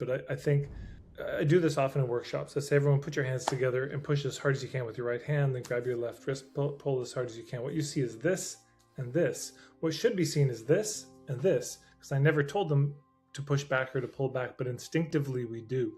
But I think I do this often in workshops. I say, everyone put your hands together and push as hard as you can with your right hand, then grab your left wrist, pull as hard as you can. What you see is this and this. What should be seen is this and this, because I never told them to push back or to pull back, but instinctively we do.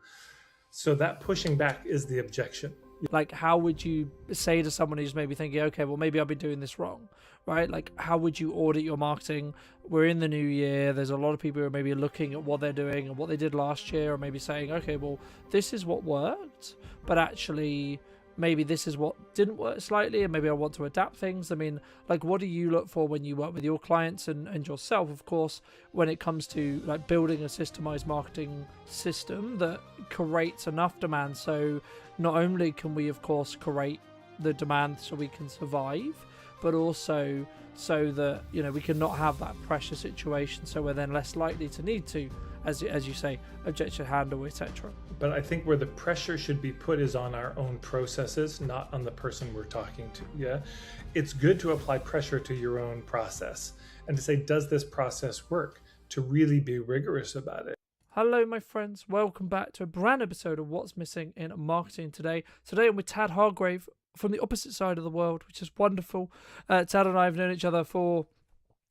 So that pushing back is the objection. Like, how would you say to someone who's maybe thinking, okay, well, maybe I'll be doing this wrong, right? Like, how would you audit your marketing? We're in the new year. There's a lot of people who are maybe looking at what they're doing and what they did last year, or maybe saying, okay, well, this is what worked, but actually maybe this is what didn't work slightly, and maybe I want to adapt things. I mean, like, what do you look for when you work with your clients and yourself, of course, when it comes to like building a systemized marketing system that creates enough demand, so not only can we of course create the demand so we can survive, but also so that, you know, we can not have that pressure situation, so we're then less likely to need to, as you say, objection handle, etc. But I think where the pressure should be put is on our own processes, not on the person we're talking to. Yeah, it's good to apply pressure to your own process and to say, does this process work? To really be rigorous about it. Hello, my friends. Welcome back to a brand new episode of What's Missing in Marketing Today. Today I'm with Tad Hargrave from the opposite side of the world, which is wonderful. Tad and I have known each other for,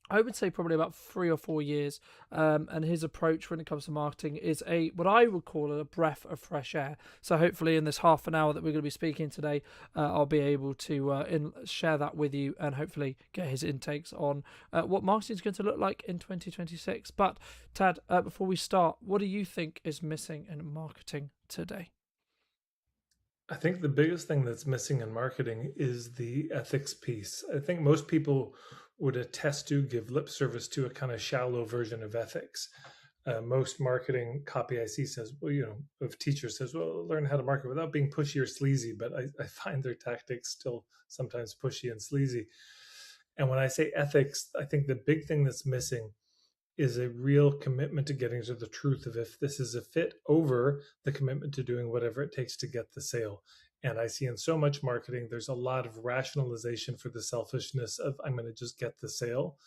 I would say, probably about 3 or 4 years, and his approach when it comes to marketing is what I would call a breath of fresh air. So hopefully in this half an hour that we're going to be speaking today, I'll be able to share that with you and hopefully get his intakes on what marketing is going to look like in 2026. But Tad, before we start, what do you think is missing in marketing today? I think the biggest thing that's missing in marketing is the ethics piece. I think most people would attest to, give lip service to, a kind of shallow version of ethics. Most marketing copy I see says, well, you know, of teachers says, well, learn how to market without being pushy or sleazy. But I find their tactics still sometimes pushy and sleazy. And when I say ethics, I think the big thing that's missing is a real commitment to getting to the truth of if this is a fit, over the commitment to doing whatever it takes to get the sale. And I see in so much marketing, there's a lot of rationalization for the selfishness of, I'm going to just get the sale,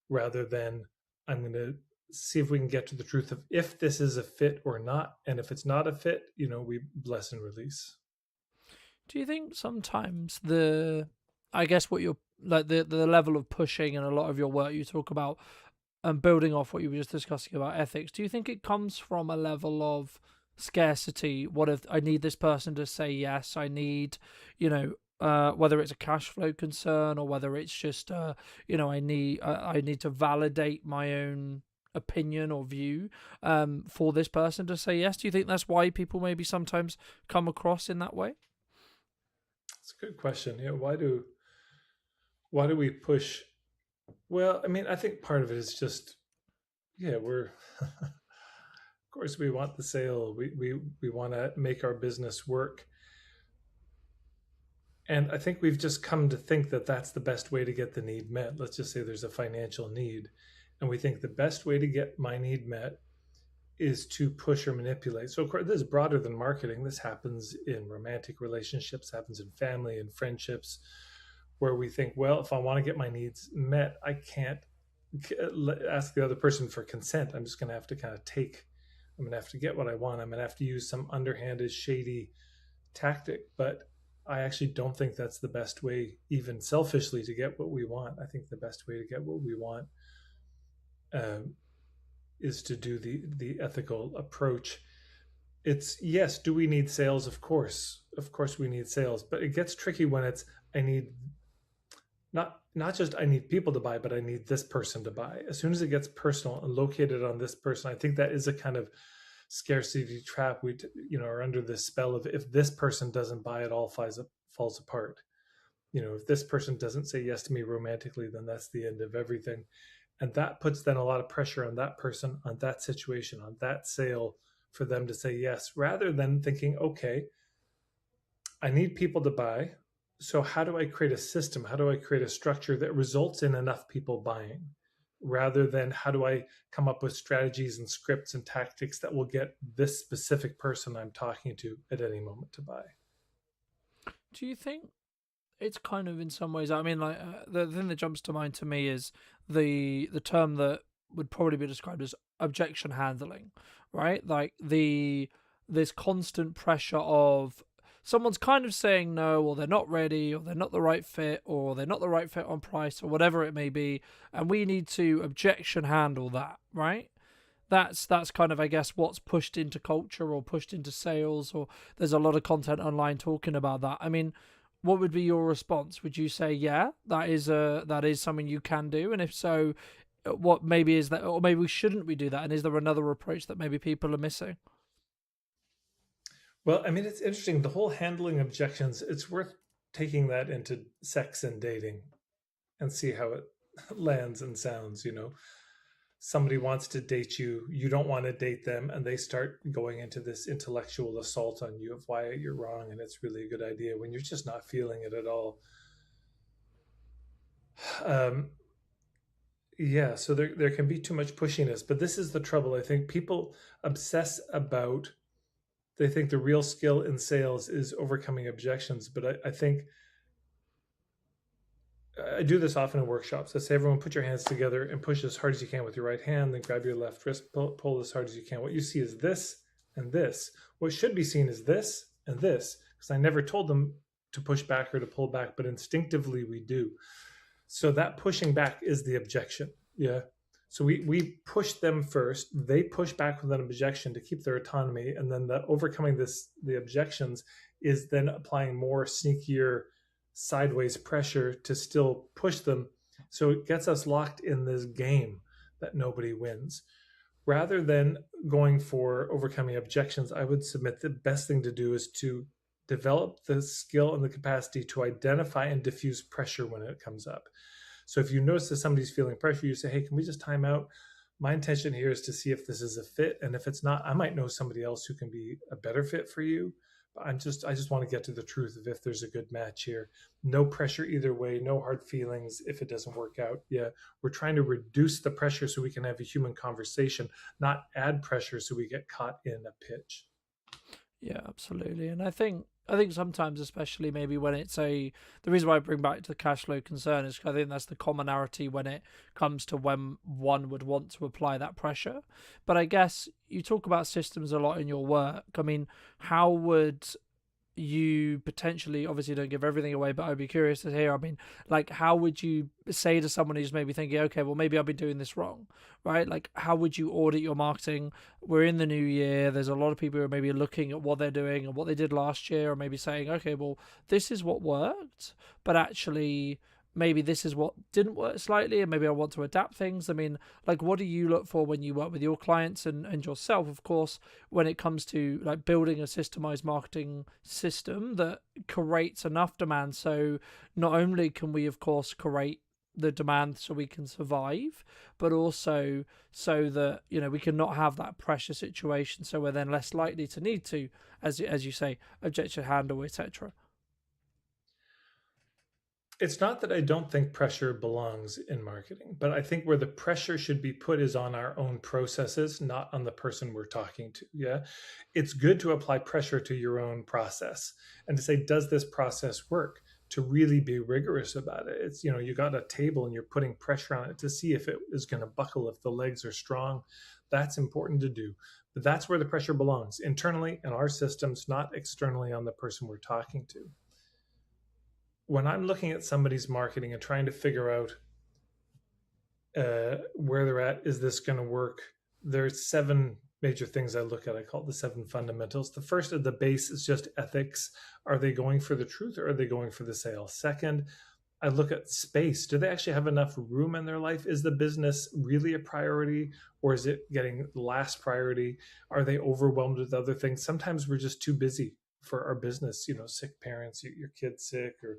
rather than I'm going to see if we can get to the truth of if this is a fit or not. And if it's not a fit, you know, we bless and release. Do you think sometimes I guess what you're like the level of pushing and a lot of your work you talk about, and building off what you were just discussing about ethics, do you think it comes from a level of scarcity? What if I need this person to say yes? I need, you know, whether it's a cash flow concern or whether it's just, you know, I need to validate my own opinion or view for this person to say yes. Do you think that's why people maybe sometimes come across in that way? It's a good question. You know, why do we push? Well, I mean, I think part of it is just, yeah, we're of course we want the sale. We want to make our business work. And I think we've just come to think that that's the best way to get the need met. Let's just say there's a financial need, and we think the best way to get my need met is to push or manipulate. So of course, this is broader than marketing. This happens in romantic relationships, happens in family and friendships, where we think, well, if I want to get my needs met, I can't ask the other person for consent. I'm just going to have to kind of I'm going to have to get what I want. I'm going to have to use some underhanded, shady tactic. But I actually don't think that's the best way, even selfishly, to get what we want. I think the best way to get what we want is to do the ethical approach. It's, yes, do we need sales? Of course we need sales, but it gets tricky when it's, I need not just I need people to buy, but I need this person to buy. As soon as it gets personal and located on this person, I think that is a kind of scarcity trap. We, you know, are under this spell of, if this person doesn't buy, it all falls apart. You know, if this person doesn't say yes to me romantically, then that's the end of everything. And that puts then a lot of pressure on that person, on that situation, on that sale, for them to say yes, rather than thinking, okay, I need people to buy. So how do I create a system? How do I create a structure that results in enough people buying? Rather than how do I come up with strategies and scripts and tactics that will get this specific person I'm talking to at any moment to buy? Do you think it's kind of, in some ways, I mean, like, the thing that jumps to mind to me is the term that would probably be described as objection handling, right? Like this constant pressure of someone's kind of saying no, or they're not ready, or they're not the right fit, or they're not the right fit on price, or whatever it may be, and we need to objection handle that, right? That's kind of, I guess, what's pushed into culture or pushed into sales, or there's a lot of content online talking about that. I mean, what would be your response? Would you say, yeah, that is something you can do, and if so, what maybe is that, or maybe shouldn't we do that, and is there another approach that maybe people are missing? Well, I mean, it's interesting. The whole handling objections, it's worth taking that into sex and dating and see how it lands and sounds, Somebody wants to date you, you don't want to date them, and they start going into this intellectual assault on you of why you're wrong and it's really a good idea when you're just not feeling it at all. Um, yeah, so there can be too much pushiness, but this is the trouble. I think people obsess about, they think the real skill in sales is overcoming objections, but I think I do this often in workshops. I say, everyone put your hands together and push as hard as you can with your right hand, then grab your left wrist, pull as hard as you can. What you see is this and this. What should be seen is this and this, because I never told them to push back or to pull back, but instinctively we do. So that pushing back is the objection. Yeah. So we push them first. They push back with an objection to keep their autonomy. And then the overcoming the objections is then applying more sneakier sideways pressure to still push them. So it gets us locked in this game that nobody wins. Rather than going for overcoming objections, I would submit the best thing to do is to develop the skill and the capacity to identify and diffuse pressure when it comes up. So if you notice that somebody's feeling pressure, you say, hey, can we just time out? My intention here is to see if this is a fit. And if it's not, I might know somebody else who can be a better fit for you. But I just want to get to the truth of if there's a good match here. No pressure either way, no hard feelings if it doesn't work out. Yeah, we're trying to reduce the pressure so we can have a human conversation, not add pressure so we get caught in a pitch. Yeah, absolutely. And I think sometimes, especially maybe when it's the reason why I bring back to the cash flow concern is 'cause I think that's the commonality when it comes to when one would want to apply that pressure. But I guess you talk about systems a lot in your work. I mean, how would you potentially, obviously don't give everything away, but I'd be curious to hear, I mean, like, how would you say to someone who's maybe thinking, okay, well, maybe I've been doing this wrong, right? Like, how would you audit your marketing? We're in the new year, there's a lot of people who are maybe looking at what they're doing and what they did last year, or maybe saying, okay, well, this is what worked, but actually maybe this is what didn't work slightly, and maybe I want to adapt things. I mean, like, what do you look for when you work with your clients and yourself, of course, when it comes to like building a systemized marketing system that creates enough demand, so not only can we of course create the demand so we can survive, but also so that, we can not have that pressure situation, so we're then less likely to need to, as you say, objection handle, etc. It's not that I don't think pressure belongs in marketing, but I think where the pressure should be put is on our own processes, not on the person we're talking to. Yeah. It's good to apply pressure to your own process and to say, does this process work? To really be rigorous about it. It's, you got a table and you're putting pressure on it to see if it is going to buckle, if the legs are strong. That's important to do. But that's where the pressure belongs, internally in our systems, not externally on the person we're talking to. When I'm looking at somebody's marketing and trying to figure out where they're at, is this going to work? There's 7 major things I look at. I call it the 7 fundamentals. The first at the base is just ethics. Are they going for the truth or are they going for the sale? Second, I look at space. Do they actually have enough room in their life? Is the business really a priority or is it getting last priority? Are they overwhelmed with other things? Sometimes we're just too busy for our business, sick parents, your kid's sick, or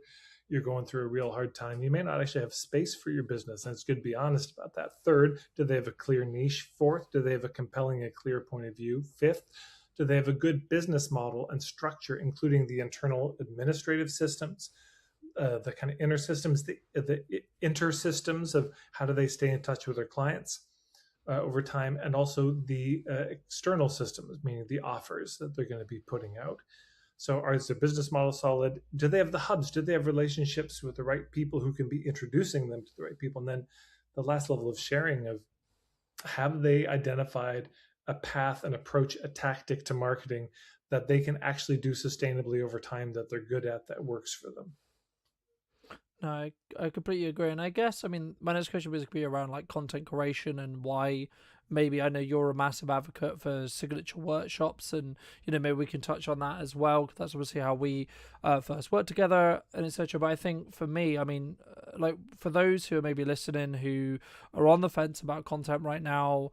you're going through a real hard time. You may not actually have space for your business, and it's good to be honest about that. Third, do they have a clear niche? Fourth, do they have a compelling and clear point of view? Fifth, do they have a good business model and structure, including the internal administrative systems, the kind of inner systems, the inter systems of how do they stay in touch with their clients over time, and also the external systems, meaning the offers that they're going to be putting out. So is their business model solid? Do they have the hubs? Do they have relationships with the right people who can be introducing them to the right people? And then the last level of sharing of, have they identified a path, an approach, a tactic to marketing that they can actually do sustainably over time, that they're good at, that works for them. No, I completely agree. And I guess, I mean, my next question was going to be around like content creation and why maybe I know you're a massive advocate for signature workshops. And, you know, maybe we can touch on that as well. 'Cause that's obviously how we first worked together and etc. But I think for me, I mean, like for those who are maybe listening who are on the fence about content right now,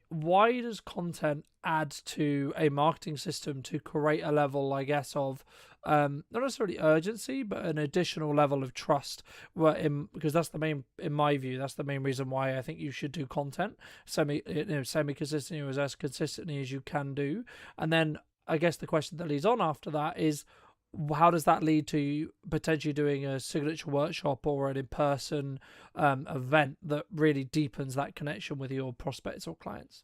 why does content add to a marketing system to create a level, I guess, of not necessarily urgency, but an additional level of trust? Because that's the main, in my view, that's the main reason why I think you should do content semi consistently, or as consistently as you can do. And then I guess the question that leads on after that is, how does that lead to potentially doing a signature workshop or an in-person event that really deepens that connection with your prospects or clients?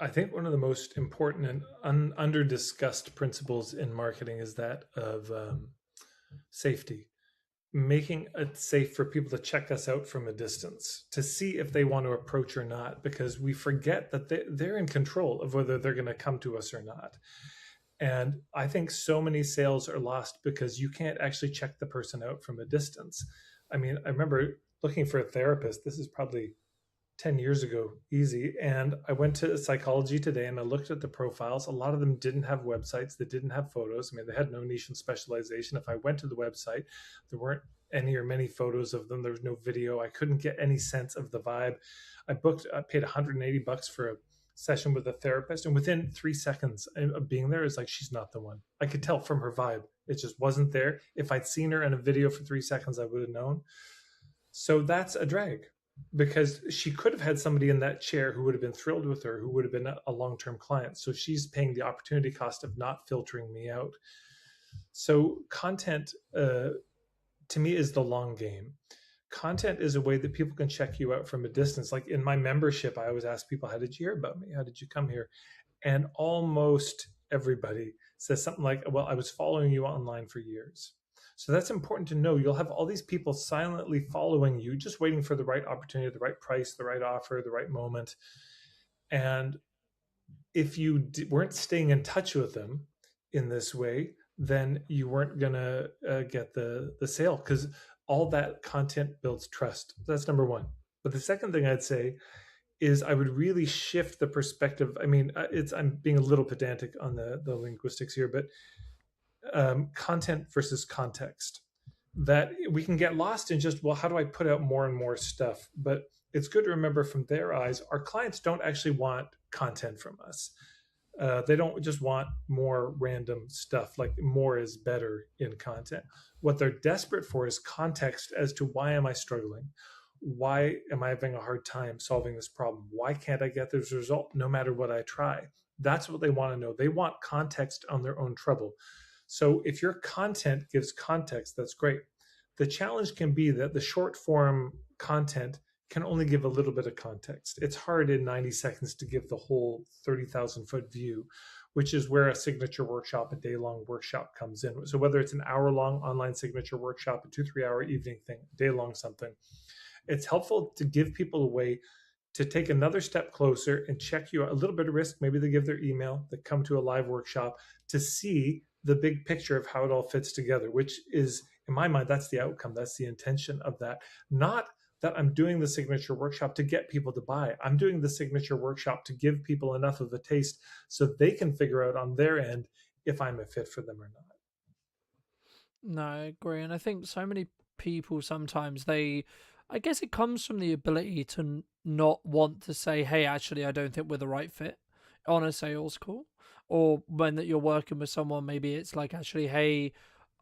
I think one of the most important and under discussed principles in marketing is that of safety, making it safe for people to check us out from a distance to see if they want to approach or not, because we forget that they're in control of whether they're going to come to us or not. And I think so many sales are lost because you can't actually check the person out from a distance. I mean, I remember looking for a therapist. This is probably 10 years ago, easy. And I went to Psychology Today and I looked at the profiles. A lot of them didn't have websites, they didn't have photos. I mean, they had no niche and specialization. If I went to the website, there weren't any or many photos of them. There was no video. I couldn't get any sense of the vibe. I paid $180 for a session with a therapist. And within 3 seconds of being there, it's like, she's not the one. I could tell from her vibe. It just wasn't there. If I'd seen her in a video for 3 seconds, I would have known. So that's a drag, because she could have had somebody in that chair who would have been thrilled with her, who would have been a long-term client. So she's paying the opportunity cost of not filtering me out. So content, to me, is the long game. Content is a way that people can check you out from a distance. Like in my membership, I always ask people, how did you hear about me? How did you come here? And almost everybody says something like, well, I was following you online for years. So that's important to know. You'll have all these people silently following you, just waiting for the right opportunity, the right price, the right offer, the right moment. And if you weren't staying in touch with them in this way, then you weren't going to get the sale, because all that content builds trust. That's number one. But the second thing I'd say is I would really shift the perspective. I mean, I'm being a little pedantic on the linguistics here, but content versus context. That we can get lost in just, well, how do I put out more and more stuff? But it's good to remember, from their eyes, our clients don't actually want content from us. They don't just want more random stuff. Like, more is better in content. What they're desperate for is context as to, why am I struggling? Why am I having a hard time solving this problem? Why can't I get this result no matter what I try? That's what they want to know. They want context on their own trouble. So if your content gives context, that's great. The challenge can be that the short form content can only give a little bit of context. It's hard in 90 seconds to give the whole 30,000-foot view, which is where a signature workshop, a day-long workshop, comes in. So whether it's an hour-long online signature workshop, a 2-3 hour evening thing, day-long something, it's helpful to give people a way to take another step closer and check you out. A little bit of risk. Maybe they give their email, they come to a live workshop to see the big picture of how it all fits together, which is, in my mind, that's the outcome. That's the intention of that. Not that I'm doing the signature workshop to get people to buy. I'm doing the signature workshop to give people enough of a taste so they can figure out on their end if I'm a fit for them or not. No, I agree. And I think so many people sometimes I guess it comes from the ability to not want to say, hey, actually, I don't think we're the right fit on a sales call. Or when that you're working with someone, maybe it's like, actually, hey,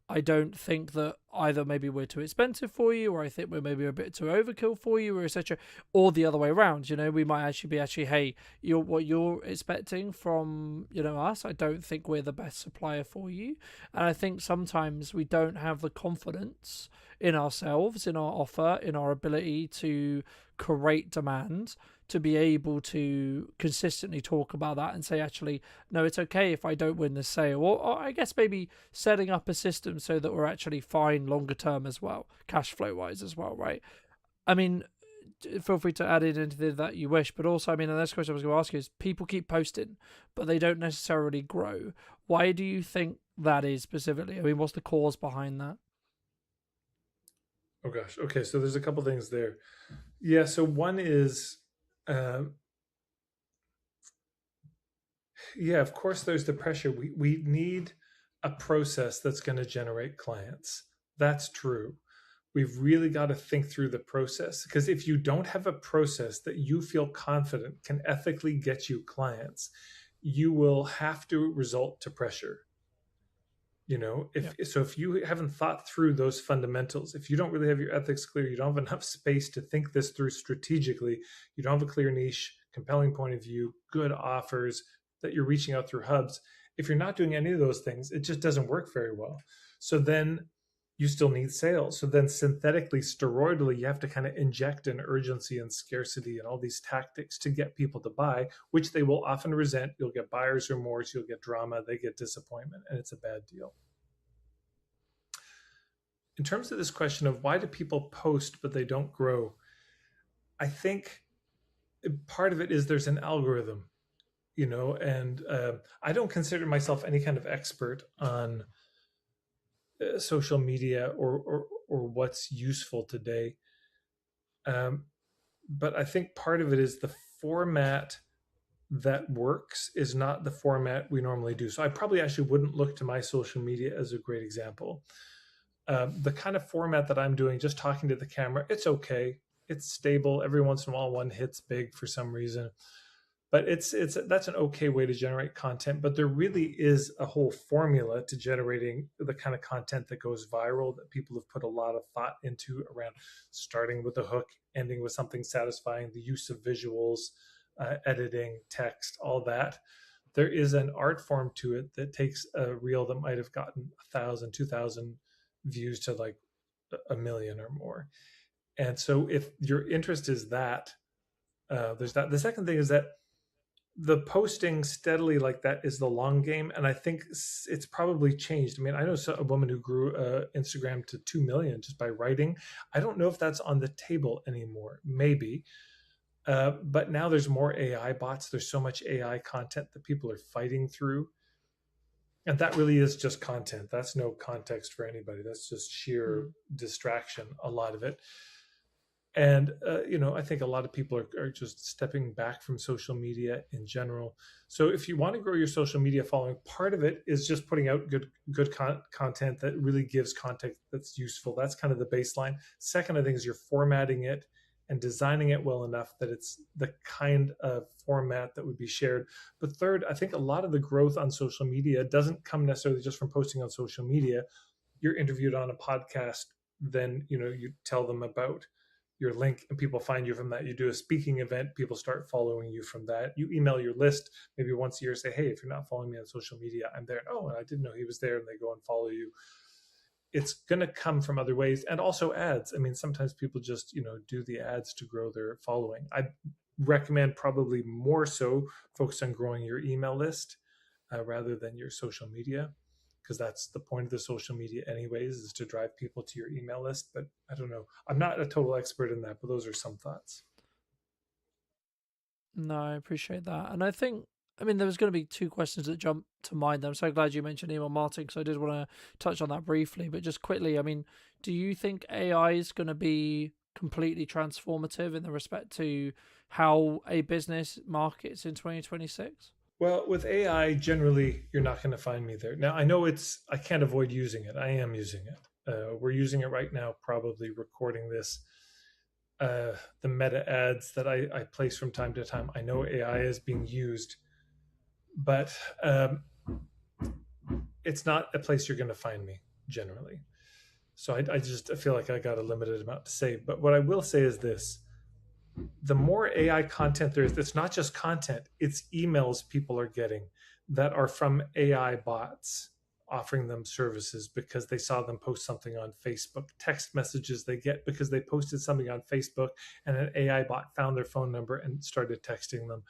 I don't think that either maybe we're too expensive for you, or I think we're maybe a bit too overkill for you, or etc. Or the other way around. We might actually be hey, what you're expecting from us, I don't think we're the best supplier for you. And I think sometimes we don't have the confidence in ourselves, in our offer, in our ability to create demand, to be able to consistently talk about that and say, actually, no, it's okay if I don't win the sale. Or I guess maybe setting up a system so that we're actually fine longer term as well, cash flow wise as well, right? I mean, feel free to add in anything that you wish. But also, I mean, the next question I was going to ask you is: people keep posting, but they don't necessarily grow. Why do you think that is specifically? I mean, what's the cause behind that? Oh gosh. Okay, so there's a couple things there. Yeah. So one is, uh, yeah, of course, there's the pressure. We need a process that's going to generate clients. That's true. We've really got to think through the process, because if you don't have a process that you feel confident can ethically get you clients, you will have to resort to pressure. You know, Yeah. if you haven't thought through those fundamentals, if you don't really have your ethics clear, you don't have enough space to think this through strategically, you don't have a clear niche, compelling point of view, good offers that you're reaching out through hubs, if you're not doing any of those things, it just doesn't work very well. So then you still need sales. So then synthetically, steroidally, you have to kind of inject an urgency and scarcity and all these tactics to get people to buy, which they will often resent. You'll get buyer's remorse, you'll get drama, they get disappointment, and it's a bad deal. In terms of this question of why do people post but they don't grow, I think part of it is there's an algorithm, and I don't consider myself any kind of expert on social media or what's useful today. Um, but I think part of it is the format that works is not the format we normally do. So I probably actually wouldn't look to my social media as a great example. The kind of format that I'm doing, just talking to the camera, it's okay. It's stable. Every once in a while, one hits big for some reason, but it's that's an okay way to generate content. But there really is a whole formula to generating the kind of content that goes viral that people have put a lot of thought into, around starting with a hook, ending with something satisfying, the use of visuals, editing, text, all that. There is an art form to it that takes a reel that might have gotten 1,000, 2,000 views to like a million or more. And so if your interest is that, there's that. The second thing is that the posting steadily like that is the long game, and I think it's probably changed. I mean, I know a woman who grew Instagram to 2 million just by writing. I don't know if that's on the table anymore. Maybe. But now there's more AI bots. There's so much AI content that people are fighting through, and that really is just content. That's no context for anybody. That's just sheer Mm. distraction, a lot of it. And I think a lot of people are just stepping back from social media in general. So if you want to grow your social media following, part of it is just putting out content that really gives content that's useful. That's kind of the baseline. Second, I think, is you're formatting it and designing it well enough that it's the kind of format that would be shared. But third, I think a lot of the growth on social media doesn't come necessarily just from posting on social media. You're interviewed on a podcast, then you tell them about your link and people find you from that. You do a speaking event, people start following you from that. You email your list maybe once a year, say, hey, if you're not following me on social media, I'm there. Oh, and I didn't know he was there, and they go and follow you. It's going to come from other ways, and also ads. I mean, sometimes people just do the ads to grow their following. I recommend probably more so focus on growing your email list rather than your social media, because that's the point of the social media anyways, is to drive people to your email list. But I don't know, I'm not a total expert in that, but those are some thoughts. No, I appreciate that. And I think, I mean, there was going to be two questions that jumped to mind. I'm so glad you mentioned email marketing, so I did want to touch on that briefly. But just quickly, I mean, do you think AI is going to be completely transformative in the respect to how a business markets in 2026? Well, with AI, generally, you're not going to find me there. Now, I know I can't avoid using it. I am using it. We're using it right now, probably recording this. The meta ads that I place from time to time, I know AI is being used, but it's not a place you're going to find me generally. So I just feel like I got a limited amount to say. But what I will say is this: the more AI content there is, it's not just content, it's emails people are getting that are from AI bots offering them services because they saw them post something on Facebook, text messages they get because they posted something on Facebook and an AI bot found their phone number and started texting them.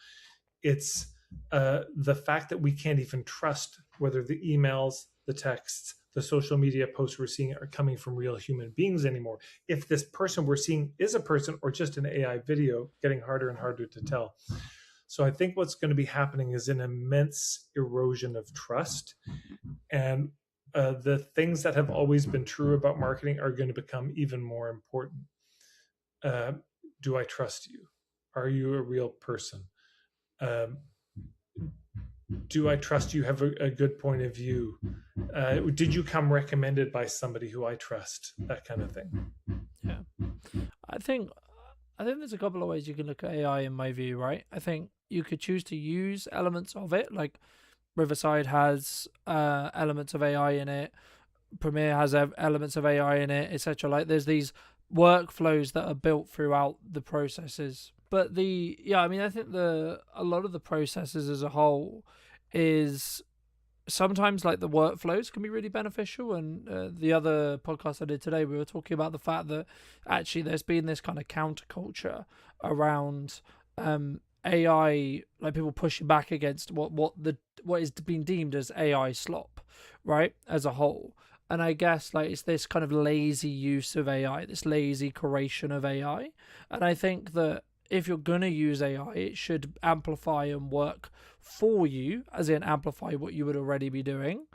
It's the fact that we can't even trust whether the emails, the texts, the social media posts we're seeing are coming from real human beings anymore. If this person we're seeing is a person or just an AI video, getting harder and harder to tell. So I think what's going to be happening is an immense erosion of trust, and the things that have always been true about marketing are going to become even more important. Uh, do I trust you? Are you a real person? Um, do I trust you have a good point of view? Did you come recommended by somebody who I trust? That kind of thing. Yeah. I think I think there's a couple of ways you can look at AI in my view, right? I think you could choose to use elements of it, like Riverside has elements of AI in it, Premiere has elements of AI in it, etc. Like there's these workflows that are built throughout the processes. But I mean, I think a lot of the processes as a whole is sometimes like the workflows can be really beneficial. And the other podcast I did today, we were talking about the fact that actually there's been this kind of counterculture around AI, like people pushing back against what is being deemed as AI slop, right, as a whole. And I guess like it's this kind of lazy use of AI, this lazy curation of AI. And I think that if you're going to use AI, it should amplify and work for you, as in amplify what you would already be doing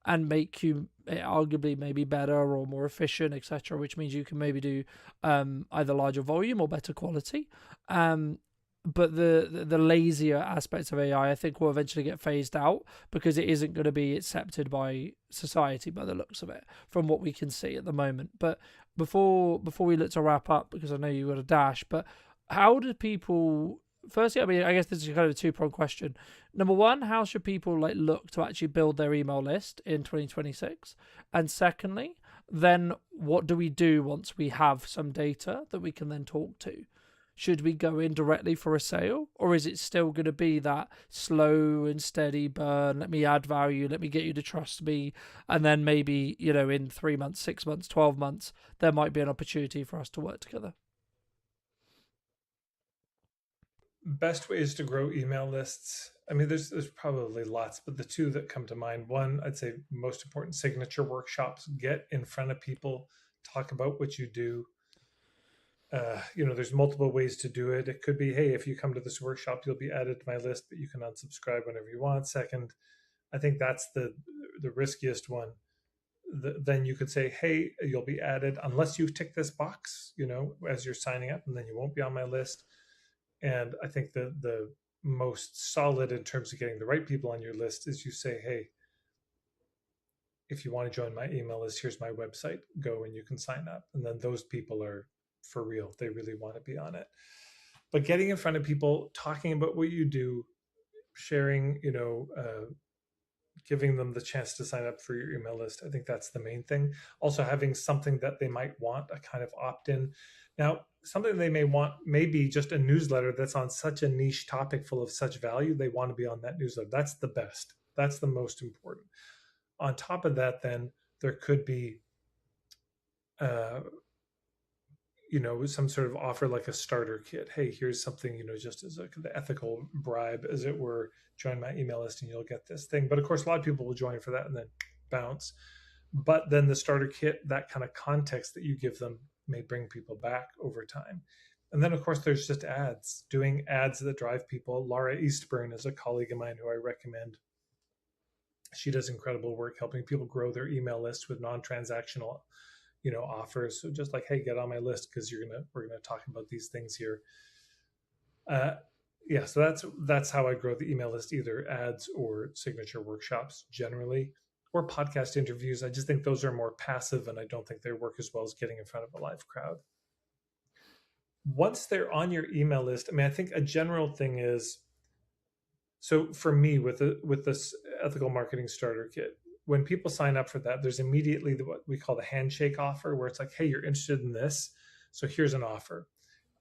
and make you arguably maybe better or more efficient, etc., which means you can maybe do either larger volume or better quality. But the lazier aspects of AI, I think, will eventually get phased out because it isn't going to be accepted by society by the looks of it, from what we can see at the moment. But before we look to wrap up, because I know you've got a dash, but how do people? Firstly, I mean, I guess this is kind of a two-pronged question. Number one, how should people like look to actually build their email list in 2026? And secondly, then what do we do once we have some data that we can then talk to? Should we go in directly for a sale, or is it still going to be that slow and steady burn? Let me add value, let me get you to trust me, and then maybe, in 3 months, 6 months, 12 months, there might be an opportunity for us to work together. Best ways to grow email lists. I mean, there's probably lots, but the two that come to mind. One, I'd say most important, signature workshops. Get in front of people, talk about what you do. There's multiple ways to do it. It could be, hey, if you come to this workshop, you'll be added to my list, but you can unsubscribe whenever you want. Second, I think that's the riskiest one. Then you could say, hey, you'll be added unless you tick this box, as you're signing up, and then you won't be on my list. And I think the most solid in terms of getting the right people on your list is you say, hey, if you want to join my email list, here's my website, go and you can sign up. And then those people are for real. They really want to be on it. But getting in front of people, talking about what you do, sharing, giving them the chance to sign up for your email list. I think that's the main thing. Also, having something that they might want, a kind of opt in. Now, something they may want may be just a newsletter that's on such a niche topic full of such value, they want to be on that newsletter. That's the best. That's the most important. On top of that, then there could be, uh, some sort of offer like a starter kit. Hey, here's something, just as the ethical bribe, as it were, join my email list and you'll get this thing. But of course, a lot of people will join for that and then bounce. But then the starter kit, that kind of context that you give them may bring people back over time. And then, of course, there's just ads, doing ads that drive people. Laura Eastburn is a colleague of mine who I recommend. She does incredible work helping people grow their email list with non-transactional offers. So just like, hey, get on my list because we're gonna talk about these things here. Yeah, so that's how I grow the email list, either ads or signature workshops generally, or podcast interviews. I just think those are more passive, and I don't think they work as well as getting in front of a live crowd. Once they're on your email list, I mean, I think a general thing is, so for me with this ethical marketing starter kit, when people sign up for that, there's immediately what we call the handshake offer, where it's like, hey, you're interested in this, so here's an offer.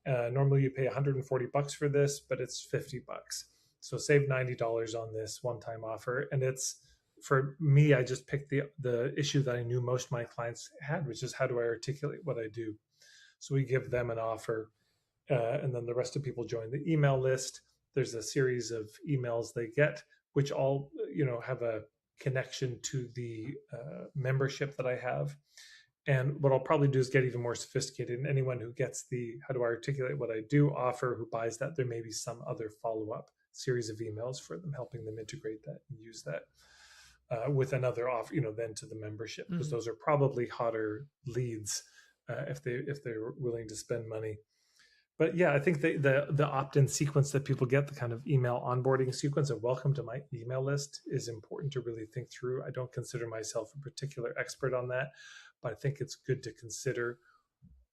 Normally you pay $140 for this, but it's $50. So save $90 on this one-time offer. And it's, for me, I just picked the issue that I knew most of my clients had, which is how do I articulate what I do? So we give them an offer, and then the rest of people join the email list. There's a series of emails they get, which all have a connection to the membership that I have. And what I'll probably do is get even more sophisticated. And anyone who gets the how do I articulate what I do offer, who buys that, there may be some other follow up series of emails for them, helping them integrate that and use that with another offer, then to the membership, because those are probably hotter leads if they're willing to spend money. But yeah, I think the opt-in sequence that people get, the kind of email onboarding sequence of welcome to my email list, is important to really think through. I don't consider myself a particular expert on that, but I think it's good to consider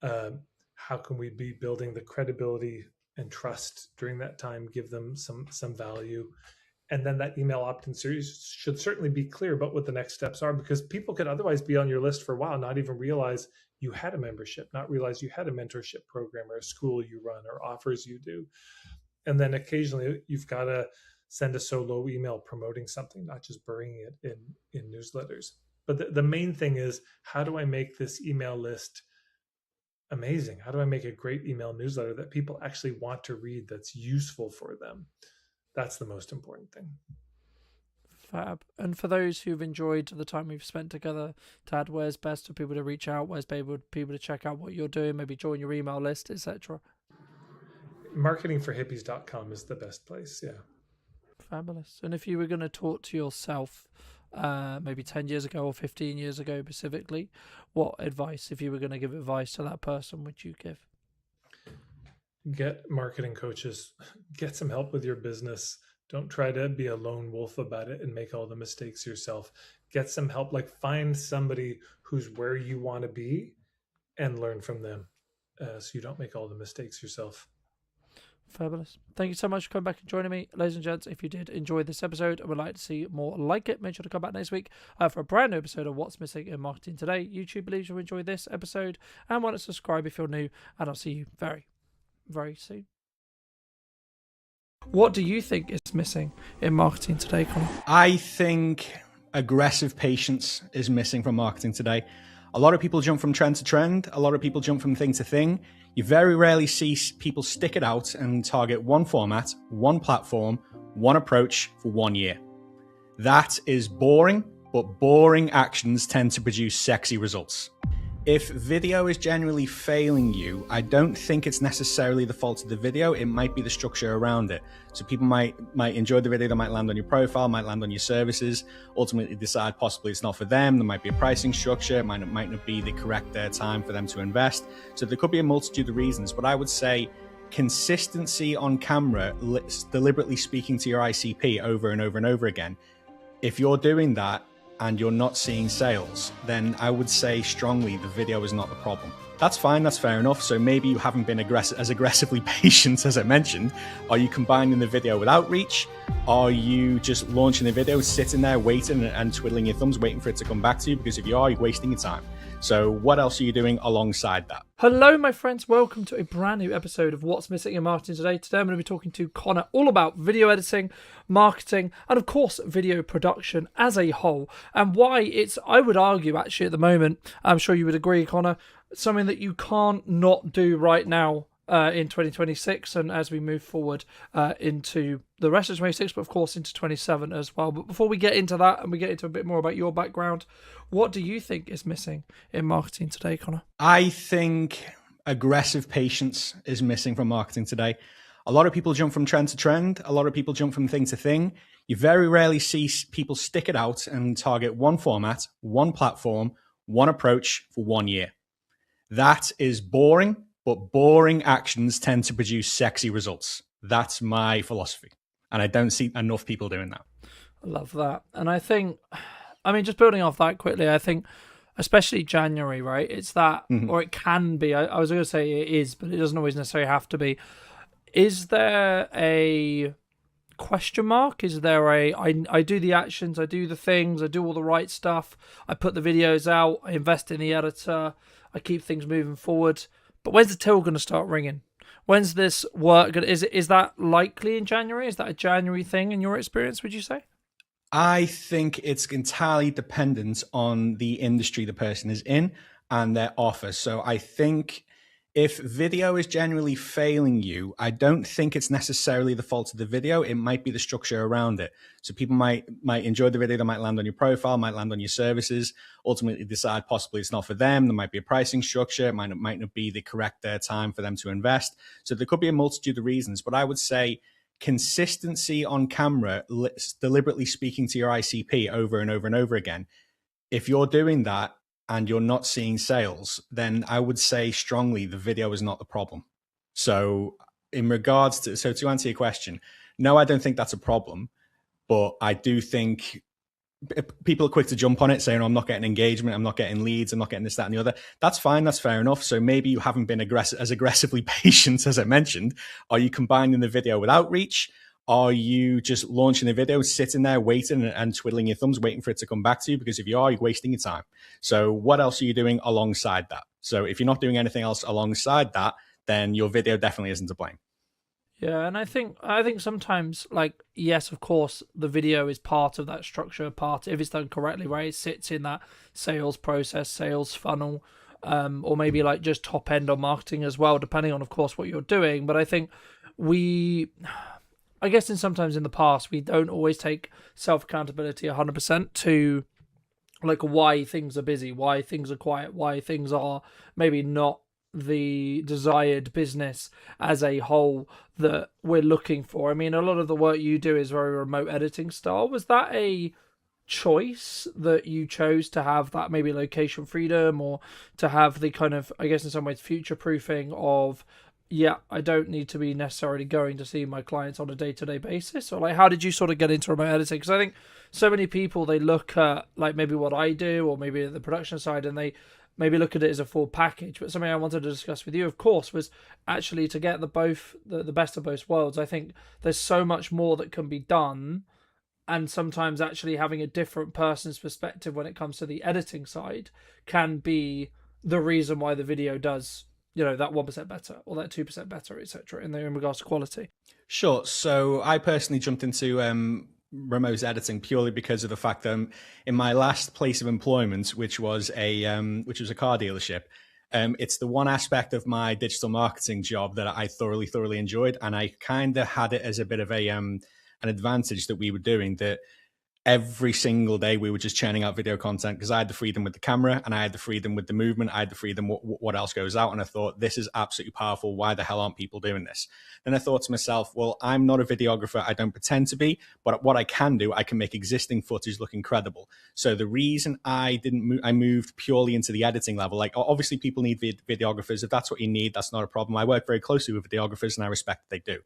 how can we be building the credibility and trust during that time, give them some value. And then that email opt-in series should certainly be clear about what the next steps are, because people could otherwise be on your list for a while, not even realize you had a membership, not realize you had a mentorship program or a school you run or offers you do. And then occasionally you've got to send a solo email promoting something, not just burying it in newsletters. But the main thing is, how do I make this email list amazing? How do I make a great email newsletter that people actually want to read, that's useful for them? That's the most important thing. Fab. And for those who've enjoyed the time we've spent together, Tad, where's best for people to reach out? Where's people to check out what you're doing? Maybe join your email list, etc. Marketingforhippies.com is the best place. Yeah. Fabulous. And if you were going to talk to yourself maybe 10 years ago or 15 years ago specifically, what advice, if you were going to give advice to that person, would you give? Get marketing coaches, get some help with your business. Don't try to be a lone wolf about it and make all the mistakes yourself. Get some help, like find somebody who's where you want to be and learn from them, so you don't make all the mistakes yourself. Fabulous. Thank you so much for coming back and joining me. Ladies and gents, if you did enjoy this episode and would like to see more like it, make sure to come back next week for a brand new episode of What's Missing in Marketing Today. YouTube believes you'll enjoy this episode and want to subscribe if you're new, and I'll see you very, very soon. What do you think is missing in marketing today, Connor? I think aggressive patience is missing from marketing today. A lot of people jump from trend to trend. A lot of people jump from thing to thing. You very rarely see people stick it out and target one format, one platform, one approach for 1 year. That is boring, but boring actions tend to produce sexy results. If video is genuinely failing you, I don't think it's necessarily the fault of the video. It might be the structure around it. So people might enjoy the video, that might land on your profile, might land on your services, ultimately decide possibly it's not for them. There might be a pricing structure. It might not be the correct time for them to invest. So there could be a multitude of reasons, but I would say consistency on camera, deliberately speaking to your ICP over and over and over again. If you're doing that, and you're not seeing sales, then I would say strongly the video is not the problem. That's fine, that's fair enough. So maybe you haven't been as aggressively patient as I mentioned. Are you combining the video with outreach? Are you just launching the video, sitting there waiting and twiddling your thumbs, waiting for it to come back to you? Because if you are, you're wasting your time. So what else are you doing alongside that? Hello, my friends. Welcome to a brand new episode of What's Missing in Marketing Today. Today I'm going to be talking to Connor all about video editing, marketing, and of course, video production as a whole, and why it's, I would argue actually at the moment, I'm sure you would agree, Connor, something that you can't not do right now in 2026 and as we move forward into the rest of 26, but of course into 27 as well. But before we get into that and we get into a bit more about your background, what do you think is missing in marketing today, Connor? I think aggressive patience is missing from marketing today. A lot of people jump from trend to trend. A lot of people jump from thing to thing. You very rarely see people stick it out and target one format, one platform, one approach for 1 year. That is boring, but boring actions tend to produce sexy results. That's my philosophy. And I don't see enough people doing that. I love that. And I think, I mean, just building off that quickly, I think especially January, right? It's that, or it can be, I was going to say it is, but it doesn't always necessarily have to be. Is there a question mark? Is there I do the actions, I do the things, I do all the right stuff, I put the videos out, I invest in the editor, I keep things moving forward. But when's the till going to start ringing? When's this work? Is that likely in January? Is that a January thing in your experience, would you say? I think it's entirely dependent on the industry the person is in and their offer. So I think If video is generally failing you, I don't think it's necessarily the fault of the video. It might be the structure around it. So people might enjoy the video, they might land on your profile, might land on your services, ultimately decide possibly it's not for them. There might be a pricing structure. It might not be the correct time for them to invest. So there could be a multitude of reasons. But I would say consistency on camera, deliberately speaking to your ICP over and over and over again. If you're doing that, and you're not seeing sales, then I would say strongly the video is not the problem. So in regards to, so to answer your question, no, I don't think that's a problem, but I do think people are quick to jump on it saying, oh, I'm not getting engagement, I'm not getting leads, I'm not getting this, that, and the other. That's fine, that's fair enough. So maybe you haven't been as aggressively patient as I mentioned. Are you combining the video with outreach? Are you just launching a video, sitting there waiting and twiddling your thumbs, waiting for it to come back to you? Because if you are, you're wasting your time. So what else are you doing alongside that? So if you're not doing anything else alongside that, then your video definitely isn't to blame. Yeah, and I think sometimes, like, yes, of course, the video is part of that structure, part if it's done correctly, right? It sits in that sales process, sales funnel, or maybe like just top end on marketing as well, depending on, of course, what you're doing. But I think I guess sometimes in the past, we don't always take self-accountability 100% to like why things are busy, why things are quiet, why things are maybe not the desired business as a whole that we're looking for. I mean, a lot of the work you do is very remote editing style. Was that a choice that you chose to have that maybe location freedom, or to have the kind of, I guess in some ways, future proofing of, yeah, I don't need to be necessarily going to see my clients on a day-to-day basis? Or like, how did you sort of get into remote editing? Because I think so many people, they look at like maybe what I do, or maybe the production side, and they maybe look at it as a full package. But something I wanted to discuss with you, of course, was actually to get the best of both worlds. I think there's so much more that can be done, and sometimes actually having a different person's perspective when it comes to the editing side can be the reason why the video does, you know, that 1% better or that 2% better, etc. in regards to quality. Sure. So I personally jumped into remote editing purely because of the fact that in my last place of employment, which was a car dealership, it's the one aspect of my digital marketing job that I thoroughly enjoyed, and I kind of had it as a bit of a an advantage that we were doing that. Every single day we were just churning out video content because I had the freedom with the camera, and I had the freedom with the movement. I had the freedom what else goes out. And I thought, this is absolutely powerful. Why the hell aren't people doing this? Then I thought to myself, well, I'm not a videographer. I don't pretend to be, but what I can do, I can make existing footage look incredible. So the reason I moved purely into the editing level, like obviously people need videographers. If that's what you need, that's not a problem. I work very closely with videographers and I respect that they do.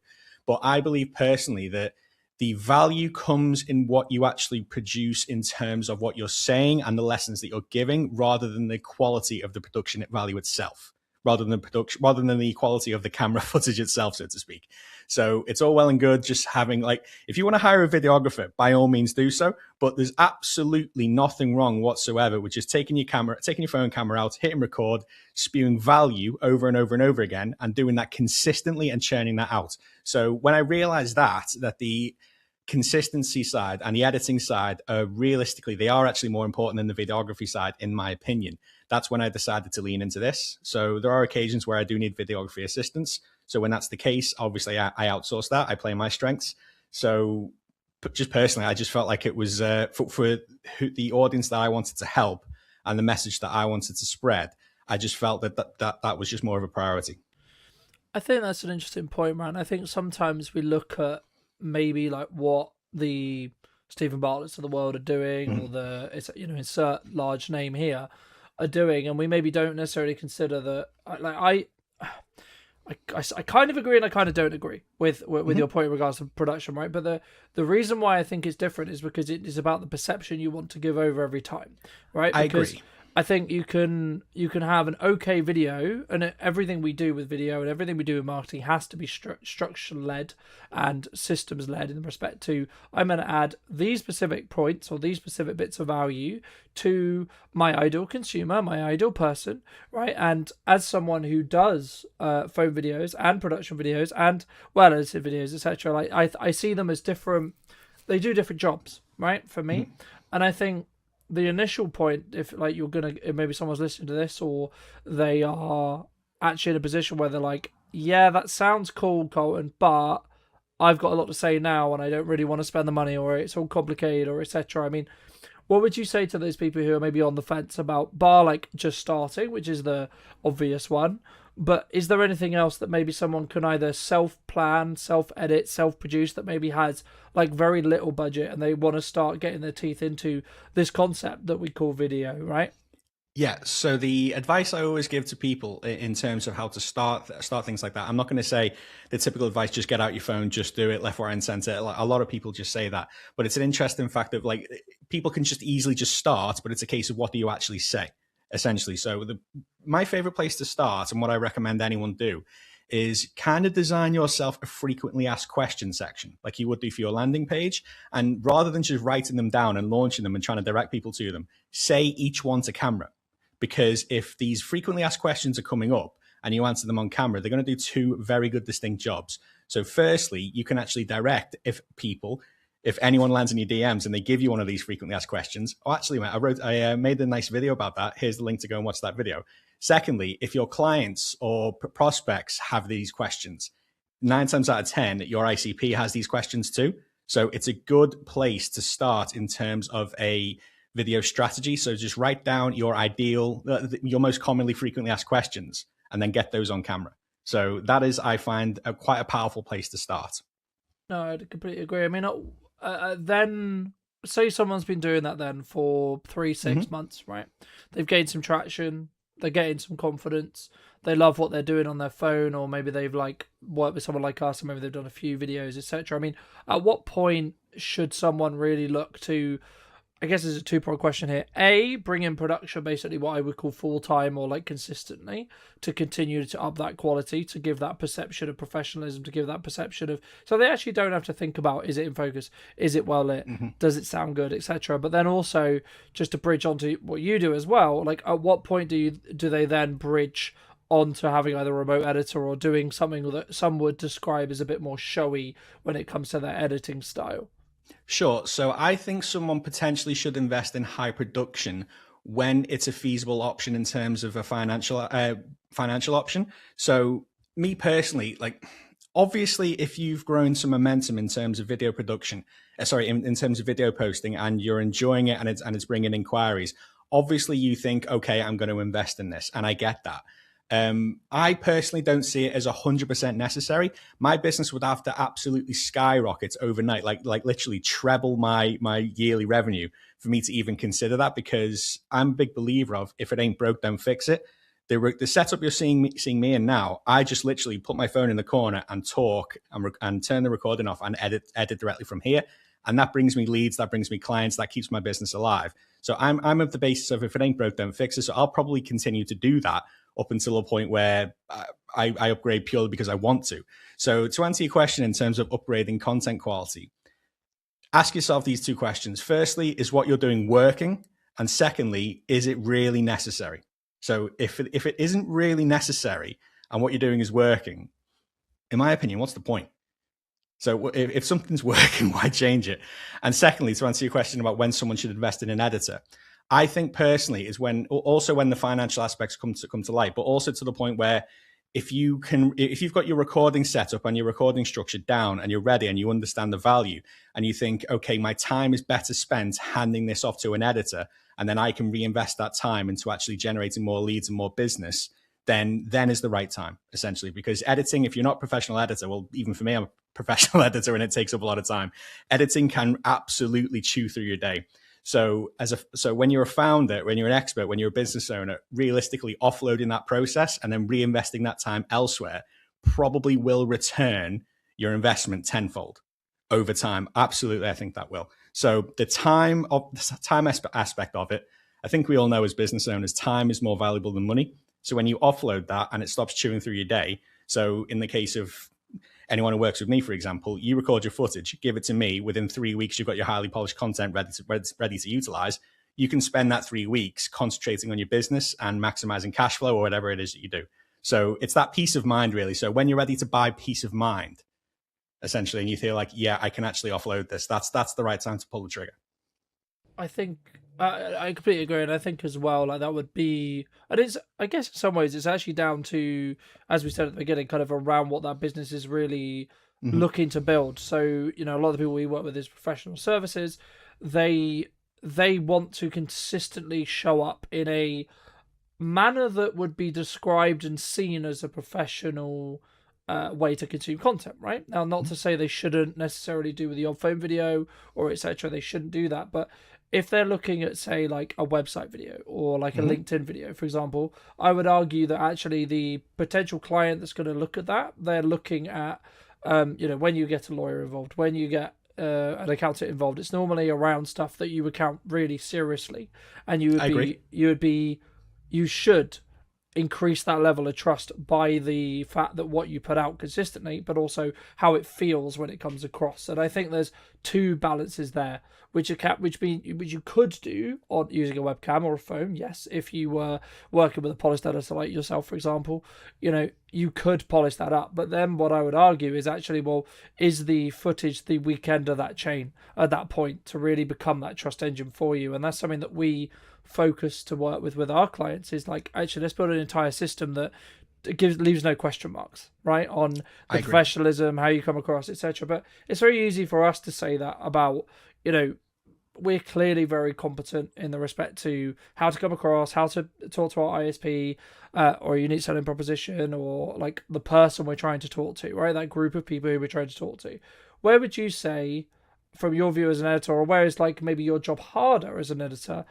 But I believe personally that the value comes in what you actually produce in terms of what you're saying and the lessons that you're giving, rather than the quality of the production value itself, rather than the quality of the camera footage itself, so to speak. So it's all well and good just having, like, if you want to hire a videographer, by all means do so, but there's absolutely nothing wrong whatsoever with just taking your phone camera out, hitting record, spewing value over and over and over again, and doing that consistently and churning that out. So when I realized that the consistency side and the editing side realistically, they are actually more important than the videography side, in my opinion. That's when I decided to lean into this. So there are occasions where I do need videography assistance. So when that's the case, obviously I outsource that. I play my strengths. So just personally, I just felt like it was for the audience that I wanted to help and the message that I wanted to spread. I just felt that was just more of a priority. I think that's an interesting point, man. I think sometimes we look at maybe like what the Stephen Bartlett's of the world are doing, or the insert large name here are doing, and we maybe don't necessarily consider that. I kind of agree and I kind of don't agree with your point in regards to production, right? But the reason why I think it's different is because it is about the perception you want to give over every time, right? Because I agree. I think you can have an okay video, and everything we do with video and everything we do in marketing has to be structure led and systems led in respect to, I'm going to add these specific points or these specific bits of value to my ideal consumer, my ideal person, right? And as someone who does phone videos and production videos and well edited videos, etc., like I see them as different. They do different jobs, right? For me, and I think the initial point, if like you're gonna, maybe someone's listening to this or they are actually in a position where they're like, yeah, that sounds cool, Colton, but I've got a lot to say now and I don't really want to spend the money, or it's all complicated, or etc. I mean, what would you say to those people who are maybe on the fence about bar like just starting, which is the obvious one? But is there anything else that maybe someone can either self-plan, self-edit, self-produce that maybe has like very little budget and they want to start getting their teeth into this concept that we call video, right? Yeah, so the advice I always give to people in terms of how to start things like that, I'm not going to say the typical advice, just get out your phone, just do it left, right, and center. A lot of people just say that, but it's an interesting fact of like people can just easily just start, but it's a case of what do you actually say, essentially. So my favorite place to start, and what I recommend anyone do, is kind of design yourself a frequently asked questions section, like you would do for your landing page. And rather than just writing them down and launching them and trying to direct people to them, say each one to camera. Because if these frequently asked questions are coming up and you answer them on camera, they're going to do two very good distinct jobs. So firstly, you can actually direct if anyone lands in your DMs and they give you one of these frequently asked questions. Oh, actually, mate, I made a nice video about that. Here's the link to go and watch that video. Secondly, if your clients or prospects have these questions, 9 times out of 10, your ICP has these questions too. So it's a good place to start in terms of a video strategy. So just write down your your most commonly frequently asked questions, and then get those on camera. So that is, I find, quite a powerful place to start. No, I completely agree. I mean, then say someone's been doing that then for 3-6 months, right? They've gained some traction, they're getting some confidence, they love what they're doing on their phone, or maybe they've like worked with someone like us, or maybe they've done a few videos, etc. I mean, at what point should someone really look to, I guess there's a two-part question here. A, bring in production, basically what I would call full-time or like consistently, to continue to up that quality, to give that perception of professionalism, to give that perception of, so they actually don't have to think about, is it in focus, is it well lit, does it sound good, etc. But then also, just to bridge onto what you do as well, like at what point do they then bridge onto having either a remote editor or doing something that some would describe as a bit more showy when it comes to their editing style? Sure. So I think someone potentially should invest in high production when it's a feasible option in terms of a financial option. So me personally, like obviously, if you've grown some momentum in terms of video production, in terms of video posting, and you're enjoying it and it's bringing inquiries, obviously you think, okay, I'm going to invest in this, and I get that. I personally don't see it as 100% necessary. My business would have to absolutely skyrocket overnight, like literally treble my yearly revenue for me to even consider that, because I'm a big believer of, if it ain't broke, don't fix it. The setup you're seeing me in now, I just literally put my phone in the corner and talk and turn the recording off and edit directly from here. And that brings me leads, that brings me clients, that keeps my business alive. So I'm of the basis of, if it ain't broke, don't fix it. So I'll probably continue to do that up until a point where I upgrade purely because I want to. So to answer your question in terms of upgrading content quality, ask yourself these two questions. Firstly, is what you're doing working? And secondly, is it really necessary? So if it isn't really necessary and what you're doing is working, in my opinion, what's the point? So if something's working, why change it? And secondly, to answer your question about when someone should invest in an editor, I think personally is when the financial aspects come to light, but also to the point where if you've got your recording set up and your recording structure down and you're ready and you understand the value and you think, okay, my time is better spent handing this off to an editor, and then I can reinvest that time into actually generating more leads and more business, then is the right time, essentially. Because editing, if you're not a professional editor, well, even for me, I'm a professional editor and it takes up a lot of time. Editing can absolutely chew through your day. So when you're a founder, when you're an expert, when you're a business owner, realistically offloading that process and then reinvesting that time elsewhere probably will return your investment tenfold over time. Absolutely, I think that will. So the time aspect of it, I think we all know as business owners, time is more valuable than money. So when you offload that and it stops chewing through your day, so in the case of anyone who works with me, for example, you record your footage, give it to me. Within 3 weeks, you've got your highly polished content ready to utilize. You can spend that 3 weeks concentrating on your business and maximizing cash flow or whatever it is that you do. So it's that peace of mind, really. So when you're ready to buy peace of mind, essentially, and you feel like, yeah, I can actually offload this, that's the right time to pull the trigger. I think I completely agree, and I think as well, like that would be, and it's, I guess in some ways it's actually down to, as we said at the beginning, kind of around what that business is really Hmm. looking to build. So, you know, a lot of the people we work with is professional services. They they want to consistently show up in a manner that would be described and seen as a professional way to consume content, right? Now, not to say they shouldn't necessarily do with the odd phone video or etc. They shouldn't do that, but if they're looking at, say, like a website video or like a Hmm. LinkedIn video, for example, I would argue that actually the potential client that's going to look at that, they're looking at, you know, when you get a lawyer involved, when you get an accountant involved, it's normally around stuff that you would count really seriously, and I agree. you should increase that level of trust by the fact that what you put out consistently, but also how it feels when it comes across. And I think there's two balances there, which you could do on using a webcam or a phone. Yes, if you were working with a polished editor like yourself, for example, you know, you could polish that up. But then what I would argue is actually, well, is the footage the weak end of that chain at that point to really become that trust engine for you? And that's something that we focus to work with our clients, is like, actually, let's build an entire system that leaves no question marks, right, on I the agree. professionalism, how you come across, etc. But it's very easy for us to say that about, you know, we're clearly very competent in the respect to how to come across, how to talk to our ISP, or unique selling proposition, or like the person we're trying to talk to, right? That group of people who we're trying to talk to. Where would you say, from your view as an editor, or where is like maybe your job harder as an editor,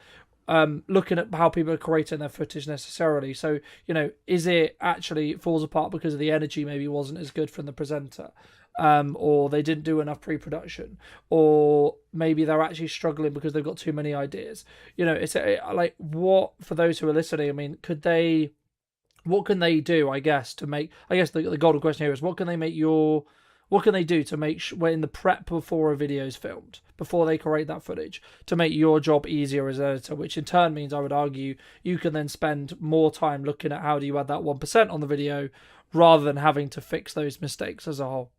looking at how people are creating their footage necessarily? So, you know, is it actually falls apart because of the energy maybe wasn't as good from the presenter, or they didn't do enough pre-production, or maybe they're actually struggling because they've got too many ideas? You know, it's like, what, for those who are listening, I mean, what can they do, I guess, to make, I guess the golden question here is, what can they do to make sure in the prep before a video is filmed, before they create that footage, to make your job easier as an editor, which in turn means, I would argue, you can then spend more time looking at how do you add that 1% on the video rather than having to fix those mistakes as a whole.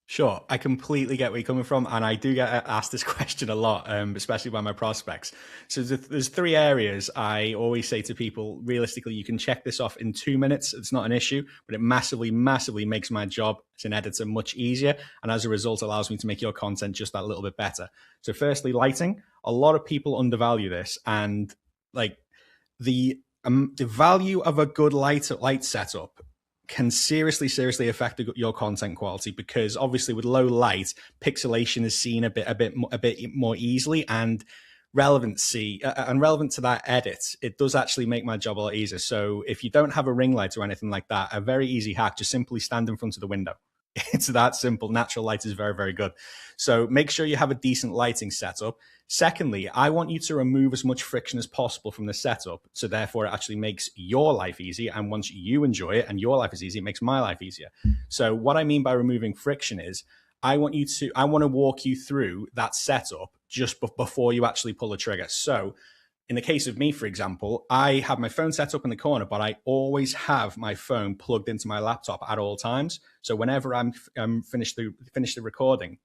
Sure, I completely get where you're coming from, and I do get asked this question a lot, especially by my prospects. So there's three areas I always say to people. Realistically, you can check this off in 2 minutes; it's not an issue, but it massively, massively makes my job as an editor much easier, and as a result, allows me to make your content just that little bit better. So, firstly, lighting. A lot of people undervalue this, and like the value of a good light setup can seriously affect your content quality, because obviously with low light, pixelation is seen a bit more easily, and relevancy and relevant to that edit, it does actually make my job a lot easier. So if you don't have a ring light or anything like that, a very easy hack: just simply stand in front of the window. It's that simple. Natural light is very, very good. So make sure you have a decent lighting setup. Secondly, I want you to remove as much friction as possible from the setup. So therefore, it actually makes your life easy. And once you enjoy it and your life is easy, it makes my life easier. So what I mean by removing friction is, I want to walk you through that setup just before you actually pull the trigger. So in the case of me, for example, I have my phone set up in the corner, but I always have my phone plugged into my laptop at all times. So whenever I'm finished the recording,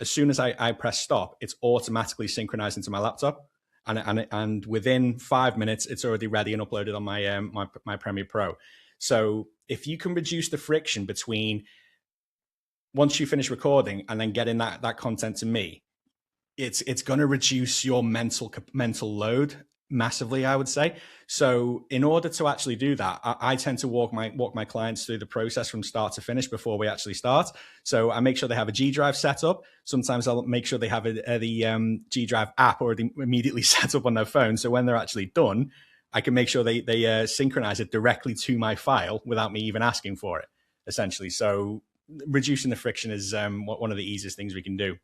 as soon as I press stop, it's automatically synchronized into my laptop, and within 5 minutes, it's already ready and uploaded on my Premiere Pro. So if you can reduce the friction between once you finish recording and then getting that content to me, it's going to reduce your mental load massively, I would say. So in order to actually do that, I tend to walk my clients through the process from start to finish before we actually start. So I make sure they have a G Drive set up. Sometimes I'll make sure they have the G Drive app already immediately set up on their phone. So when they're actually done, I can make sure they synchronize it directly to my file without me even asking for it, essentially. So reducing the friction is one of the easiest things we can do.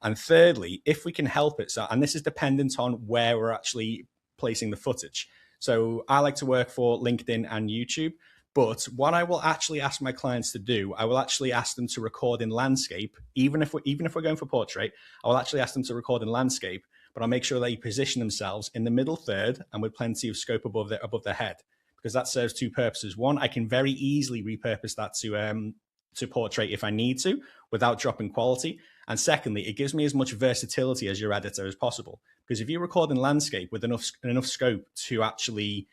And thirdly, if we can help it, and this is dependent on where we're actually placing the footage. So I like to work for LinkedIn and YouTube, but what I will actually ask my clients to do, I will actually ask them to record in landscape. Even if we're going for portrait, I will actually ask them to record in landscape, but I'll make sure they position themselves in the middle third and with plenty of scope above their head, because that serves two purposes. One, I can very easily repurpose that to to portrait if I need to without dropping quality. And secondly, it gives me as much versatility as your editor as possible. Because if you record in landscape with enough scope to actually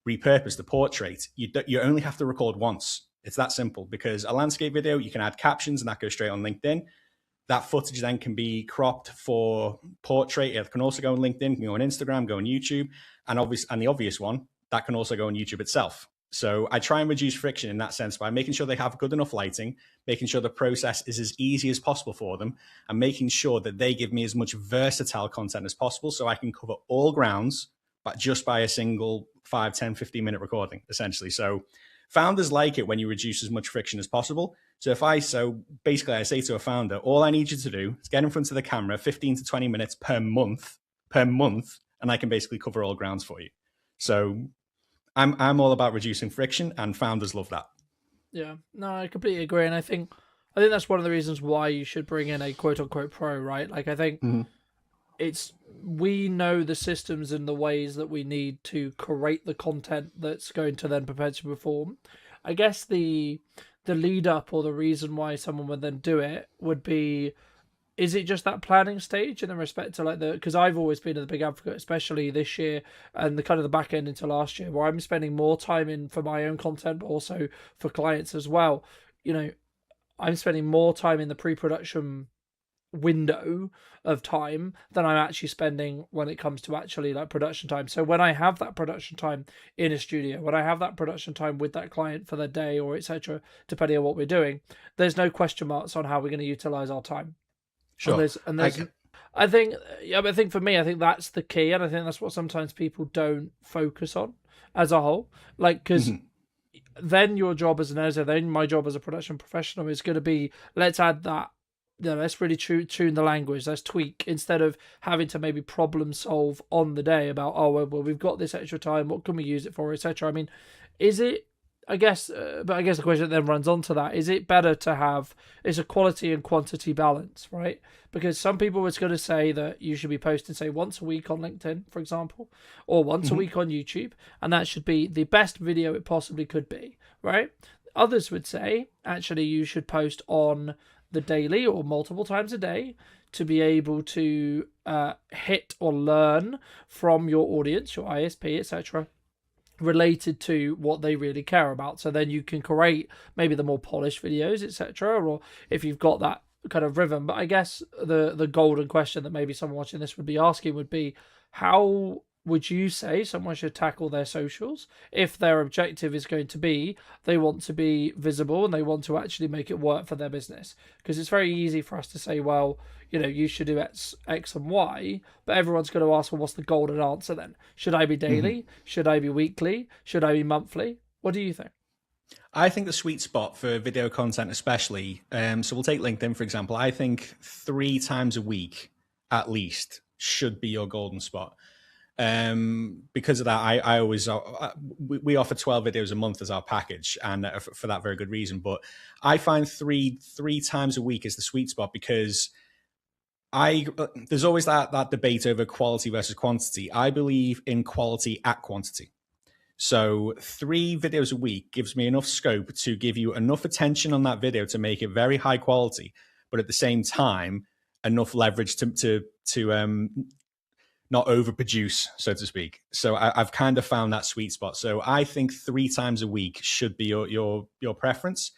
repurpose the portrait, you only have to record once. It's that simple. Because a landscape video, you can add captions and that goes straight on LinkedIn. That footage then can be cropped for portrait. It can also go on LinkedIn, can go on Instagram, go on YouTube, and the obvious one, that can also go on YouTube itself. So I try and reduce friction in that sense by making sure they have good enough lighting, making sure the process is as easy as possible for them, and making sure that they give me as much versatile content as possible so I can cover all grounds, but just by a single 5, 10, 15-minute recording, essentially. So founders like it when you reduce as much friction as possible. So basically I say to a founder, all I need you to do is get in front of the camera 15 to 20 minutes per month, and I can basically cover all grounds for you. So I'm all about reducing friction, and founders love that. Yeah, no, I completely agree, and I think that's one of the reasons why you should bring in a quote unquote pro, right? Like I think we know the systems and the ways that we need to create the content that's going to then perpetually perform. I guess the lead up or the reason why someone would then do it would be, is it just that planning stage in respect to because I've always been a big advocate, especially this year and the kind of the back end into last year, where I'm spending more time in for my own content, but also for clients as well. I'm spending more time in the pre-production window of time than I'm actually spending when it comes to actually production time. So when I have that production time in a studio, when I have that production time with that client for the day or etc., depending on what we're doing, there's no question marks on how we're going to utilize our time. Sure. I think for me, I think that's the key, and I think that's what sometimes people don't focus on as a whole. Because then your job as an editor, then my job as a production professional is going to be, let's add that. Let's really tune the language. Let's tweak instead of having to maybe problem solve on the day about, well, we've got this extra time. What can we use it for, etc. I mean, is it? I guess the question then runs onto that: is it better to have a quality and quantity balance, right? Because some people was going to say that you should be posting, say, once a week on LinkedIn, for example, or once a week on YouTube, and that should be the best video it possibly could be, right? Others would say actually you should post on the daily or multiple times a day to be able to hit or learn from your audience, your ISP, etc., related to what they really care about. So then you can create maybe the more polished videos, etc., or if you've got that kind of rhythm. But I guess the golden question that maybe someone watching this would be asking would be, how would you say someone should tackle their socials if their objective is going to be they want to be visible and they want to actually make it work for their business? Because it's very easy for us to say, well, you should do X and Y, but everyone's going to ask, well, what's the golden answer then? Should I be daily? Should I be weekly? Should I be monthly? What do you think? I think the sweet spot for video content especially, so we'll take LinkedIn for example, I think 3 times a week at least should be your golden spot. Because of that, I always we offer 12 videos a month as our package, and for that very good reason. But I find three times a week is the sweet spot, because there's always that debate over quality versus quantity. I believe in quality at quantity. So 3 videos a week gives me enough scope to give you enough attention on that video to make it very high quality, but at the same time enough leverage to not overproduce, so to speak. So I've kind of found that sweet spot. So I think 3 times a week should be your preference.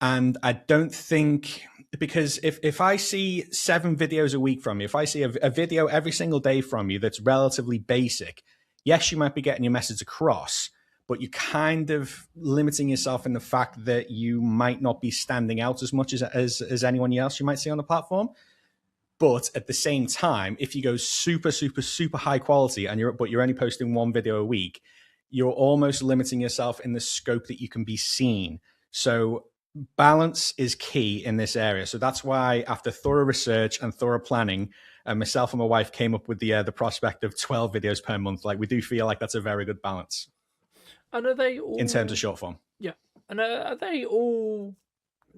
And I don't think, because if I see 7 videos a week from you, if I see a video every single day from you that's relatively basic, yes, you might be getting your message across, but you're kind of limiting yourself in the fact that you might not be standing out as much as anyone else you might see on the platform. But at the same time, if you go super, super, super high quality and you're only posting 1 video a week, you're almost limiting yourself in the scope that you can be seen. So balance is key in this area. So that's why, after thorough research and thorough planning, myself and my wife came up with the prospect of 12 videos per month. We do feel like that's a very good balance. And are they all, in terms of short form? Yeah. And are they all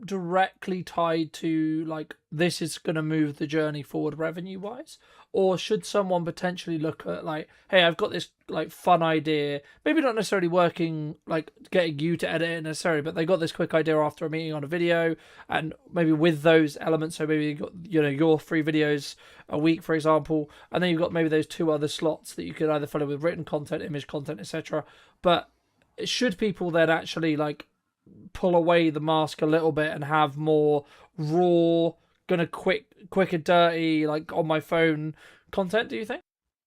directly tied to this is going to move the journey forward revenue wise, Or should someone potentially look at like, hey, I've got this like fun idea, maybe not necessarily working, like getting you to edit it necessarily, but they got this quick idea after a meeting on a video, and maybe with those elements, so maybe you got, you know, your 3 videos a week, for example, and then you've got maybe those 2 other slots that you could either fill in with written content, image content, etc. But should people then actually like pull away the mask a little bit and have more raw, gonna quick and dirty, like on my phone content, do you think?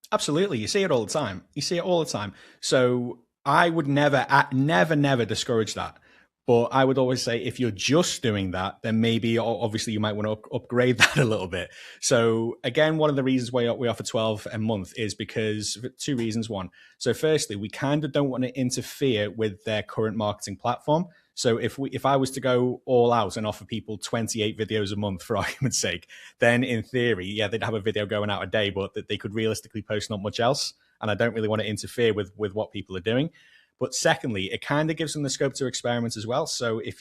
Absolutely. You see it all the time. You see it all the time. So I would never discourage that. But I would always say if you're just doing that, then maybe obviously you might want to upgrade that a little bit. So again, one of the reasons why we offer 12 a month is because 2 reasons. One, so firstly, we kind of don't want to interfere with their current marketing platform. So if I was to go all out and offer people 28 videos a month for argument's sake, then in theory, yeah, they'd have a video going out a day, but that they could realistically post not much else. And I don't really want to interfere with what people are doing. But secondly, it kind of gives them the scope to experiment as well. So if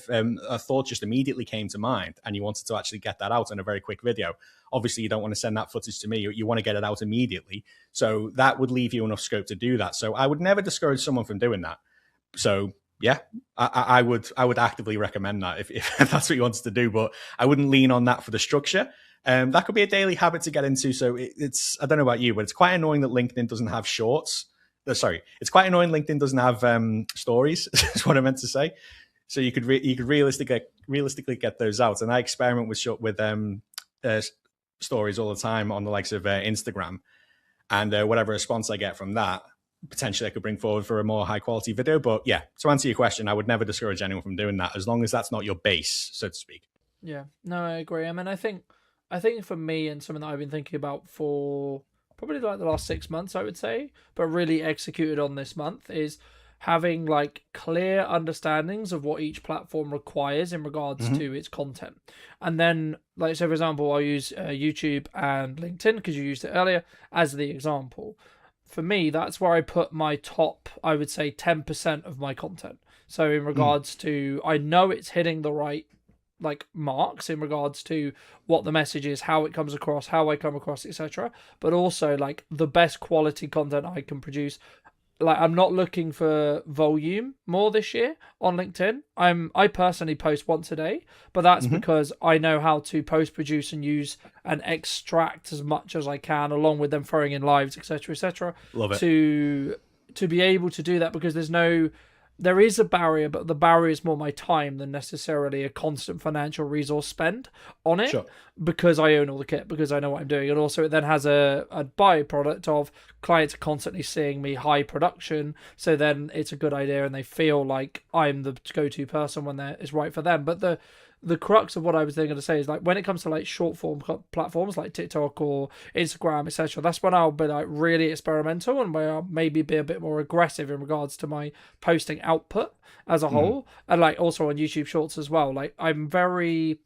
a thought just immediately came to mind and you wanted to actually get that out in a very quick video, obviously you don't want to send that footage to me. You want to get it out immediately. So that would leave you enough scope to do that. So I would never discourage someone from doing that. So yeah, I would actively recommend that if that's what you wanted to do, but I wouldn't lean on that for the structure. That could be a daily habit to get into. So it's, I don't know about you, but it's quite annoying that LinkedIn doesn't have shorts. Sorry, it's quite annoying LinkedIn doesn't have stories, is what I meant to say. So you could realistically get those out. And I experiment with stories all the time on the likes of Instagram. And whatever response I get from that, potentially I could bring forward for a more high quality video. But yeah, to answer your question, I would never discourage anyone from doing that as long as that's not your base, so to speak. Yeah, no, I agree. I mean, I think for me, and something that I've been thinking about for probably like the last 6 months, I would say, but really executed on this month, is having like clear understandings of what each platform requires in regards to its content. And then, like, so for example, I'll use YouTube and LinkedIn, because you used it earlier, as the example. For me, that's where I put my top, I would say 10% of my content. So in regards to, I know it's hitting the right like marks in regards to what the message is, how it comes across, how I come across, etc. But also like the best quality content I can produce. Like, I'm not looking for volume more this year on LinkedIn. I personally post once a day, but that's because I know how to post produce and use and extract as much as I can, along with them throwing in lives, etc. Love it. To be able to do that, because there is a barrier, but the barrier is more my time than necessarily a constant financial resource spend on it. Sure. Because I own all the kit, because I know what I'm doing. And also it then has a byproduct of clients constantly seeing me high production. So then it's a good idea and they feel like I'm the go-to person when it's right for them. But the crux of what I was going to say is, like, when it comes to like short form platforms like TikTok or Instagram, etc., that's when I'll be like really experimental and where I'll maybe be a bit more aggressive in regards to my posting output as a whole. And like also on YouTube Shorts as well. Like, I'm very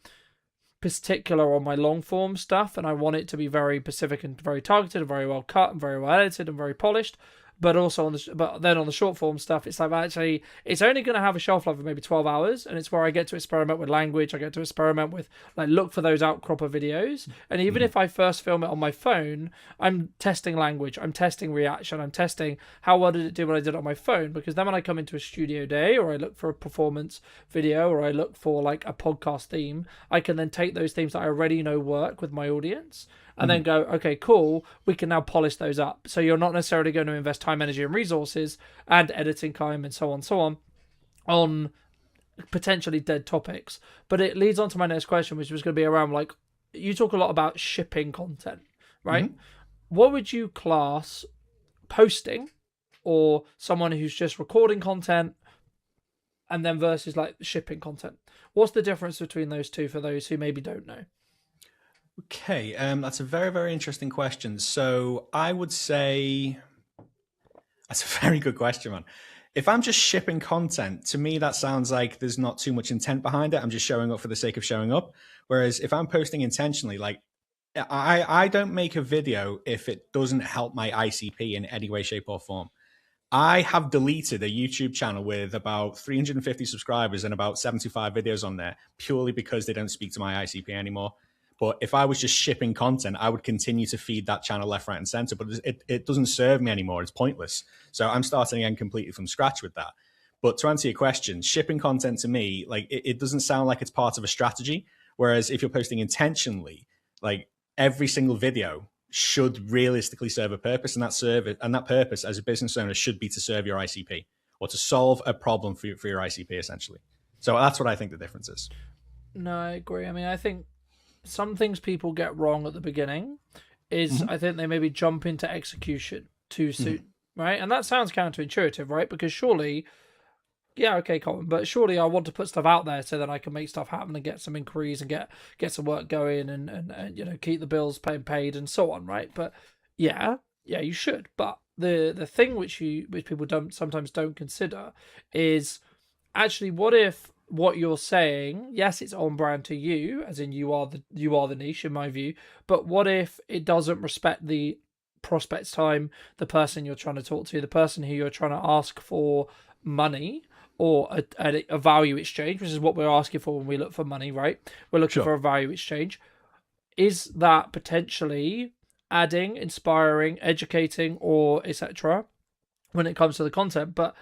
particular on my long form stuff, and I want it to be very specific and very targeted and very well cut and very well edited and very polished. But also but then on the short form stuff, it's like, actually, it's only going to have a shelf life of maybe 12 hours, and it's where I get to experiment with language. I get to experiment with, like, look for those outcropper videos. And even if I first film it on my phone, I'm testing language, I'm testing reaction, I'm testing how well did it do when I did it on my phone. Because then when I come into a studio day, or I look for a performance video, or I look for like a podcast theme, I can then take those themes that I already know work with my audience, and then go, okay, cool, we can now polish those up. So you're not necessarily going to invest time, energy, and resources, and editing time, and so on potentially dead topics. But it leads on to my next question, which was going to be around, like, you talk a lot about shipping content, right? What would you class posting, or someone who's just recording content, and then versus like shipping content? What's the difference between those two for those who maybe don't know? Okay, that's a very, very interesting question. So I would say that's a very good question, man. If I'm just shipping content, to me, that sounds like there's not too much intent behind it. I'm just showing up for the sake of showing up. Whereas if I'm posting intentionally, like, I don't make a video if it doesn't help my ICP in any way, shape, or form. I have deleted a YouTube channel with about 350 subscribers and about 75 videos on there purely because they don't speak to my ICP anymore. But if I was just shipping content, I would continue to feed that channel left, right, and center. But it doesn't serve me anymore. It's pointless. So I'm starting again completely from scratch with that. But to answer your question, shipping content to me, like it doesn't sound like it's part of a strategy. Whereas if you're posting intentionally, like every single video should realistically serve a purpose, and that purpose as a business owner should be to serve your ICP or to solve a problem for your ICP essentially. So that's what I think the difference is. No, I agree. I mean, I think some things people get wrong at the beginning is I think they maybe jump into execution too soon, right? And that sounds counterintuitive, right? Because surely, yeah, okay, Colin, but surely I want to put stuff out there so that I can make stuff happen and get some inquiries and get some work going and keep the bills paid and so on, right? But yeah, you should. But the thing which people sometimes don't consider is actually what if what you're saying, yes, it's on brand to you, as in you are the niche in my view, but what if it doesn't respect the prospect's time, the person you're trying to talk to, the person who you're trying to ask for money or a value exchange, which is what we're asking for when we look for money, right? We're looking for a value exchange. Is that potentially adding, inspiring, educating, or etc. when it comes to the content? But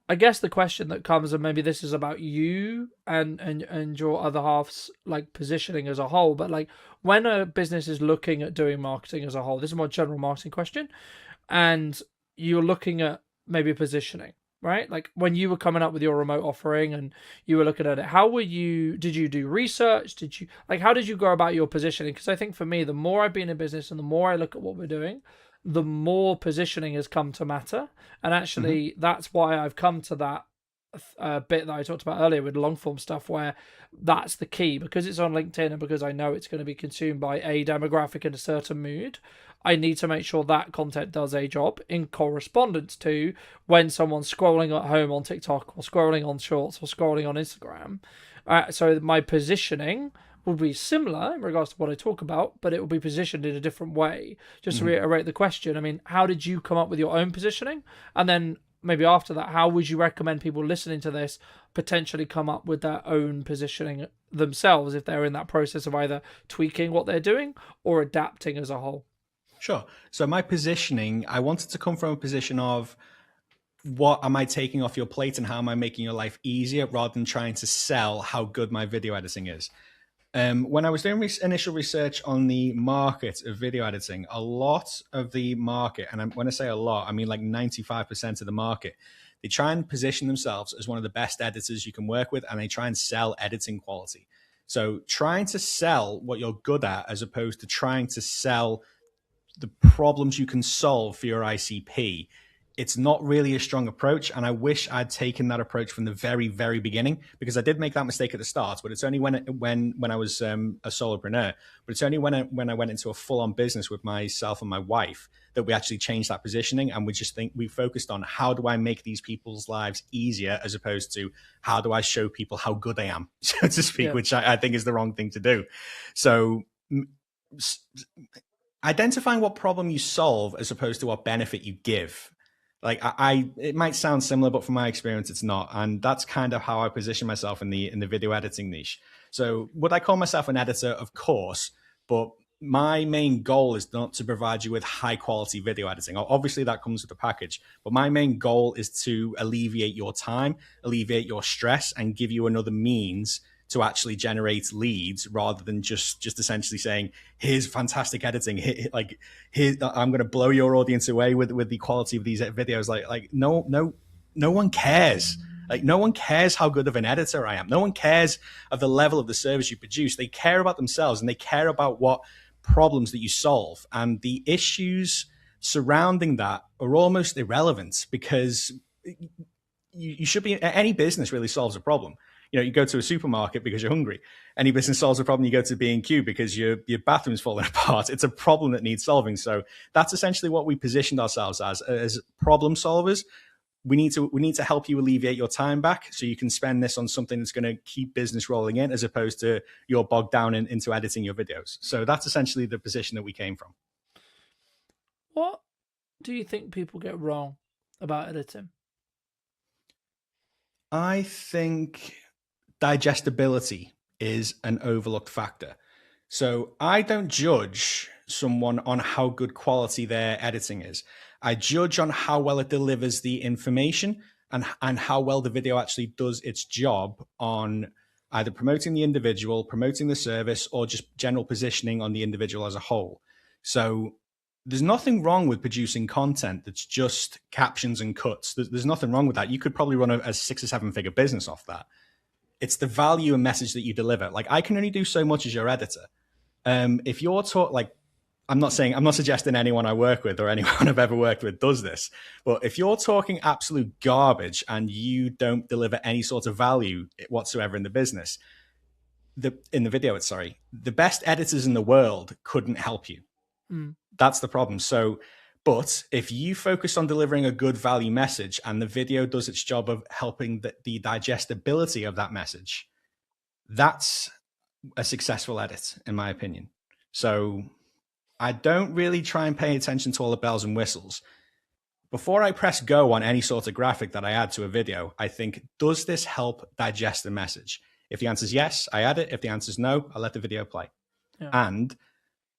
I guess the question that comes, and maybe this is about you and your other half's like positioning as a whole, but like when a business is looking at doing marketing as a whole, this is a more general marketing question, and you're looking at maybe positioning, right? Like when you were coming up with your remote offering and you were looking at it, did you do research? How did you go about your positioning? Because I think for me, the more I've been in business and the more I look at what we're doing, the more positioning has come to matter. And actually, that's why I've come to that bit that I talked about earlier with long form stuff, where that's the key, because it's on LinkedIn and because I know it's going to be consumed by a demographic in a certain mood. I need to make sure that content does a job in correspondence to when someone's scrolling at home on TikTok or scrolling on Shorts or scrolling on Instagram. So my positioning will be similar in regards to what I talk about, but it will be positioned in a different way. Just to reiterate the question, I mean, how did you come up with your own positioning? And then maybe after that, how would you recommend people listening to this potentially come up with their own positioning themselves if they're in that process of either tweaking what they're doing or adapting as a whole? Sure. So my positioning, I wanted to come from a position of what am I taking off your plate and how am I making your life easier, rather than trying to sell how good my video editing is. When I was doing initial research on the market of video editing, a lot of the market, and when I say a lot, I mean like 95% of the market, they try and position themselves as one of the best editors you can work with, and they try and sell editing quality. So trying to sell what you're good at as opposed to trying to sell the problems you can solve for your ICP, it's not really a strong approach. And I wish I'd taken that approach from the very, very beginning, because I did make that mistake at the start. But it's only when I was a solopreneur, but it's only when I went into a full-on business with myself and my wife that we actually changed that positioning. And we focused on how do I make these people's lives easier, as opposed to how do I show people how good I am, so to speak, which I think is the wrong thing to do. So identifying what problem you solve as opposed to what benefit you give. Like it might sound similar, but from my experience, it's not. And that's kind of how I position myself in the video editing niche. So would I call myself an editor? Of course, but my main goal is not to provide you with high quality video editing. Obviously that comes with a package, but my main goal is to alleviate your time, alleviate your stress, and give you another means to actually generate leads, rather than just essentially saying, here's fantastic editing, here I'm going to blow your audience away with the quality of these videos. No one cares. Like, no one cares how good of an editor I am. No one cares of the level of the service you produce. They care about themselves, and they care about what problems that you solve. And the issues surrounding that are almost irrelevant, because you should be, any business really solves a problem. You go to a supermarket because you're hungry. Any business solves a problem. You go to B&Q because your bathroom's falling apart. It's a problem that needs solving. So that's essentially what we positioned ourselves as problem solvers. We need to help you alleviate your time back, so you can spend this on something that's going to keep business rolling in, as opposed to you're bogged down into editing your videos. So that's essentially the position that we came from. What do you think people get wrong about editing? I think digestibility is an overlooked factor. So I don't judge someone on how good quality their editing is. I judge on how well it delivers the information and how well the video actually does its job on either promoting the individual, promoting the service, or just general positioning on the individual as a whole. So there's nothing wrong with producing content that's just captions and cuts. There's nothing wrong with that. You could probably run a 6 or 7 figure business off that. It's the value and message that you deliver. Like, I can only do so much as your editor. If you're I'm not suggesting anyone I work with or anyone I've ever worked with does this, but if you're talking absolute garbage and you don't deliver any sort of value whatsoever in the business, the best editors in the world couldn't help you. That's the problem. So, but if you focus on delivering a good value message and the video does its job of helping the digestibility of that message, that's a successful edit, in my opinion. So I don't really try and pay attention to all the bells and whistles. Before I press go on any sort of graphic that I add to a video, I think, does this help digest the message? If the answer is yes, I add it. If the answer is no, I let the video play. Yeah. And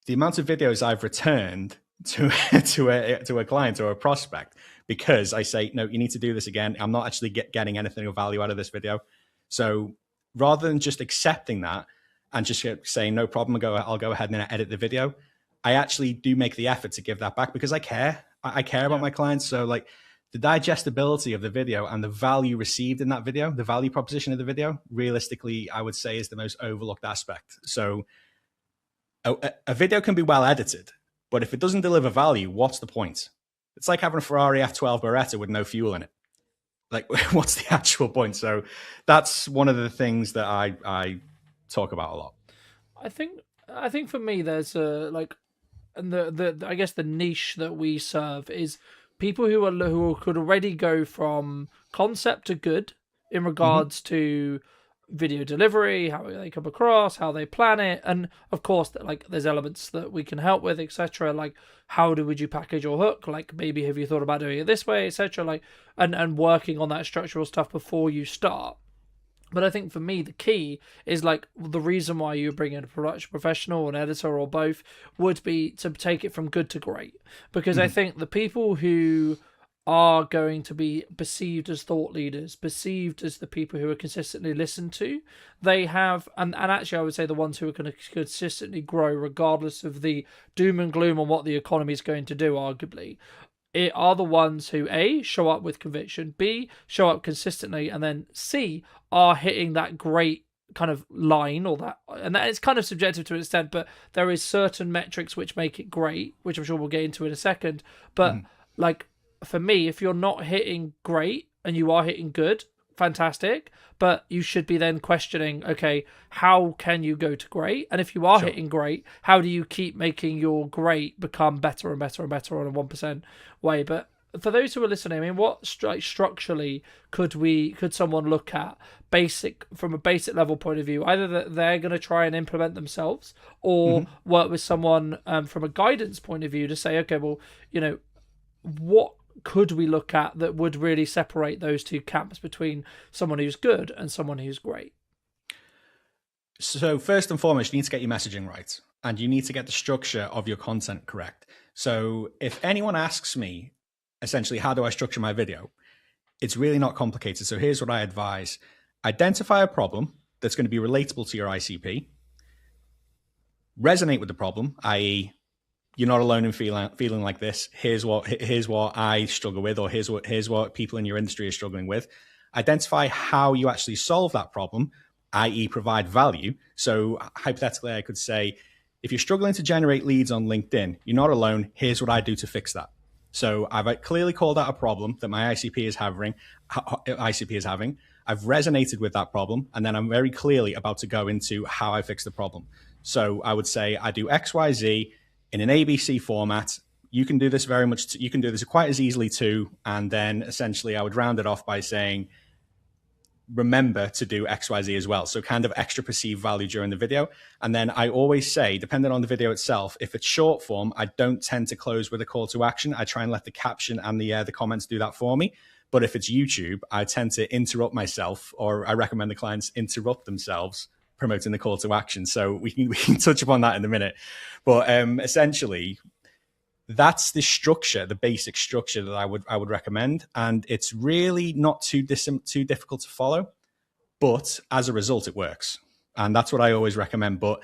the amount of videos I've returned to a client or a prospect because I say, no, you need to do this again. I'm not actually getting anything of value out of this video. So rather than just accepting that and just saying, no problem, I'll go ahead and edit the video, I actually do make the effort to give that back because I care. I care about my clients. So like the digestibility of the video and the value received in that video, the value proposition of the video, realistically, I would say is the most overlooked aspect. So a video can be well edited, but if it doesn't deliver value, what's the point? It's like having a Ferrari F12 Beretta with no fuel in it. Like, what's the actual point? So that's one of the things that I talk about a lot. I think for me, there's and I guess the niche that we serve is people who could already go from concept to good in regards to video delivery, how they come across, how they plan it, and of course, like there's elements that we can help with, etc. Like would you package your hook? Like maybe have you thought about doing it this way, etc. Like and working on that structural stuff before you start. But I think for me, the key is like the reason why you bring in a production professional, an editor, or both would be to take it from good to great. Because I think the people who are going to be perceived as thought leaders, perceived as the people who are consistently listened to, they have, and actually I would say the ones who are going to consistently grow regardless of the doom and gloom on what the economy is going to do, arguably, it are the ones who A, show up with conviction, B, show up consistently, and then C, are hitting that great kind of line or that, and that is kind of subjective to an extent, but there is certain metrics which make it great, which I'm sure we'll get into in a second. But like for me, if you're not hitting great and you are hitting good, fantastic, but you should be then questioning, okay, how can you go to great? And if you are hitting great, how do you keep making your great become better and better and better on a 1% way? But for those who are listening, I mean, what structurally could someone look at from a basic level point of view, either that they're going to try and implement themselves or work with someone from a guidance point of view to say, okay, well, what could we look at that would really separate those two camps between someone who's good and someone who's great? So first and foremost, you need to get your messaging right and you need to get the structure of your content correct. So if anyone asks me, essentially, how do I structure my video? It's really not complicated. So here's what I advise. Identify a problem that's going to be relatable to your ICP. Resonate with the problem, i.e., you're not alone in feeling like this. Here's what I struggle with, or here's what people in your industry are struggling with. Identify how you actually solve that problem, i.e., provide value. So hypothetically, I could say, if you're struggling to generate leads on LinkedIn, you're not alone. Here's what I do to fix that. So I've clearly called out a problem that my ICP is having. I've resonated with that problem, and then I'm very clearly about to go into how I fix the problem. So I would say I do X, Y, Z in an ABC format. You can do this you can do this quite as easily too. And then essentially I would round it off by saying, remember to do X, Y, Z as well. So kind of extra perceived value during the video. And then I always say, depending on the video itself, if it's short form, I don't tend to close with a call to action. I try and let the caption and the comments do that for me. But if it's YouTube, I tend to interrupt myself, or I recommend the clients interrupt themselves promoting the call to action. So we can touch upon that in a minute. But essentially, that's the structure, the basic structure that I would recommend, and it's really not too difficult to follow. But as a result, it works, and that's what I always recommend. But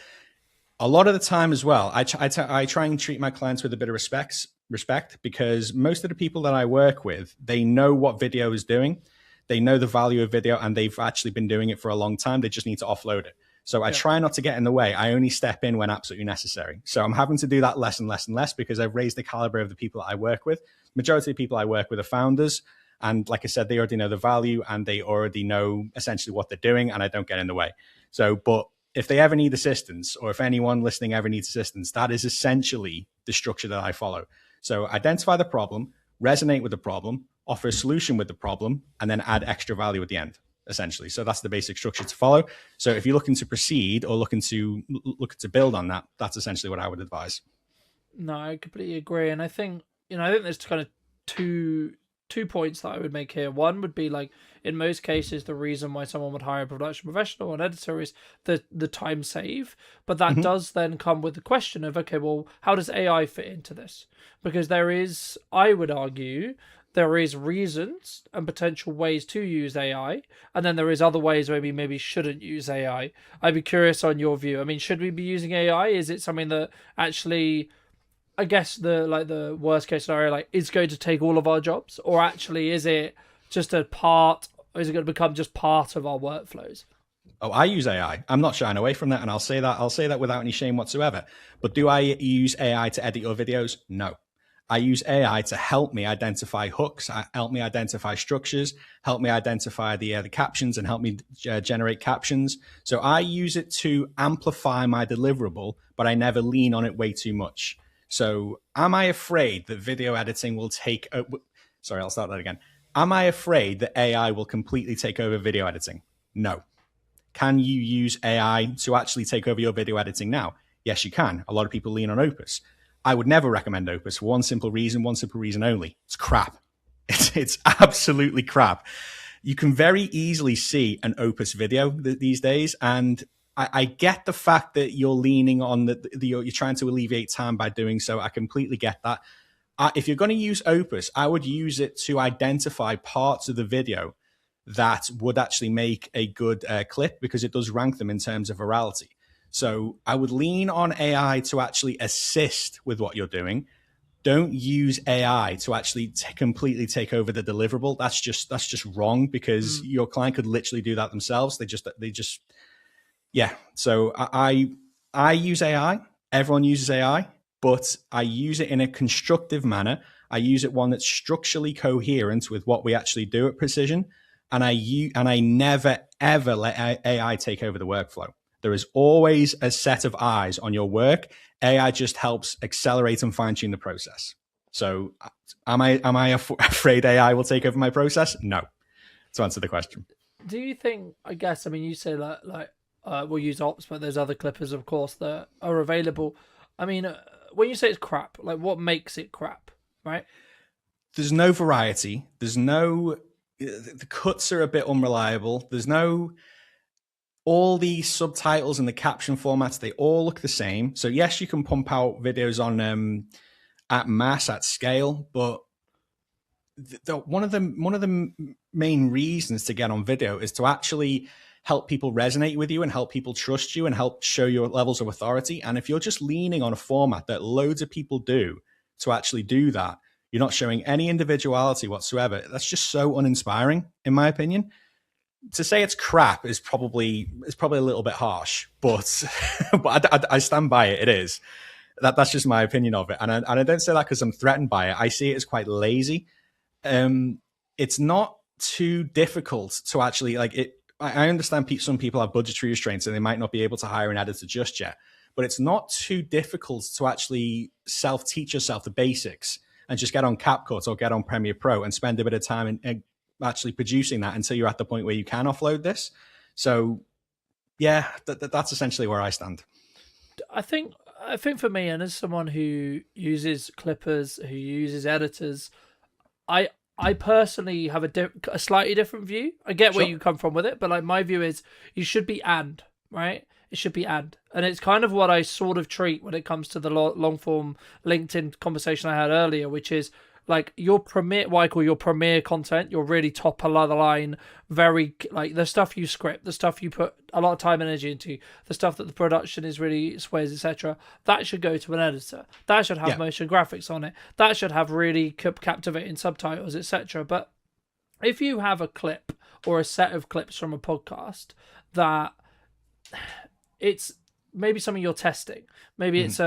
a lot of the time as well, I try and treat my clients with a bit of respect, because most of the people that I work with, they know what video is doing, they know the value of video, and they've actually been doing it for a long time. They just need to offload it. So I try not to get in the way. I only step in when absolutely necessary. So I'm having to do that less and less and less, because I've raised the caliber of the people that I work with. Majority of the people I work with are founders. And like I said, they already know the value and they already know essentially what they're doing, and I don't get in the way. So, but if they ever need assistance, or if anyone listening ever needs assistance, that is essentially the structure that I follow. So identify the problem, resonate with the problem, offer a solution with the problem, and then add extra value at the end, essentially. So that's the basic structure to follow. So if you're looking to proceed or looking to build on that, that's essentially what I would advise. No, I completely agree. And I think, I think there's kind of two points that I would make here. One would be like, in most cases, the reason why someone would hire a production professional or an editor is the time save. But that does then come with the question of, okay, well, how does AI fit into this? Because there is, I would argue, there is reasons and potential ways to use AI, and then there is other ways where we maybe shouldn't use AI. I'd be curious on your view. I mean, should we be using AI? Is it something that actually, I guess the worst case scenario, like, is going to take all of our jobs, or actually is it just a part, or is it going to become just part of our workflows? Oh, I use AI. I'm not shying away from that, and I'll say that without any shame whatsoever. But do I use AI to edit your videos? No. I use AI to help me identify hooks, help me identify structures, help me identify the captions, and help me generate captions. So I use it to amplify my deliverable, but I never lean on it way too much. So am I afraid that video editing will take... sorry, I'll start that again. Am I afraid that AI will completely take over video editing? No. Can you use AI to actually take over your video editing now? Yes, you can. A lot of people lean on Opus. I would never recommend Opus for one simple reason only. It's crap. It's absolutely crap. You can very easily see an Opus video these days, and I get the fact that you're leaning on you're trying to alleviate time by doing so. I completely get that. If you're going to use Opus, I would use it to identify parts of the video that would actually make a good clip, because it does rank them in terms of virality. So I would lean on AI to actually assist with what you're doing. Don't use AI to actually completely take over the deliverable. That's just wrong, because your client could literally do that themselves. They just yeah. So I use AI. Everyone uses AI, but I use it in a constructive manner. I use it one that's structurally coherent with what we actually do at Precision, and I never ever let AI take over the workflow. There is always a set of eyes on your work. AI just helps accelerate and fine tune the process. So am I afraid AI will take over my process? No. To answer the question. Do you think, I guess, I mean, you say like we'll use Ops, but there's other clippers, of course, that are available. I mean, when you say it's crap, like, what makes it crap, right? There's no variety. There's no, the cuts are a bit unreliable. There's no, all the subtitles and the caption formats, they all look the same. So yes, you can pump out videos on at mass, at scale, but one of the main reasons to get on video is to actually help people resonate with you and help people trust you and help show your levels of authority. And if you're just leaning on a format that loads of people do to actually do that, you're not showing any individuality whatsoever. That's just so uninspiring, in my opinion. To say it's crap is probably a little bit harsh, but I stand by it. It is. That's just my opinion of it, and I don't say that because I'm threatened by it. I see it as quite lazy. It's not too difficult to actually like it. I understand some people have budgetary restraints and they might not be able to hire an editor just yet, but it's not too difficult to actually self-teach yourself the basics and just get on CapCut or get on Premiere Pro and spend a bit of time in actually producing that until you're at the point where you can offload this. So yeah, that's essentially where I stand. I think for me, and as someone who uses clippers, who uses editors, I personally have a slightly different view. I get where you come from with it, but like, my view is you should be right? It should be and. And it's kind of what I sort of treat when it comes to the long form LinkedIn conversation I had earlier, which is like your premier, what I call your premier content, your really top of the line, very like the stuff you script, the stuff you put a lot of time and energy into, the stuff that the production is really sways, etc. That should go to an editor. That should have motion graphics on it. That should have really captivating subtitles, etc. But if you have a clip or a set of clips from a podcast that it's maybe something you're testing, maybe it's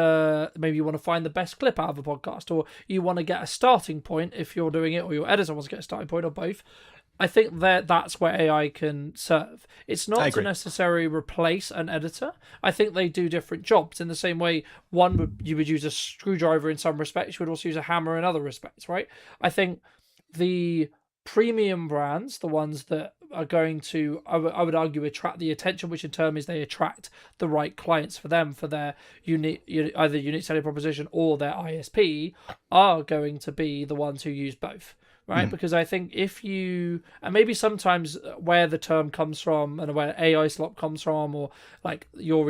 maybe you want to find the best clip out of a podcast, or you want to get a starting point if you're doing it, or your editor wants to get a starting point, or both. I think that's where AI can serve. It's not to necessarily replace an editor. I think they do different jobs in the same way. You would use a screwdriver in some respects, you would also use a hammer in other respects, right? I think the premium brands, the ones that are going to, I would argue, attract the attention, which in turn is they attract the right clients for them, for their either unique selling proposition or their ISP, are going to be the ones who use both. Right, because I think if you, and maybe sometimes where the term comes from and where AI slop comes from, or like your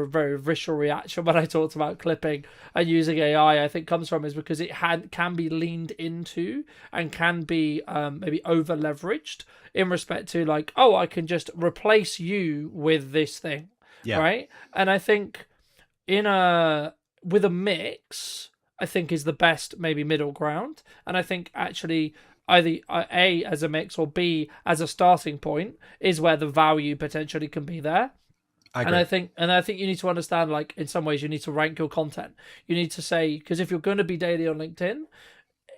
very visceral reaction when I talked about clipping and using AI, I think comes from is because it can be leaned into and can be maybe over leveraged in respect to like, oh, I can just replace you with this thing, right? And I think with a mix, I think is the best maybe middle ground. And I think actually either A as a mix or B as a starting point is where the value potentially can be there. And I think you need to understand, like, in some ways you need to rank your content. You need to say, because if you're going to be daily on LinkedIn,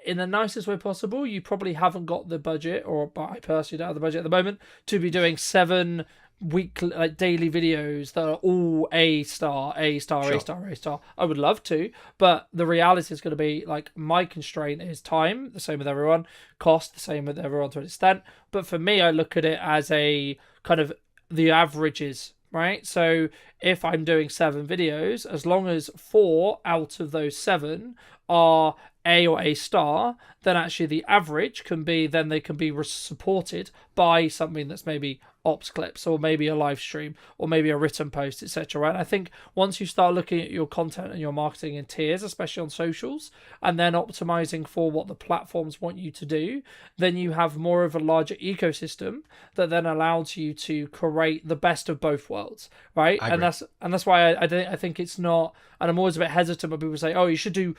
in the nicest way possible, you probably haven't got the budget, or I personally don't have the budget at the moment, to be doing 7 weekly, like daily videos that are all A star, A star, sure. A star, A star. I would love to, but the reality is going to be like my constraint is time, the same with everyone, cost, the same with everyone to an extent. But for me, I look at it as a kind of the averages, right? So if I'm doing 7 videos, as long as 4 out of those 7 are A or A star, then actually the average can be, then they can be supported by something that's maybe ops clips, or maybe a live stream, or maybe a written post, etc. Right? I think once you start looking at your content and your marketing in tiers, especially on socials, and then optimizing for what the platforms want you to do, then you have more of a larger ecosystem that then allows you to create the best of both worlds, right? And that's why I think it's not, and I'm always a bit hesitant when people say, oh, you should do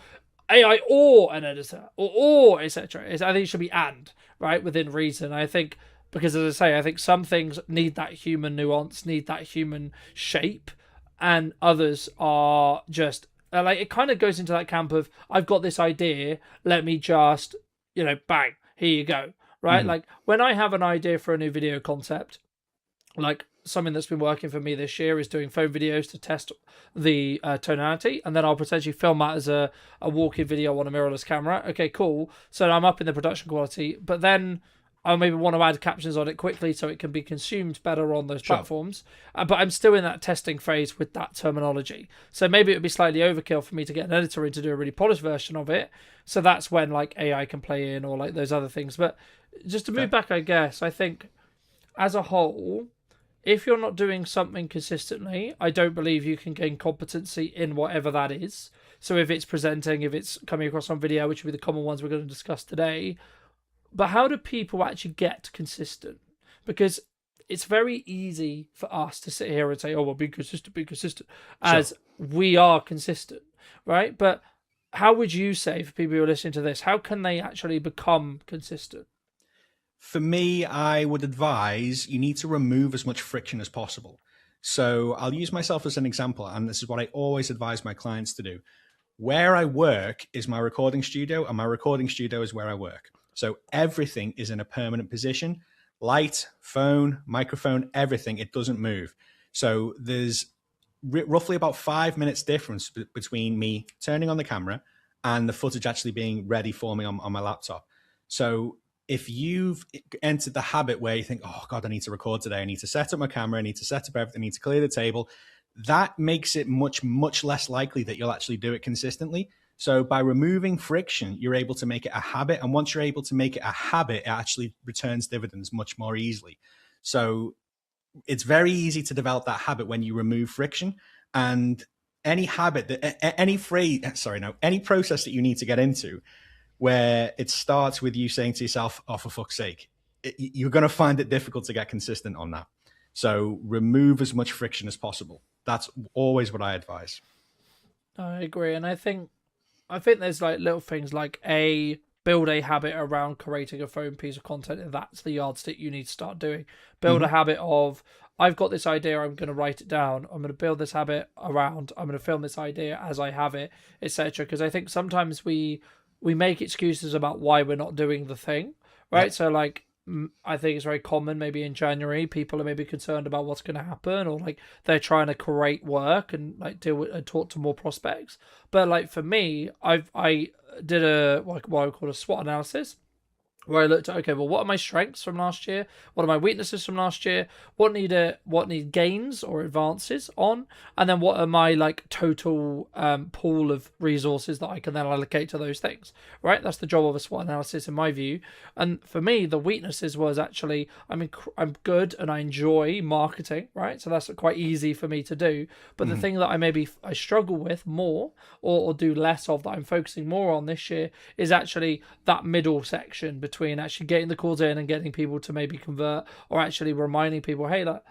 AI or an editor or etc. I think it should be right, within reason. I think, because as I say, I think some things need that human nuance, need that human shape, and others are just like, it kind of goes into that camp of, I've got this idea, let me just, bang, here you go, right? Like when I have an idea for a new video concept, like something that's been working for me this year is doing phone videos to test the tonality, and then I'll potentially film that as a walk-in video on a mirrorless camera. Okay, cool. So I'm up in the production quality, but then I maybe want to add captions on it quickly so it can be consumed better on those platforms. But I'm still in that testing phase with that terminology. So maybe it would be slightly overkill for me to get an editor in to do a really polished version of it. So that's when like AI can play in, or like those other things. But just to move back, I guess, I think as a whole, if you're not doing something consistently, I don't believe you can gain competency in whatever that is. So if it's presenting, if it's coming across on video, which would be the common ones we're going to discuss today. But how do people actually get consistent? Because it's very easy for us to sit here and say, oh, well, be consistent, as we are consistent, right? But how would you say, for people who are listening to this, how can they actually become consistent? For me, I would advise you need to remove as much friction as possible. So I'll use myself as an example, and this is what I always advise my clients to do. Where I work is my recording studio, and my recording studio is where I work. So everything is in a permanent position. Light, phone, microphone, everything, it doesn't move. So there's roughly about 5 minutes difference between me turning on the camera and the footage actually being ready for me on my laptop. So if you've entered the habit where you think, oh God, I need to record today, I need to set up my camera, I need to set up everything, I need to clear the table, that makes it much, much less likely that you'll actually do it consistently. So by removing friction, you're able to make it a habit. And once you're able to make it a habit, it actually returns dividends much more easily. So it's very easy to develop that habit when you remove friction. And any habit that any process that you need to get into where it starts with you saying to yourself, oh, for fuck's sake, you're going to find it difficult to get consistent on that. So remove as much friction as possible. That's always what I advise. I agree. And I think there's like little things like build a habit around creating a phone piece of content, and that's the yardstick you need to start doing. Build a habit of, I've got this idea, I'm going to write it down, I'm going to build this habit around, I'm going to film this idea as I have it, etc. Because I think sometimes we make excuses about why we're not doing the thing, right? Yep. So like, I think it's very common maybe in January, people are maybe concerned about what's going to happen, or like they're trying to create work and like deal with and talk to more prospects. But like for me, I did what I call a SWOT analysis, where I looked at, okay, well, what are my strengths from last year? What are my weaknesses from last year? What need gains or advances on? And then what are my like total pool of resources that I can then allocate to those things, right? That's the job of a SWOT analysis in my view. And for me, the weaknesses was actually, I'm good and I enjoy marketing, right? So that's quite easy for me to do. But the thing that I struggle with more or do less of, that I'm focusing more on this year, is actually that middle section between actually getting the calls in and getting people to maybe convert, or actually reminding people, hey, look,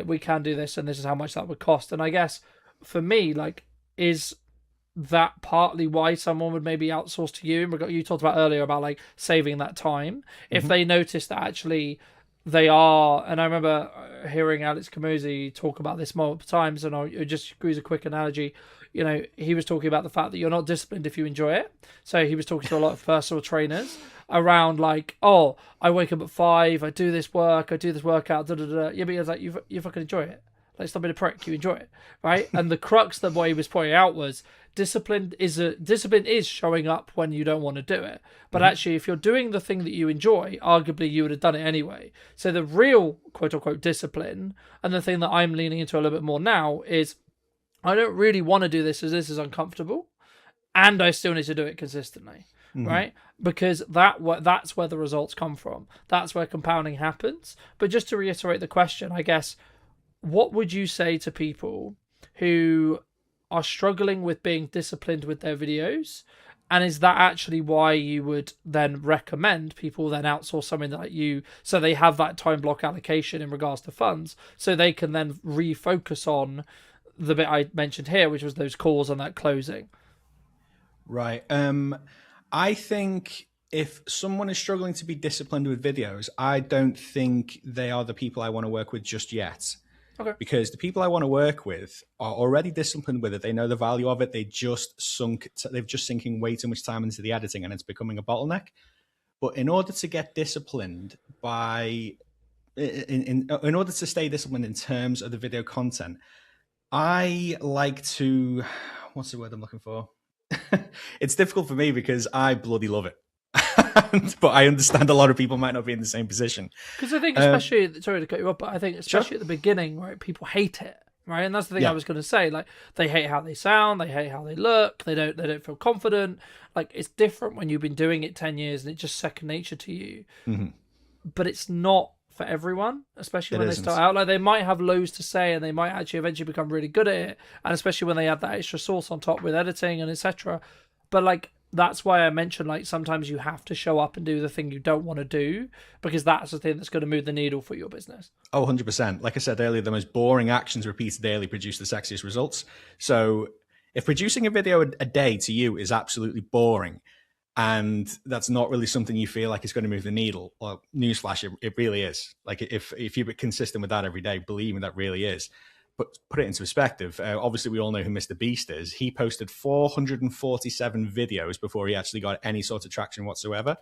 we can do this and this is how much that would cost. And I guess for me, like, is that partly why someone would maybe outsource to you? You talked about earlier about like saving that time. If they notice that actually they are, and I remember hearing Alex Camozzi talk about this multiple times, and I'll just use a quick analogy. You know, he was talking about the fact that you're not disciplined if you enjoy it. So he was talking to a lot of personal trainers around like, oh, I wake up at 5, I do this work, I do this workout, da da da. Yeah, but he was like, you fucking enjoy it. Like, stop being a prick, you enjoy it, right? And the crux that what he was pointing out was discipline is showing up when you don't want to do it. But actually, if you're doing the thing that you enjoy, arguably you would have done it anyway. So the real quote unquote discipline, and the thing that I'm leaning into a little bit more now, is I don't really want to do this as this is uncomfortable, and I still need to do it consistently, right? Because that's where the results come from. That's where compounding happens. But just to reiterate the question, I guess, what would you say to people who are struggling with being disciplined with their videos? And is that actually why you would then recommend people then outsource something like you, so they have that time block allocation in regards to funds, so they can then refocus on the bit I mentioned here, which was those calls and that closing? Right. I think if someone is struggling to be disciplined with videos, I don't think they are the people I want to work with just yet. Okay. Because the people I want to work with are already disciplined with it. They know the value of it. They've just sinking way too much time into the editing, and it's becoming a bottleneck. But in order to get disciplined in order to stay disciplined in terms of the video content, I like to, what's the word I'm looking for? It's difficult for me because I bloody love it. But I understand a lot of people might not be in the same position. Because I think, especially, sorry to cut you off, but I think especially Sure. at the beginning, right, people hate it, right? And that's the thing Yeah. I was going to say. Like, they hate how they sound, they hate how they look, they don't feel confident. Like, it's different when you've been doing it 10 years and it's just second nature to you. But it's not for everyone, especially when they start out. Like, they might have loads to say and they might actually eventually become really good at it, and especially when they add that extra sauce on top with editing and etc. But like, that's why I mentioned, like, sometimes you have to show up and do the thing you don't want to do, because that's the thing that's going to move the needle for your business. Oh, 100%. Like I said earlier, the most boring actions repeated daily produce the sexiest results. So if producing a video a day to you is absolutely boring, and that's not really something you feel like is going to move the needle, well, newsflash, it really is. Like, if you're consistent with that every day, believe me, that really is. But put it into perspective, obviously we all know who Mr. Beast is. He posted 447 videos before he actually got any sort of traction whatsoever.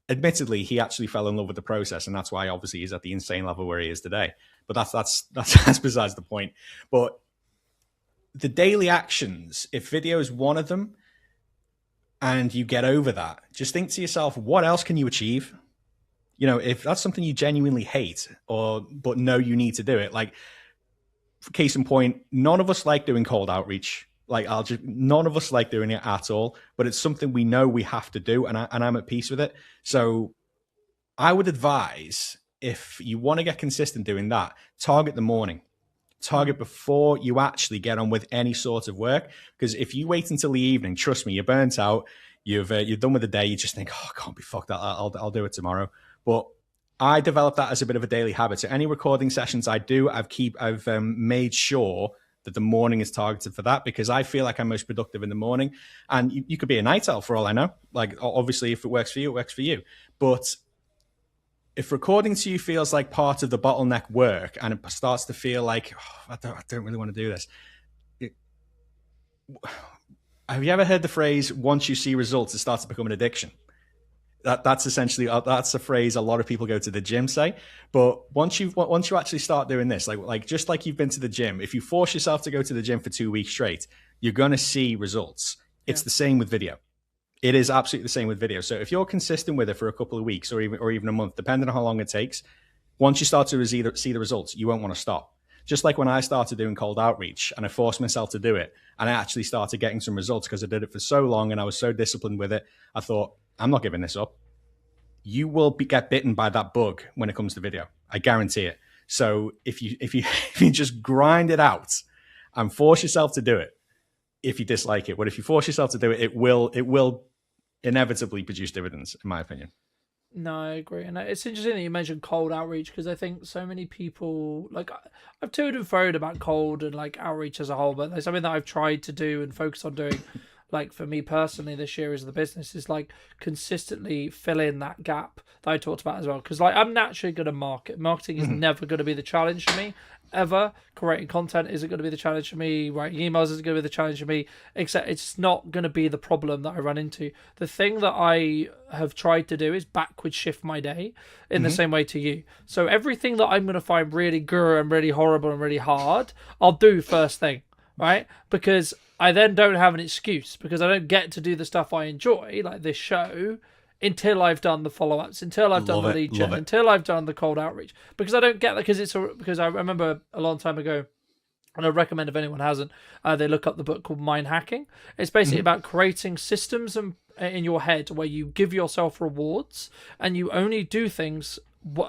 Admittedly, he actually fell in love with the process, and that's why obviously he's at the insane level where he is today. But that's besides the point. But the daily actions, if video is one of them, and you get over that, just think to yourself, what else can you achieve? You know, if that's something you genuinely hate, but know you need to do it, like, case in point, none of us like doing cold outreach. Like, none of us like doing it at all, but it's something we know we have to do, and I'm at peace with it. So I would advise, if you want to get consistent doing that, target the morning. Target before you actually get on with any sort of work. Because if you wait until the evening, trust me, you're burnt out. You're done with the day. You just think, oh, I can't be fucked. I'll do it tomorrow. But I developed that as a bit of a daily habit. So any recording sessions I do, I've made sure that the morning is targeted for that, because I feel like I'm most productive in the morning. And you could be a night owl for all I know. Like, obviously, if it works for you, it works for you. But if recording to you feels like part of the bottleneck work, and it starts to feel like, oh, I don't really want to do this. Have you ever heard the phrase, once you see results, it starts to become an addiction? That's essentially, that's a phrase a lot of people go to the gym say. But once you actually start doing this, like just like you've been to the gym, if you force yourself to go to the gym for 2 weeks straight, you're going to see results. It's the same with video. It is absolutely the same with video. So if you're consistent with it for a couple of weeks or even a month, depending on how long it takes, once you start to see the results, you won't want to stop. Just like when I started doing cold outreach and I forced myself to do it, and I actually started getting some results because I did it for so long and I was so disciplined with it, I thought, I'm not giving this up. You will get bitten by that bug when it comes to video. I guarantee it. So if you just grind it out and force yourself to do it, if you dislike it, but if you force yourself to do it, it will inevitably produce dividends, in my opinion. No, I agree. And it's interesting that you mentioned cold outreach, because I think so many people, like, I've toed and froed about cold and like outreach as a whole, but there's something that I've tried to do and focus on doing, like for me personally this year as the business, is like consistently fill in that gap that I talked about as well. Because like I'm naturally good at marketing is never going to be the challenge for me, ever. Creating content isn't going to be the challenge for me. Writing emails isn't going to be the challenge for me. Except it's not going to be the problem that I run into. The thing that I have tried to do is backward shift my day in the same way to you. So everything that I'm going to find really guru and really horrible and really hard, I'll do first thing, right? Because I then don't have an excuse, because I don't get to do the stuff I enjoy, like this show, until I've done the follow-ups, until I've done the lead gen, until I've done the cold outreach. Because I don't get that, because I remember a long time ago, and I recommend if anyone hasn't, they look up the book called Mind Hacking. It's basically about creating systems in your head where you give yourself rewards, and you only do things,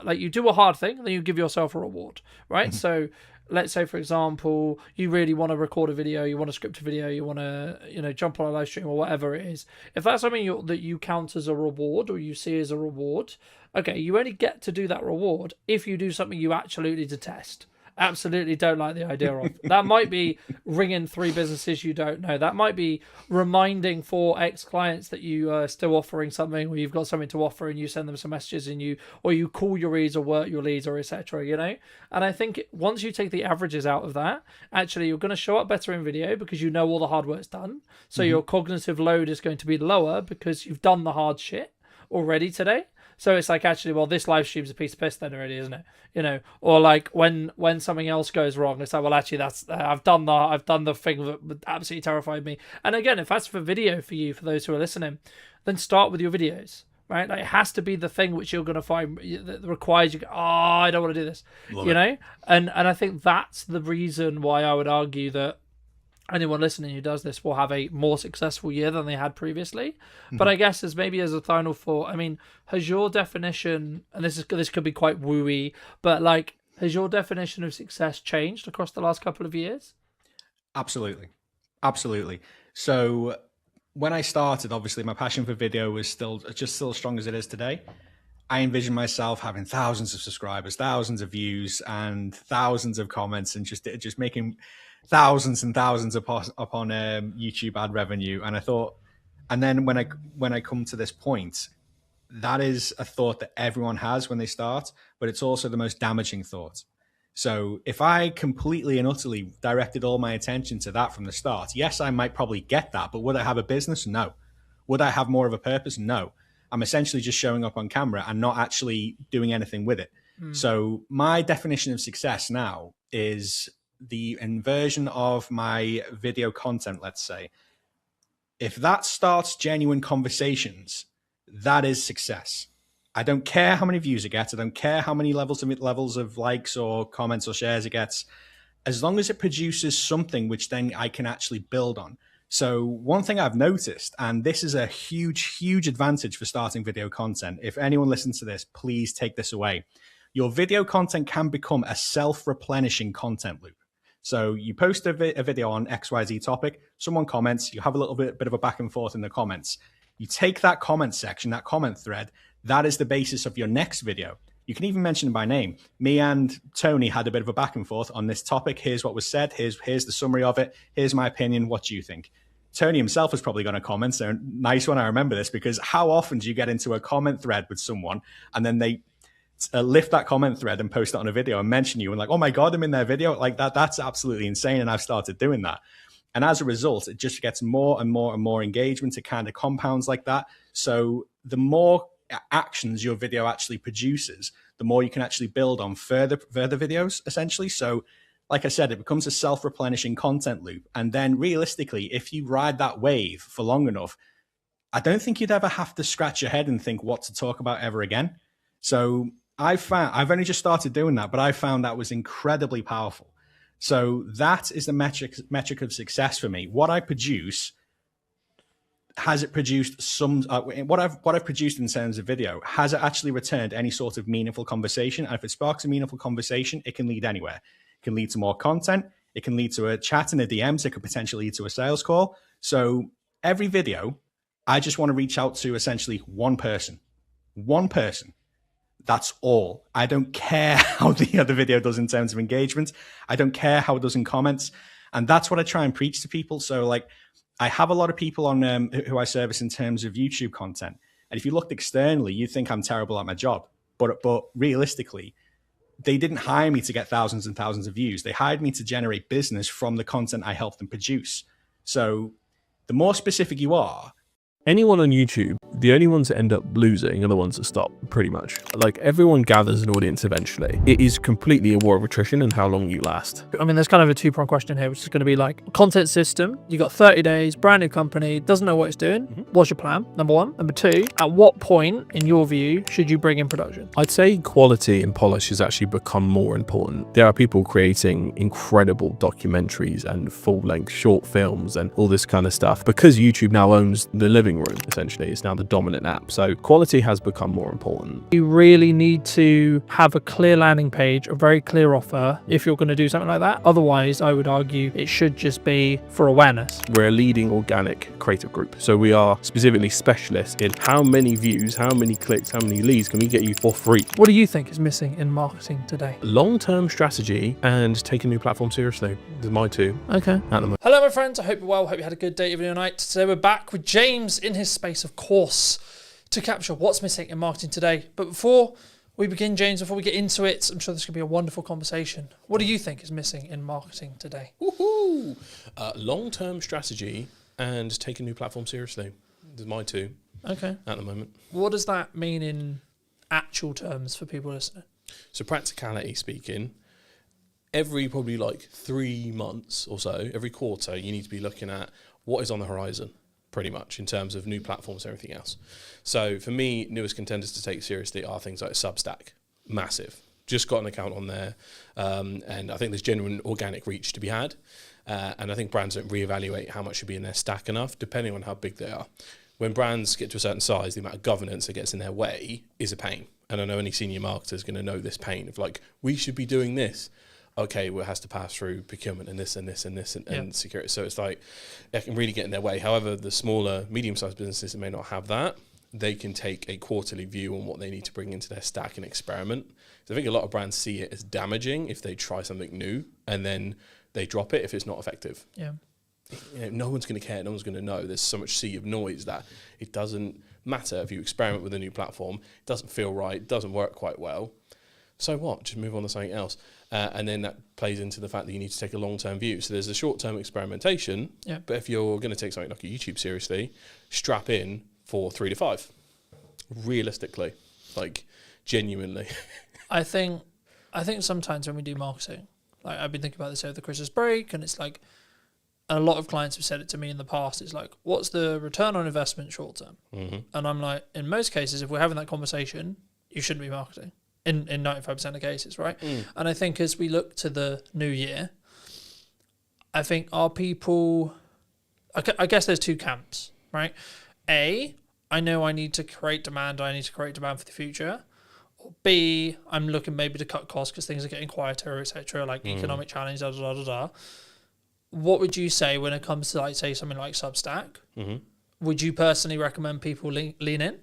like you do a hard thing, and then you give yourself a reward, right? So let's say, for example, you really want to record a video, you want to script a video, you want to, jump on a live stream or whatever it is. If that's something that you count as a reward, or you see as a reward, okay, you only get to do that reward if you do something you absolutely detest. Absolutely don't like the idea of. That might be ringing 3 businesses you don't know. That might be reminding 4 ex-clients that you are still offering something, or you've got something to offer, and you send them some messages, and you call your leads or work your leads, or etc. And I think once you take the averages out of that, actually you're going to show up better in video, because you know all the hard work's done. So your cognitive load is going to be lower because you've done the hard shit already today. So it's like, actually, well, this live stream's a piece of piss then already, isn't it? Or like when something else goes wrong, it's like, well, actually, that's I've done the thing that absolutely terrified me. And again, if that's for video for you, for those who are listening, then start with your videos, right? Like, it has to be the thing which you're going to find that requires you. Oh, I don't want to do this, And I think that's the reason why I would argue that anyone listening who does this will have a more successful year than they had previously. But I guess as a final thought, I mean, has your definition, and this could be quite wooey, but like, has your definition of success changed across the last couple of years? Absolutely. So when I started, obviously my passion for video was still as strong as it is today. I envisioned myself having thousands of subscribers, thousands of views, and thousands of comments, and just making thousands and thousands upon YouTube ad revenue. And I thought, and then when I come to this point, that is a thought that everyone has when they start, but it's also the most damaging thought. So if I completely and utterly directed all my attention to that from the start, yes, I might probably get that, but would I have a business? No. Would I have more of a purpose? No. I'm essentially just showing up on camera and not actually doing anything with it. So my definition of success now is the inversion of my video content, let's say. If that starts genuine conversations, that is success. I don't care how many views it gets. I don't care how many levels of likes or comments or shares it gets, as long as it produces something which then I can actually build on. So one thing I've noticed, and this is a huge, huge advantage for starting video content. If anyone listens to this, please take this away. your video content can become a self-replenishing content loop. So you post a video on XYZ topic, someone comments, you have a little bit of a back and forth in the comments. You take that comment section, that comment thread, that is the basis of your next video. You can even mention it by name. Me and Tony had a bit of a back and forth on this topic. Here's what was said. Here's the summary of it. Here's my opinion. What do you think? Tony himself is probably going to comment. So nice when I remember this, because how often do you get into a comment thread with someone and then they lift that comment thread and post it on a video and mention you and like, oh my God, I'm in their video. Like that's absolutely insane. And I've started doing that. And as a result, it just gets more and more and more engagement. It kind of compounds like that. So the more actions your video actually produces, the more you can actually build on further videos, essentially. So like I said, it becomes a self-replenishing content loop. And then realistically, if you ride that wave for long enough, I don't think you'd ever have to scratch your head and think what to talk about ever again. So I've only just started doing that, but I found that was incredibly powerful. So that is the metric of success for me. What I produce, has it produced some, what I've produced in terms of video, has it actually returned any sort of meaningful conversation? And if it sparks a meaningful conversation, it can lead anywhere. It can lead to more content. It can lead to a chat in the DMs. It could potentially lead to a sales call. So every video, I just want to reach out to essentially one person. That's all. I don't care how the other video does in terms of engagement. I don't care how it does in comments. And that's what I try and preach to people. So like, I have a lot of people on who I service in terms of YouTube content. And if you looked externally, you'd think I'm terrible at my job. But realistically, they didn't hire me to get thousands and thousands of views. They hired me to generate business from the content I helped them produce. So the more specific you are, anyone on YouTube, the only ones that end up losing are the ones that stop, pretty much. Like, everyone gathers an audience eventually. It is completely a war of attrition and how long you last. I mean, there's kind of a two-pronged question here, which is going to be like, content system, you got 30 days, brand new company, doesn't know what it's doing. What's your plan? Number one. Number two, at what point, in your view, should you bring in production? I'd say quality and polish has actually become more important. There are people creating incredible documentaries and full-length short films and all this kind of stuff because YouTube now owns the living room, essentially. It's now the dominant app. So quality has become more important. You really need to have a clear landing page, a very clear offer if you're going to do something like that. Otherwise, I would argue it should just be for awareness. We're a leading organic creative group. So we are specifically specialists in how many views, how many clicks, how many leads can we get you for free. What do you think is missing in marketing today? Long-term strategy and take a new platform seriously. These are my two. Okay. At the moment. Hello, my friends. I hope you're well. Hope you had a good day, evening, or night. Today we're back with James in his space, of course, to capture what's missing in marketing today. But before we begin, James, before we get into it, I'm sure this could be a wonderful conversation. What do you think is missing in marketing today? Woohoo! Long-term strategy and take a new platform seriously. These are my two. Okay. At the moment. What does that mean in actual terms for people listening? So practicality speaking, every probably like 3 months or so, every quarter, you need to be looking at what is on the horizon, pretty much, in terms of new platforms and everything else. So for me, newest contenders to take seriously are things like Substack. Massive. Just got an account on there. And I think there's genuine organic reach to be had. And I think brands don't reevaluate how much should be in their stack enough, depending on how big they are. When brands get to a certain size, the amount of governance that gets in their way is a pain. And I know any senior marketer is going to know this pain of like, we should be doing this. Okay, well, it has to pass through procurement and this and this and this and security. So it's like, it can really get in their way. However, the smaller, medium-sized businesses that may not have that, they can take a quarterly view on what they need to bring into their stack and experiment. So I think a lot of brands see it as damaging if they try something new and then they drop it if it's not effective. Yeah. You know, no one's going to care. No one's going to know. There's so much sea of noise that it doesn't matter if you experiment with a new platform. It doesn't feel right. It doesn't work quite well. So what? Just move on to something else. And then that plays into the fact that you need to take a long-term view. So there's a short-term experimentation, but if you're going to take something like a YouTube seriously, strap in for 3 to 5. Realistically, like genuinely. I think sometimes when we do marketing, like I've been thinking about this over the Christmas break, and it's like a lot of clients have said it to me in the past. It's like, what's the return on investment short term? Mm-hmm. And I'm like, in most cases, if we're having that conversation, you shouldn't be marketing. In 95% of cases, right? And I think as we look to the new year, I think our people, I guess there's two camps, right? A, I know I need to create demand for the future. Or B, I'm looking maybe to cut costs because things are getting quieter, etc. Like economic challenge, da da da da da. What would you say when it comes to, like, say, something like Substack? Would you personally recommend people lean in?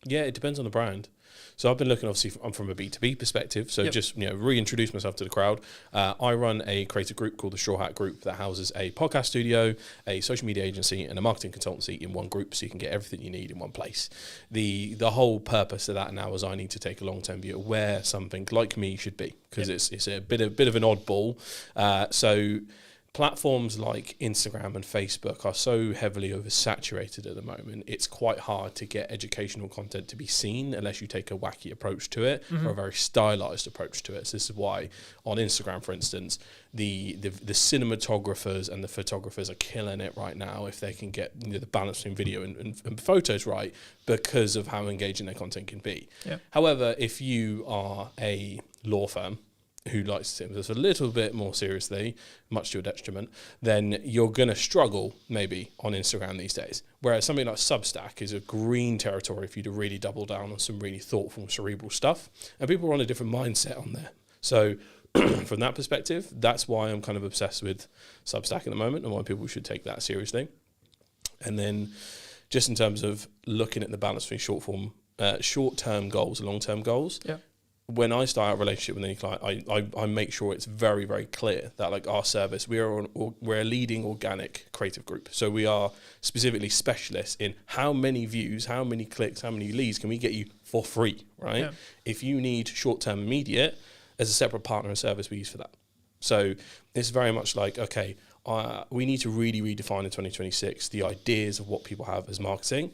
Yeah, it depends on the brand. So I've been looking, obviously, I'm from a B2B perspective, so just reintroduce myself to the crowd. I run a creative group called the Straw Hat Group that houses a podcast studio, a social media agency, and a marketing consultancy in one group, so you can get everything you need in one place. The whole purpose of that now is I need to take a long-term view of where something like me should be, because it's a bit of an oddball. So platforms like Instagram and Facebook are so heavily oversaturated at the moment, it's quite hard to get educational content to be seen unless you take a wacky approach to it or a very stylized approach to it. So this is why on Instagram, for instance, the cinematographers and the photographers are killing it right now if they can get the balance between video and photos right, because of how engaging their content can be. However, if you are a law firm who likes to take this a little bit more seriously, much to your detriment, then you're going to struggle maybe on Instagram these days. Whereas something like Substack is a green territory for you to really double down on some really thoughtful, cerebral stuff. And people are on a different mindset on there. So from that perspective, that's why I'm kind of obsessed with Substack at the moment and why people should take that seriously. And then just in terms of looking at the balance between short-term goals and long-term goals, when I start a relationship with any client, I make sure it's very, very clear that, like, our service, we're a leading organic creative group. So we are specifically specialists in how many views, how many clicks, how many leads can we get you for free, right? If you need short-term immediate, there's a separate partner and service we use for that. So it's very much like, okay, we need to really redefine in 2026 the ideas of what people have as marketing.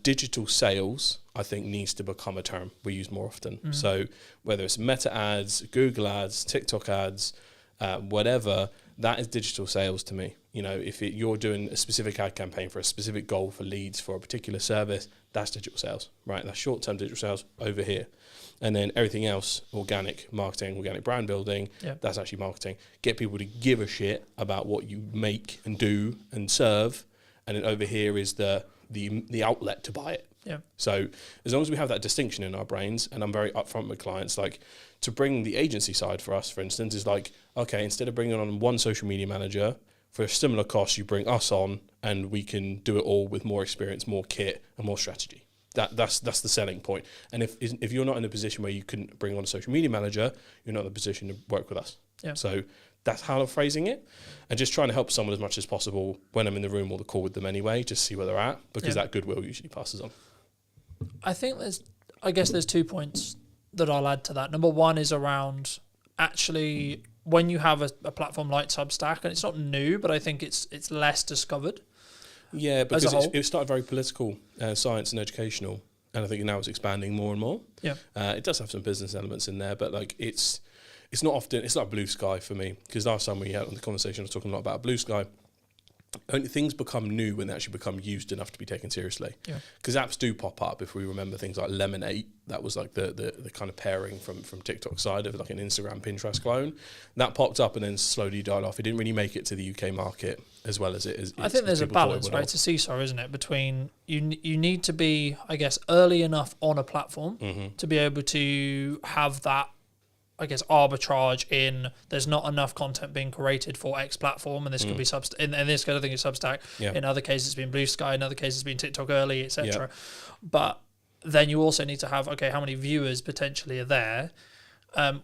Digital sales, I think, needs to become a term we use more often. So whether it's Meta ads, Google ads, TikTok ads, whatever, that is digital sales to me. You know, if you're doing a specific ad campaign for a specific goal for leads for a particular service, that's digital sales, right? That's short-term digital sales over here. And then everything else, organic marketing, organic brand building, that's actually marketing. Get people to give a shit about what you make and do and serve. And then over here is the outlet to buy it. So as long as we have that distinction in our brains, and I'm very upfront with clients, like, to bring the agency side for us, for instance, is like, okay, instead of bringing on one social media manager, for a similar cost, you bring us on and we can do it all with more experience, more kit and more strategy. That's the selling point. And if you're not in a position where you couldn't bring on a social media manager, you're not in a position to work with us. So that's how I'm phrasing it, and just trying to help someone as much as possible when I'm in the room or the call with them anyway, just see where they're at, because that goodwill usually passes on. I think there's 2 points that I'll add to that. Number one is around, actually, when you have a platform like Substack, and it's not new, but I think it's less discovered. Yeah, because it started very political, science and educational, and I think now it's expanding more and more. It does have some business elements in there, but like it's not often, it's like blue sky for me, because last time we had on the conversation I was talking a lot about blue sky. Only things become new when they actually become used enough to be taken seriously. Because apps do pop up. If we remember things like Lemonade, that was like the kind of pairing from TikTok side of like an Instagram Pinterest clone. That popped up and then slowly died off. It didn't really make it to the UK market as well as it is. I think there's a balance, right? It's a seesaw, isn't it? Between you need to be, I guess, early enough on a platform to be able to have that, I guess, arbitrage in there's not enough content being created for X platform, and this could be in this case I think it's Substack. In other cases it's been Blue Sky, in other cases it's been TikTok early, etc. But then you also need to have, okay, how many viewers potentially are there?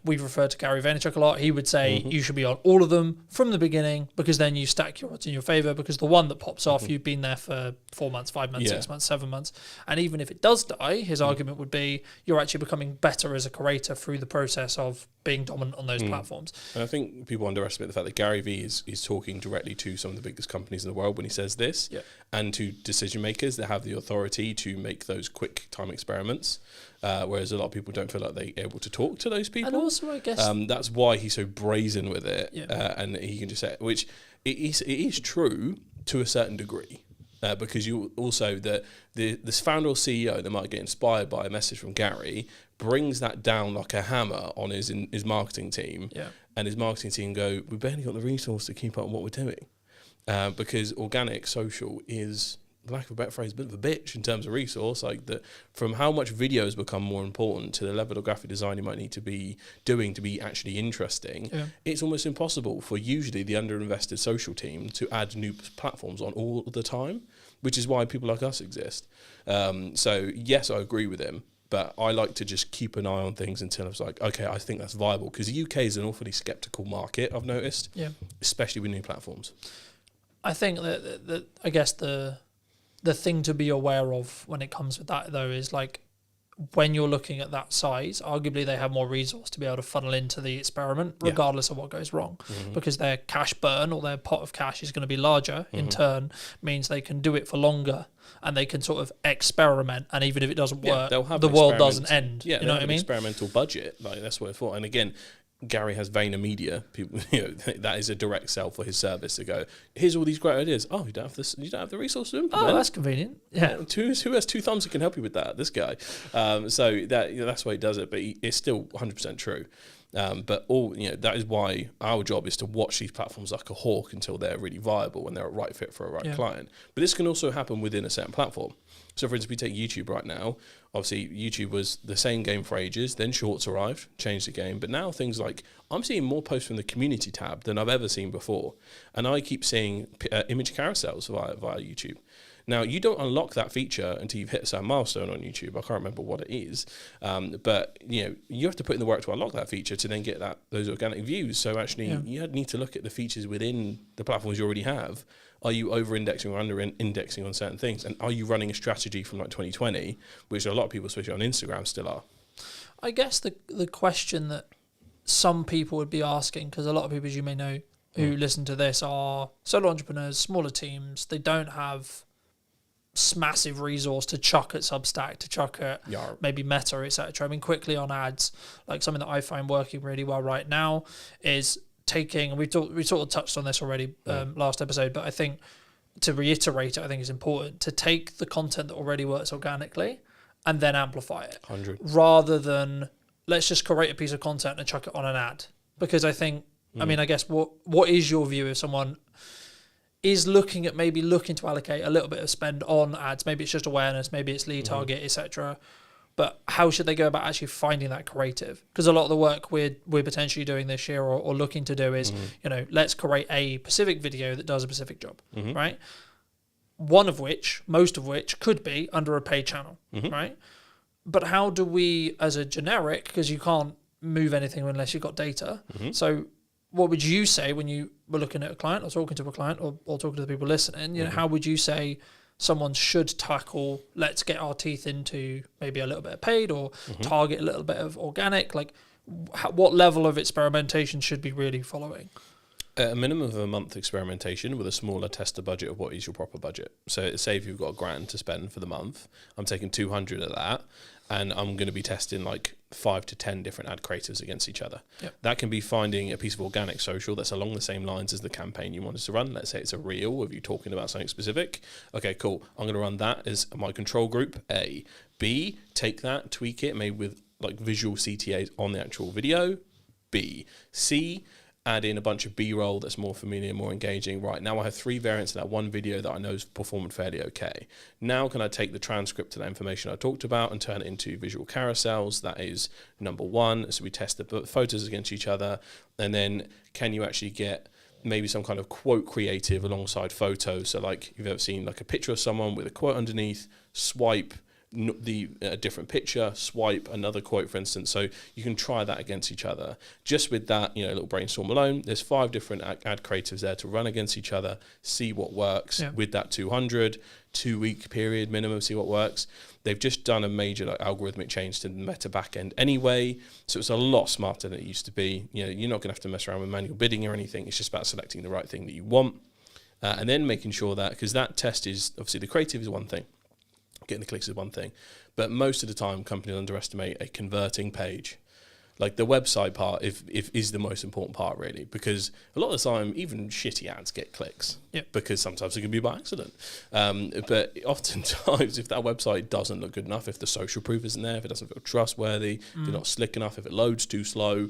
We've referred to Gary Vaynerchuk a lot. He would say you should be on all of them from the beginning, because then you stack your odds in your favor, because the one that pops off, you've been there for 4 months, 5 months, 6 months, 7 months. And even if it does die, his argument would be you're actually becoming better as a creator through the process of being dominant on those platforms. And I think people underestimate the fact that Gary Vee is talking directly to some of the biggest companies in the world when he says this, and to decision makers that have the authority to make those quick time experiments. Whereas a lot of people don't feel like they're able to talk to those people. And also, I guess that's why he's so brazen with it, and he can just say, which it is true to a certain degree, because you also this founder or CEO that might get inspired by a message from Gary brings that down like a hammer on his marketing team, and his marketing team go, we've barely got the resource to keep up on what we're doing, because organic social is lack of a better phrase, a bit of a bitch in terms of resource. Like that, from how much video has become more important to the level of graphic design you might need to be doing to be actually interesting. Yeah. It's almost impossible for usually the underinvested social team to add new platforms on all the time, which is why people like us exist. So yes, I agree with him. But I like to just keep an eye on things until it's like, okay, I think that's viable. Because the UK is an awfully sceptical market, I've noticed, especially with new platforms. I think that I guess the thing to be aware of when it comes with that, though, is like when you're looking at that size, arguably they have more resource to be able to funnel into the experiment, regardless of what goes wrong, because their cash burn or their pot of cash is going to be larger. In turn, means they can do it for longer and they can sort of experiment. And even if it doesn't work, the world doesn't end. Yeah, you know what I mean? Experimental budget, like that's what it's for. And again, Gary has VaynerMedia. People, that is a direct sell for his service to go, here's all these great ideas. Oh, you don't have this. You don't have the resources to implement. Oh, that's convenient. Yeah. Who has two thumbs that can help you with that? This guy. So that's why he does it. But it's still 100% true. But that is why our job is to watch these platforms like a hawk until they're really viable and they're a right fit for a right client. But this can also happen within a certain platform. So, for instance, we take YouTube right now. Obviously, YouTube was the same game for ages. Then Shorts arrived, changed the game. But now things like, I'm seeing more posts from the community tab than I've ever seen before. And I keep seeing image carousels via YouTube. Now, you don't unlock that feature until you've hit a certain milestone on YouTube. I can't remember what it is. But, you have to put in the work to unlock that feature to then get those organic views. So, actually, you need to look at the features within the platforms you already have. Are you over-indexing or under-indexing on certain things? And are you running a strategy from like 2020, which a lot of people, especially on Instagram, still are? I guess the question that some people would be asking, because a lot of people, as you may know, who listen to this are solo entrepreneurs, smaller teams. They don't have massive resource to chuck at Substack, to chuck at maybe Meta, etc. I mean, quickly on ads, like something that I find working really well right now is taking, we sort of touched on this already last episode, but I think to reiterate it, I think it's important to take the content that already works organically and then amplify it. 100. Rather than let's just create a piece of content and chuck it on an ad. Because I think, I mean, I guess what is your view if someone is looking to allocate a little bit of spend on ads? Maybe it's just awareness, maybe it's lead target, etc. But how should they go about actually finding that creative? Because a lot of the work we're potentially doing this year or looking to do is, let's create a specific video that does a specific job, right? Most of which could be under a paid channel, right? But how do we, as a generic, because you can't move anything unless you've got data. So what would you say when you were looking at a client or talking to a client or talking to the people listening? How would you say someone should tackle, let's get our teeth into maybe a little bit of paid or target a little bit of organic? Like what level of experimentation should be really following? A minimum of a month experimentation with a smaller tester budget of what is your proper budget. So say if you've got $1,000 to spend for the month, I'm taking 200 of that and I'm going to be testing like 5 to 10 different ad creatives against each other. That can be finding a piece of organic social that's along the same lines as the campaign you want us to run. Let's say it's a reel of you talking about something specific. Okay, cool. I'm going to run that as my control group A. B, take that, tweak it, maybe with like visual CTAs on the actual video. B. C, add in a bunch of B-roll that's more familiar, more engaging. Right, now I have 3 variants of that one video that I know is performing fairly okay. Now can I take the transcript of that information I talked about and turn it into visual carousels? That is number 1. So we test the photos against each other. And then can you actually get maybe some kind of quote creative alongside photos? So like you've ever seen like a picture of someone with a quote underneath, swipe the different picture, swipe another quote, for instance. So you can try that against each other. Just with that, a little brainstorm alone, there's 5 different ad creatives there to run against each other, see what works with that 200, 2-week period minimum, see what works. They've just done a major algorithmic change to the Meta backend anyway, so it's a lot smarter than it used to be. You're not going to have to mess around with manual bidding or anything. It's just about selecting the right thing that you want, and then making sure that, because that test is, obviously the creative is one thing, getting the clicks is one thing, but most of the time companies underestimate a converting page. Like the website part is the most important part really, because a lot of the time even shitty ads get clicks because sometimes it can be by accident. But oftentimes if that website doesn't look good enough, if the social proof isn't there, if it doesn't feel trustworthy, if they're not slick enough, if it loads too slow,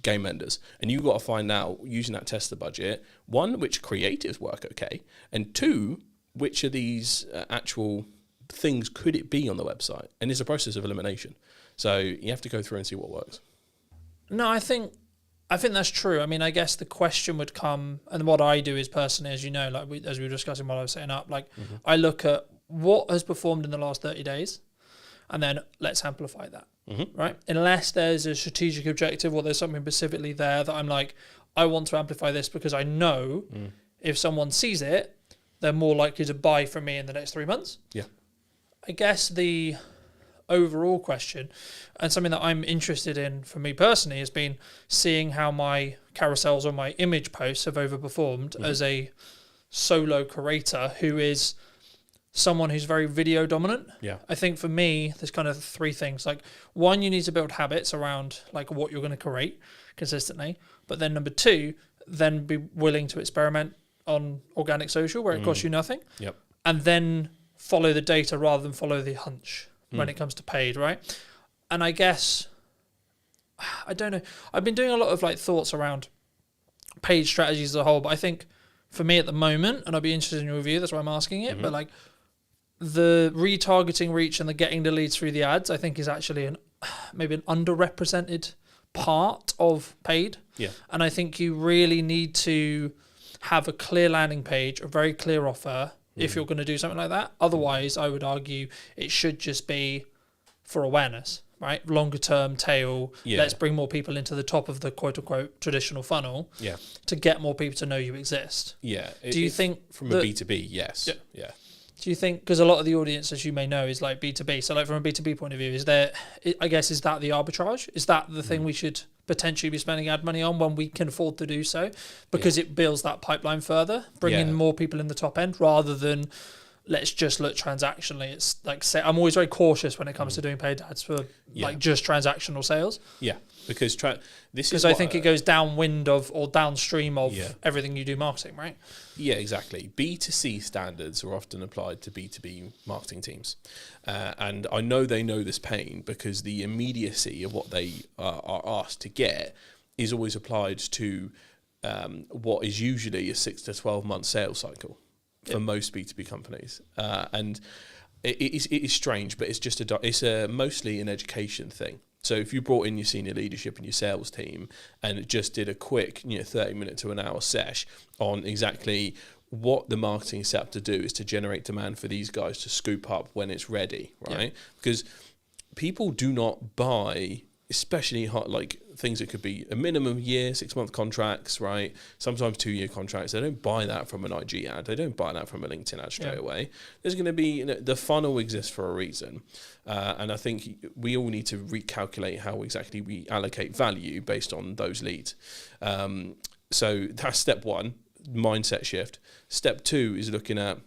game enders. And you've got to find out, using that tester budget, 1, which creatives work okay, and 2, which of these actual things could it be on the website? And it's a process of elimination. So you have to go through and see what works. No, I think that's true. I mean, I guess the question would come, and what I do is personally, as you know, like as we were discussing while I was setting up, like I look at what has performed in the last 30 days, and then let's amplify that, right? Unless there's a strategic objective or there's something specifically there that I'm like, I want to amplify this because I know if someone sees it, they're more likely to buy from me in the next 3 months. Yeah. I guess the overall question, and something that I'm interested in for me personally, has been seeing how my carousels or my image posts have overperformed as a solo creator who is someone who's very video dominant. Yeah. I think for me, there's kind of three things. Like, one, you need to build habits around like what you're going to create consistently. But then number two, then be willing to experiment on organic social where it costs you nothing. Yep. And then follow the data rather than follow the hunch when it comes to paid, right? And I guess, I don't know, I've been doing a lot of like thoughts around paid strategies as a whole, but I think for me at the moment, and I'd be interested in your review, that's why I'm asking it, but like the retargeting reach and the getting the leads through the ads, I think is actually maybe an underrepresented part of paid. Yeah. And I think you really need to have a clear landing page, a very clear offer, if you're going to do something like that. Otherwise, I would argue it should just be for awareness, right? Longer term tail. Yeah. Let's bring more people into the top of the quote unquote traditional funnel to get more people to know you exist. Yeah. Do you think from a B2B, yes. Yeah. Do you think, because a lot of the audience, as you may know, is like B2B. So like from a B2B point of view, is that the arbitrage? Is that the thing we should potentially be spending ad money on when we can afford to do so? Because it builds that pipeline further, bringing more people in the top end rather than let's just look transactionally. It's like, I'm always very cautious when it comes to doing paid ads for like just transactional sales. Yeah, because I think it goes downwind of or downstream of everything you do marketing, right? Yeah, exactly. B2C standards are often applied to B2B marketing teams. And I know they know this pain because the immediacy of what they are asked to get is always applied to what is usually a 6 to 12 month sales cycle for most B2B companies. And it is strange, but it's just mostly an education thing. So if you brought in your senior leadership and your sales team and just did a quick 30-minute to an hour sesh on exactly what the marketing is set up to do is to generate demand for these guys to scoop up when it's ready, right? Because people do not buy, especially like things that could be a minimum year, 6-month contracts, right? Sometimes 2-year contracts. They don't buy that from an IG ad. They don't buy that from a LinkedIn ad straight away. There's going to be, the funnel exists for a reason. And I think we all need to recalculate how exactly we allocate value based on those leads. So that's step one, mindset shift. Step two is looking at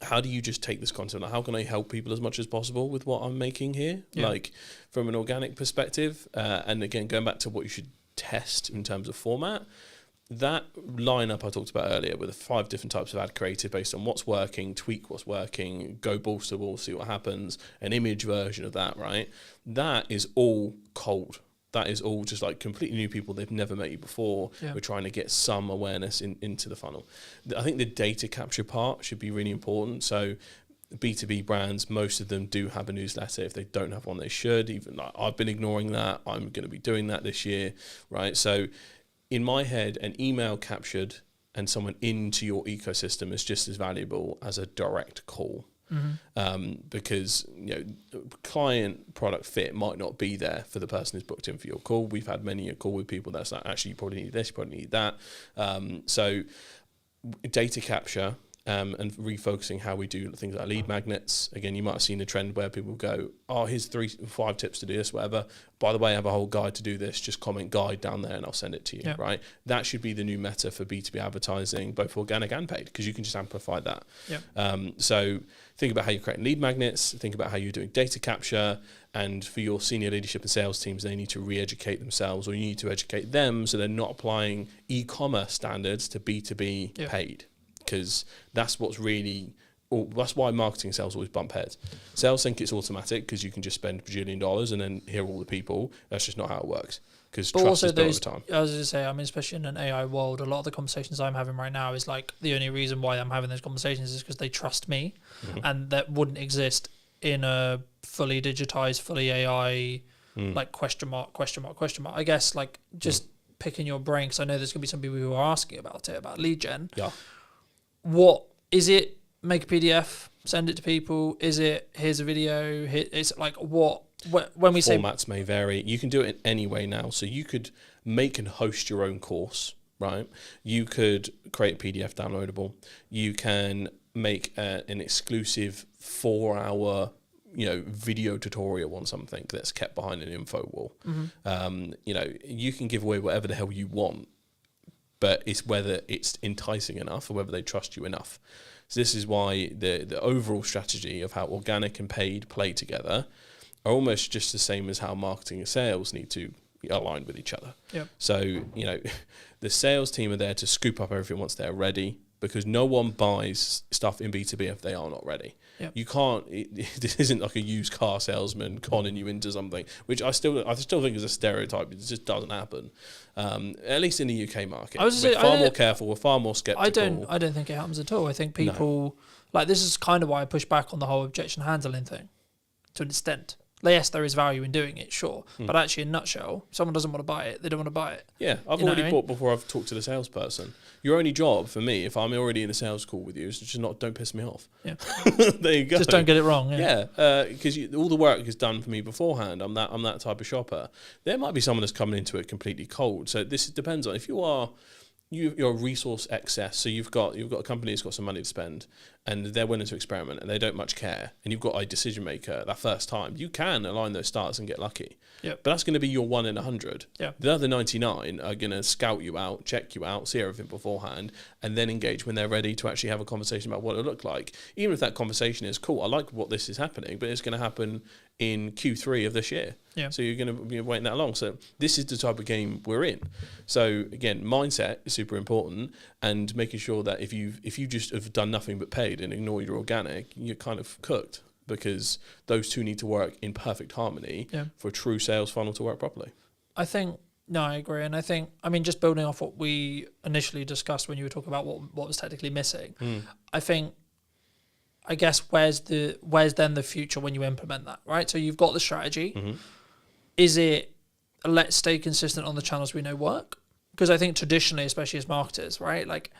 how do you just take this content? How can I help people as much as possible with what I'm making here? Like from an organic perspective. And again, going back to what you should test in terms of format, that lineup I talked about earlier with the 5 different types of ad creative based on what's working, tweak what's working, go balls to wall, see what happens, an image version of that, right? That is all cold. That is all just like completely new people. They've never met you before. We're trying to get some awareness into the funnel. I think the data capture part should be really important. So B2B brands, most of them do have a newsletter. If they don't have one, they should. Even like I've been ignoring that. I'm going to be doing that this year, right? So in my head, an email captured and someone into your ecosystem is just as valuable as a direct call. Because client product fit might not be there for the person who's booked in for your call. We've had many a call with people that's like, actually you probably need this, you probably need that. So data capture and refocusing how we do things like lead magnets. Again, you might have seen a trend where people go, oh, here's 3-5 tips to do this, whatever. By the way, I have a whole guide to do this. Just comment guide down there and I'll send it to you, right? That should be the new meta for B2B advertising, both organic and paid, because you can just amplify that. So think about how you're creating lead magnets, think about how you're doing data capture, and for your senior leadership and sales teams, they need to re-educate themselves, or you need to educate them so they're not applying e-commerce standards to B2B paid. Because that's what's really that's why marketing and sales always bump heads. Sales think it's automatic because you can just spend $1 bajillion and then hear all the people. That's just not how it works. Because trust is built over time. I was going to say, I mean, especially in an AI world, a lot of the conversations I'm having right now is like the only reason why I'm having those conversations is because they trust me, and that wouldn't exist in a fully digitized, fully AI like question mark. I guess like just picking your brain, because I know there's going to be some people who are asking about lead gen. Yeah. What is it? Make a PDF, send it to people. Is it here's a video? It's like what? When we formats may vary. You can do it in any way now. So you could make and host your own course, right? You could create a PDF downloadable. You can make an exclusive 4-hour, video tutorial on something that's kept behind an info wall. You can give away whatever the hell you want, but it's whether it's enticing enough or whether they trust you enough. So this is why the overall strategy of how organic and paid play together are almost just the same as how marketing and sales need to align with each other. Yep. So, the sales team are there to scoop up everything once they're ready, because no one buys stuff in B2B if they are not ready. Yep. You can't, this isn't like a used car salesman conning you into something, which I still think is a stereotype. It just doesn't happen. At least in the UK market. We're far more careful, we're far more skeptical. I don't think it happens at all. I think people, this is kind of why I push back on the whole objection handling thing, to an extent. Yes, there is value in doing it, sure. But actually, in a nutshell, if someone doesn't want to buy it, they don't want to buy it. Yeah, I've already bought before I've talked to the salesperson. Your only job for me, if I'm already in a sales call with you, is just don't piss me off. Yeah. There you go. Just don't get it wrong. Yeah, because all the work is done for me beforehand. I'm that type of shopper. There might be someone that's coming into it completely cold. So this depends on if you're a resource excess. So you've got a company that's got some money to spend, and they're willing to experiment, and they don't much care, and you've got a decision maker that first time. You can align those stars and get lucky. Yep. But that's going to be your 1 in 100. Yeah. The other 99 are going to scout you out, check you out, see everything beforehand, and then engage when they're ready to actually have a conversation about what it looked like. Even if that conversation is cool, I like what this is happening, but it's going to happen in Q3 of this year. Yeah. So you're going to be waiting that long. So this is the type of game we're in. So again, mindset is super important, and making sure that if you just have done nothing but paid and ignore your organic, you're kind of cooked, because those two need to work in perfect harmony for a true sales funnel to work properly. I agree. And I think, just building off what we initially discussed when you were talking about what was technically missing, I guess where's then the future when you implement that, right? So you've got the strategy. Is it let's stay consistent on the channels we know work? Because I think traditionally, especially as marketers, right, like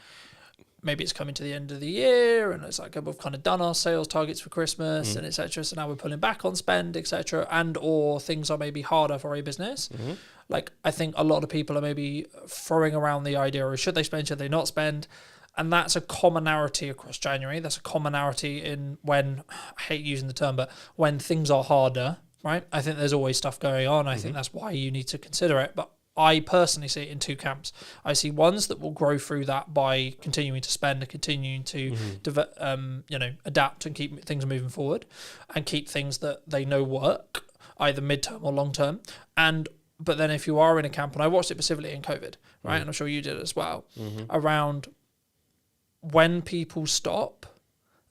maybe it's coming to the end of the year and it's like we've kind of done our sales targets for Christmas and etc. So now we're pulling back on spend, etc. And or things are maybe harder for a business. Like I think a lot of people are maybe throwing around the idea of should they spend, should they not spend? And that's a commonality across January. That's a commonality in when, I hate using the term, but when things are harder, right? I think there's always stuff going on. I think that's why you need to consider it. But I personally see it in two camps. I see ones that will grow through that by continuing to spend and continuing to adapt and keep things moving forward and keep things that they know work, either midterm or long term. But then if you are in a camp, and I watched it specifically in COVID, right? And I'm sure you did as well, around when people stop,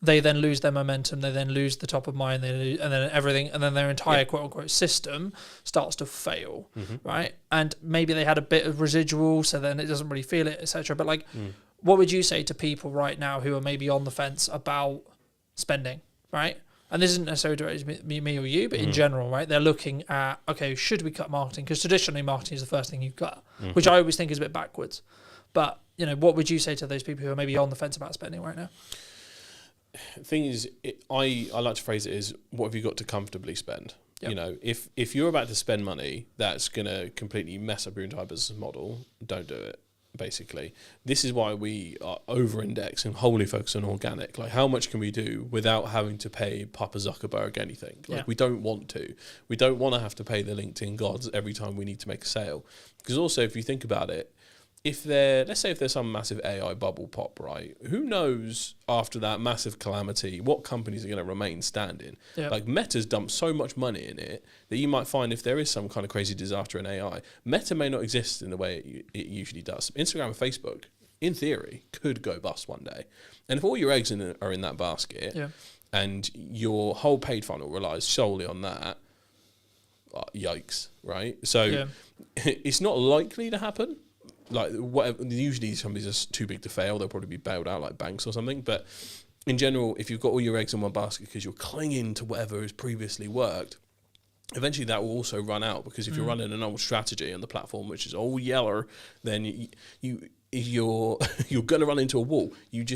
they then lose their momentum, they then lose the top of mind, and then everything, and then their entire quote unquote system starts to fail, right? And maybe they had a bit of residual, so then it doesn't really feel it, etc. But what would you say to people right now who are maybe on the fence about spending, right? And this isn't necessarily directed me or you, but in general, right? They're looking at, okay, should we cut marketing? Because traditionally marketing is the first thing you cut, which I always think is a bit backwards. But, what would you say to those people who are maybe on the fence about spending right now? Thing is, I like to phrase it as, what have you got to comfortably spend? Yep. If you're about to spend money that's going to completely mess up your entire business model, don't do it. Basically, this is why we are over-indexed and wholly focused on organic. Like, how much can we do without having to pay Papa Zuckerberg anything? We don't want to. We don't want to have to pay the LinkedIn gods every time we need to make a sale. Because also, if you think about it, let's say if there's some massive AI bubble pop, right? Who knows after that massive calamity what companies are going to remain standing? Yep. Like Meta's dumped so much money in it that you might find if there is some kind of crazy disaster in AI, Meta may not exist in the way it usually does. Instagram and Facebook in theory, could go bust one day. And if all your eggs are in that basket, and your whole paid funnel relies solely on that, yikes, right? So it's not likely to happen. Like, whatever, usually these companies are too big to fail. They'll probably be bailed out like banks or something. But in general, if you've got all your eggs in one basket because you're clinging to whatever has previously worked, eventually that will also run out, because if you're running an old strategy on the platform which is all yeller, then you're going to run into a wall. You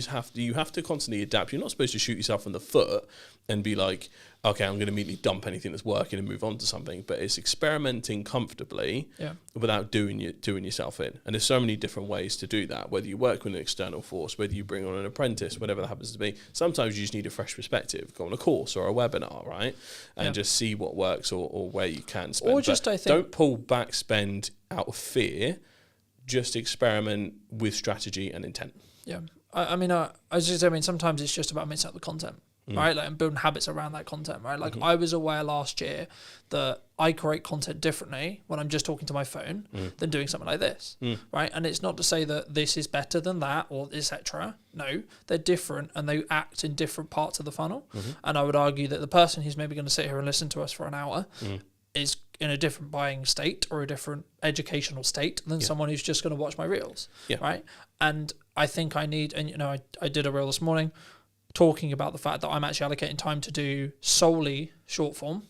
have to constantly adapt. You're not supposed to shoot yourself in the foot and be like, okay, I'm going to immediately dump anything that's working and move on to something. But it's experimenting comfortably without doing yourself in. And there's so many different ways to do that, whether you work with an external force, whether you bring on an apprentice, whatever that happens to be. Sometimes you just need a fresh perspective. Go on a course or a webinar, right? And just see what works or where you can spend. Or just, I think, don't pull back spend out of fear. Just experiment with strategy and intent. Yeah. I mean, sometimes it's just about mixing up the content, right? Like, and building habits around that content, right? Like, I was aware last year that I create content differently when I'm just talking to my phone than doing something like this, right? And it's not to say that this is better than that or etc. No, they're different and they act in different parts of the funnel. And I would argue that the person who's maybe going to sit here and listen to us for an hour is in a different buying state or a different educational state than someone who's just going to watch my reels, right? And I think I need, and I did a reel this morning talking about the fact that I'm actually allocating time to do solely short form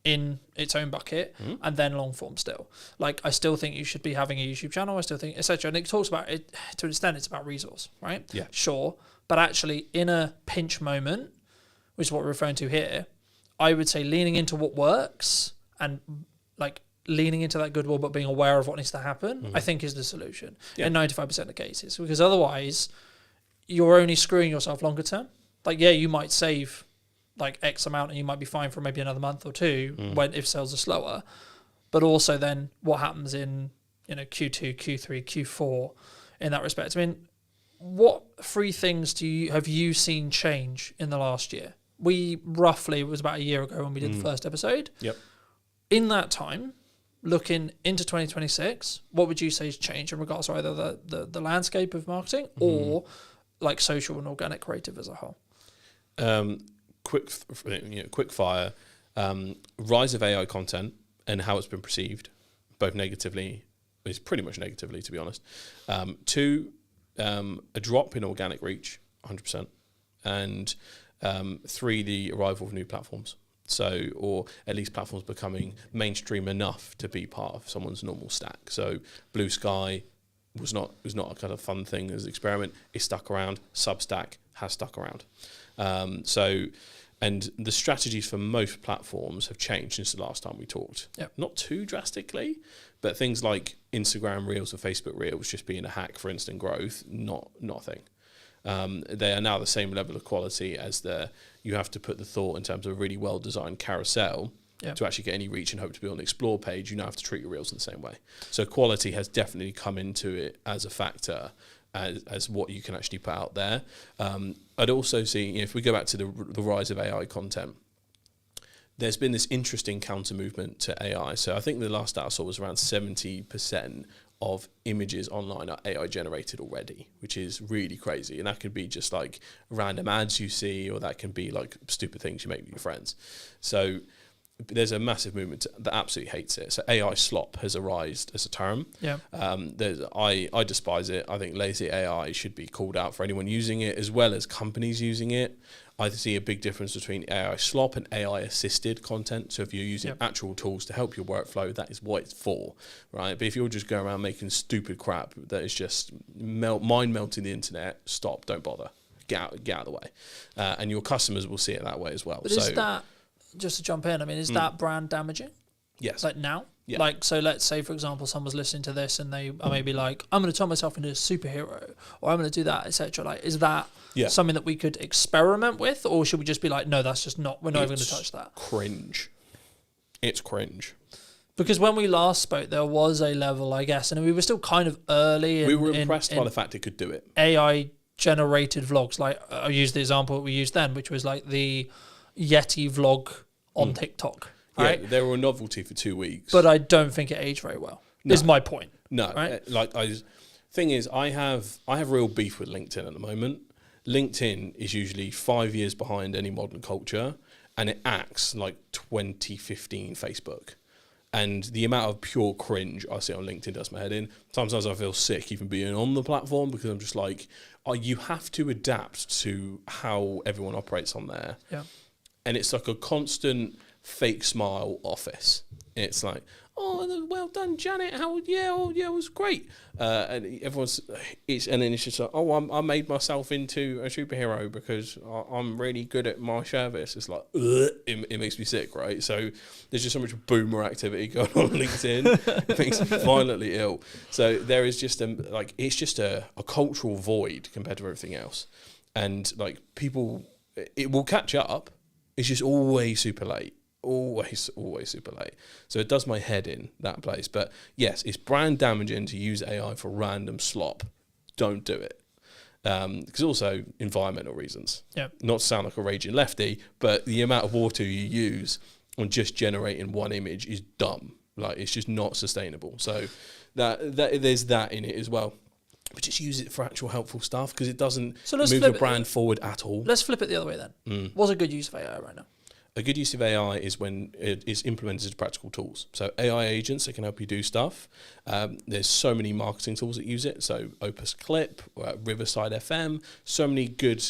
in its own bucket and then long form still. Like, I still think you should be having a YouTube channel, I still think, etc. And it talks about it, to an extent, it's about resource, right? Yeah. Sure. But actually, in a pinch moment, which is what we're referring to here, I would say leaning into what works and like leaning into that goodwill but being aware of what needs to happen, I think is the solution in 95% of cases. Because otherwise, you're only screwing yourself longer term. Like, you might save like X amount and you might be fine for maybe another month or two if sales are slower. But also then what happens in Q2, Q3, Q4 in that respect? I mean, what 3 things have you seen change in the last year? We roughly, it was about a year ago when we did the first episode. Yep. In that time, looking into 2026, what would you say has changed in regards to either the landscape of marketing or like social and organic creative as a whole? Quick fire. Rise of AI content and how it's been perceived, both negatively, it's pretty much negatively, to be honest. 2, a drop in organic reach, 100%. And 3, the arrival of new platforms. So, or at least platforms becoming mainstream enough to be part of someone's normal stack. So Blue Sky was not a kind of fun thing as an experiment. It stuck around. Substack has stuck around. And the strategies for most platforms have changed since the last time we talked. Yep. Not too drastically, but things like Instagram Reels or Facebook Reels just being a hack for instant growth, not a thing. They are now the same level of quality as you have to put the thought in terms of a really well-designed carousel to actually get any reach and hope to be on the explore page. You now have to treat your reels in the same way. So quality has definitely come into it as a factor as what you can actually put out there. I'd also see, if we go back to the rise of AI content, there's been this interesting counter movement to AI. So I think the last stat I saw was around 70% of images online are AI generated already, which is really crazy. And that could be just like random ads you see, or that can be like stupid things you make with your friends. So there's a massive movement that absolutely hates it. So AI slop has arisen as a term. Yeah. I despise it. I think lazy AI should be called out for anyone using it, as well as companies using it. I see a big difference between AI slop and AI assisted content. So if you're using actual tools to help your workflow, that is what it's for, right? But if you're just going around making stupid crap that is just mind melting the internet, stop, don't bother, get out of the way, and your customers will see it that way as well. But is that, just to jump in, I mean, is that brand damaging? Yes. Like now? Yeah. Like, so let's say, for example, someone's listening to this and they are maybe like, I'm going to turn myself into a superhero, or I'm going to do that, etc. Like, is that something that we could experiment with, or should we just be like, no, that's just not, we're not even going to touch that? Cringe. It's cringe. Because when we last spoke, there was a level, I guess, and we were still kind of early. We were impressed by the fact it could do it. AI generated vlogs. Like, I used the example we used then, which was like the Yeti vlog on TikTok. Right? Yeah, they were a novelty for 2 weeks. But I don't think it aged very well, is my point. No, right? Thing is, I have real beef with LinkedIn at the moment. LinkedIn is usually 5 years behind any modern culture, and it acts like 2015 Facebook. And the amount of pure cringe I see on LinkedIn does my head in. Sometimes I feel sick even being on the platform, because I'm just like, oh, you have to adapt to how everyone operates on there. Yeah. And it's like a constant fake smile office. It's like, oh, well done, Janet. It was great. And everyone's, and then it's just like, oh, I made myself into a superhero because I'm really good at my service. It's like, it makes me sick, right? So there's just so much boomer activity going on LinkedIn. It makes me violently ill. So there is just it's just a cultural void compared to everything else. And like people, it will catch up. It's just always super late. Always super late. So it does my head in, that place. But yes, it's brand damaging to use AI for random slop. Don't do it. Because also environmental reasons. Yeah. Not to sound like a raging lefty, but the amount of water you use on just generating one image is dumb. Like, it's just not sustainable. So that there's that in it as well. But just use it for actual helpful stuff, because it doesn't move your brand forward at all. Let's flip it the other way then. What's a good use of AI right now? A good use of AI is when it is implemented as practical tools. So AI agents that can help you do stuff. There's so many marketing tools that use it. So Opus Clip, Riverside FM, so many good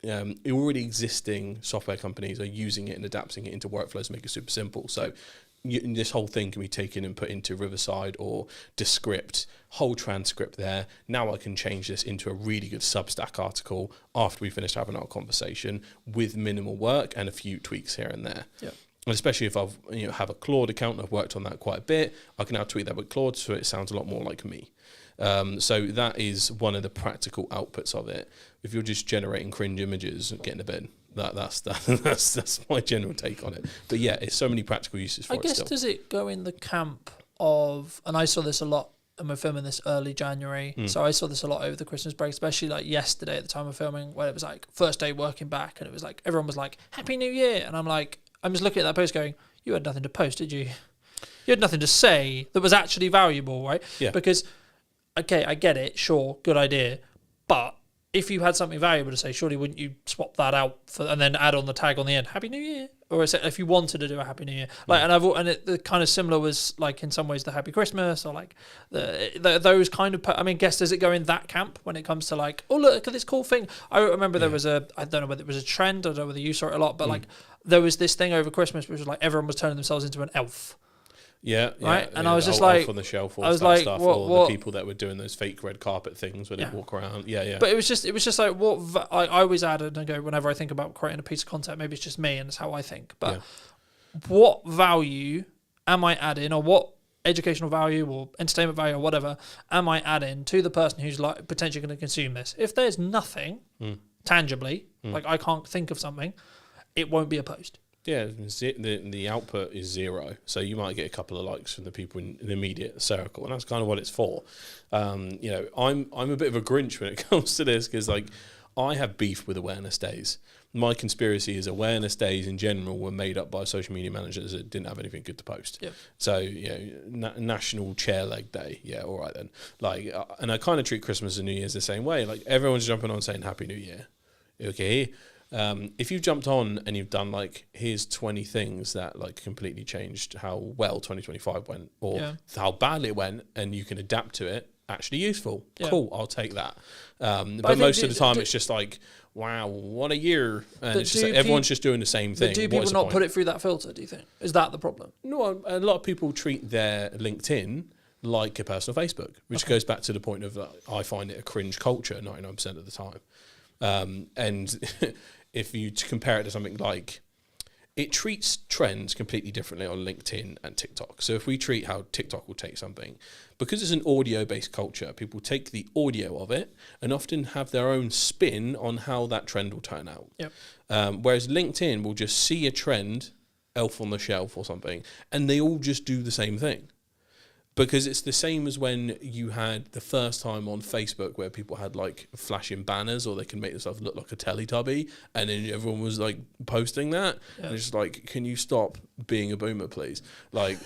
already existing software companies are using it and adapting it into workflows to make it super simple. So this whole thing can be taken and put into Riverside or Descript, whole transcript there. Now I can change this into a really good Substack article after we finish having our conversation with minimal work and a few tweaks here and there. Yeah. And especially if I've have a Claude account, I've worked on that quite a bit, I can now tweak that with Claude so it sounds a lot more like me. So that is one of the practical outputs of it. If you're just generating cringe images, get in the bin. That's my general take on it. But yeah, it's so many practical uses for it. I guess, still. does it go in the camp of, and I saw this a lot, and we're filming this early January, so I saw this a lot over the Christmas break, especially like yesterday at the time of filming, where it was like first day working back, and it was like everyone was like, Happy New Year, and I'm just looking at that post going, you had nothing to post, did you? You had nothing to say that was actually valuable, right? Yeah. Because, okay, I get it, sure, good idea, but if you had something valuable to say, surely wouldn't you swap that out and then add on the tag on the end, Happy New Year? Or if you wanted to do a Happy New Year, like, the kind of similar was like in some ways the Happy Christmas, or like those kind of. I mean, guess, does it go in that camp when it comes to like, oh, look at this cool thing? I remember there was I don't know whether it was a trend, I don't know whether you saw it a lot, but like there was this thing over Christmas which was like everyone was turning themselves into an elf. Yeah, right. And I was just like, on the shelf, I was like, stuff, what, or the people that were doing those fake red carpet things where they walk around. Yeah. But it was just like what I always added and go whenever I think about creating a piece of content. Maybe it's just me and it's how I think. But what value am I adding, or what educational value or entertainment value or whatever am I adding to the person who's like potentially going to consume this? If there's nothing tangibly, like I can't think of something, it won't be a post. Yeah, the output is zero, so you might get a couple of likes from the people in the immediate circle, and that's kind of what it's for. I'm a bit of a Grinch when it comes to this, because like I have beef with awareness days. My conspiracy is awareness days in general were made up by social media managers that didn't have anything good to post. Yep. So National Chair Leg Day, yeah, all right then. Like, and I kind of treat Christmas and New Year's the same way. Like everyone's jumping on saying Happy New Year, okay. If you've jumped on and you've done like, here's 20 things that like completely changed how well 2025 went, or how badly it went, and you can adapt to it, actually useful. Yeah. Cool, I'll take that. But most of the time it's just like, wow, what a year. And it's just like everyone's just doing the same thing. But do people not put it through that filter, do you think? Is that the problem? No, a lot of people treat their LinkedIn like a personal Facebook, which goes back to the point of I find it a cringe culture 99% of the time. And if you compare it to something like, it treats trends completely differently on LinkedIn and TikTok. So if we treat how TikTok will take something, because it's an audio-based culture, people take the audio of it and often have their own spin on how that trend will turn out. Yep. Whereas LinkedIn will just see a trend, elf on the shelf or something, and they all just do the same thing. Because it's the same as when you had the first time on Facebook where people had like flashing banners, or they can make themselves look like a Teletubby, and then everyone was like posting that. Yeah. And it's just like, can you stop being a boomer, please? Like,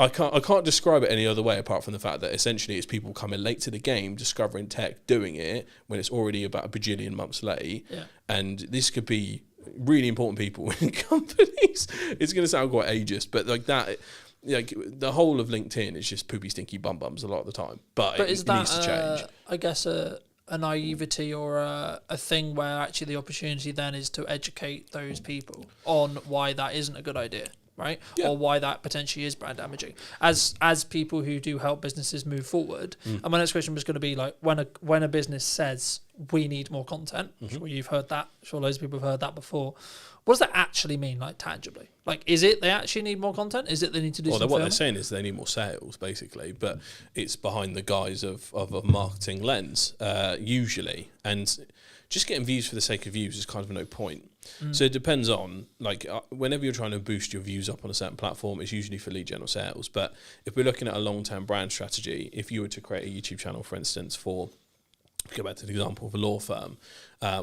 I can't describe it any other way apart from the fact that essentially it's people coming late to the game, discovering tech, doing it when it's already about a bajillion months late. Yeah. And this could be really important people in companies. It's going to sound quite ageist, but like that, like the whole of LinkedIn is just poopy, stinky bum bums a lot of the time. But it needs to change. I guess a naivety or a thing where actually the opportunity then is to educate those people on why that isn't a good idea, right? Yeah. Or why that potentially is brand damaging. As people who do help businesses move forward, and my next question was going to be like, when a business says we need more content, I'm sure you've heard that, I'm sure loads of people have heard that before. What does that actually mean, like tangibly? Like, is it they actually need more content? Is it they need to do some what filming? they're saying is they need more sales, basically, but it's behind the guise of a marketing lens, usually. And just getting views for the sake of views is kind of no point. So it depends on, like, whenever you're trying to boost your views up on a certain platform, it's usually for lead gen or sales. But if we're looking at a long-term brand strategy, if you were to create a YouTube channel, for instance, for, go back to the example of a law firm,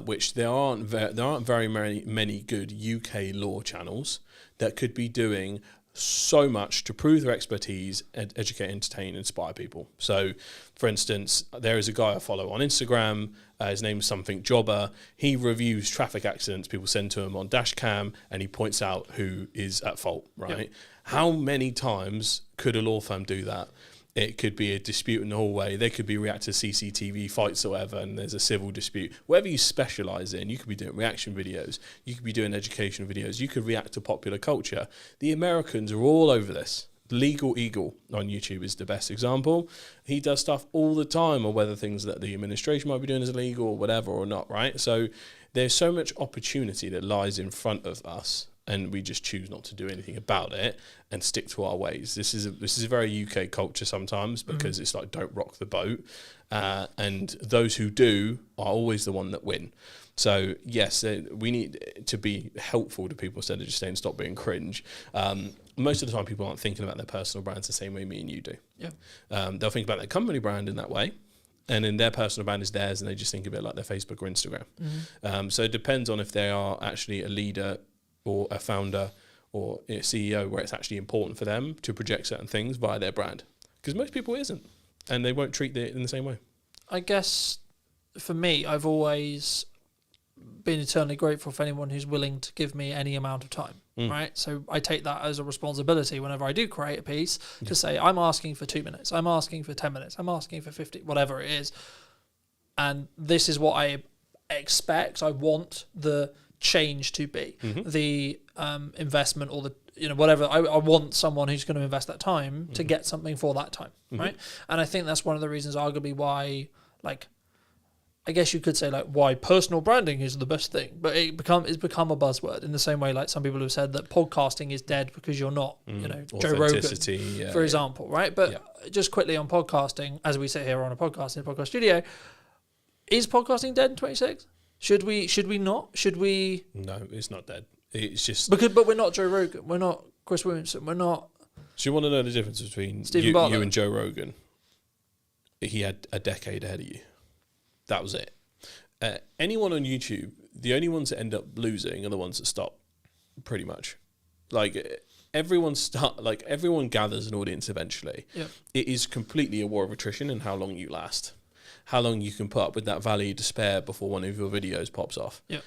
which there aren't very many good UK law channels that could be doing so much to prove their expertise, educate, entertain, inspire people. So, for instance, there is a guy I follow on Instagram. His name's something Jobber. He reviews traffic accidents people send to him on dash cam, and he points out who is at fault, right? Yep. How many times could a law firm do that? It could be a dispute in the hallway. They could be react to CCTV fights or whatever, and there's a civil dispute. Whatever you specialise in, you could be doing reaction videos. You could be doing educational videos. You could react to popular culture. The Americans are all over this. Legal Eagle on YouTube is the best example. He does stuff all the time on whether things that the administration might be doing is illegal or whatever or not, right? So there's so much opportunity that lies in front of us, and we just choose not to do anything about it and stick to our ways. This is a very UK culture sometimes, because it's like, don't rock the boat. And those who do are always the one that win. So yes, we need to be helpful to people instead of just saying stop being cringe. Most of the time people aren't thinking about their personal brands the same way me and you do. Yeah. They'll think about their company brand in that way, and then their personal brand is theirs, and they just think of it like their Facebook or Instagram. So it depends on if they are actually a leader or a founder or a CEO where it's actually important for them to project certain things via their brand. Because most people isn't, and they won't treat it in the same way. I guess for me, I've always been eternally grateful for anyone who's willing to give me any amount of time, right? So I take that as a responsibility whenever I do create a piece to say, I'm asking for 2 minutes, I'm asking for 10 minutes, I'm asking for 50, whatever it is. And this is what I expect, I want the change to be, the investment or the, whatever. I want someone who's going to invest that time to get something for that time, right? And I think that's one of the reasons arguably why, like, I guess you could say like why personal branding is the best thing, but it's become a buzzword in the same way like some people have said that podcasting is dead because you're not, Joe Rogan, for example, right? But just quickly on podcasting, as we sit here on a podcast in a podcast studio, is podcasting dead in 26? Should we not? Should we? No, it's not dead. It's just but we're not Joe Rogan. We're not Chris Williamson. We're not. So you want to know the difference between you and Joe Rogan? He had a decade ahead of you. That was it. Anyone on YouTube, the only ones that end up losing are the ones that stop. Pretty much, like everyone gathers an audience eventually. Yeah. It is completely a war of attrition and how long you last. How long you can put up with that valley of despair before one of your videos pops off. Yeah.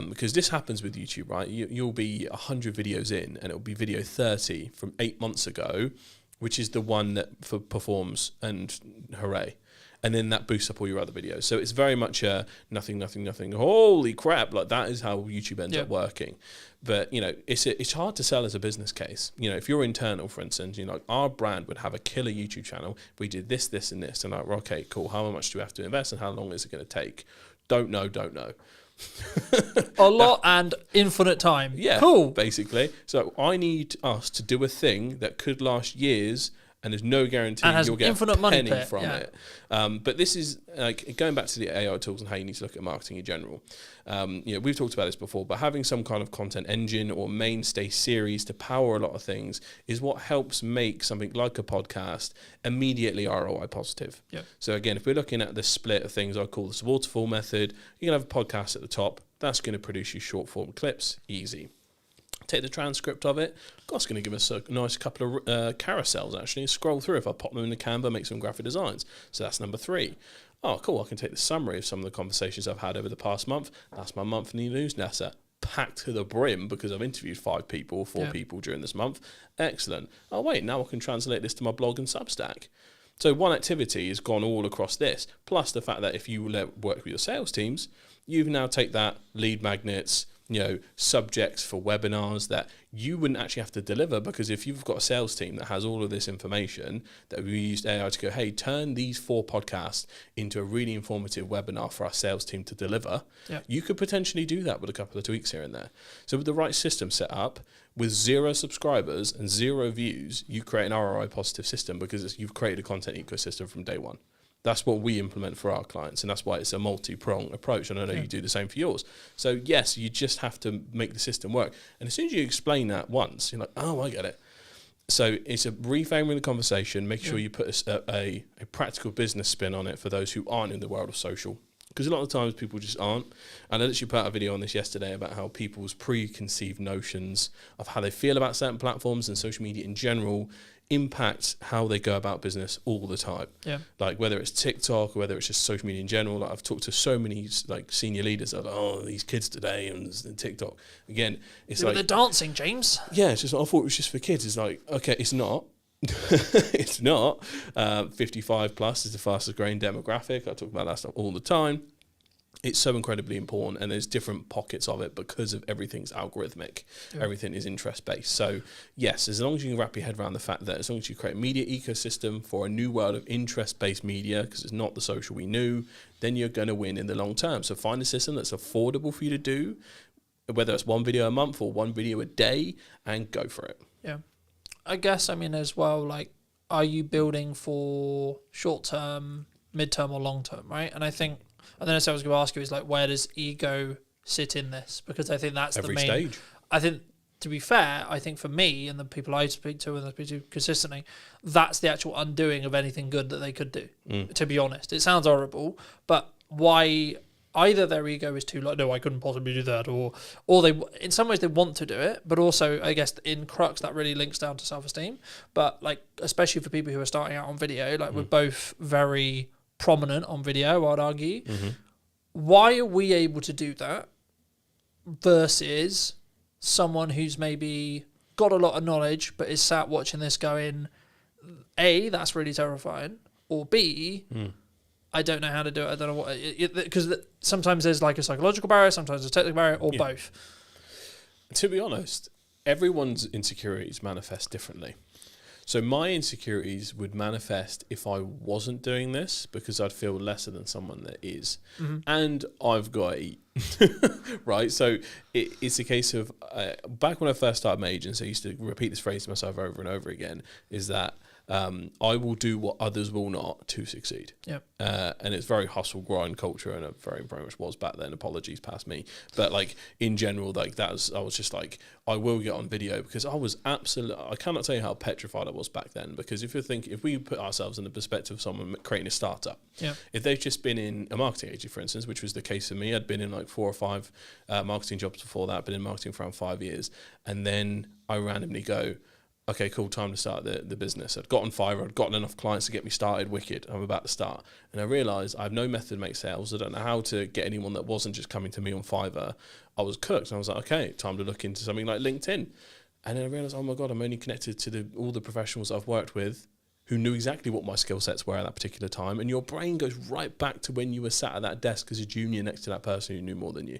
Because this happens with YouTube, right? You'll be 100 videos in, and it'll be video 30 from 8 months ago, which is the one that performs, and hooray. And then that boosts up all your other videos. So it's very much a nothing. Holy crap! Like that is how YouTube ends up working. But it's hard to sell as a business case. If you're internal, for instance, our brand would have a killer YouTube channel. We did this, and this, and like, okay, cool. How much do we have to invest, and how long is it going to take? Don't know. A lot and infinite time. Yeah, cool. Basically, so I need us to do a thing that could last years. And there's no guarantee you'll get a penny from it. But this is like going back to the AI tools and how you need to look at marketing in general. We've talked about this before, but having some kind of content engine or mainstay series to power a lot of things is what helps make something like a podcast immediately ROI positive. Yeah. So again, if we're looking at the split of things I call the waterfall method, you can have a podcast at the top. That's going to produce you short form clips, easy. take the transcript of it. God's going to give us a nice couple of carousels, actually, and scroll through. If I pop them in the Canva, make some graphic designs. So that's number 3. Oh, cool, I can take the summary of some of the conversations I've had over the past month. That's my monthly newsletter, packed to the brim because I've interviewed 5 people, 4 people during this month. Excellent. Oh, wait, now I can translate this to my blog and Substack. So one activity has gone all across this, plus the fact that if you work with your sales teams, you now take that lead magnets, subjects for webinars that you wouldn't actually have to deliver, because if you've got a sales team that has all of this information, that we used AI to go, hey, turn these 4 podcasts into a really informative webinar for our sales team to deliver, you could potentially do that with a couple of tweaks here and there. So with the right system set up, with 0 subscribers and 0 views, you create an ROI positive system because you've created a content ecosystem from day one. That's what we implement for our clients, and that's why it's a multi-pronged approach, and I know you do the same for yours. So yes, you just have to make the system work. And as soon as you explain that once, you're like, oh, I get it. So it's a reframing the conversation, make sure you put a practical business spin on it for those who aren't in the world of social. Because a lot of times people just aren't. And I literally put out a video on this yesterday about how people's preconceived notions of how they feel about certain platforms and social media in general impact how they go about business all the time. Like whether it's TikTok or whether it's just social media in general. Like I've talked to so many like senior leaders that are like, oh, these kids today and TikTok. Again, it's like they're dancing, James. Yeah, it's just I thought it was just for kids. It's like, okay, it's not. It's not. 55 plus is the fastest growing demographic. I talk about that stuff all the time. It's so incredibly important, and there's different pockets of it because of everything's algorithmic. Everything is interest-based. So, yes, as long as you can wrap your head around the fact that as long as you create a media ecosystem for a new world of interest-based media, because it's not the social we knew, then you're going to win in the long term. So find a system that's affordable for you to do, whether it's 1 video a month or 1 video a day, and go for it. Yeah. I guess, as well, like, are you building for short-term, mid-term, or long-term, right? And I think... And then I was going to ask you is like, where does ego sit in this? Because I think that's every the main stage. I think, to be fair, I think for me and the people I speak to and I speak to consistently, that's the actual undoing of anything good that they could do. To be honest, it sounds horrible, but why? Either their ego is too like, no, I couldn't possibly do that, or they, in some ways, they want to do it, but also, I guess, in crux, that really links down to self-esteem. But like, especially for people who are starting out on video, like we're both very prominent on video, I'd argue. Why are we able to do that versus someone who's maybe got a lot of knowledge but is sat watching this going, A, that's really terrifying, or B, I don't know how to do it, I don't know what, because sometimes there's like a psychological barrier, sometimes a technical barrier, or both. To be honest, everyone's insecurities manifest differently. So my insecurities would manifest if I wasn't doing this, because I'd feel lesser than someone that is. And I've got to eat, right? So it's a case of, back when I first started my agency, I used to repeat this phrase to myself over and over again, is that I will do what others will not to succeed. And it's very hustle grind culture, and it very much was back then. Apologies past me, but like in general, like I was just like, I will get on video, because I was I cannot tell you how petrified I was back then. Because if we put ourselves in the perspective of someone creating a startup, if they've just been in a marketing agency, for instance, which was the case for me, I'd been in like 4 or 5 marketing jobs before that, been in marketing for around 5 years, and then I randomly go, okay, cool, time to start the business. I'd got on Fiverr, I'd gotten enough clients to get me started, wicked, I'm about to start. And I realised I have no method to make sales, I don't know how to get anyone that wasn't just coming to me on Fiverr. I was cooked, and I was like, okay, time to look into something like LinkedIn. And then I realised, oh my God, I'm only connected to all the professionals I've worked with who knew exactly what my skill sets were at that particular time. And your brain goes right back to when you were sat at that desk as a junior next to that person who knew more than you.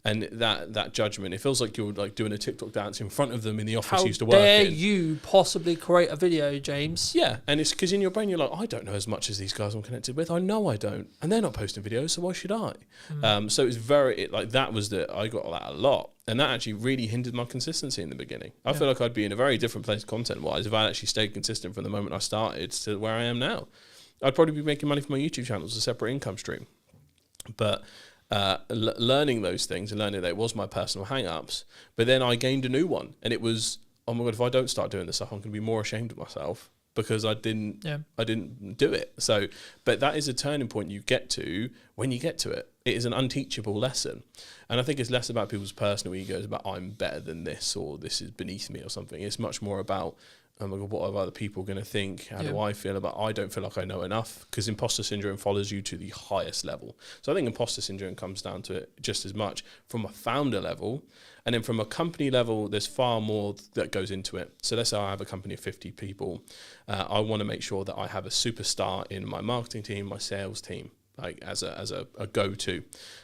And that judgment, it feels like you're like doing a TikTok dance in front of them in the office you used to work in. How dare you possibly create a video, James? Yeah, and it's because in your brain you're like, I don't know as much as these guys I'm connected with. I know I don't. And they're not posting videos, so why should I? So it's I got that a lot. And that actually really hindered my consistency in the beginning. I feel like I'd be in a very different place content-wise if I actually stayed consistent from the moment I started to where I am now. I'd probably be making money from my YouTube channel as a separate income stream. But learning those things and learning that it was my personal hang-ups, but then I gained a new one. And it was, oh my God, if I don't start doing this stuff, I'm going to be more ashamed of myself because I didn't do it. So, but that is a turning point you get to when you get to it. It is an unteachable lesson. And I think it's less about people's personal egos, about I'm better than this or this is beneath me or something. It's much more about, oh my God, what are other people going to think? How do I feel about, I don't feel like I know enough, because imposter syndrome follows you to the highest level. So I think imposter syndrome comes down to it just as much from a founder level. And then from a company level, there's far more that goes into it. So let's say I have a company of 50 people. I want to make sure that I have a superstar in my marketing team, my sales team, like as a go-to.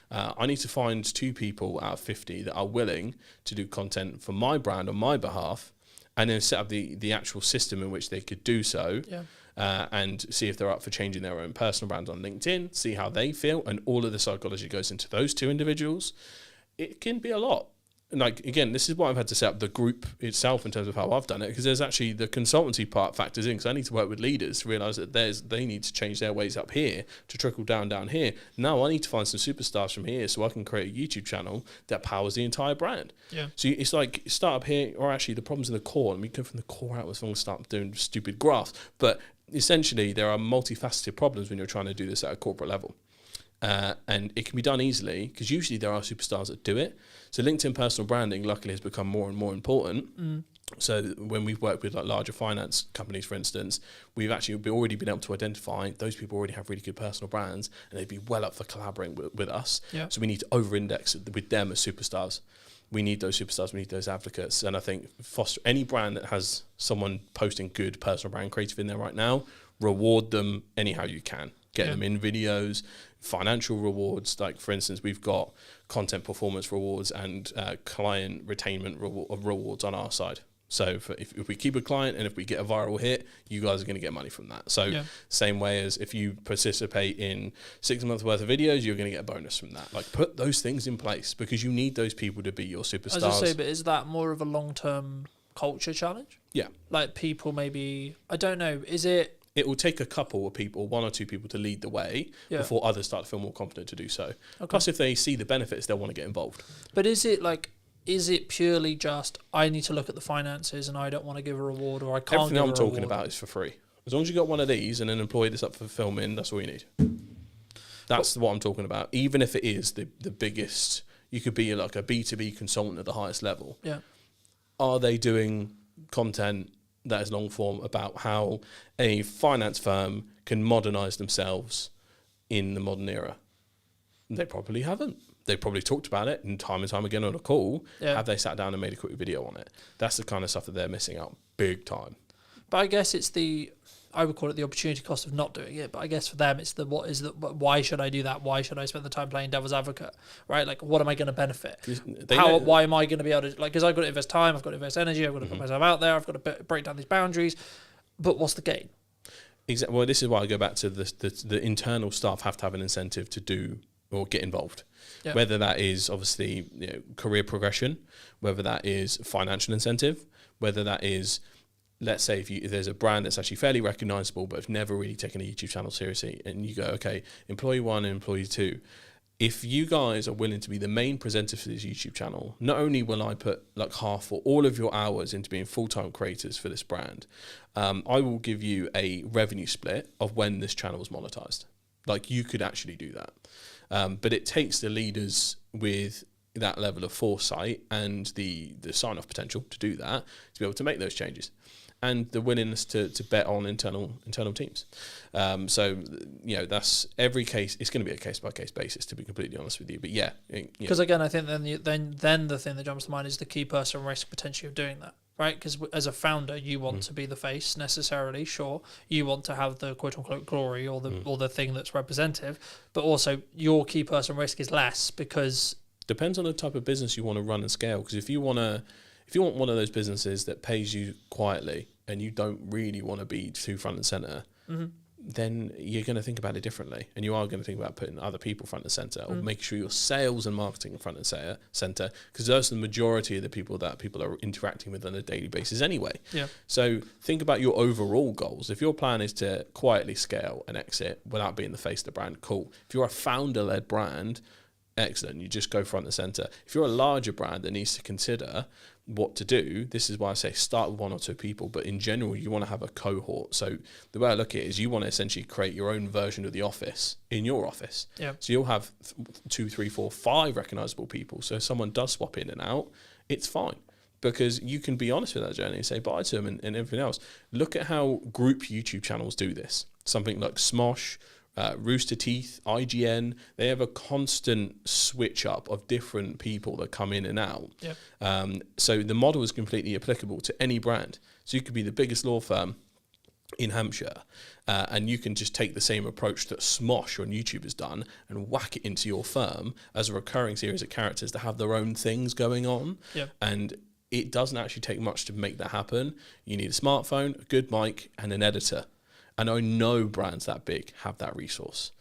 I need to find 2 people out of 50 that are willing to do content for my brand on my behalf, and then set up the actual system in which they could do so, and see if they're up for changing their own personal brand on LinkedIn, see how they feel, and all of the psychology goes into those 2 individuals. It can be a lot. Like, again, this is why I've had to set up the group itself in terms of how I've done it, because there's actually the consultancy part factors in, because I need to work with leaders to realise that they need to change their ways up here to trickle down here. Now I need to find some superstars from here so I can create a YouTube channel that powers the entire brand. Yeah. So it's like start up here, or actually the problem's in the core, and we go from the core outwards and start doing stupid graphs. But essentially there are multifaceted problems when you're trying to do this at a corporate level. And it can be done easily, because usually there are superstars that do it. So LinkedIn personal branding luckily has become more and more important. So when we've worked with like larger finance companies, for instance, we've actually already been able to identify those people already have really good personal brands, and they'd be well up for collaborating with us. So we need to over-index with them as superstars. We need those superstars, we need those advocates. And I think foster any brand that has someone posting good personal brand creative in there right now, reward them anyhow you can. Get them in videos, financial rewards. Like, for instance, we've got content performance rewards and client retainment rewards on our side. So if we keep a client and if we get a viral hit, you guys are going to get money from that. So same way as if you participate in 6 months worth of videos, you're going to get a bonus from that. Like, put those things in place, because you need those people to be your superstars. I was just say, but is that more of a long-term culture challenge? Yeah. Like, people maybe, I don't know, is it... It will take a couple of people, 1 or 2 people, to lead the way before others start to feel more confident to do so. Okay. Plus, if they see the benefits, they'll want to get involved. But is it purely just, I need to look at the finances and I don't want to give a reward, or I can't Everything give a I'm talking reward? about is for free. As long as you got one of these and an employee that's up for filming, that's all you need. That's what I'm talking about. Even if it is the biggest, you could be like a B2B consultant at the highest level. Yeah. Are they doing content that is long form about how a finance firm can modernize themselves in the modern era? They probably haven't. They probably talked about it and time again on a call. Have they sat down and made a quick video on it? That's the kind of stuff that they're missing out big time. But I guess it's I would call it the opportunity cost of not doing it. But I guess for them, it's why should I do that? Why should I spend the time playing devil's advocate? Right? Like, what am I going to benefit? Why am I going to be able to, like, because I've got to invest time, I've got to invest energy, I've got to put myself out there, I've got to break down these boundaries. But what's the gain? Exactly. Well, this is why I go back to the internal staff have to have an incentive to do or get involved. Yeah. Whether that is obviously career progression, whether that is financial incentive, whether that is, let's say if there's a brand that's actually fairly recognizable but have never really taken a YouTube channel seriously, and you go, okay, employee 1 and employee 2, if you guys are willing to be the main presenter for this YouTube channel, not only will I put like half or all of your hours into being full-time creators for this brand, I will give you a revenue split of when this channel is monetized. Like, you could actually do that. But it takes the leaders with that level of foresight and the sign-off potential to do that, to be able to make those changes, and the willingness to bet on internal teams. So that's every case. It's going to be a case-by-case basis, to be completely honest with you. But because again, I think then the thing that jumps to mind is the key person risk potentially of doing that. Right, because as a founder, you want to be the face necessarily. Sure, you want to have the quote unquote glory or the thing that's representative, but also your key person risk is less, because depends on the type of business you want to run and scale. Because if you want one of those businesses that pays you quietly and you don't really want to be too front and center, then you're going to think about it differently, and you are going to think about putting other people front and center, or make sure your sales and marketing front and center, because those are the majority of the people that people are interacting with on a daily basis anyway. Yeah. So think about your overall goals. If your plan is to quietly scale and exit without being the face of the brand, cool. If you're a founder-led brand, excellent. You just go front and center. If you're a larger brand that needs to consider what to do, this is why I say start with 1 or 2 people, but in general, you want to have a cohort. So the way I look at it is you want to essentially create your own version of the office in your office. Yeah. So you'll have 2, 3, 4, 5 recognizable people. So if someone does swap in and out, it's fine. Because you can be honest with that journey and say bye to them and everything else. Look at how group YouTube channels do this. Something like Smosh, Rooster Teeth, IGN, they have a constant switch up of different people that come in and out. Yep. So the model is completely applicable to any brand. So you could be the biggest law firm in Hampshire, and you can just take the same approach that Smosh on YouTube has done and whack it into your firm as a recurring series of characters that have their own things going on. Yep. And it doesn't actually take much to make that happen. You need a smartphone, a good mic, and an editor. And I know brands that big have that resource.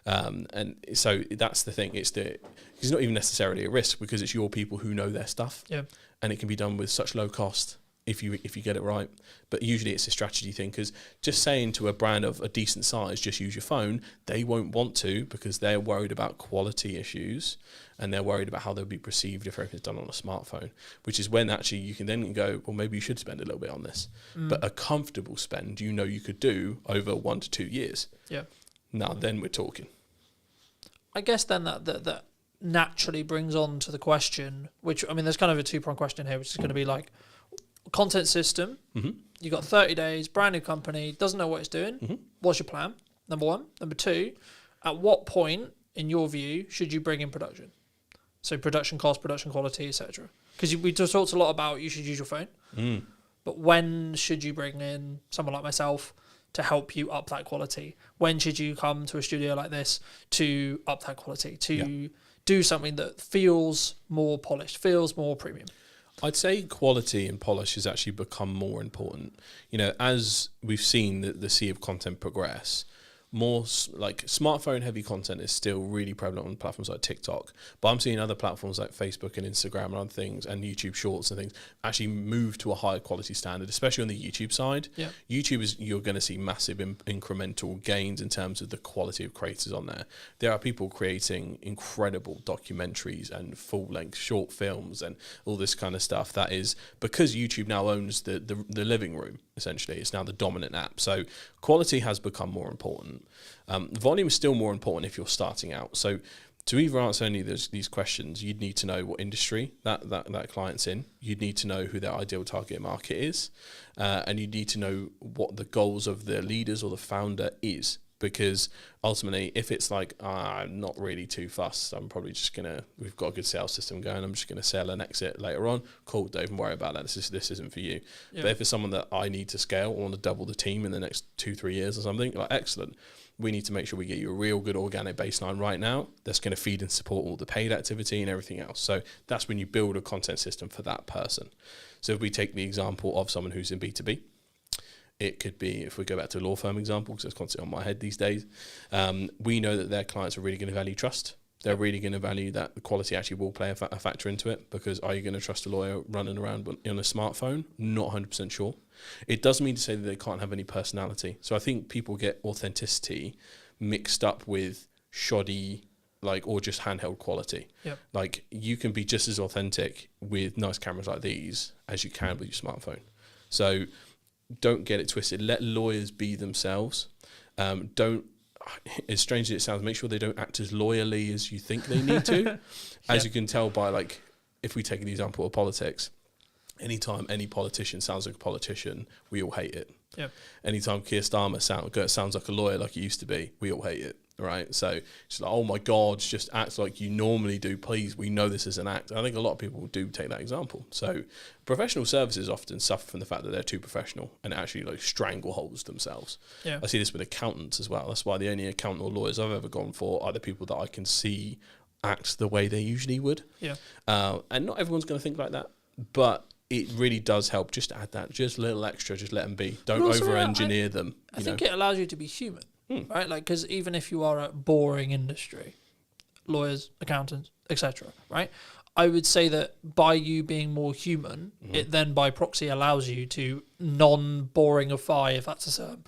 And so that's the thing. It's not even necessarily a risk because it's your people who know their stuff. Yeah. And it can be done with such low cost if you get it right. But usually it's a strategy thing, because just saying to a brand of a decent size, just use your phone, they won't want to, because they're worried about quality issues and they're worried about how they'll be perceived if everything's done on a smartphone, which is when actually you can then go, well, maybe you should spend a little bit on this. But a comfortable spend, you could do over 1 to 2 years. Yeah. Now then we're talking. I guess then that naturally brings on to the question, which, I mean, there's kind of a 2-pronged question here, which is going to be like, content system, you got 30 days, brand new company, doesn't know what it's doing. What's your plan? Number 1. Number 2, at what point, in your view, should you bring in production? So production cost, production quality, etc. Because we just talked a lot about you should use your phone. But when should you bring in someone like myself to help you up that quality? When should you come to a studio like this to up that quality, to do something that feels more polished, feels more premium? I'd say quality and polish has actually become more important. As we've seen the sea of content progress, more like smartphone heavy content is still really prevalent on platforms like TikTok, but I'm seeing other platforms like Facebook and Instagram and other things, and YouTube Shorts and things actually move to a higher quality standard, especially on the YouTube side. Yeah. YouTube you're going to see massive incremental gains in terms of the quality of creators on there. There are people creating incredible documentaries and full-length short films and all this kind of stuff. That is because YouTube now owns the living room. Essentially, it's now the dominant app. So quality has become more important. Volume is still more important if you're starting out. So to either answer any of these questions, you'd need to know what industry that client's in. You'd need to know who their ideal target market is. And you'd need to know what the goals of the leaders or the founder is. Because ultimately, if it's like, I'm not really too fussed, I'm probably just we've got a good sales system going, I'm just going to sell and exit later on, cool, don't even worry about that, this isn't for you. Yeah. But if it's someone that I need to scale, I want to double the team in the next 2-3 years or something, like, excellent. We need to make sure we get you a real good organic baseline right now that's going to feed and support all the paid activity and everything else. So that's when you build a content system for that person. So if we take the example of someone who's in B2B, it could be, if we go back to a law firm example, because it's constantly on my head these days, we know that their clients are really going to value trust. They're really going to value that the quality actually will play a factor into it, because are you going to trust a lawyer running around on a smartphone? Not 100% sure. It doesn't mean to say that they can't have any personality. So I think people get authenticity mixed up with shoddy, or just handheld quality. Yep. Like, you can be just as authentic with nice cameras like these as you can with your smartphone. So don't get it twisted. Let lawyers be themselves. Don't, as strange as it sounds, make sure they don't act as loyally as you think they need to. As you can tell by, if we take an example of politics, anytime any politician sounds like a politician, we all hate it. Yep. Anytime Keir Starmer sounds like a lawyer like he used to be, we all hate it. Right, so it's like, oh my God, just act like you normally do. Please, we know this is an act. I think a lot of people do take that example. So professional services often suffer from the fact that they're too professional and actually strangleholds themselves. Yeah. I see this with accountants as well. That's why the only accountant or lawyers I've ever gone for are the people that I can see act the way they usually would. Yeah. And not everyone's going to think like that, but it really does help just to add that, just a little extra, just let them be. Don't over-engineer them. I think it allows you to be human. Right, because even if you are a boring industry, lawyers, accountants, etc., right, I would say that by you being more human, it then by proxy allows you to non-boringify, if that's a term,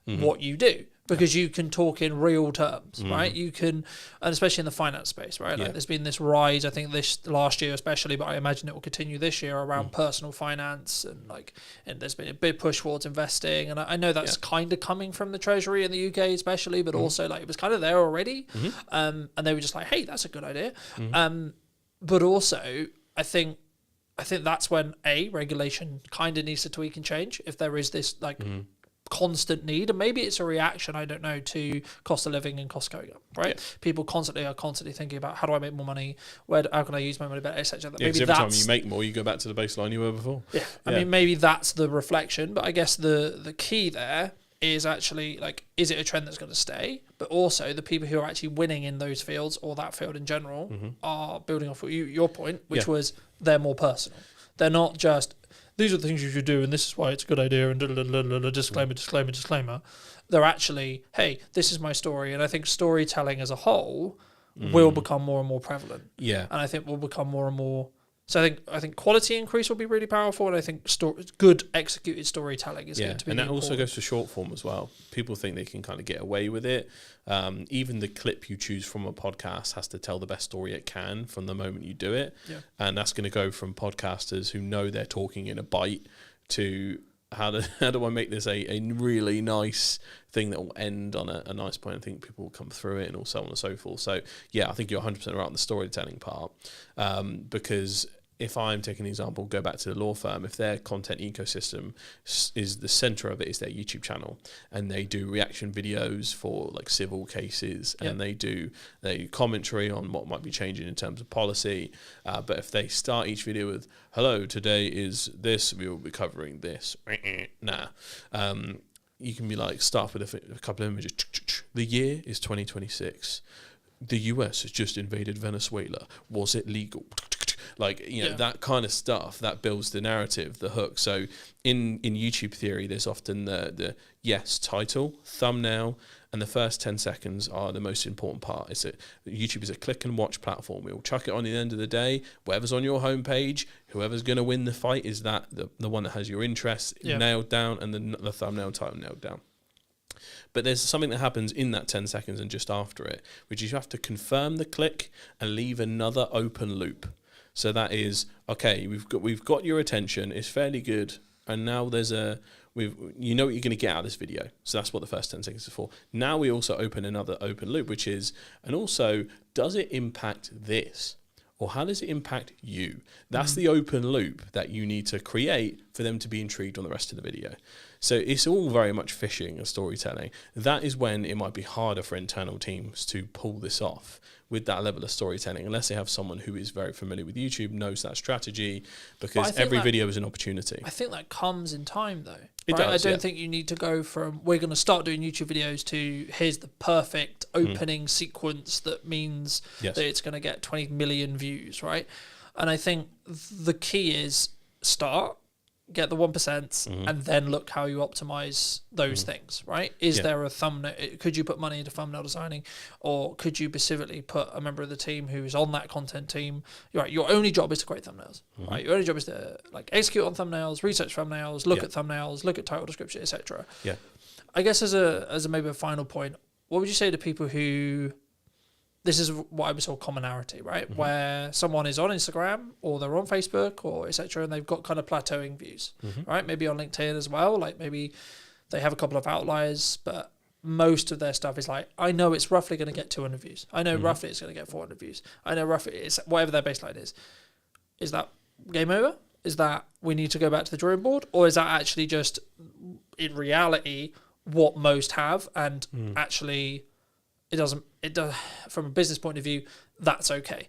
what you do. Because you can talk in real terms, right? You can, and especially in the finance space, right? Like there's been this rise, I think this last year especially, but I imagine it will continue this year around personal finance and there's been a big push towards investing. And I know that's kind of coming from the Treasury in the UK especially, but also like it was kind of there already. And they were just like, hey, that's a good idea. But also, I think that's when regulation kind of needs to tweak and change if there is this like constant need, and maybe it's a reaction, I don't know, to cost of living and costs going up, right? People are constantly thinking about how do I make more money, how can I use my money better, etc. Maybe every time you make more, you go back to the baseline you were before. I mean, maybe that's the reflection, but I guess the key there is actually like, is it a trend that's going to stay? But also the people who are actually winning in those fields or that field in general are building off your point, which was they're more personal. They're not just, these are the things you should do and this is why it's a good idea and disclaimer. They're actually, hey, this is my story. And I think storytelling as a whole will become more and more prevalent. Yeah. And I think will become more and more. So I think quality increase will be really powerful, and I think good executed storytelling is going to be and that important. also goes to short form as well. People think they can kind of get away with it. Even the clip you choose from a podcast has to tell the best story it can from the moment you do it, and that's going to go from podcasters who know they're talking in a bite to how do I make this a really nice thing that will end on a nice point. I think people will come through it and so on and so forth. So yeah, I think you're 100% right on the storytelling part, because if I'm taking an example, go back to the law firm, if their content ecosystem is the center of it is their YouTube channel, and they do reaction videos for like civil cases, and they do commentary on what might be changing in terms of policy. But if they start each video with, hello, today is this, we will be covering this. You can be like, start with a couple of images. The year is 2026. The US has just invaded Venezuela. Was it legal? Like, you know, that kind of stuff that builds the narrative, the hook. So in YouTube theory, there's often the title, thumbnail, and the first 10 seconds are the most important part. YouTube is a click and watch platform. We'll chuck it on at the end of the day. Whatever's on your homepage, whoever's going to win the fight is that the one that has your interest nailed down, and the thumbnail title nailed down. But there's something that happens in that 10 seconds and just after it, which is you have to confirm the click and leave another open loop. So that is, okay, we've got your attention, it's fairly good, and now you know what you're going to get out of this video. So that's what the first 10 seconds is for. Now we also open another open loop, which is, and also, does it impact this? Or how does it impact you? That's the open loop that you need to create for them to be intrigued on the rest of the video. So it's all very much fishing and storytelling. That is when it might be harder for internal teams to pull this off with that level of storytelling, unless they have someone who is very familiar with YouTube, knows that strategy, because every video is an opportunity. I think that comes in time, though. It does, I don't think you need to go from, we're going to start doing YouTube videos, to here's the perfect opening sequence that means that it's going to get 20 million views, right? And I think the key is start, get the 1%, and then look how you optimize those things, right? Is there a thumbnail? Could you put money into thumbnail designing, or could you specifically put a member of the team who's on that content team? You're right, your only job is to create thumbnails, right? Your only job is to like execute on thumbnails, research thumbnails, look at thumbnails, look at title description, etc. Yeah. I guess as a maybe a final point, what would you say to people who, this is what I would call commonality, right? Where someone is on Instagram or they're on Facebook or etc., and they've got kind of plateauing views, right? Maybe on LinkedIn as well. Like maybe they have a couple of outliers, but most of their stuff is like, I know it's roughly going to get 200 views. I know roughly it's going to get 400 views. I know roughly it's whatever their baseline is. Is that game over? Is that we need to go back to the drawing board? Or is that actually just in reality what most have, and actually it does from a business point of view, that's okay?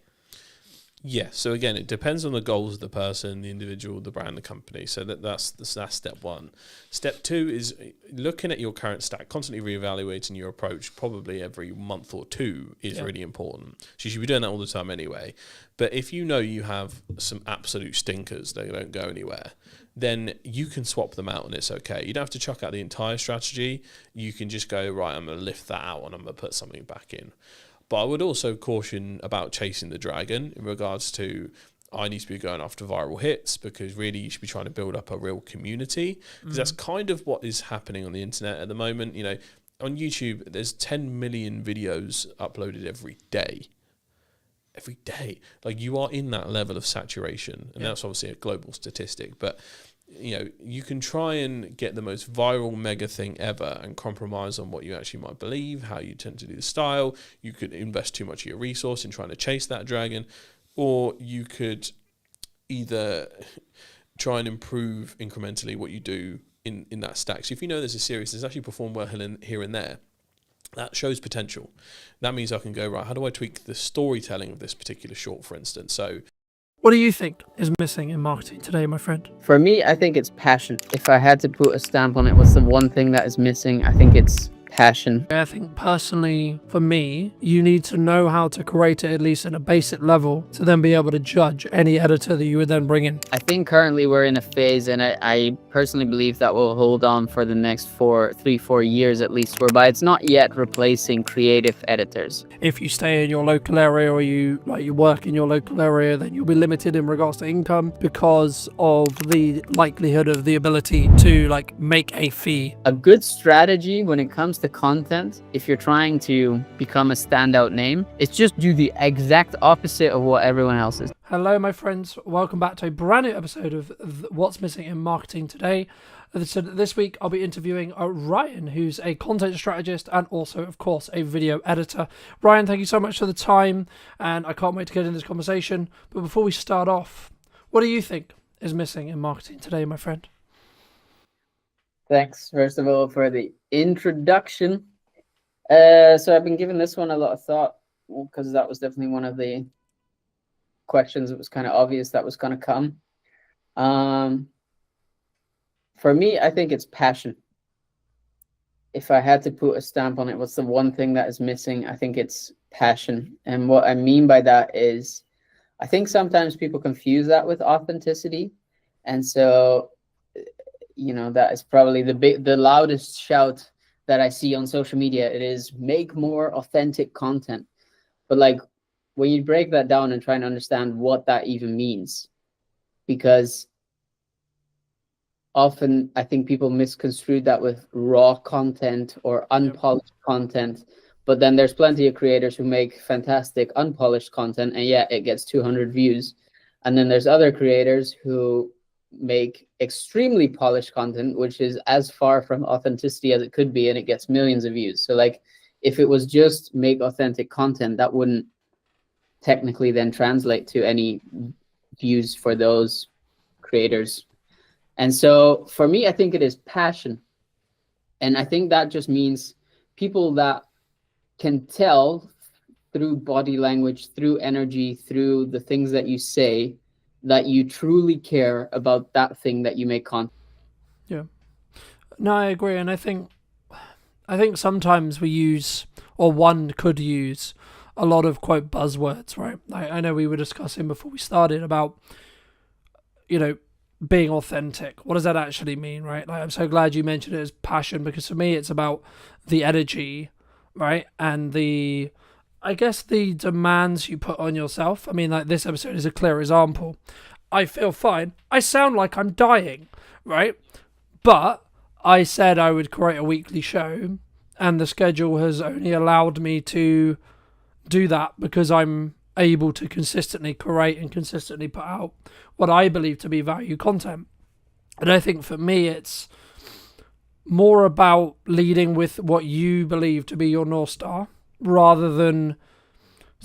Yeah, so again, it depends on the goals of the person, the individual, the brand, the company. So that's step one. Step two is looking at your current stack, constantly reevaluating your approach, probably every month or two is really important. So you should be doing that all the time anyway. But if you know you have some absolute stinkers that don't go anywhere, then you can swap them out and it's okay. You don't have to chuck out the entire strategy. You can just go, right, I'm going to lift that out and I'm going to put something back in. But I would also caution about chasing the dragon in regards to, I need to be going after viral hits, because really you should be trying to build up a real community, because that's kind of what is happening on the internet at the moment. On YouTube, there's 10 million videos uploaded every day. Every day. Like, you are in that level of saturation, and that's obviously a global statistic, but you can try and get the most viral mega thing ever and compromise on what you actually might believe, how you tend to do the style. You could invest too much of your resource in trying to chase that dragon, or you could either try and improve incrementally what you do in that stack. So if there's a series that's actually performed well here and there, that shows potential. That means I can go, right, how do I tweak the storytelling of this particular short, for instance? So What do you think is missing in marketing today, my friend? For me, I think it's passion. If I had to put a stamp on it, what's the one thing that is missing? I think it's passion. I think personally, for me, you need to know how to create it, at least at a basic level, to then be able to judge any editor that you would then bring in. I think currently we're in a phase, and I personally believe that will hold on for the next 4 years at least, whereby it's not yet replacing creative editors. If you stay in your local area, or you work in your local area, then you'll be limited in regards to income because of the likelihood of the ability to make a fee. A good strategy when it comes to content, if you're trying to become a standout name, is just do the exact opposite of what everyone else is. Hello, my friends. Welcome back to a brand new episode of What's Missing in Marketing Today. So this week, I'll be interviewing Ryan, who's a content strategist and also, of course, a video editor. Ryan, thank you so much for the time, and I can't wait to get into this conversation. But before we start off, what do you think is missing in marketing today, my friend? Thanks, first of all, for the introduction. So I've been giving this one a lot of thought, because that was definitely one of the questions that was kind of obvious that was going to come. For me, I think it's passion. If I had to put a stamp on it, what's the one thing that is missing? I think it's passion. And what I mean by that is, I think sometimes people confuse that with authenticity. And so, that is probably the loudest shout that I see on social media. It is make more authentic content. But when you break that down and try and understand what that even means, because often I think people misconstrue that with raw content or unpolished content, but then there's plenty of creators who make fantastic unpolished content, and it gets 200 views. And then there's other creators who make extremely polished content, which is as far from authenticity as it could be, and it gets millions of views. So if it was just make authentic content, that wouldn't technically then translate to any views for those creators. And so for me, I think it is passion. And I think that just means people that can tell through body language, through energy, through the things that you say, that you truly care about that thing that you make content. Yeah. No, I agree. And I think sometimes we use, or one could use, a lot of quote buzzwords, right? I know we were discussing before we started about, being authentic. What does that actually mean, right? I'm so glad you mentioned it as passion, because for me, it's about the energy, right? And the demands you put on yourself. I mean, this episode is a clear example. I feel fine. I sound like I'm dying, right? But I said I would create a weekly show, and the schedule has only allowed me to do that because I'm able to consistently create and consistently put out what I believe to be value content. And I think for me, it's more about leading with what you believe to be your North Star, rather than,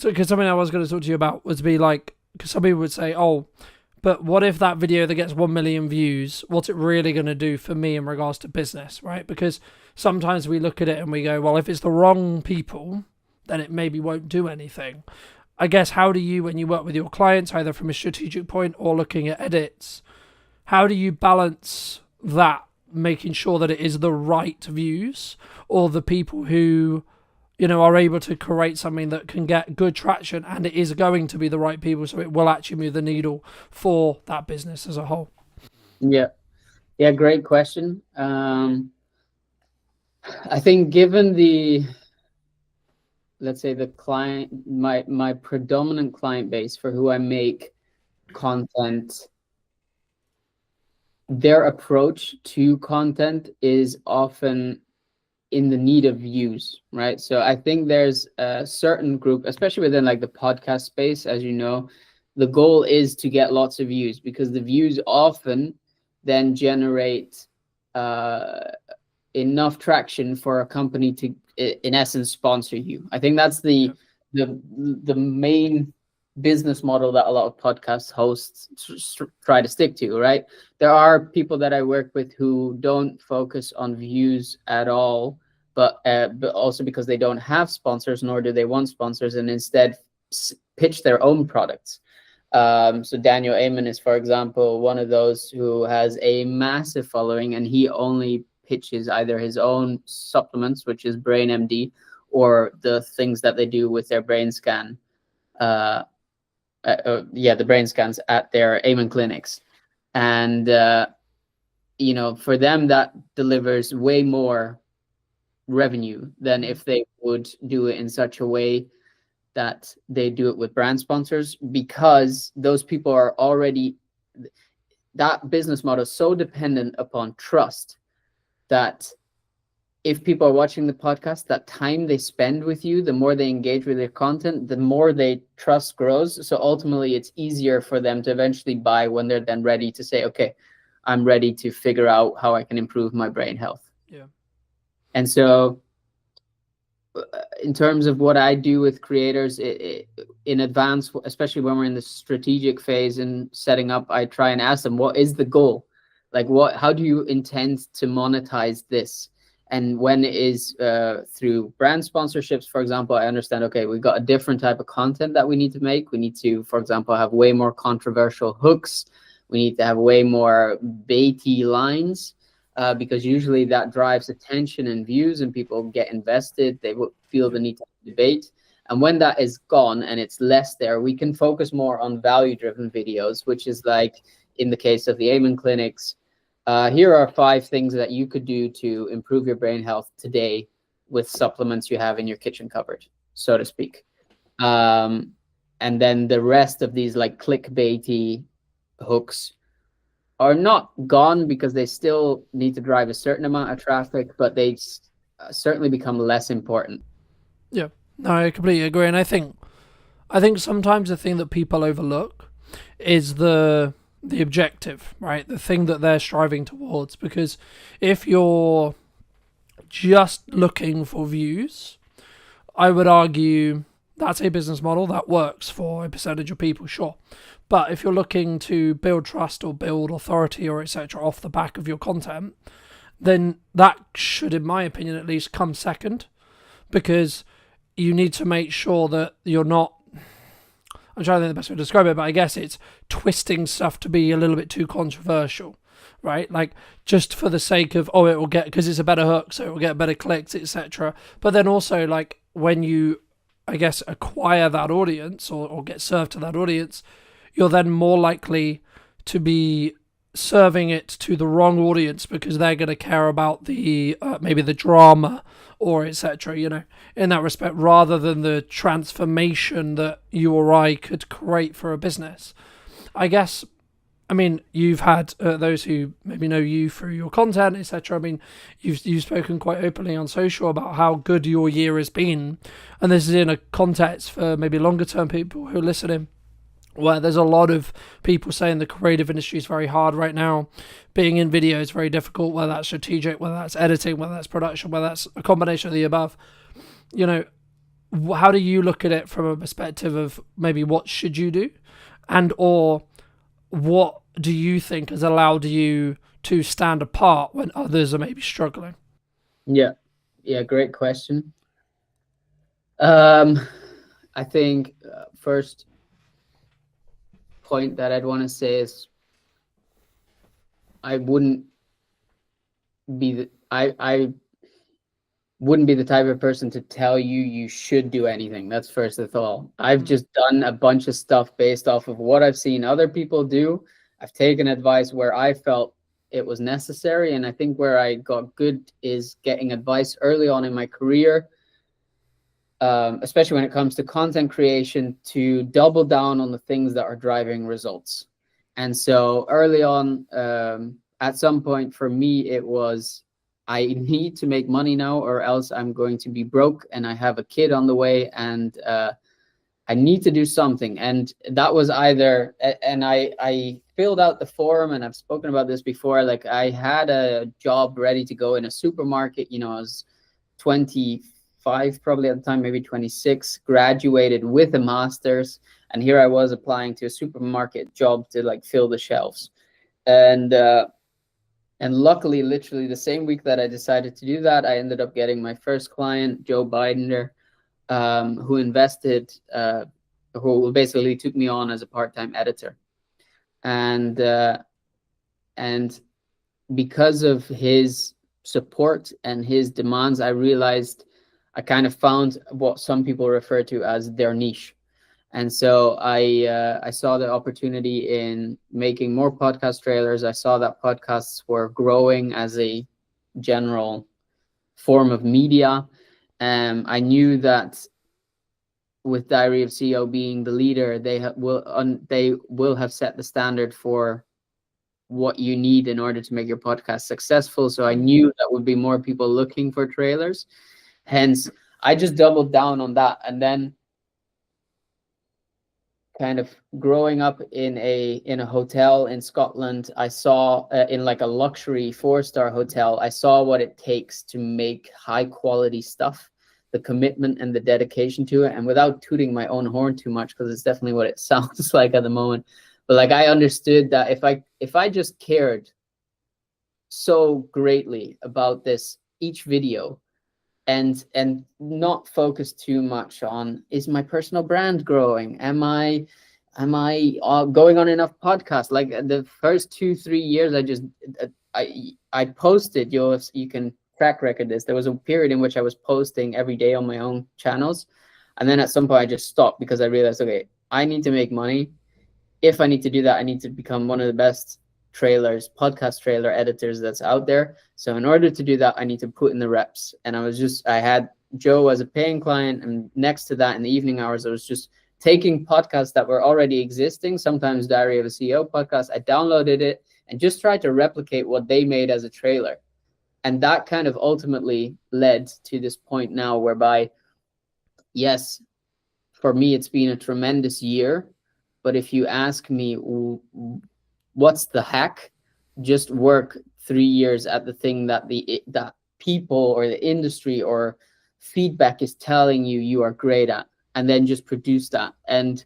because something I was going to talk to you about was because some people would say, oh, but what if that video that gets 1 million views, what's it really going to do for me in regards to business, right? Because sometimes we look at it and we go, well, if it's the wrong people, then it maybe won't do anything. I guess, how do you, when you work with your clients, either from a strategic point or looking at edits, how do you balance that, making sure that it is the right views, or the people who, are able to create something that can get good traction, and it is going to be the right people, so it will actually move the needle for that business as a whole? Yeah, great question. I think given the, let's say, the client, my predominant client base for who I make content, their approach to content is often in the need of views, right? So I think there's a certain group, especially within like the podcast space, as you know, the goal is to get lots of views, because the views often then generate enough traction for a company to, in essence, sponsor you. I think that's the main business model that a lot of podcast hosts try to stick to, right? There are people that I work with who don't focus on views at all, but also because they don't have sponsors, nor do they want sponsors, and instead pitch their own products. So Daniel Amen is, for example, one of those who has a massive following, and he only pitches either his own supplements, which is Brain MD, or the things that they do with their brain scan. The brain scans at their Amen clinics. And, for them, that delivers way more revenue than if they would do it in such a way that they do it with brand sponsors, because those people are already, that business model is so dependent upon trust that if people are watching the podcast, that time they spend with you, the more they engage with your content, the more they trust grows. So ultimately, it's easier for them to eventually buy when they're then ready to say, okay, I'm ready to figure out how I can improve my brain health. Yeah. And so in terms of what I do with creators in advance, especially when we're in the strategic phase and setting up, I try and ask them, what is the goal? Like, how do you intend to monetize this? And when it is through brand sponsorships, for example, I understand, okay, we've got a different type of content that we need to make. We need to, for example, have way more controversial hooks. We need to have way more baity lines, because usually that drives attention and views, and people get invested. They will feel the need to debate. And when that is gone and it's less there, we can focus more on value-driven videos, which is like in the case of the Amen clinics. Here are 5 things that you could do to improve your brain health today with supplements you have in your kitchen cupboard, so to speak. And then the rest of these like clickbaity hooks are not gone, because they still need to drive a certain amount of traffic, but they certainly become less important. Yeah, no, I completely agree. And I think sometimes the thing that people overlook is the objective, right? The thing that they're striving towards. Because if you're just looking for views, I would argue that's a business model that works for a percentage of people, sure. But if you're looking to build trust or build authority or etc. off the back of your content, then that should, in my opinion at least, come second, because you need to make sure that you're not, I'm trying to think the best way to describe it, but I guess it's twisting stuff to be a little bit too controversial, right? Like, just for the sake of, it will get, because it's a better hook, so it will get better clicks, etc. But then also, like, when you, I guess, acquire that audience or get served to that audience, you're then more likely to be serving it to the wrong audience, because they're going to care about the maybe the drama or etc. In that respect, rather than the transformation that you or I could create for a business. I guess, I mean, you've had those who maybe know you through your content, etc. I mean, you've spoken quite openly on social about how good your year has been, and this is in a context for maybe longer term people who are listening, where there's a lot of people saying the creative industry is very hard right now. Being in video is very difficult, whether that's strategic, whether that's editing, whether that's production, whether that's a combination of the above. How do you look at it from a perspective of maybe what should you do, and or what do you think has allowed you to stand apart when others are maybe struggling? Yeah, great question. I think first point that I'd want to say is I wouldn't be the type of person to tell you should do anything. That's first of all. I've just done a bunch of stuff based off of what I've seen other people do. I've taken advice where I felt it was necessary, and I think where I got good is getting advice early on in my career especially when it comes to content creation, to double down on the things that are driving results. And so early on, at some point for me, it was, I need to make money now or else I'm going to be broke, and I have a kid on the way, and I need to do something. And that was either, and I filled out the form, and I've spoken about this before, like I had a job ready to go in a supermarket. You know, I was 25 probably at the time, maybe 26, graduated with a master's, and here I was applying to a supermarket job to like fill the shelves. And luckily, literally the same week that I decided to do that, I ended up getting my first client, Joe Bidender, who invested, who basically took me on as a part-time editor. And because of his support and his demands, I realized I kind of found what some people refer to as their niche. And so I saw the opportunity in making more podcast trailers. I saw that podcasts were growing as a general form of media. I knew that with Diary of CEO being the leader, they will have set the standard for what you need in order to make your podcast successful. So I knew that would be more people looking for trailers. Hence, I just doubled down on that. And then kind of growing up in a hotel in Scotland, I saw in like a luxury 4-star hotel, I saw what it takes to make high quality stuff, the commitment and the dedication to it. And without tooting my own horn too much, because it's definitely what it sounds like at the moment, but like I understood that if I just cared so greatly about this, each video, and not focus too much on, is my personal brand growing? Am I going on enough podcasts? Like the first 2-3 years, I posted, you can track record this. There was a period in which I was posting every day on my own channels. And then at some point I just stopped because I realized, okay, I need to make money. If I need to do that, I need to become one of the best podcast trailer editors that's out there. So in order to do that, I need to put in the reps. And I had Joe as a paying client, and next to that in the evening hours, I was just taking podcasts that were already existing, sometimes Diary of a CEO podcast. I downloaded it and just tried to replicate what they made as a trailer. And that kind of ultimately led to this point now whereby, yes, for me, it's been a tremendous year. But if you ask me, what's the hack? Just work 3 years at the thing that that people or the industry or feedback is telling you are great at, and then just produce that, and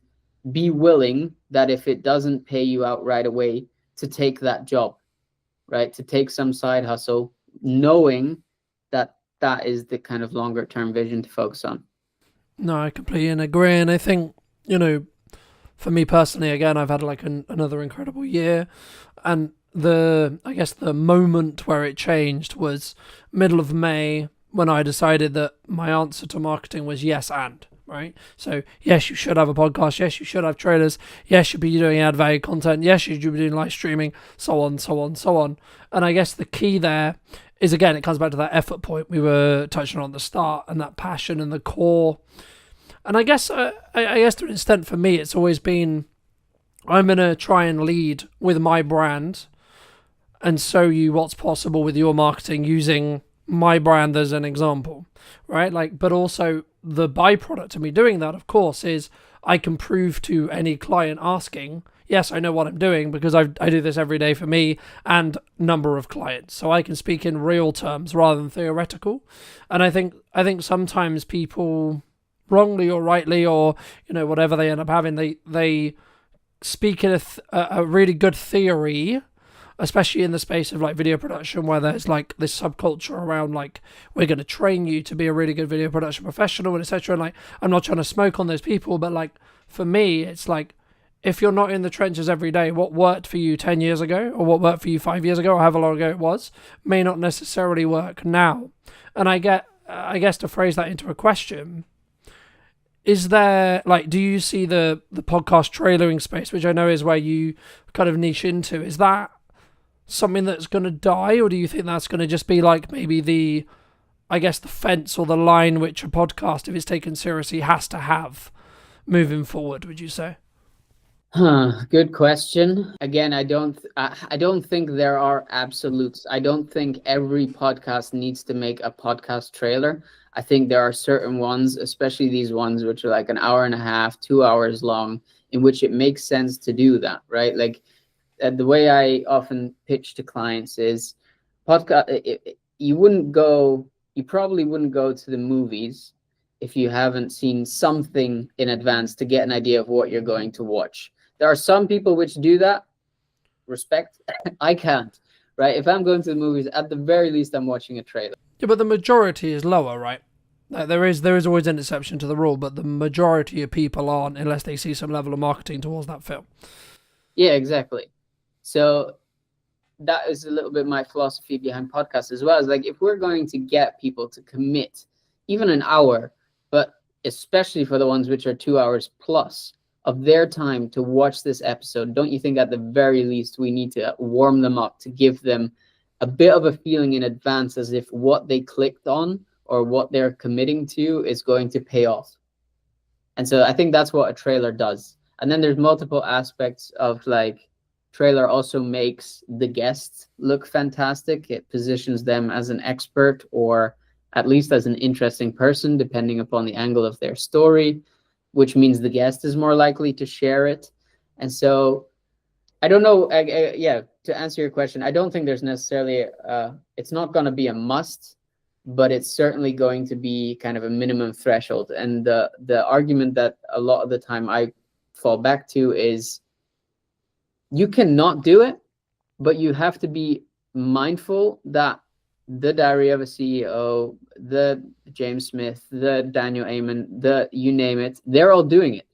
be willing that if it doesn't pay you out right away, to take that job, right? To take some side hustle, knowing that that is the kind of longer term vision to focus on. No, I completely agree. And I think, for me personally, again, I've had like another incredible year. And I guess the moment where it changed was middle of May, when I decided that my answer to marketing was yes and, right? So yes, you should have a podcast. Yes, you should have trailers. Yes, you should be doing add value content. Yes, you should be doing live streaming, so on, so on, so on. And I guess the key there is, again, it comes back to that effort point we were touching on at the start, and that passion and the core. And I guess to an extent for me, it's always been, I'm going to try and lead with my brand and show you what's possible with your marketing using my brand as an example, right? Like, but also the byproduct of me doing that, of course, is I can prove to any client asking, yes, I know what I'm doing because I do this every day for me and number of clients. So I can speak in real terms rather than theoretical. And I think sometimes people, wrongly or rightly, or whatever they end up having, they speak in a really good theory, especially in the space of like video production, where there's like this subculture around like, we're going to train you to be a really good video production professional, and etc. And like, I'm not trying to smoke on those people, but like for me, it's like, if you're not in the trenches every day, what worked for you 10 years ago or what worked for you 5 years ago or however long ago it was may not necessarily work now. And I guess to phrase that into a question, is there, like, do you see the podcast trailering space, which I know is where you kind of niche into, is that something that's going to die, or do you think that's going to just be like maybe I guess, the fence or the line which a podcast, if it's taken seriously, has to have moving forward, would you say? Good question. Again, I don't think there are absolutes. I don't think every podcast needs to make a podcast trailer. I think there are certain ones, especially these ones which are like an hour and a half, 2 hours long, in which it makes sense to do that, right? Like the way I often pitch to clients is podcast. You probably wouldn't go to the movies if you haven't seen something in advance to get an idea of what you're going to watch. There are some people which do that. Respect. I can't, right? If I'm going to the movies, at the very least, I'm watching a trailer. Yeah, but the majority is lower, right? Like there is always an exception to the rule, but the majority of people aren't unless they see some level of marketing towards that film. Yeah, exactly. So that is a little bit my philosophy behind podcasts as well. Is like, if we're going to get people to commit even an hour, but especially for the ones which are 2 hours plus of their time to watch this episode, don't you think at the very least we need to warm them up to give them a bit of a feeling in advance as if what they clicked on or what they're committing to is going to pay off? And so I think that's what a trailer does. And then there's multiple aspects of, like, trailer also makes the guests look fantastic. It positions them as an expert or at least as an interesting person, depending upon the angle of their story, which means the guest is more likely to share it. And so I don't know. Yeah, to answer your question, I don't think there's necessarily, it's not going to be a must, but it's certainly going to be kind of a minimum threshold. And the argument that a lot of the time I fall back to is you cannot do it, but you have to be mindful that the Diary of a CEO, the James Smith, the Daniel Amen, you name it, they're all doing it.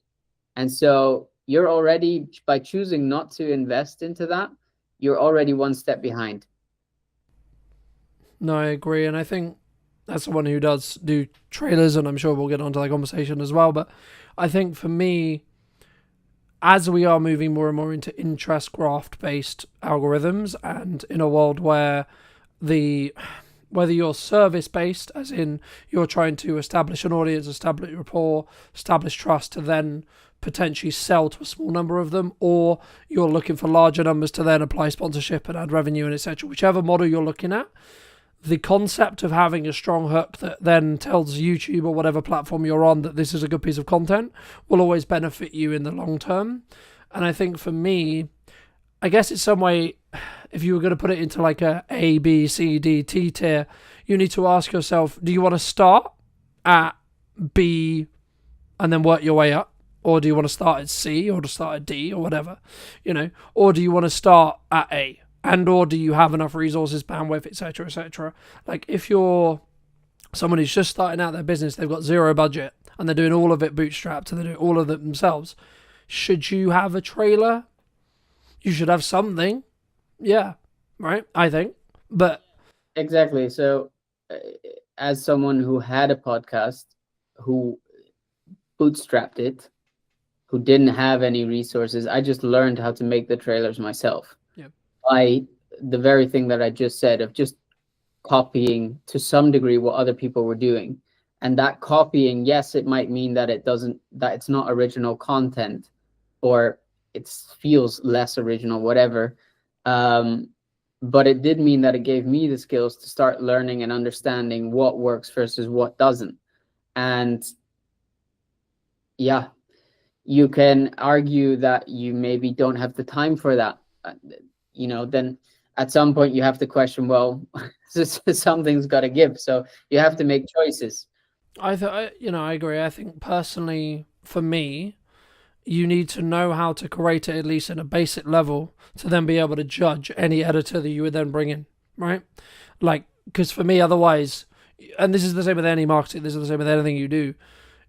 And so you're already, by choosing not to invest into that, you're already one step behind. No, I agree. And I think as someone who does do trailers, and I'm sure we'll get onto that conversation as well, but I think for me, as we are moving more and more into interest graph-based algorithms, and in a world where whether you're service-based, as in you're trying to establish an audience, establish rapport, establish trust to then potentially sell to a small number of them, or you're looking for larger numbers to then apply sponsorship and add revenue and etc. Whichever model you're looking at, the concept of having a strong hook that then tells YouTube or whatever platform you're on that this is a good piece of content will always benefit you in the long term. And I think for me, I guess it's some way, if you were going to put it into like A, B, C, D, T tier, you need to ask yourself, do you want to start at B and then work your way up? Or do you want to start at C or to start at D or whatever, or do you want to start at A? And or do you have enough resources, bandwidth, etc., etc.? Like if you're someone who's just starting out their business, they've got zero budget and they're doing all of it bootstrapped and they're doing all of it themselves, should you have a trailer? You should have something. Yeah, right? I think. But exactly. So as someone who had a podcast, who bootstrapped it, who didn't have any resources, I just learned how to make the trailers myself. Yeah. By the very thing that I just said, of just copying to some degree what other people were doing. And that copying, yes, it might mean that it's not original content, or it feels less original, whatever. But it did mean that it gave me the skills to start learning and understanding what works versus what doesn't. And yeah, you can argue that you maybe don't have the time for that. Then at some point you have to question, well, something's got to give. So you have to make choices. I agree. I think personally, for me, you need to know how to create it, at least in a basic level, to then be able to judge any editor that you would then bring in, right? Like, because for me, otherwise, and this is the same with any marketing, this is the same with anything you do,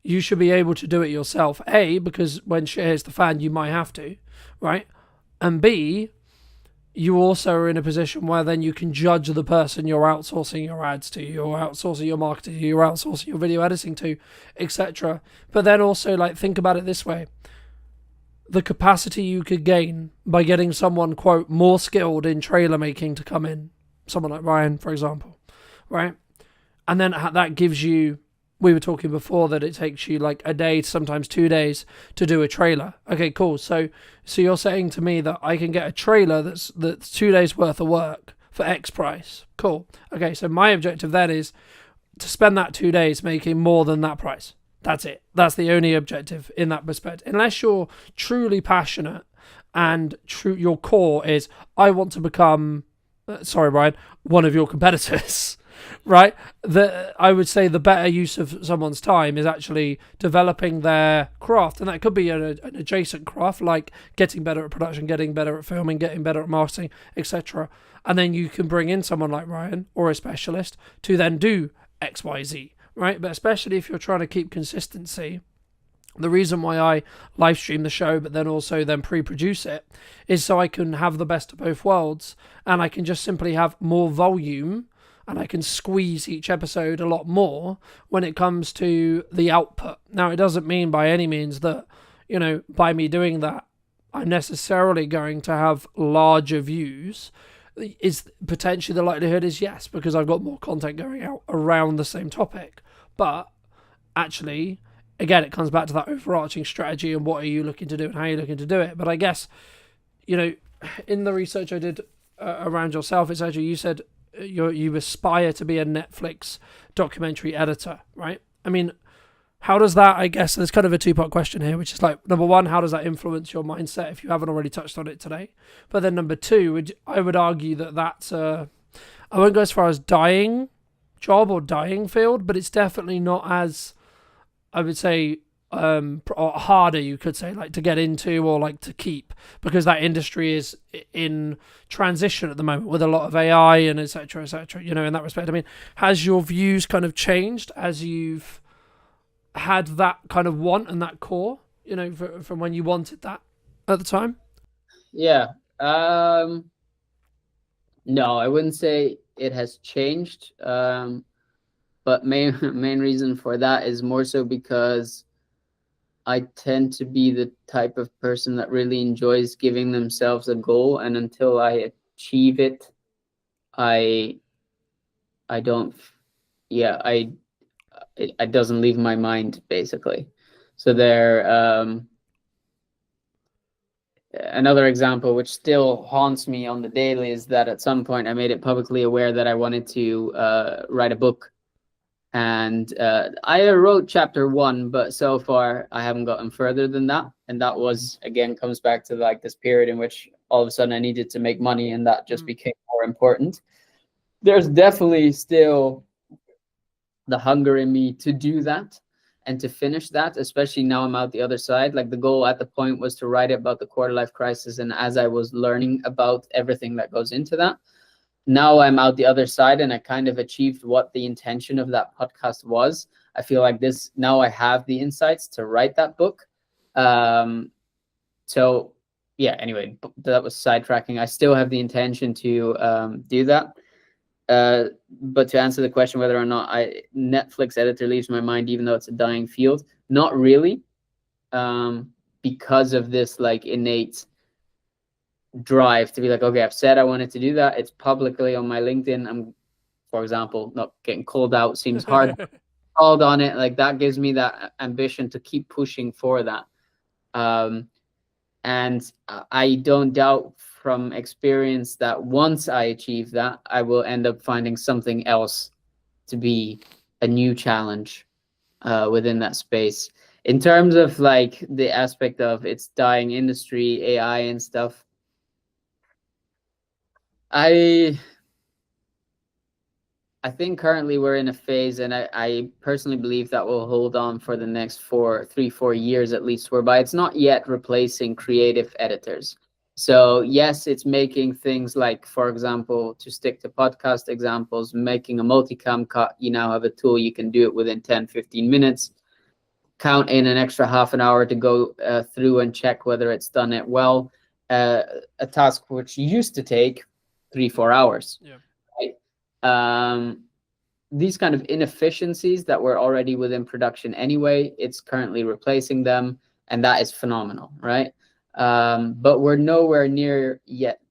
you should be able to do it yourself. A, because when shit hits the fan, you might have to, right? And B, you also are in a position where then you can judge the person you're outsourcing your ads to, you're outsourcing your marketing to, you're outsourcing your video editing to, etc. But then also, like, think about it this way. The capacity you could gain by getting someone, quote, more skilled in trailer making to come in, someone like Ryan, for example, right? and then that gives you, we were talking before that it takes you like a day, sometimes 2 days to do a trailer. Okay, cool. So you're saying to me that I can get a trailer that's 2 days worth of work for X price. Cool. Okay, so my objective then is to spend that 2 days making more than that price. That's it. That's the only objective in that respect. Unless you're truly passionate and your core is, I want to become, sorry, Brian, one of your competitors. Right, I would say the better use of someone's time is actually developing their craft, and that could be an adjacent craft like getting better at production, getting better at filming, getting better at marketing, etc. And then you can bring in someone like Ryan or a specialist to then do XYZ, right? But especially if you're trying to keep consistency, the reason why I live stream the show but then also then pre-produce it is so I can have the best of both worlds, and I can just simply have more volume, and I can squeeze each episode a lot more when it comes to the output. Now, it doesn't mean by any means that, by me doing that, I'm necessarily going to have larger views. Is potentially the likelihood is yes, because I've got more content going out around the same topic. But actually, again, it comes back to that overarching strategy and what are you looking to do and how are you looking to do it. But I guess, in the research I did around yourself, it's actually, you said, you aspire to be a Netflix documentary editor, right? I mean, how does that, I guess, there's kind of a two-part question here, which is like, number one, how does that influence your mindset if you haven't already touched on it today? But then number two, I would argue that that's I won't go as far as dying job or dying field, but it's definitely not as, I would say, or harder, you could say, like to get into or like to keep, because that industry is in transition at the moment with a lot of AI and etc. In that respect. I mean, has your views kind of changed as you've had that kind of want and that core, from when you wanted that at the time? Yeah. No, I wouldn't say it has changed. But main reason for that is more so because I tend to be the type of person that really enjoys giving themselves a goal, and until I achieve it, it doesn't leave my mind, basically. So another example which still haunts me on the daily is that at some point I made it publicly aware that I wanted to write a book. And I wrote chapter 1, but so far I haven't gotten further than that. And that was, again, comes back to like this period in which all of a sudden I needed to make money, and that just became more important. There's definitely still the hunger in me to do that and to finish that, especially now I'm out the other side. Like, the goal at the point was to write about the quarter life crisis, and as I was learning about everything that goes into that, now I'm out the other side and I kind of achieved what the intention of that podcast was. I feel like now I have the insights to write that book. So yeah, anyway, that was sidetracking. I still have the intention to do that. But to answer the question whether or not Netflix editor leaves my mind, even though it's a dying field, not really, because of this like innate drive to be like, okay, I've said I wanted to do that. It's publicly on my LinkedIn. I'm, for example, not getting called out seems hard. Called on it, like that gives me that ambition to keep pushing for that. And I don't doubt from experience that once I achieve that, I will end up finding something else to be a new challenge within that space. In terms of like the aspect of its dying industry, AI and stuff, I think currently we're in a phase, and I personally believe that will hold on for the next 4 years at least, whereby it's not yet replacing creative editors. So yes, it's making things like, for example, to stick to podcast examples, making a multicam cut. You now have a tool, you can do it within 10-15 minutes. Count in an extra half an hour to go through and check whether it's done it well. A task which used to take 3-4 hours. Yeah. Right? These kind of inefficiencies that were already within production anyway, it's currently replacing them, and that is phenomenal, right? But we're nowhere near yet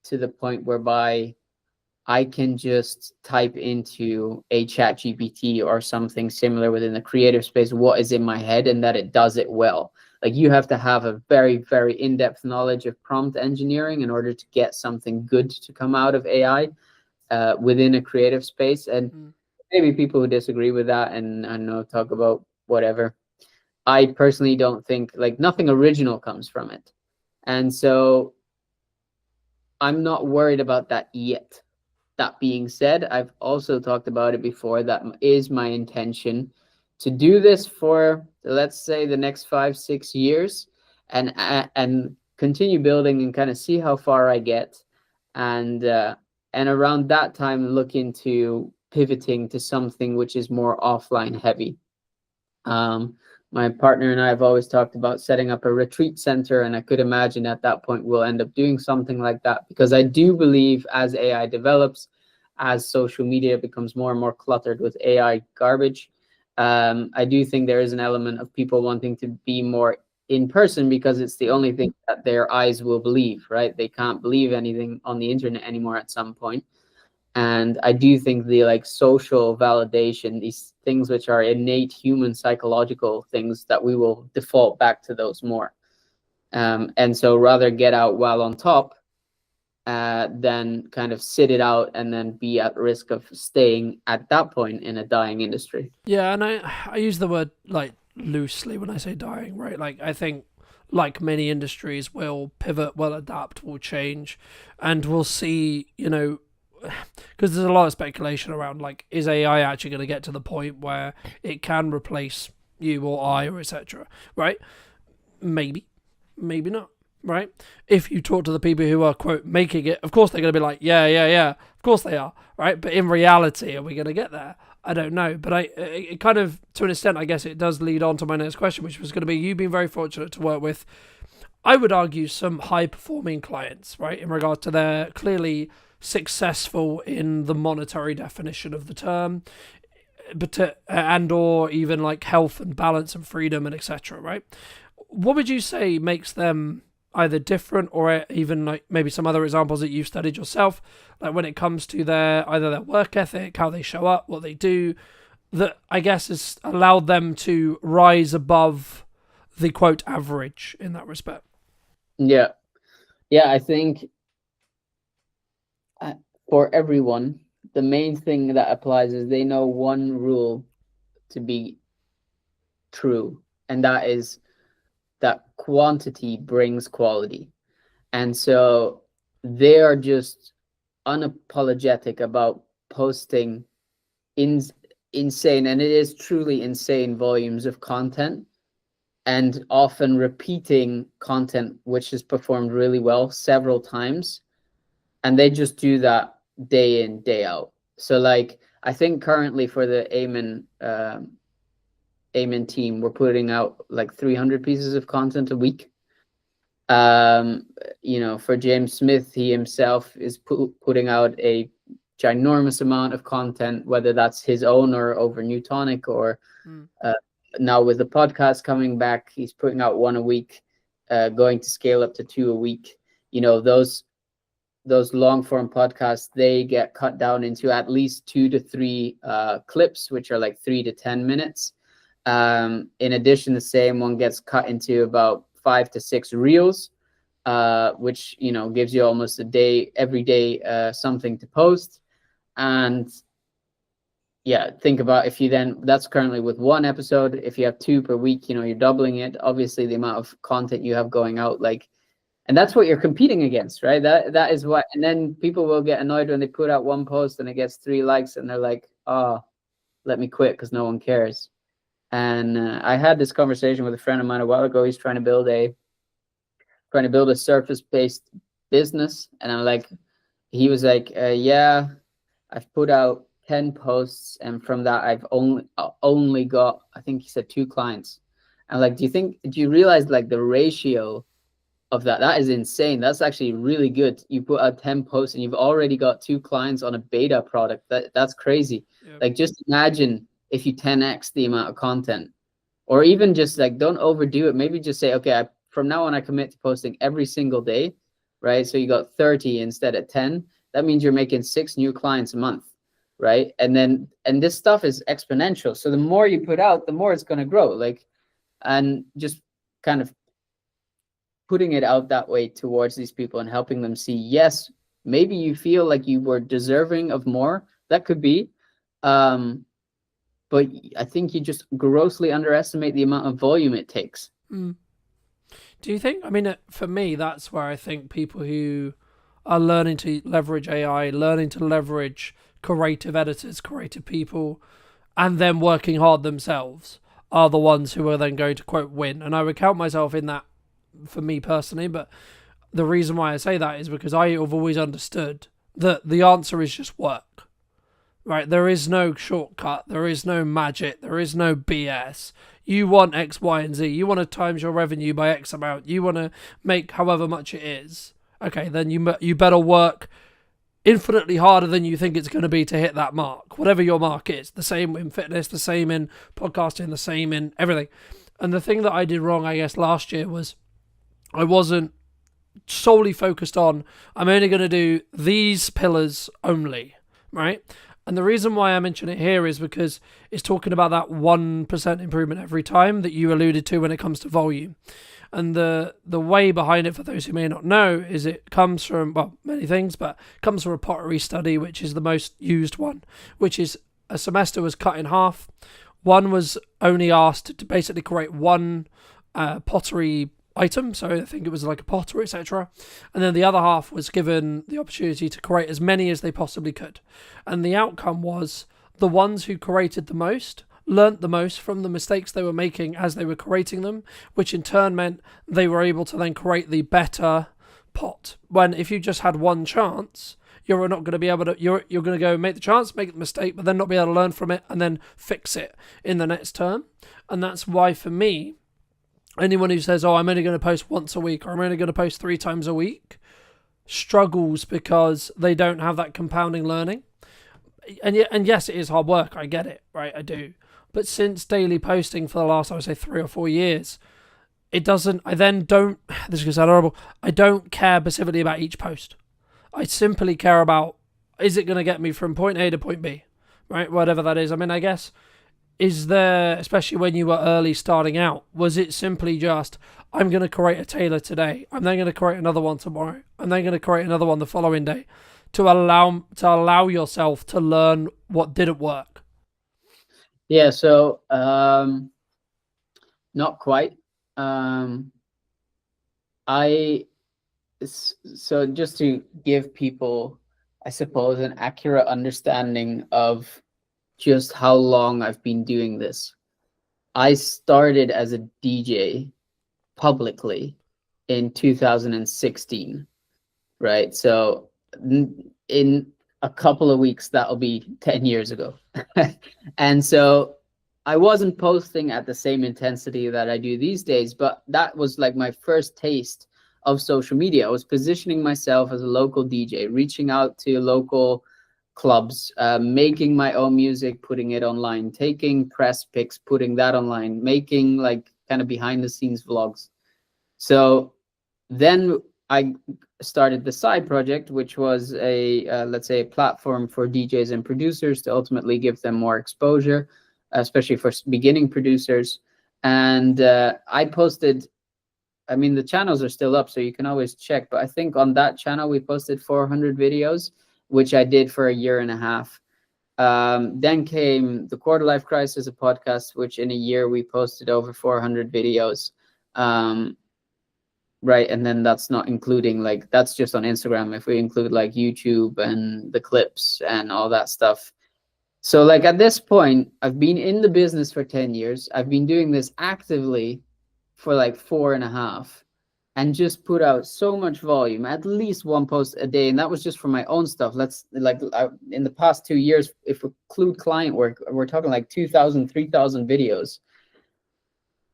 to the point whereby I can just type into a chat GPT or something similar within the creative space what is in my head, and that it does it well. Like, you have to have a very, very in-depth knowledge of prompt engineering in order to get something good to come out of AI within a creative space. And maybe people who disagree with that, and I don't know, talk about whatever. I personally don't think, like, nothing original comes from it. And so I'm not worried about that yet. That being said, I've also talked about it before. That is my intention, to do this for, let's say, the next 5-6 years, and continue building and kind of see how far I get, and around that time look into pivoting to something which is more offline heavy. My partner and I have always talked about setting up a retreat center, and I could imagine at that point we'll end up doing something like that, because I do believe as AI develops, as social media becomes more and more cluttered with AI garbage, I do think there is an element of people wanting to be more in person, because it's the only thing that their eyes will believe, right? They can't believe anything on the internet anymore at some point. And I do think the, like, social validation, these things which are innate human psychological things, that we will default back to those more. And so rather get out while on top than kind of sit it out and then be at risk of staying at that point in a dying industry. Yeah, and I use the word, like, loosely when I say dying, right? Like, I think, like many industries, will pivot, will adapt, will change, and we'll see, you know, because there's a lot of speculation around, like, is AI actually going to get to the point where it can replace you or I or etc. Right? Maybe, maybe not. Right? If you talk to the people who are, quote, making it, of course they're going to be like, yeah, of course they are. Right? But in reality, are we going to get there? I don't know. But it kind of, to an extent, I guess it does lead on to my next question, which was going to be, you've been very fortunate to work with, I would argue, some high performing clients, right? In regard to their clearly successful in the monetary definition of the term, but and or even like health and balance and freedom and etc. Right? What would you say makes them either different, or even like maybe some other examples that you've studied yourself, like when it comes to their either their work ethic, how they show up, what they do, that I guess has allowed them to rise above the, quote, average in that respect? Yeah, I think for everyone, the main thing that applies is they know one rule to be true, and that is that quantity brings quality. And so they are just unapologetic about posting insane, and it is truly insane, volumes of content, and often repeating content which is performed really well several times. And they just do that day in, day out. So, like, I think currently for the Amen team, we're putting out like 300 pieces of content a week. You know, for James Smith, he himself is putting out a ginormous amount of content, whether that's his own or over Newtonic, or now with the podcast coming back, he's putting out one a week, going to scale up to 2 a week. You know, those long form podcasts, they get cut down into at least 2 to 3 clips, which are like 3 to 10 minutes. In addition, the same one gets cut into about 5 to 6 reels, which, you know, gives you almost a day, every day, something to post. And yeah, think about, if you then, that's currently with 1 episode. If you have 2 per week, you know, you're doubling it. Obviously, the amount of content you have going out, like, and that's what you're competing against, right? That is what, and then people will get annoyed when they put out 1 post and it gets 3 likes, and they're like, oh, let me quit because no one cares. And I had this conversation with a friend of mine a while ago. He's trying to build a surface-based business, and I'm like, he was like, yeah, I've put out 10 posts, and from that I've only got, I think he said, 2 clients. And like, do you realize, like, the ratio of that is insane. That's actually really good. You put out 10 posts and you've already got 2 clients on a beta product. That's crazy. Yep. Like, just imagine if you 10x the amount of content, or even just, like, don't overdo it. Maybe just say, okay, from now on I commit to posting every single day, right? So you got 30 instead of 10. that means you're making 6 new clients a month, right? And this stuff is exponential. So the more you put out, the more it's going to grow. Like, and just kind of putting it out that way towards these people and helping them see, yes, maybe you feel like you were deserving of more. That could be. But I think you just grossly underestimate the amount of volume it takes. Mm. Do you think? I mean, for me, that's where I think people who are learning to leverage AI, learning to leverage creative editors, creative people, and then working hard themselves are the ones who are then going to, quote, win. And I would count myself in that for me personally. But the reason why I say that is because I have always understood that the answer is just work. Right, there is no shortcut, there is no magic, there is no BS. You want X, Y, and Z. You want to times your revenue by X amount. You want to make however much it is. Okay, then you better work infinitely harder than you think it's going to be to hit that mark, whatever your mark is. The same in fitness, the same in podcasting, the same in everything. And the thing that I did wrong, I guess, last year was I wasn't solely focused on, I'm only going to do these pillars only, right? And the reason why I mention it here is because it's talking about that 1% improvement every time that you alluded to when it comes to volume. And the way behind it, for those who may not know, is it comes from, well, many things, but it comes from a pottery study, which is the most used one, which is a semester was cut in half. One was only asked to basically create one pottery item, so I think it was like a pot or etc. And then the other half was given the opportunity to create as many as they possibly could. And the outcome was the ones who created the most learnt the most from the mistakes they were making as they were creating them, which in turn meant they were able to then create the better pot. When if you just had one chance, you're not going to be able to, you're going to go make the chance, make the mistake, but then not be able to learn from it and then fix it in the next term. And that's why for me, anyone who says, oh, I'm only going to post once a week or I'm only going to post 3 times a week struggles because they don't have that compounding learning. And yes, it is hard work. I get it, right? I do. But since daily posting for the last, I would say 3 or 4 years, it doesn't, I then don't, this is going to sound horrible, I don't care specifically about each post. I simply care about, is it going to get me from point A to point B, right? Whatever that is. I mean, I guess, is there, especially when you were early starting out, was it simply just, I'm going to create a tailor today, I'm then going to create another one tomorrow, I'm then going to create another one the following day, to allow yourself to learn what didn't work? Yeah, so not quite. So just to give people, I suppose, an accurate understanding of just how long I've been doing this. I started as a DJ publicly in 2016, right? So in a couple of weeks, that'll be 10 years ago. And so I wasn't posting at the same intensity that I do these days, but that was like my first taste of social media. I was positioning myself as a local DJ, reaching out to local clubs, making my own music, putting it online, taking press pics, putting that online, making like kind of behind the scenes vlogs. So then I started the side project, which was a let's say a platform for DJs and producers to ultimately give them more exposure, especially for beginning producers. And I posted, I mean, the channels are still up, so you can always check, but I think on that channel we posted 400 videos, which I did for a year and a half. Then came the Quarter Life Crisis, a podcast, which in a year we posted over 400 videos. Right, and then that's not including, like, that's just on Instagram. If we include like YouTube and the clips and all that stuff. So like at this point, I've been in the business for 10 years. I've been doing this actively for like 4.5, and just put out so much volume, at least 1 post a day. And that was just for my own stuff. Let's like in the past 2 years, if we include client work, we're talking like 2,000, 3,000 videos.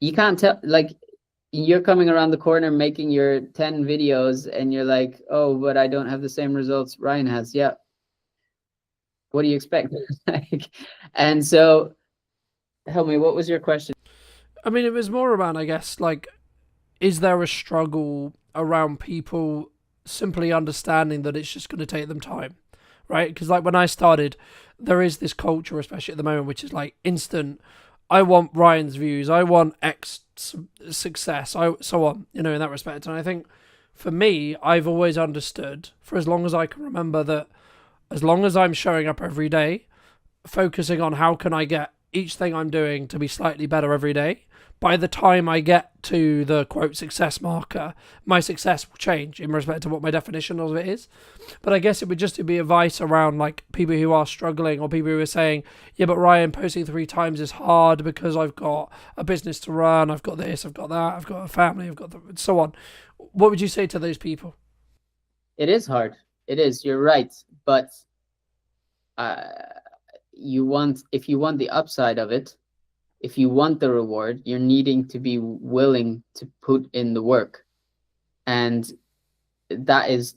You can't tell, like, you're coming around the corner making your 10 videos and you're like, oh, but I don't have the same results Ryan has. Yeah. What do you expect? And so help me, what was your question? I mean, it was more around, I guess, like, is there a struggle around people simply understanding that it's just going to take them time, right? Because like when I started, there is this culture, especially at the moment, which is like instant. I want Ryan's views. I want X success. So on, in that respect. And I think for me, I've always understood, for as long as I can remember, that as long as I'm showing up every day, focusing on how can I get each thing I'm doing to be slightly better every day, by the time I get to the quote success marker, my success will change in respect to what my definition of it is. But I guess it would just be advice around like people who are struggling, or people who are saying, yeah, but Ryan, posting 3 times is hard because I've got a business to run, I've got this, I've got that, I've got a family, I've got so on. What would you say to those people? It is hard. It is. You're right. But if you want the upside of it, if you want the reward, you're needing to be willing to put in the work. And that is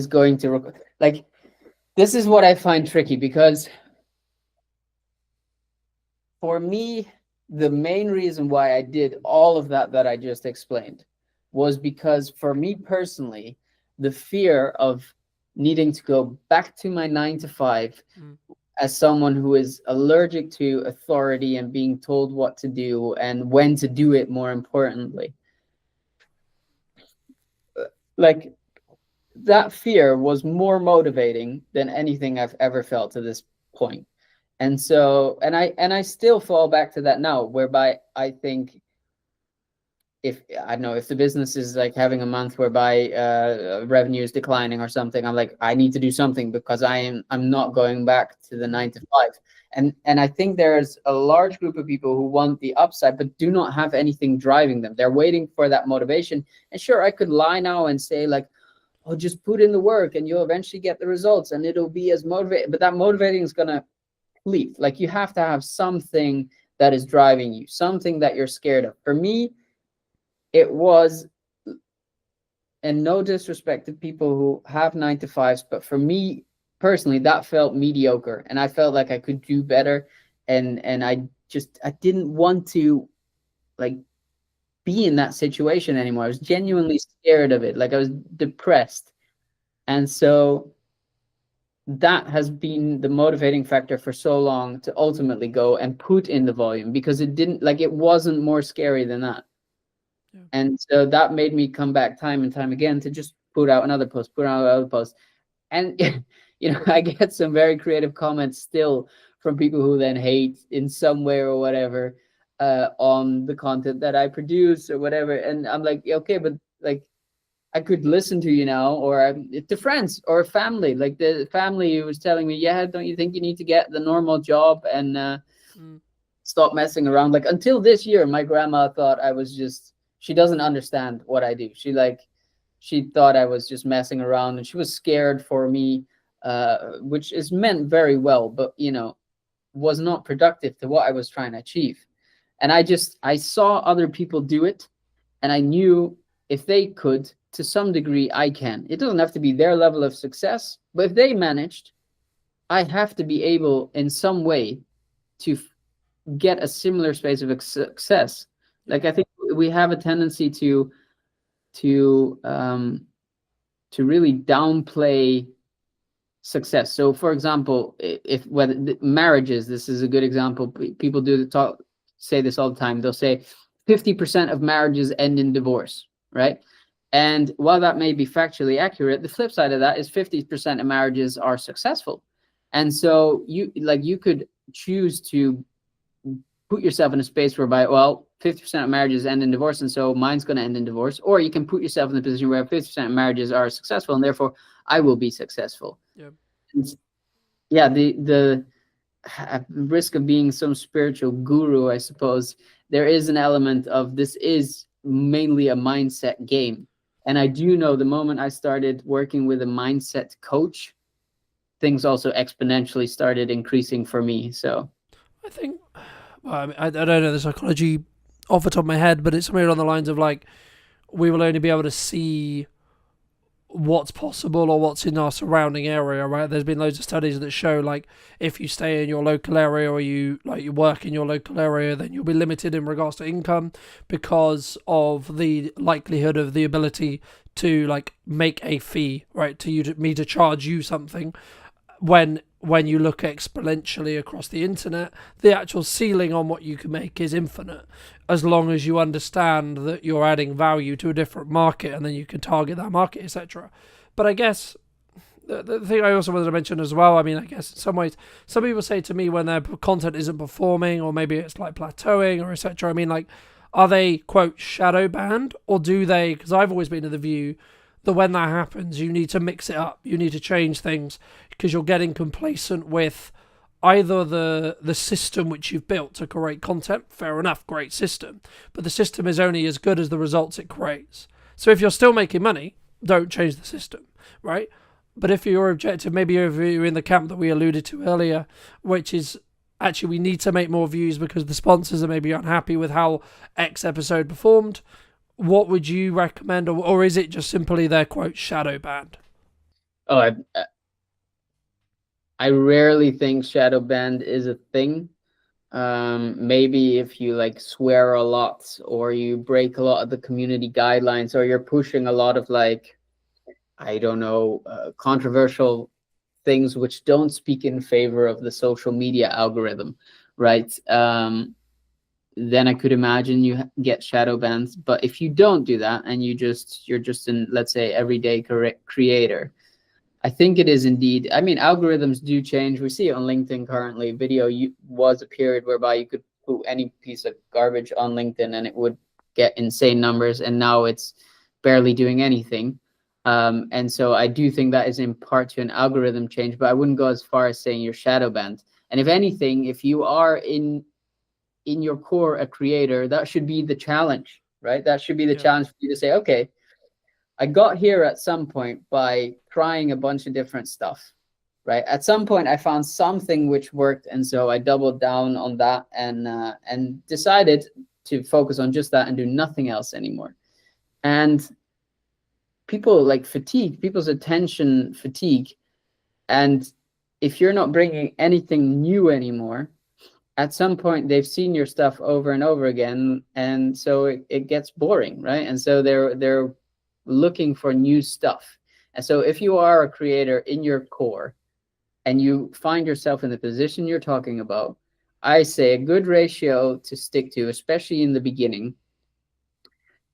going to like, this is what I find tricky, because for me, the main reason why I did all of that I just explained was because for me personally, the fear of needing to go back to my 9 to 5 as someone who is allergic to authority and being told what to do and when to do it, more importantly. Like, that fear was more motivating than anything I've ever felt to this point. And so, and I still fall back to that now, whereby I think, if I don't know, if the business is like having a month whereby revenue is declining or something, I'm like, I need to do something, because I'm not going back to the 9 to 5. And I think there's a large group of people who want the upside but do not have anything driving them. They're waiting for that motivation. And sure, I could lie now and say like, oh, just put in the work and you'll eventually get the results and it'll be as motivating. But that motivating is gonna leave. Like, you have to have something that is driving you, something that you're scared of. For me, it was, and no disrespect to people who have 9 to 5s, but for me personally, that felt mediocre, and I felt like I could do better, and I didn't want to like be in that situation anymore. I was genuinely scared of it. Like, I was depressed, and so that has been the motivating factor for so long to ultimately go and put in the volume, because it wasn't more scary than that. And so that made me come back time and time again to just put out another post. And, I get some very creative comments still from people who then hate in some way or whatever on the content that I produce or whatever. And I'm like, okay, but like, I could listen to you now, or to friends or family. Like, the family who was telling me, yeah, don't you think you need to get the normal job and stop messing around? Like, until this year, my grandma thought I was just... She doesn't understand what I do. She thought I was just messing around, and she was scared for me, which is meant very well, but was not productive to what I was trying to achieve. And I saw other people do it, and I knew if they could, to some degree, I can. It doesn't have to be their level of success, but if they managed, I have to be able in some way to get a similar space of success. Like, I think we have a tendency to really downplay success. So, for example, whether marriages, this is a good example. People say this all the time. They'll say 50% of marriages end in divorce, right? And while that may be factually accurate, the flip side of that is 50% of marriages are successful. And so you could choose to put yourself in a space whereby, well, 50% of marriages end in divorce, and so mine's going to end in divorce. Or you can put yourself in the position where 50% of marriages are successful, and therefore I will be successful. Yeah. The risk of being some spiritual guru, I suppose, there is an element of this is mainly a mindset game. And I do know the moment I started working with a mindset coach, things also exponentially started increasing for me. So I think, well, I don't know the psychology off the top of my head, but it's somewhere along the lines of like, we will only be able to see what's possible or what's in our surrounding area, right? There's been loads of studies that show, like, if you stay in your local area or you work in your local area, then you'll be limited in regards to income because of the likelihood of the ability to, like, make a fee, right? Me to charge you something. When you look exponentially across the internet, the actual ceiling on what you can make is infinite, as long as you understand that you're adding value to a different market, and then you can target that market, etc. But I guess the thing I also wanted to mention as well, I mean, I guess in some ways, some people say to me when their content isn't performing, or maybe it's like plateauing, or etc. I mean, like, are they, quote, shadow banned, or do they? Because I've always been of the view that when that happens, you need to mix it up. You need to change things because you're getting complacent with either the system which you've built to create content. Fair enough, great system. But the system is only as good as the results it creates. So if you're still making money, don't change the system, right? But if your objective, maybe if you're in the camp that we alluded to earlier, which is actually we need to make more views because the sponsors are maybe unhappy with how X episode performed, what would you recommend, or is it just simply their, quote, shadow banned? Oh, I rarely think shadow banned is a thing. Maybe if you like swear a lot, or you break a lot of the community guidelines, or you're pushing a lot of, like, I don't know, controversial things which don't speak in favor of the social media algorithm, right? Then I could imagine you get shadow bans. But if you don't do that, and you're just an, let's say, everyday creator, I think it is indeed. I mean, algorithms do change. We see it on LinkedIn currently. Video was a period whereby you could put any piece of garbage on LinkedIn and it would get insane numbers, and now it's barely doing anything. And so I do think that is in part to an algorithm change, but I wouldn't go as far as saying you're shadow banned. And if anything, if you are in your core a creator, that should be the challenge, right? That should be the challenge for you to say, okay, I got here at some point by trying a bunch of different stuff, right? At some point I found something which worked, and so I doubled down on that and decided to focus on just that and do nothing else anymore. And people like fatigue, people's attention fatigue, and if you're not bringing anything new anymore, at some point they've seen your stuff over and over again, and so it gets boring, right? And so they're looking for new stuff. And so if you are a creator in your core and you find yourself in the position you're talking about, I say a good ratio to stick to, especially in the beginning,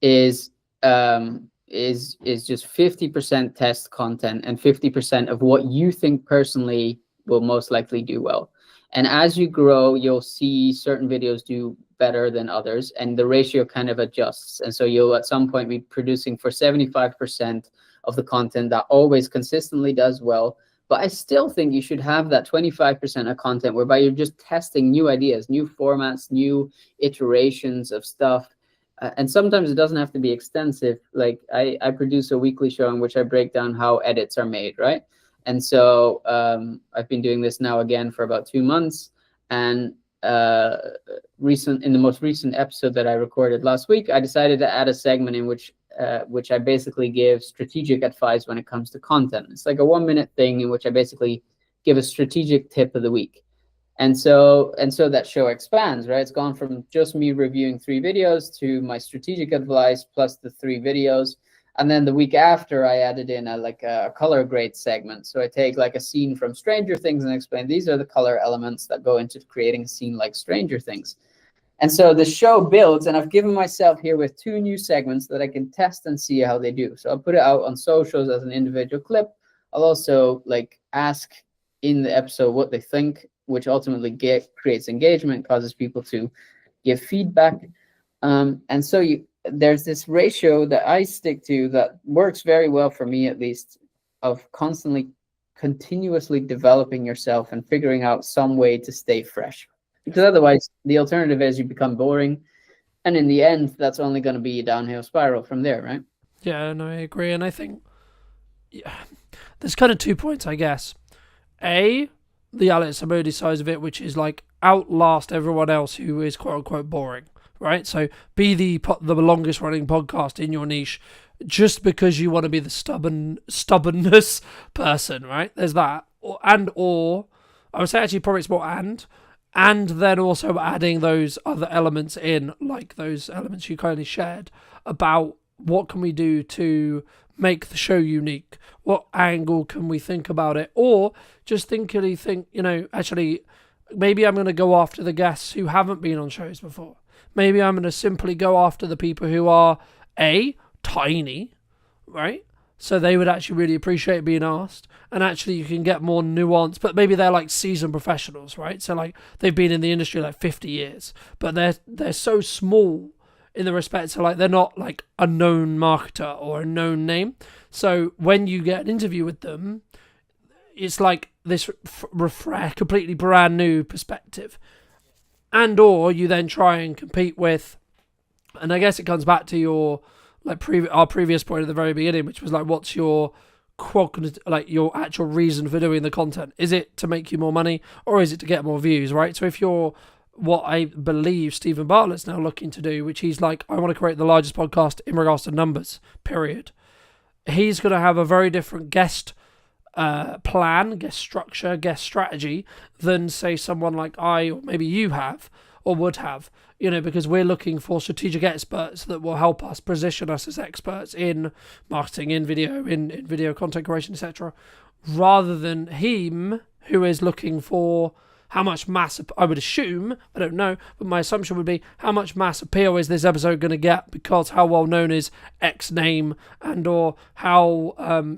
is just 50% test content and 50% of what you think personally will most likely do well. And as you grow, you'll see certain videos do better than others, and the ratio kind of adjusts. And so you'll at some point be producing for 75% of the content that always consistently does well. But I still think you should have that 25% of content whereby you're just testing new ideas, new formats, new iterations of stuff. And sometimes it doesn't have to be extensive. Like I produce a weekly show in which I break down how edits are made, right? And so I've been doing this now again for about 2 months. And in the most recent episode that I recorded last week, I decided to add a segment in which I basically give strategic advice when it comes to content. It's like a 1-minute thing in which I basically give a strategic tip of the week. And so that show expands, right? It's gone from just me reviewing 3 videos to my strategic advice plus the 3 videos. And then the week after, I added in a color grade segment. So I take like a scene from Stranger Things and explain these are the color elements that go into creating a scene like Stranger Things. And so the show builds, and I've given myself here with 2 new segments that I can test and see how they do. So I'll put it out on socials as an individual clip. I'll also like ask in the episode what they think, which ultimately creates engagement, causes people to give feedback. And so there's this ratio that I stick to that works very well for me, at least, of continuously developing yourself and figuring out some way to stay fresh. Because otherwise, the alternative is you become boring. And in the end, that's only going to be a downhill spiral from there, right? Yeah, no, I agree. And I think there's kind of 2 points, I guess. A, the Alex Samodi side of it, which is like outlast everyone else who is quote unquote boring, right? So be the longest running podcast in your niche, just because you want to be the stubbornness person, right? There's that, or I would say actually probably it's more and then also adding those other elements in, like those elements you kindly shared about what can we do to make the show unique, what angle can we think about it, or just think, actually maybe I'm going to go after the guests who haven't been on shows before. Maybe I'm going to simply go after the people who are tiny, right? So they would actually really appreciate being asked, and actually you can get more nuance, but maybe they're like seasoned professionals, right? So like they've been in the industry like 50 years, but they're so small in the respect to like they're not like a known marketer or a known name. So when you get an interview with them, it's like this completely brand new perspective. And or you then try and compete with, and I guess it comes back to your our previous point at the very beginning, which was like, what's your your actual reason for doing the content? Is it to make you more money, or is it to get more views, right? So if you're what I believe Stephen Bartlett's now looking to do, which he's like, I want to create the largest podcast in regards to numbers, period. He's going to have a very different guest plan, guest structure, guest strategy than say someone like I or maybe you have or would have, because we're looking for strategic experts that will help us position us as experts in marketing, in video, in video content creation, etc., rather than him who is looking for how much mass, I would assume, I don't know, but my assumption would be how much mass appeal is this episode going to get, because how well known is X name, and or how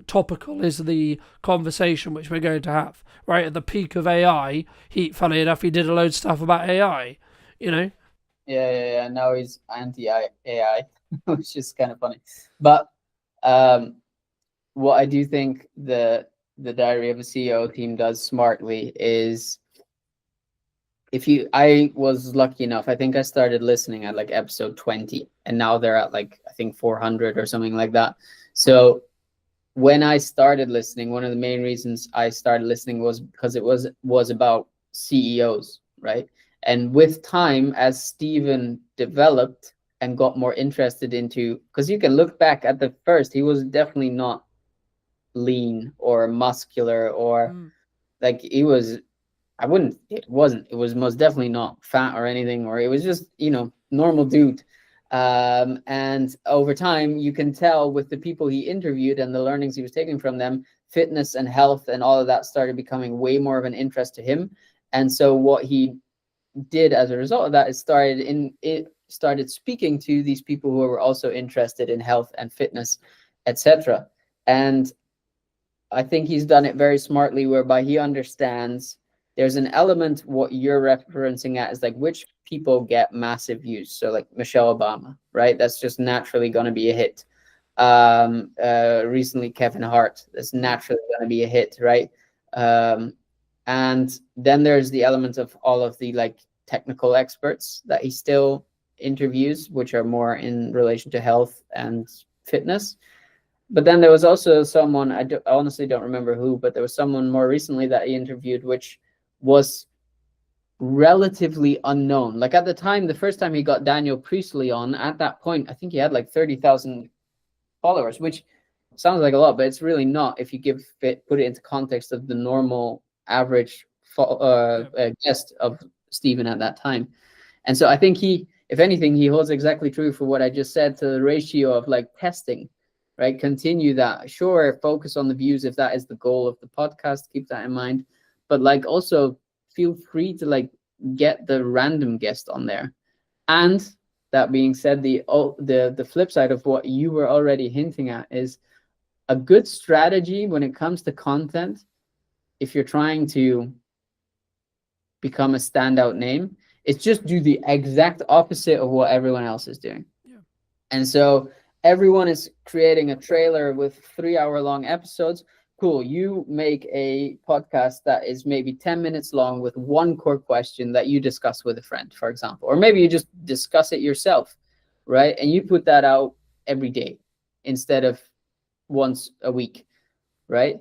topical is the conversation which we're going to have, right? At the peak of AI, funnily enough, he did a load of stuff about AI, Yeah. Now he's anti-AI, which is kind of funny. But what I do think the Diary of a CEO team does smartly is, I was lucky enough, I think I started listening at like episode 20, and now they're at like, I think 400 or something like that. So when I started listening, one of the main reasons I started listening was because it was about CEOs, right? And with time, as Stephen developed and got more interested into, because you can look back at the first, he was definitely not lean or muscular or like he was, it was most definitely not fat or anything, or it was just, normal dude. And over time, you can tell with the people he interviewed and the learnings he was taking from them, fitness and health and all of that started becoming way more of an interest to him. And so what he did as a result of that is started speaking to these people who were also interested in health and fitness, etc. And I think he's done it very smartly, whereby he understands there's an element, what you're referencing at is like which people get massive views. So like Michelle Obama, right? That's just naturally going to be a hit. Recently Kevin Hart, that's naturally going to be a hit, right? And then there's the element of all of the like technical experts that he still interviews, which are more in relation to health and fitness. But then there was also someone, I honestly don't remember who, but there was someone more recently that he interviewed, which was relatively unknown. Like at the time, the first time he got Daniel Priestley on, at that point, I think he had like 30,000 followers, which sounds like a lot, but it's really not if you put it into context of the normal average guest of Stephen at that time. And so I think if anything, he holds exactly true for what I just said to the ratio of like testing, right? Continue that. Sure, focus on the views if that is the goal of the podcast. Keep that in mind. But like also feel free to like get the random guest on there. And that being said, the flip side of what you were already hinting at is a good strategy when it comes to content. If you're trying to become a standout name, it's just do the exact opposite of what everyone else is doing. Yeah. And so everyone is creating a trailer with 3-hour-long episodes. Cool. You make a podcast that is maybe 10 minutes long with one core question that you discuss with a friend, for example, or maybe you just discuss it yourself, right? And you put that out every day instead of once a week, right?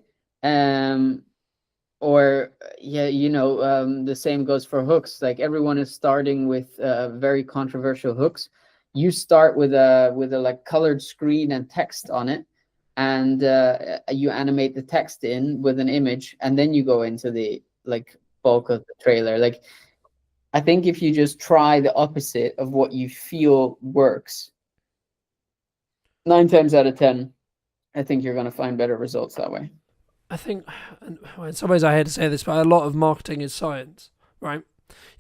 Or yeah, the same goes for hooks. Like everyone is starting with very controversial hooks. You start with a like colored screen and text on it, and you animate the text in with an image, and then you go into the like bulk of the trailer. Like I think if you just try the opposite of what you feel works, 9 times out of 10, I think you're going to find better results that way. I think, in some ways I hate to say this, but a lot of marketing is science, right?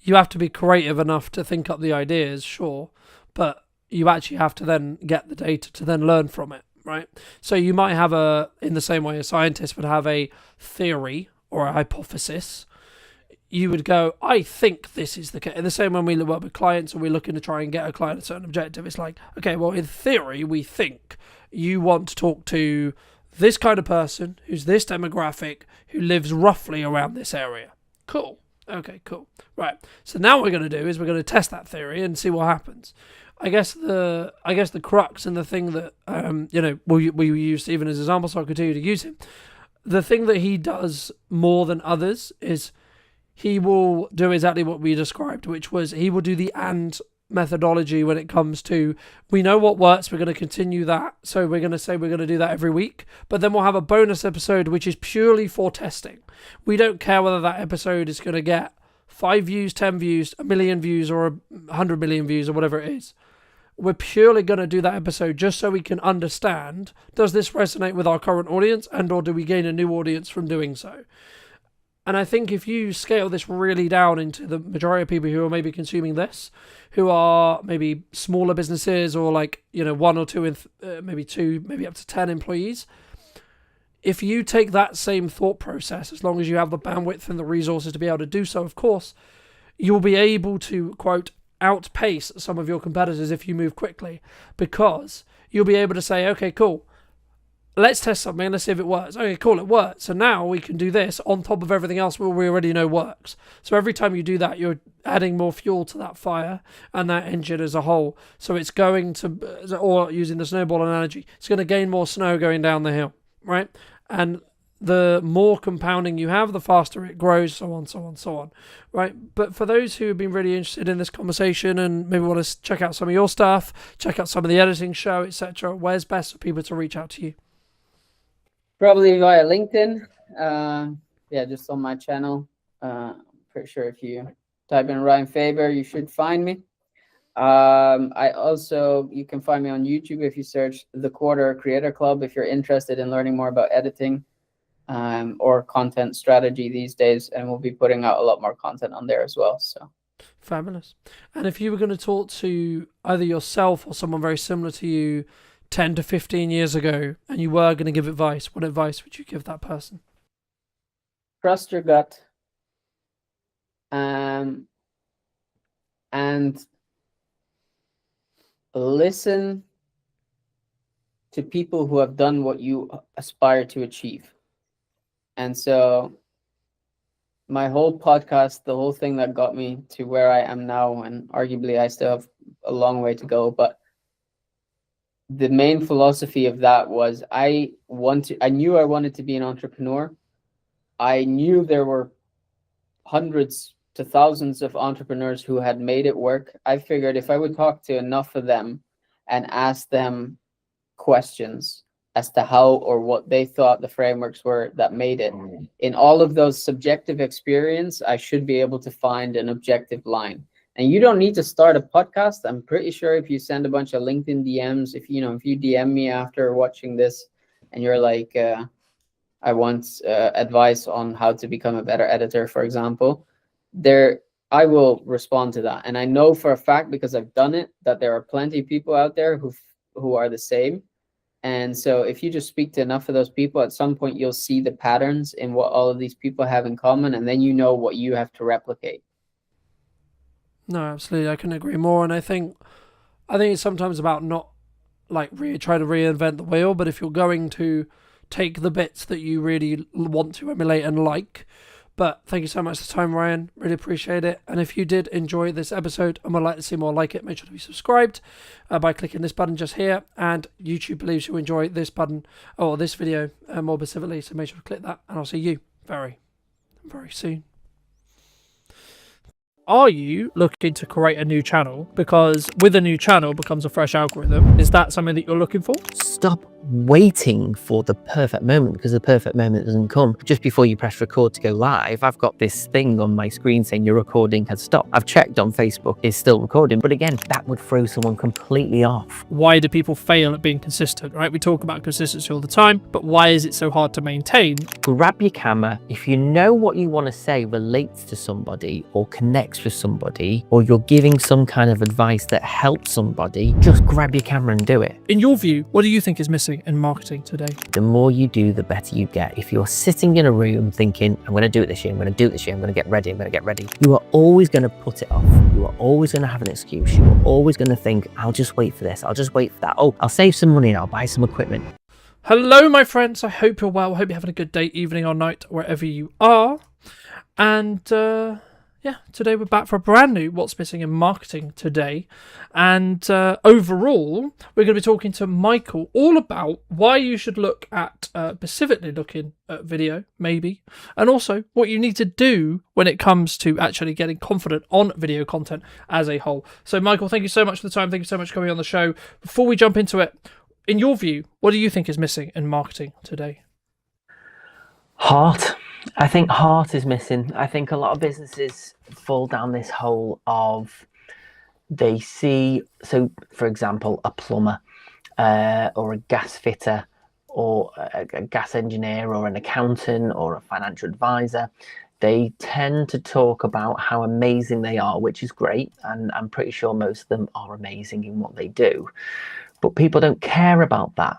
You have to be creative enough to think up the ideas, sure, but you actually have to then get the data to then learn from it, right? So you might have in the same way a scientist would have a theory or a hypothesis. You would go, I think this is the case. In the same when we work with clients and we're looking to try and get a client a certain objective, it's like, okay, well, in theory, we think you want to talk to this kind of person who's this demographic who lives roughly around this area. Cool. Okay, cool. Right. So now what we're going to do is we're going to test that theory and see what happens. I guess the crux and the thing that we use Stephen as an example, so I'll continue to use him. The thing that he does more than others is he will do exactly what we described, which was he will do the and methodology when it comes to, we know what works, we're going to continue that, so we're going to say we're going to do that every week, but then we'll have a bonus episode which is purely for testing. We don't care whether that episode is going to get 5 views, 10 views, 1 million views, or 100 million views, or whatever it is. We're purely going to do that episode just so we can understand, does this resonate with our current audience, and or do we gain a new audience from doing so? And I think if you scale this really down into the majority of people who are maybe consuming this, who are maybe smaller businesses or like, 1 or 2, maybe 2, maybe up to 10 employees, if you take that same thought process, as long as you have the bandwidth and the resources to be able to do so, of course, you'll be able to, quote, outpace some of your competitors if you move quickly, because you'll be able to say, okay, cool, let's test something, let's see if it works. Okay, cool, it worked. So now we can do this on top of everything else we already know works. So every time you do that, you're adding more fuel to that fire and that engine as a whole. So it's going to, or using the snowball analogy, it's going to gain more snow going down the hill, right? And the more compounding you have, the faster it grows, so on, so on, so on, right? But for those who have been really interested in this conversation and maybe want to check out some of your stuff, check out some of the editing show, etc., where's best for people to reach out to you? Probably via LinkedIn. Just on my channel. Pretty sure if you type in Ryan Faber, you should find me. You can find me on YouTube if you search The Quarter Creator Club if you're interested in learning more about editing or content strategy these days, and we'll be putting out a lot more content on there as well. So fabulous. And if you were going to talk to either yourself or someone very similar to you 10 to 15 years ago, and you were going to give advice, what advice would you give that person? Trust your gut. And listen to people who have done what you aspire to achieve. And so my whole podcast, the whole thing that got me to where I am now, and arguably I still have a long way to go, but the main philosophy of that was I knew I wanted to be an entrepreneur. I knew there were hundreds to thousands of entrepreneurs who had made it work. I figured if I would talk to enough of them and ask them questions as to how or what they thought the frameworks were that made it, in all of those subjective experience, I should be able to find an objective line. And you don't need to start a podcast. I'm pretty sure if you send a bunch of LinkedIn DMs, if you DM me after watching this and you're like, I want advice on how to become a better editor, for example, I will respond to that. And I know for a fact, because I've done it, that there are plenty of people out there who are the same. And so if you just speak to enough of those people, at some point you'll see the patterns in what all of these people have in common, and then you know what you have to replicate. No, absolutely, I can agree more. And I think it's sometimes about not like trying to reinvent the wheel, but if you're going to take the bits that you really want to emulate and like. But thank you so much for the time, Ryan. Really appreciate it. And if you did enjoy this episode and would like to see more like it, make sure to be subscribed by clicking this button just here. And YouTube believes you enjoy this button or this video more specifically, so make sure to click that. And I'll see you very, very soon. Are you looking to create a new channel? Because with a new channel becomes a fresh algorithm. Is that something that you're looking for? Stop waiting for the perfect moment, because the perfect moment doesn't come. Just before you press record to go live, I've got this thing on my screen saying your recording has stopped. I've checked on Facebook, it's still recording, but again, that would throw someone completely off. Why do people fail at being consistent, right? We talk about consistency all the time, but why is it so hard to maintain? Grab your camera. If you know what you want to say relates to somebody or connects with somebody, or you're giving some kind of advice that helps somebody, just grab your camera and do it. In your view, what do you think is missing in marketing today? The more you do, the better you get. If you're sitting in a room thinking, I'm going to do it this year, I'm going to do it this year, I'm going to get ready, I'm going to get ready, you are always going to put it off. You are always going to have an excuse. You are always going to think, I'll just wait for this, I'll just wait for that. Oh, I'll save some money and I'll buy some equipment. Hello, my friends. I hope you're well. I hope you're having a good day, evening, or night, wherever you are. And yeah, today we're back for a brand new What's Missing in Marketing today. And overall, we're going to be talking to Michael all about why you should look at, specifically looking at video, maybe, and also what you need to do when it comes to actually getting confident on video content as a whole. So, Michael, thank you so much for the time. Thank you so much for coming on the show. Before we jump into it, in your view, what do you think is missing in marketing today? Heart. I think heart is missing. I think a lot of businesses fall down this hole of they see, so for example, a plumber or a gas fitter or a gas engineer or an accountant or a financial advisor. They tend to talk about how amazing they are, which is great. And I'm pretty sure most of them are amazing in what they do. But people don't care about that.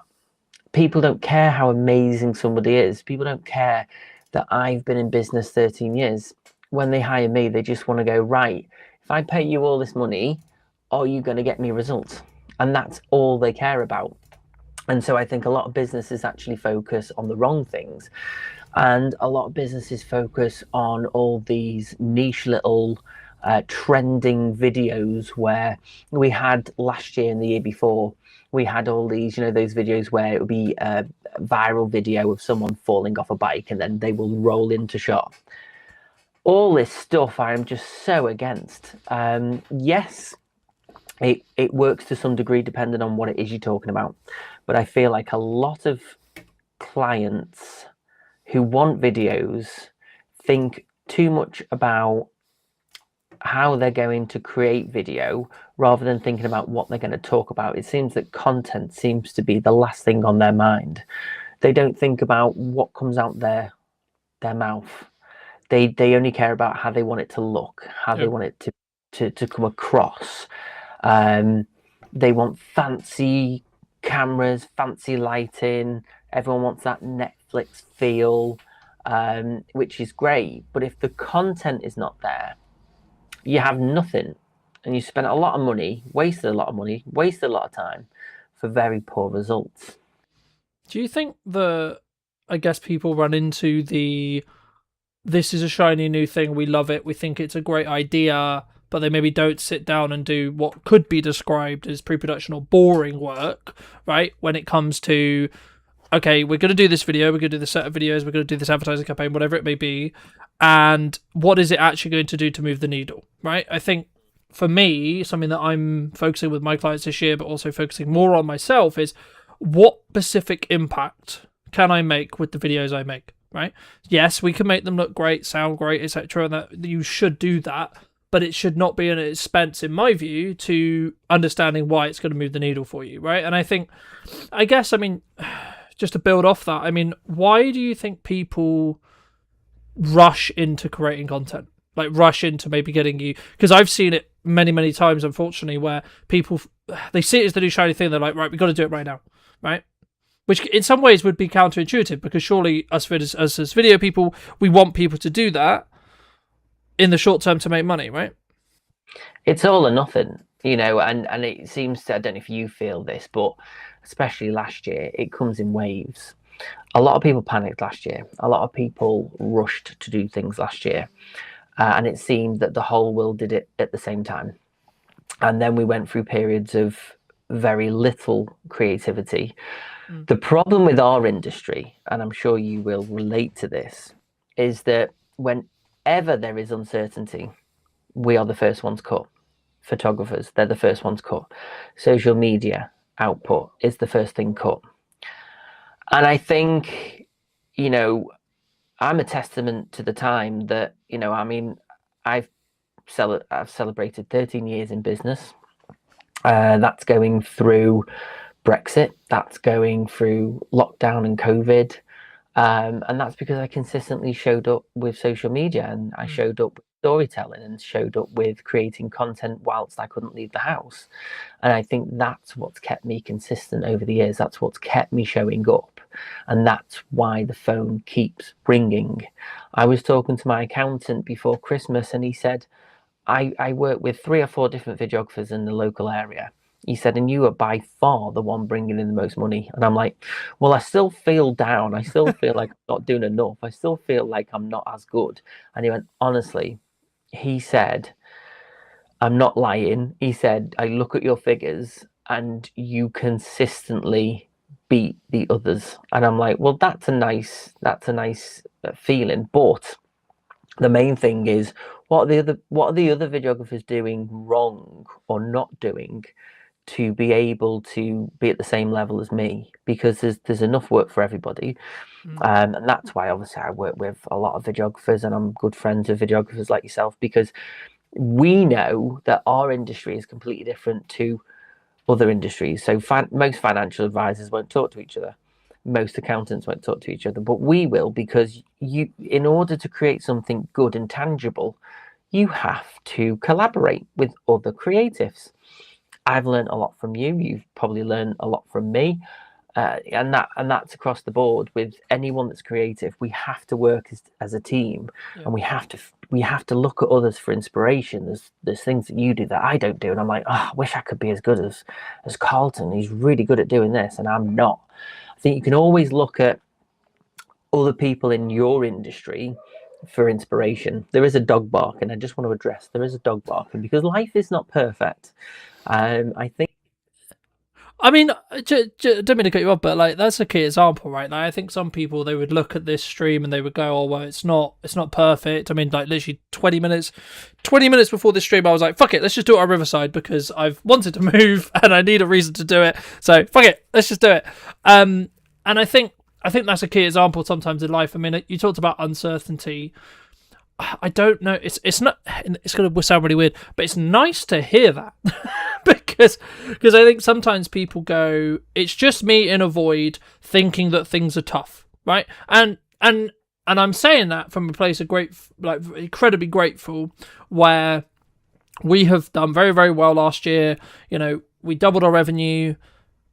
People don't care how amazing somebody is. People don't care that I've been in business 13 years. When they hire me, they just want to go, right, if I pay you all this money, are you going to get me results? And that's all they care about. And so I think a lot of businesses actually focus on the wrong things. And a lot of businesses focus on all these niche little trending videos where we had last year and the year before, we had all these, you know, those videos where it would be a viral video of someone falling off a bike and then they will roll into shot. All this stuff I am just so against. Yes, it works to some degree depending on what it is you're talking about. But I feel like a lot of clients who want videos think too much about how they're going to create video rather than thinking about what they're going to talk about. It seems that content seems to be the last thing on their mind. They don't think about what comes out their mouth. They only care about how they want it to look, how they want it to come across. They want fancy cameras, fancy lighting. Everyone wants that Netflix feel, which is great. But if the content is not there, you have nothing, and you spent a lot of money, wasted a lot of money, wasted a lot of time for very poor results. Do you think I guess people run into this is a shiny new thing, we love it, we think it's a great idea, but they maybe don't sit down and do what could be described as pre-production or boring work, right? When it comes to, okay, we're going to do this video, we're going to do this set of videos, we're going to do this advertising campaign, whatever it may be, and what is it actually going to do to move the needle, right? I think for me, something that I'm focusing with my clients this year, but also focusing more on myself, is what specific impact can I make with the videos I make, right? Yes, we can make them look great, sound great, etc., and that you should do that, but it should not be an expense, in my view, to understanding why it's going to move the needle for you, right? And I guess, just to build off that, why do you think people rush into creating content? Like rush into maybe getting you, because I've seen it many times, unfortunately, where people, they see it as the new shiny thing, they're like, right, we've got to do it right now, right? Which in some ways would be counterintuitive, because surely us as video people, we want people to do that in the short term to make money, right? It's all or nothing, you know, and it seems to, I don't know if you feel this, but especially last year, it comes in waves. A lot of people panicked last year. A lot of people rushed to do things last year. And it seemed that the whole world did it at the same time. And then we went through periods of very little creativity. The problem with our industry, and I'm sure you will relate to this, is that whenever there is uncertainty, we are the first ones cut. Photographers, they're the first ones cut. Social media output is the first thing cut. And I think, you know, I'm a testament to the time that, you know, I mean, I've celebrated 13 years in business. That's going through Brexit, that's going through lockdown and COVID. And that's because I consistently showed up with social media, and I showed up with storytelling, and showed up with creating content whilst I couldn't leave the house. And I think that's what's kept me consistent over the years. That's what's kept me showing up. And that's why the phone keeps ringing. I was talking to my accountant before Christmas, and he said, I work with 3 or 4 different videographers in the local area. He said, and you are by far the one bringing in the most money. And I'm like, well, I still feel down. I still feel like I'm not doing enough. I still feel like I'm not as good. And he went, honestly, he said, I'm not lying. He said, I look at your figures and you consistently beat the others. And I'm like, well, that's a nice feeling. But the main thing is, what are the other videographers doing wrong or not doing to be able to be at the same level as me? Because there's enough work for everybody. And that's why obviously I work with a lot of videographers, and I'm good friends with videographers like yourself, because we know that our industry is completely different to other industries. So most financial advisors won't talk to each other. Most accountants won't talk to each other, but we will, because in order to create something good and tangible, you have to collaborate with other creatives. I've learned a lot from you. You've probably learned a lot from me. And that's across the board with anyone that's creative. We have to work as a team, and we have to look at others for inspiration. There's things that you do that I don't do, and I'm like, I wish I could be as good as Carlton. He's really good at doing this, and I'm not. I think you can always look at other people in your industry for inspiration. There is a dog barking. I just want to address there is a dog barking because life is not perfect. I think. I mean, don't mean to cut you off, but like that's a key example, right? Like, I think some people, they would look at this stream and they would go, "Oh well, it's not perfect." I mean, like literally 20 minutes before this stream, I was like, "Fuck it, let's just do it on Riverside because I've wanted to move and I need a reason to do it. So fuck it, let's just do it." And I think that's a key example sometimes in life. I mean, you talked about uncertainty. I don't know. It's not. It's going to sound really weird, but it's nice to hear that because I think sometimes people go, "It's just me in a void thinking that things are tough," right? And I'm saying that from a place of incredibly grateful, where we have done very, very well last year. You know, we doubled our revenue,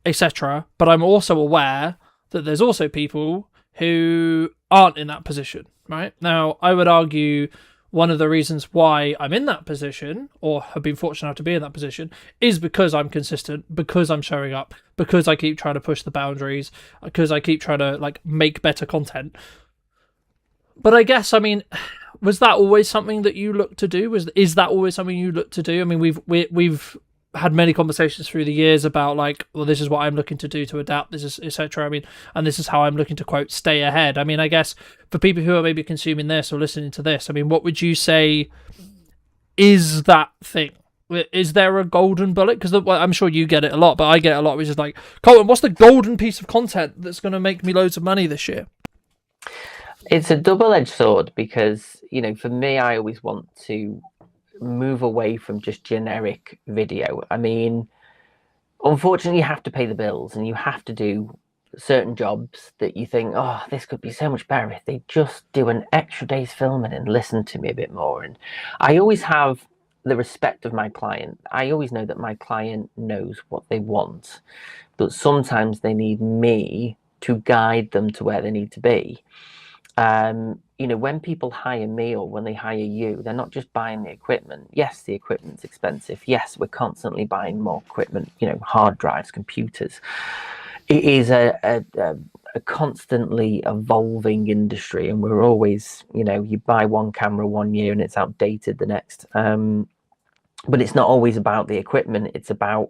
etc. But I'm also aware that there's also people who aren't in that position. Right now, I would argue one of the reasons why I'm in that position, or have been fortunate enough to be in that position, is because I'm consistent, because I'm showing up, because I keep trying to push the boundaries, because I keep trying to like make better content. But I guess, I mean, was that always something that you looked to do? Is that always something you look to do? I mean, we've had many conversations through the years about like, well, this is what I'm looking to do to adapt, this is etc. I mean, and this is how I'm looking to, quote, stay ahead. I mean, I guess for people who are maybe consuming this or listening to this, I mean, what would you say is that thing? Is there a golden bullet? Because I'm sure you get it a lot, but I get it a lot, which is like, Colton, what's the golden piece of content that's going to make me loads of money this year? It's a double-edged sword because, you know, for me, I always want to move away from just generic video. I mean, unfortunately, you have to pay the bills and you have to do certain jobs that you think, oh, this could be so much better if they just do an extra day's filming and listen to me a bit more. And I always have the respect of my client. I always know that my client knows what they want, but sometimes they need me to guide them to where they need to be. You know, when people hire me or when they hire you, they're not just buying the equipment. Yes, the equipment's expensive. Yes, we're constantly buying more equipment, you know, hard drives, computers. It is a constantly evolving industry, and we're always, you know, you buy one camera one year and it's outdated the next. But it's not always about the equipment. It's about,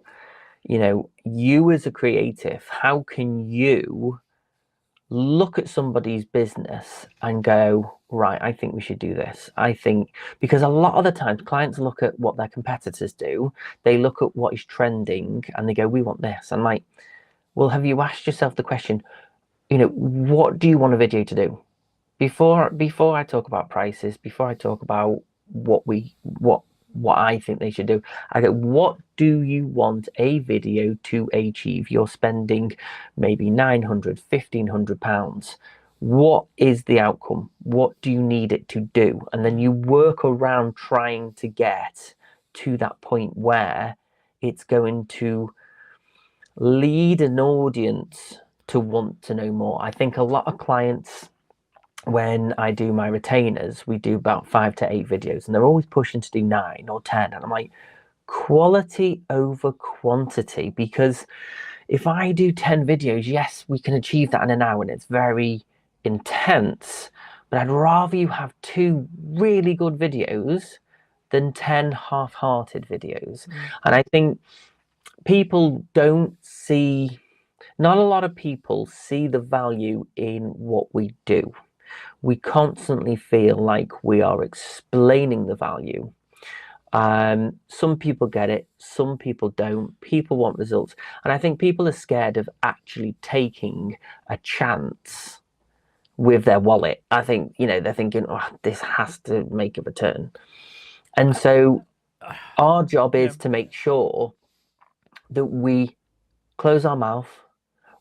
you know, you as a creative, how can you look at somebody's business and go, right, I think we should do this. I think, because a lot of the times clients look at what their competitors do, they look at what is trending and they go, we want this. I'm like, well, have you asked yourself the question, what do you want a video to do? Before I talk about prices, before I talk about what I think they should do, I go, what do you want a video to achieve? You're spending maybe £900, £1,500. What is the outcome? What do you need it to do? And then you work around trying to get to that point where it's going to lead an audience to want to know more. I think a lot of clients, when I do my retainers, we do about 5 to 8 videos and they're always pushing to do 9 or 10. And I'm like, quality over quantity, because if I do 10 videos, yes, we can achieve that in an hour and it's very intense, but I'd rather you have 2 really good videos than 10 half-hearted videos. And I think people don't see, not a lot of people see the value in what we do. We constantly feel like we are explaining the value. Some people get it, some people don't. People want results. And I think people are scared of actually taking a chance with their wallet. I think, they're thinking, oh, this has to make a return. And so our job is to make sure that we close our mouth,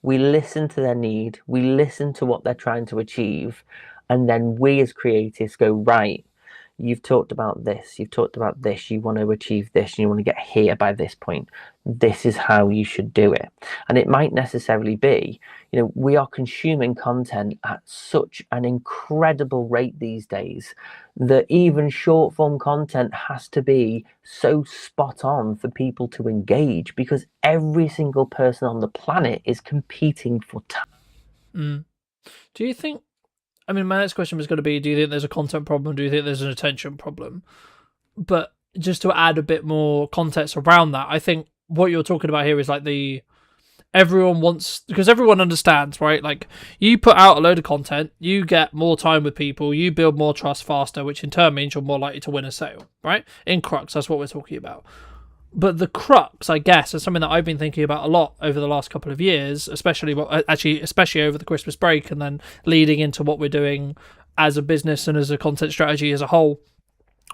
we listen to their need, we listen to what they're trying to achieve, and then we as creatives go, right, you've talked about this, you want to achieve this, and you want to get here by this point. This is how you should do it. And it might necessarily be, we are consuming content at such an incredible rate these days that even short form content has to be so spot on for people to engage, because every single person on the planet is competing for time. Do you think, my next question was going to be, do you think there's a content problem? Do you think there's an attention problem? But just to add a bit more context around that, I think what you're talking about here is like everyone wants, because everyone understands, right? Like, you put out a load of content, you get more time with people, you build more trust faster, which in turn means you're more likely to win a sale, right? In crux, that's what we're talking about. But the crux, I guess, is something that I've been thinking about a lot over the last couple of years, especially over the Christmas break, and then leading into what we're doing as a business and as a content strategy as a whole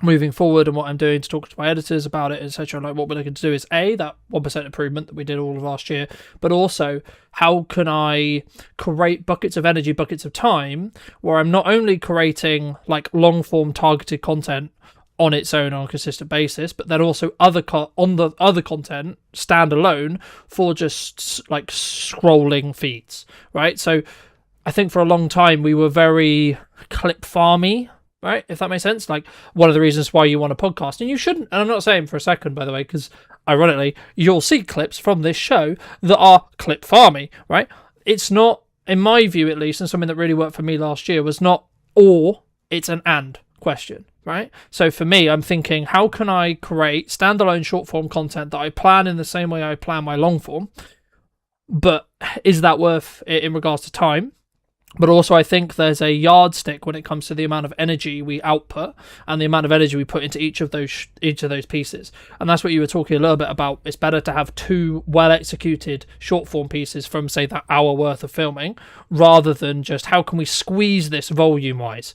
moving forward, and what I'm doing to talk to my editors about it, etc. Like, what we're looking to do is that 1% improvement that we did all of last year, but also how can I create buckets of energy, buckets of time, where I'm not only creating like long form targeted content on its own on a consistent basis, but then also other content standalone for just like scrolling feeds, right? So I think for a long time we were very clip farmy, right? If that makes sense. Like, one of the reasons why you want a podcast, and you shouldn't, and I'm not saying for a second, by the way, because ironically you'll see clips from this show that are clip farmy, right? It's not, in my view at least, and something that really worked for me last year was not or, it's an and question. Right? So for me, I'm thinking, how can I create standalone short form content that I plan in the same way I plan my long form? But is that worth it in regards to time? But also, I think there's a yardstick when it comes to the amount of energy we output and the amount of energy we put into each of those pieces. And that's what you were talking a little bit about. It's better to have 2 well executed short form pieces from, say, that hour worth of filming, rather than just how can we squeeze this volume wise.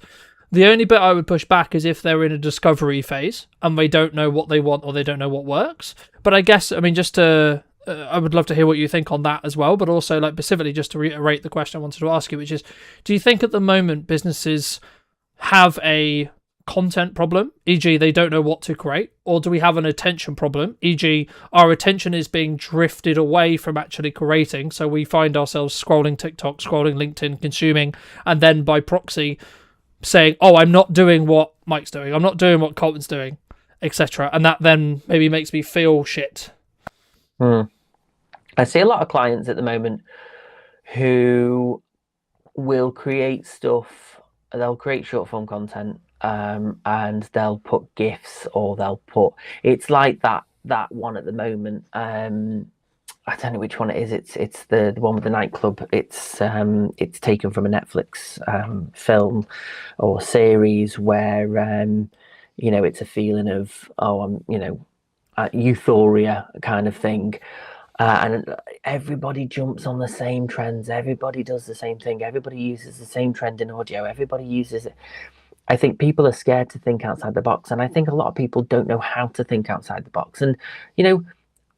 The only bit I would push back is if they're in a discovery phase and they don't know what they want or they don't know what works. But I guess, just to, I would love to hear what you think on that as well. But also, like, specifically, just to reiterate the question I wanted to ask you, which is, do you think at the moment businesses have a content problem, e.g. they don't know what to create, or do we have an attention problem, e.g. our attention is being drifted away from actually creating, so we find ourselves scrolling TikTok, scrolling LinkedIn, consuming, and then by proxy saying, oh, I'm not doing what Mike's doing, I'm not doing what Colton's doing, etc. And that then maybe makes me feel shit. I see a lot of clients at the moment who will create stuff, they'll create short form content, and they'll put GIFs, or they'll put, it's like that one at the moment, I don't know which one it is. It's the one with the nightclub. It's taken from a Netflix film or series where it's a feeling of, oh, I'm euphoria kind of thing. And everybody jumps on the same trends. Everybody does the same thing. Everybody uses the same trend in audio. Everybody uses it. I think people are scared to think outside the box. And I think a lot of people don't know how to think outside the box. And,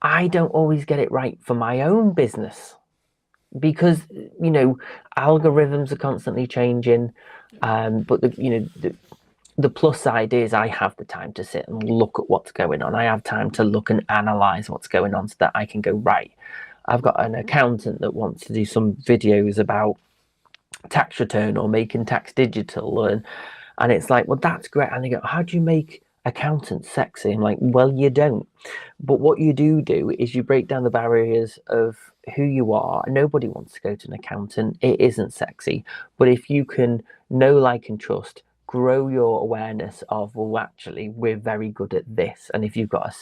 I don't always get it right for my own business because, algorithms are constantly changing. But the plus side is I have the time to sit and look at what's going on. I have time to look and analyze what's going on so that I can go, right, I've got an accountant that wants to do some videos about tax return or making tax digital. And it's like, well, that's great. And they go, how do you make accountants sexy? I'm like, well, you don't. But what you do is you break down the barriers of who you are. Nobody wants to go to an accountant. It isn't sexy. But if you can know, like, and trust, grow your awareness of, well, actually, we're very good at this. And if you've got a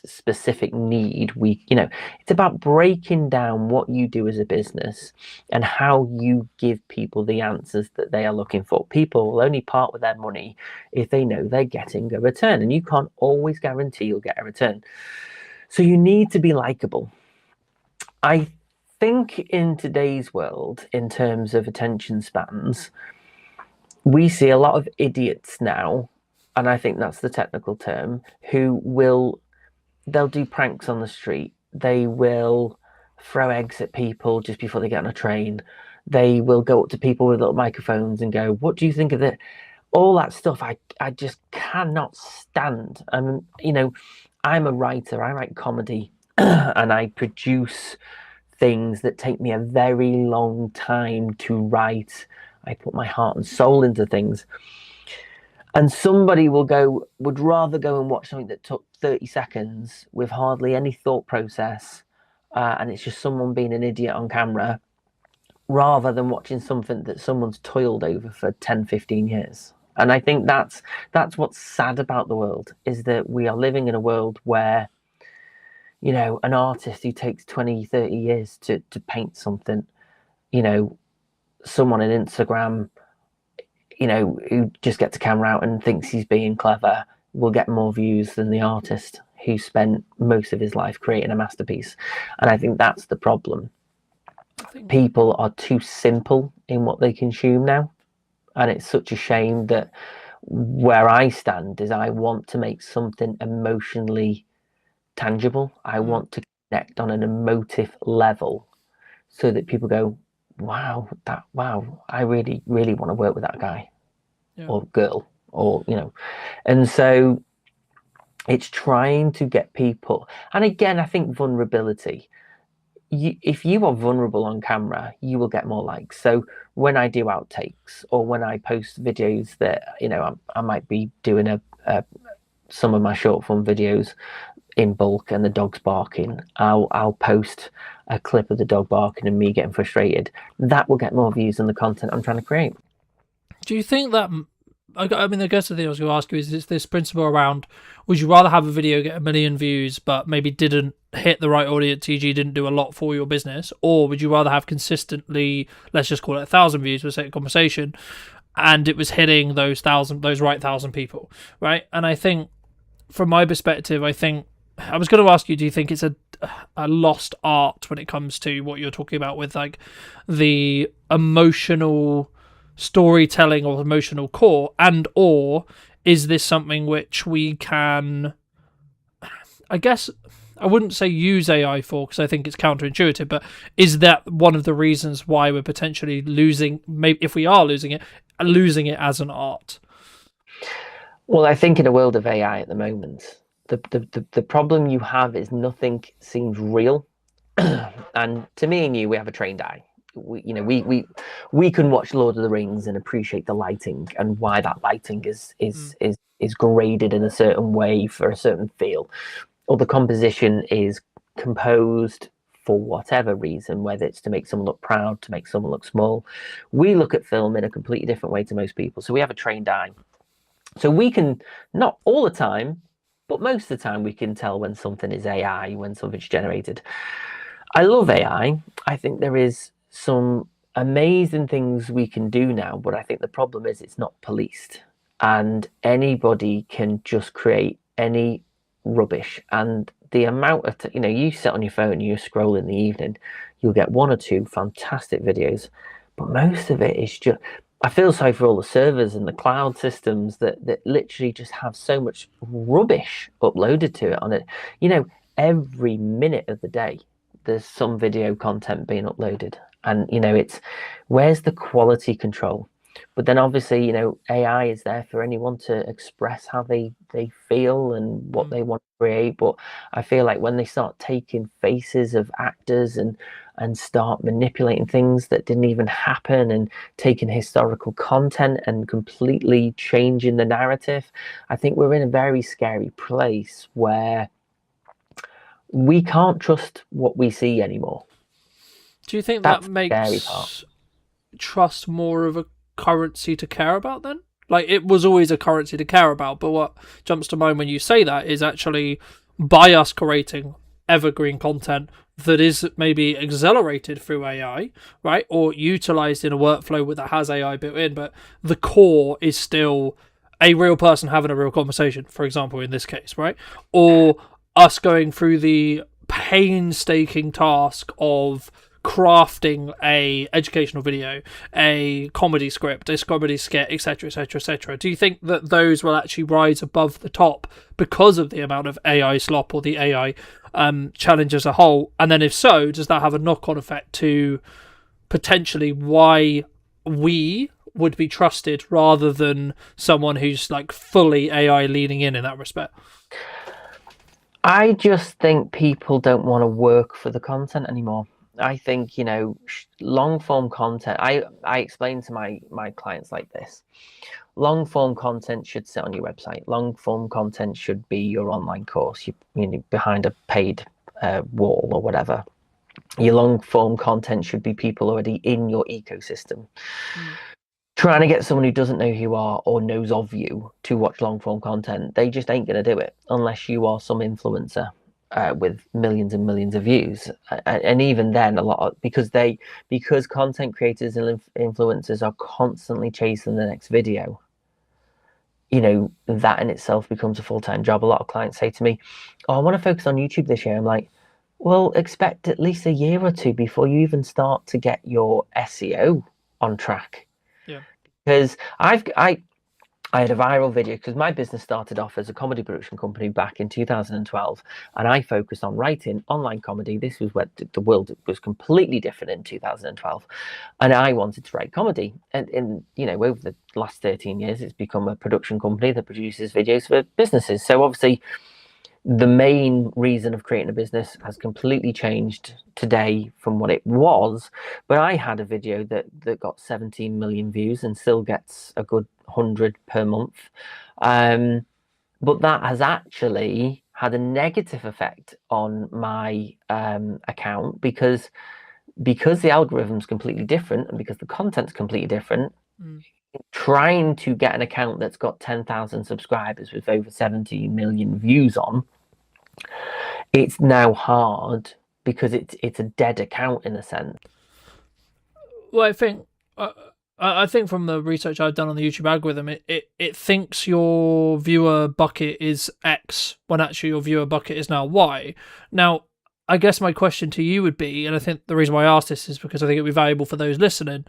specific need, it's about breaking down what you do as a business and how you give people the answers that they are looking for. People will only part with their money if they know they're getting a return, and you can't always guarantee you'll get a return. So you need to be likable. I think in today's world, in terms of attention spans, we see a lot of idiots now, and I think that's the technical term, they'll do pranks on the street. They will throw eggs at people just before they get on a train. They will go up to people with little microphones and go, what do you think of it? All that stuff I just cannot stand. I'm a writer. I write comedy and I produce things that take me a very long time to write. I put my heart and soul into things. And somebody would rather go and watch something that took 30 seconds with hardly any thought process, and it's just someone being an idiot on camera, rather than watching something that someone's toiled over for 10, 15 years. And I think that's what's sad about the world, is that we are living in a world where, an artist who takes 20, 30 years to paint something, someone on Instagram, who just gets a camera out and thinks he's being clever, will get more views than the artist who spent most of his life creating a masterpiece. And I think that's the problem. People are too simple in what they consume now. And it's such a shame that where I stand is I want to make something emotionally tangible. I want to connect on an emotive level so that people go, wow, I really, really want to work with that guy. Yeah. Or girl, or and so it's trying to get people. And again, I think vulnerability, if you are vulnerable on camera, you will get more likes. So when I do outtakes or when I post videos that I might be doing some of my short form videos in bulk and the dog's barking, I'll post a clip of the dog barking and me getting frustrated. That will get more views than the content I'm trying to create. Do you think that, I guess the thing I was going to ask you is this principle around, would you rather have a video get 1 million views but maybe didn't hit the right audience, e.g. didn't do a lot for your business, or would you rather have consistently, let's just call it 1,000 views for the sake of conversation, and it was hitting those right 1,000 people, right? And I think, from my perspective, I was going to ask you, do you think it's a lost art when it comes to what you're talking about with like the emotional storytelling or emotional core, and or is this something which we can, I guess I wouldn't say use AI for, because I think it's counterintuitive, but is that one of the reasons why we're potentially losing, maybe if we are losing it as an art? Well, I think in a world of AI at the moment, the problem you have is nothing seems real. And to me and you, we have a trained eye. We can watch Lord of the Rings and appreciate the lighting and why that lighting is graded in a certain way for a certain feel, or the composition is composed for whatever reason, whether it's to make someone look proud, to make someone look small. We look at film in a completely different way to most people, so we have a trained eye. So we can, not all the time, but most of the time we can tell when something is AI, when something's generated. I love AI. I think there is some amazing things we can do now, but I think the problem is it's not policed, and anybody can just create any rubbish. And the amount of you sit on your phone, you scroll in the evening, you'll get one or two fantastic videos, but most of it is just. I feel sorry for all the servers and the cloud systems that literally just have so much rubbish uploaded to it on it. Every minute of the day there's some video content being uploaded, and it's where's the quality control? But then obviously AI is there for anyone to express how they feel and what they want to create. But I feel like when they start taking faces of actors and start manipulating things that didn't even happen, and taking historical content and completely changing the narrative, I think we're in a very scary place where we can't trust what we see anymore. Do you think That's that the scary makes part. trust more of a currency to care about then? Like, it was always a currency to care about, but what jumps to mind when you say that is actually by us creating evergreen content that is maybe accelerated through AI, right? Or utilized in a workflow that has AI built in, but the core is still a real person having a real conversation, for example, in this case, right? Or us going through the painstaking task of crafting a educational video, a comedy script, a comedy skit, etc., etc., etc. Do you think that those will actually rise above the top because of the amount of AI slop or the AI challenge as a whole? And then if so, does that have a knock-on effect to potentially why we would be trusted rather than someone who's like fully AI leaning in that respect? I just think people don't want to work for the content anymore. I think, long form content, I explain to my clients like this. Long form content should sit on your website. Long form content should be your online course, behind a paid wall or whatever. Your long form content should be people already in your ecosystem. Trying to get someone who doesn't know who you are or knows of you to watch long form content, they just ain't going to do it unless you are some influencer with millions and millions of views. And even then, because content creators and influencers are constantly chasing the next video, that in itself becomes a full-time job. A lot of clients say to me, "Oh, I want to focus on YouTube this year." I'm like, well, expect at least a year or two before you even start to get your SEO on track. Yeah. Because I had a viral video, because my business started off as a comedy production company back in 2012, and I focused on writing online comedy. This was where the world was completely different in 2012, and I wanted to write comedy. And over the last 13 years, it's become a production company that produces videos for businesses. So obviously, the main reason of creating a business has completely changed today from what it was. But I had a video that got 17 million views and still gets a good 100 per month. But that has actually had a negative effect on my account because the algorithm's completely different and because the content's completely different. Trying to get an account that's got 10,000 subscribers with over 70 million views on, it's now hard because it's a dead account in a sense. Well, I think from the research I've done on the YouTube algorithm, it thinks your viewer bucket is X when actually your viewer bucket is now Y. Now, I guess my question to you would be, and I think the reason why I asked this is because I think it would be valuable for those listening,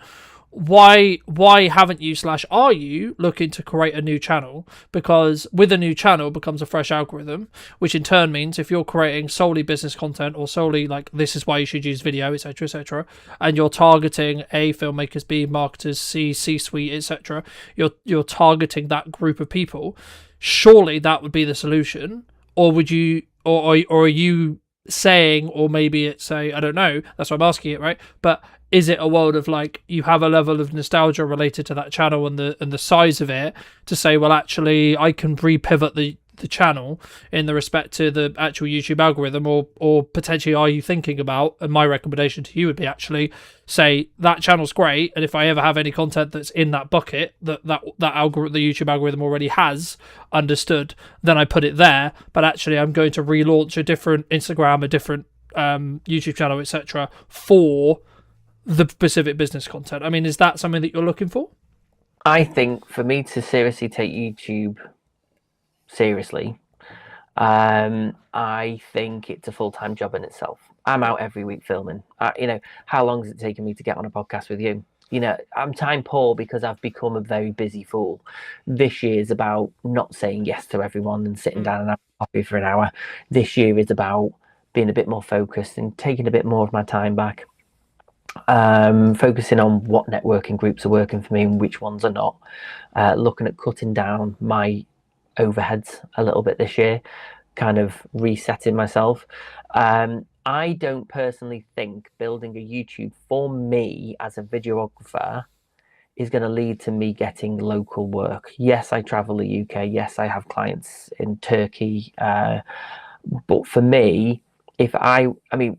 why haven't you / are you looking to create a new channel? Because with a new channel becomes a fresh algorithm, which in turn means if you're creating solely business content or solely like this is why you should use video, etc., and you're targeting A, filmmakers, B, marketers, C-suite, etc., you're targeting that group of people. Surely that would be the solution, or would you, or are you saying, or maybe it's I don't know, that's why I'm asking it, right? But is it a world of like you have a level of nostalgia related to that channel and the size of it to say, well, actually I can re-pivot the channel in the respect to the actual YouTube algorithm, or potentially are you thinking about, and my recommendation to you would be actually say that channel's great, and if I ever have any content that's in that bucket that algorithm, the YouTube algorithm already has understood, then I put it there, but actually I'm going to relaunch a different Instagram, a different YouTube channel, etc., for the specific business content. I mean, is that something that you're looking for? I think for me to seriously take YouTube seriously, I think it's a full-time job in itself. I'm out every week filming. How long has it taken me to get on a podcast with you? I'm time poor because I've become a very busy fool. This year is about not saying yes to everyone and sitting down and having coffee for an hour. This year is about being a bit more focused and taking a bit more of my time back. Focusing on what networking groups are working for me and which ones are not. Looking at cutting down my overheads a little bit this year, kind of resetting myself. I don't personally think building a YouTube for me as a videographer is going to lead to me getting local work. Yes, I travel the UK. Yes, I have clients in Turkey. But for me,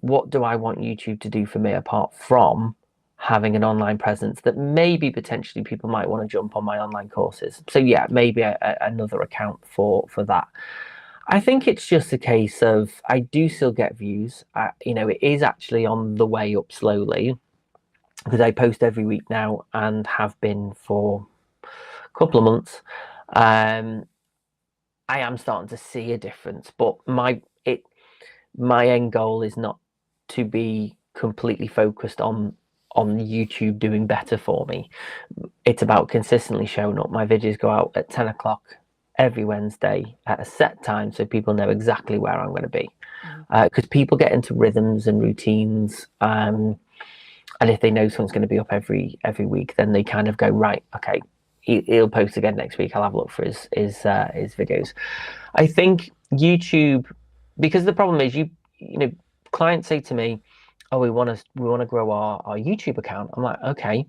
what do I want YouTube to do for me apart from having an online presence that maybe potentially people might want to jump on my online courses? So yeah, maybe another account for that. I think it's just a case of I do still get views. It is actually on the way up slowly because I post every week now and have been for a couple of months. I am starting to see a difference, but my end goal is not to be completely focused on YouTube doing better for me. It's about consistently showing up. My videos go out at 10 o'clock every Wednesday at a set time so people know exactly where I'm going to be. Because people get into rhythms and routines. And if they know someone's going to be up every week, then they kind of go, right, okay, he'll post again next week. I'll have a look for his videos. I think YouTube, because the problem is clients say to me, oh, we want to grow our YouTube account. I'm like, okay.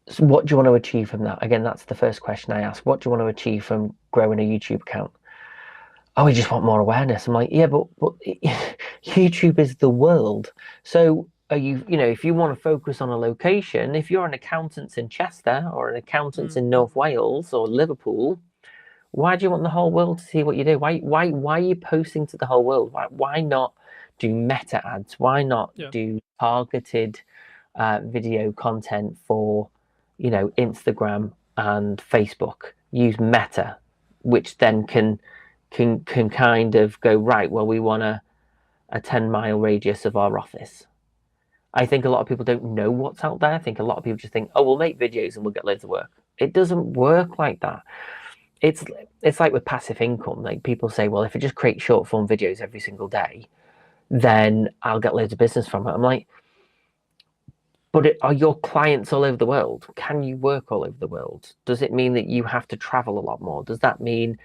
So what do you want to achieve from that? Again, that's the first question I ask. What do you want to achieve from growing a YouTube account? Oh, we just want more awareness. I'm like, yeah, but YouTube is the world. So are if you want to focus on a location, if you're an accountant in Chester or an accountant in North Wales or Liverpool, why do you want the whole world to see what you do? Why are you posting to the whole world? Why not do meta ads? Why not do targeted video content for Instagram and Facebook? Use meta, which then can kind of go, right, well, we want a 10-mile radius of our office. I think a lot of people don't know what's out there. I think a lot of people just think, oh, we'll make videos and we'll get loads of work. It doesn't work like that. It's like with passive income. Like people say, well, if I just create short form videos every single day, then I'll get loads of business from it. I'm like, but are your clients all over the world? Can you work all over the world? Does it mean that you have to travel a lot more? Does that mean,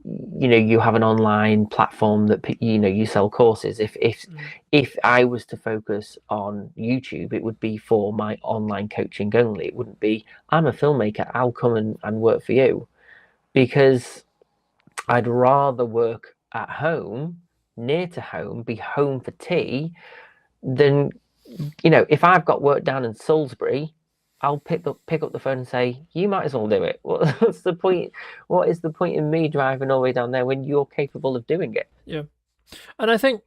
you have an online platform that, you sell courses? If I was to focus on YouTube, it would be for my online coaching only. It wouldn't be, I'm a filmmaker, I'll come and work for you. Because I'd rather work at home, near to home, be home for tea, than, if I've got work down in Salisbury, I'll pick up the phone and say, you might as well do it. What's the point? What is the point in me driving all the way down there when you're capable of doing it? Yeah. And I think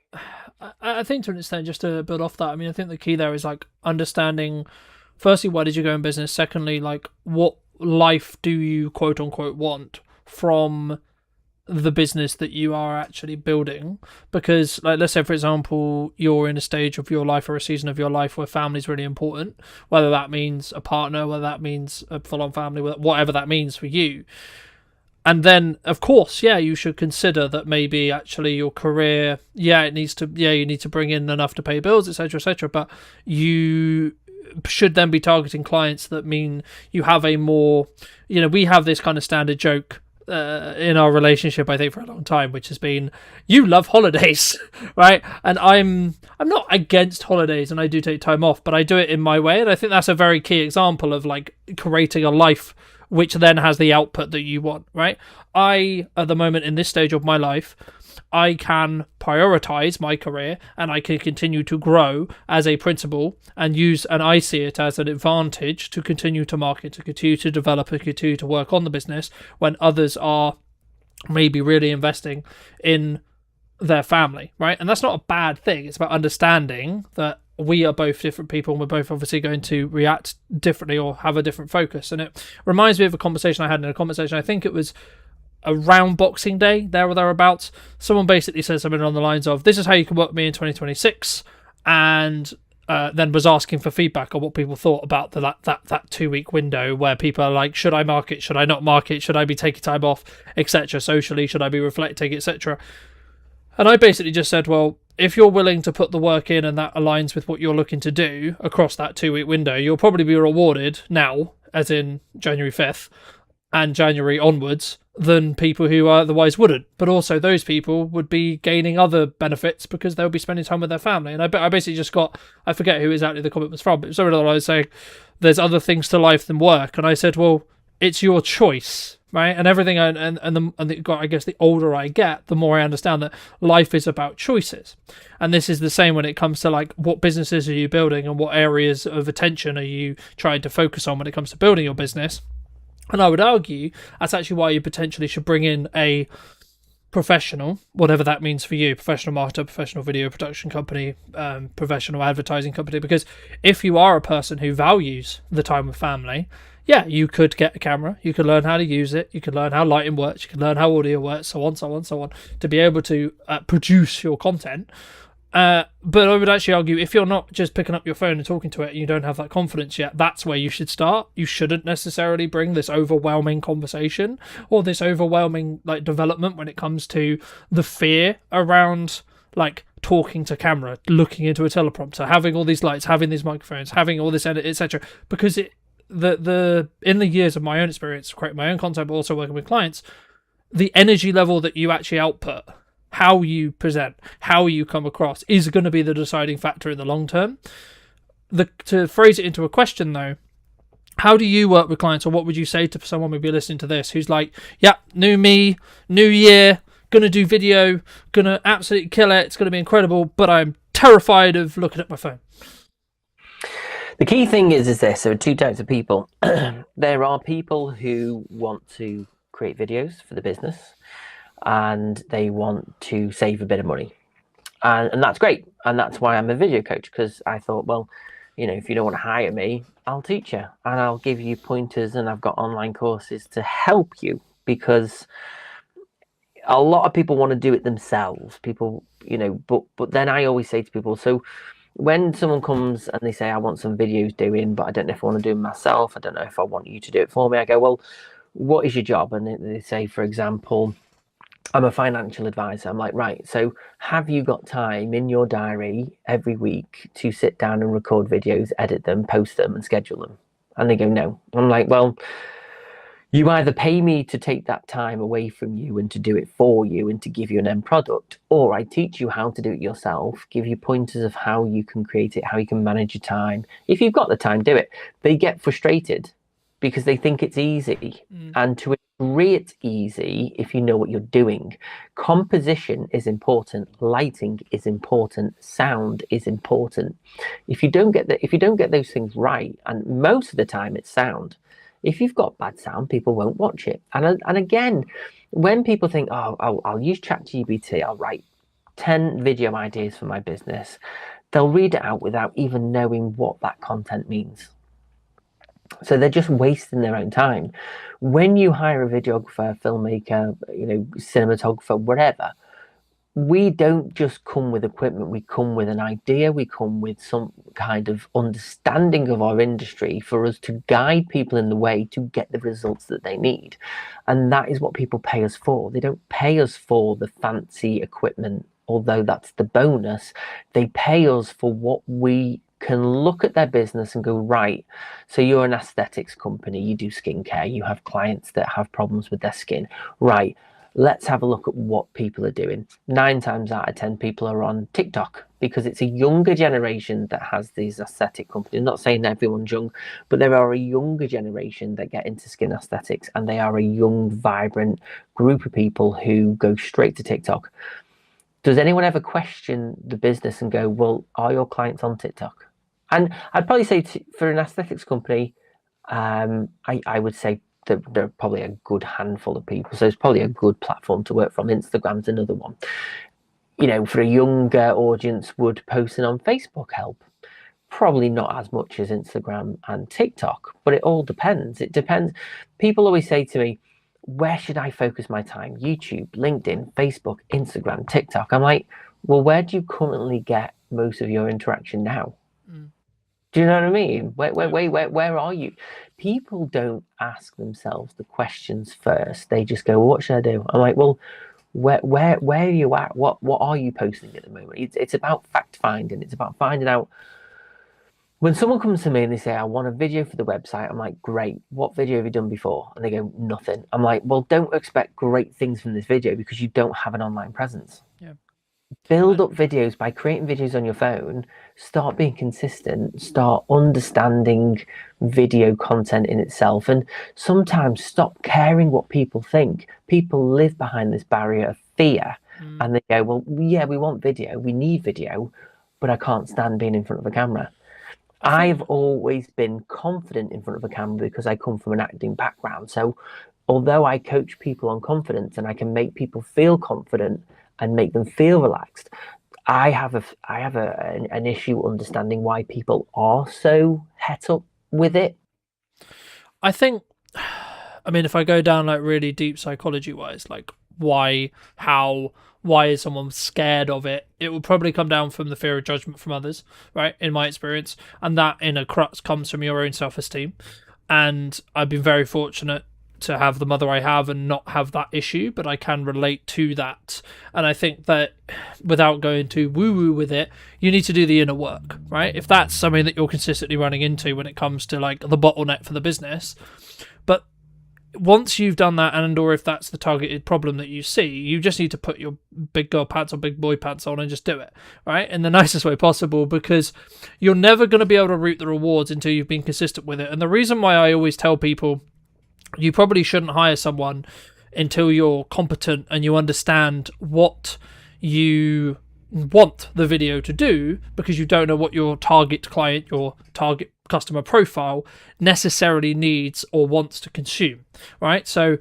to an extent, just to build off that, I mean, I think the key there is like understanding, firstly, why did you go in business? Secondly, like what life do you quote unquote want from the business that you are actually building? Because, like, let's say for example you're in a stage of your life or a season of your life where family is really important, whether that means a partner, whether that means a full-on family, whatever that means for you. And then of course, you should consider that maybe actually your career, you need to bring in enough to pay bills, etc., but you should then be targeting clients that mean you have a more, we have this kind of standard joke in our relationship, I think, for a long time, which has been, you love holidays, right? And I'm not against holidays, and I do take time off, but I do it in my way. And I think that's a very key example of like creating a life which then has the output that you want, right? I, at the moment in this stage of my life, I can prioritize my career and I can continue to grow as a principal and I see it as an advantage to continue to market, to continue to develop, and continue to work on the business when others are maybe really investing in their family, right? And that's not a bad thing. It's about understanding that we are both different people and we're both obviously going to react differently or have a different focus. And it reminds me of a conversation I had in a conversation, I think it was around Boxing Day, there or thereabouts. Someone basically said something on the lines of, this is how you can work with me in 2026, and then was asking for feedback on what people thought about that 2-week window where people are like, should I market, should I not market, should I be taking time off, etc., socially, should I be reflecting, etc. And I basically just said, well, if you're willing to put the work in and that aligns with what you're looking to do across that 2-week window, you'll probably be rewarded now, as in January 5th and January onwards, than people who otherwise wouldn't. But also those people would be gaining other benefits because they'll be spending time with their family. And I basically just got, I forget who exactly the comment was from, but it was something that I was saying, there's other things to life than work. And I said, well, it's your choice, right? And everything, I guess the older I get, the more I understand that life is about choices. And this is the same when it comes to like, what businesses are you building and what areas of attention are you trying to focus on when it comes to building your business. And I would argue that's actually why you potentially should bring in a professional, whatever that means for you, professional marketer, professional video production company, professional advertising company. Because if you are a person who values the time with family, yeah, you could get a camera, you could learn how to use it, you could learn how lighting works, you could learn how audio works, so on, to be able to produce your content. But I would actually argue, if you're not just picking up your phone and talking to it and you don't have that confidence yet, that's where you should start. You shouldn't necessarily bring this overwhelming conversation or this overwhelming like development when it comes to the fear around like talking to camera, looking into a teleprompter, having all these lights, having these microphones, having all this edit, etc. Because in the years of my own experience, creating my own content, but also working with clients, the energy level that you actually output, how you present, how you come across is going to be the deciding factor in the long term. To phrase it into a question though, how do you work with clients, or what would you say to someone maybe listening to this who's like, yeah, new me, new year, gonna do video, gonna absolutely kill it, it's gonna be incredible, but I'm terrified of looking at my phone? The key thing is this, so two types of people. There are people who want to create videos for the business and they want to save a bit of money. And that's great. And that's why I'm a video coach, because I thought, well, you know, if you don't want to hire me, I'll teach you and I'll give you pointers, and I've got online courses to help you, because a lot of people want to do it themselves. People, you know, but then I always say to people, so when someone comes and they say, I want some videos doing, but I don't know if I want to do them myself, I don't know if I want you to do it for me, I go, well, what is your job? And they say, for example, I'm a financial advisor. I'm like, right, so have you got time in your diary every week to sit down and record videos, edit them, post them and schedule them? And they go, no. I'm like, well, you either pay me to take that time away from you and to do it for you and to give you an end product, or I teach you how to do it yourself, give you pointers of how you can create it, how you can manage your time. If you've got the time, do it. They get frustrated because they think it's easy. And to agree it's easy, if you know what you're doing, composition is important, lighting is important, sound is important. If you don't get those things right, and most of the time it's sound, if you've got bad sound, people won't watch it. And again, when people think, oh, I'll use ChatGPT, I'll write 10 video ideas for my business, they'll read it out without even knowing what that content means. So they're just wasting their own time. When you hire a videographer, filmmaker, you know, cinematographer, whatever, we don't just come with equipment. We come with an idea. We come with some kind of understanding of our industry for us to guide people in the way to get the results that they need. And that is what people pay us for. They don't pay us for the fancy equipment, although that's the bonus. They pay us for what we can look at their business and go, right, so you're an aesthetics company, you do skincare, you have clients that have problems with their skin, right, let's have a look at what people are doing. 9 times out of 10 people are on TikTok, because it's a younger generation that has these aesthetic companies. I'm not saying everyone's young, but there are a younger generation that get into skin aesthetics, and they are a young, vibrant group of people who go straight to TikTok. Does anyone ever question the business and go, well, are your clients on TikTok? And I'd probably say for an aesthetics company, I would say that there are probably a good handful of people. So it's probably a good platform to work from. Instagram's another one. for a younger audience, would posting on Facebook help? Probably not as much as Instagram and TikTok, but it all depends. It depends. People always say to me, where should I focus my time? YouTube, LinkedIn, Facebook, Instagram, TikTok. I'm like, well, where do you currently get most of your interaction now? Do you know what I mean? Where are you? People don't ask themselves the questions first. They just go, what should I do? I'm like, well, where are you at? What are you posting at the moment? It's about fact finding. It's about finding out. When someone comes to me and they say, I want a video for the website, I'm like, great. What video have you done before? And they go, nothing. I'm like, well, don't expect great things from this video because you don't have an online presence. Yeah. Build up videos by creating videos on your phone. Start being consistent. Start understanding video content in itself. And sometimes stop caring what people think. People live behind this barrier of fear. And they go, well, yeah, we want video. We need video, but I can't stand being in front of a camera. I've always been confident in front of a camera because I come from an acting background. So although I coach people on confidence and I can make people feel confident and make them feel relaxed, I have an issue understanding why people are so het up with it. I think, I mean, if I go down like really deep psychology wise, like why is someone scared of it? It will probably come down from the fear of judgment from others, right? In my experience, and that in a crux comes from your own self-esteem. And I've been very fortunate to have the mother I have and not have that issue, but I can relate to that. And I think that without going too woo-woo with it, you need to do the inner work, right? If that's something that you're consistently running into when it comes to like the bottleneck for the business, but once you've done that, and or if that's the targeted problem that you see, you just need to put your big girl pants or big boy pants on and just do it, right? In the nicest way possible, because you're never going to be able to reap the rewards until you've been consistent with it. And the reason why I always tell people you probably shouldn't hire someone until you're competent and you understand what you want the video to do, because you don't know what your target client, your target customer profile necessarily needs or wants to consume, right? So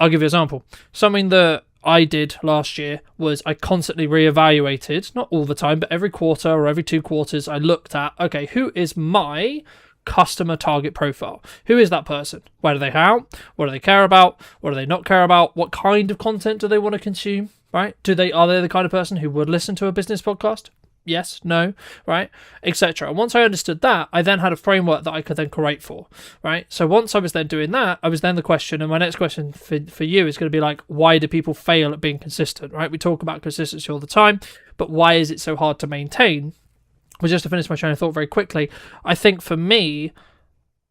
I'll give you an example. Something that I did last year was I constantly reevaluated, not all the time, but every quarter or every 2 quarters, I looked at, okay, who is my customer target profile? Who is that person? Where do they hang out? What do they care about? What do they not care about? What kind of content do they want to consume? Right? Are they the kind of person who would listen to a business podcast? Yes, no, right, etc. And once I understood that, I then had a framework that I could then create for, right? So once I was then doing that, I was then the question, and my next question for you is going to be like, why do people fail at being consistent, right? We talk about consistency all the time, but why is it so hard to maintain? Well, just to finish my train of thought very quickly, I think for me,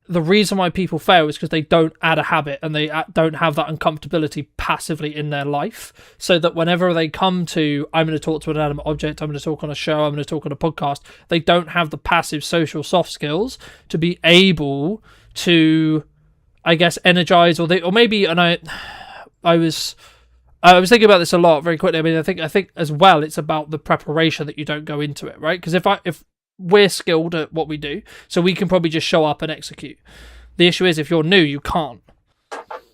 the reason why people fail is because they don't add a habit and they don't have that uncomfortability passively in their life, so that whenever they come to, I'm going to talk to an animate object, I'm going to talk on a show, I'm going to talk on a podcast, they don't have the passive social soft skills to be able to, I guess, energize, or maybe, and I was thinking about this a lot very quickly. I mean, I think as well, it's about the preparation that you don't go into it, right? Because if we're skilled at what we do, so we can probably just show up and execute. The issue is if you're new, you can't.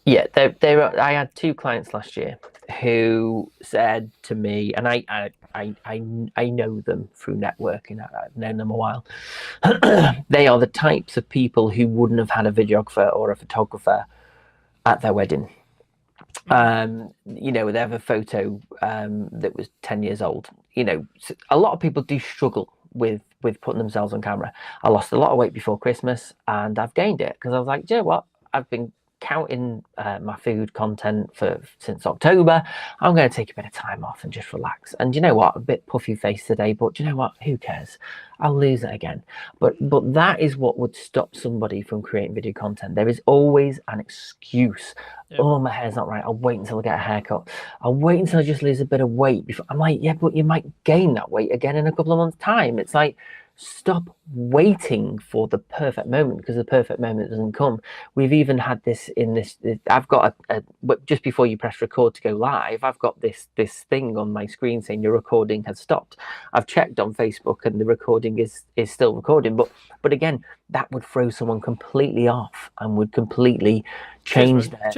Yeah, I had 2 clients last year who said to me, and I know them through networking. I've known them a while. They are the types of people who wouldn't have had a videographer or a photographer at their wedding. They have a photo that was 10 years old. A lot of people do struggle with putting themselves on camera. I lost a lot of weight before Christmas and I've gained it because I was like, do you know what? I've been counting my food content since October. I'm going to take a bit of time off and just relax. And you know what? A bit puffy face today, but you know what? Who cares? I'll lose it again. But that is what would stop somebody from creating video content. There is always an excuse. Yeah. Oh, my hair's not right. I'll wait until I get a haircut. I'll wait until I just lose a bit of weight before. I'm like, yeah, but you might gain that weight again in a couple of months' time. It's like, stop waiting for the perfect moment, because the perfect moment doesn't come. We've even had this in this. I've got just before you press record to go live, I've got this thing on my screen saying your recording has stopped. I've checked on Facebook and the recording is still recording, but again, that would throw someone completely off and would completely change their.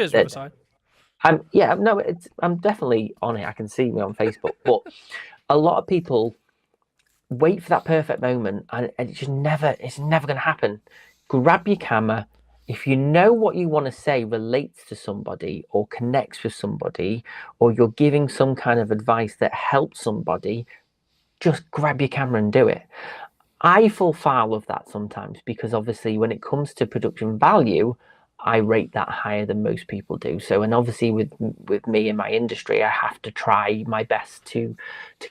I'm definitely on it. I can see me on Facebook, but a lot of people wait for that perfect moment, and it's never going to happen. Grab your camera. If you know what you want to say relates to somebody or connects with somebody, or you're giving some kind of advice that helps somebody, just grab your camera and do it. I fall foul of that sometimes, because obviously when it comes to production value, I rate that higher than most people do. So, and obviously with me in my industry, I have to try my best to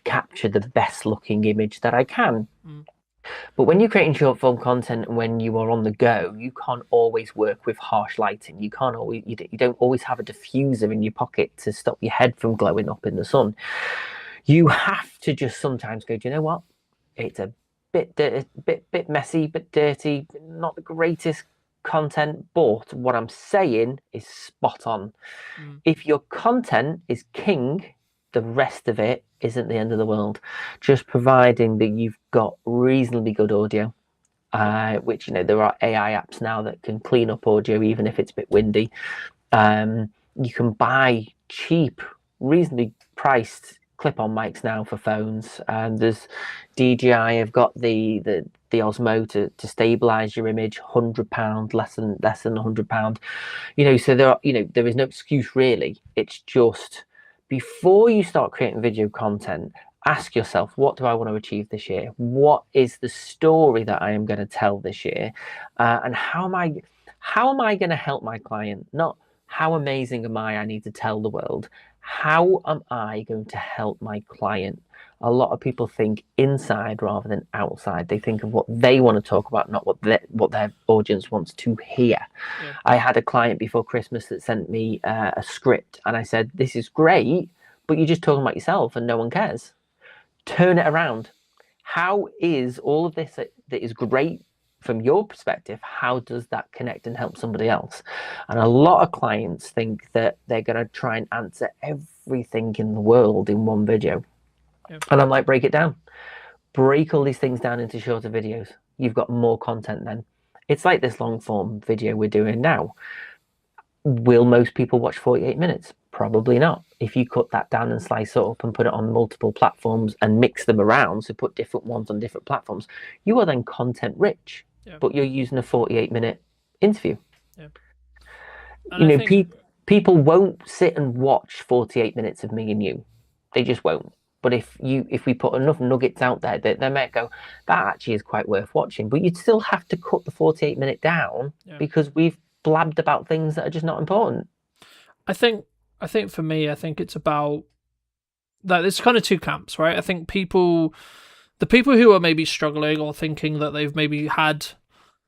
capture the best looking image that I can. But when you're creating short form content and when you are on the go, you can't always work with harsh lighting. You can't always, you don't always have a diffuser in your pocket to stop your head from glowing up in the sun. You have to just sometimes go, do you know what? It's a bit messy, bit dirty, not the greatest content, but what I'm saying is spot on. If your content is king, the rest of it isn't the end of the world. Just providing that you've got reasonably good audio, which, you know, there are AI apps now that can clean up audio even if it's a bit windy. You can buy cheap, reasonably priced clip-on mics now for phones, and there's DJI have got the Osmo to stabilize your image, £100, less than £100. You know, so there is no excuse really. It's just, before you start creating video content, ask yourself, what do I want to achieve this year? What is the story that I am going to tell this year? And how am I going to help my client? Not how amazing am I need to tell the world. How am I going to help my client? A lot of people think inside rather than outside. They think of what they want to talk about, not what their audience wants to hear. Yeah. I had a client before Christmas that sent me a script, and I said, this is great, but you're just talking about yourself and no one cares. Turn it around. How is all of this that is great from your perspective, how does that connect and help somebody else? And a lot of clients think that they're going to try and answer everything in the world in one video. Yep. And I'm like, break it down. Break all these things down into shorter videos. You've got more content then. It's like this long form video we're doing now. Will most people watch 48 minutes? Probably not. If you cut that down and slice it up and put it on multiple platforms and mix them around, so put different ones on different platforms, you are then content rich. Yeah. But you're using a 48-minute interview. Yeah. You know, people won't sit and watch 48 minutes of me and you. They just won't. But if we put enough nuggets out there, that they might go, that actually is quite worth watching. But you'd still have to cut the 48-minute down, because we've blabbed about things that are just not important. I think for me, I think it's about that. There's kind of two camps, right? I think the people who are maybe struggling or thinking that they've maybe had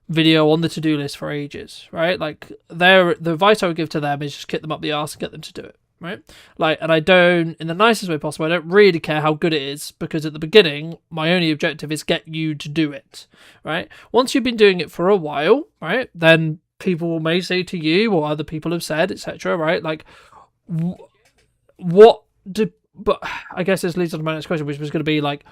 video on the to-do list for ages, right? Like, the advice I would give to them is just kick them up the arse and get them to do it, right? Like, and I don't, in the nicest way possible, I don't really care how good it is, because at the beginning, my only objective is get you to do it, right? Once you've been doing it for a while, right, then people may say to you, or other people have said, etc., right? Like, but I guess this leads on to my next question, which was going to be like,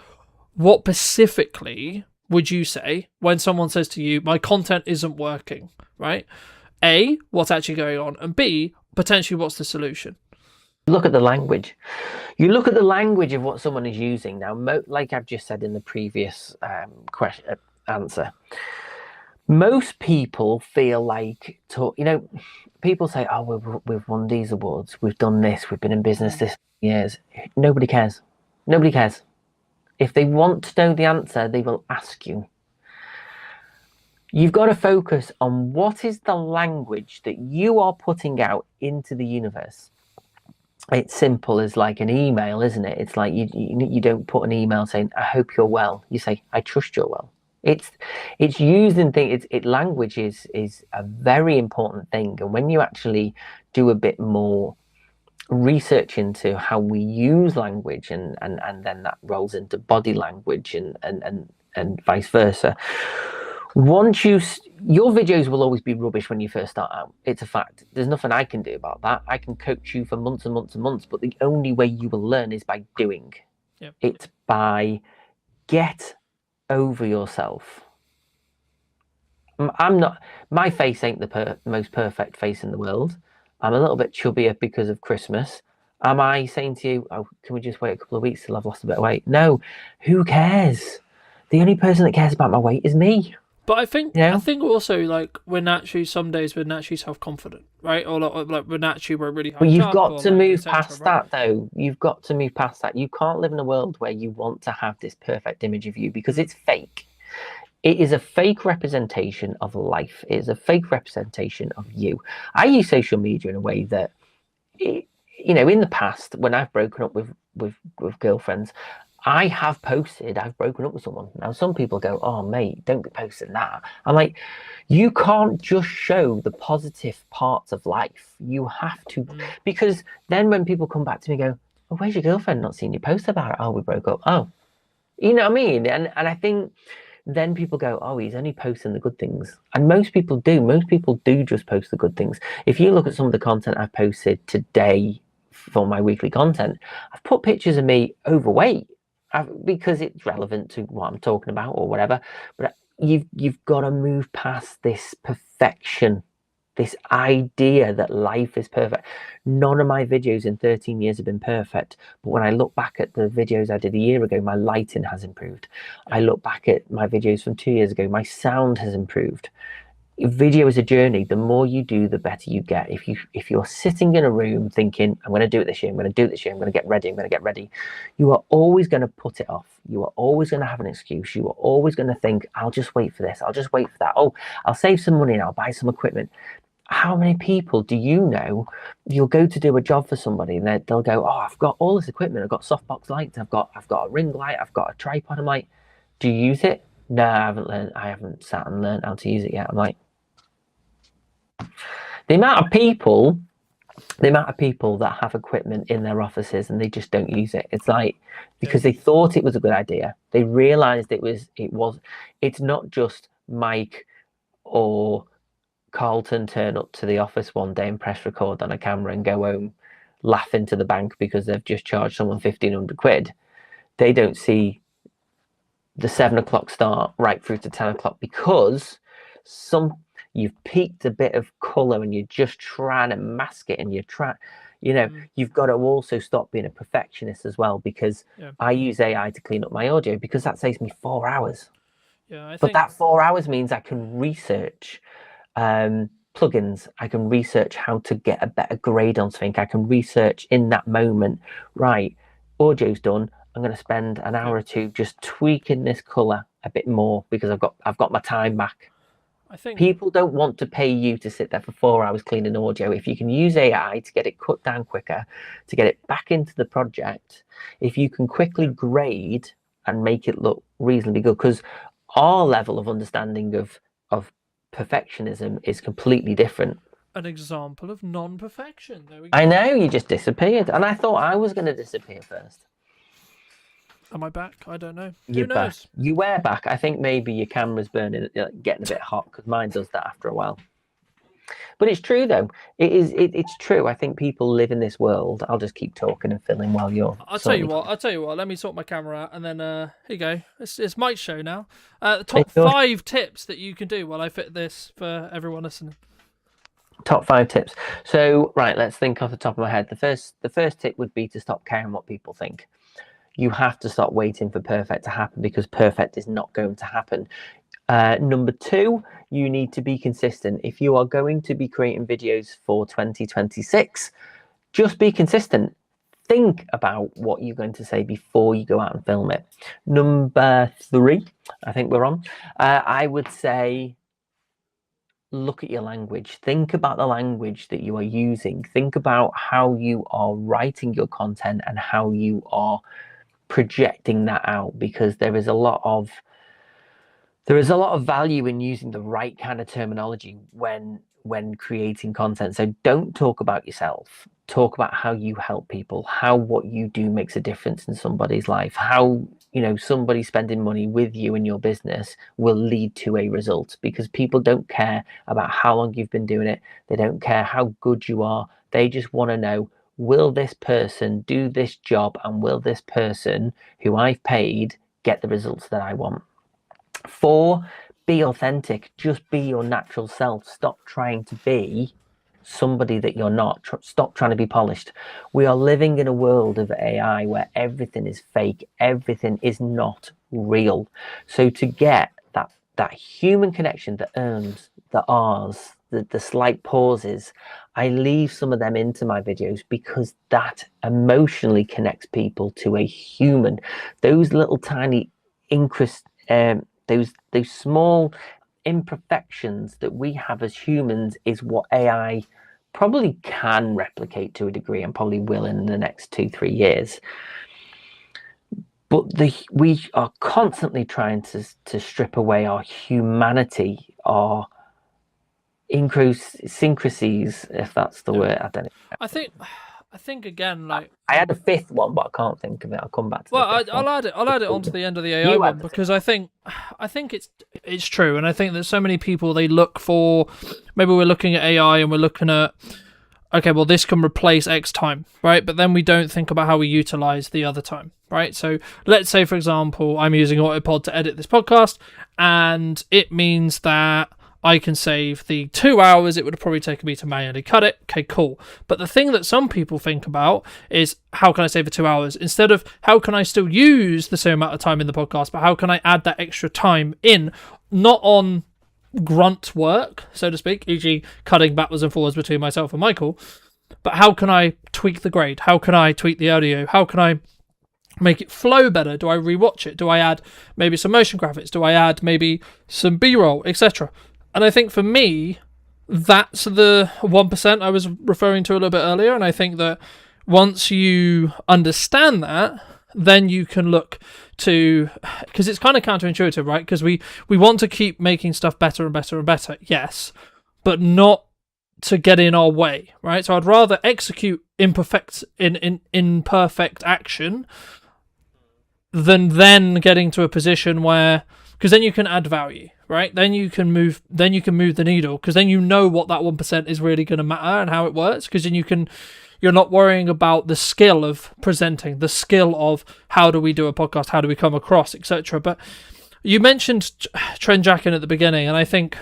what specifically would you say when someone says to you, my content isn't working, right? A, what's actually going on? And B, potentially what's the solution? Look at the language. You look at the language of what someone is using. Now, like I've just said in the previous answer, most people feel like, people say, oh, we've won these awards, we've done this, we've been in business this years. Nobody cares. Nobody cares. If they want to know the answer, they will ask you. You've got to focus on what is the language that you are putting out into the universe. It's simple as like an email, isn't it? It's like you don't put an email saying, I hope you're well. You say, I trust you're well. It's used in things. Language is a very important thing. And when you actually do a bit more research into how we use language, and then that rolls into body language and vice versa. Once your videos will always be rubbish when you first start out. It's a fact. There's nothing I can do about that. I can coach you for months and months and months, but the only way you will learn is by doing. Yep. It's by get over yourself. My face ain't the most perfect face in the world. I'm a little bit chubbier because of Christmas. Am I saying to you, oh, can we just wait a couple of weeks till I've lost a bit of weight? No. Who cares? The only person that cares about my weight is me. But I think You know? I think also like some days we're naturally self-confident, right? Or like we're really hyped But you've up, got or to like, move etc., past right? that, though. You've got to move past that. You can't live in a world where you want to have this perfect image of you because it's fake. It is a fake representation of life. It is a fake representation of you. I use social media in a way that, in the past, when I've broken up with girlfriends, I have posted I've broken up with someone. Now, some people go, "Oh, mate, don't be posting that." I'm like, you can't just show the positive parts of life. You have to, because then when people come back to me and go, "Oh, where's your girlfriend? Not seen you post about it." "Oh, we broke up." "Oh," you know what I mean? And I think then people go, "Oh, he's only posting the good things." And most people do. Most people do just post the good things. If you look at some of the content I've posted today for my weekly content, I've put pictures of me overweight because it's relevant to what I'm talking about or whatever. But you've got to move past this perfection, this idea that life is perfect. None of my videos in 13 years have been perfect. But when I look back at the videos I did a year ago, my lighting has improved. I look back at my videos from 2 years ago, my sound has improved. Video is a journey. The more you do, the better you get. If you're sitting in a room thinking, "I'm going to do it this year, I'm going to do it this year, I'm going to get ready, I'm going to get ready," you are always going to put it off. You are always going to have an excuse. You are always going to think, "I'll just wait for this, I'll just wait for that. Oh, I'll save some money and I'll buy some equipment." How many people do you know you'll go to do a job for somebody and they'll go, "Oh, I've got all this equipment, I've got softbox lights, I've got a ring light, I've got a tripod." I'm like, "Do you use it?" "No, I haven't sat and learned how to use it yet." I'm like, the amount of people that have equipment in their offices and they just don't use it. It's like, because they thought it was a good idea. They realized it's not just Mike or Carlton turn up to the office one day and press record on a camera and go home laughing to the bank because they've just charged someone 1,500 quid. They don't see the 7 o'clock start right through to 10 o'clock because you've peaked a bit of color and you're just trying to mask it, and you've got to also stop being a perfectionist as well, because I use AI to clean up my audio because that saves me 4 hours. But that 4 hours means I can research plugins, I can research how to get a better grade on something, I can research in that moment, right, audio's done, I'm going to spend an hour or two just tweaking this color a bit more because I've got my time back. I think People don't want to pay you to sit there for 4 hours cleaning audio. If you can use AI to get it cut down quicker, to get it back into the project, if you can quickly grade and make it look reasonably good, because our level of understanding of perfectionism is completely different. an example of non-perfection. There we go. I know, you just disappeared, and I thought I was going to disappear first. Am I back? I don't know. You're Who knows? back. You were back. I think maybe your camera's burning, getting a bit hot, because mine does that after a while. But it's true, though. It's true. I think people live in this world. I'll just keep talking and filling while you're. I'll tell you what. Let me sort my camera out, and then here you go. It's Mike's show now. Top 5 tips that you can do while I fit this for everyone listening. Top 5 tips. So right, let's think off the top of my head. The first tip would be to stop caring what people think. You have to stop waiting for perfect to happen, because perfect is not going to happen. Number 2, you need to be consistent. If you are going to be creating videos for 2026, just be consistent. Think about what you're going to say before you go out and film it. Number 3, I think we're on. I would say, look at your language. Think about the language that you are using. Think about how you are writing your content and how you are projecting that out, because there is a lot of value in using the right kind of terminology when creating content. So don't talk about yourself. Talk about how you help people, how what you do makes a difference in somebody's life, how somebody spending money with you in your business will lead to a result, because people don't care about how long you've been doing it. They don't care how good you are. They just want to know, will this person do this job, and will this person who I've paid get the results that I want? 4, be authentic. Just be your natural self. Stop trying to be somebody that you're not. Stop trying to be polished. We are living in a world of AI where everything is fake, everything is not real. So to get that human connection, the ums, the ahs, the slight pauses, I leave some of them into my videos because that emotionally connects people to a human. Those little tiny those small imperfections that we have as humans is what AI probably can replicate to a degree, and probably will in the next 2-3 years. But we are constantly trying to strip away our humanity, our idiosyncrasies, if that's the word. I don't know. I think again, like, I had a fifth one, but I can't think of it. I'll come back to the fifth one. I'll add it onto the end of the AI You one, add the because I think it's true, and I think that so many people, they look for, maybe we're looking at AI and we're looking at, okay, well, this can replace X time, right? But then we don't think about how we utilize the other time, right? So let's say, for example, I'm using Autopod to edit this podcast, and it means that I can save the 2 hours it would have probably taken me to manually cut it. Okay, cool. But the thing that some people think about is, how can I save the 2 hours? Instead of how can I still use the same amount of time in the podcast, but how can I add that extra time in, not on grunt work, so to speak, e.g. cutting backwards and forwards between myself and Michael, but how can I tweak the grade? How can I tweak the audio? How can I make it flow better? Do I rewatch it? Do I add maybe some motion graphics? Do I add maybe some B-roll, etc.? And I think for me, that's the 1% I was referring to a little bit earlier. And I think that once you understand that, then you can look to, because it's kind of counterintuitive, right? Because we want to keep making stuff better and better and better, yes, but not to get in our way, right? So I'd rather execute imperfect action than then getting to a position where, because then you can add value, right? Then you can move the needle, because then you know what that 1% is really going to matter and how it works, because then you're not worrying about the skill of presenting, the skill of how do we do a podcast, how do we come across, etc. But you mentioned trend jacking at the beginning, and I think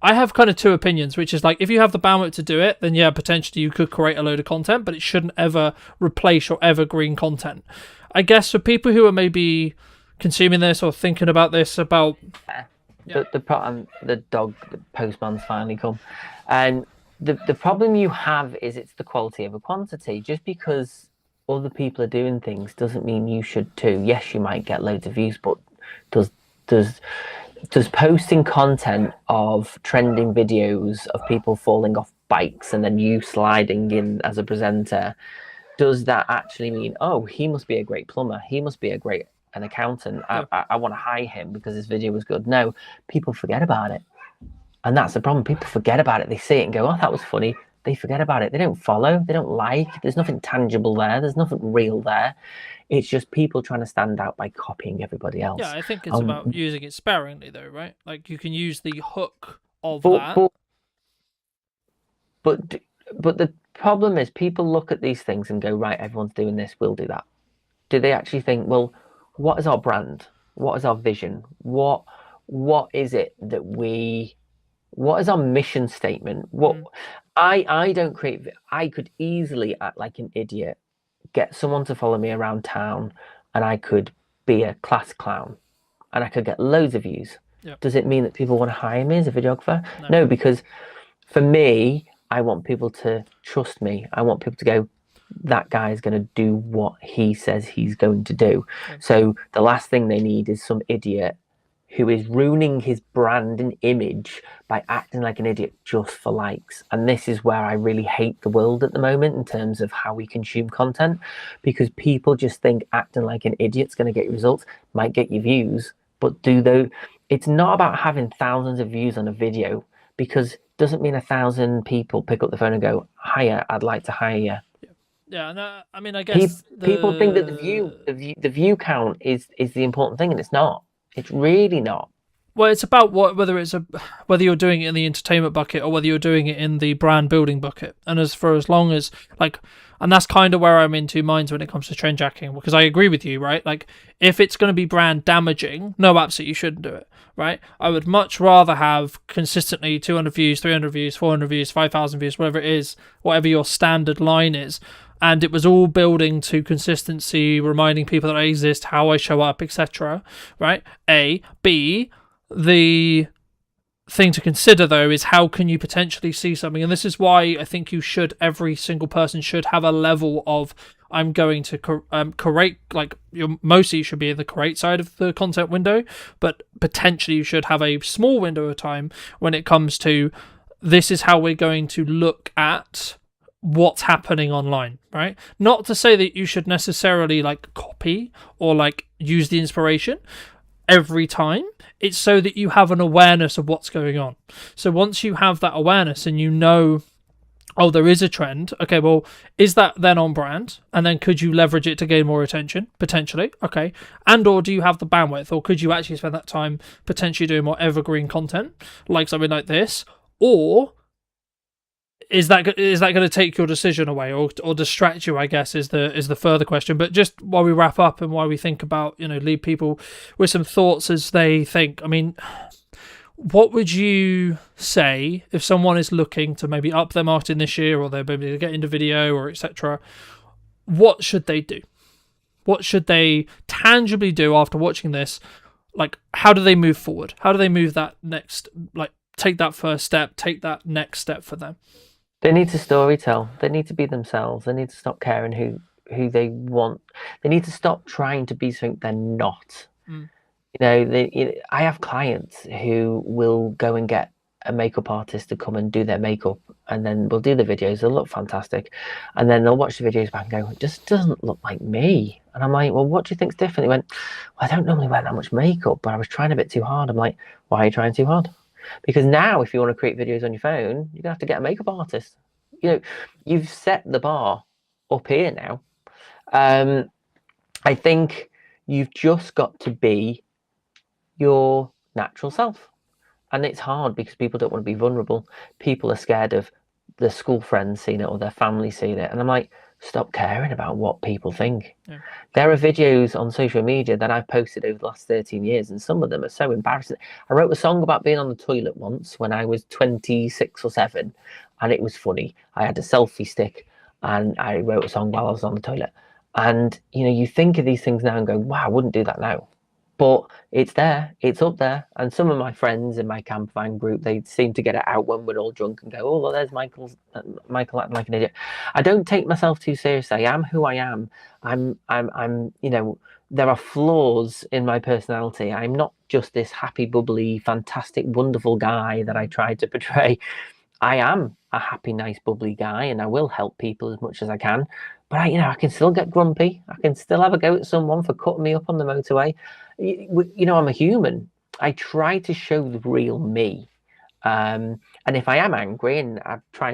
I have kind of two opinions, which is like, if you have the bandwidth to do it, then yeah, potentially you could create a load of content, but it shouldn't ever replace your evergreen content. I guess for people who are maybe consuming this or thinking about this, about the postman's finally come, and the problem you have is it's the quality over quantity. Just because other people are doing things doesn't mean you should too. Yes, you might get loads of views, but does posting content of trending videos of people falling off bikes and then you sliding in as a presenter, does that actually mean, oh, he must be a great plumber, he must be an accountant, I want to hire him because his video was good? No, people forget about it. And that's the problem. People forget about it. They see it and go, oh, that was funny. They forget about it. They don't follow. They don't like. There's nothing tangible there. There's nothing real there. It's just people trying to stand out by copying everybody else. Yeah, I think it's about using it sparingly, though, right? Like, you can use the hook of that. But the problem is, people look at these things and go, right, everyone's doing this, we'll do that. Do they actually think, well, what is our brand? What is our vision? What is it that what is our mission statement? I don't create. I could easily act like an idiot, get someone to follow me around town, and I could be a class clown, and I could get loads of views. Yep. Does it mean that people want to hire me as a videographer? No, because for me, I want people to trust me. I want people to go, that guy is going to do what he says he's going to do. Yep. So the last thing they need is some idiot who is ruining his brand and image by acting like an idiot just for likes. And this is where I really hate the world at the moment in terms of how we consume content, because people just think acting like an idiot's going to get you results, might get you views, but it's not about having thousands of views on a video, because it doesn't mean 1,000 people pick up the phone and go, hiya, I'd like to hire you. Yeah, no, I mean, I guess people think that the view count is the important thing, and it's not. It's really not. Well, it's about whether you're doing it in the entertainment bucket or whether you're doing it in the brand building bucket. And as long as and that's kind of where I'm in two minds when it comes to trend jacking, because I agree with you, right? Like, if it's going to be brand damaging, no, absolutely you shouldn't do it, right? I would much rather have consistently 200 views, 300 views, 400 views, 5,000 views, whatever it is, whatever your standard line is. And it was all building to consistency, reminding people that I exist, how I show up, etc. Right? A. B. The thing to consider, though, is how can you potentially see something, and this is why I think every single person should have a level of, I'm going to curate, like, mostly you should be in the curate side of the content window, but potentially you should have a small window of time when it comes to, this is how we're going to look at what's happening online, right? Not to say that you should necessarily like copy or like use the inspiration every time. It's so that you have an awareness of what's going on. So once you have that awareness and you know, oh, there is a trend, okay, well, is that then on brand? And then could you leverage it to gain more attention? Potentially, okay. And or do you have the bandwidth, or could you actually spend that time potentially doing more evergreen content, like something like this? Or is that going to take your decision away or distract you, I guess, is the further question. But just while we wrap up and while we think about, leave people with some thoughts as they think, I mean, what would you say if someone is looking to maybe up their marketing this year, or they're maybe to get into video or etc.? What should they do? What should they tangibly do after watching this? Like, how do they move forward? How do they move that next, like, take that first step, take that next step for them? They need to storytell. They need to be themselves. They need to stop caring who they want. They need to stop trying to be something they're not. I have clients who will go and get a makeup artist to come and do their makeup, and then we'll do the videos. They'll look fantastic, and then they'll watch the videos back and go, "It just doesn't look like me." And I'm like, "Well, what do you think's different?" He went, "Well, I don't normally wear that much makeup, but I was trying a bit too hard." I'm like, "Why are you trying too hard?" Because now, if you want to create videos on your phone, you're gonna have to get a makeup artist. You've set the bar up here now. I think you've just got to be your natural self, and it's hard because people don't want to be vulnerable. People are scared of their school friends seeing it or their family seeing it, and I'm like, stop caring about what people think. Yeah. There are videos on social media that I've posted over the last 13 years, and some of them are so embarrassing. I wrote a song about being on the toilet once when I was 26 or 7, and it was funny. I had a selfie stick and I wrote a song while I was on the toilet. And you think of these things now and go, wow, I wouldn't do that now. But it's there, it's up there. And some of my friends in my camp van group, they seem to get it out when we're all drunk and go, oh, look, there's Michael acting like an idiot. I don't take myself too seriously. I am who I am. I'm there are flaws in my personality. I'm not just this happy, bubbly, fantastic, wonderful guy that I try to portray. I am a happy, nice, bubbly guy, and I will help people as much as I can. But I can still get grumpy. I can still have a go at someone for cutting me up on the motorway. I'm a human. I try to show the real me. And if I am angry, and I try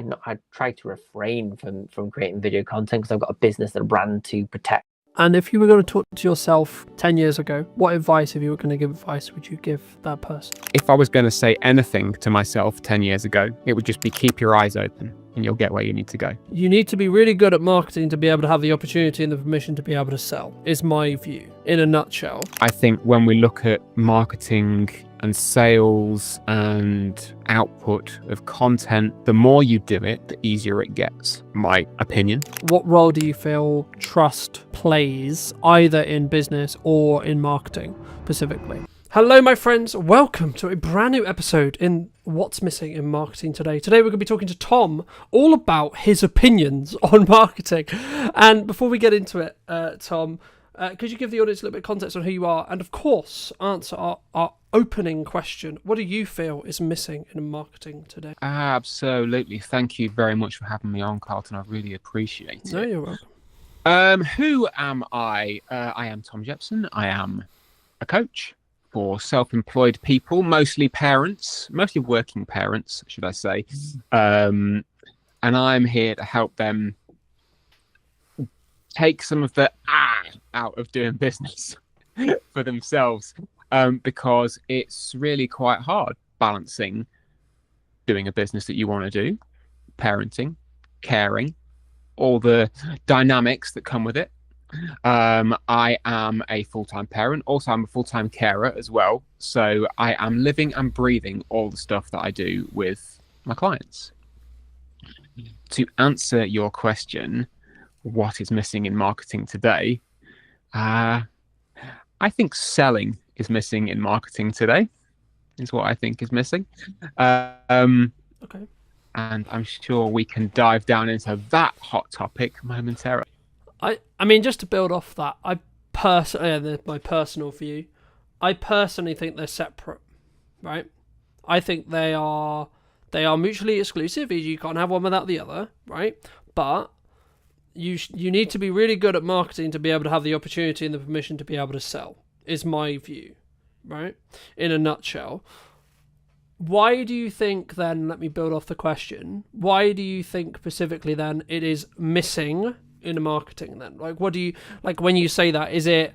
to refrain from creating video content because I've got a business and a brand to protect. And if you were going to talk to yourself 10 years ago, what advice, if you were going to give advice, would you give that person? If I was going to say anything to myself 10 years ago, it would just be keep your eyes open and you'll get where you need to go. You need to be really good at marketing to be able to have the opportunity and the permission to be able to sell, is my view, in a nutshell. I think when we look at marketing and sales and output of content, the more you do it, the easier it gets, my opinion. What role do you feel trust plays either in business or in marketing specifically? Hello, my friends. Welcome to a brand new episode in What's Missing in Marketing Today. Today, we're going to be talking to Tom all about his opinions on marketing. And before we get into it, Tom, could you give the audience a little bit of context on who you are? And of course, answer our opening question. What do you feel is missing in marketing today? Absolutely. Thank you very much for having me on, Carlton. I really appreciate it. No, you're welcome. Who am I? I am Tom Jepson. I am a coach for self-employed people, mostly working parents, should I say. And I'm here to help them take some of the out of doing business for themselves. because it's really quite hard balancing doing a business that you want to do, parenting, caring, all the dynamics that come with it. I am a full-time parent. Also, I'm a full-time carer as well. So I am living and breathing all the stuff that I do with my clients. To answer your question, what is missing in marketing today? I think selling is missing in marketing today, is what I think is missing. Okay. And I'm sure we can dive down into that hot topic momentarily. I mean, just to build off that, my personal view, I personally think they're separate, right? I think they are mutually exclusive. You can't have one without the other, right? But you need to be really good at marketing to be able to have the opportunity and the permission to be able to sell, is my view, right? In a nutshell. Why do you think then, let me build off the question, why do you think specifically then it is missing in marketing then? Like, what do you, like when you say that, is it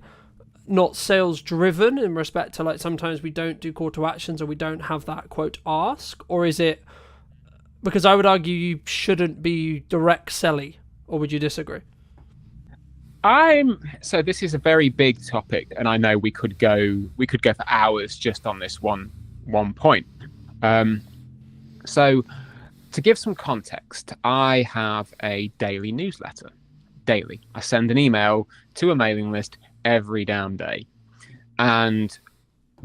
not sales driven in respect to like sometimes we don't do call to actions or we don't have that quote ask, or is it because I would argue you shouldn't be direct selling, or would you disagree? So this is a very big topic, and I know we could go for hours just on this one point. So to give some context, I have a daily newsletter. Daily, I send an email to a mailing list every damn day, and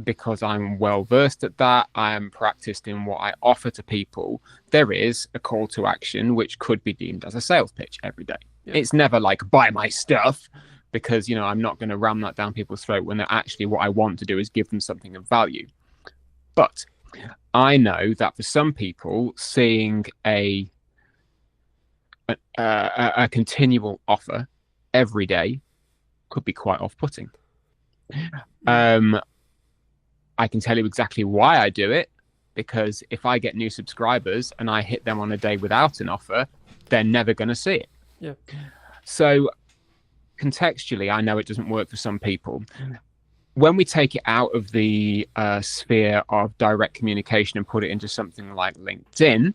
because I'm well versed at that, I am practiced in what I offer to people. There is a call to action which could be deemed as a sales pitch every day. Yeah. It's never like buy my stuff, because I'm not going to ram that down people's throat when actually what I want to do is give them something of value. But I know that for some people, seeing a continual offer every day could be quite off-putting. I can tell you exactly why I do it, because if I get new subscribers and I hit them on a day without an offer, they're never going to see it. Yeah. So contextually, I know it doesn't work for some people. When we take it out of the sphere of direct communication and put it into something like LinkedIn,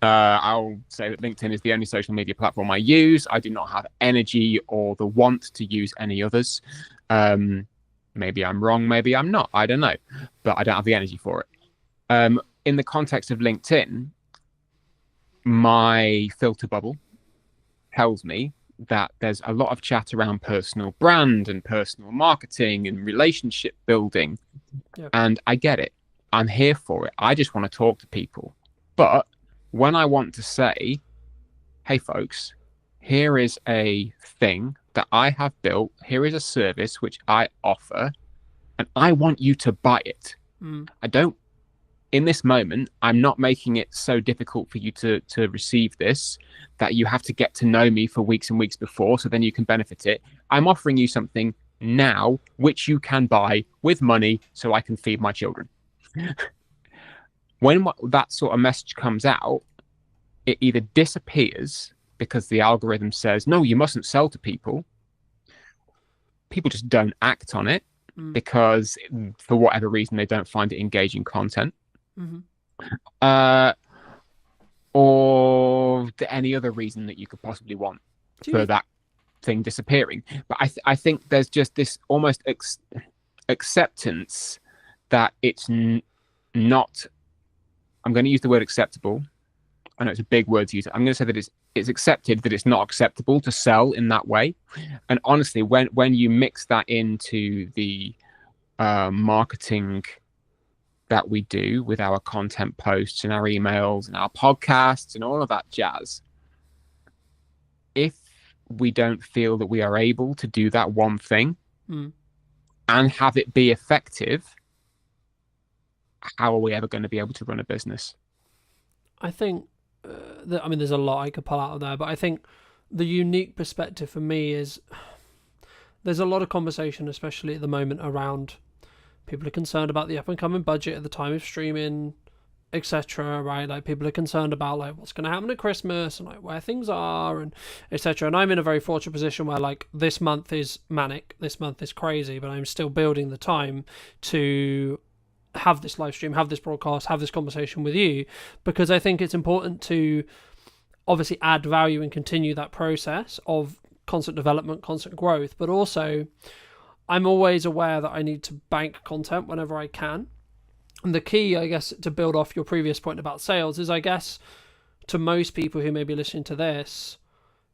I'll say that LinkedIn is the only social media platform I use. I do not have energy or the want to use any others. Maybe I'm wrong, maybe I'm not. I don't know. But I don't have the energy for it. In the context of LinkedIn, my filter bubble tells me that there's a lot of chat around personal brand and personal marketing and relationship building. Yep. And I get it. I'm here for it. I just want to talk to people. But when I want to say, hey, folks, here is a thing that I have built. Here is a service which I offer, and I want you to buy it. I don't, in this moment, I'm not making it so difficult for you to receive this that you have to get to know me for weeks and weeks before, so then you can benefit it. I'm offering you something now which you can buy with money so I can feed my children. When that sort of message comes out, it either disappears because the algorithm says, no, you mustn't sell to people. People just don't act on it because for whatever reason, they don't find it engaging content. Or any other reason that you could possibly want for that thing disappearing. But I think there's just this almost acceptance that it's not, I'm going to use the word acceptable. I know it's a big word to use. I'm going to say that it's accepted that it's not acceptable to sell in that way. And honestly, when you mix that into the marketing that we do with our content posts and our emails and our podcasts and all of that jazz, if we don't feel that we are able to do that one thing and have it be effective, how are we ever going to be able to run a business? I think there's a lot I could pull out of there, but I think the unique perspective for me is there's a lot of conversation, especially at the moment, around people are concerned about the up and coming budget at the time of streaming, etc., right? Like people are concerned about like what's going to happen at Christmas and like where things are and etc. And I'm in a very fortunate position where like this month is manic, this month is crazy, but I'm still building the time to have this live stream, have this broadcast, have this conversation with you, because I think it's important to obviously add value and continue that process of constant development, constant growth, but also I'm always aware that I need to bank content whenever I can. And the key, I guess, to build off your previous point about sales is, I guess, to most people who may be listening to this,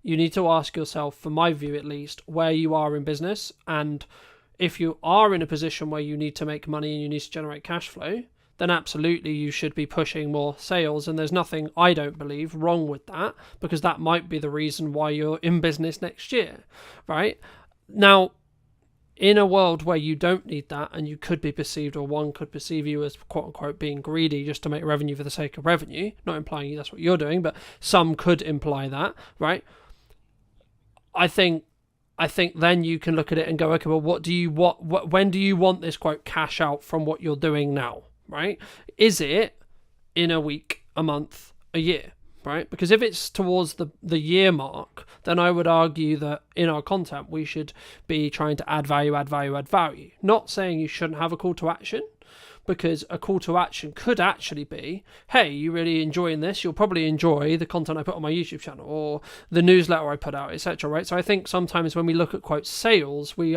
you need to ask yourself, from my view at least, where you are in business. And if you are in a position where you need to make money and you need to generate cash flow, then absolutely you should be pushing more sales. And there's nothing, I don't believe, wrong with that, because that might be the reason why you're in business next year, right? Now, in a world where you don't need that and you could be perceived, or one could perceive you as quote unquote being greedy just to make revenue for the sake of revenue, not implying that's what you're doing, but some could imply that, right? I think then you can look at it and go, okay, well, when do you want this quote cash out from what you're doing now, right? Is it in a week, a month, a year? Right? Because if it's towards the year mark, then I would argue that in our content, we should be trying to add value. Not saying you shouldn't have a call to action, because a call to action could actually be, hey, you really enjoying this? You'll probably enjoy the content I put on my YouTube channel or the newsletter I put out, etc. Right? So I think sometimes when we look at quote sales, we're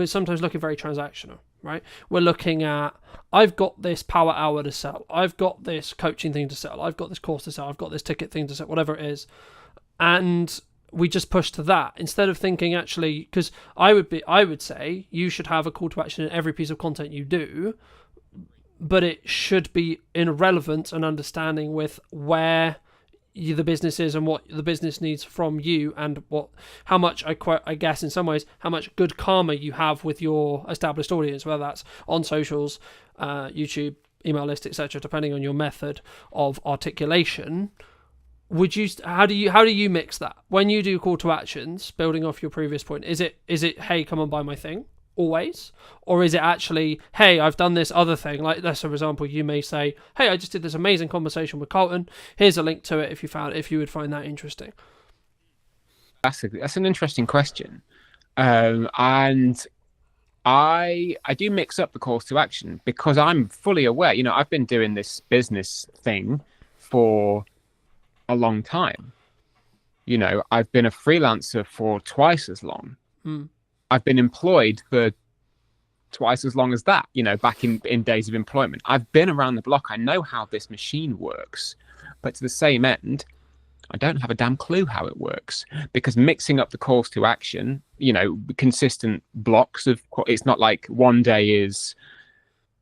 sometimes looking very transactional. Right? We're looking at, I've got this power hour to sell, I've got this coaching thing to sell, I've got this course to sell, I've got this ticket thing to sell, whatever it is, and we just push to that instead of thinking actually, because I would say you should have a call to action in every piece of content you do, but it should be in relevance and understanding with where the business is and what the business needs from you, and how much I guess in some ways how much good karma you have with your established audience, whether that's on socials, YouTube, email list, etc., depending on your method of articulation. How do you mix that when you do call to actions, building off your previous point? Is it hey, come and buy my thing always, or is it actually, hey, I've done this other thing? Like, let's for example, you may say, hey, I just did this amazing conversation with Carlton, here's a link to it if you would find that interesting. That's an interesting question, and I do mix up the calls to action because I'm fully aware, I've been doing this business thing for a long time. I've been a freelancer for twice as long. I've been employed for twice as long as that, back in days of employment. I've been around the block. I know how this machine works. But to the same end, I don't have a damn clue how it works, because mixing up the calls to action, consistent blocks of, it's not like one day is,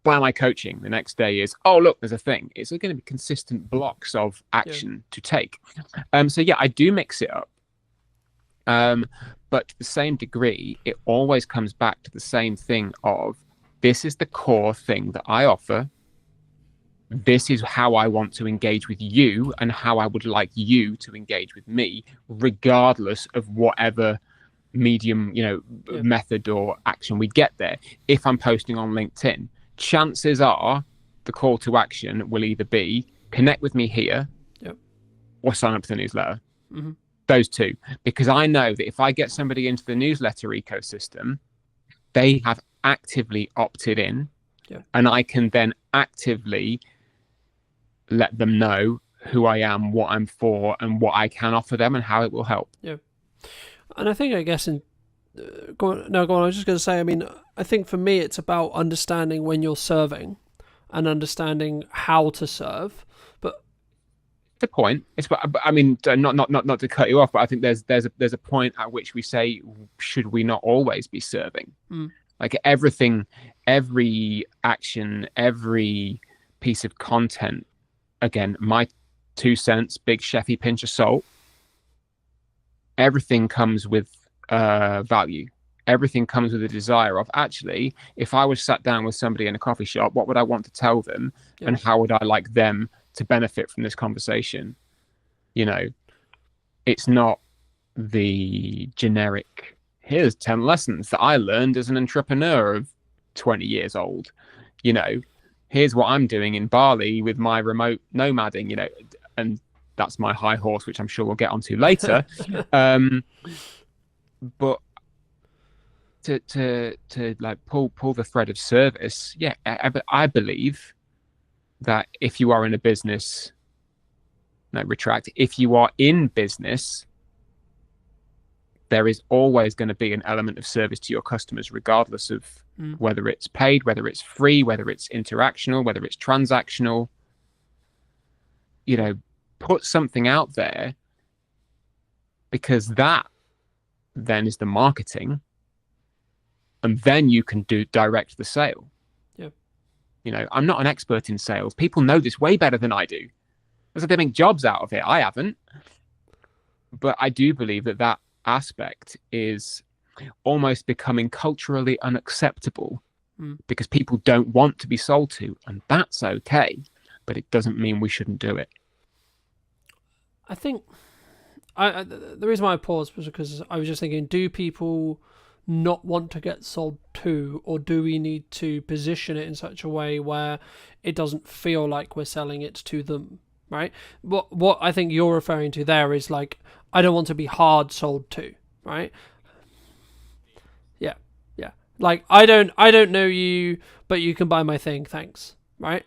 why am I coaching? The next day is, oh, look, there's a thing. It's going to be consistent blocks of action to take. So yeah, I do mix it up. But to the same degree, it always comes back to the same thing of, this is the core thing that I offer. This is how I want to engage with you and how I would like you to engage with me, regardless of whatever medium, method or action we get there. If I'm posting on LinkedIn, chances are the call to action will either be connect with me here or sign up to the newsletter. Mm-hmm. Those two, because I know that if I get somebody into the newsletter ecosystem, they have actively opted in, and I can then actively let them know who I am, what I'm for, and what I can offer them, and how it will help. Yeah, and I think, I guess, go on. I was just going to say, I think for me, it's about understanding when you're serving and understanding how to serve. The point, not to cut you off, but I think there's a point at which we say, should we not always be serving? Like everything, every action, every piece of content, again, my 2 cents, big chefy pinch of salt, everything comes with value. Everything comes with a desire of, actually, if I was sat down with somebody in a coffee shop, what would I want to tell them, and how would I like them to benefit from this conversation? It's not the generic, here's 10 lessons that I learned as an entrepreneur of 20 years old. here's what I'm doing in Bali with my remote nomading, and that's my high horse, which I'm sure we'll get onto later. But to like pull the thread of service, yeah, I believe that if you are in a business, if you are in business, there is always going to be an element of service to your customers, regardless of whether it's paid, whether it's free, whether it's interactional, whether it's transactional. Put something out there, because that then is the marketing, and then you can direct the sale. Yeah. I'm not an expert in sales. People know this way better than I do. It's like they make jobs out of it. I haven't. But I do believe that aspect is almost becoming culturally unacceptable because people don't want to be sold to, and that's okay, but it doesn't mean we shouldn't do it. I think the reason why I paused was because I was just thinking, do people not want to get sold to, or do we need to position it in such a way where it doesn't feel like we're selling it to them, right? What I think you're referring to there is like, I don't want to be hard sold to, right? Yeah. Like, I don't know you, but you can buy my thing, thanks, right?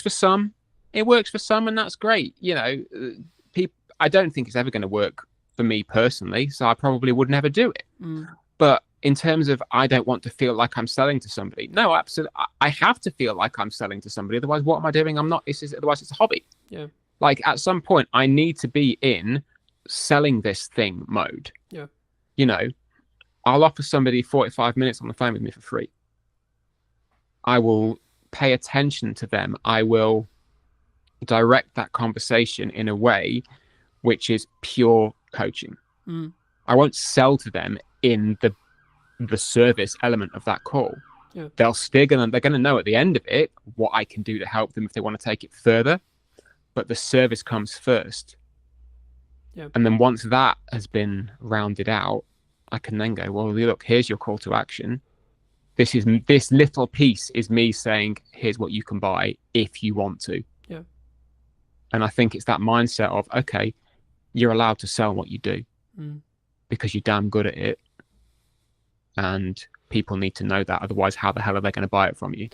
For some, it works for some, and that's great. I don't think it's ever going to work for me personally, so I probably would never do it. But in terms of, I don't want to feel like I'm selling to somebody. No, absolutely. I have to feel like I'm selling to somebody. Otherwise, what am I doing? I'm not. Otherwise, it's a hobby. Yeah. Like, at some point, I need to be in selling this thing mode. Yeah. I'll offer somebody 45 minutes on the phone with me for free. I will pay attention to them. I will direct that conversation in a way which is pure coaching. I won't sell to them in the service element of that call. Yeah. They're gonna know at the end of it what I can do to help them if they want to take it further. But the service comes first. Yeah. And then once that has been rounded out, I can then go, well, look, here's your call to action. This little piece is me saying, here's what you can buy if you want to. Yeah. And I think it's that mindset of, okay, you're allowed to sell what you do because you're damn good at it. And people need to know that. Otherwise, how the hell are they going to buy it from you?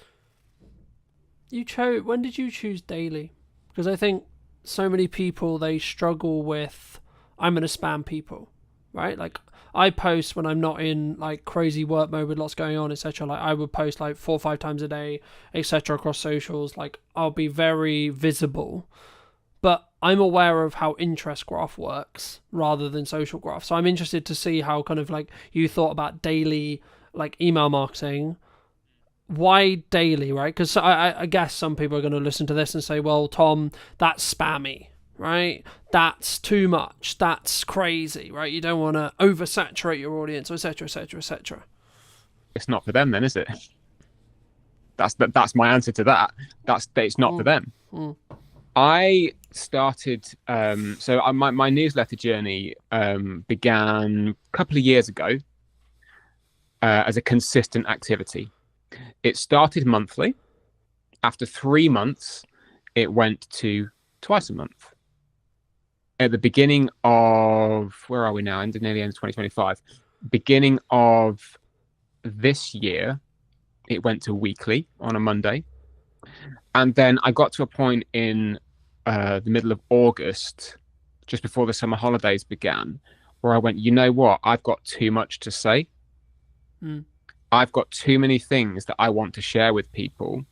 When did you choose daily? Because I think so many people, they struggle with, I'm going to spam people, right? Like, I post when I'm not in like crazy work mode with lots going on, etc. Like, I would post like 4 or 5 times a day, etc. across socials. Like, I'll be very visible, but I'm aware of how interest graph works rather than social graph. So I'm interested to see how kind of like you thought about daily like email marketing. Why daily, right? Because I guess some people are going to listen to this and say, well, Tom, that's spammy, right? That's too much. That's crazy, right? You don't want to oversaturate your audience, etc., etc., etc. It's not for them then, is it? That's my answer to that. It's not for them. I started, my newsletter journey began a couple of years ago as a consistent activity. It started monthly. After 3 months, it went to twice a month. At the beginning of, where are we now? Nearly end of 2025. Beginning of this year, it went to weekly on a Monday. And then I got to a point in the middle of August, just before the summer holidays began, where I went, you know what? I've got too much to say. I've got too many things that I want to share with people.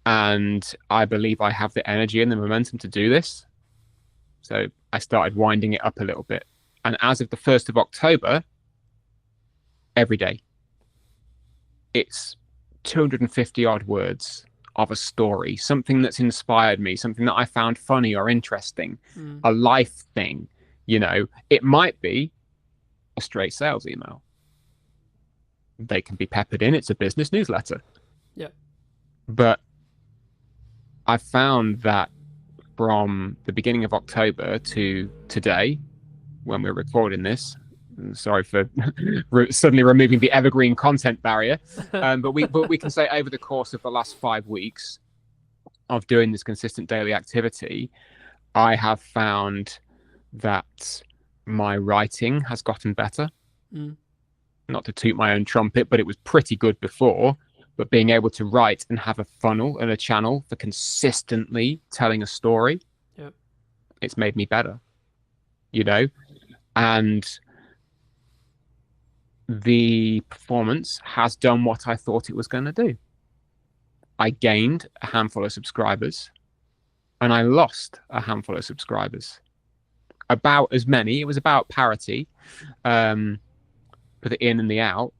And I believe I have the energy and the momentum to do this. So I started winding it up a little bit. And as of the 1st of October, every day, it's 250 odd words of a story, something that's inspired me, something that I found funny or interesting, a life thing. It might be a straight sales email. They can be peppered in. It's a business newsletter. Yeah. But I found that from the beginning of October to today, when we're recording this, Sorry for suddenly removing the evergreen content barrier. But we can say over the course of the last 5 weeks of doing this consistent daily activity, I have found that my writing has gotten better. Not to toot my own trumpet, but it was pretty good before. But being able to write and have a funnel and a channel for consistently telling a story, it's made me better, you know? And the performance has done what I thought it was going to do. I gained a handful of subscribers and I lost a handful of subscribers. About as many, it was about parity for the in and the out.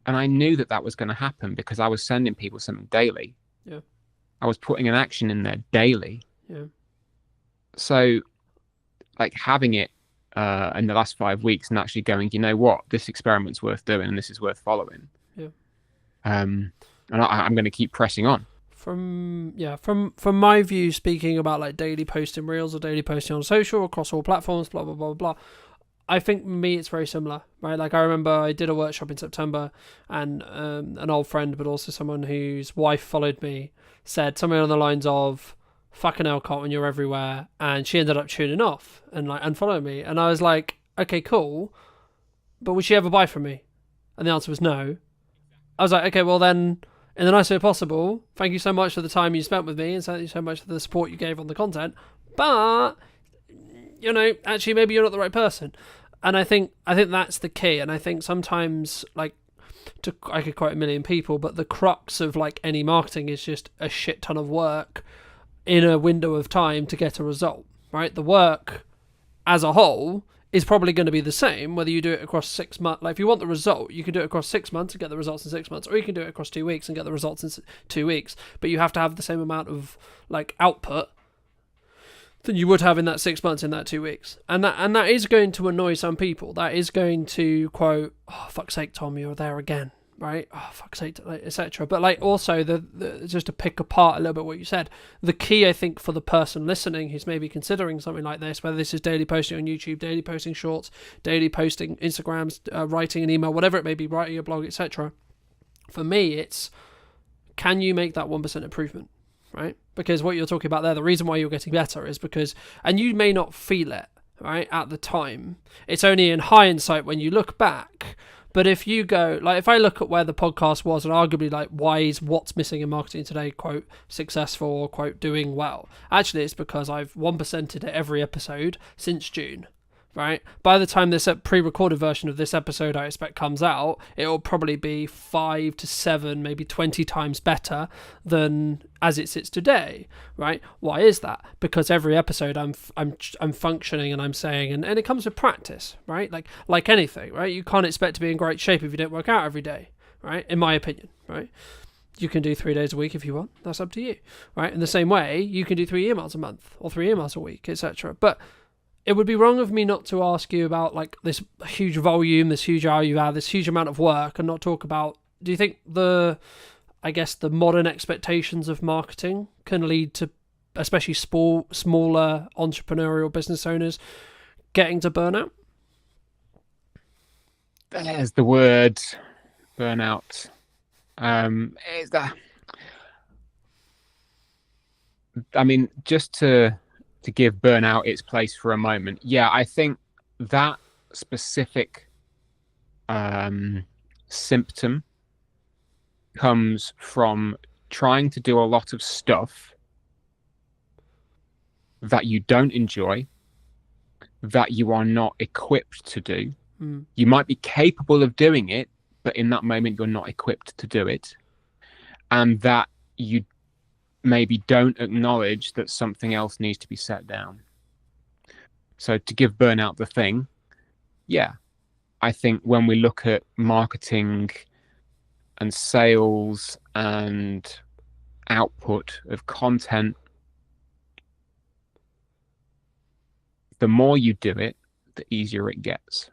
And I knew that that was going to happen because I was sending people something daily. I was putting an action in there daily. So, like, having it in the last 5 weeks and actually going, you know what, this experiment's worth doing and this is worth following. And I'm going to keep pressing on. From my view, speaking about like daily posting reels or daily posting on social across all platforms, blah blah blah blah. I think me it's very similar, right? Like I remember I did a workshop in September, and an old friend, but also someone whose wife followed me, said something on the lines of, "Fucking hell, Carlton, you're everywhere," and she ended up tuning off and like unfollowing me, and I was like, okay, cool, but would she ever buy from me? And the answer was no. I was like, okay, well then, in the nicest way possible, thank you so much for the time you spent with me, and thank you so much for the support you gave on the content, but you know, actually maybe you're not the right person. And I think that's the key. And I think sometimes, like, I could quote a million people, but the crux of like any marketing is just a shit ton of work in a window of time to get a result, right? The work as a whole is probably going to be the same whether you do it across 6 months. Like if you want the result, you can do it across 6 months and get the results in 6 months, or you can do it across 2 weeks and get the results in 2 weeks. But you have to have the same amount of like output than you would have in that 6 months in that 2 weeks. And that is going to annoy some people. That is going to quote, "Oh, fuck's sake, Tom, you're there again," right? "Oh, fuck's sake," etc. But like also the just to pick apart a little bit what you said, the key I think for the person listening who's maybe considering something like this, whether this is daily posting on YouTube, daily posting shorts, daily posting Instagrams, writing an email, whatever it may be, writing a blog, etc. For me, it's, can you make that 1% improvement? Right? Because what you're talking about there, the reason why you're getting better is because, and you may not feel it, right, at the time. It's only in hindsight when you look back. But if you go, like, if I look at where the podcast was and arguably, like, why is what's missing in marketing today, quote, successful or, quote, doing well? Actually, it's because I've 1%ed it every episode since June. Right? By the time this pre-recorded version of this episode I expect comes out, it will probably be 5 to 7, maybe 20 times better than as it sits today. Right? Why is that? Because every episode I'm functioning and I'm saying, and it comes with practice, right? Like anything, right? You can't expect to be in great shape if you don't work out every day, right? In my opinion, right? You can do 3 days a week if you want. That's up to you, right? In the same way, you can do 3 emails a month or 3 emails a week, etc. But it would be wrong of me not to ask you about like this huge volume, this huge value add, this huge amount of work, and not talk about, do you think the modern expectations of marketing can lead to, especially smaller entrepreneurial business owners, getting to burnout? There's the word burnout. Is that? I mean, just to give burnout its place for a moment. Yeah, I think that specific symptom comes from trying to do a lot of stuff that you don't enjoy, that you are not equipped to do. You might be capable of doing it, but in that moment you're not equipped to do it. And that you maybe don't acknowledge that something else needs to be set down. So to give burnout the thing, yeah, I think when we look at marketing and sales and output of content, the more you do it, the easier it gets.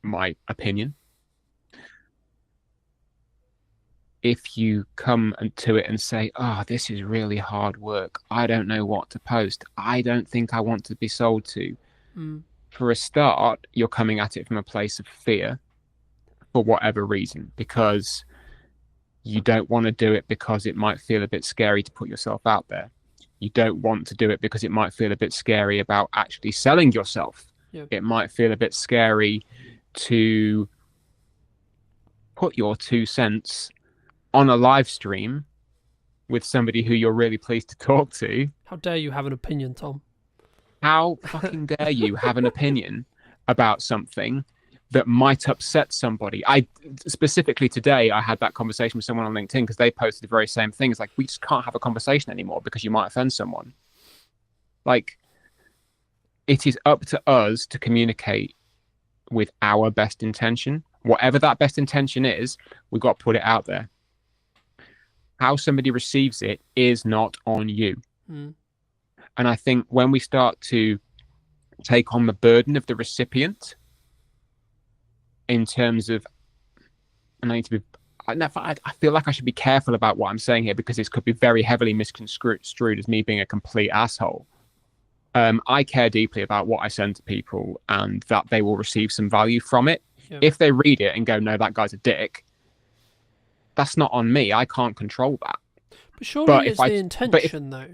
My opinion. If you come to it and say, "Oh, this is really hard work. I don't know what to post. I don't think I want to be sold to." for a start, you're coming at it from a place of fear for whatever reason, because you don't want to do it because it might feel a bit scary to put yourself out there. You don't want to do it because it might feel a bit scary about actually selling yourself. Yeah. It might feel a bit scary to put your 2 cents on a live stream with somebody who you're really pleased to talk to. How dare you have an opinion, Tom? How fucking dare you have an opinion about something that might upset somebody? I specifically today, I had that conversation with someone on LinkedIn because they posted the very same thing. It's like, we just can't have a conversation anymore because you might offend someone. Like, it is up to us to communicate with our best intention. Whatever that best intention is, we've got to put it out there. How somebody receives it is not on you. Mm. And I think when we start to take on the burden of the recipient in terms of, and I feel like I should be careful about what I'm saying here because this could be very heavily misconstrued as me being a complete asshole. I care deeply about what I send to people and that they will receive some value from it. Yeah. If they read it and go, no, that guy's a dick, that's not on me. I can't control that. But surely it's the intention, though,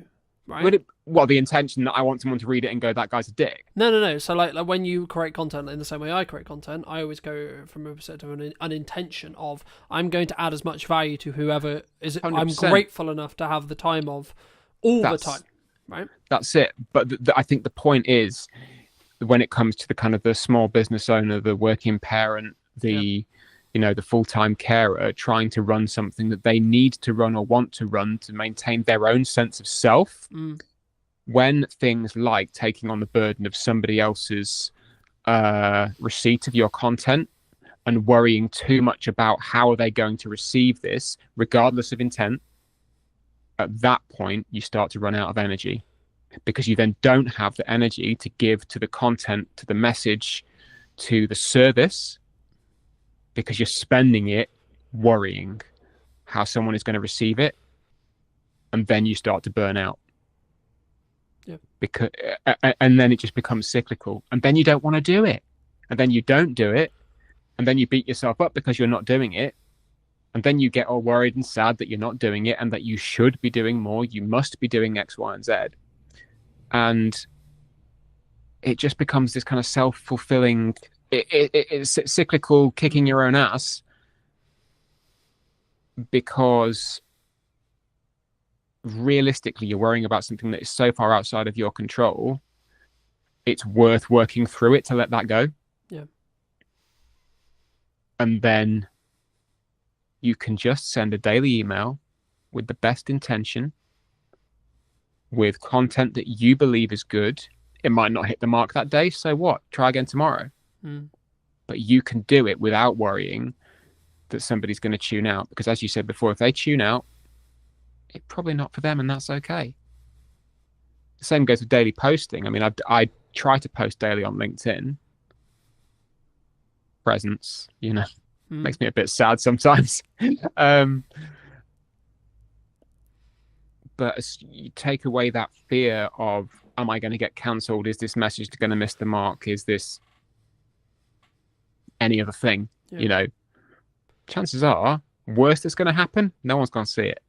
right? The intention that I want someone to read it and go, that guy's a dick. No. So like when you create content in the same way I create content, I always go from a perspective of an intention of I'm going to add as much value to whoever is. 100%. I'm grateful enough to have the time of the time, right? That's it. But I think the point is, when it comes to the kind of the small business owner, the working parent, the full-time carer trying to run something that they need to run or want to run to maintain their own sense of self. When things like taking on the burden of somebody else's receipt of your content and worrying too much about how are they going to receive this, regardless of intent, at that point, you start to run out of energy because you then don't have the energy to give to the content, to the message, to the service, because you're spending it worrying how someone is going to receive it. And then you start to burn out. Yeah. And then it just becomes cyclical. And then you don't want to do it. And then you don't do it. And then you beat yourself up because you're not doing it. And then you get all worried and sad that you're not doing it and that you should be doing more. You must be doing X, Y, and Z. And it just becomes this kind of self-fulfilling, it's cyclical kicking your own ass because realistically you're worrying about something that is so far outside of your control, it's worth working through it to let that go. Yeah. And then you can just send a daily email with the best intention, with content that you believe is good. It might not hit the mark that day, so what? Try again tomorrow. But you can do it without worrying that somebody's going to tune out, because as you said before, if they tune out, it's probably not for them, and that's okay. The same goes with daily posting. I mean, I try to post daily on LinkedIn. Presence, makes me a bit sad sometimes. But as you take away that fear of, am I going to get cancelled? Is this message going to miss the mark? Is this any other thing? Yeah. Chances are, worst that's going to happen, no one's going to see it.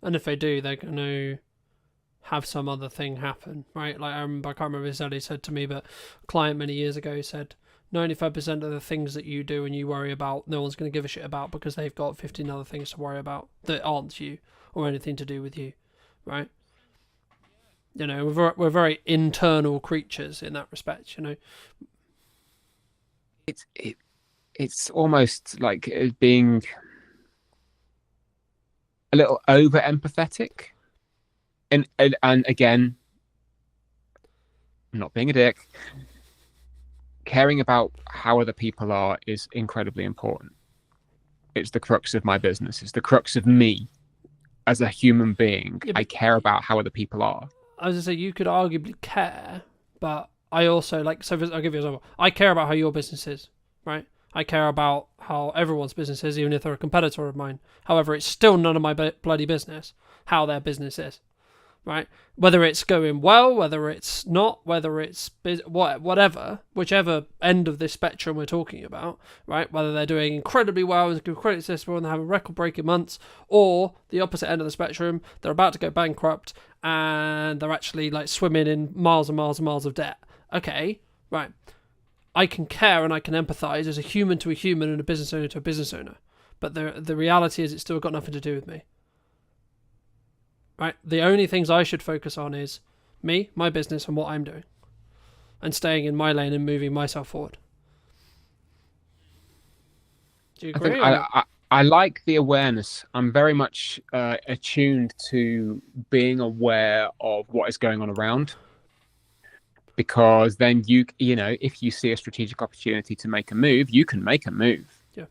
And if they do, they're going to have some other thing happen, right? Like I can't remember if he said to me, but a client many years ago said 95% of the things that you do and you worry about, no one's going to give a shit about because they've got 15 other things to worry about that aren't you or anything to do with you, right? We're very internal creatures in that respect, It's almost like being a little over empathetic, and again, not being a dick, caring about how other people are is incredibly important. It's the crux of my business. It's the crux of me as a human being. I care about how other people are. I was going to say, you could arguably care, but I also, I'll give you an example. I care about how your business is, right? I care about how everyone's business is, even if they're a competitor of mine. However, it's still none of my bloody business how their business is. right? Whether it's going well, whether it's not, whether it's whatever, whichever end of this spectrum we're talking about, right? Whether they're doing incredibly well and incredibly successful and they're having record-breaking months, or the opposite end of the spectrum, they're about to go bankrupt and they're actually like swimming in miles and miles and miles of debt. Okay, right. I can care and I can empathize as a human to a human and a business owner to a business owner. But the reality is it's still got nothing to do with me. Right? The only things I should focus on is me, my business, and what I'm doing. And staying in my lane and moving myself forward. Do you agree? I like the awareness. I'm very much attuned to being aware of what is going on around. Because then you know, if you see a strategic opportunity to make a move, you can make a move. Yeah.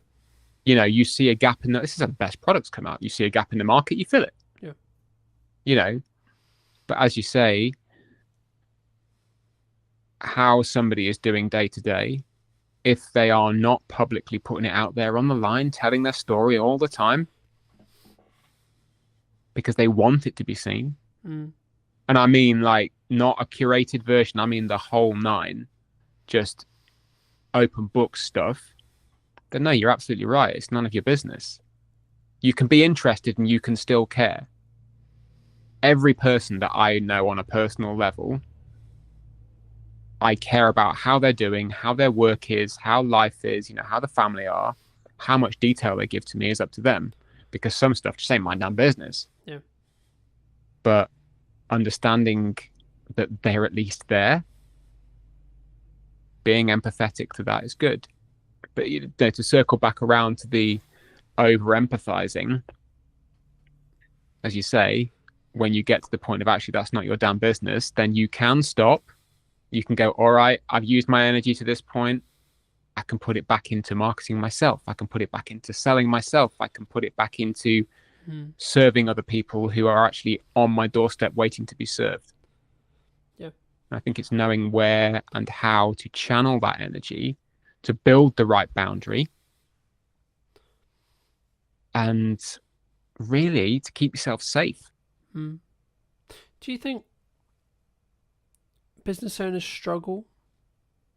You know, you see a gap in this is how the best products come out. You see a gap in the market, you fill it. Yeah. You know, but as you say, how somebody is doing day to day, if they are not publicly putting it out there on the line, telling their story all the time, because they want it to be seen. Mm. And I mean, like, not a curated version. I mean, the whole 9, just open book stuff. Then no, you're absolutely right. It's none of your business. You can be interested and you can still care. Every person that I know on a personal level, I care about how they're doing, how their work is, how life is, you know, how the family are. How much detail they give to me is up to them, because some stuff just ain't my damn business. Yeah. But understanding that they're at least there, being empathetic to that is good. But you know, to circle back around to the over empathizing, as you say, when you get to the point of actually that's not your damn business, then you can stop. You can go, all right, I've used my energy to this point. I can put it back into marketing myself. I can put it back into selling myself. I can put it back into serving other people who are actually on my doorstep waiting to be served. Yeah. I think it's knowing where and how to channel that energy to build the right boundary and really to keep yourself safe. Do you think business owners struggle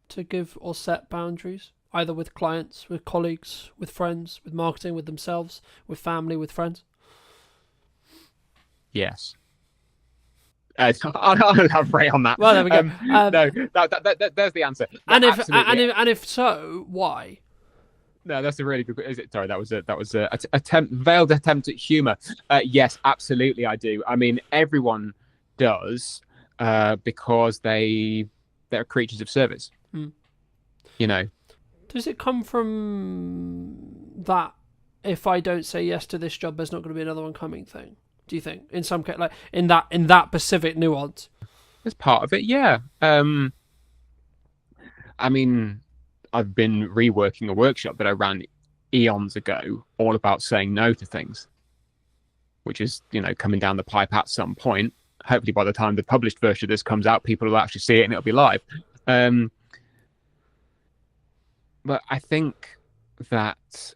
to give or set boundaries, either with clients, with colleagues, with friends, with marketing, with themselves, with family, with friends? Yes. I'll elaborate on that. Well, there we go. No, there's the answer. And if so, why? No, that's a really good. Is it? Sorry, that was a veiled attempt at humor. Yes, absolutely, I do. I mean, everyone does because they're creatures of service. You know. Does it come from that? If I don't say yes to this job, there's not going to be another one coming thing. Do you think, in some case, like in that specific nuance? It's part of it, yeah. I mean, I've been reworking a workshop that I ran eons ago, all about saying no to things, which is, you know, coming down the pipe at some point. Hopefully, by the time the published version of this comes out, people will actually see it and it'll be live. But I think that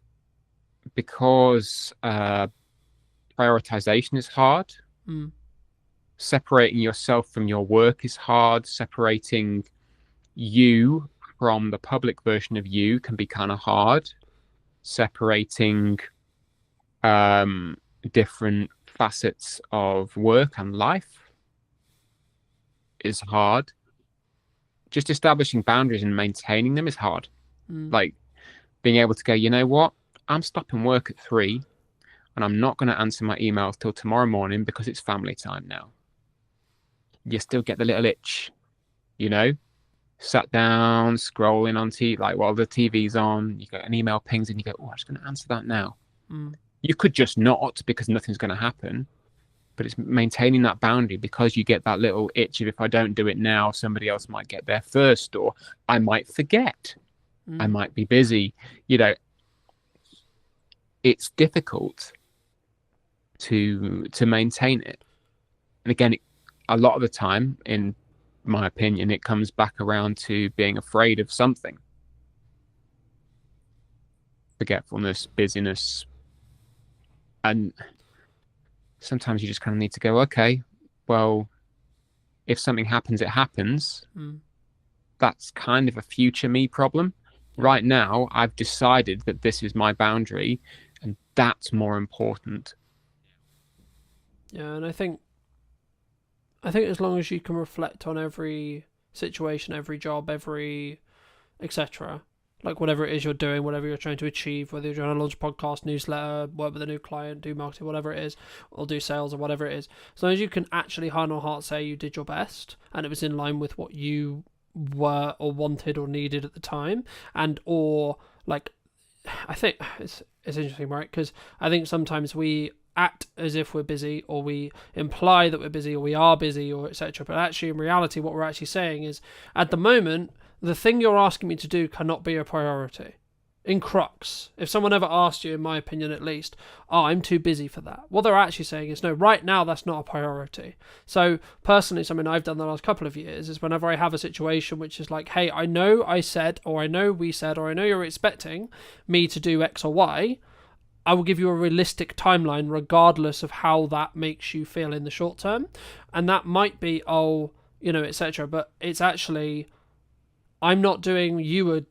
because prioritization is hard. Separating yourself from your work is hard. Separating you from the public version of you can be kind of hard. Separating different facets of work and life is hard. Just establishing boundaries and maintaining them is hard. Like being able to go, you know what? I'm stopping work at 3. And I'm not going to answer my emails till tomorrow morning because it's family time now. You still get the little itch, you know? Sat down, scrolling on TV, like while the TV's on, you get an email pings and you go, oh, I'm just going to answer that now. You could just not because nothing's going to happen. But it's maintaining that boundary because you get that little itch of if I don't do it now, somebody else might get there first, or I might forget. I might be busy. You know, it's difficult to maintain it. And again, a lot of the time, in my opinion, it comes back around to being afraid of something. Forgetfulness, busyness. And sometimes you just kind of need to go, okay, well, if something happens, it happens. That's kind of a future me problem. Right now, I've decided that this is my boundary, and that's more important. Yeah, and I think as long as you can reflect on every situation, every job, every etc., like whatever it is you're doing, whatever you're trying to achieve, whether you're trying to launch a podcast, newsletter, work with a new client, do marketing, whatever it is, or do sales or whatever it is, as long as you can actually hand on heart say you did your best and it was in line with what you were or wanted or needed at the time, and or like, I think it's interesting, right? Because I think sometimes we act as if we're busy, or we imply that we're busy, or we are busy, or etc. But actually, in reality, what we're actually saying is, at the moment, the thing you're asking me to do cannot be a priority. In crux, if someone ever asked you, in my opinion at least, oh, I'm too busy for that, what they're actually saying is, no, right now that's not a priority. So personally, something I've done the last couple of years is whenever I have a situation which is like, hey, I know I said, or I know we said, or I know you're expecting me to do X or Y, I will give you a realistic timeline regardless of how that makes you feel in the short term. And that might be, oh, etc. But it's actually, I'm not doing you a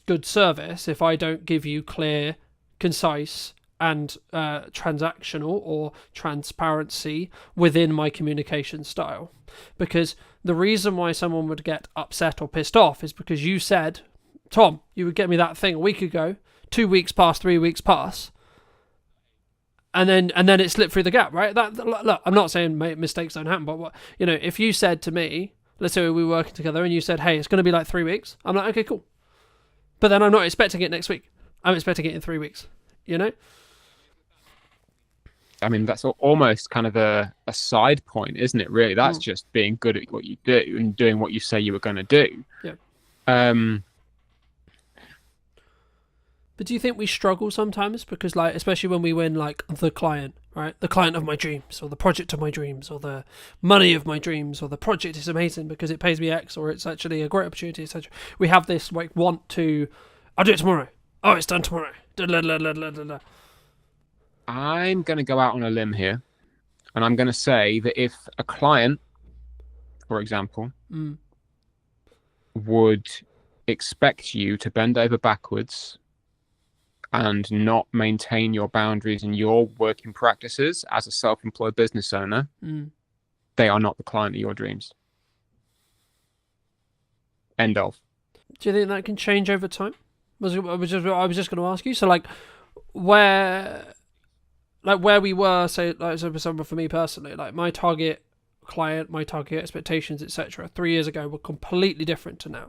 good service if I don't give you clear, concise, and transactional or transparency within my communication style. Because the reason why someone would get upset or pissed off is because you said, Tom, you would get me that thing a week ago, 2 weeks pass, 3 weeks pass, and then it slipped through the gap, right? Look, I'm not saying mistakes don't happen, but if you said to me, let's say we were working together, and you said, hey, it's going to be like 3 weeks, I'm like, okay, cool. But then I'm not expecting it next week. I'm expecting it in 3 weeks, I mean, that's almost kind of a side point, isn't it, really? That's just being good at what you do and doing what you say you were going to do. Yeah. But do you think we struggle sometimes? Because, like, especially when we win, like, the client, right? The client of my dreams, or the project of my dreams, or the money of my dreams, or the project is amazing because it pays me X, or it's actually a great opportunity, etc. We have this, like, want to, I'll do it tomorrow. Oh, it's done tomorrow. I'm going to go out on a limb here, and I'm going to say that if a client, for example, would expect you to bend over backwards and not maintain your boundaries and your working practices as a self-employed business owner, they are not the client of your dreams. End of. Do you think that can change over time? I was just going to ask you. So, like, where we were, say, like, so for me personally, like, my target client, my target expectations, etc., 3 years ago were completely different to now.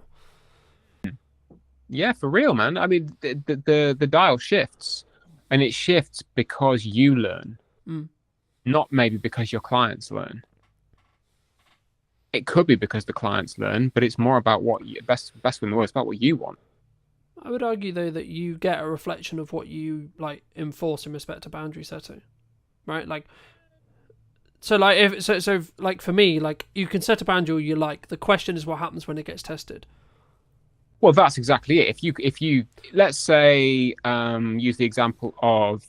Yeah, for real, man. I mean, the dial shifts, and it shifts because you learn, not maybe because your clients learn. It could be because the clients learn, but it's more about what you, best in the world, it's about what you want. I would argue, though, that you get a reflection of what you, like, enforce in respect to boundary setting, right? Like, so, like, like, for me, like, you can set a boundary you like. The question is what happens when it gets tested. Well, that's exactly it. If you let's say use the example of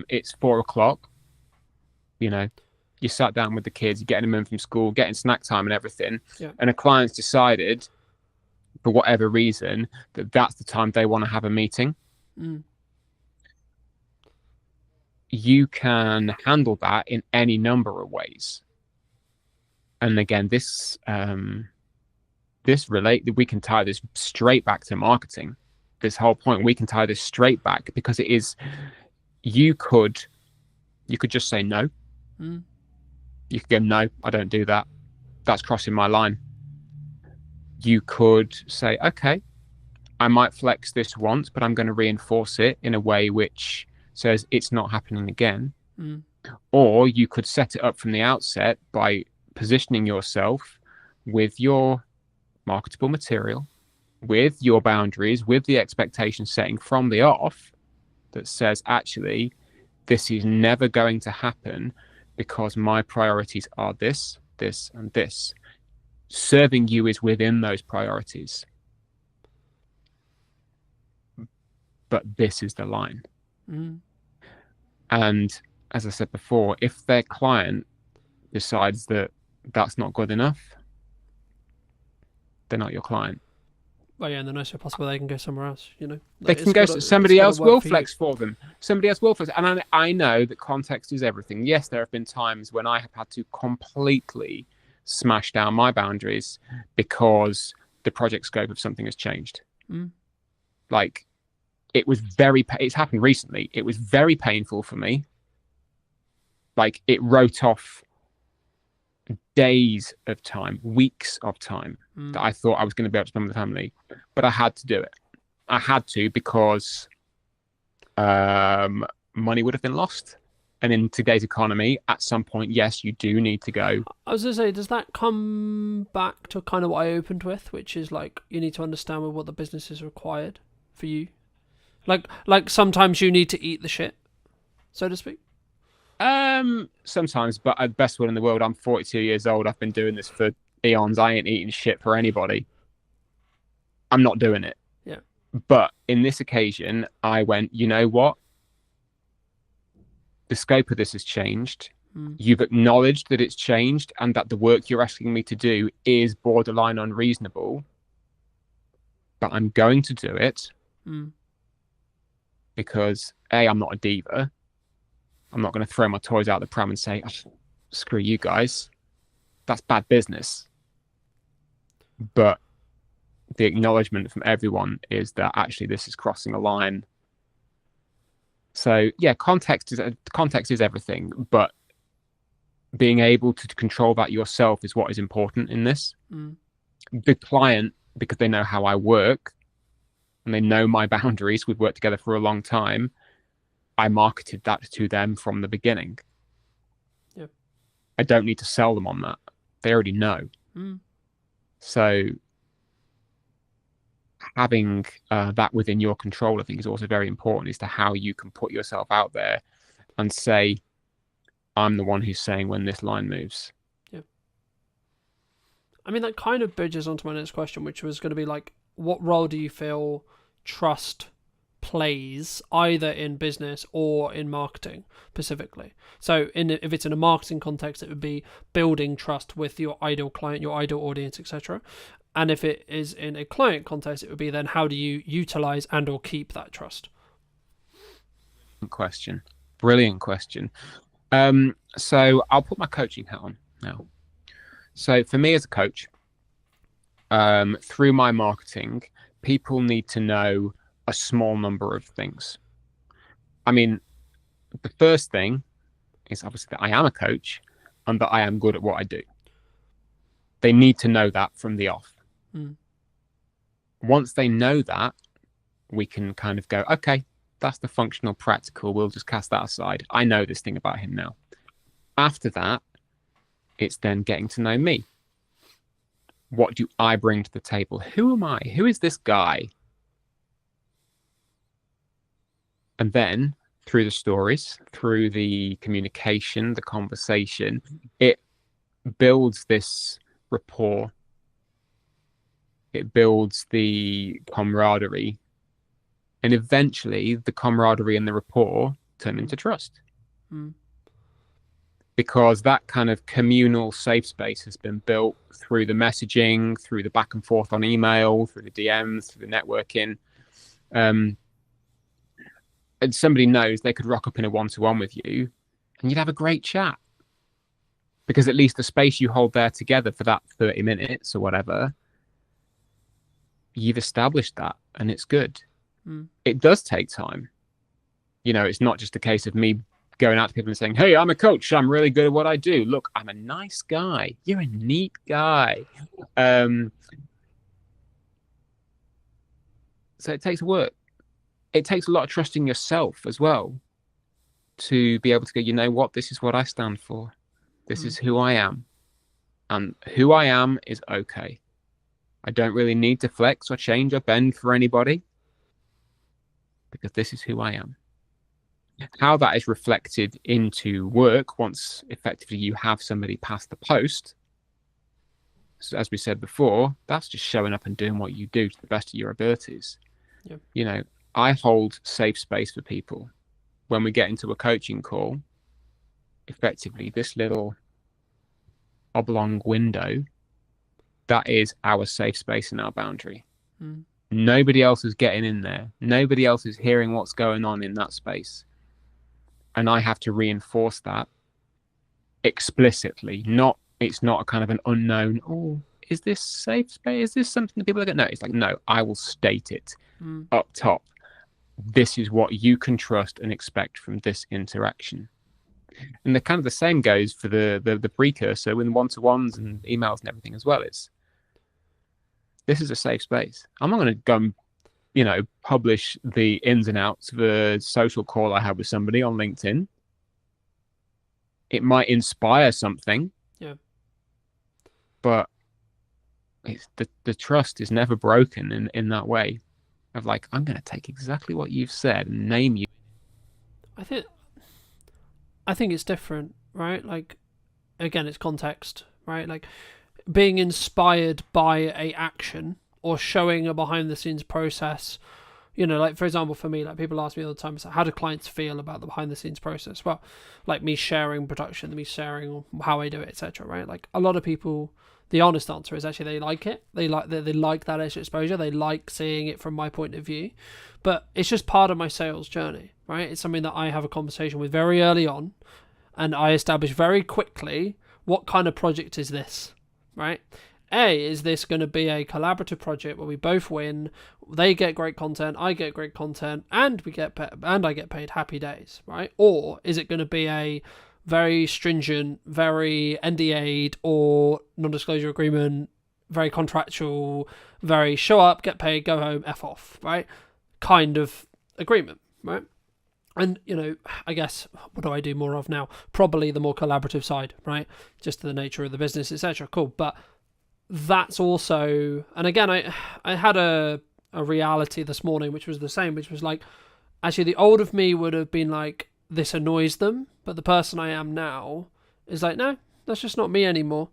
it's 4 o'clock, you sat down with the kids, you're getting them in from school, getting snack time and everything, and a client's decided for whatever reason that that's the time they want to have a meeting. You can handle that in any number of ways. And again, we can tie this straight back to marketing. This whole point, we can tie this straight back because it is, you could just say no. You could go, no, I don't do that. That's crossing my line. You could say, okay, I might flex this once, but I'm going to reinforce it in a way which says it's not happening again. Or you could set it up from the outset by positioning yourself with your marketable material, with your boundaries, with the expectation setting from the off that says, actually, this is never going to happen because my priorities are this, this, and this. Serving you is within those priorities. But this is the line. And as I said before, if their client decides that that's not good enough, they're not your client. Well, yeah, and the nicest way possible, they can go somewhere else. You know, They like, can go. Somebody else will flex for them. Somebody else will flex. And I know that context is everything. Yes, there have been times when I have had to completely smash down my boundaries because the project scope of something has changed. Like, it was it's happened recently. It was very painful for me. Like, it wrote off days of time, weeks of time that I thought I was going to be able to spend with the family, but I had to do it. I had to because money would have been lost. And in today's economy, at some point, yes, you do need to go. I was going to say, does that come back to kind of what I opened with, which is like, you need to understand what the business is required for you? Like sometimes you need to eat the shit, so to speak. Sometimes, but at the best will in the world, I'm 42 years old. I've been doing this for eons. I ain't eating shit for anybody. I'm not doing it. Yeah. But in this occasion, I went, you know what? The scope of this has changed. You've acknowledged that it's changed and that the work you're asking me to do is borderline unreasonable. But I'm going to do it because A, I'm not a diva. I'm not going to throw my toys out the pram and say, oh, screw you guys. That's bad business. But the acknowledgement from everyone is that actually this is crossing a line. So yeah, context is everything, but being able to control that yourself is what is important in this. The client, because they know how I work and they know my boundaries, we've worked together for a long time, I marketed that to them from the beginning. Yep. I don't need to sell them on that. They already know. So having that within your control, I think, is also very important as to how you can put yourself out there and say, I'm the one who's saying when this line moves. Yeah. I mean, that kind of bridges onto my next question, which was going to be like, what role do you feel trust plays either in business or in marketing specifically? So if it's in a marketing context, it would be building trust with your ideal client, your ideal audience, etc. And if it is in a client context, it would be then how do you utilize and or keep that trust? Brilliant question. So I'll put my coaching hat on now. So for me as a coach, through my marketing, people need to know a small number of things. I mean, the first thing is obviously that I am a coach and that I am good at what I do. They need to know that from the off. Once they know that, we can kind of go, okay, that's the functional practical. We'll just cast that aside. I know this thing about him now. After that, it's then getting to know me. What do I bring to the table? Who am I? Who is this guy? And then through the stories, through the communication, the conversation, it builds this rapport. It builds the camaraderie. And eventually the camaraderie and the rapport turn into trust. Because that kind of communal safe space has been built through the messaging, through the back and forth on email, through the DMs, through the networking. And somebody knows they could rock up in a one-to-one with you and you'd have a great chat. Because at least the space you hold there together for that 30 minutes or whatever, you've established that and it's good. It does take time. You know, it's not just a case of me going out to people and saying, hey, I'm a coach. I'm really good at what I do. Look, I'm a nice guy. You're a neat guy. So it takes work. It takes a lot of trust in yourself as well to be able to go, you know what? This is what I stand for. This is who I am. And who I am is okay. I don't really need to flex or change or bend for anybody because this is who I am. How that is reflected into work once effectively you have somebody pass the post, so as we said before, that's just showing up and doing what you do to the best of your abilities. Yep. You know, I hold safe space for people. When we get into a coaching call, effectively this little oblong window, that is our safe space and our boundary. Mm. Nobody else is getting in there. Nobody else is hearing what's going on in that space. And I have to reinforce that explicitly. It's not a kind of an unknown, oh, is this safe space? Is this something that people are going to know? It's like, no, I will state it up top. This is what you can trust and expect from this interaction. And the kind of the same goes for the precursor with one-to-ones and emails and everything as well. This is a safe space. I'm not going to go and, publish the ins and outs of a social call I have with somebody on LinkedIn. It might inspire something. Yeah. But the trust is never broken in that way of like, I'm going to take exactly what you've said and name you. I think it's different, right? Like, again, it's context, right? Like, being inspired by a action or showing a behind the scenes process, like, for example, for me, like, people ask me all the time, so how do clients feel about the behind the scenes process? Well, like, me sharing production, me sharing how I do it, etc., right? Like, a lot of people, the honest answer is actually they like it. They like that extra exposure. They like seeing it from my point of view. But it's just part of my sales journey, right? It's something that I have a conversation with very early on, and I establish very quickly what kind of project is this, right? Is this going to be a collaborative project where we both win? They get great content, I get great content, and I get paid. Happy days, right? Or is it going to be a very stringent, very NDA'd or non-disclosure agreement, very contractual, very show up, get paid, go home, F off, right? Kind of agreement, right? And, I guess, what do I do more of now? Probably the more collaborative side, right? Just the nature of the business, etc. Cool. But that's also, and again, I had a reality this morning, which was the same, which was like, actually the old of me would have been like, this annoys them, but the person I am now is like, no, that's just not me anymore.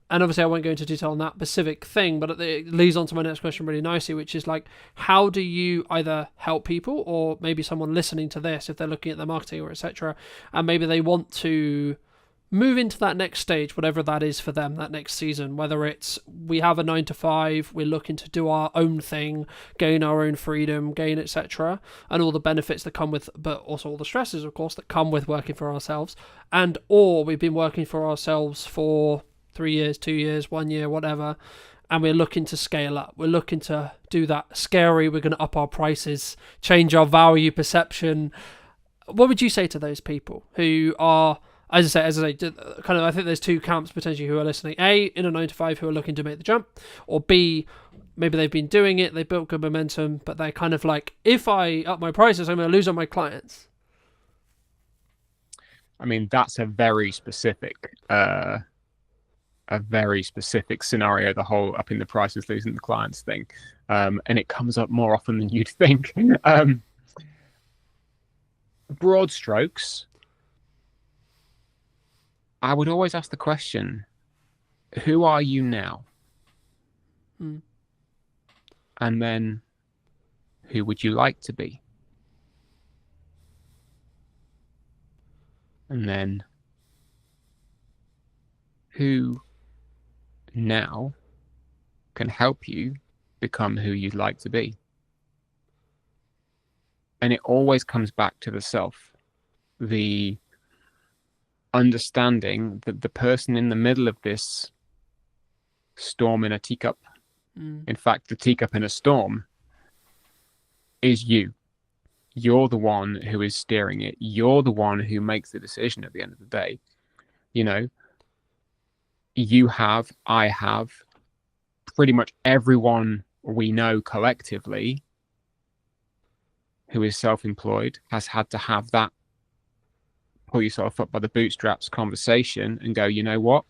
And obviously I won't go into detail on that specific thing, but it leads on to my next question really nicely, which is like, how do you either help people, or maybe someone listening to this, if they're looking at their marketing or etc., and maybe they want to move into that next stage, whatever that is for them, that next season, whether it's we have a 9 to 5, we're looking to do our own thing, gain our own freedom, gain etc., and all the benefits that come with, but also all the stresses, of course, that come with working for ourselves, or we've been working for ourselves for 3 years, 2 years, 1 year, whatever, and we're looking to scale up. We're looking to do that scary, we're going to up our prices, change our value perception. What would you say to those people who are, as I say, kind of, I think there's two camps potentially who are listening. A, in a 9 to 5 who are looking to make the jump, or B, maybe they've been doing it, they built good momentum, but they're kind of like, if I up my prices, I'm going to lose on my clients. I mean, that's a very specific scenario, the whole upping the prices, losing the clients thing. And it comes up more often than you'd think. Broad strokes, I would always ask the question, who are you now? And then, who would you like to be? And then, who now can help you become who you'd like to be? And it always comes back to the self, the understanding that the person in the middle of this storm in a teacup, in fact, the teacup in a storm, is you. You're the one who is steering it. You're the one who makes the decision at the end of the day. You have, I have, pretty much everyone we know collectively who is self-employed has had to have that pull yourself up by the bootstraps conversation and go, you know what?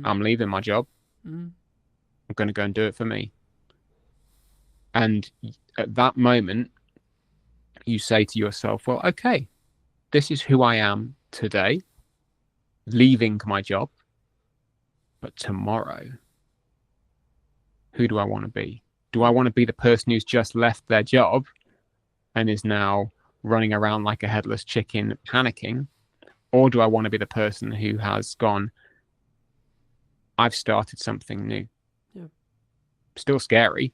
I'm leaving my job. I'm going to go and do it for me. And at that moment, you say to yourself, well, okay, this is who I am today, leaving my job. But tomorrow, who do I want to be? Do I want to be the person who's just left their job and is now running around like a headless chicken panicking? Or do I want to be the person who has gone, I've started something new. Yeah. Still scary.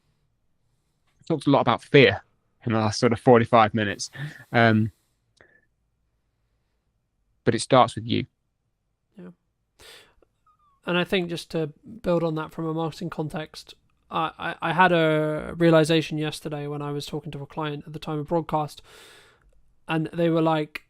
Talked a lot about fear in the last sort of 45 minutes. But it starts with you. Yeah. And I think just to build on that from a marketing context, I had a realization yesterday when I was talking to a client at the time of broadcast, and they were like,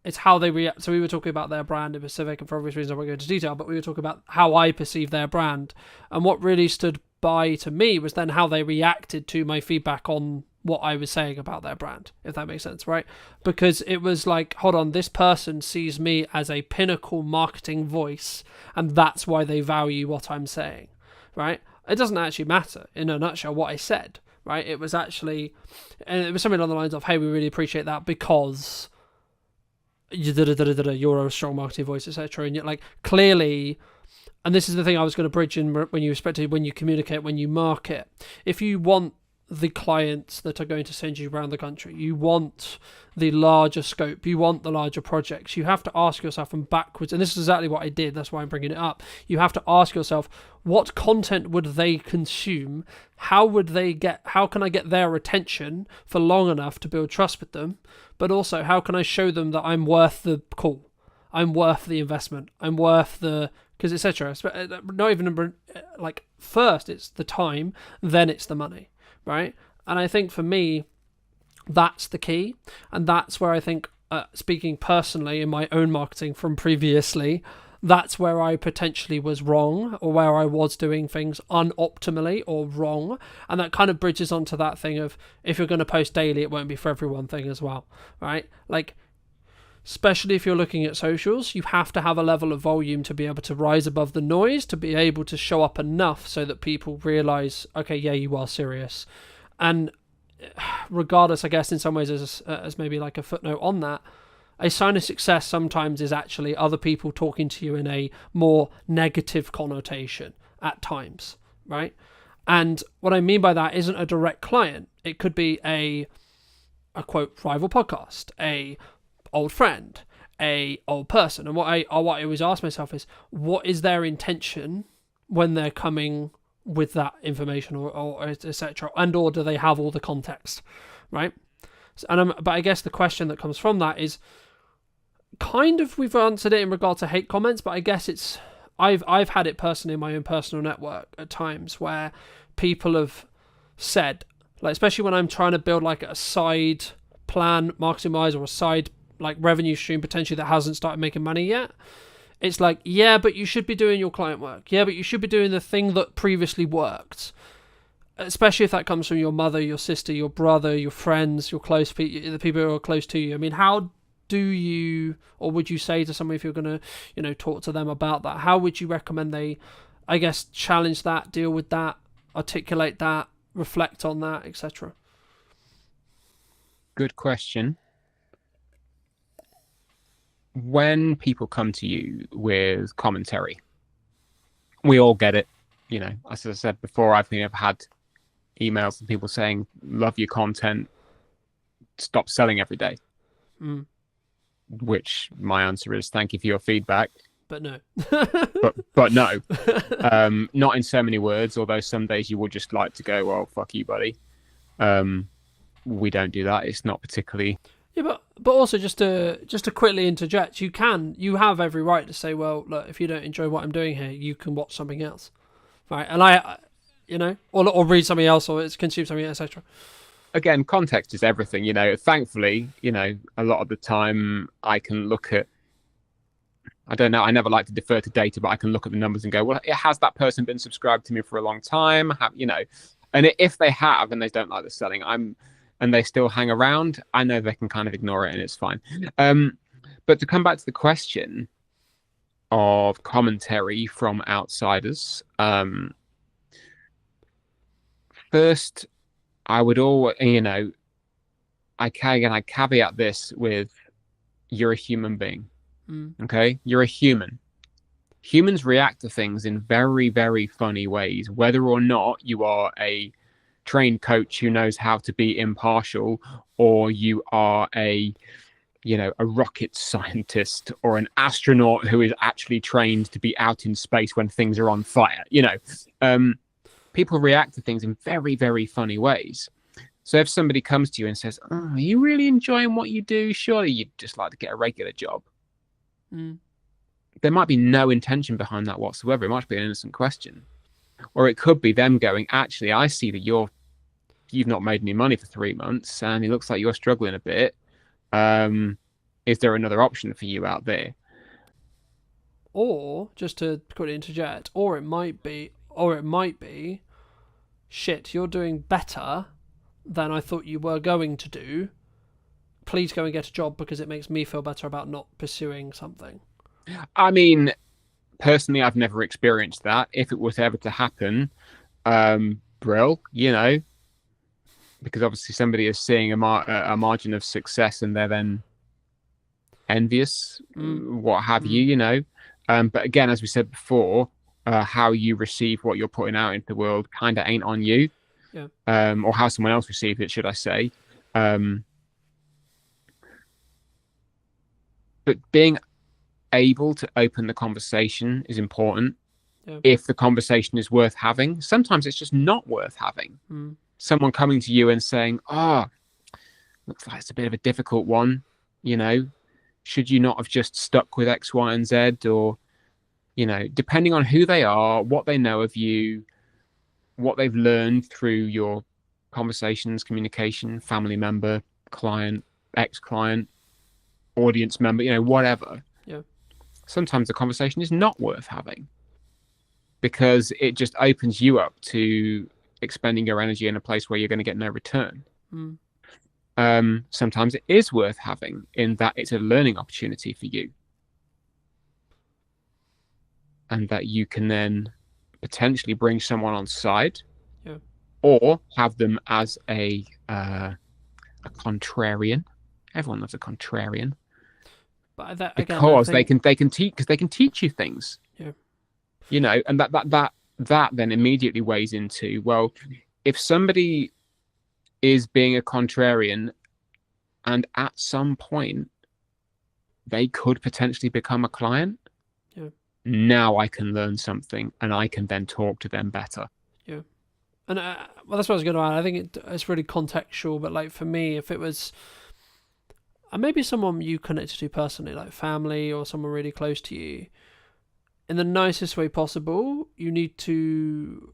it's how they react. So we were talking about their brand in Pacific, and for obvious reasons I won't go into detail, but we were talking about how I perceive their brand. And what really stood by to me was then how they reacted to my feedback on what I was saying about their brand, if that makes sense, right? Because it was like, hold on, this person sees me as a pinnacle marketing voice, and that's why they value what I'm saying, right? It doesn't actually matter, in a nutshell, what I said, right? It was actually, and it was something along the lines of, hey, we really appreciate that because you're a strong marketing voice, etc. And yet, like, clearly, and this is the thing I was going to bridge in when you communicate, when you market. If you want the clients that are going to send you around the country, you want the larger scope, you want the larger projects, you have to ask yourself from backwards, and this is exactly what I did, that's why I'm bringing it up. You have to ask yourself, what content would they consume? How can I get their attention for long enough to build trust with them? But also, how can I show them that I'm worth the call? I'm worth the investment. I'm worth the, because etc. Not even like, first it's the time, then it's the money, right? And I think for me, that's the key, and that's where I think, speaking personally in my own marketing from previously, that's where I potentially was wrong, or where I was doing things unoptimally or wrong. And that kind of bridges onto that thing of, if you're going to post daily, it won't be for everyone thing as well, right? Like, especially if you're looking at socials, you have to have a level of volume to be able to rise above the noise, to be able to show up enough so that people realize, okay, yeah, you are serious. And regardless, I guess, in some ways, as maybe like a footnote on that, a sign of success sometimes is actually other people talking to you in a more negative connotation at times, right? And what I mean by that isn't a direct client. It could be a quote rival podcast, a old friend, a old person. And what I always ask myself is, what is their intention when they're coming with that information, or etc., and or do they have all the context, right? But I guess the question that comes from that is, kind of, we've answered it in regard to hate comments, but I guess it's, I've had it personally in my own personal network at times where people have said, like, especially when I'm trying to build like a side plan marketing wise, or a side like revenue stream potentially that hasn't started making money yet, it's like, yeah, but you should be doing your client work, yeah, but you should be doing the thing that previously worked, especially if that comes from your mother, your sister, your brother, your friends, your close people, the people who are close to you. I mean, how do you, or would you say to someone, if you're going to, talk to them about that, how would you recommend they, I guess, challenge that, deal with that, articulate that, reflect on that, etc.? Good question. When people come to you with commentary, we all get it. As I said before, I've had emails from people saying, love your content, stop selling every day. Which my answer is, thank you for your feedback, but no. but no. Not in so many words, although some days you would just like to go, well, fuck you, buddy. We don't do that. It's not particularly. Yeah, but also just to quickly interject, you have every right to say, well, look, if you don't enjoy what I'm doing here, you can watch something else, right? And or read something else, or consume something, etc. Again, context is everything. Thankfully, a lot of the time I can look at, I don't know, I never like to defer to data, but I can look at the numbers and go, well, has that person been subscribed to me for a long time? And if they have and they don't like the selling, and they still hang around, I know they can kind of ignore it and it's fine. But to come back to the question of commentary from outsiders, first, I would always, I caveat this with, you're a human being. Okay? You're a human. Humans react to things in very, very funny ways, whether or not you are a trained coach who knows how to be impartial, or you are a a rocket scientist or an astronaut who is actually trained to be out in space when things are on fire. People react to things in very, very funny ways. So if somebody comes to you and says, "Oh, are you really enjoying what you do? Surely you'd just like to get a regular job." There might be no intention behind that whatsoever. It might be an innocent question. Or it could be them going, "Actually, I see that you've not made any money for 3 months and it looks like you're struggling a bit. Is there another option for you out there?" Or, just to quickly interject, or it might be, shit, you're doing better than I thought you were going to do. Please go and get a job because it makes me feel better about not pursuing something. I mean, personally, I've never experienced that. If it was ever to happen, brill, because obviously somebody is seeing a margin of success and they're then envious, what have you, But again, as we said before, how you receive what you're putting out into the world kind of ain't on you. Yeah. Or how someone else received it, should I say. But being able to open the conversation is important. Yeah. If the conversation is worth having. Sometimes it's just not worth having. Someone coming to you and saying, "Oh, looks like it's a bit of a difficult one, should you not have just stuck with X, Y, and Z?" Or, depending on who they are, what they know of you, what they've learned through your conversations, communication, family member, client, ex-client, audience member, whatever. Yeah. Sometimes the conversation is not worth having because it just opens you up to expending your energy in a place where you're going to get no return. Sometimes it is worth having in that it's a learning opportunity for you. And that you can then potentially bring someone on side, or have them as a contrarian. Everyone loves a contrarian, but again, because they can teach you things. Yeah. And that then immediately weighs into, well, if somebody is being a contrarian, and at some point they could potentially become a client. Now I can learn something and I can then talk to them better. Yeah. And well, that's what I was going to add. I think it's really contextual, but like for me, if it was maybe someone you connected to personally, like family or someone really close to you, in the nicest way possible, you need to,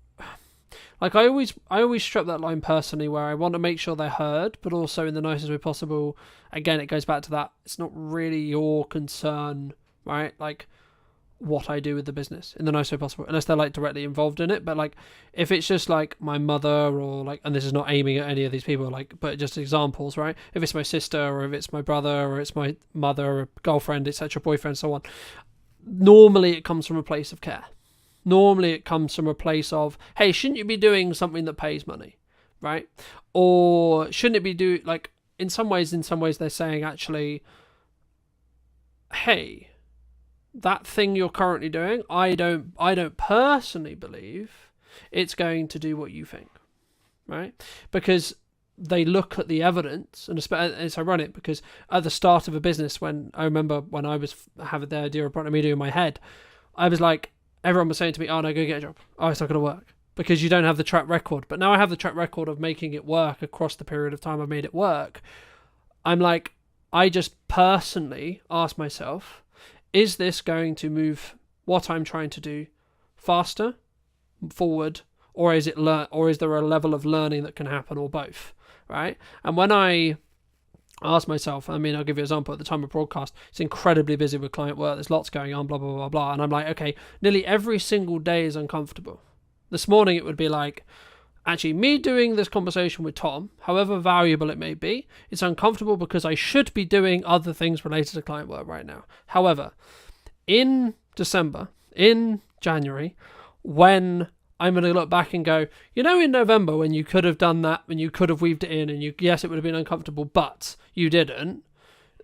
like, I always strip that line personally where I want to make sure they're heard, but also in the nicest way possible. Again, it goes back to that. It's not really your concern, right? Like, what I do with the business in the nicest way possible, unless they're like directly involved in it. But like, if it's just like my mother or like, and this is not aiming at any of these people, like, but just examples, right? If it's my sister or if it's my brother or it's my mother or girlfriend, etc., boyfriend, so on. Normally it comes from a place of care. Normally it comes from a place of, hey, shouldn't you be doing something that pays money, right? Or shouldn't it be like, in some ways they're saying, actually, hey, that thing you're currently doing, I don't personally believe it's going to do what you think, right? Because they look at the evidence, and it's ironic because at the start of a business, when I remember when I was having the idea of Brand Media in my head, I was like, everyone was saying to me, "Oh no, go get a job. Oh, it's not going to work because you don't have the track record." But now I have the track record of making it work across the period of time I've made it work. I'm like, I just personally ask myself, is this going to move what I'm trying to do faster, forward, or is there a level of learning that can happen, or both, right? And when I ask myself, I mean, I'll give you an example. At the time of broadcast, it's incredibly busy with client work. There's lots going on, blah, blah, blah, blah. And I'm like, okay, nearly every single day is uncomfortable. This morning it would be like, actually, me doing this conversation with Tom, however valuable it may be, it's uncomfortable because I should be doing other things related to client work right now. However, in December, in January, when I'm going to look back and go, in November when you could have done that, when you could have weaved it in, and yes, it would have been uncomfortable, but you didn't.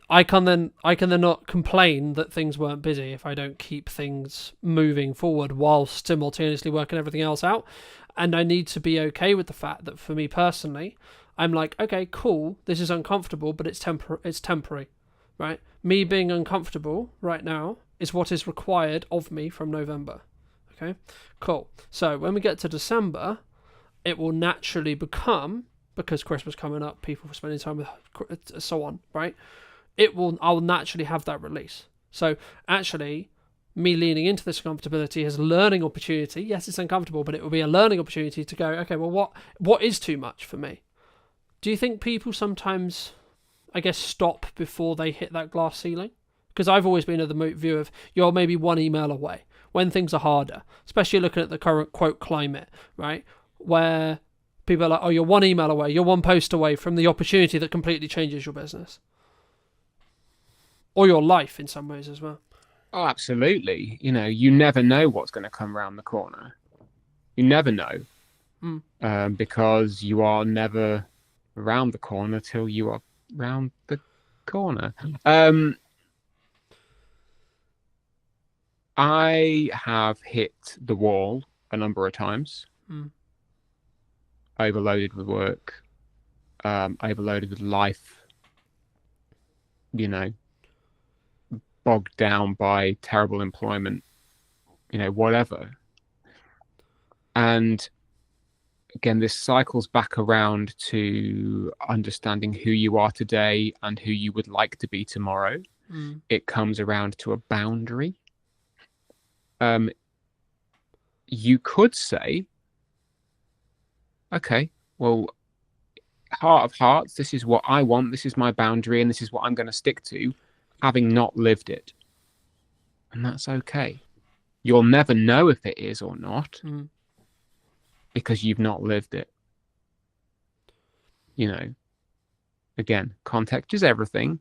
I can then not complain that things weren't busy if I don't keep things moving forward while simultaneously working everything else out. And I need to be okay with the fact that for me personally, I'm like, okay, cool, this is uncomfortable, but it's temporary. right? Me being uncomfortable right now is what is required of me from November. Okay, cool. So when we get to December, it will naturally become, because Christmas coming up, people spending time with, so on, right? I'll naturally have that release. So actually, me leaning into this comfortability as a learning opportunity. Yes, it's uncomfortable, but it will be a learning opportunity to go, okay, well, what is too much for me? Do you think people sometimes, I guess, stop before they hit that glass ceiling? Because I've always been of the view of you're maybe one email away when things are harder, especially looking at the current quote climate, right? Where people are like, oh, you're one email away, you're one post away from the opportunity that completely changes your business. Or your life in some ways as well. Oh, absolutely. You know, you never know what's going to come around the corner. You never know. Because you are never around the corner till you are round the corner. I have hit the wall a number of times. Overloaded with work, overloaded with life, you know, bogged down by terrible employment, you know, whatever. And again, this cycles back around to understanding who you are today and who you would like to be tomorrow. It comes around to a boundary. You could say, okay, well, heart of hearts, this is what I want, this is my boundary, and this is what I'm going to stick to, having not lived it. And that's okay. You'll never know if it is or not, because you've not lived it. You know, again, context is everything.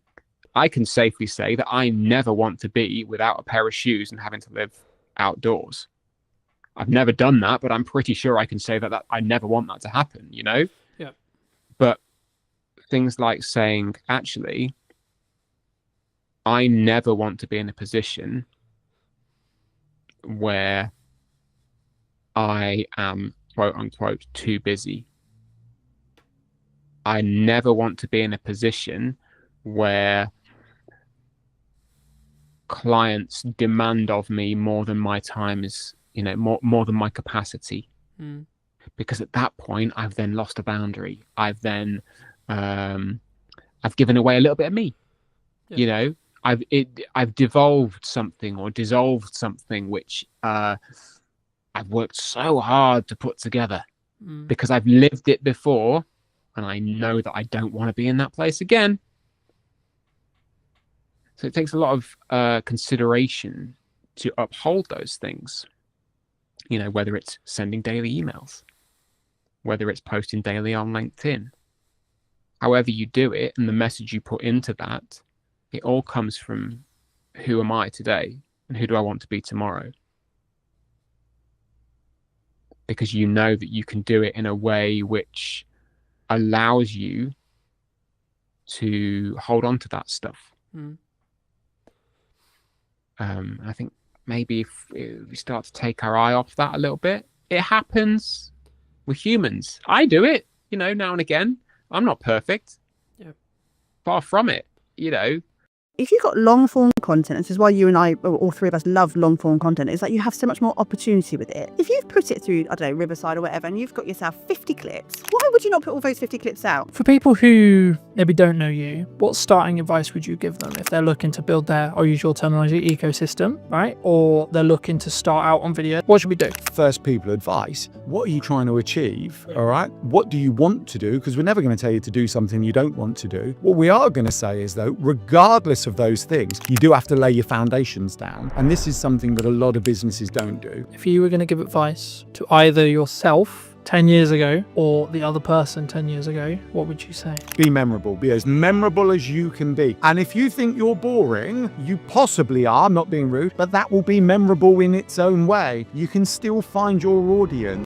I can safely say that I never want to be without a pair of shoes and having to live outdoors. I've never done that, but I'm pretty sure I can say that I never want that to happen, you know? Yeah. But things like saying, actually, I never want to be in a position where I am, quote unquote, too busy. I never want to be in a position where clients demand of me more than my time is, you know, more than my capacity. Because at that point, I've then lost a boundary. I've then, I've given away a little bit of me. Yeah. You know, I've devolved something or dissolved something which I've worked so hard to put together because I've lived it before, and I know that I don't want to be in that place again. So it takes a lot of consideration to uphold those things. You know, whether it's sending daily emails, whether it's posting daily on LinkedIn, however you do it, and the message you put into that, it all comes from who am I today and who do I want to be tomorrow? Because you know that you can do it in a way which allows you to hold on to that stuff. I think maybe if we start to take our eye off that a little bit, it happens with humans. I do it, you know, now and again. I'm not perfect. Yeah. Far from it, you know. If you've got long form content, this is why you and I, or all three of us, love long form content, is that you have so much more opportunity with it. If you've put it through, I don't know, Riverside or whatever, and you've got yourself 50 clips, why would you not put all those 50 clips out? For people who maybe don't know you, what starting advice would you give them if they're looking to build their, I'll use your terminology, ecosystem, right? Or they're looking to start out on video? What should we do? First people advice. What are you trying to achieve? All right. What do you want to do? Because we're never going to tell you to do something you don't want to do. What we are going to say is, though, regardless of those things, you do have to lay your foundations down. And this is something that a lot of businesses don't do. If you were going to give advice to either yourself 10 years ago or the other person 10 years ago, what would you say? Be memorable. Be as memorable as you can be. And if you think you're boring, you possibly are, I'm not being rude, but that will be memorable in its own way. You can still find your audience.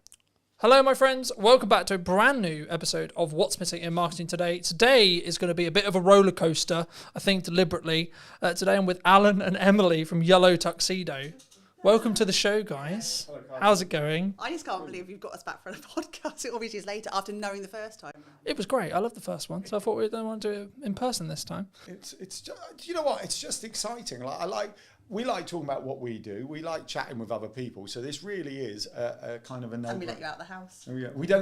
Hello, my friends. Welcome back to a brand new episode of What's Missing in Marketing Today. Today is going to be a bit of a roller coaster, I think deliberately. Today I'm with Alan and Emily from Yellow Tuxedo. Welcome to the show, guys. How's it going? I just can't believe you've got us back for a podcast all these years later after knowing the first time. It was great. I loved the first one, so I thought we don't want to do it in person this time. It's just, you know what? It's just exciting. We like talking about what we do. We like chatting with other people. So this really is a kind of a And we let you out of the house.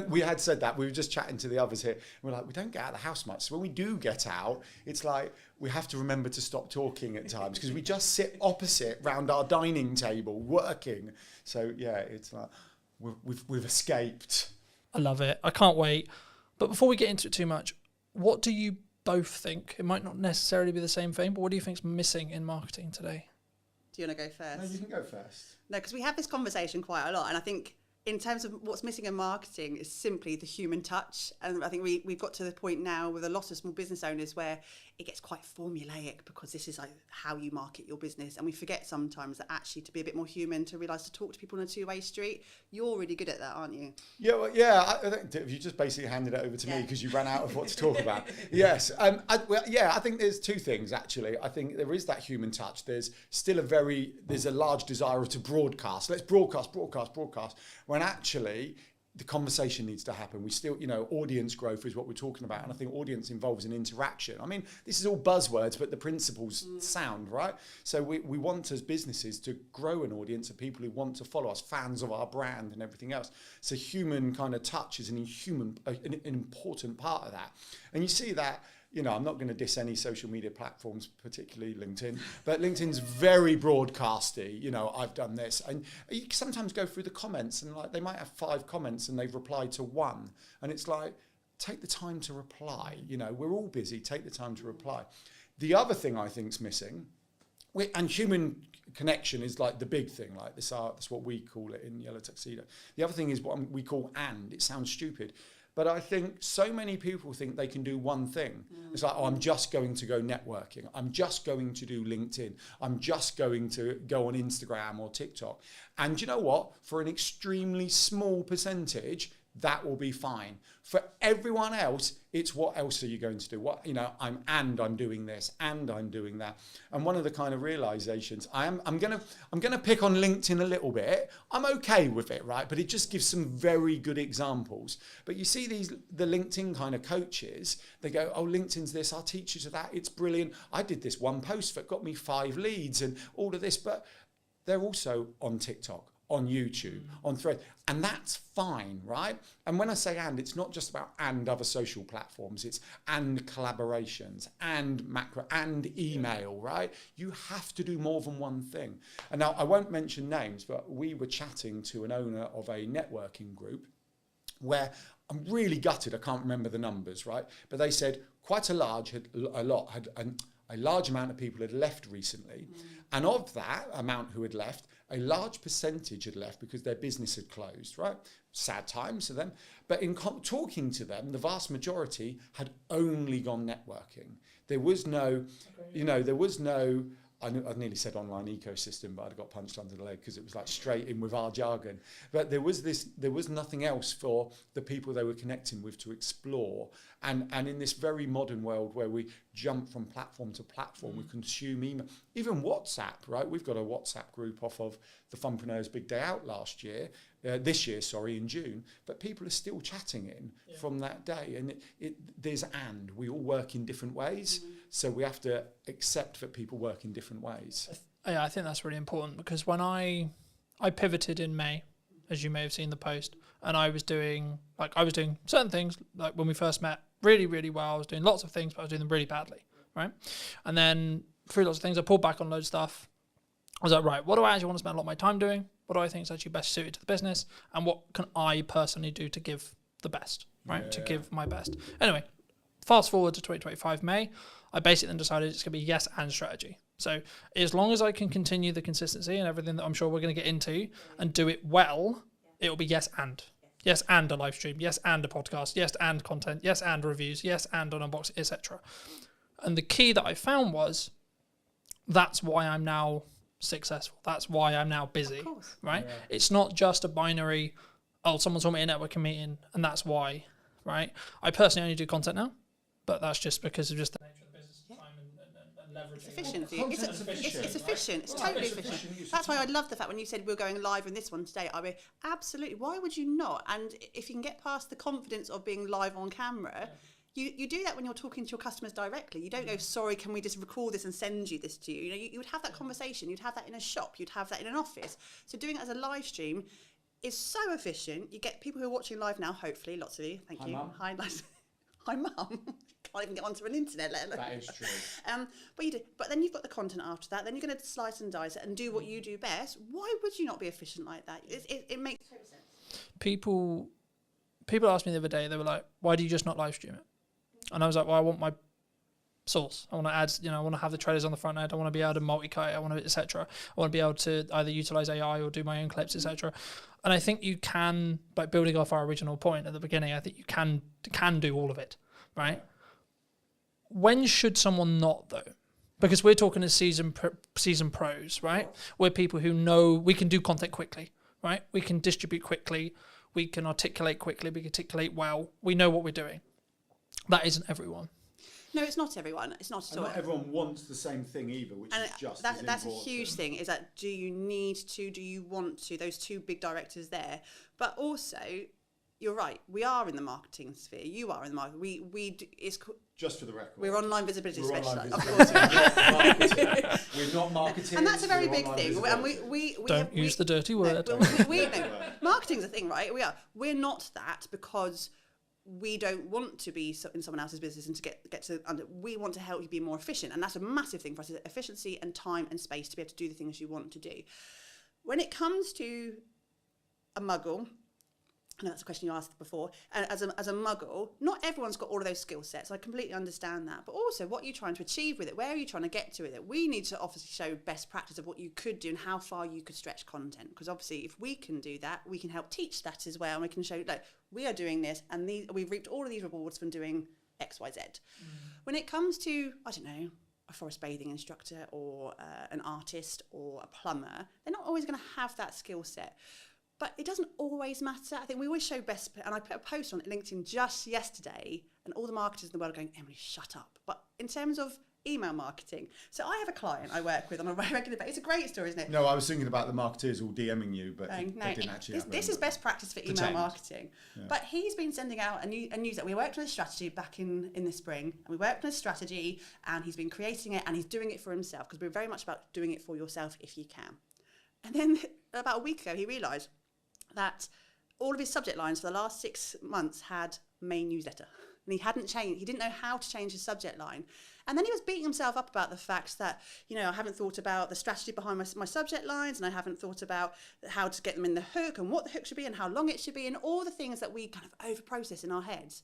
We had said that. We were just chatting to the others here. We're like, we don't get out of the house much. So when we do get out, it's like we have to remember to stop talking at times because we just sit opposite round our dining table working. So yeah, it's like we've escaped. I love it. I can't wait. But before we get into it too much, what do you both think? It might not necessarily be the same thing, but what do you think's missing in marketing today? Do you want to go first? No, you can go first. No, because we have this conversation quite a lot, and I think in terms of what's missing in marketing is simply the human touch. And I think we've got to the point now with a lot of small business owners where it gets quite formulaic because this is like how you market your business. And we forget sometimes that actually to be a bit more human, to realise to talk to people on a two-way street. You're really good at that, aren't you? Yeah, well, yeah. I think you just basically handed it over to me because you ran out of what to talk about. Yes. I think there's two things, actually. I think there is that human touch. There's still there's a large desire to broadcast. Let's broadcast. When actually the conversation needs to happen. We still, audience growth is what we're talking about. And I think audience involves an interaction. I mean, this is all buzzwords, but the principles sound, right? So we want as businesses to grow an audience of people who want to follow us, fans of our brand and everything else. So human kind of touch is an important part of that. And you see that, I'm not going to diss any social media platforms, particularly LinkedIn, but LinkedIn's very broadcasty. I've done this. And you sometimes go through the comments and they might have 5 comments and they've replied to 1. And it's like, take the time to reply. We're all busy. Take the time to reply. The other thing I think's missing, and human connection is like the big thing, like this art, that's what we call it in Yellow Tuxedo. The other thing is what we call it sounds stupid. But I think so many people think they can do one thing. It's like, I'm just going to go networking. I'm just going to do LinkedIn. I'm just going to go on Instagram or TikTok. And you know what? For an extremely small percentage, that will be fine. For everyone else, it's what else are you going to do? I'm doing this and I'm doing that. And one of the kind of realizations, I'm gonna pick on LinkedIn a little bit. I'm okay with it, right? But it just gives some very good examples. But you see the LinkedIn kind of coaches, they go, oh, LinkedIn's this, I'll teach you to that. It's brilliant. I did this one post that got me 5 leads and all of this, but they're also on TikTok, on YouTube, on Thread, and that's fine, right? And when I say it's not just about other social platforms, it's collaborations, macro, email, right? You have to do more than one thing. And now I won't mention names, but we were chatting to an owner of a networking group where I'm really gutted, I can't remember the numbers, right? But they said quite a large amount of people had left recently. And of that amount who had left, a large percentage had left because their business had closed, right? Sad times for them. But in talking to them, the vast majority had only gone networking. There was no, I nearly said online ecosystem, but I got punched under the leg because it was like straight in with our jargon. But there was nothing else for the people they were connecting with to explore. And in this very modern world where we jump from platform to platform, we consume email, even WhatsApp, right? We've got a WhatsApp group off of the Funpreneurs Big Day Out this year, in June, but people are still chatting from that day. And we all work in different ways. So we have to accept that people work in different ways. Yeah, I think that's really important because when I pivoted in May, as you may have seen the post, and I was doing certain things, like when we first met, really, really well. I was doing lots of things, but I was doing them really badly, right? And then through lots of things, I pulled back on loads of stuff. I was like, right, what do I actually want to spend a lot of my time doing? What do I think is actually best suited to the business? And what can I personally do to give the best, right? Yeah. To give my best. Anyway, fast forward to 2025 May, I basically then decided it's going to be yes and strategy. So as long as I can continue the consistency and everything that I'm sure we're going to get into and do it well, it will be yes and. Yes and a live stream. Yes and a podcast. Yes and content. Yes and reviews. Yes and an unboxing, etc. And the key that I found was that's why I'm now successful. That's why I'm now busy, right? Yeah. It's not just a binary, someone told me a networking meeting and that's why, right? I personally only do content now, but that's just because of just the nature of the business time and leverage It's efficient for you. It's efficient. It's totally efficient. That's why I love the fact when you said we're going live in this one today. I mean, absolutely. Why would you not? And if you can get past the confidence of being live on camera, you do that when you're talking to your customers directly. You don't go, sorry, can we just record this and send you this to you? You would have that conversation. You'd have that in a shop. You'd have that in an office. So doing it as a live stream is so efficient. You get people who are watching live now, hopefully, lots of you. Thank you. Mum. Hi, nice. Hi, Mum. Can't even get onto an internet, let alone. That is true. But you do. But then you've got the content after that. Then you're going to slice and dice it and do what you do best. Why would you not be efficient like that? It makes total sense. People asked me the other day, they were like, why do you just not live stream it? And I was like, well, I want my source. I want to add, I want to have the trailers on the front end. I want to be able to multi-cut. I want to, etc. I want to be able to either utilize AI or do my own clips, etc. And I think you can, like building off our original point at the beginning, I think you can do all of it, right? When should someone not though? Because we're talking as season pros, right? We're people who know we can do content quickly, right? We can distribute quickly. We can articulate quickly. We can articulate well. We know what we're doing. That isn't everyone. No, it's not everyone. It's not at all. Not everyone wants the same thing either, which is just as that's a important. huge thing. Is that do you need to? Do you want to? Those two big directors there, but also. You're right. We are in the marketing sphere. You are in the market. It's just for the record. We're online visibility specialists. Of Course. We're not marketing. And that's a very big thing. And we don't use the dirty word. No, marketing's a thing, right? We're not that because we don't want to be in someone else's business and to get to. We want to help you be more efficient, and that's a massive thing for us: is efficiency and time and space to be able to do the things you want to do. When it comes to a muggle. I know that's a question you asked before. As a muggle, not everyone's got all of those skill sets. I completely understand that. But also, what are you trying to achieve with it? Where are you trying to get to with it? We need to obviously show best practice of what you could do and how far you could stretch content. Because obviously, if we can do that, we can help teach that as well. And we can show, like, we are doing this and we've reaped all of these rewards from doing X, Y, Z. When it comes to, I don't know, a forest bathing instructor or an artist or a plumber, they're not always going to have that skill set. But it doesn't always matter. I think we always show best, and I put a post on LinkedIn just yesterday, and all the marketers in the world are going, Emily, shut up. But in terms of email marketing, so I have a client I work with on a regular basis. It's a great story, isn't it? No, I was thinking about the marketers all DMing you, but they didn't actually happen. This is best practice for email marketing. Yeah. But he's been sending out a newsletter. We worked on a strategy back in the spring, and we worked on a strategy, and he's been creating it, and he's doing it for himself, because we're very much about doing it for yourself if you can. And then about a week ago, he realised that all of his subject lines for the last 6 months had main newsletter. And he hadn't changed. He didn't know how to change his subject line. And then he was beating himself up about the fact that, I haven't thought about the strategy behind my subject lines, and I haven't thought about how to get them in the hook and what the hook should be and how long it should be and all the things that we kind of over-process in our heads.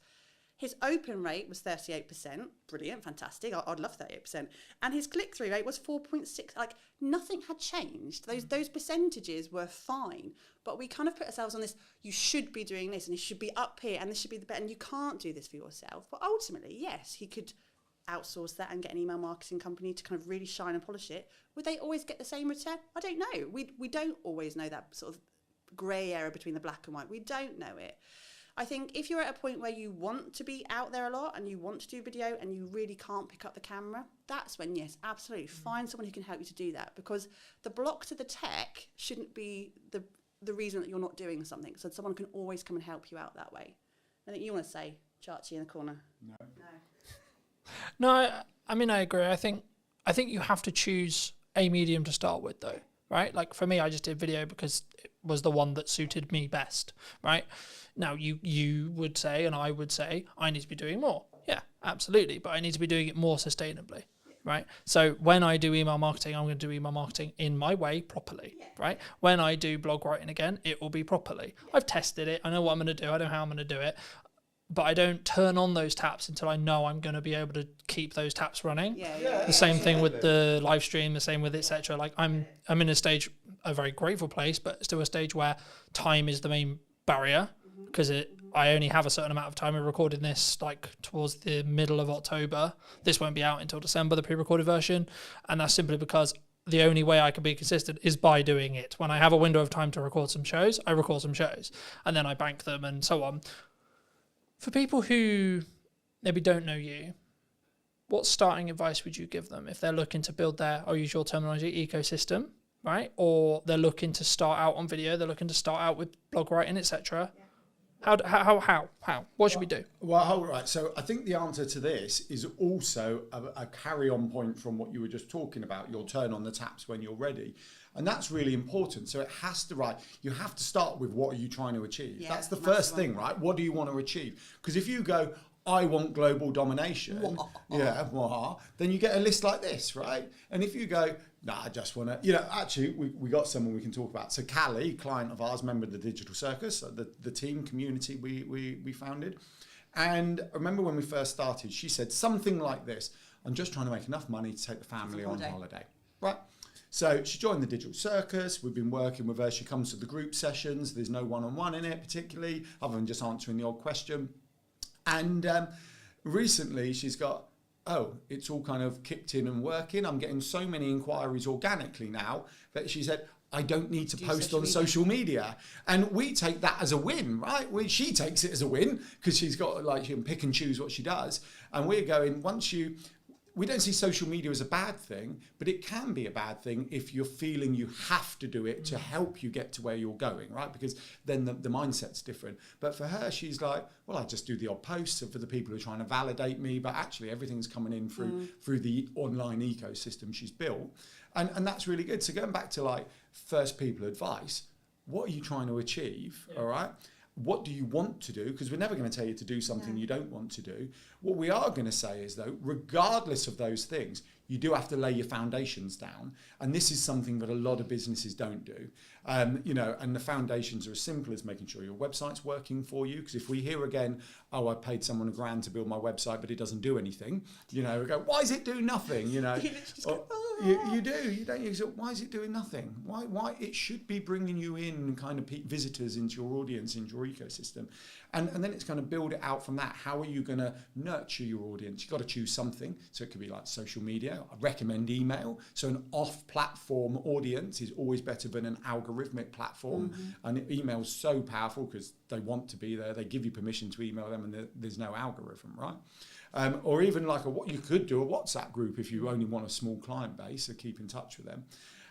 His open rate was 38%. Brilliant, fantastic. I'd love 38%. And his click-through rate was 4.6. Like, nothing had changed. Those percentages were fine. But we kind of put ourselves on this, you should be doing this, and you should be up here, and this should be the better, and you can't do this for yourself. But ultimately, yes, he could outsource that and get an email marketing company to kind of really shine and polish it. Would they always get the same return? I don't know. We don't always know that sort of grey area between the black and white. We don't know it. I think if you're at a point where you want to be out there a lot and you want to do video and you really can't pick up the camera, that's when, yes, absolutely, find someone who can help you to do that, because the block to the tech shouldn't be the reason that you're not doing something. So someone can always come and help you out that way. I think you want to say, Chachi in the corner. No, I mean, I agree. I think you have to choose a medium to start with, though, right? Like for me, I just did video because it was the one that suited me best, right? Now, you would say, and I would say, I need to be doing more. Yeah, absolutely. But I need to be doing it more sustainably, right? So when I do email marketing, I'm going to do email marketing in my way properly, right? When I do blog writing again, it will be properly. I've tested it. I know what I'm going to do. I know how I'm going to do it. But I don't turn on those taps until I know I'm going to be able to keep those taps running. The same thing with the live stream, the same with etc. Like I'm in a very grateful place, but still a stage where time is the main barrier, because I only have a certain amount of time. We're recording this like towards the middle of October. This won't be out until December, the pre-recorded version. And that's simply because the only way I can be consistent is by doing it. When I have a window of time to record some shows, I record some shows and then I bank them and so on. For people who maybe don't know you, what starting advice would you give them if they're looking to build their, I'll use your terminology, ecosystem, right? Or they're looking to start out on video, they're looking to start out with blog writing, etc. How? What should we do? Well, all right. So I think the answer to this is also a carry-on point from what you were just talking about. You'll turn on the taps when you're ready. And that's really important. So it has to, you have to start with what are you trying to achieve? Yeah, that's the first thing, right? What do you want to achieve? Because if you go, I want global domination, then you get a list like this, right? And if you go, nah, I just want to, actually, we got someone we can talk about. So Callie, client of ours, member of the Digital Circus, the team community we founded. And I remember when we first started, she said something like this: I'm just trying to make enough money to take the family on holiday, right? So she joined the Digital Circus. We've been working with her. She comes to the group sessions. There's no one-on-one in it particularly, other than just answering the odd question. And recently she's got, it's all kind of kicked in and working. I'm getting so many inquiries organically now that she said, I don't need to post on social media. And we take that as a win, right? She takes it as a win because she's got, she can pick and choose what she does. And we're going, we don't see social media as a bad thing, but it can be a bad thing if you're feeling you have to do it to help you get to where you're going, right? Because then the mindset's different. But for her, she's like, well, I just do the odd posts for the people who are trying to validate me, but actually everything's coming in through the online ecosystem she's built. And that's really good. So going back to first people advice, what are you trying to achieve, all right? What do you want to do? Because we're never going to tell you to do something you don't want to do. What we are going to say is, though, regardless of those things, you do have to lay your foundations down. And this is something that a lot of businesses don't do. And the foundations are as simple as making sure your website's working for you. Because if we hear again, I paid someone $1,000 to build my website, but it doesn't do anything, we go, why is it doing nothing? You do. You don't. You say, why is it doing nothing? Why? It should be bringing you in kind of visitors into your audience, into your ecosystem. And then it's going to build it out from that. How are you going to nurture your audience? You've got to choose something. So it could be like social media. I recommend email. So an off-platform audience is always better than an algorithmic platform. And email's so powerful because they want to be there. They give you permission to email them and there's no algorithm, right? Or even what you could do a WhatsApp group if you only want a small client base, so keep in touch with them.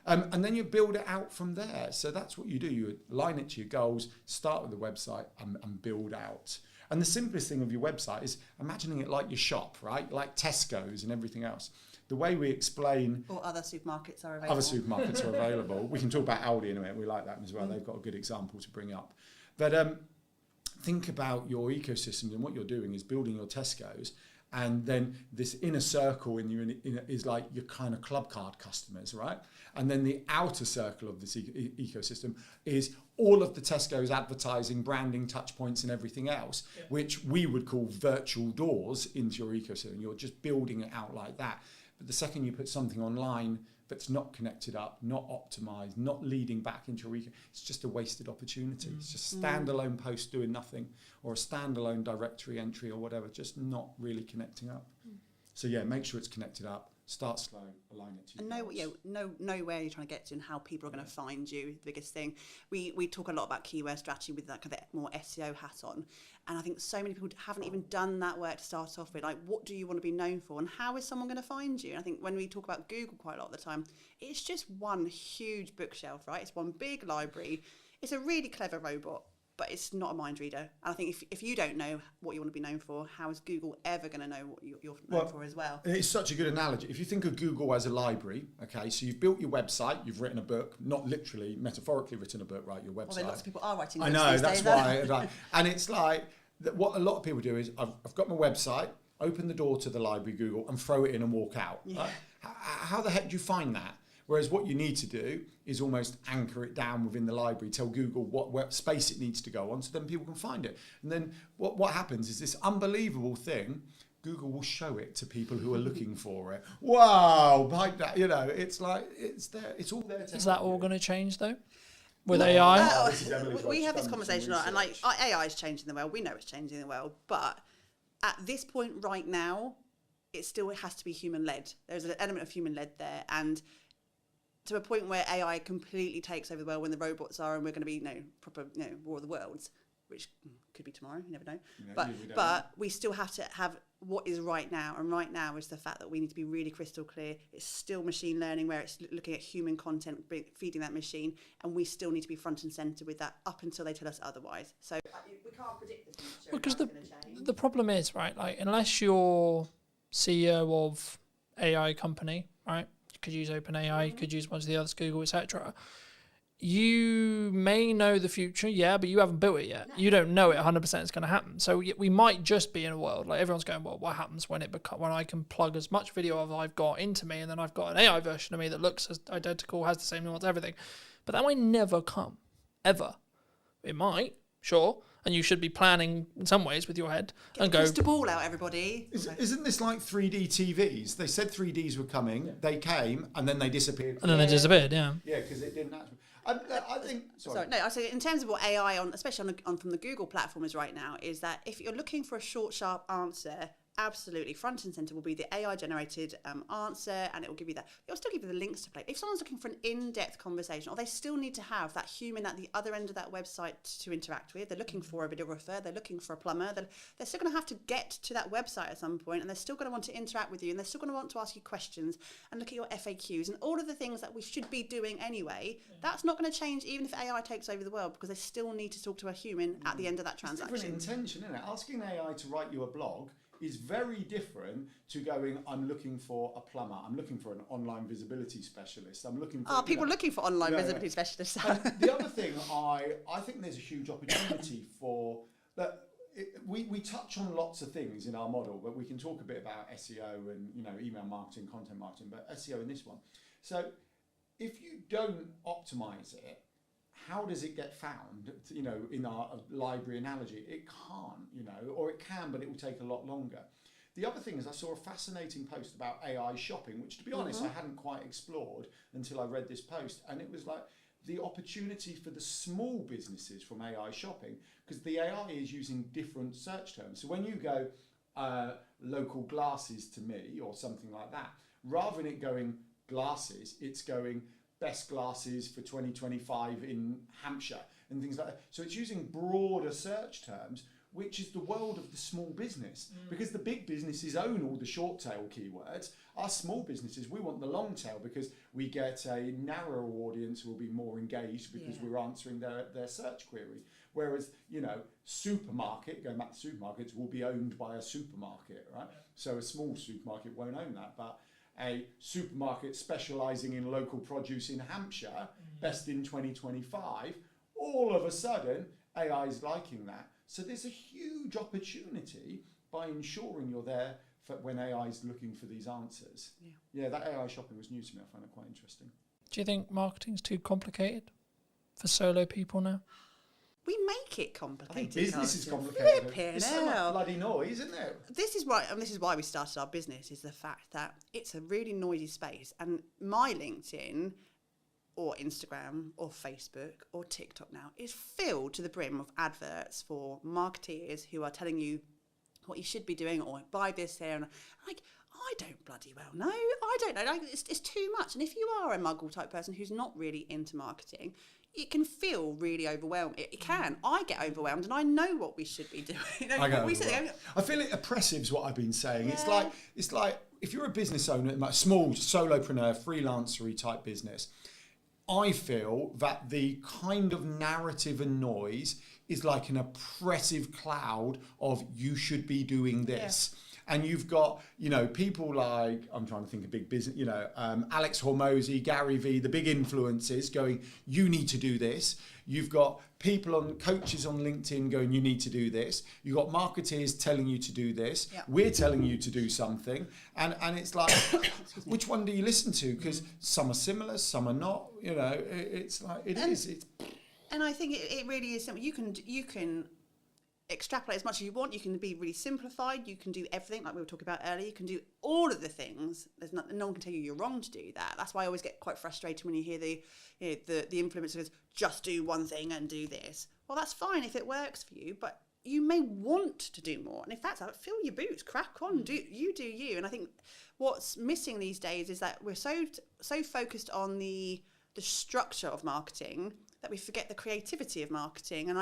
And then you build it out from there. So that's what you do. You align it to your goals, start with the website and build out. And the simplest thing of your website is imagining it like your shop, right? Like Tesco's and everything else. The way we explain... Or other supermarkets are available. Other supermarkets are available. We can talk about Aldi in a minute. We like that as well. They've got a good example to bring up. But think about your ecosystem, and what you're doing is building your Tesco's. And then this inner circle is like your kind of club card customers, right? And then the outer circle of this ecosystem is all of the Tesco's advertising, branding, touch points and everything else, which we would call virtual doors into your ecosystem. You're just building it out like that. But the second you put something online that's not connected up, not optimized, not leading back into your it's just a wasted opportunity. It's just a standalone post doing nothing, or a standalone directory entry or whatever, just not really connecting up. So make sure it's connected up. Start slow, align it to and know where you're trying to get to and how people are going to find you. The biggest thing, we talk a lot about keyword strategy with that kind of more SEO hat on, and I think so many people haven't even done that work to start off with. What do you want to be known for, and how is someone going to find you? And I think when we talk about Google quite a lot of the time, it's just one huge bookshelf, right? It's one big library. It's a really clever robot, but it's not a mind reader. And I think if you don't know what you want to be known for, how is Google ever going to know what you're known for as well? It's such a good analogy. If you think of Google as a library, okay, so you've built your website, you've written a book, not literally, metaphorically written a book, right, your website. Well, lots of people are writing books. I know, that's why. And it's like, what a lot of people do is, I've got my website, open the door to the library, Google, and throw it in and walk out. Yeah. Right? How the heck do you find that? Whereas what you need to do is almost anchor it down within the library, tell Google what space it needs to go on, so then people can find it. And then what happens is this unbelievable thing, Google will show it to people who are looking for it. Wow, like that, it's like, it's there, it's all there. Is that all going to change though? With AI? We have this conversation a lot, and AI is changing the world. We know it's changing the world, but at this point right now, it still has to be human-led. There's an element of human-led there, and to a point where AI completely takes over the world when the robots are, and we're going to be, proper, War of the Worlds. which could be tomorrow, you never know. Yeah, but we don't but we still have to have what is right now, and right now is the fact that we need to be really crystal clear. It's still machine learning, where it's looking at human content, feeding that machine, and we still need to be front and center with that up until they tell us otherwise. So we can't predict the future. Well, because the problem is, right, like, unless you're CEO of AI company, right, you could use OpenAI, you could use one of the others, Google, etc. You may know the future, yeah, but you haven't built it yet. You don't know it 100% is going to happen. So we might just be in a world like everyone's going, well, what happens when when I can plug as much video as I've got into me, and then I've got an AI version of me that looks as identical, has the same nuance, everything. But that might never come, ever. It might, sure, and you should be planning in some ways with your head and go. Crystal ball out, everybody. Isn't this like 3D TVs? They said 3Ds were coming, they came, and then they disappeared. And then they disappeared, yeah. Yeah, because it didn't actually. I think. Sorry. No, I say in terms of what AI especially from the Google platform is right now, is that if you're looking for a short, sharp answer, absolutely front and center will be the AI generated answer, and it will give you that. It'll still give you the links to play. If someone's looking for an in-depth conversation, or they still need to have that human at the other end of that website to interact with, they're looking for a videographer, they're looking for a plumber, they're still going to have to get to that website at some point, and they're still going to want to interact with you, and they're still going to want to ask you questions and look at your FAQs and all of the things that we should be doing anyway. That's not going to change even if AI takes over the world, because they still need to talk to a human at the end of that transaction. It's different intention, isn't it? Asking AI to write you a blog is very different to going, I'm looking for a plumber, I'm looking for an online visibility specialist, I'm looking for... people looking for online visibility specialists. The other thing, I think there's a huge opportunity for... We touch on lots of things in our model, but we can talk a bit about SEO and email marketing, content marketing, but SEO in this one. So if you don't optimize it, how does it get found? In our library analogy, it can't, or it can, but it will take a lot longer. The other thing is, I saw a fascinating post about AI shopping, which, to be honest, I hadn't quite explored until I read this post, and it was like the opportunity for the small businesses from AI shopping, because the AI is using different search terms. So when you go local glasses to me or something like that, rather than it going glasses, it's going best glasses for 2025 in Hampshire and things like that. So it's using broader search terms, which is the world of the small business, because the big businesses own all the short tail keywords. Our small businesses, we want the long tail, because we get a narrower audience who will be more engaged because we're answering their search query. Whereas, supermarket, going back to supermarkets, will be owned by a supermarket, right? So a small supermarket won't own that, but a supermarket specialising in local produce in Hampshire, best in 2025, all of a sudden AI is liking that. So there's a huge opportunity by ensuring you're there for when AI is looking for these answers. Yeah, that AI shopping was new to me. I find it quite interesting. Do you think marketing's too complicated for solo people now? We make it complicated. I think business is complicated. There's so much bloody noise, isn't it? This is why we started our business, is the fact that it's a really noisy space. And my LinkedIn or Instagram or Facebook or TikTok now is filled to the brim of adverts for marketeers who are telling you what you should be doing, or buy this here. And I don't bloody well know. I don't know. It's too much. And if you are a muggle type person who's not really into marketing, it can feel really overwhelming. It can. I get overwhelmed, and I know what we should be doing. I feel it oppressive is what I've been saying. Yeah. It's like if you're a business owner, like small solopreneur, freelancery type business, I feel that the kind of narrative and noise is like an oppressive cloud of you should be doing this. Yeah. And you've got, people like, I'm trying to think of big business, Alex Hormozy, Gary Vee, the big influencers going, you need to do this. You've got coaches on LinkedIn going, you need to do this. You've got marketeers telling you to do this. Yep. We're telling you to do something. And it's like, which one do you listen to? Because some are similar, some are not. It's like, it is. And I think it really is simple. You can extrapolate as much as you want. You can be really simplified. You can do everything like we were talking about earlier. You can do all of the things. No one can tell you you're wrong to do that. That's why I always get quite frustrated when you hear the influencers just do one thing and do this. Well, that's fine if it works for you, but you may want to do more. And if that's how, fill your boots, crack on, do you. And I think what's missing these days is that we're so focused on the structure of marketing that we forget the creativity of marketing. And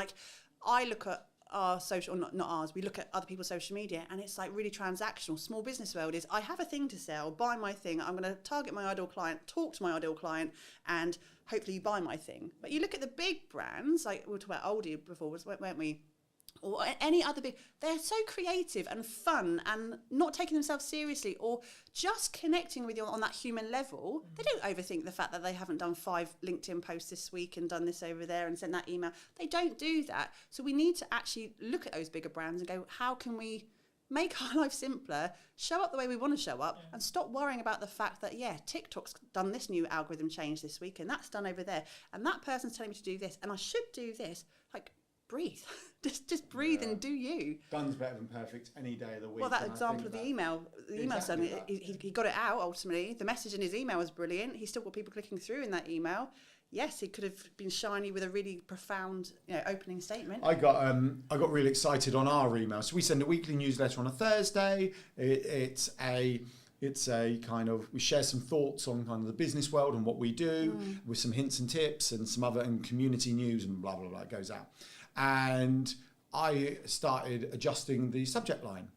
I look at our social, or not ours, we look at other people's social media, and it's like really transactional. Small business world is, I have a thing to sell, buy my thing, I'm going to target my ideal client, talk to my ideal client, and hopefully you buy my thing. But you look at the big brands, like we were talking about Aldi before, weren't we? Or any other big, they're so creative and fun and not taking themselves seriously, or just connecting with you on that human level. They don't overthink the fact that they haven't done 5 LinkedIn posts this week and done this over there and sent that email. They don't do that. So we need to actually look at those bigger brands and go, how can we make our life simpler, show up the way we want to show up, and stop worrying about the fact that, TikTok's done this new algorithm change this week, and that's done over there, and that person's telling me to do this, and I should do this. Like, breathe. just breathe and do you. Done's better than perfect any day of the week. Well, that example of the email Exactly son, he got it out ultimately. The message in his email was brilliant. He still got people clicking through in that email. Yes, he could have been shiny with a really profound, opening statement. I got really excited on our email. So we send a weekly newsletter on a Thursday. It's a kind of, we share some thoughts on kind of the business world and what we do, with some hints and tips and some other, and community news and blah, blah, blah, it goes out. And I started adjusting the subject line,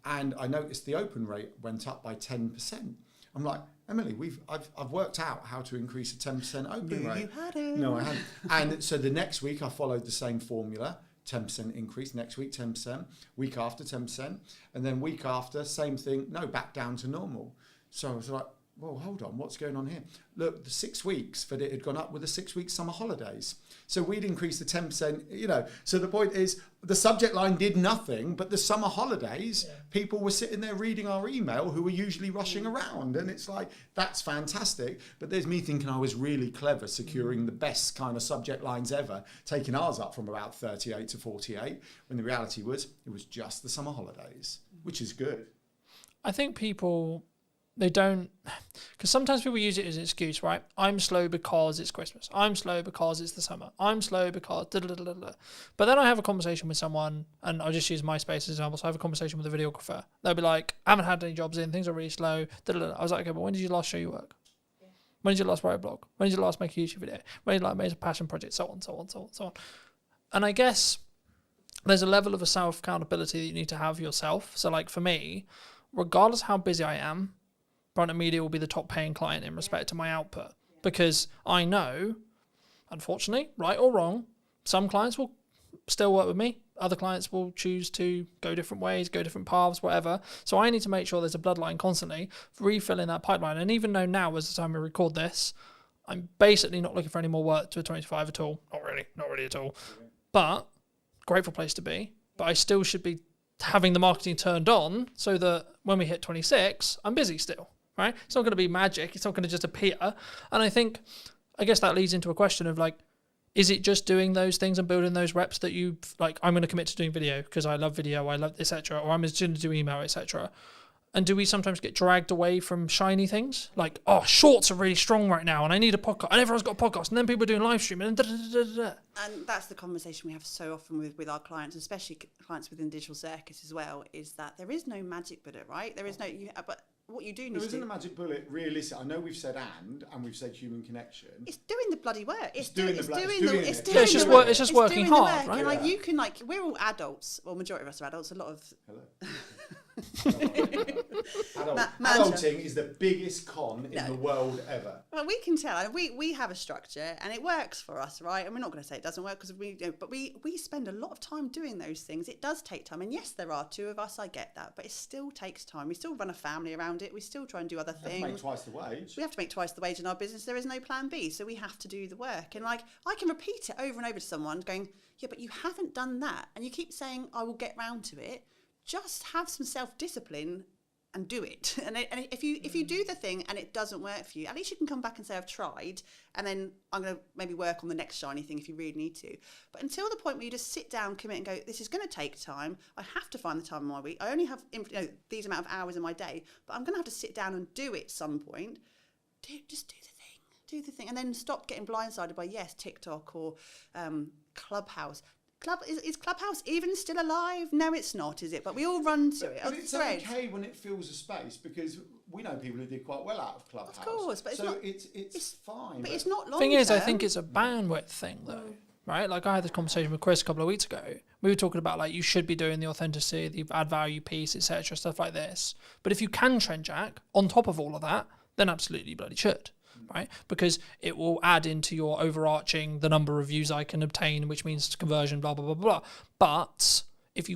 and I noticed the open rate went up by 10%. I'm like, Emily, I've worked out how to increase a 10% open rate. You hadn't. No, I hadn't. And so the next week I followed the same formula. 10% increase, next week 10%, week after 10%, and then week after, same thing, no, back down to normal. So I was like, well, hold on, what's going on here? Look, the 6 weeks that it had gone up with the 6 week summer holidays. So we'd increased the 10%, So the point is, the subject line did nothing, but the summer holidays, people were sitting there reading our email who were usually rushing around. And it's like, that's fantastic. But there's me thinking I was really clever, securing the best kind of subject lines ever, taking ours up from about 38 to 48, when the reality was, it was just the summer holidays, which is good. I think people, they don't, because sometimes people use it as an excuse, right? I'm slow because it's Christmas. I'm slow because it's the summer. I'm slow because da da da da da. But then I have a conversation with someone, and I'll just use MySpace as an example. So I have a conversation with a videographer. They'll be like, I haven't had any jobs in, things are really slow. Da da da. I was like, okay, but when did you last show your work? When did you last write a blog? When did you last make a YouTube video? When did you last make a passion project? So on, so on, so on, so on. And I guess there's a level of a self-accountability that you need to have yourself. So like for me, regardless how busy I am, Brandon Media will be the top paying client in respect to my output, because I know, unfortunately, right or wrong, some clients will still work with me. Other clients will choose to go different ways, go different paths, whatever. So I need to make sure there's a bloodline constantly, refilling that pipeline. And even though now, as the time we record this, I'm basically not looking for any more work to a 25 at all. Not really at all. But grateful place to be. But I still should be having the marketing turned on so that when we hit 26, I'm busy still. Right? It's not going to be magic. It's not going to just appear. And I guess that leads into a question of like, is it just doing those things and building those reps that you like, I'm going to commit to doing video because I love video, I love etc. Or I'm just going to do email, etc. And do we sometimes get dragged away from shiny things? Like, oh, shorts are really strong right now and I need a podcast and everyone's got a podcast and then people are doing live streaming and And that's the conversation we have so often with our clients, especially clients within Digital Circus as well, is that there is no magic bullet, right? There is no, but what you do need to do. There isn't a magic bullet, realistic. I know we've said and we've said human connection. It's doing the bloody work. It's just working hard, right? And like you can we're all adults. Well, majority of us are adults. A lot of Adulting is the biggest con in the world ever. Well, we can tell. We have a structure and it works for us, right? And we're not going to say it doesn't work because but we spend a lot of time doing those things. It does take time, and yes, there are 2 of us. I get that, but it still takes time. We still run a family around it. We still try and do other things. We have to make twice the wage. We have to make twice the wage in our business. There is no plan B, so we have to do the work. And I can repeat it over and over to someone, going, "Yeah, but you haven't done that," and you keep saying, "I will get round to it." Just have some self-discipline and do it. And if you do the thing and it doesn't work for you, at least you can come back and say, I've tried, and then I'm going to maybe work on the next shiny thing if you really need to. But until the point where you just sit down, commit and go, this is going to take time. I have to find the time in my week. I only have these amount of hours in my day, but I'm going to have to sit down and do it at some point. Just do the thing. Do the thing. And then stop getting blindsided by, TikTok or Clubhouse. Is Clubhouse even still alive? No, it's not, is it? But we all run to it. But it's okay when it fills a space, because we know people who did quite well out of Clubhouse. Of course, but it's fine. But it's not long. Thing is, I think it's a bandwidth thing, though. right? Like I had this conversation with Chris a couple of weeks ago. We were talking about like you should be doing the authenticity, the add value piece, etc., stuff like this. But if you can trend jack on top of all of that, then absolutely you bloody should, right? Because it will add into your overarching the number of views I can obtain, which means conversion, blah blah blah blah. But if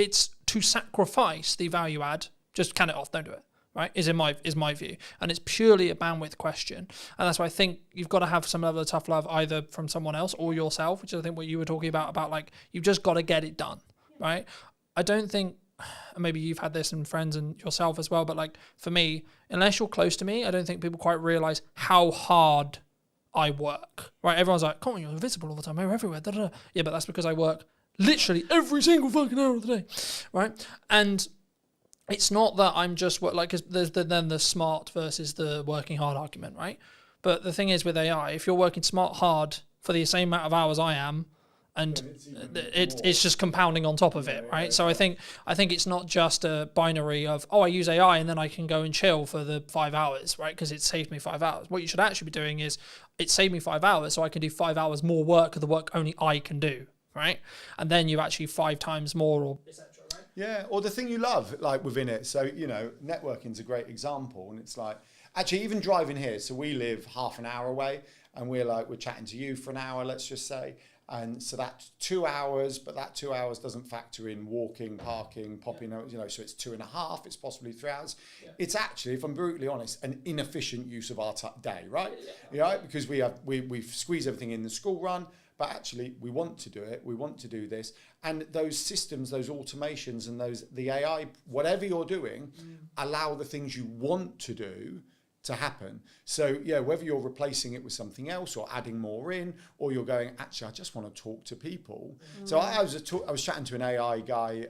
it's to sacrifice the value add, just can it off, don't do it. Right, is my view, and it's purely a bandwidth question, and that's why I think you've got to have some level of tough love either from someone else or yourself, which is I think what you were talking about like you've just got to get it done, right? I don't think, and maybe you've had this in friends and yourself as well, but like for me, unless you're close to me, I don't think people quite realise how hard I work, right? Everyone's like, come on, you're visible all the time, you're everywhere, da, da, da. Yeah, but that's because I work literally every single fucking hour of the day, right? And it's not that I'm just like, cause there's then the smart versus the working hard argument, right? But the thing is with AI, if you're working smart hard for the same amount of hours I am, and it's just compounding on top of it, right? So I think it's not just a binary of, oh, I use AI and then I can go and chill for the 5 hours, right? Because it saved me 5 hours. What you should actually be doing is, it saved me 5 hours, so I can do 5 hours more work of the work only I can do, right? And then you actually 5 times more or etc. Yeah, or the thing you love, like within it. So, you know, networking's a great example. And it's like, actually, even driving here. So we live half an hour away and we're chatting to you for an hour, let's just say. And so that's 2 hours, but that 2 hours doesn't factor in walking, parking, popping, you know, so it's 2.5, it's possibly 3 hours. Yeah. It's actually, if I'm brutally honest, an inefficient use of our day, right? Yeah. Because we squeeze everything in the school run. But actually, we want to do it. We want to do this, and those systems, those automations, and the AI, whatever you're doing, allow the things you want to do to happen. So yeah, whether you're replacing it with something else or adding more in, or you're going, actually, I just want to talk to people. So I was chatting to an AI guy,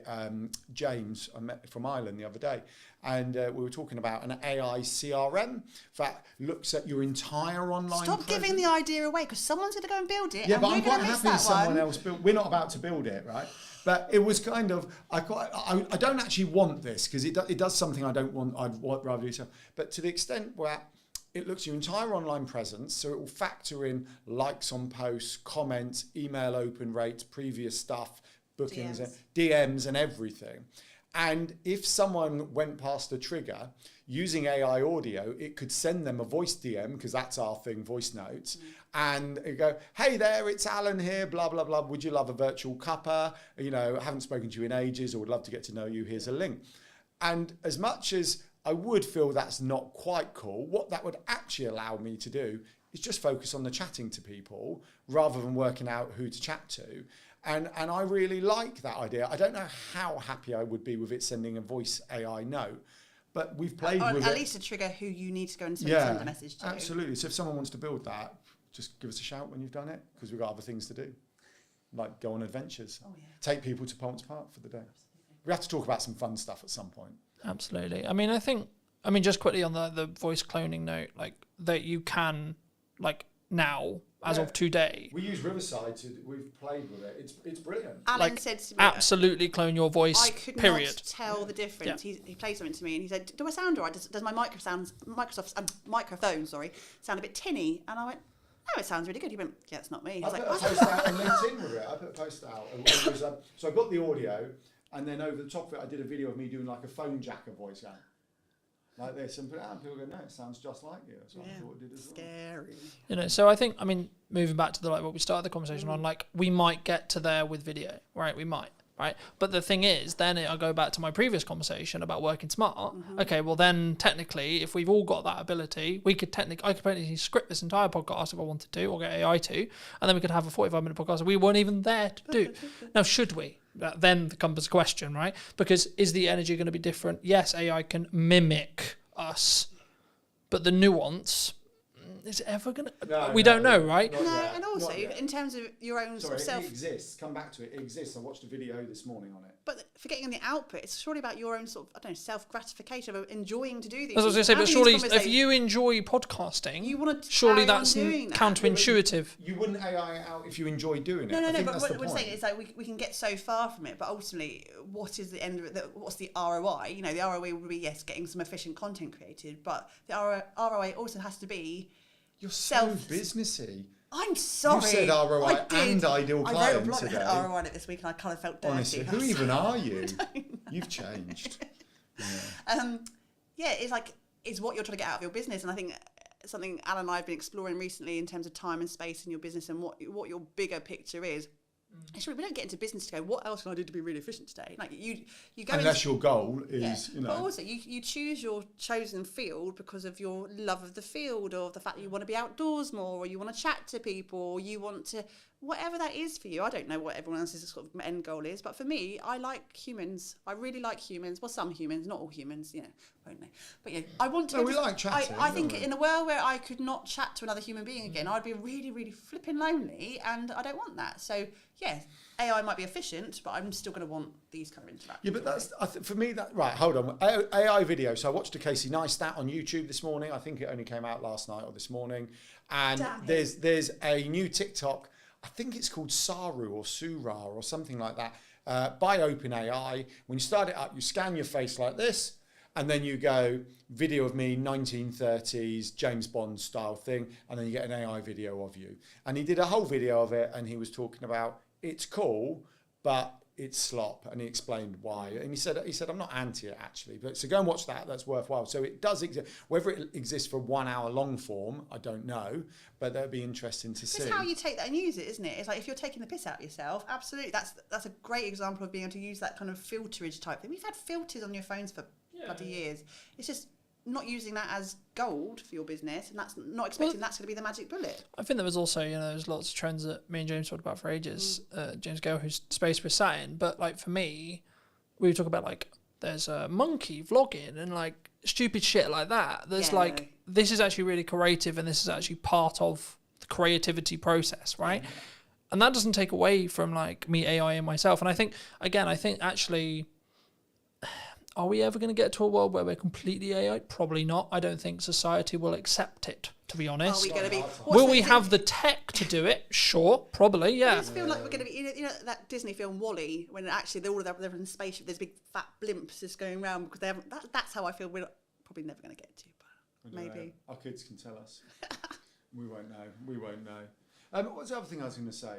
James, I met from Ireland the other day. And we were talking about an AI CRM that looks at your entire online Stop giving the idea away, because someone's going to go and build it. Yeah, and but we're I'm quite gonna miss happy that someone one. else built. We're not about to build it, right? But it was kind of, I don't actually want this, because it does something I don't want. I'd rather do so. But to the extent where it looks at your entire online presence, so it will factor in likes on posts, comments, email open rates, previous stuff, bookings, DMs and everything. And if someone went past a trigger using AI audio, it could send them a voice DM, because that's our thing, voice notes, and it go, hey there, it's Alan here, blah, blah, blah. Would you love a virtual cuppa? You know, I haven't spoken to you in ages, or would love to get to know you. Here's a link. And as much as I would feel that's not quite cool, what that would actually allow me to do is just focus on the chatting to people rather than working out who to chat to. And I really like that idea. I don't know how happy I would be with it sending a voice AI note, but we've played with it. At least a trigger who you need to go and send a message to. Absolutely. So if someone wants to build that, just give us a shout when you've done it, because we've got other things to do, like go on adventures, take people to Palms Park for the day. We have to talk about some fun stuff at some point. Absolutely. I mean, just quickly on the voice cloning note, like that you can, like now, as of today. We use Riverside, we've played with it. It's brilliant. Alan said to me, absolutely clone your voice, I could not tell the difference. Yeah. He played something to me and he said, do I sound all right? Does my microphone sound a bit tinny? And I went, no, it sounds really good. He went, yeah, it's not me. I put a post out on LinkedIn with it. I put a post out. It was, so I got the audio, and then over the top of it, I did a video of me doing like a phone jacker voice going like this, and put it out, and people go, no, it sounds just like you. So I thought it did as well. Scary. You know, so I think, moving back to what we started the conversation on, like we might get to there with video, right? We might. Right, but the thing is, then I go back to my previous conversation about working smart. Okay, well then technically, if we've all got that ability, I could technically script this entire podcast if I wanted to, or get AI to, and then we could have a 45-minute podcast that we weren't even there to do. Now, should we? That then comes a question, right? Because is the energy going to be different? Yes, AI can mimic us, but the nuance. Is it ever going to... We don't know, right? No, and also, in terms of your own sort of self... it exists. Come back to it. It exists. I watched a video this morning on it. But forgetting the output, it's surely about your own sort of, self-gratification of enjoying to do these. As I was going to say, but surely if you enjoy podcasting, you want to surely that's counterintuitive. You wouldn't AI it out if you enjoy doing it. No, but what we're saying is like we can get so far from it, but ultimately, what is the end of it? What's the ROI? You know, the ROI would be, yes, getting some efficient content created, but the ROI also has to be... You're so businessy. I'm sorry. You said ROI I did. and ideal I wrote a client blog that today. had ROI in it this week, and I kind of felt dirty. Honestly, who even are you? You've changed. Yeah, it's like, it's what you're trying to get out of your business. And I think something Alan and I have been exploring recently in terms of time and space in your business and what your bigger picture is. Actually, we don't get into business to go, what else can I do to be really efficient today? Like you go Unless your goal is, But also you choose your chosen field because of your love of the field, or the fact that you want to be outdoors more, or you want to chat to people, or you want to, whatever that is for you. I don't know what everyone else's sort of end goal is, but for me, I like humans. I really like humans. Well, some humans, not all humans, won't they? But yeah, I want to. No, we like chatting. I think in a world where I could not chat to another human being again, I'd be really, really flipping lonely, and I don't want that. So yeah, AI might be efficient, but I'm still going to want these kind of interactions. Yeah, but that's for me. That right? Hold on. AI video. So I watched a Casey Neistat on YouTube this morning. I think it only came out last night or this morning. And there's a new TikTok. I think it's called Saru or Sura or something like that, by OpenAI. When you start it up, you scan your face like this, and then you go video of me 1930s James Bond style thing, and then you get an AI video of you. And he did a whole video of it, and he was talking about it's cool, but it's slop, and he explained why. And he said I'm not anti it actually, but so go and watch that. That's worthwhile. So it does exist. Whether it exists for 1 hour long form, I don't know, but that'd be interesting to see. It's how you take that and use it, isn't it? It's like if you're taking the piss out of yourself, absolutely. That's a great example of being able to use that kind of filterage type thing. We've had filters on your phones for bloody years. It's just not using that as gold for your business, and that's not expecting that's going to be the magic bullet. I think there was also, there's lots of trends that me and James talked about for ages. James Gale, whose space we're sat in, but like for me, we talk about like there's a monkey vlogging and like stupid shit like that. There's this is actually really creative, and this is actually part of the creativity process, right? And that doesn't take away from like me AI and myself. And I think actually, are we ever going to get to a world where we're completely AI? Probably not. I don't think society will accept it, to be honest. Are we going to be? Will we have the tech to do it? Sure, probably, yeah. I just feel like we're going to be, that Disney film WALL-E, when actually they're in a spaceship, there's big fat blimps just going around because they haven't. That's how I feel we're probably never going to get to, but maybe. Our kids can tell us. We won't know. What's the other thing I was going to say?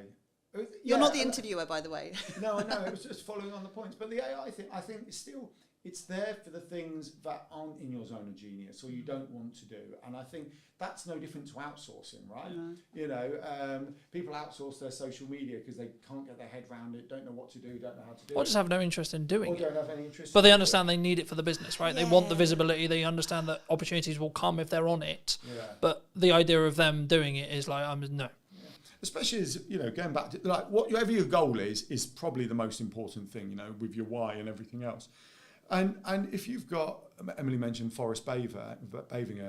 You're not the interviewer, by the way. No, I know. It was just following on the points. But the AI thing, I think, is still, it's there for the things that aren't in your zone of genius or you don't want to do. And I think that's no different to outsourcing, right? No. People outsource their social media because they can't get their head around it, don't know what to do, don't know how to do it. Or just have no interest in doing it. Or don't have any interest. But they understand they need it for the business, right? Yeah. They want the visibility. They understand that opportunities will come if they're on it. Yeah. But the idea of them doing it is like, no. Especially as, going back to, like, whatever your goal is probably the most important thing, with your why and everything else. And if you've got, Emily mentioned forest bathing,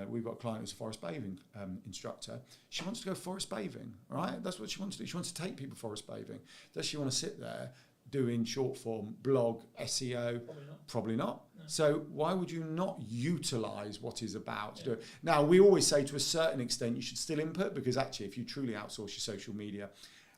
we've got a client who's a forest bathing instructor. She wants to go forest bathing, right? That's what she wants to do. She wants to take people forest bathing. Does she want to sit there doing short form, blog, SEO? Probably not. No. So why would you not utilise what is about to do it? Now, we always say to a certain extent you should still input, because actually if you truly outsource your social media,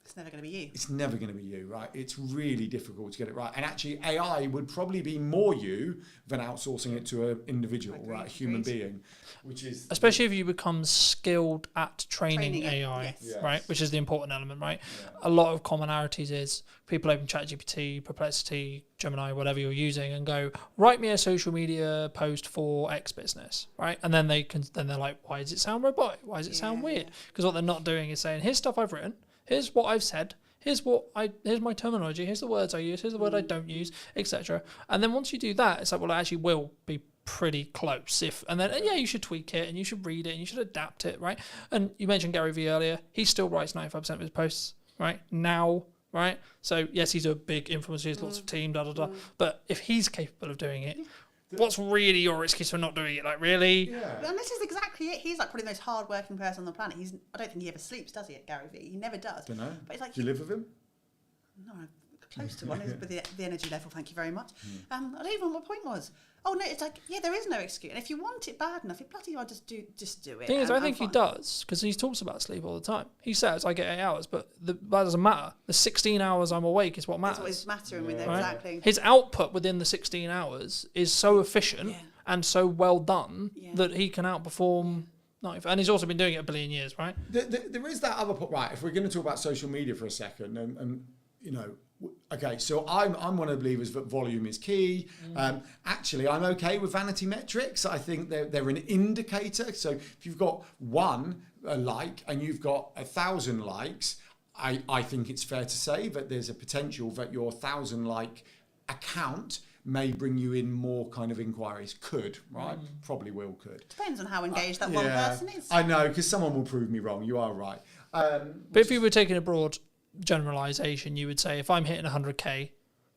it's never going to be you. It's never going to be you, right? It's really difficult to get it right. And actually AI would probably be more you than outsourcing it to an individual, right? A human being, which is... Especially if you become skilled at training AI, right? Which is the important element, right? Yeah. A lot of commonalities is people open ChatGPT, Perplexity, Gemini, whatever you're using, and go, write me a social media post for X business, right? And then they're like, why does it sound robotic? Why does it sound weird? Because what they're not doing is saying, here's stuff I've written, here's what I've said, here's my terminology, here's the words I use, here's the word I don't use, etc. And then once you do that, it's like, well, it actually will be pretty close. And then you should tweak it and you should read it and you should adapt it, right? And you mentioned Gary Vee earlier. He still writes 95% of his posts, right? Now, right? So yes, he's a big influencer, he has lots of team, but if he's capable of doing it, what's really your excuse for not doing it? Like, really? Yeah. And this is exactly it. He's like probably the most hard-working person on the planet. I don't think he ever sleeps, does he, at Gary Vee? He never does. Don't know. But it's like, do you live with him? No, I'm close to one. With the energy level, thank you very much. I don't even know what my point was. Oh no, it's like, there is no excuse. And if you want it bad enough, you bloody well just do it. Thing is, I think he does, because he talks about sleep all the time. He says I get 8 hours, but that doesn't matter. The 16 hours I'm awake is what matters. That's what is mattering with it, exactly. His output within the 16 hours is so efficient and so well done that he can outperform And he's also been doing it a billion years, right? There is that other point, right? If we're going to talk about social media for a second, and you know, okay, so I'm one of the believers that volume is key. Actually, I'm okay with vanity metrics. I think they're an indicator. So if you've got one like and you've got 1,000 likes, I think it's fair to say that there's a potential that your 1,000 like account may bring you in more kind of inquiries. Could, right? Probably will, could. Depends on how engaged that one person is. I know, because someone will prove me wrong. You are right. But if you were taking a broad generalization, you would say if I'm hitting 100k,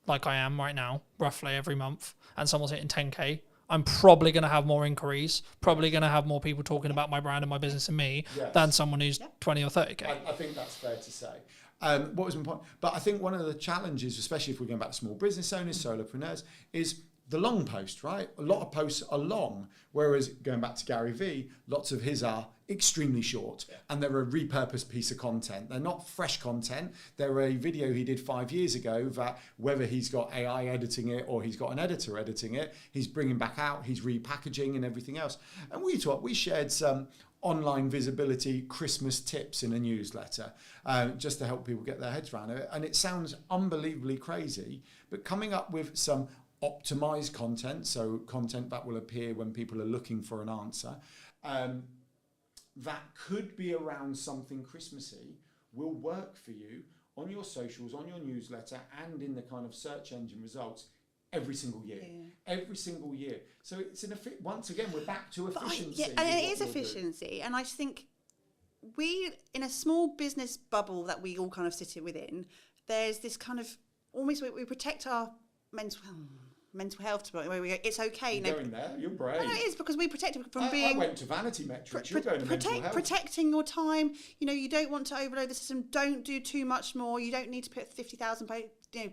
like I am right now, roughly every month, and someone's hitting 10k, I'm probably going to have more inquiries, probably going to have more people talking about my brand and my business and me than someone who's 20 or 30k. I think that's fair to say. What was my point? But I think one of the challenges, especially if we're going back to small business owners, solopreneurs, is the long post, right? A lot of posts are long, whereas going back to Gary Vee, lots of his are extremely short, and they're a repurposed piece of content. They're not fresh content. They're a video he did 5 years ago that whether he's got AI editing it or he's got an editor editing it, he's bringing back out, he's repackaging and everything else. And we shared some online visibility Christmas tips in a newsletter just to help people get their heads around it. And it sounds unbelievably crazy, but coming up with some optimized content, so content that will appear when people are looking for an answer, that could be around something Christmassy, will work for you on your socials, on your newsletter, and in the kind of search engine results every single year. Every single year. So it's once again, we're back to efficiency. And it is efficiency. And I just think we, in a small business bubble that we all kind of sit within, there's this kind of almost we protect our mental health to where we go, it's okay. You're going there, you're brave. No, it is, because we protect it from being... I went to vanity metrics, you're going to mental health. Protecting your time, you don't want to overload the system, don't do too much more, you don't need to put 50,000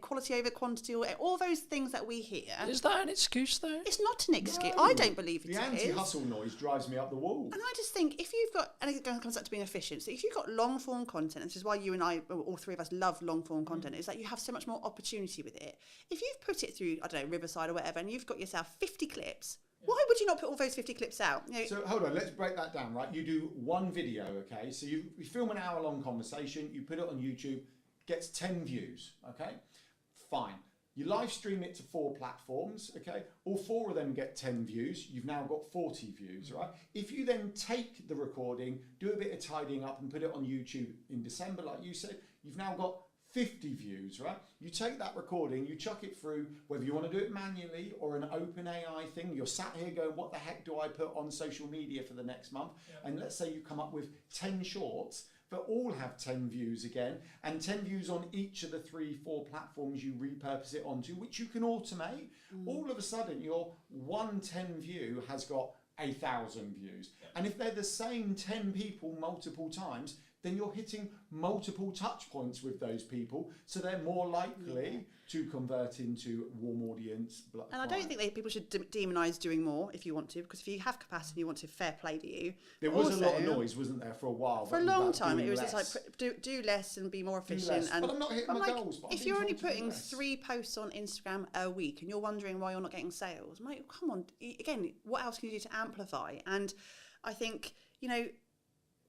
quality over quantity, or all those things that we hear. Is that an excuse, though? It's not an excuse. No, I don't believe it is. The anti-hustle noise drives me up the wall. And I just think if you've got, and it comes back to being efficient, so if you've got long-form content, and this is why you and I, all three of us, love long-form content, is that you have so much more opportunity with it. If you've put it through, I don't know, Riverside or whatever, and you've got yourself 50 clips, why would you not put all those 50 clips out? So hold on, let's break that down, right? You do one video, okay? So you film an hour-long conversation, you put it on YouTube, gets 10 views, okay? Fine. You live stream it to 4 platforms, okay? All 4 of them get 10 views. You've now got 40 views, right? If you then take the recording, do a bit of tidying up and put it on YouTube in December, like you said, you've now got 50 views, right? You take that recording, you chuck it through, whether you want to do it manually or an open AI thing, you're sat here going, what the heck do I put on social media for the next month? Yeah. And let's say you come up with 10 shorts that all have 10 views again, and 10 views on each of the 3-4 platforms you repurpose it onto, which you can automate. All of a sudden, your 110 view has got 1,000 views. And if they're the same 10 people multiple times, then you're hitting multiple touch points with those people, so they're more likely to convert into warm audience. And I don't think people should demonise doing more if you want to, because if you have capacity and you want to, fair play to you. There was a lot of noise, wasn't there, for a while? For a long time, it was just like do less and be more efficient. And but I'm not hitting my goals. If you're only putting 3 posts on Instagram a week and you're wondering why you're not getting sales, mate, come on. Again, what else can you do to amplify? And I think,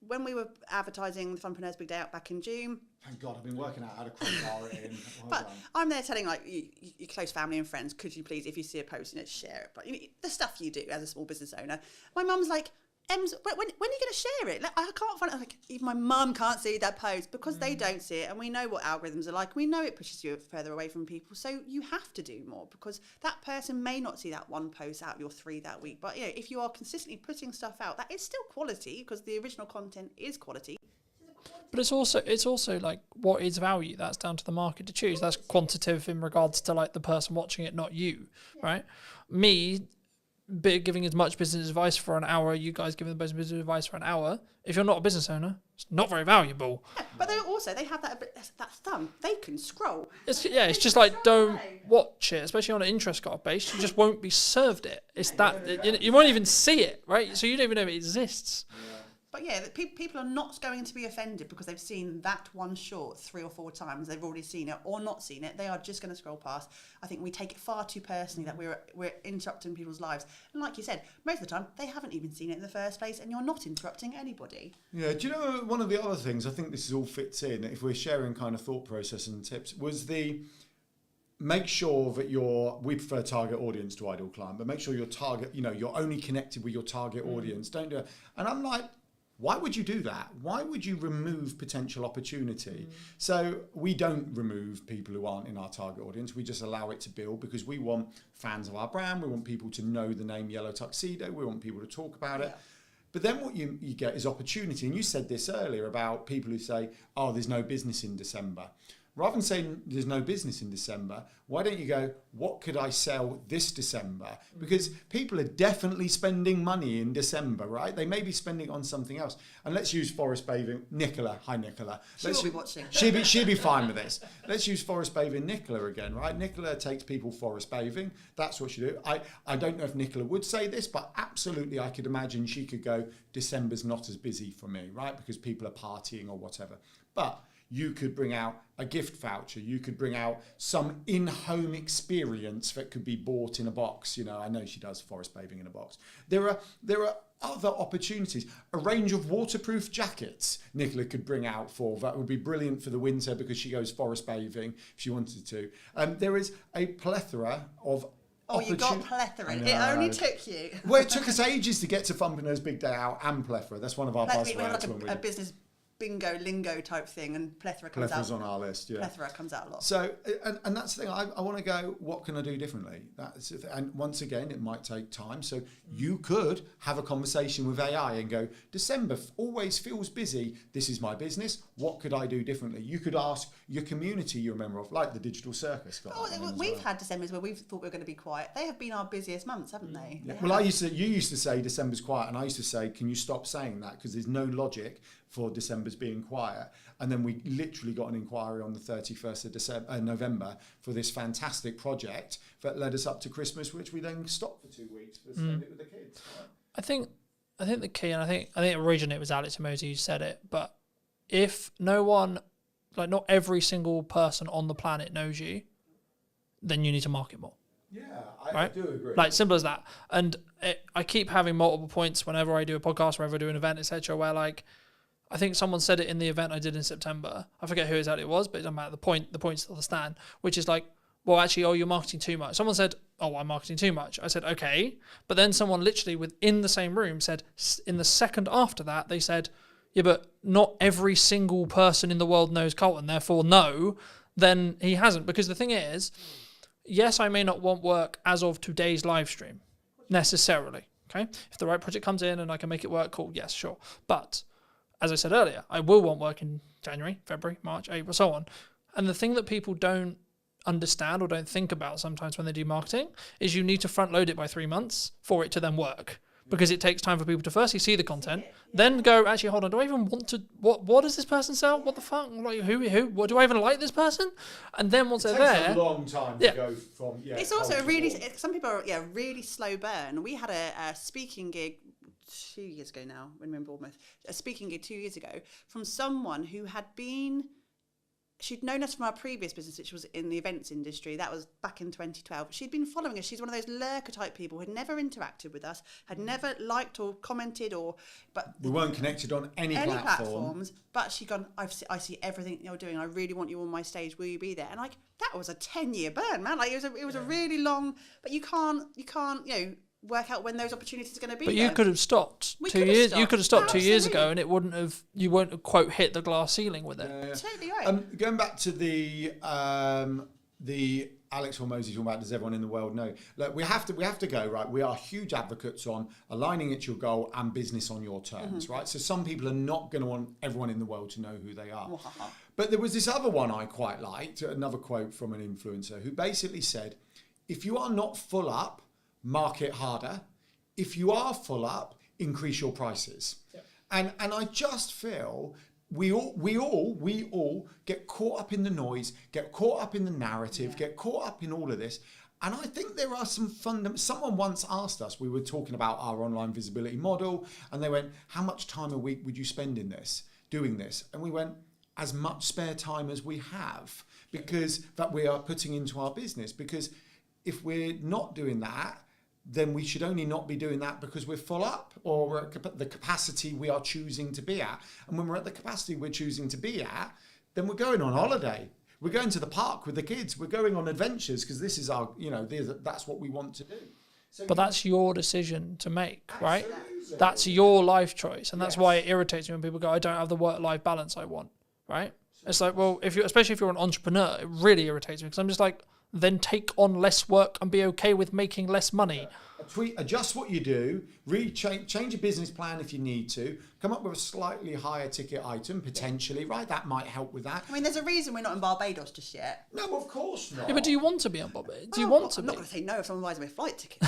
when we were advertising the Funpreneurs Big Day Out back in June. Thank God, I've been working out how to crowbar it in. But I'm there telling your close family and friends, could you please, if you see a post, share it. But the stuff you do as a small business owner. My mum's like, Ems, when are you going to share it? Like, I can't find it. Like, even my mum can't see that post because they don't see it, and we know what algorithms are like. We know it pushes you further away from people, so you have to do more because that person may not see that one post out of your 3 that week. But if you are consistently putting stuff out, that is still quality because the original content is quality. But it's also like, what is value? That's down to the market to choose. That's quantitative in regards to like the person watching it, not you, right? Me giving as much business advice for an hour, you guys giving the business advice for an hour, if you're not a business owner, it's not very valuable. Yeah, but they have that thumb. They can scroll. It's just like, don't watch it, especially on an interest card base. You just won't be served it. It's that you won't even see it, right? So you don't even know it exists. But yeah, people are not going to be offended because they've seen that one short 3 or 4 times. They've already seen it or not seen it. They are just going to scroll past. I think we take it far too personally that we're interrupting people's lives. And like you said, most of the time they haven't even seen it in the first place, and you're not interrupting anybody. Yeah, do you know one of the other things, I think this all fits in, if we're sharing kind of thought process and tips, was the make sure that we prefer target audience to ideal client, but make sure your target, you're only connected with your target audience. Don't do it. And I'm like, why would you do that? Why would you remove potential opportunity? So we don't remove people who aren't in our target audience. We just allow it to build because we want fans of our brand. We want people to know the name Yellow Tuxedo. We want people to talk about it. But then what you get is opportunity. And you said this earlier about people who say, oh, there's no business in December. Rather than saying there's no business in December, why don't you go, what could I sell this December? Because people are definitely spending money in December, right? They may be spending on something else. And let's use forest bathing. Nicola, hi Nicola. She'll be watching. She'll be fine with this. Let's use forest bathing Nicola again, right? Nicola takes people forest bathing. That's what she do. I don't know if Nicola would say this, but absolutely I could imagine she could go, December's not as busy for me, right? Because people are partying or whatever. But you could bring out a gift voucher. You could bring out some in-home experience that could be bought in a box. I know she does forest bathing in a box. There are other opportunities. A range of waterproof jackets Nicola could bring out that would be brilliant for the winter because she goes forest bathing if she wanted to. There is a plethora of you got plethora. It only took you. Well, it took us ages to get to Thumpernose Big Day Out and plethora. That's one of our buzzwords. We have like a business bingo lingo type thing, and plethora comes Plethra's out. on our list, yeah. Plethora comes out a lot. So, and that's the thing. I want to go, what can I do differently? And once again, it might take time. So you could have a conversation with AI and go, December always feels busy. This is my business. What could I do differently? You could ask your community you're a member of, like the Digital Circus. We've had Decembers where we've thought we were going to be quiet. They have been our busiest months, haven't they? Yeah. Well, you used to say December's quiet, and I used to say, can you stop saying that? Because there's no logic for December's being quiet. And then we literally got an inquiry on the 31st of November for this fantastic project that led us up to Christmas, which we then stopped for 2 weeks to spend it with the kids. Right? I think the key, and I think originally it was Alex Emosi who said it, but if no one, like not every single person on the planet knows you, then you need to market more. Yeah, I do agree. Like, simple as that. And I keep having multiple points whenever I do a podcast, whenever I do an event, etc., where like, I think someone said it in the event I did in September. I forget who exactly it was, but it doesn't matter. The point still stands, which is like, well, actually, you're marketing too much. Someone said, oh, I'm marketing too much. I said, okay. But then someone literally within the same room said, in the second after that, they said, yeah, but not every single person in the world knows Colton, therefore no, then he hasn't. Because the thing is, yes, I may not want work as of today's live stream, necessarily, okay? If the right project comes in and I can make it work, cool, yes, sure. But as I said earlier, I will want work in January, February, March, April, so on. And the thing that people don't understand or don't think about sometimes when they do marketing is you need to front load it by 3 months for it to then work. Because it takes time for people to firstly see the content, then go, actually, hold on, do I even want to, what does this person sell? What the fuck? Like, who, what, do I even like this person? And then once they're there. It takes a long time to go from, It's also some people are, really slow burn. We had a speaking gig 2 years ago now, when we were in Bournemouth, a speaking gig 2 years ago from someone who had been, she'd known us from our previous business, which was in the events industry. That was back in 2012. She'd been following us. She's one of those lurker type people who had never interacted with us, had never liked or commented but we weren't connected on any platforms. But she'd gone, I see everything you're doing. I really want you on my stage. Will you be there? And like, that was a 10-year burn, man. Like, it was a really long, but you can't, work out when those opportunities are going to be. But there. you could have stopped 2 years. You could have stopped 2 years ago, and it wouldn't have. You wouldn't have quote hit the glass ceiling with it. Yeah. Totally right. Going back to the Alex Hormozy talking about, does everyone in the world know? Look, we have to go, right. We are huge advocates on aligning it to your goal and business on your terms, right? So some people are not going to want everyone in the world to know who they are. But there was this other one I quite liked, another quote from an influencer who basically said, if you are not full up, market harder. If you are full up, increase your prices. Yep. And I just feel we all get caught up in the noise, get caught up in the narrative, get caught up in all of this. And I think there are some someone once asked us, we were talking about our online visibility model, and they went, how much time a week would you spend in this, doing this? And we went, as much spare time as we have, because that we are putting into our business. Because if we're not doing that, then we should only not be doing that because we're full up, or we're at the capacity we are choosing to be at. And when we're at the capacity we're choosing to be at, then we're going on holiday. We're going to the park with the kids. We're going on adventures because this is our, that's what we want to do. So But that's your decision to make, right? Absolutely. That's your life choice. And that's why it irritates me when people go, I don't have the work-life balance I want, right? It's like, well, especially if you're an entrepreneur, it really irritates me because I'm just like, then take on less work and be okay with making less money. Adjust what you do, change your business plan if you need to, come up with a slightly higher ticket item, potentially, right? That might help with that. I mean, there's a reason we're not in Barbados just yet. No, of course not. Yeah, but do you want to be on Bobby? Do you want to I'm be? not going to say no if someone buys me a flight ticket.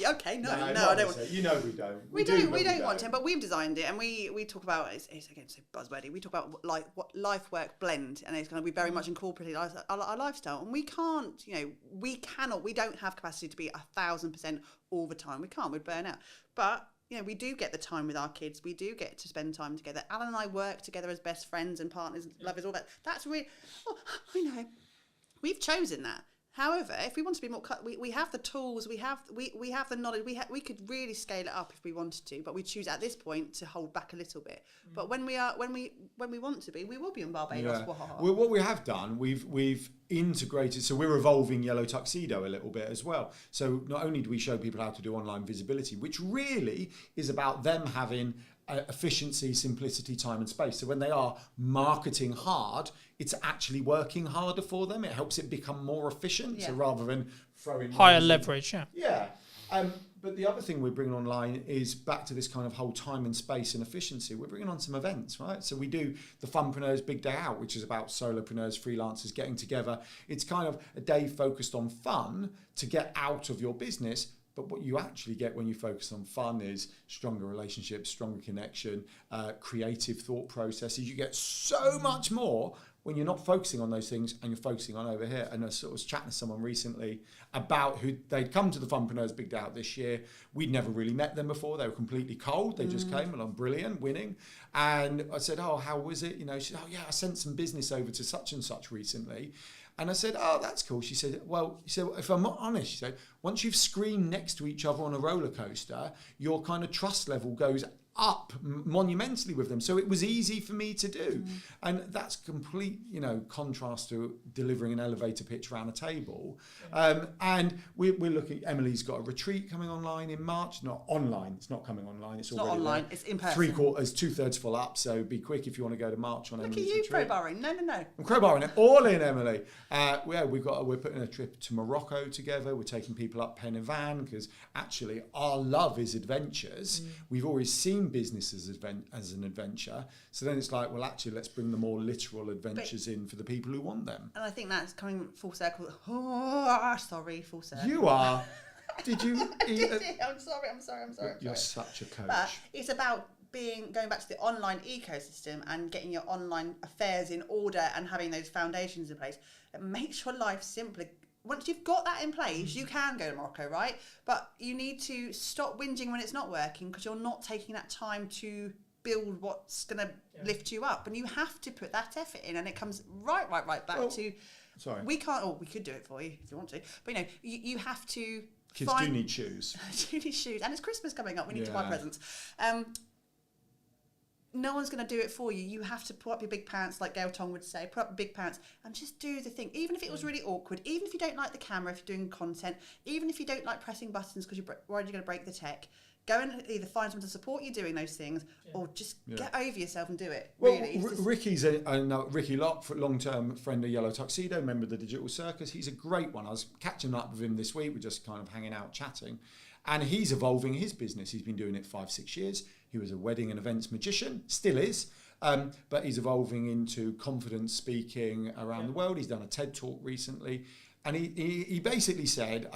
Okay, no, I don't want. You know we don't. We don't want to, but we've designed it, and we talk about it's again so buzzwordy. We talk about like what life work blend, and it's going to be very much incorporated our lifestyle. And we can't, we don't have capacity to be 1,000% all the time. We can't. We'd burn out. But we do get the time with our kids. We do get to spend time together. Alan and I work together as best friends and partners, lovers, all that. That's really. Oh, I know. We've chosen that. However, if we want to be more, we have the tools, we have the knowledge, we could really scale it up if we wanted to, but we choose at this point to hold back a little bit. But when we want to be, we will be in Barbados. Yeah. Well, what we have done, we've integrated, so we're evolving Yellow Tuxedo a little bit as well. So not only do we show people how to do online visibility, which really is about them having efficiency, simplicity, time and space. So when they are marketing hard, it's actually working harder for them. It helps it become more efficient. So rather than throwing higher leverage, Yeah. But the other thing we're bringing online is back to this kind of whole time and space and efficiency. We're bringing on some events, right? So we do the Funpreneurs Big Day Out, which is about solopreneurs, freelancers getting together. It's kind of a day focused on fun to get out of your business. But what you actually get when you focus on fun is stronger relationships, stronger connection, creative thought processes. You get so much more when you're not focusing on those things and you're focusing on over here. And I sort of was chatting to someone recently about who they'd come to the Funpreneurs Big Day Out this year. We'd never really met them before. They were completely cold. They just came along, brilliant, winning. And I said, oh, how was it? She said, oh yeah, I sent some business over to such and such recently. And I said, oh, that's cool. She said, well, if I'm not honest, she said, once you've screamed next to each other on a roller coaster, your kind of trust level goes up monumentally with them. So it was easy for me to do. And that's complete, contrast to delivering an elevator pitch around a table. And we're looking, Emily's got a retreat coming online in March. Not online, it's not coming online. It's already not online, there. It's in person. 2/3 full up. So be quick if you want to go to March on Emily's Look at you retreat. crowbarring. No. I'm crowbarring it all in, Emily. We're putting a trip to Morocco together. We're taking people up Pen y Fan because actually our love is adventures. We've always seen business as an adventure. So then it's like, well, actually, let's bring the more literal adventures in for the people who want them. And I think that's coming full circle. Full circle. You are. Did you? I'm sorry. You're such a coach. But it's about going back to the online ecosystem and getting your online affairs in order and having those foundations in place. It makes your life simpler. Once you've got that in place, you can go to Morocco, right? But you need to stop whinging when it's not working because you're not taking that time to build what's going to lift you up. And you have to put that effort in. And it comes right back to... Sorry. We can't... we could do it for you if you want to. But, you have to... Kids do need shoes. do need shoes. And it's Christmas coming up. We need to buy presents. No one's going to do it for you. You have to put up your big pants, like Gail Tong would say, put up your big pants and just do the thing. Even if it was really awkward, even if you don't like the camera, if you're doing content, even if you don't like pressing buttons because you're worried you're going to break the tech, go and either find someone to support you doing those things or just get over yourself and do it. Well, really. Ricky's Ricky Locke, long-term friend of Yellow Tuxedo, member of the Digital Circus. He's a great one. I was catching up with him this week. We're just kind of hanging out, chatting. And he's evolving his business. He's been doing it 5-6 years. He was a wedding and events magician, still is, but he's evolving into confidence speaking around the world. He's done a TED Talk recently. And he basically said,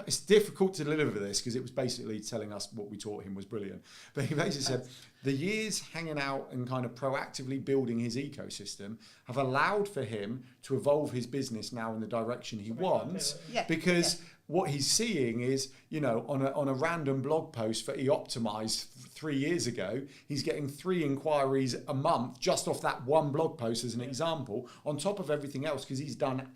it's difficult to deliver this because it was basically telling us what we taught him was brilliant. But he basically said, the years hanging out and kind of proactively building his ecosystem have allowed for him to evolve his business now in the direction he wants. Because what he's seeing is, you know, on a random blog post that he optimized 3 years ago, he's getting 3 inquiries a month just off that one blog post as an example, on top of everything else, because he's done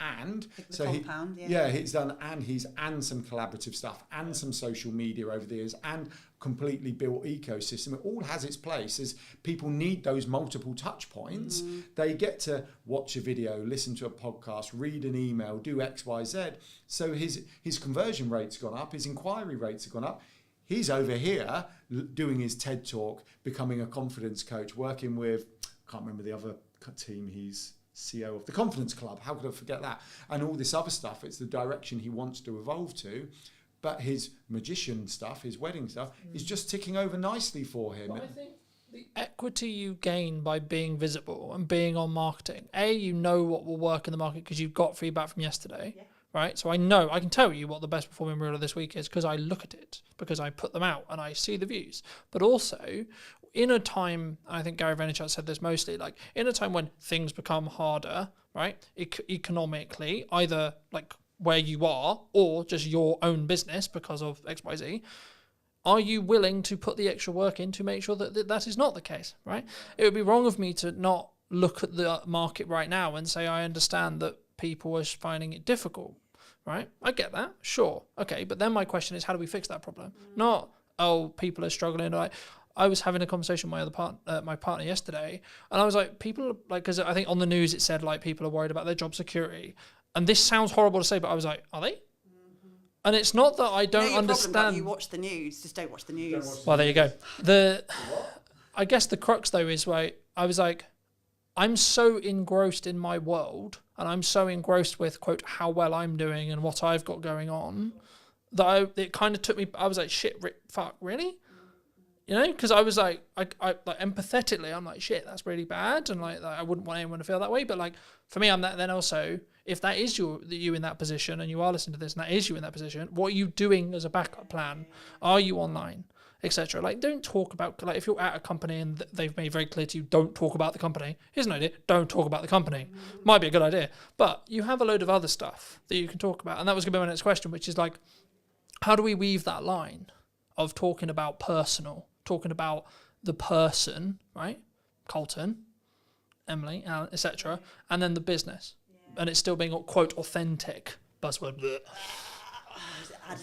he's done and some collaborative stuff and some social media over the years and completely built ecosystem. It all has its place. As people need those multiple touch points, they get to watch a video, listen to a podcast, read an email, do X, Y, Z. So his conversion rate's gone up, his inquiry rates have gone up. He's over here doing his TED talk, becoming a confidence coach, working with, I can't remember the other team, he's CEO of the Confidence Club. How could I forget that? And all this other stuff. It's the direction he wants to evolve to. But his magician stuff, his wedding stuff, is just ticking over nicely for him. But I think the equity you gain by being visible and being on marketing, you know what will work in the market because you've got feedback from yesterday, right? So I can tell you what the best performing reel of this week is because I look at it, because I put them out and I see the views. But also, in a time, I think Gary Vaynerchuk said this mostly, like in a time when things become harder, right? Economically, either like where you are or just your own business because of XYZ, are you willing to put the extra work in to make sure that is not the case, right? It would be wrong of me to not look at the market right now and say, I understand that people are finding it difficult, right? I get that, sure. Okay, but then my question is, how do we fix that problem? Not, people are struggling. I was having a conversation with my partner yesterday, and I was like, people, like, because I think on the news it said, like, people are worried about their job security. And this sounds horrible to say, but I was like, are they? And it's not that I don't understand. You watch the news, just don't watch the news. Well, there you go. I guess the crux though is I was like, I'm so engrossed in my world, and I'm so engrossed with quote how well I'm doing and what I've got going on, that it kind of took me. I was like, shit, fuck, really? You know, because I was like, I like empathetically, I'm like, shit, that's really bad, and like I wouldn't want anyone to feel that way. But like for me, I'm that. Then also, if that is you in that position, and you are listening to this, and that is you in that position, what are you doing as a backup plan? Are you online, etc.? Like, don't talk about, like, if you're at a company and they've made very clear to you, don't talk about the company. Here's an idea: don't talk about the company. Might be a good idea, but you have a load of other stuff that you can talk about, and that was going to be my next question, which is like, how do we weave that line of talking about personal? Talking about the person, right? Colton, Emily, Alan, etc., and then the business, and it's still being quote authentic. Buzzword. I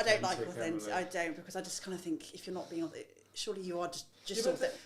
don't like authentic. I don't, because I just kind of think if you're not being authentic, surely you are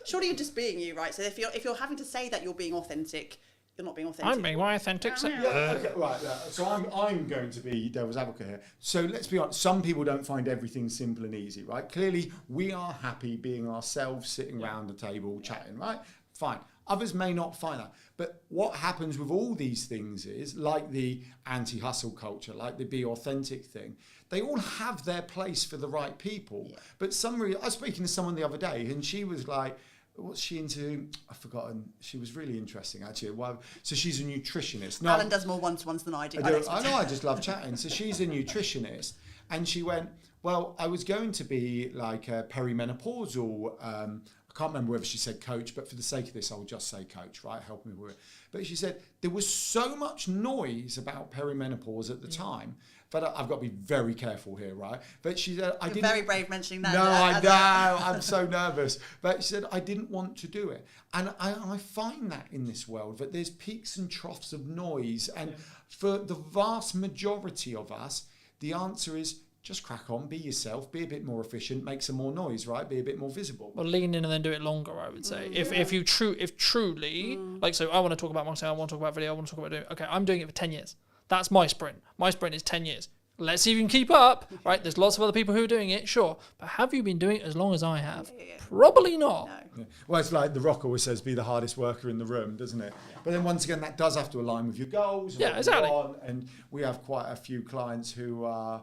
surely you're just being you, right? So if you're having to say that you're being authentic, you're not being authentic. I'm being my authentic. Okay, right. So I'm going to be devil's advocate here. So let's be honest. Some people don't find everything simple and easy, right? Clearly, we are happy being ourselves, sitting around the table, chatting, right? Fine. Others may not find that. But what happens with all these things is, like the anti-hustle culture, like the be authentic thing, they all have their place for the right people. Yeah. But I was speaking to someone the other day, and she was like, what's she into? I've forgotten. She was really interesting, actually. So she's a nutritionist. No, Alan does more one-to-ones than I do. I know, I just love chatting. So she's a nutritionist. And she went, well, I was going to be like a perimenopausal, I can't remember whether she said coach, but for the sake of this, I'll just say coach, right? Help me with it. But she said, there was so much noise about perimenopause at the time, but I've got to be very careful here, right? But she said, You're very brave mentioning that. No, I know, I'm so nervous. But she said, I didn't want to do it. And I find that in this world, that there's peaks and troughs of noise. And for the vast majority of us, the answer is, just crack on, be yourself, be a bit more efficient, make some more noise, right? Be a bit more visible. Well, lean in and then do it longer, I would say. If truly, like, so I want to talk about marketing, I want to talk about video, I want to talk about doing, okay, I'm doing it for 10 years. That's my sprint. My sprint is 10 years. Let's see if you can keep up, right? There's lots of other people who are doing it, sure. But have you been doing it as long as I have? Probably not. No. Yeah. Well, it's like The Rock always says, be the hardest worker in the room, doesn't it? But then once again, that does have to align with your goals. Yeah, exactly. And we have quite a few clients who are,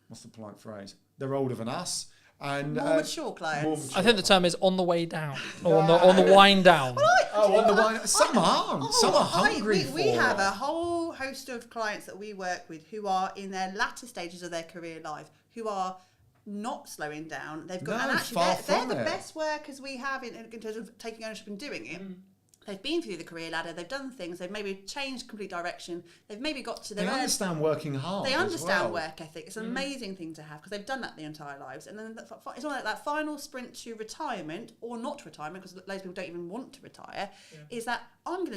what's the polite phrase? They're older than us. And more mature clients. I think the term is on the way down, or on the wind down. On the wind. Some aren't. Some are hungry. We have a whole host of clients that we work with who are in their latter stages of their career life, who are not slowing down. They've got, and actually they're the best workers we have in terms of taking ownership and doing it. They've been through the career ladder. They've done things. They've maybe changed complete direction. They've maybe got to their. They understand working hard. They understand work ethic. It's an amazing thing to have because they've done that their entire lives. And then it's like that final sprint to retirement or not retirement, because loads of people don't even want to retire. Is that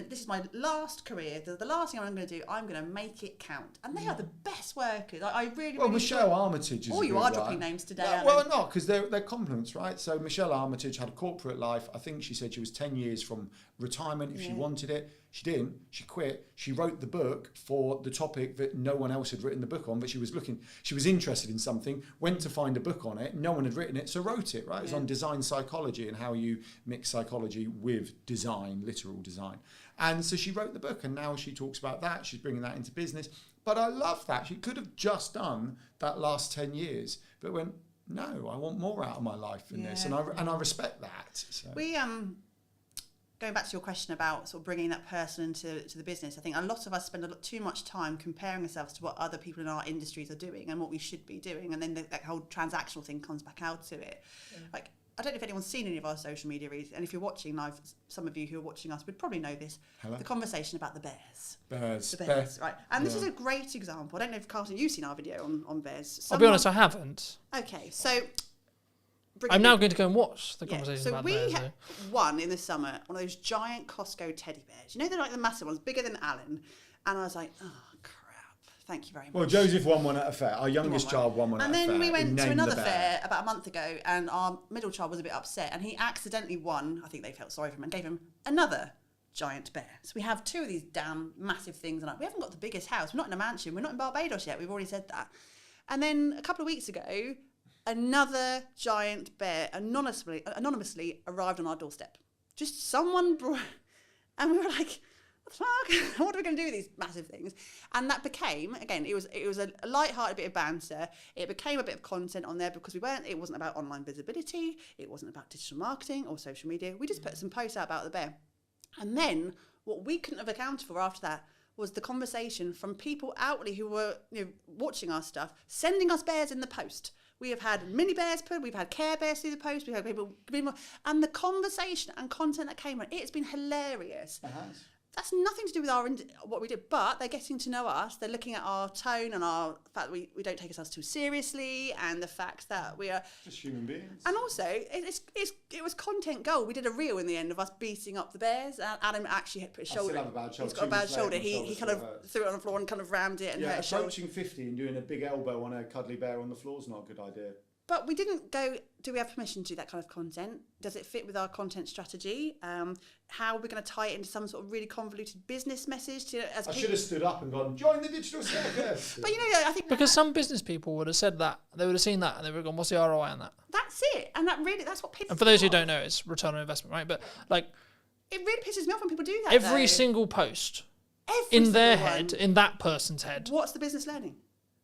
this is my last career. The last thing I'm going to do, I'm going to make it count. And they are the best workers. I really. Well, Michelle Armitage is. Oh, you are dropping names today. Well, not because they're compliments, right? So Michelle Armitage had a corporate life. I think she said she was 10 years from retirement if she wanted it. She didn't. She quit. She wrote the book for the topic that no one else had written the book on, but she was interested in something, went to find a book on it. No one had written it, so wrote it, right? It's on design psychology and how you mix psychology with design, literal design. And so she wrote the book, and now she talks about that. She's bringing that into business. But I love that. She could have just done that last 10 years, but went, no, I want more out of my life in this. And I respect that. So. We, going back to your question about sort of bringing that person into the business, I think a lot of us spend too much time comparing ourselves to what other people in our industries are doing and what we should be doing, and then that whole transactional thing comes back out to it. Like, I don't know if anyone's seen any of our social media reads, and if you're watching live, some of you who are watching us would probably know this. Hello? The conversation about the bears. The bears, right? And this is a great example. I don't know if Carlton, you've seen our video on bears. I'll be honest, I haven't. Okay, so. I'm now going to go and watch the conversation so about we bears. had one in the summer, one of those giant Costco teddy bears. You know, they're like the massive ones, bigger than Alan. And I was like, oh, crap. Thank you very much. Well, Joseph won one at a fair. Our youngest child won one at a fair. And then we went to another fair about a month ago, and our middle child was a bit upset, and he accidentally won. I think they felt sorry for him and gave him another giant bear. So we have two of these damn massive things, and we haven't got the biggest house. We're not in a mansion. We're not in Barbados yet. We've already said that. And then a couple of weeks ago, another giant bear anonymously arrived on our doorstep. Just someone brought, and we were like, what the fuck? What are we going to do with these massive things? And that became, again, it was a light-hearted bit of banter. It became a bit of content on there because it wasn't about online visibility. It wasn't about digital marketing or social media. We just put some posts out about the bear. And then what we couldn't have accounted for after that was the conversation from people outwardly who were watching our stuff, sending us bears in the post. We have had mini bears put, we've had Care Bears through the post, we've had people, and the conversation and content that came on, it's been hilarious. That's nothing to do with what we do, but they're getting to know us. They're looking at our tone and our fact that we don't take ourselves too seriously, and the fact that we are just human beings. And also, it was content gold. We did a reel in the end of us beating up the bears. Adam actually had put his shoulder. I still have a bad shoulder. He's got a bad shoulder. He kind of threw it on the floor and kind of rammed it and hurt his shoulder. Approaching 50 and doing a big elbow on a cuddly bear on the floor is not a good idea. But we didn't go, do we have permission to do that kind of content? Does it fit with our content strategy? How are we going to tie it into some sort of really convoluted business message? I should have stood up and gone, join the digital circus. But I think... Because some business people would have said that. They would have seen that and they would have gone, what's the ROI on that? That's it. And that's what pisses me off. And for those who don't know, it's return on investment, right? But like... It really pisses me off when people do that, Every single post in their head, in that person's head. What's the business learning?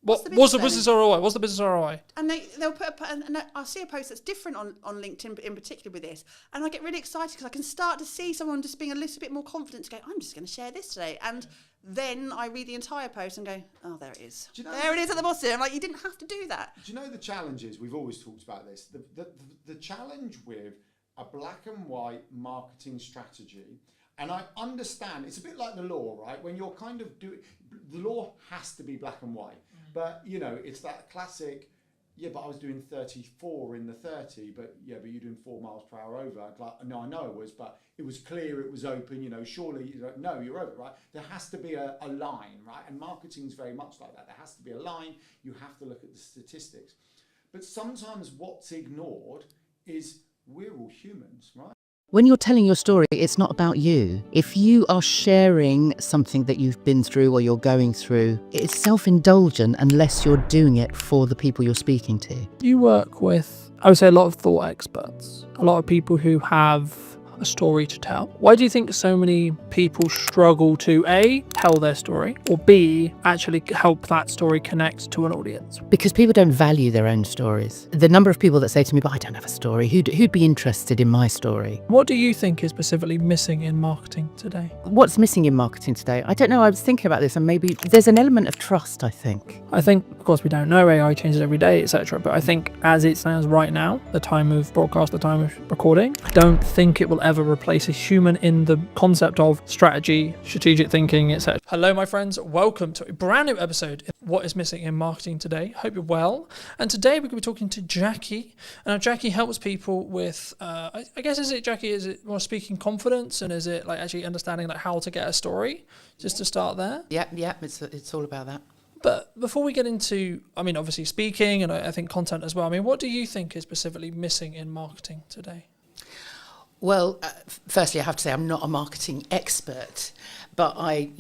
What's the business ROI? What's the business ROI? And they'll put and I'll see a post that's different on LinkedIn, in particular with this, and I get really excited because I can start to see someone just being a little bit more confident to go, I'm just going to share this today. And then I read the entire post and go, oh, there it is. There it is at the bottom. Like, you didn't have to do that. Do you know the challenge is, we've always talked about this, the challenge with a black and white marketing strategy. And I understand, it's a bit like the law, right? When you're kind of doing, the law has to be black and white. But, it's that classic, but I was doing 34 in the 30, but you're doing 4 miles per hour over. Like, no, I know it was, but it was clear, it was open, surely, no, you're over, right? There has to be a line, right? And marketing's very much like that. There has to be a line. You have to look at the statistics. But sometimes what's ignored is we're all humans, right? When you're telling your story, it's not about you. If you are sharing something that you've been through or you're going through, it's self-indulgent unless you're doing it for the people you're speaking to. You work with, I would say, a lot of thought experts, a lot of people who have a story to tell. Why do you think so many people struggle to A, tell their story, or B, actually help that story connect to an audience? Because people don't value their own stories. The number of people that say to me, but I don't have a story, who'd be interested in my story? What do you think is specifically missing in marketing today? What's missing in marketing today? I don't know. I was thinking about this, and maybe there's an element of trust, I think. I think, of course, we don't know, AI changes every day, etc. But I think as it stands right now, the time of broadcast, the time of recording, I don't think it will ever replace a human in the concept of strategy, strategic thinking, etc. Hello, my friends. Welcome to a brand new episode of What is Missing in Marketing Today. Hope you're well. And today we're going to be talking to Jackie. And Jackie helps people with, I guess, is it more speaking confidence? And is it like actually understanding like how to get a story? Just to start there. Yeah, it's all about that. But before we get into, I mean, obviously speaking and I think content as well, I mean, what do you think is specifically missing in marketing today? Well, firstly, I have to say I'm not a marketing expert, but I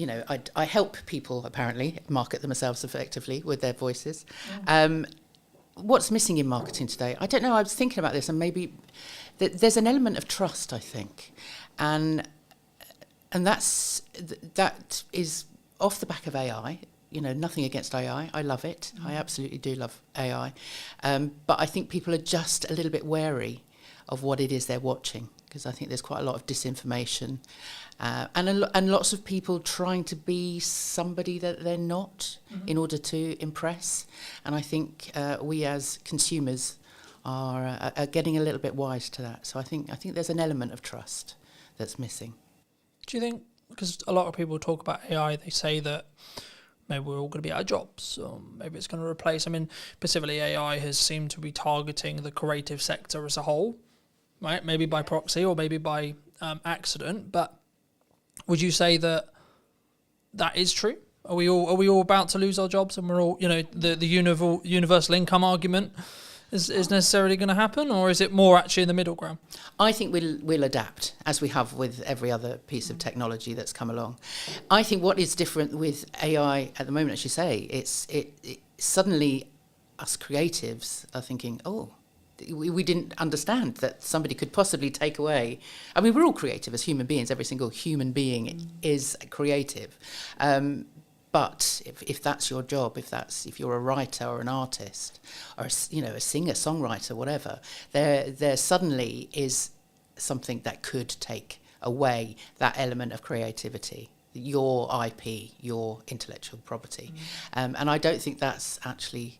help people apparently market themselves effectively with their voices. What's missing in marketing today? I don't know. I was thinking about this, and maybe there's an element of trust, I think, and that is off the back of AI. Nothing against AI. I love it. I absolutely do love AI, but I think people are just a little bit wary of what it is they're watching, because I think there's quite a lot of disinformation and lots of people trying to be somebody that they're not in order to impress. And I think we as consumers are getting a little bit wise to that. So I think there's an element of trust that's missing. Do you think, because a lot of people talk about AI, they say that maybe we're all going to be out of jobs, or maybe it's going to replace, specifically AI has seemed to be targeting the creative sector as a whole, right? Maybe by proxy or maybe by accident. But would you say that is true? Are we all about to lose our jobs, and we're all, the universal income argument is necessarily going to happen, or is it more actually in the middle ground? I think we'll adapt, as we have with every other piece of technology that's come along. I think what is different with AI at the moment, as you say, it suddenly us creatives are thinking, oh, we didn't understand that somebody could possibly take away. We're all creative as human beings. Every single human being is creative. But if that's your job, if you're a writer or an artist or a singer, songwriter, whatever, there suddenly is something that could take away that element of creativity, your IP, your intellectual property, and I don't think that's actually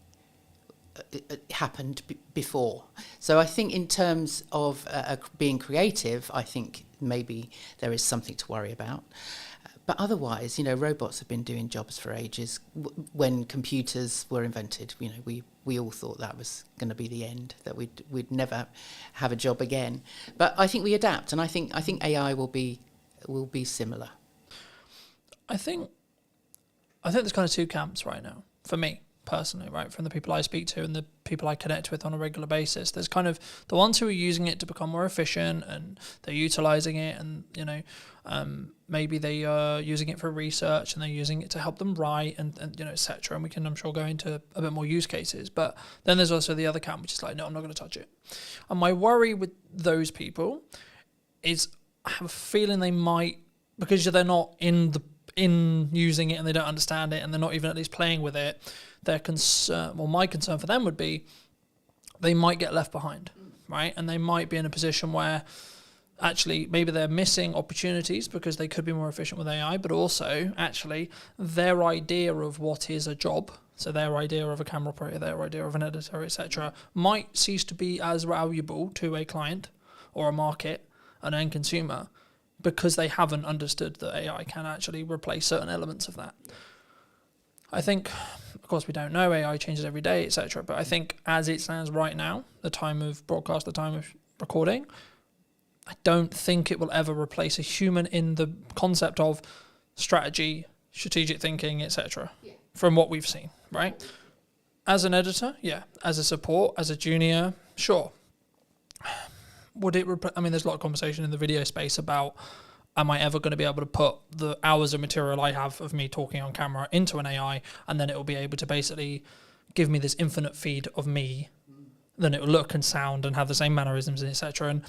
happened before. So I think in terms of being creative, I think maybe there is something to worry about. But otherwise, robots have been doing jobs for ages. When computers were invented, we all thought that was going to be the end, that we'd never have a job again. But I think we adapt, and I think AI will be similar. I think there's kind of two camps right now for me personally, right? From the people I speak to and the people I connect with on a regular basis, there's kind of the ones who are using it to become more efficient and they're utilizing it, and maybe they are using it for research and they're using it to help them write and etc. And we can, I'm sure, go into a bit more use cases. But then there's also the other camp, which is like, no, I'm not going to touch it. And my worry with those people is I have a feeling they might, because they're not in using it and they don't understand it and they're not even at least playing with it, their concern, well, my concern for them would be they might get left behind, right? And they might be in a position where actually maybe they're missing opportunities because they could be more efficient with AI, but also actually their idea of what is a job, so their idea of a camera operator, their idea of an editor, etc., might cease to be as valuable to a client or a market, an end consumer, because they haven't understood that AI can actually replace certain elements of that. I think, of course, we don't know, AI changes every day, etc. But I think as it stands right now, the time of broadcast, the time of recording, I don't think it will ever replace a human in the concept of strategy, strategic thinking, etc. From what we've seen, right? As an editor, yeah. As a support, as a junior, sure. Would it there's a lot of conversation in the video space about, am I ever going to be able to put the hours of material I have of me talking on camera into an AI, and then it will be able to basically give me this infinite feed of me, then it will look and sound and have the same mannerisms, etc. And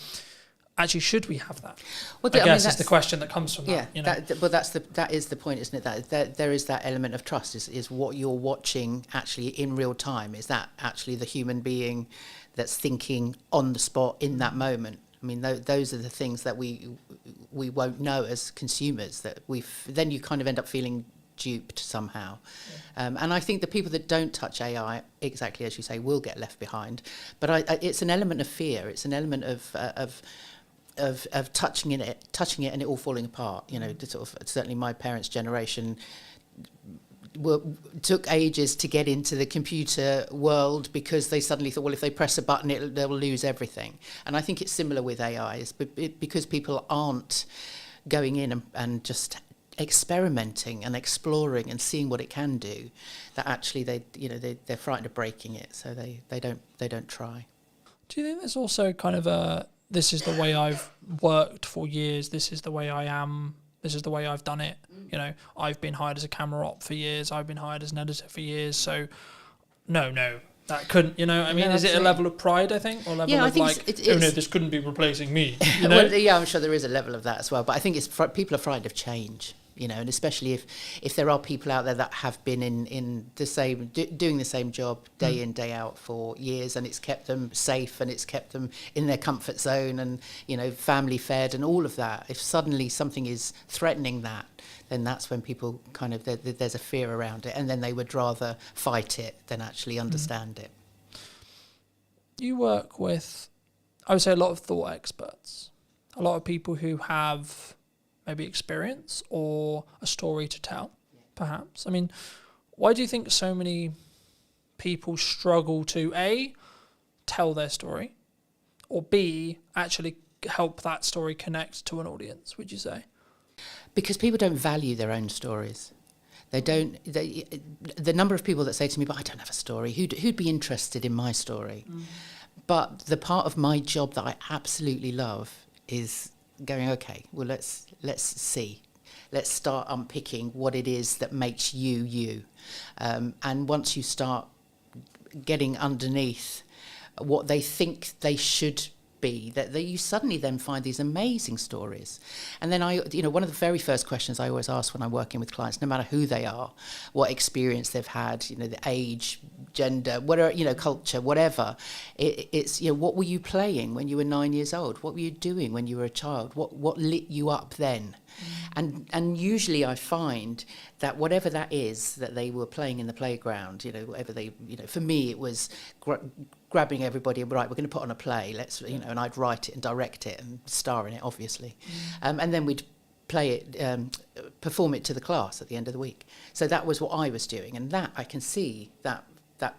actually, should we have that? Well, I guess is the question that comes from that. Yeah, that is the point, isn't it? That there is that element of trust. Is what you're watching actually in real time? Is that actually the human being that's thinking on the spot in that moment? I mean, those are the things that we won't know as consumers. That then you kind of end up feeling duped somehow. And I think the people that don't touch AI, exactly as you say, will get left behind. But it's an element of fear. It's an element of touching it and it all falling apart. You know, certainly my parents' generation took ages to get into the computer world because they suddenly thought, well, if they press a button, they'll lose everything. And I think it's similar with AI, because people aren't going in and just experimenting and exploring and seeing what it can do, that actually they're frightened of breaking it, so they don't try. Do you think there's also kind of this is the way I've worked for years, this is the way I am, this is the way I've done it? You know, I've been hired as a camera op for years, I've been hired as an editor for years, so no, that couldn't, you know, I mean, is it a level of pride, I think, or level of like, oh no, this couldn't be replacing me, you know? Well, yeah, I'm sure there is a level of that as well, but I think people are frightened of change. You know, and especially if there are people out there that have been in the same doing the same job day in, day out for years, and it's kept them safe and it's kept them in their comfort zone and, you know, family fed and all of that. If suddenly something is threatening that, then that's when people kind of there's a fear around it, and then they would rather fight it than actually understand it. You work with, I would say, a lot of thought experts, a lot of people who have maybe experience or a story to tell, perhaps. I mean, why do you think so many people struggle to A, tell their story, or B, actually help that story connect to an audience, would you say? Because people don't value their own stories. The number of people that say to me, but I don't have a story, who'd be interested in my story? But the part of my job that I absolutely love is going, okay, well, let's see. Let's start unpicking what it is that makes you, you. And once you start getting underneath what they think they should be, that you suddenly then find these amazing stories. And then one of the very first questions I always ask when I'm working with clients, no matter who they are, what experience they've had, you know, the age, gender, whatever, you know, culture, whatever, it's, you know, what were you playing when you were 9 years old? What were you doing when you were a child? What lit you up then? And usually I find that whatever that is that they were playing in the playground, you know, whatever they, you know, for me it was grabbing everybody, right, we're going to put on a play, let's, you know, and I'd write it and direct it and star in it, obviously. And then we'd play it, perform it to the class at the end of the week. So that was what I was doing, and that I can see that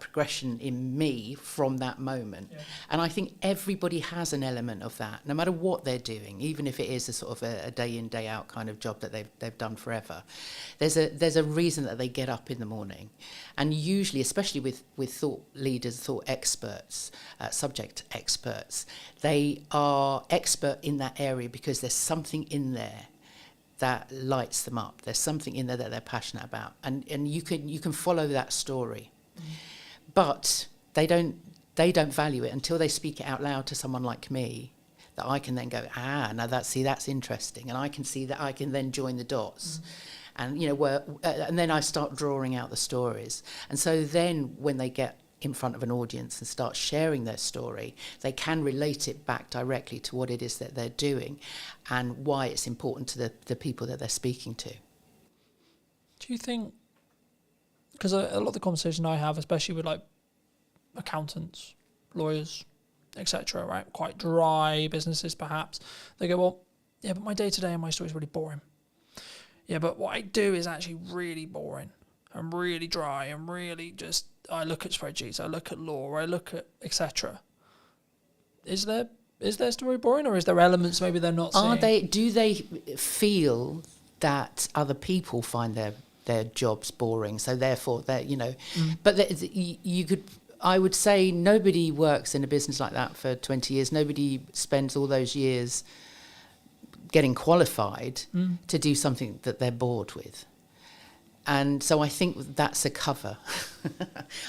progression in me from that moment. And I think everybody has an element of that, no matter what they're doing, even if it is a sort of a day in, day out kind of job that they've done forever. There's a reason that they get up in the morning. And usually, especially with thought leaders, thought experts, subject experts, they are expert in that area because there's something in there that lights them up. There's something in there that they're passionate about. And you can follow that story. But they don't value it until they speak it out loud to someone like me, that I can then go, now that's interesting, and I can see that I can then join the dots, and you know and then I start drawing out the stories, and so then when they get in front of an audience and start sharing their story, they can relate it back directly to what it is that they're doing, and why it's important to the people that they're speaking to. Do you think? Because a lot of the conversation I have, especially with like accountants, lawyers, etc., right, quite dry businesses perhaps, they go, well, yeah, but my day-to-day and my story is really boring. Yeah, but what I do is actually really boring and really dry and really just, I look at spreadsheets, I look at law, I look at etc. Is their story boring, or is there elements maybe they're not seeing? Do they feel that other people find their jobs boring, so therefore they're, you know, but I would say nobody works in a business like that for 20 years. Nobody spends all those years getting qualified to do something that they're bored with. And so I think that's a cover.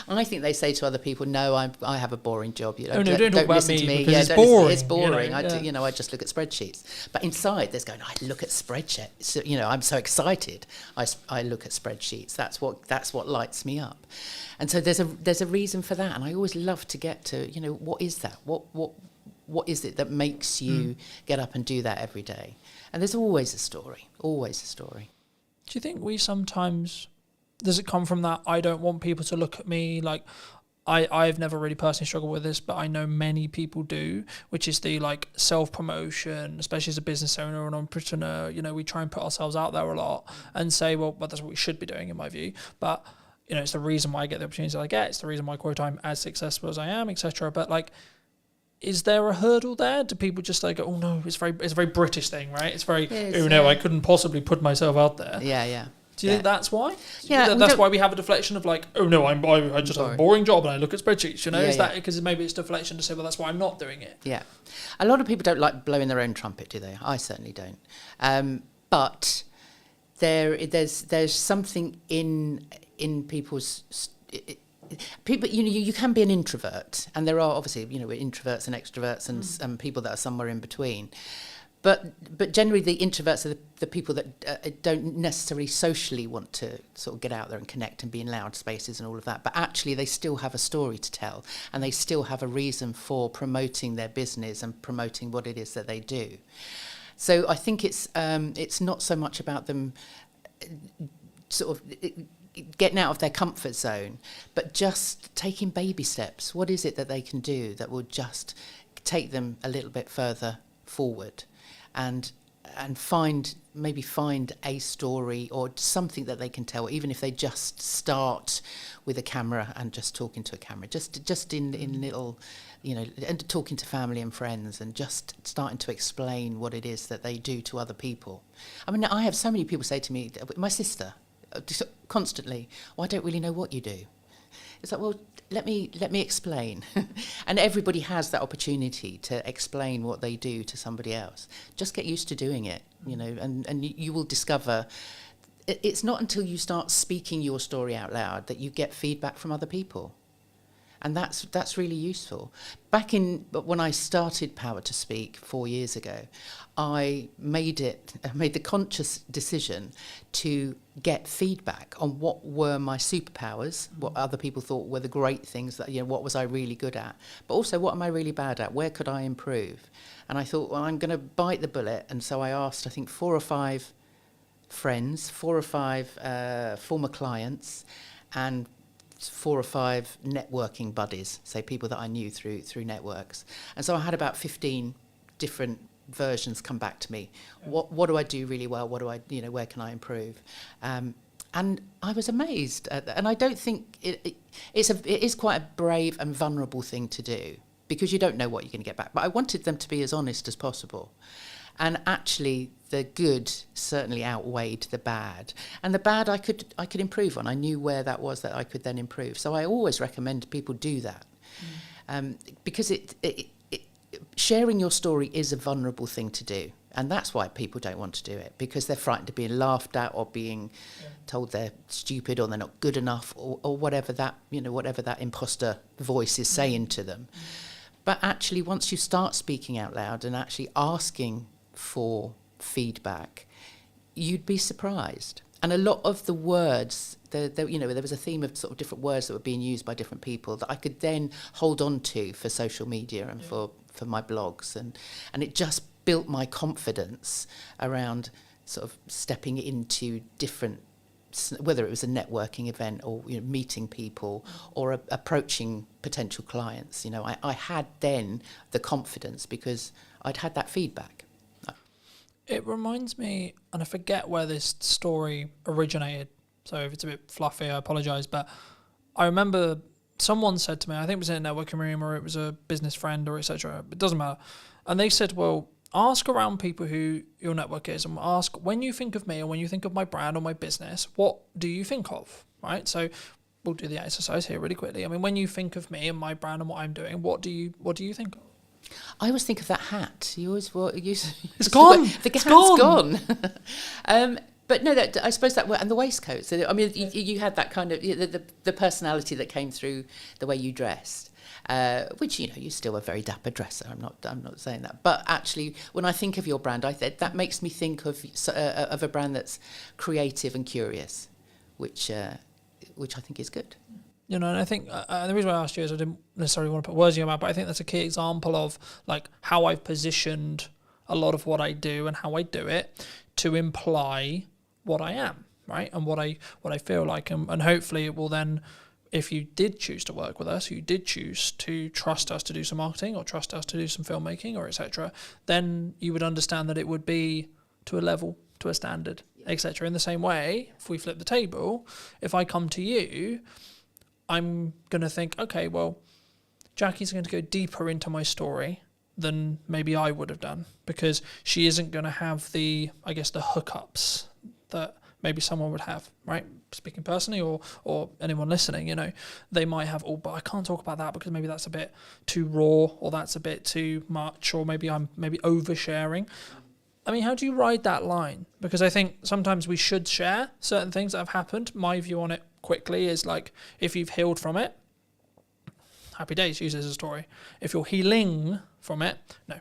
I think they say to other people, "No, I have a boring job. You know, no, don't talk about listen to me me. because Yeah, it's don't listen- boring, It's boring. you know, I just look at spreadsheets." But inside, there's going, "I look at spreadsheets. So, you know, I'm so excited. I look at spreadsheets. That's what lights me up." And so there's a reason for that. And I always love to get to, you know, what is that? What is it that makes you get up and do that every day? And there's always a story. Always a story. Do you think we sometimes, does it come from that I don't want people to look at me like, I've never really personally struggled with this, but I know many people do, which is the like self-promotion, especially as a business owner or an entrepreneur. You know, we try and put ourselves out there a lot and say, well, that's what we should be doing in my view. But, you know, it's the reason why I get the opportunities that I get. It's the reason why, quote, I'm as successful as I am, etc. But like, is there a hurdle there? Do people just like, oh no, it's a very British thing, right? It's very, oh no, I couldn't possibly put myself out there. Yeah. Do you think that's why? Yeah, that's why we have a deflection of like, oh no, I just have a boring job and I look at spreadsheets. You know, is that because maybe it's deflection to say, well, that's why I'm not doing it? Yeah, a lot of people don't like blowing their own trumpet, do they? I certainly don't. But there's something in people's. People, you know, you can be an introvert, and there are obviously, you know, we're introverts and extroverts, and people that are somewhere in between. But generally, the introverts are the people that don't necessarily socially want to sort of get out there and connect and be in loud spaces and all of that. But actually, they still have a story to tell, and they still have a reason for promoting their business and promoting what it is that they do. So I think it's not so much about them sort of getting out of their comfort zone, but just taking baby steps. What is it that they can do that will just take them a little bit further forward, and find a story or something that they can tell, even if they just start with a camera and just talking to a camera, just in little, you know, and talking to family and friends and just starting to explain what it is that they do to other people. I mean, I have so many people say to me, my sister, constantly, I don't really know what you do. It's like, well, let me explain. And everybody has that opportunity to explain what they do to somebody else. Just get used to doing it, you know, and you will discover it's not until you start speaking your story out loud that you get feedback from other people. And that's really useful. When I started Power to Speak 4 years ago, I made the conscious decision to get feedback on what were my superpowers, what other people thought were the great things, that, you know, what was I really good at, but also what am I really bad at, where could I improve? And I thought, well, I'm going to bite the bullet. And so I asked, I think, 4 or 5 friends, 4 or 5 former clients, and 4 or 5 networking buddies, say people that I knew through networks. And so I had about 15 different versions come back to me. What do I do really well? What do I, you know, where can I improve? And I was amazed. And I don't think it is quite a brave and vulnerable thing to do, because you don't know what you're going to get back. But I wanted them to be as honest as possible. And actually, the good certainly outweighed the bad. And the bad I could improve on. I knew where that was that I could then improve. So I always recommend people do that. Because sharing your story is a vulnerable thing to do. And that's why people don't want to do it, because they're frightened of being laughed at or being told they're stupid or they're not good enough, or whatever that, you know, whatever that imposter voice is saying to them. But actually, once you start speaking out loud and actually asking for feedback, you'd be surprised. And a lot of the words, you know, there was a theme of sort of different words that were being used by different people that I could then hold on to for social media and for my blogs, and it just built my confidence around sort of stepping into different, whether it was a networking event or, you know, meeting people or approaching potential clients. You know, I had then the confidence because I'd had that feedback. It reminds me, and I forget where this story originated, so if it's a bit fluffy, I apologise, but I remember someone said to me, I think it was in a networking room or it was a business friend or etc., it doesn't matter, and they said, well, ask around people who your network is and ask, when you think of me or when you think of my brand or my business, what do you think of, right? So we'll do the exercise here really quickly. I mean, when you think of me and my brand and what I'm doing, what do you think of? I always think of that hat. You always it's gone. The hat's gone. But no, that I suppose that and the waistcoat. So I mean, you had that kind of the personality that came through the way you dressed, which you still a very dapper dresser. I'm not saying that, but actually, when I think of your brand, that makes me think of a brand that's creative and curious, which I think is good. And I think the reason why I asked you is I didn't necessarily want to put words in your mouth, but I think that's a key example of like how I've positioned a lot of what I do and how I do it to imply what I am, right? And what I feel like, and hopefully it will then, if you did choose to work with us, you did choose to trust us to do some marketing or trust us to do some filmmaking or etc., then you would understand that it would be to a level, to a standard, etc. In the same way, if we flip the table, if I come to you, I'm going to think, okay, well, Jackie's going to go deeper into my story than maybe I would have done, because she isn't going to have the hookups that maybe someone would have, right? Speaking personally, or anyone listening, they might have, but I can't talk about that because maybe that's a bit too raw, or that's a bit too much, or maybe I'm oversharing. I mean, how do you ride that line? Because I think sometimes we should share certain things that have happened. My view on it quickly is like, if you've healed from it, happy days, use it as a story. If you're healing from it, no.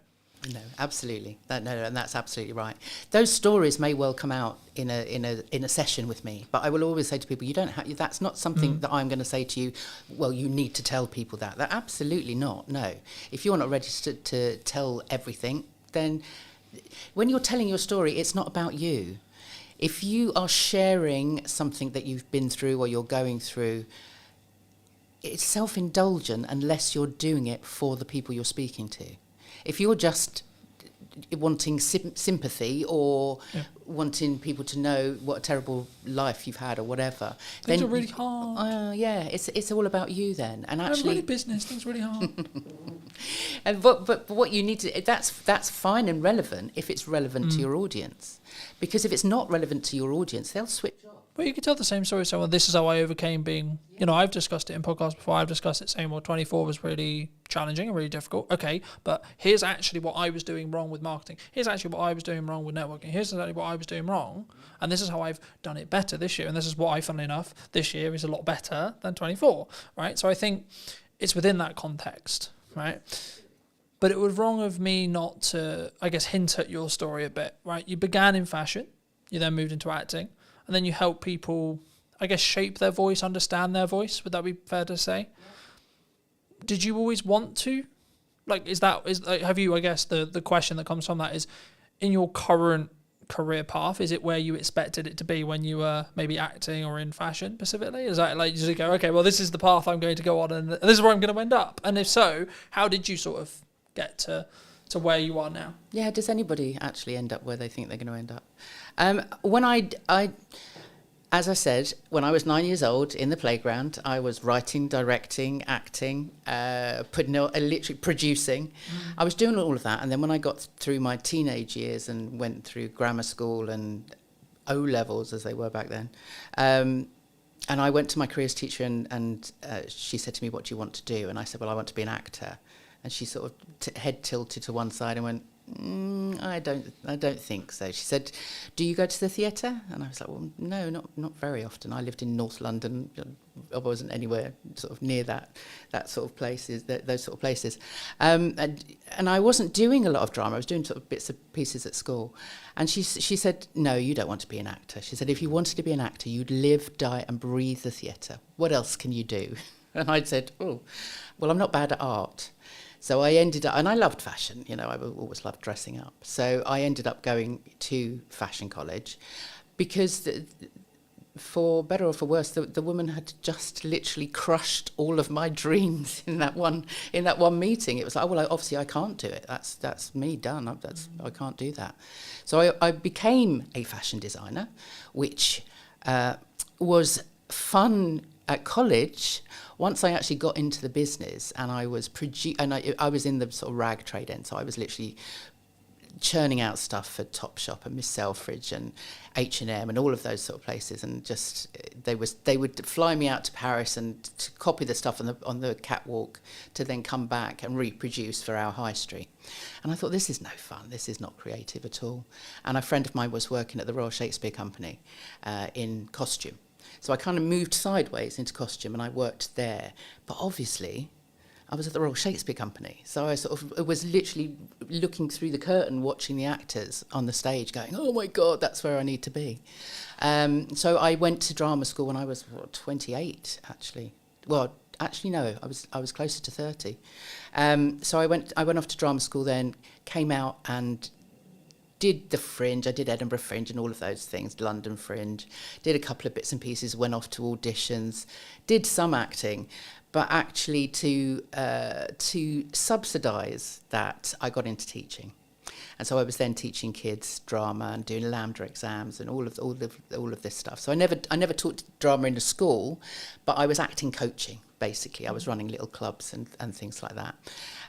No, absolutely. And that's absolutely right. Those stories may well come out in a session with me, but I will always say to people, that's not something that I'm going to say to you, well, you need to tell people that. That absolutely not. No. If you're not ready to tell everything, then when you're telling your story, it's not about you. If you are sharing something that you've been through or you're going through, it's self-indulgent unless you're doing it for the people you're speaking to. If you're just wanting sympathy or wanting people to know what a terrible life you've had or whatever, things are really hard. It's all about you then. And actually, really business, things really hard. And but what you need to that's fine and relevant if it's relevant to your audience, because if it's not relevant to your audience, they'll switch off. Well, you could tell the same story. So, well, this is how I overcame being, I've discussed it in podcasts before. I've discussed it saying, well, 24 was really challenging and really difficult. Okay, but here's actually what I was doing wrong with marketing. Here's actually what I was doing wrong with networking. Here's exactly what I was doing wrong. And this is how I've done it better this year. And this is why, funnily enough, this year is a lot better than 24, right? So I think it's within that context, right? But it was wrong of me not to, hint at your story a bit, right? You began in fashion. You then moved into acting. And then you help people, shape their voice, understand their voice. Would that be fair to say? Did you always want to? Have you, the question that comes from that is, in your current career path, is it where you expected it to be when you were maybe acting or in fashion specifically? Is that like, you go, okay, well, this is the path I'm going to go on and this is where I'm going to end up? And if so, how did you sort of get to where you are now? Yeah, does anybody actually end up where they think they're going to end up? When as I said, when I was 9 years old in the playground, I was writing, directing, acting, literally producing. I was doing all of that. And then when I got through my teenage years and went through grammar school and O-levels, as they were back then, and I went to my careers teacher and she said to me, what do you want to do? And I said, well, I want to be an actor. And she sort of head tilted to one side and went, I don't think so. She said, do you go to the theatre? And I was like, well, no, not very often. I lived in North London. I wasn't anywhere sort of near that sort of places, those sort of places. And I wasn't doing a lot of drama. I was doing sort of bits and pieces at school. And she said, no, you don't want to be an actor. She said, if you wanted to be an actor, you'd live, die and breathe the theatre. What else can you do? And I said, oh, well, I'm not bad at art. So I ended up, and I loved fashion, I always loved dressing up. So I ended up going to fashion college because, for better or for worse, the woman had just literally crushed all of my dreams in that one meeting. It was like, well, obviously I can't do it. That's me done. I can't do that. So I became a fashion designer, which was fun at college. Once I actually got into the business and I was I was in the sort of rag trade end, so I was literally churning out stuff for Topshop and Miss Selfridge and H&M and all of those sort of places, and just they would fly me out to Paris and to copy the stuff on the catwalk to then come back and reproduce for our high street. And I thought, this is no fun, this is not creative at all. And a friend of mine was working at the Royal Shakespeare Company in costume. So I kind of moved sideways into costume and I worked there. But obviously, I was at the Royal Shakespeare Company. So I sort of was literally looking through the curtain, watching the actors on the stage going, oh my God, that's where I need to be. So I went to drama school when I was 28, actually. Well, actually, no, I was closer to 30. So I went off to drama school then, came out and did the Fringe. I did Edinburgh Fringe and all of those things, London Fringe. Did a couple of bits and pieces, went off to auditions, did some acting, but actually to subsidise that, I got into teaching. And so I was then teaching kids drama and doing Lambda exams and all of this stuff. So I never taught drama in a school, but I was acting coaching, basically. I was running little clubs and things like that.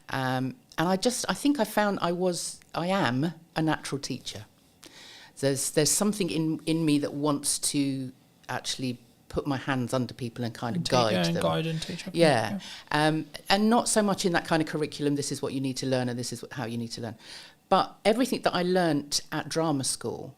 And I think I am a natural teacher. There's something in me that wants to actually put my hands under people and kind of guide them. Guide and teach. Yeah. And not so much in that kind of curriculum, this is what you need to learn and this is how you need to learn. But everything that I learnt at drama school,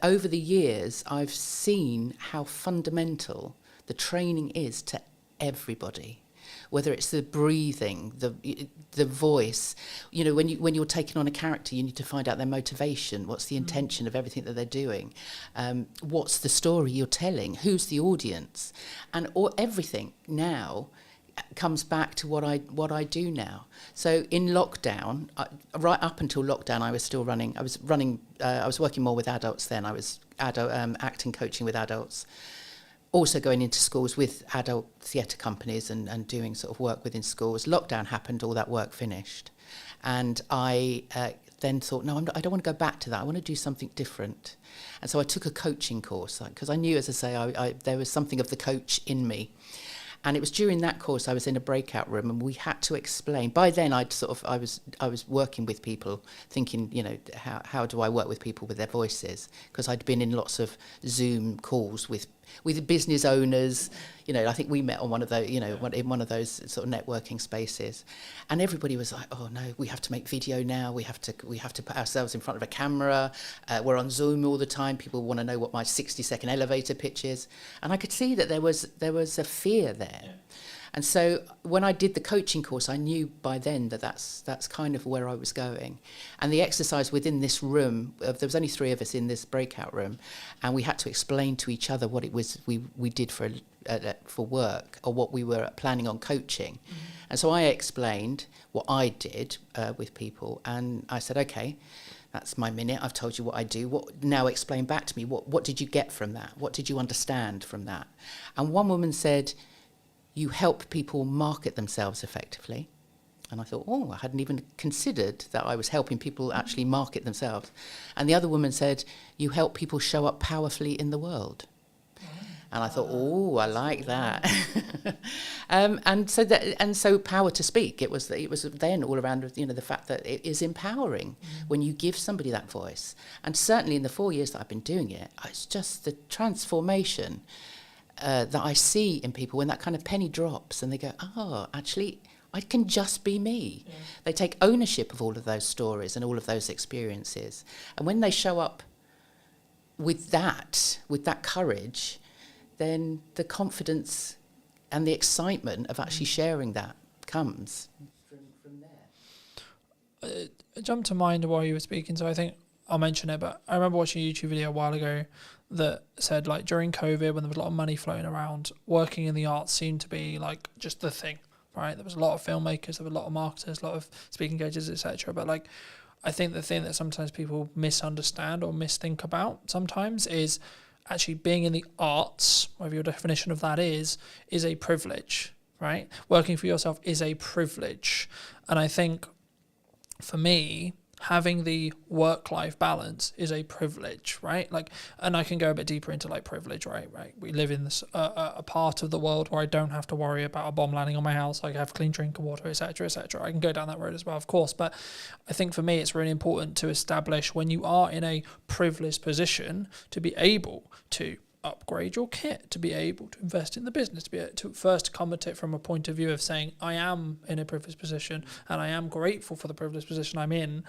over the years, I've seen how fundamental the training is to everybody. Whether it's the breathing, the voice, you know, when you're taking on a character, you need to find out their motivation. What's the intention of everything that they're doing? What's the story you're telling? Who's the audience? And everything now comes back to what I do now. So in lockdown, right up until lockdown, I was still running. I was working more with adults then. I was acting coaching with adults. Also going into schools with adult theatre companies and doing sort of work within schools. Lockdown happened, all that work finished. And I then thought, no, I don't want to go back to that. I want to do something different. And so I took a coaching course, because I knew, as I say, there was something of the coach in me. And it was during that course I was in a breakout room and we had to explain. By then I was working with people, thinking, you know, how do I work with people with their voices? Because I'd been in lots of Zoom calls with business owners. You know, I think we met on one of those, you know, in one of those sort of networking spaces, and everybody was like, "Oh no, we have to make video now. We have to put ourselves in front of a camera. We're on Zoom all the time. People want to know what my 60-second elevator pitch is." And I could see that there was a fear there. Yeah. And so when I did the coaching course, I knew by then that that's kind of where I was going. And the exercise within this room, there was only 3 of us in this breakout room, and we had to explain to each other what it was we did for work, or what we were planning on coaching. Mm-hmm. And so I explained what I did with people, and I said, okay, that's my minute. I've told you what I do. Now explain back to me, what did you get from that? What did you understand from that? And one woman said, you help people market themselves effectively. And I thought, I hadn't even considered that I was helping people actually market themselves. And the other woman said, you help people show up powerfully in the world. And I thought, I like that. and so power to speak. It was then all around, you know, the fact that it is empowering when you give somebody that voice. And certainly in the 4 years that I've been doing it, it's just the transformation that I see in people when that kind of penny drops and they go, actually, I can just be me. Yeah. They take ownership of all of those stories and all of those experiences. And when they show up with that courage, then the confidence and the excitement of actually sharing that comes from there. It jumped to mind while you were speaking, so I think I'll mention it, but I remember watching a YouTube video a while ago that said, like, during COVID, when there was a lot of money flowing around, working in the arts seemed to be like just the thing, right? There was a lot of filmmakers, there were a lot of marketers, a lot of speaking engagements, etc. But like, I think the thing that sometimes people misunderstand or misthink about sometimes is actually being in the arts, whatever your definition of that is a privilege, right? Working for yourself is a privilege. And I think for me, having the work-life balance is a privilege, right? Like, and I can go a bit deeper into like privilege, right? We live in this a part of the world where I don't have to worry about a bomb landing on my house. I have clean drinking water, etc., etc. I can go down that road as well, of course. But I think for me, it's really important to establish when you are in a privileged position to be able to upgrade your kit, to be able to invest in the business, to be able to first come at it from a point of view of saying, I am in a privileged position and I am grateful for the privileged position I'm in.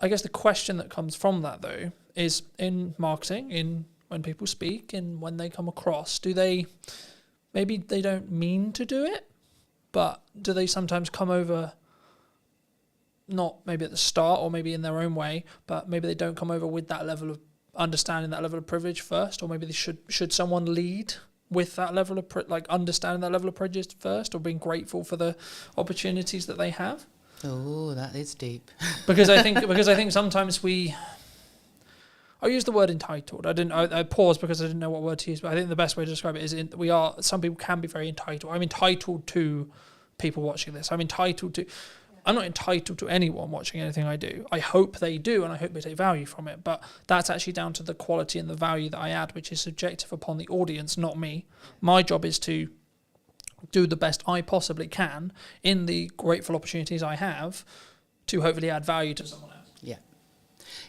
I guess the question that comes from that, though, is in marketing, in when people speak, in when they come across, maybe they don't mean to do it, but do they sometimes come over, not maybe at the start or maybe in their own way, but maybe they don't come over with that level of understanding, that level of privilege first, or maybe they should someone lead with that level of understanding that level of privilege first, or being grateful for the opportunities that they have? Oh, that is deep. Because I think sometimes I use the word entitled. I paused because I didn't know what word to use, but I think the best way to describe it is some people can be very entitled. I'm entitled to people watching this. I'm not entitled to anyone watching anything I do. I hope they do, and I hope they take value from it. But that's actually down to the quality and the value that I add, which is subjective upon the audience, not me. My job is to do the best I possibly can in the grateful opportunities I have to hopefully add value to someone else.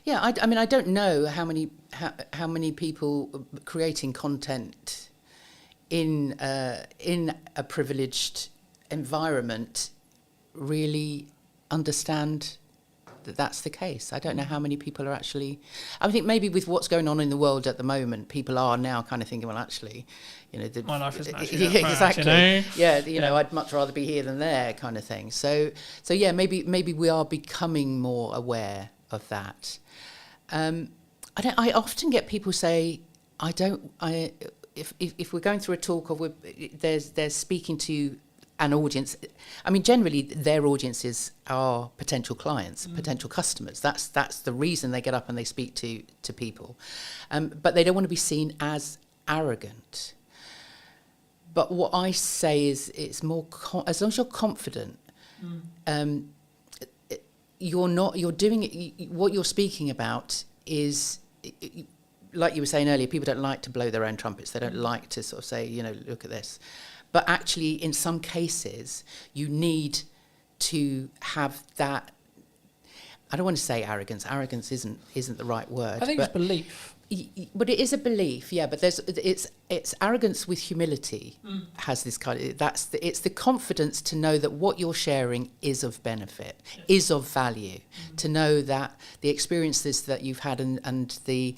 Yeah. I mean, I don't know how many people creating content in a privileged environment really understand that that's the case. I don't know how many people are actually. I think maybe with what's going on in the world at the moment, people are now kind of thinking, well, actually, my life isn't actually that bad, exactly. I'd much rather be here than there, kind of thing. So yeah, maybe we are becoming more aware of that. I often get people say, if we're going through a talk or there's speaking to an audience, I mean, generally their audiences are potential clients, potential customers. That's the reason they get up and they speak to people. But they don't want to be seen as arrogant. But what I say is, it's more as long as you're confident, you're doing it. What you're speaking about is, like you were saying earlier, people don't like to blow their own trumpets. They don't like to sort of say, look at this. But actually, in some cases, you need to have that. I don't want to say arrogance. Arrogance isn't the right word. I think it's belief. But it is a belief, yeah. But it's arrogance with humility. Has this kind of it's the confidence to know that what you're sharing is of benefit, is of value. To know that the experiences that you've had and the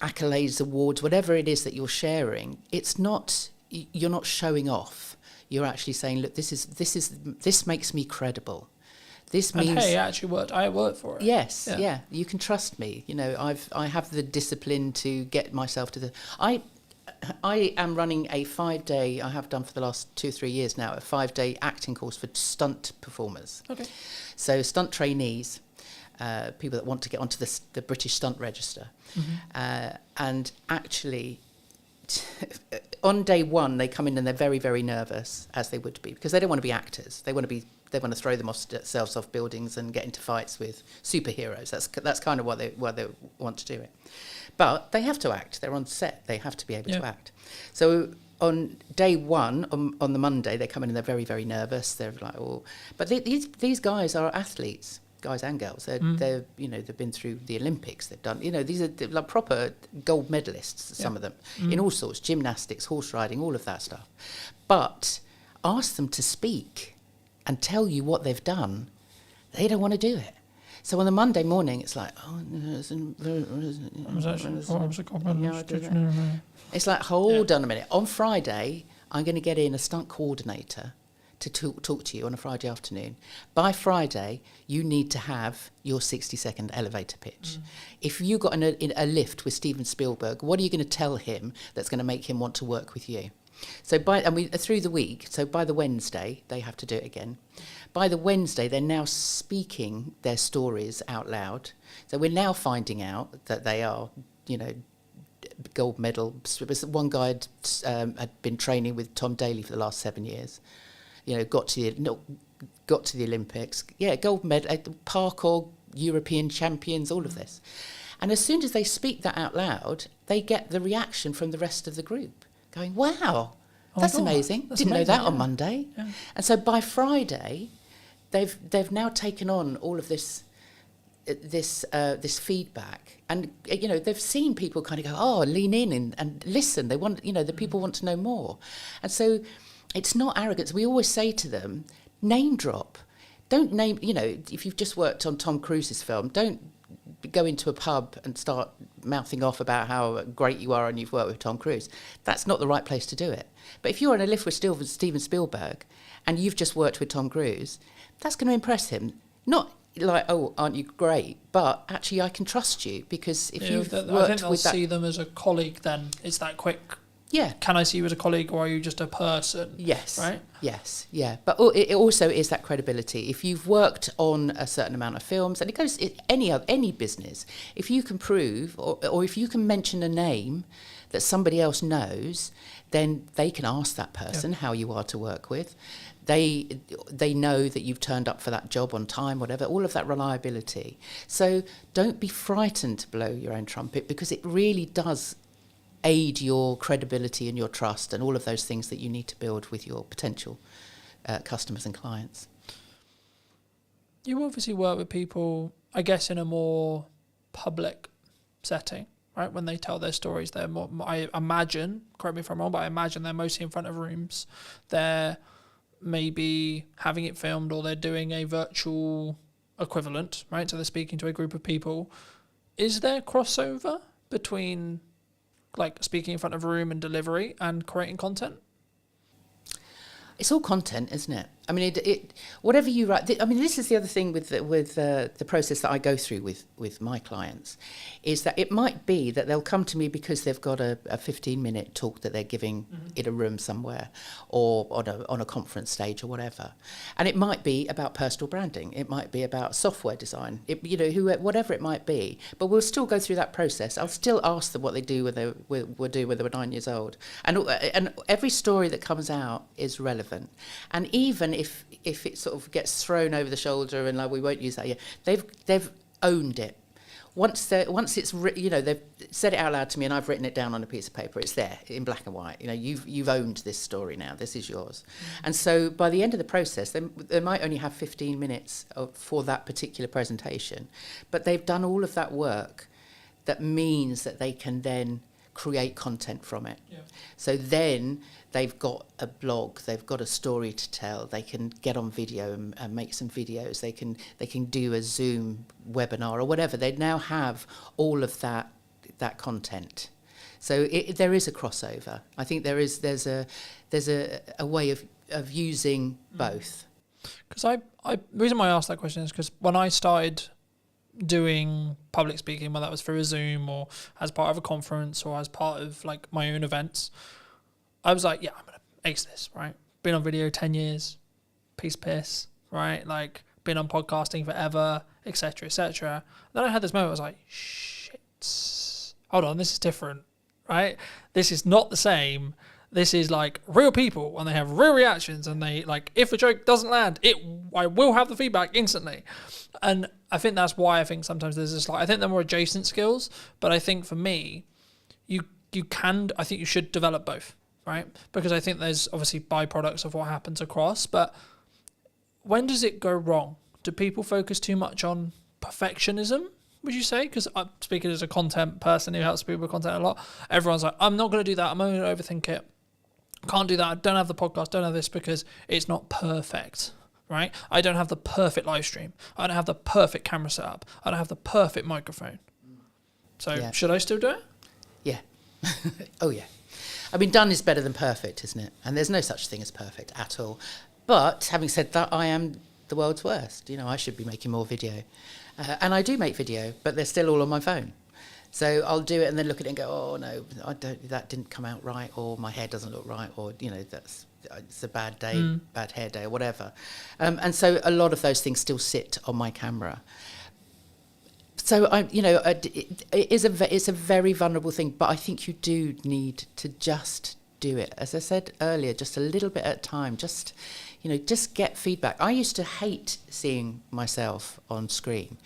accolades, awards, whatever it is that you're sharing, it's not. You're not showing off. You're actually saying, look, this makes me credible. This means, and hey, I worked for it. Yes, yeah. You can trust me. I have the discipline to get myself to the. I am running a 5-day. I have done for the last 2 or 3 years now, a 5-day acting course for stunt performers. Okay. So stunt trainees, people that want to get onto the British Stunt Register, and actually. On day one, they come in and they're very, very nervous, as they would be, because they don't want to be actors. They want to throw themselves off buildings and get into fights with superheroes. That's kind of why they want to do it. But they have to act. They're on set. They have to be able to act. So on day one, on the Monday, they come in and they're very, very nervous. They're like, oh, but these guys are athletes. Guys and girls, they've been through the Olympics. They've done, these are like proper gold medalists. Some of them in all sorts, gymnastics, horse riding, all of that stuff. But ask them to speak and tell you what they've done, they don't want to do it. So on the Monday morning, it's like, it's like, hold on a minute. On Friday, I'm going to get in a stunt coordinator to talk to you on a Friday afternoon. By Friday, you need to have your 60-second elevator pitch. If you got in a lift with Steven Spielberg, what are you going to tell him that's going to make him want to work with you? So through the week, so by the Wednesday, they have to do it again. By the Wednesday, they're now speaking their stories out loud. So we're now finding out that they are, gold medal. One guy had been training with Tom Daly for the last 7 years. Got to got to the Olympics, gold medal, parkour, European champions, all of this. And as soon as they speak that out loud, they get the reaction from the rest of the group going, wow, that's amazing. Didn't know that on Monday. Yeah. And so by Friday, they've now taken on all of this feedback, and they've seen people kind of go, oh, lean in and listen. They want, the people want to know more. And so it's not arrogance. We always say to them, name drop. Don't name, if you've just worked on Tom Cruise's film, don't go into a pub and start mouthing off about how great you are and you've worked with Tom Cruise. That's not the right place to do it. But if you're in a lift with Steven Spielberg and you've just worked with Tom Cruise, that's going to impress him. Not like, oh, aren't you great? But actually, I can trust you, because if you've worked I think they'll with that, see them as a colleague. Then it's that quick. Yeah. Can I see you as a colleague, or are you just a person? Yes. Right. Yes. Yeah. But it also is that credibility. If you've worked on a certain amount of films, and it goes any business, if you can prove or if you can mention a name that somebody else knows, then they can ask that person how you are to work with. They know that you've turned up for that job on time, whatever, all of that reliability. So don't be frightened to blow your own trumpet, because it really does aid your credibility and your trust and all of those things that you need to build with your potential customers and clients. You obviously work with people, I guess, in a more public setting, right? When they tell their stories, they're more, I imagine, correct me if I'm wrong, but I imagine they're mostly in front of rooms. They're maybe having it filmed, or they're doing a virtual equivalent, right? So they're speaking to a group of people. Is there crossover between like speaking in front of a room and delivery and creating content? It's all content, isn't it? I mean, it whatever you write. I mean, this is the other thing with the process that I go through with my clients, is that it might be that they'll come to me because they've got a 15-minute talk that they're giving in a room somewhere, or on a conference stage or whatever, and it might be about personal branding. It might be about software design. Whatever it might be. But we'll still go through that process. I'll still ask them what they do when they were 9 years old, and every story that comes out is relevant. And even if it sort of gets thrown over the shoulder and like, we won't use that yet, they've owned it. Once it's they've said it out loud to me and I've written it down on a piece of paper, it's there in black and white. You've owned this story now. This is yours. And so by the end of the process, they might only have 15 minutes for that particular presentation, but they've done all of that work. That means that they can then create content from it. Yeah. So then they've got a blog, they've got a story to tell, they can get on video and make some videos, they can do a Zoom webinar or whatever. They now have all of that content. So there is a crossover. I think there's a way of using both. Because the reason why I asked that question is because when I started doing public speaking, whether that was through a Zoom or as part of a conference or as part of like my own events, I was like, yeah, I'm gonna ace this, right? Been on video 10 years, piss, right? Like been on podcasting forever, etc., etc. Then I had this moment, I was like, shit, hold on, this is different, right? This is not the same. This is like real people, and they have real reactions, and they like, if a joke doesn't land, I will have the feedback instantly. And I think that's why I think sometimes there's this like, I think they're more adjacent skills, but I think for me, I think you should develop both, right? Because I think there's obviously byproducts of what happens across, but when does it go wrong? Do people focus too much on perfectionism, would you say? Because I'm speaking as a content person who helps people with content a lot. Everyone's like, I'm not going to do that. I'm only going to overthink it. Can't do that. I don't have the podcast. Don't have this because it's not perfect, right? I don't have the perfect live stream. I don't have the perfect camera setup. I don't have the perfect microphone. So should I still do it? Yeah. Oh, yeah. I mean, done is better than perfect, isn't it? And there's no such thing as perfect at all. But having said that, I am the world's worst. I should be making more video. And I do make video, but they're still all on my phone. So I'll do it and then look at it and go, oh, no, that didn't come out right, or my hair doesn't look right, or, it's a bad day, bad hair day, or whatever. And so a lot of those things still sit on my camera. So, it's a very vulnerable thing, but I think you do need to just do it. As I said earlier, just a little bit at a time. Just, you know, just get feedback. I used to hate seeing myself on screen.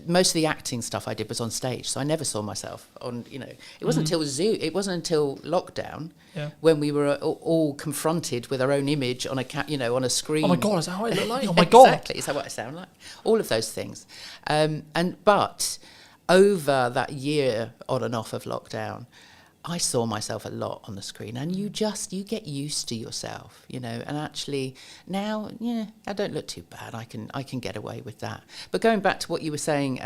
Most of the acting stuff I did was on stage, so I never saw myself on, you know, it wasn't until Zoom, it wasn't until lockdown when we were all confronted with our own image on a, you know, on a screen. Oh my God, is that how I look like? Oh my God. Exactly, is that what I sound like? All of those things. But over that year on and off of lockdown, I saw myself a lot on the screen, and you get used to yourself, you know, and actually now, yeah, I don't look too bad. I can get away with that. But going back to what you were saying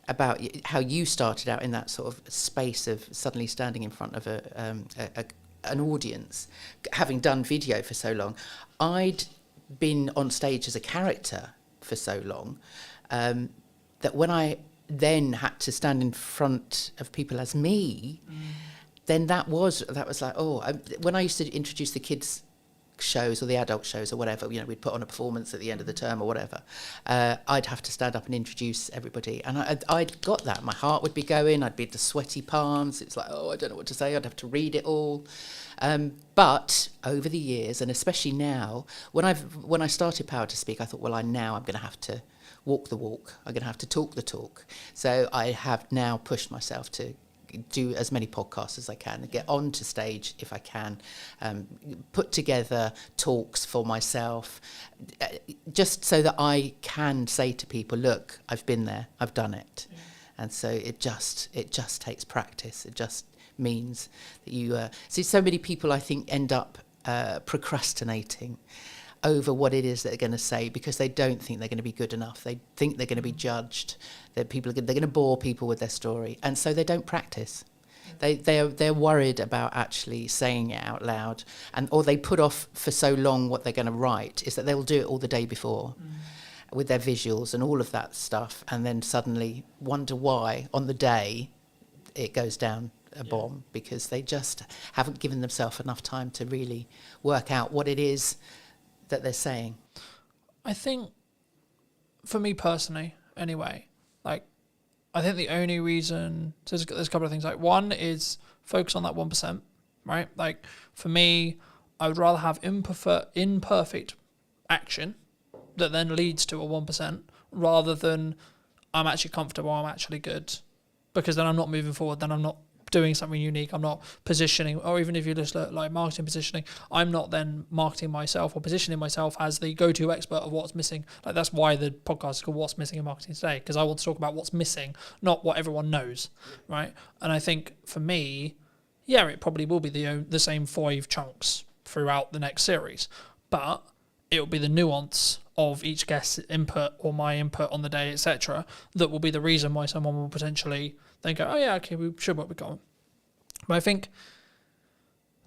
about how you started out in that sort of space of suddenly standing in front of an audience, having done video for so long, I'd been on stage as a character for so long that when I then had to stand in front of people as me, then that was like, when I used to introduce the kids shows or the adult shows or whatever, you know, we'd put on a performance at the end of the term or whatever, I'd have to stand up and introduce everybody, and I'd got that. My heart would be going, I'd be the sweaty palms, it's like, I don't know what to say, I'd have to read it all. But over the years, and especially now, when I started Power to Speak, I thought, well, I'm going to have to walk the walk. I'm going to have to talk the talk. So I have now pushed myself to do as many podcasts as I can, get onto stage if I can, put together talks for myself, just so that I can say to people, look, I've been there, I've done it. Yeah. And so it just takes practice. It just means that you see, so many people, I think, end up procrastinating over what it is that they're going to say because they don't think they're going to be good enough. They think they're going to be judged. That they're going to bore people with their story, and so they don't practice. They're worried about actually saying it out loud, or they put off for so long what they're going to write is that they'll do it all the day before with their visuals and all of that stuff, and then suddenly wonder why on the day it goes down a bomb because they just haven't given themselves enough time to really work out what it is that they're saying. I think, for me personally, anyway, like, I think the only reason, so there's a couple of things. Like, one is focus on that 1%, right? Like, for me, I would rather have imperfect action that then leads to a 1% rather than I'm actually comfortable, I'm actually good, because then I'm not moving forward, then I'm not doing something unique, I'm not positioning, or even if you just look like marketing positioning, I'm not then marketing myself or positioning myself as the go-to expert of what's missing. Like, that's why the podcast is called What's Missing in Marketing Today, because I want to talk about what's missing, not what everyone knows, right? And I think for me, yeah, it probably will be the same 5 chunks throughout the next series, but it will be the nuance of each guest's input or my input on the day, etc., that will be the reason why someone will potentially then go, oh yeah, okay, we should what we got. But I think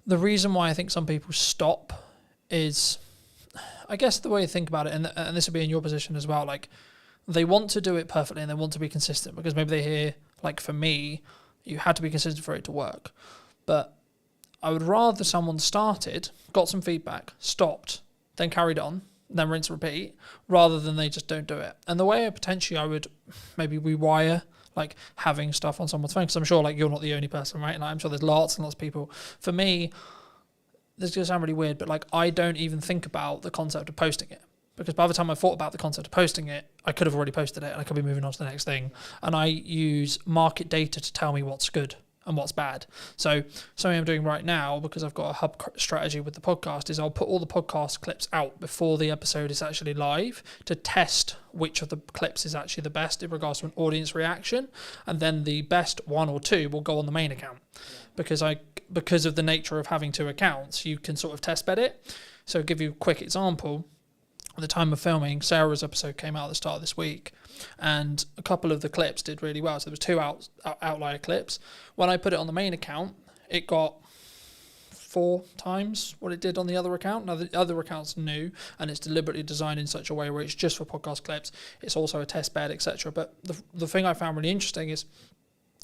the reason why I think some people stop is, I guess the way to think about it, and this would be in your position as well, like, they want to do it perfectly and they want to be consistent because maybe they hear, like, for me, you had to be consistent for it to work. But I would rather someone started, got some feedback, stopped, then carried on, then rinse and repeat, rather than they just don't do it. And the way potentially I would maybe rewire, like, having stuff on someone's phone, because I'm sure, like, you're not the only person, right? And I'm sure there's lots and lots of people. For me, this is going to sound really weird, but, like, I don't even think about the concept of posting it, because by the time I thought about the concept of posting it, I could have already posted it and I could be moving on to the next thing. And I use market data to tell me what's good and what's bad. So something I'm doing right now, because I've got a hub strategy with the podcast, is I'll put all the podcast clips out before the episode is actually live to test which of the clips is actually the best in regards to an audience reaction, and then the best 1 or 2 will go on the main account. Because of the nature of having 2 accounts, you can sort of test bed it. So I'll give you a quick example. At the time of filming, Sarah's episode came out at the start of this week, and a couple of the clips did really well. So there was 2 outlier clips. When I put it on the main account, it got 4 times what it did on the other account. Now, the other account's new, and it's deliberately designed in such a way where it's just for podcast clips. It's also a test bed, etc. But the thing I found really interesting is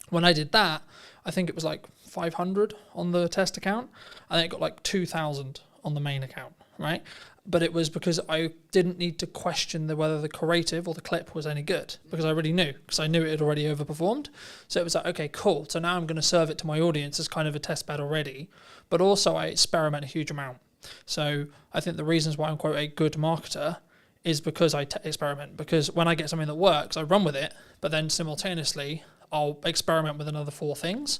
when I did that, I think it was like 500 on the test account, and then it got like 2,000 on the main account, right? But it was because I didn't need to question whether the creative or the clip was any good, because I already knew, because I knew it had already overperformed. So it was like, okay, cool. So now I'm going to serve it to my audience as kind of a test bed already. But also I experiment a huge amount. So I think the reasons why I'm quote a good marketer is because I experiment. Because when I get something that works, I run with it, but then simultaneously I'll experiment with another 4 things.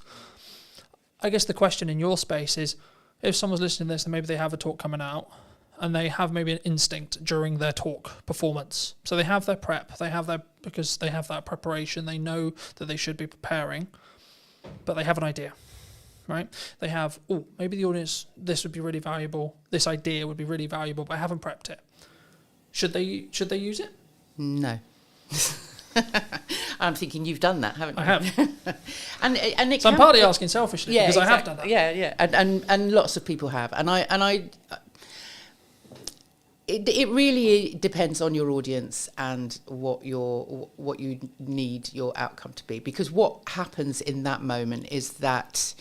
I guess the question in your space is, if someone's listening to this and maybe they have a talk coming out and they have maybe an instinct during their talk performance. So they have their prep, because they have that preparation, they know that they should be preparing, but they have an idea, right? They have, maybe the audience, this would be really valuable, this idea would be really valuable, but I haven't prepped it. Should they use it? No. I'm thinking you've done that, haven't you? I have. and it so I'm partly asking selfishly, because I have done that. Yeah. And lots of people have. It really depends on your audience and what you need your outcome to be. Because what happens in that moment is that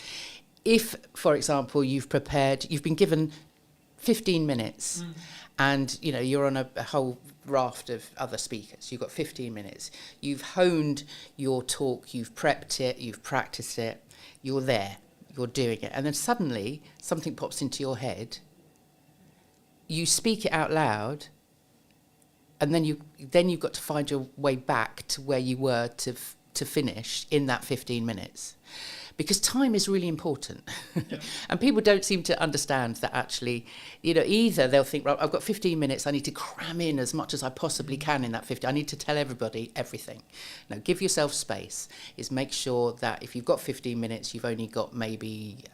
if, for example, you've been given 15 minutes and you're on a whole raft of other speakers, you've got 15 minutes, you've honed your talk, you've prepped it, you've practiced it, you're there, you're doing it, and then suddenly something pops into your head, you speak it out loud, and then you've got to find your way back to where you were to finish in that 15 minutes. Because time is really important. Yeah. And people don't seem to understand that actually, either they'll think, right, I've got 15 minutes, I need to cram in as much as I possibly can in that 15. I need to tell everybody everything. Now, give yourself space. Is make sure that if you've got 15 minutes, you've only got maybe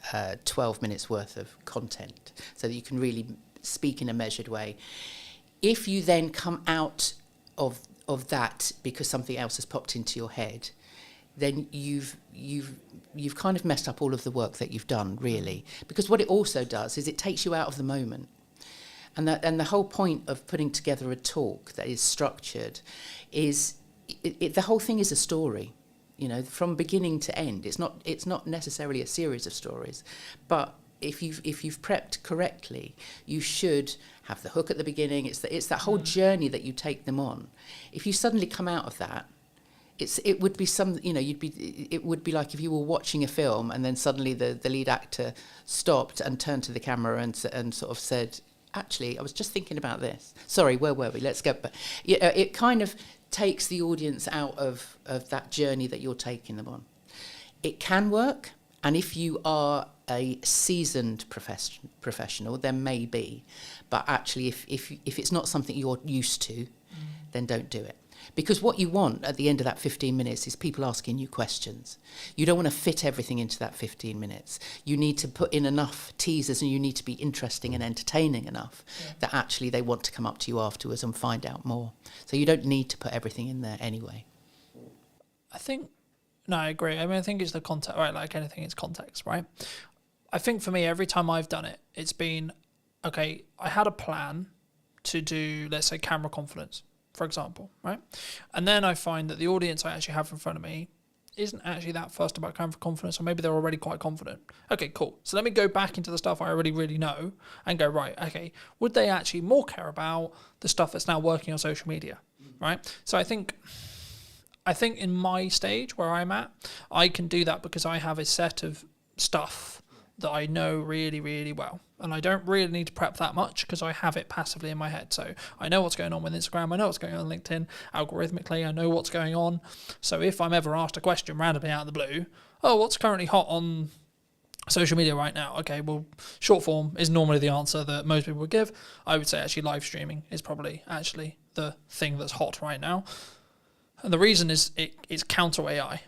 12 minutes worth of content, so that you can really speak in a measured way. If you then come out of that because something else has popped into your head, then you've kind of messed up all of the work that you've done, really. Because what it also does is it takes you out of the moment. And the whole point of putting together a talk that is structured is the whole thing is a story, from beginning to end. It's not necessarily a series of stories, but if you've prepped correctly, you should have the hook at the beginning. It's that whole journey that you take them on. If you suddenly come out of that, it would be it would be like if you were watching a film and then suddenly the lead actor stopped and turned to the camera and sort of said, actually, I was just thinking about this. Sorry, where were we? Let's go. But it kind of takes the audience out of that journey that you're taking them on. It can work, and if you are a seasoned professional, then maybe. But actually, if it's not something you're used to, then don't do it. Because what you want at the end of that 15 minutes is people asking you questions. You don't want to fit everything into that 15 minutes. You need to put in enough teasers, and you need to be interesting and entertaining enough that actually they want to come up to you afterwards and find out more. So you don't need to put everything in there anyway. I agree. I think it's the context, right? Like anything, it's context, right? I think for me, every time I've done it, it's been, okay, I had a plan to do, let's say, camera confidence, for example, right? And then I find that the audience I actually have in front of me isn't actually that fussed about camera confidence, or maybe they're already quite confident. Okay, cool. So let me go back into the stuff I already really know and go, right, okay, would they actually more care about the stuff that's now working on social media, right? So I think in my stage where I'm at, I can do that because I have a set of stuff that I know really, really well. And I don't really need to prep that much because I have it passively in my head. So I know what's going on with Instagram. I know what's going on LinkedIn. Algorithmically, I know what's going on. So if I'm ever asked a question randomly out of the blue, what's currently hot on social media right now? Okay, well, short form is normally the answer that most people would give. I would say actually live streaming is probably actually the thing that's hot right now. And the reason is it's counter AI,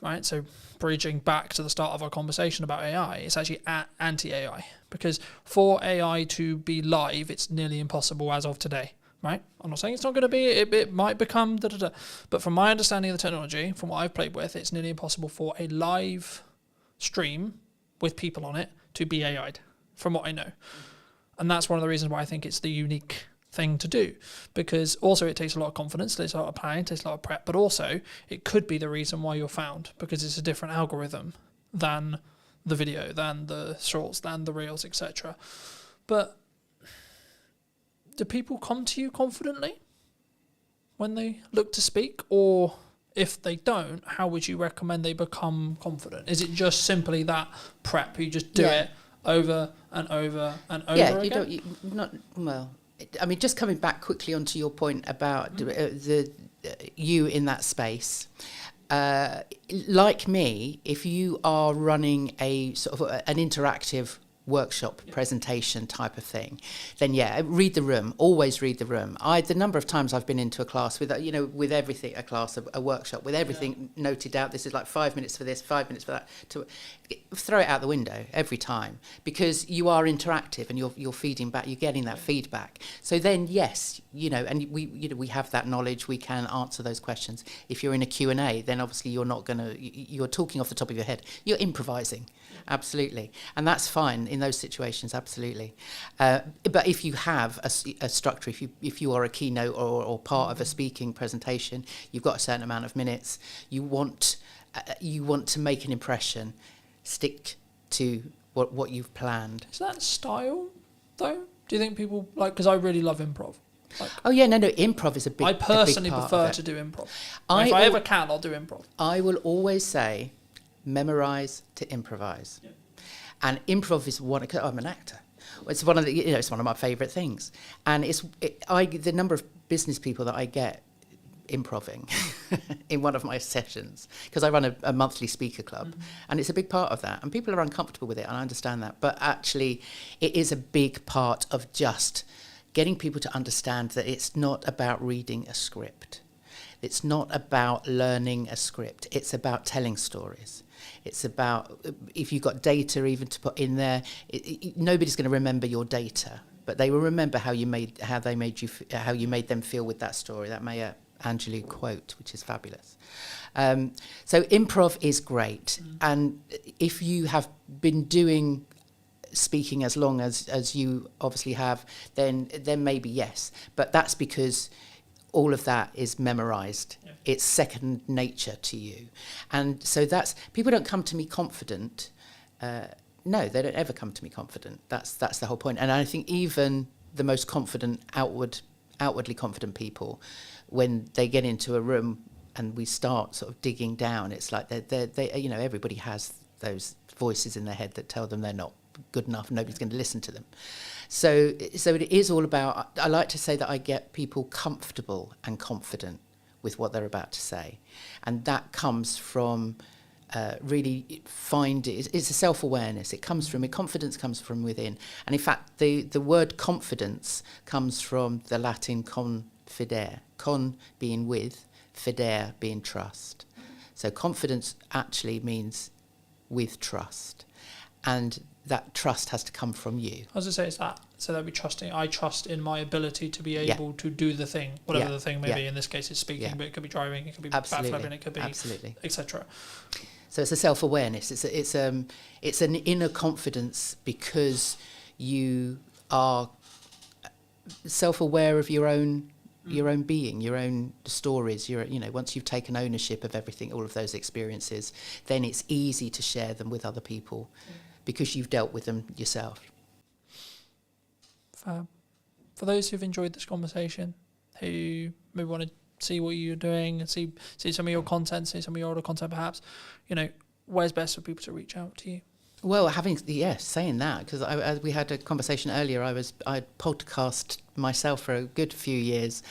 right? So bridging back to the start of our conversation about AI, it's actually anti-AI, because for AI to be live, it's nearly impossible as of today, right? I'm not saying it's not going to be, it might become da-da-da, but from my understanding of the technology, from what I've played with, it's nearly impossible for a live stream with people on it to be AI'd, from what I know. And that's one of the reasons why I think it's the unique thing to do, because also it takes a lot of confidence, it takes a lot of planning, it takes a lot of prep, but also it could be the reason why you're found, because it's a different algorithm than the video, than the shorts, than the reels, etc. But do people come to you confidently when they look to speak? Or if they don't, how would you recommend they become confident? Is it just simply that prep, you just do it over and over and over Yeah, again? I mean, just coming back quickly onto your point about you in that space. Like me, if you are running a sort of an interactive workshop presentation type of thing, then yeah, read the room. Always read the room. The number of times I've been into a class with with everything, a workshop with everything noted out. This is like 5 minutes for this, 5 minutes for that. To throw it out the window every time, because you are interactive and you're feeding back. You're getting that feedback. So then yes, and we have that knowledge. We can answer those questions. If you're in a Q&A, then obviously you're talking off the top of your head. You're improvising. Absolutely. And that's fine in those situations, absolutely. But if you have a structure, if you are a keynote or part of a speaking presentation, you've got a certain amount of minutes, you want to make an impression, stick to what you've planned. Is that style, though? Do you think people, because I really love improv. Improv is a big I personally a big part prefer of it. to do improv. If I ever can, I'll do improv. I will always say, memorize to improvise. Yeah. And improv is I'm an actor. It's one of it's one of my favourite things. And the number of business people that I get improving in one of my sessions, because I run a monthly speaker club, and it's a big part of that. And people are uncomfortable with it, and I understand that. But actually, it is a big part of just getting people to understand that it's not about reading a script. It's not about learning a script. It's about telling stories. It's about, if you've got data even to put in there, nobody's going to remember your data, but they will remember how you made them feel with that story. That Maya Angelou quote, which is fabulous. So improv is great, and if you have been doing speaking as long as you obviously have, then maybe yes, but that's because all of that is memorized. Yeah. It's second nature to you. And so people don't come to me confident. No, they don't ever come to me confident. That's the whole point. And I think even the most confident, outwardly confident people, when they get into a room and we start sort of digging down, it's like they everybody has those voices in their head that tell them they're not good enough, nobody's going to listen to them. So it is all about, I like to say that I get people comfortable and confident with what they're about to say. And that comes from really it's a self-awareness. Confidence comes from within. And in fact, the word confidence comes from the Latin confidere, con being with, fidere being trust. So confidence actually means with trust. And that trust has to come from you. I was going to say, it's that. So that I trust in my ability to be able to do the thing, whatever the thing may be. In this case, it's speaking, but it could be driving, it could be backflipping, it could be etc. So it's a self-awareness. It's an inner confidence because you are self-aware of your own being, your own stories. Once you've taken ownership of everything, all of those experiences, then it's easy to share them with other people. Because you've dealt with them yourself. For those who've enjoyed this conversation, who maybe want to see what you're doing and see some of your content, see some of your older content perhaps, where's best for people to reach out to you? Well, saying that, because we had a conversation earlier, I podcast myself for a good few years.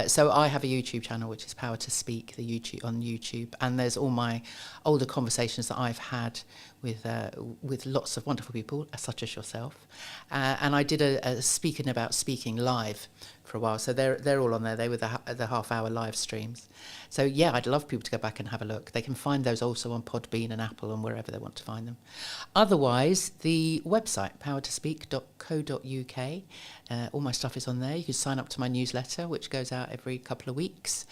So I have a YouTube channel, which is Power to Speak, on YouTube, and there's all my older conversations that I've had with lots of wonderful people, such as yourself. And I did a speaking about speaking live for a while, so they're all on there. They were the half-hour live streams. So yeah, I'd love people to go back and have a look. They can find those also on Podbean and Apple and wherever they want to find them. Otherwise, the website, powertospeak.co.uk, all my stuff is on there. You can sign up to my newsletter, which goes out every couple of weeks,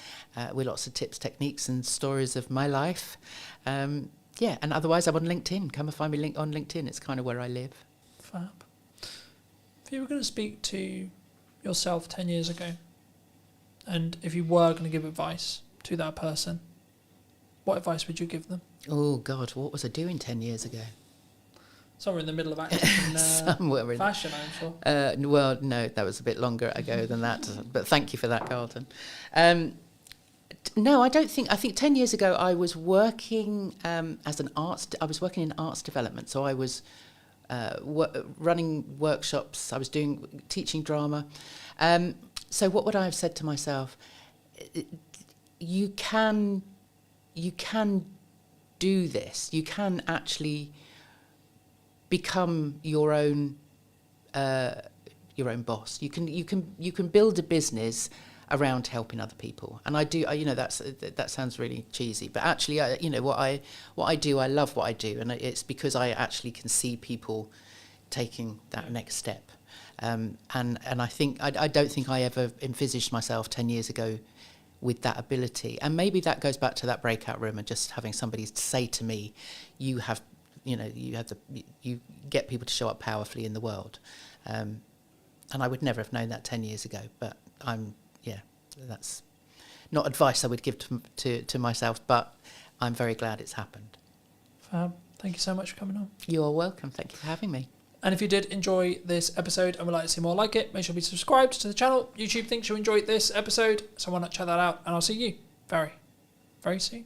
with lots of tips, techniques and stories of my life. And otherwise I'm on LinkedIn. Come and find me on LinkedIn. It's kind of where I live. Fab. If you were going to speak to yourself 10 years ago, and if you were going to give advice to that person, what advice would you give them? Oh God, what was I doing 10 years ago? Somewhere in the middle of acting in fashion, I'm sure. Well, no, that was a bit longer ago than that. But thank you for that, Carlton. No, I don't think. I think 10 years ago I was working I was working in arts development. So I was running workshops. I was teaching drama. So what would I have said to myself? You can do this. You can actually become your own boss. You can build a business around helping other people. And I do. That sounds really cheesy, but actually, what I do, I love what I do, and it's because I actually can see people taking that next step. And I think I don't think I ever envisaged myself 10 years ago with that ability. And maybe that goes back to that breakout room and just having somebody say to me, you get people to show up powerfully in the world. And I would never have known that 10 years ago, but that's not advice I would give to myself, but I'm very glad it's happened. Thank you so much for coming on. You're welcome. Thank you for having me. And if you did enjoy this episode and would like to see more like it, make sure to be subscribed to the channel. YouTube thinks you enjoyed this episode, so why not check that out? And I'll see you very, very soon.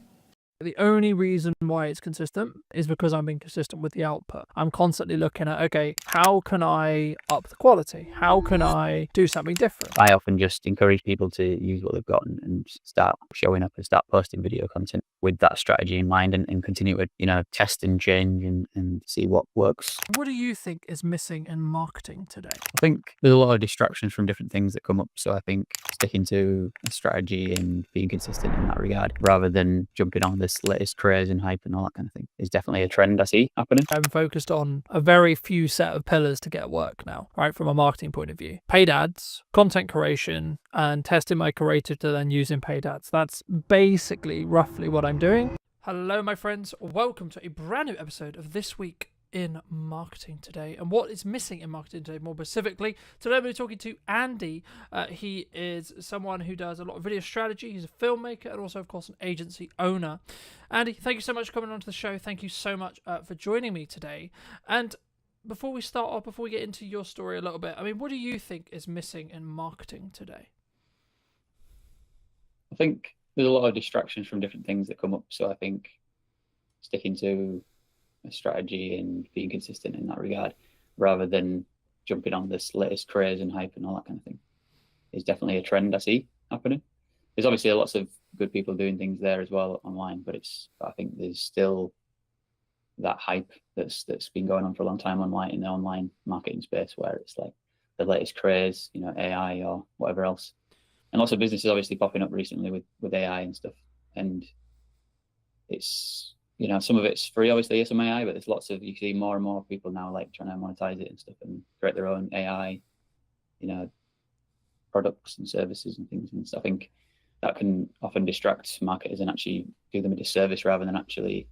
The only reason why it's consistent is because I'm being consistent with the output. I'm constantly looking at, okay, how can I up the quality? How can I do something different? I often just encourage people to use what they've got and start showing up and start posting video content with that strategy in mind and continue to, test and change and see what works. What do you think is missing in marketing today? I think there's a lot of distractions from different things that come up. So I think sticking to a strategy and being consistent in that regard, rather than jumping on this latest craze and hype and all that kind of thing, is definitely a trend I see happening. I'm focused on a very few set of pillars to get work now, right? From a marketing point of view. Paid ads, content creation, and testing my creative to then using paid ads. That's basically roughly what I'm doing. Hello, my friends. Welcome to a brand new episode of This Week in Marketing Today. And what is missing in marketing today, more specifically, today we're talking to Andy. He is someone who does a lot of video strategy. He's a filmmaker and also, of course, an agency owner. Andy, thank you so much for coming onto the show. Thank you so much for joining me today. And before we start off, before we get into your story a little bit, I mean, what do you think is missing in marketing today? I think there's a lot of distractions from different things that come up. So I think sticking to a strategy and being consistent in that regard, rather than jumping on this latest craze and hype and all that kind of thing, is definitely a trend I see happening. There's obviously lots of good people doing things there as well online, but I think there's still that hype that's been going on for a long time online, in the online marketing space, where it's like the latest craze, AI or whatever else. And lots of businesses obviously popping up recently with AI and stuff. And it's, some of it's free, obviously, some AI, but there's you see more and more people now like trying to monetize it and stuff and create their own AI, products and services and things. And so I think that can often distract marketers and actually do them a disservice rather than actually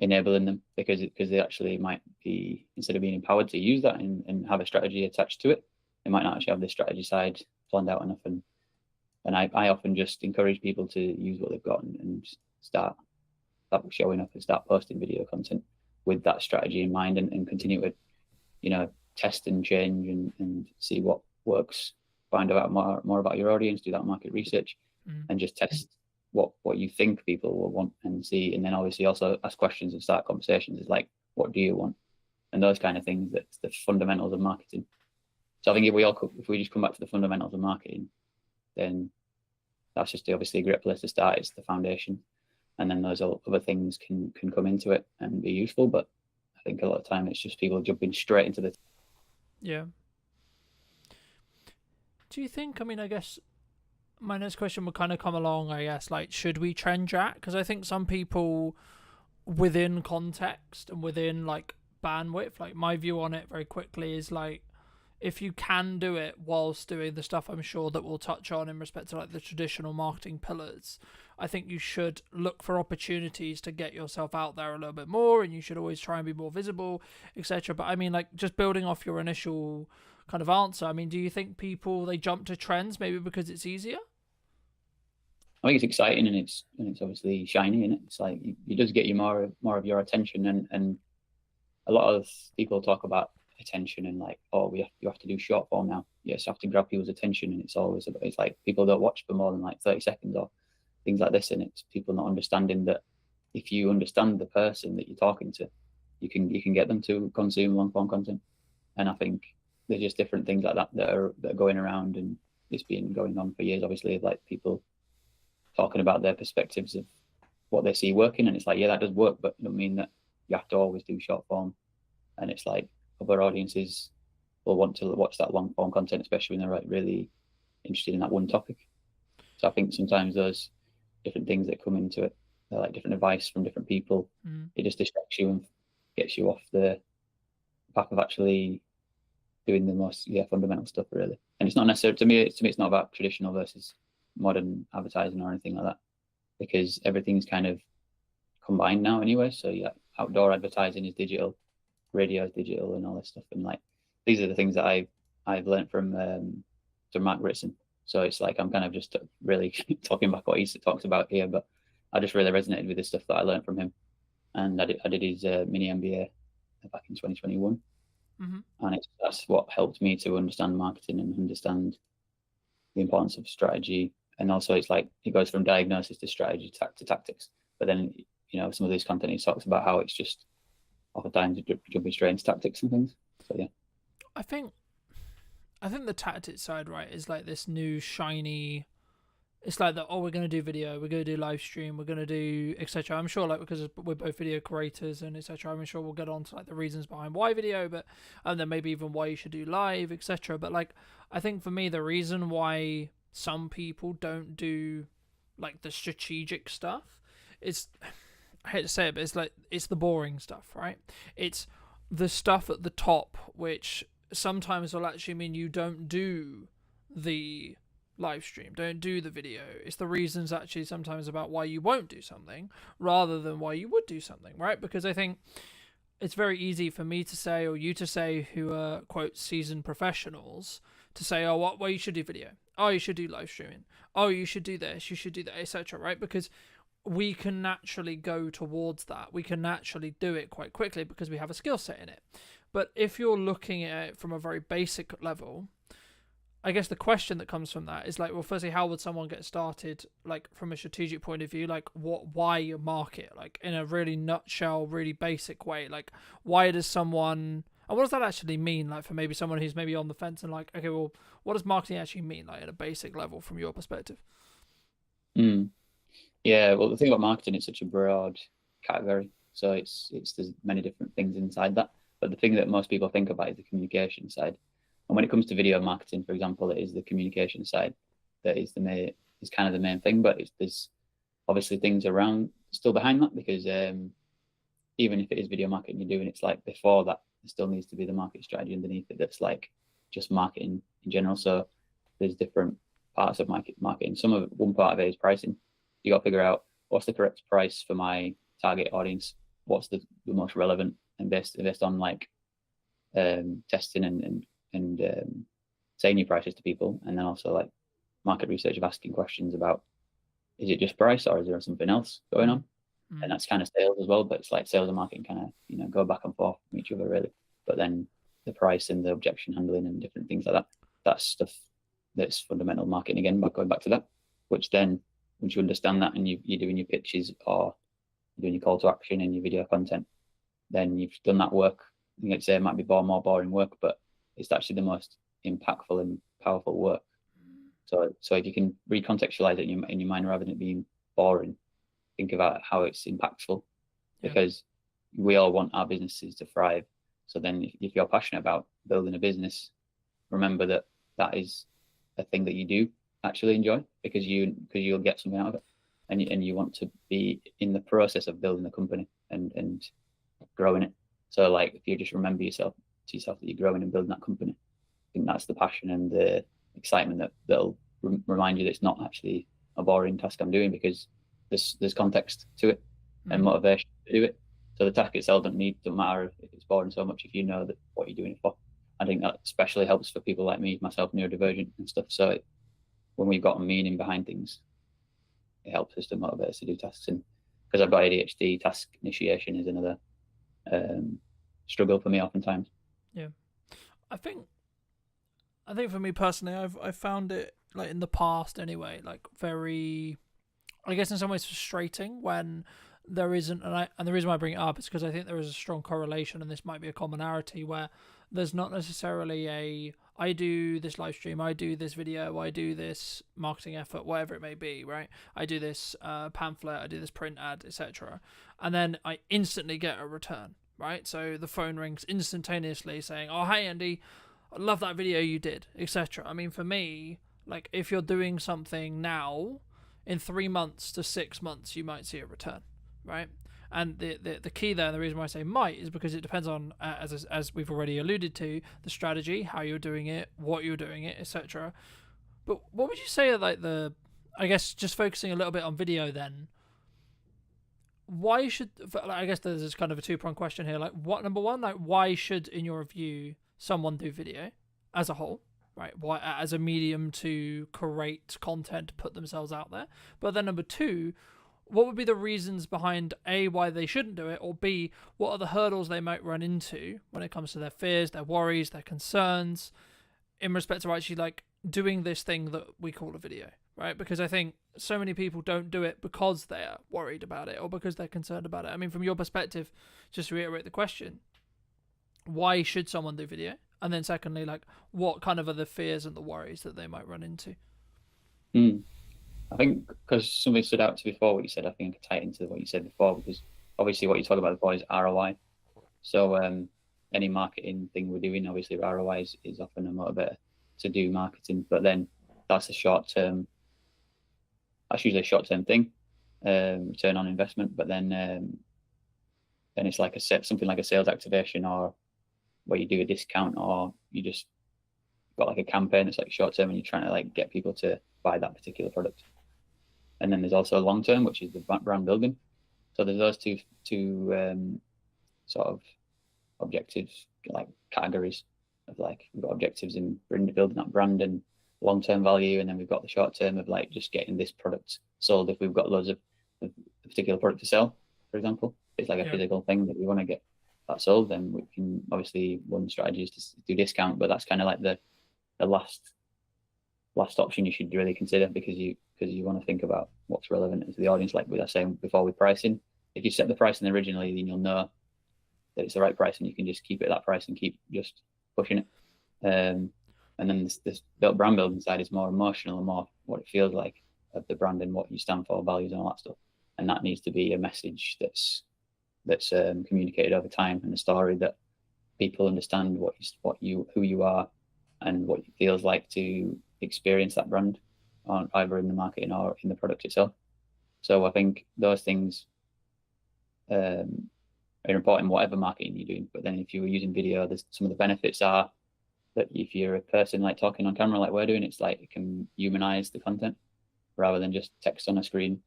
enabling them, because they actually might be, instead of being empowered to use that and have a strategy attached to it, they might not actually have the strategy side planned out enough. And I often just encourage people to use what they've got and start showing up and start posting video content with that strategy in mind and continue to, test and change and see what works, find out more about your audience, do that market research, and just test what you think people will want and see. And then obviously also ask questions and start conversations. Is like, what do you want? And those kind of things, that's the fundamentals of marketing. So I think if we just come back to the fundamentals of marketing, then that's just obviously a great place to start. It's the foundation, and then those other things can come into it and be useful. But I think a lot of time it's just people jumping straight into the. Yeah. Do you think? I mean, I guess my next question would kind of come along. I guess, like, should we trend jack? Because I think some people, within context and within like bandwidth, like my view on it very quickly is like, if you can do it whilst doing the stuff I'm sure that we'll touch on in respect to like the traditional marketing pillars, I think you should look for opportunities to get yourself out there a little bit more, and you should always try and be more visible, etc. But I mean, like, just building off your initial kind of answer, I mean, do you think people, they jump to trends maybe because it's easier? I think it's exciting and it's obviously shiny, and it's like it does get you more of your attention, and a lot of people talk about attention and like, oh, you have to do short form now. Yes, you have to grab people's attention, and it's like people don't watch for more than like 30 seconds or things like this, and it's people not understanding that if you understand the person that you're talking to, you can get them to consume long form content. And I think there's just different things like that are going around, and it's been going on for years. Obviously, like people talking about their perspectives of what they see working, and it's like, yeah, that does work, but it doesn't mean that you have to always do short form. And it's like other audiences will want to watch that long form content, especially when they're like really interested in that one topic. So I think sometimes those different things that come into it, they're like different advice from different people. It just distracts you and gets you off the path of actually doing the most fundamental stuff, really. And it's not necessarily, to me it's not about traditional versus modern advertising or anything like that, because everything's kind of combined now anyway. So yeah, outdoor advertising is digital, radio is digital, and all this stuff. And like these are the things that I've learned from Mark Ritson. So it's like I'm kind of just really talking back what he talks about here, but I just really resonated with the stuff that I learned from him. And I did his mini MBA back in 2021. And that's what helped me to understand marketing and understand the importance of strategy. And also it's like it goes from diagnosis to strategy to tactics. But then, you know, some of these content he talks about how it's just oftentimes jumping straight into tactics and things. So yeah. I think the tactics side, right, is like this new shiny. It's like that. Oh, we're gonna do video. We're gonna do live stream. We're gonna do etc. I'm sure, like, because we're both video creators and etc. I'm sure we'll get on to like the reasons behind why video, but and then maybe even why you should do live, etc. But like, I think for me, the reason why some people don't do like the strategic stuff is, I hate to say it, but it's like it's the boring stuff, right? It's the stuff at the top, which sometimes will actually mean you don't do the live stream, don't do the video. It's the reasons actually sometimes about why you won't do something rather than why you would do something, right? Because I think it's very easy for me to say, or you to say, who are quote seasoned professionals, to say, oh, well, you should do video, oh, you should do live streaming, oh, you should do this, you should do that, etc., right? Because we can naturally go towards that. We can naturally do it quite quickly because we have a skill set in it. But if you're looking at it from a very basic level, I guess the question that comes from that is like, well, firstly, how would someone get started, like from a strategic point of view, like why you market, like in a really nutshell, really basic way, like why does someone, and what does that actually mean, like for maybe someone who's maybe on the fence and like, okay, well, what does marketing actually mean, like at a basic level from your perspective? Yeah, well, the thing about marketing, it's such a broad category, so it's there's many different things inside that. But the thing that most people think about is the communication side. And when it comes to video marketing, for example, it is the communication side that is kind of the main thing. But there's obviously things around still behind that, because even if it is video marketing you're doing, it's like before that there still needs to be the market strategy underneath it. That's like just marketing in general. So there's different parts of marketing. One part of it is pricing. You got to figure out what's the correct price for my target audience. What's the most relevant, and based on like testing and saying your prices to people, and then also like market research of asking questions about, is it just price or is there something else going on? And that's kind of sales as well, but it's like sales and marketing kind of, you know, go back and forth from each other really. But then the price and the objection handling and different things like that, that's stuff that's fundamental marketing again, but going back to that, which then once you understand that and you're doing your pitches or you're doing your call to action and your video content, then you've done that work. I'd say it might be more boring work, but it's actually the most impactful and powerful work. So if you can recontextualize it in your mind rather than it being boring, think about how it's impactful, because we all want our businesses to thrive. So then if you're passionate about building a business, remember that is a thing that you do actually enjoy, because you'll get something out of it, and you want to be in the process of building a company and growing it. So like if you just remember yourself that you're growing and building that company, I think that's the passion and the excitement that'll remind you that it's not actually a boring task I'm doing, because there's context to it and motivation to do it. So the task itself doesn't matter if it's boring so much if you know that what you're doing it for. I think that especially helps for people like me, myself, neurodivergent and stuff. So when we've got a meaning behind things, it helps us to motivate us to do tasks. And because I've got ADHD, task initiation is another struggle for me oftentimes. Yeah, I think for me personally, I've found it, like in the past anyway, like very, I guess in some ways frustrating when there isn't, and the reason why I bring it up is because I think there is a strong correlation, and this might be a commonality where there's not necessarily a I do this live stream, I do this video, I do this marketing effort, whatever it may be, right? I do this pamphlet, I do this print ad, etc. And then I instantly get a return, right? So the phone rings instantaneously saying, "Oh, hey Andy, I love that video you did," etc. I mean, for me, like if you're doing something now, in 3 months to 6 months, you might see a return, right? And the key there, and the reason why I say might, is because it depends on, as we've already alluded to, the strategy, how you're doing it, what you're doing it, etc. But what would you say are like I guess just focusing a little bit on video then, why should, I guess there's this kind of a two-pronged question here, like what, number one, like why should, in your view, someone do video as a whole? Right, why as a medium to create content, put themselves out there. But then number two, what would be the reasons behind A, why they shouldn't do it, or B, what are the hurdles they might run into when it comes to their fears, their worries, their concerns in respect to actually like doing this thing that we call a video, right? Because I think so many people don't do it because they're worried about it or because they're concerned about it. I mean, from your perspective, just to reiterate the question, why should someone do video? And then secondly, like what kind of are the fears and the worries that they might run into? I think because something stood out to before what you said, I think I could tie it into what you said before, because obviously what you talk about before is ROI. So any marketing thing we're doing, obviously ROI is often a motivator to do marketing, but then that's usually a short-term thing, return on investment, but then it's like something like a sales activation, or where you do a discount, or you just got like a campaign that's like short term and you're trying to like get people to buy that particular product. And then there's also long term, which is the brand building. So there's those two sort of objectives, like categories of like, we've got objectives in building that brand and long term value, and then we've got the short term of like just getting this product sold. If we've got loads of a particular product to sell, for example, it's like a physical thing that we want to get that sold, then we can, obviously one strategy is to do discount, but that's kind of like the last option you should really consider, because you want to think about what's relevant to the audience. Like we were saying before with pricing, if you set the pricing originally, then you'll know that it's the right price and you can just keep it at that price and keep just pushing it. And then this brand building side is more emotional and more what it feels like of the brand and what you stand for, values and all that stuff. And that needs to be a message that's communicated over time, and a story that people understand who you are and what it feels like to experience that brand, either in the marketing or in the product itself. So I think those things are important in whatever marketing you're doing. But then if you were using video, there's some of the benefits are that if you're a person like talking on camera like we're doing, it's like it can humanize the content rather than just text on a screen.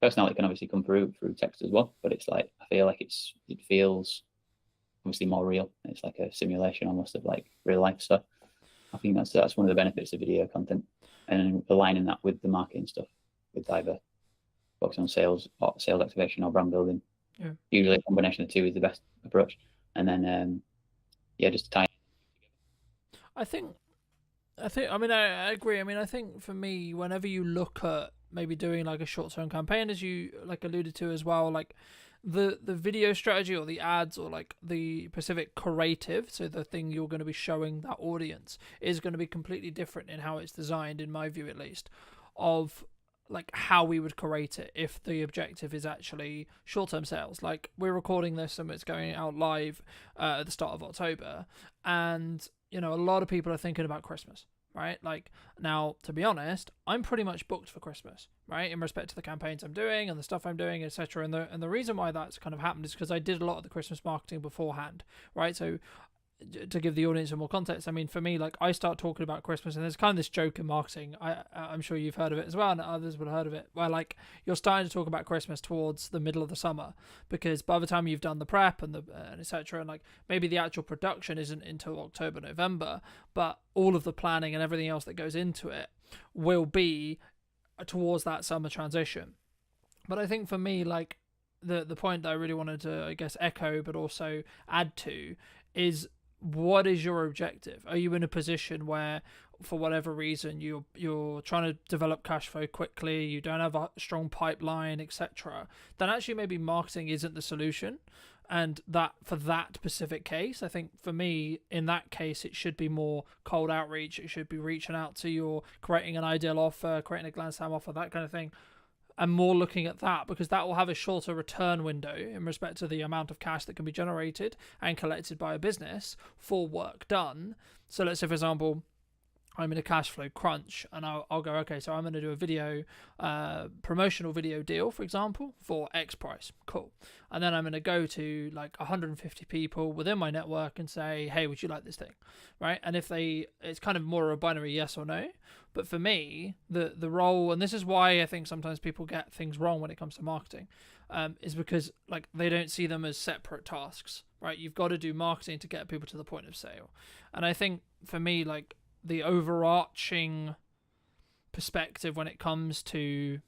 Personality can obviously come through text as well, but it's like I feel like it feels obviously more real. It's like a simulation almost of like real life. So I think that's one of the benefits of video content, and aligning that with the marketing stuff, with either focus on sales or sales activation or brand building. Yeah. Usually a combination of the two is the best approach. And then just to tie. I mean, I agree. I mean, I think for me, whenever you look at maybe doing like a short-term campaign, as you like alluded to as well, like the video strategy or the ads or like the specific creative, so the thing you're going to be showing that audience is going to be completely different in how it's designed, in my view at least, of like how we would create it if the objective is actually short-term sales. Like we're recording this and it's going out live at the start of October, and you know, a lot of people are thinking about Christmas, right? Like now, to be honest, I'm pretty much booked for Christmas, right? In respect to the campaigns I'm doing and the stuff I'm doing, etc. And the reason why that's kind of happened is because I did a lot of the Christmas marketing beforehand, right? So to give the audience some more context, I mean, for me, like I start talking about Christmas, and there's kind of this joke in marketing. I'm sure you've heard of it as well, and others would have heard of it, where like you're starting to talk about Christmas towards the middle of the summer, because by the time you've done the prep and the etc., and like maybe the actual production isn't until October, November, but all of the planning and everything else that goes into it will be towards that summer transition. But I think for me, like the point that I really wanted to, I guess, echo, but also add to, is what is your objective? Are you in a position where, for whatever reason, you're trying to develop cash flow quickly, you don't have a strong pipeline, etc., then actually maybe marketing isn't the solution. And that for that specific case, I think for me, in that case, it should be more cold outreach. It should be reaching out to your, creating an ideal offer, creating a glance time offer, that kind of thing, and more looking at that, because that will have a shorter return window in respect to the amount of cash that can be generated and collected by a business for work done. So let's say, for example, I'm in a cash flow crunch, and I'll go, okay, so I'm going to do a video, promotional video deal, for example, for X price. Cool. And then I'm going to go to like 150 people within my network and say, hey, would you like this thing? Right. And if it's kind of more of a binary yes or no. But for me, the role, and this is why I think sometimes people get things wrong when it comes to marketing, is because like they don't see them as separate tasks, right? You've got to do marketing to get people to the point of sale. And I think for me, like, the overarching perspective when it comes to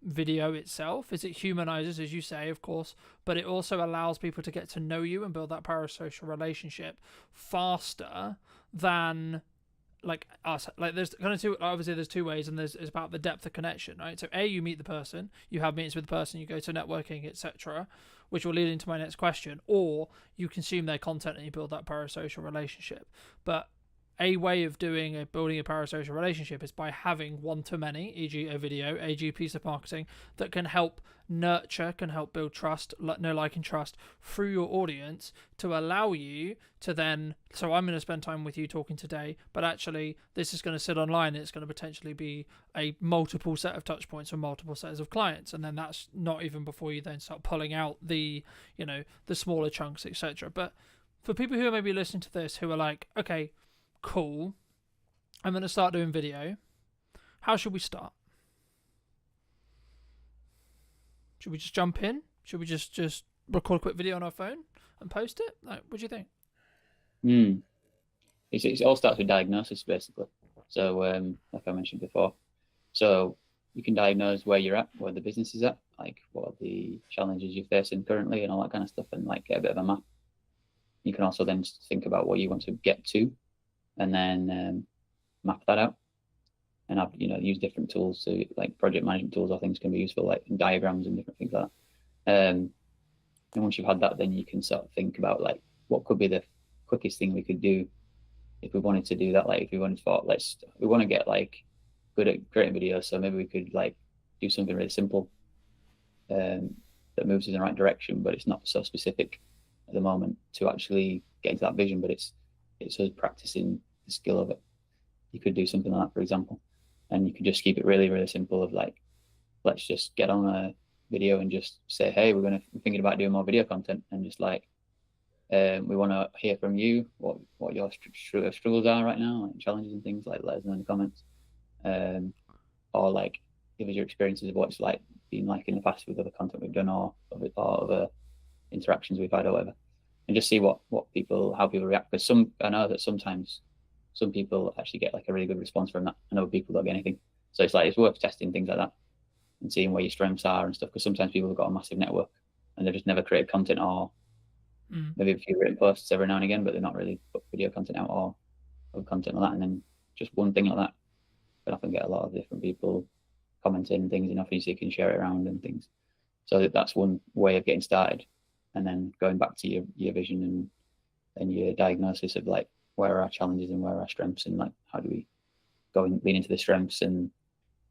video itself is it humanizes, as you say, of course, but it also allows people to get to know you and build that parasocial relationship faster than like us. Like there's kind of two, obviously there's two ways, and it's about the depth of connection, right? So you meet the person, you have meetings with the person, you go to networking, etc., which will lead into my next question, or you consume their content and you build that parasocial relationship. But a way of building a parasocial relationship is by having one-to-many, e.g. a video, e.g. piece of marketing that can help nurture, can help build trust, know, like, and trust through your audience to allow you to then, so I'm going to spend time with you talking today, but actually this is going to sit online and it's going to potentially be a multiple set of touch points or multiple sets of clients. And then that's not even before you then start pulling out the, the smaller chunks, etc. But for people who are maybe listening to this who are like, okay, cool, I'm going to start doing video. How should we start? Should we just jump in? Should we just record a quick video on our phone and post it? Like, what do you think? It all starts with diagnosis, basically. So, like I mentioned before, so you can diagnose where you're at, where the business is at, like what are the challenges you're facing currently and all that kind of stuff, and like get a bit of a map. You can also then think about what you want to get to, and then map that out, and have, use different tools. So like project management tools or things can be useful, like diagrams and different things like that. And once you've had that, then you can sort of think about like what could be the quickest thing we could do if we wanted to do that. Like if we wanted to, we want to get like good at creating videos, so maybe we could like do something really simple that moves us in the right direction, but it's not so specific at the moment to actually get into that vision, but it's us practicing the skill of it. You could do something like that, for example, and you could just keep it really, really simple of like, let's just get on a video and just say, hey, we're thinking about doing more video content, and just like, we want to hear from you what your struggles are right now, like challenges and things, like let us know in the comments, or like give us your experiences of what it's like been like in the past with other content we've done, or other interactions we've had or whatever, and just see how people react. Because I know that sometimes some people actually get like a really good response from that, and other people don't get anything. So it's worth testing things like that and seeing where your strengths are and stuff. Because sometimes people have got a massive network and they've just never created content, or maybe a few written posts every now and again, but they're not really put video content out or content like that. And then just one thing like that can often get a lot of different people commenting things enough, so you can share it around and things. So that's one way of getting started. And then going back to your vision and your diagnosis of like, where are our challenges and where are our strengths, and like how do we go and lean into the strengths and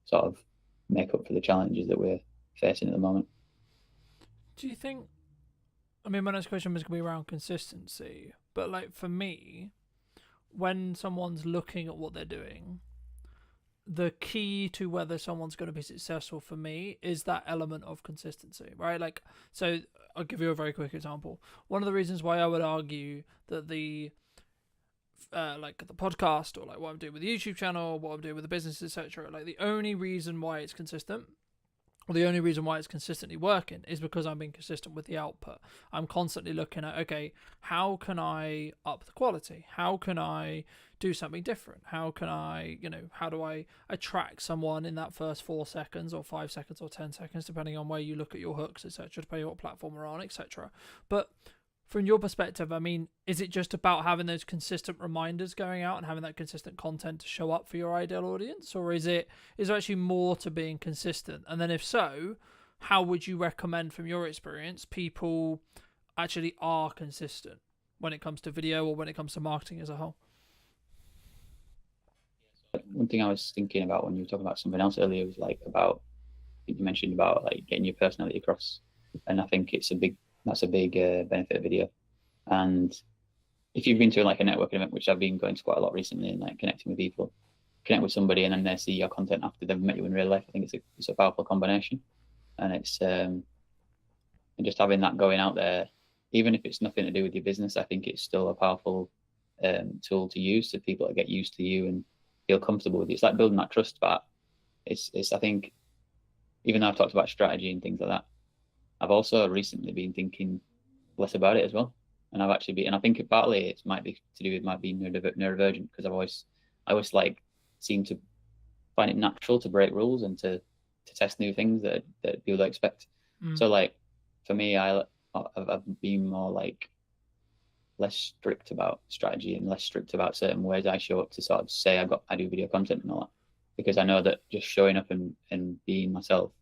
sort of make up for the challenges that we're facing at the moment. Do you think, I mean, my next question was going to be around consistency, but like for me, when someone's looking at what they're doing, the key to whether someone's going to be successful for me is that element of consistency, right? Like, so I'll give you a very quick example. One of the reasons why I would argue that the like the podcast, or like what I'm doing with the YouTube channel, what I'm doing with the business, etc., like the only reason why it's consistent, or the only reason why it's consistently working, is because I'm being consistent with the output. I'm constantly looking at, okay, how can I up the quality? How can I do something different? How can I, how do I attract someone in that first 4 seconds or 5 seconds or 10 seconds, depending on where you look at your hooks, etc., depending on what platform we're on, etc. But from your perspective, I mean, is it just about having those consistent reminders going out and having that consistent content to show up for your ideal audience, or is there actually more to being consistent? And then if so, how would you recommend, from your experience, people actually are consistent when it comes to video or when it comes to marketing as a whole? One thing I was thinking about when you were talking about something else earlier was like about, you mentioned about like getting your personality across, and I think that's a big benefit of video. And if you've been to like a networking event, which I've been going to quite a lot recently, and like connecting with people, connect with somebody, and then they see your content after they've met you in real life, I think it's a powerful combination. And it's and just having that going out there, even if it's nothing to do with your business, I think it's still a powerful tool to use so people that get used to you and feel comfortable with you. It's like building that trust. But it's I think, even though I've talked about strategy and things like that, I've also recently been thinking less about it as well. And I think partly it might be to do with my being neurodivergent, because I always like seem to find it natural to break rules and to test new things that people don't expect. So like for me, I've been more like less strict about strategy and less strict about certain ways I show up to sort of say I do video content and all that, because I know that just showing up and being myself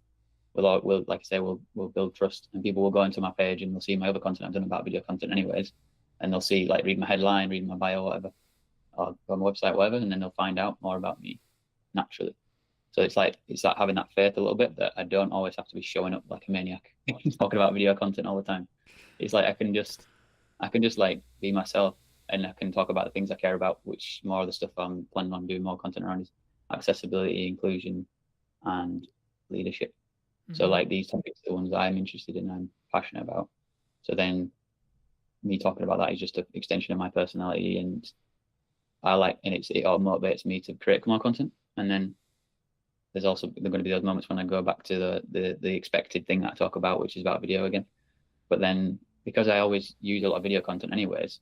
will like I say, will build trust, and people will go into my page and they'll see my other content I've done about video content anyways, and they'll see, like, read my headline, read my bio, whatever, or on my website, whatever, and then they'll find out more about me naturally. So it's like having that faith a little bit that I don't always have to be showing up like a maniac talking about video content all the time. It's like I can just like be myself, and I can talk about the things I care about, which more of the stuff I'm planning on doing more content around is accessibility, inclusion, and leadership. So like these topics are the ones that I'm interested in and I'm passionate about. So then me talking about that is just an extension of my personality, and it all motivates me to create more content. And then there's also going to be those moments when I go back to the expected thing that I talk about, which is about video again. But then because I always use a lot of video content anyways,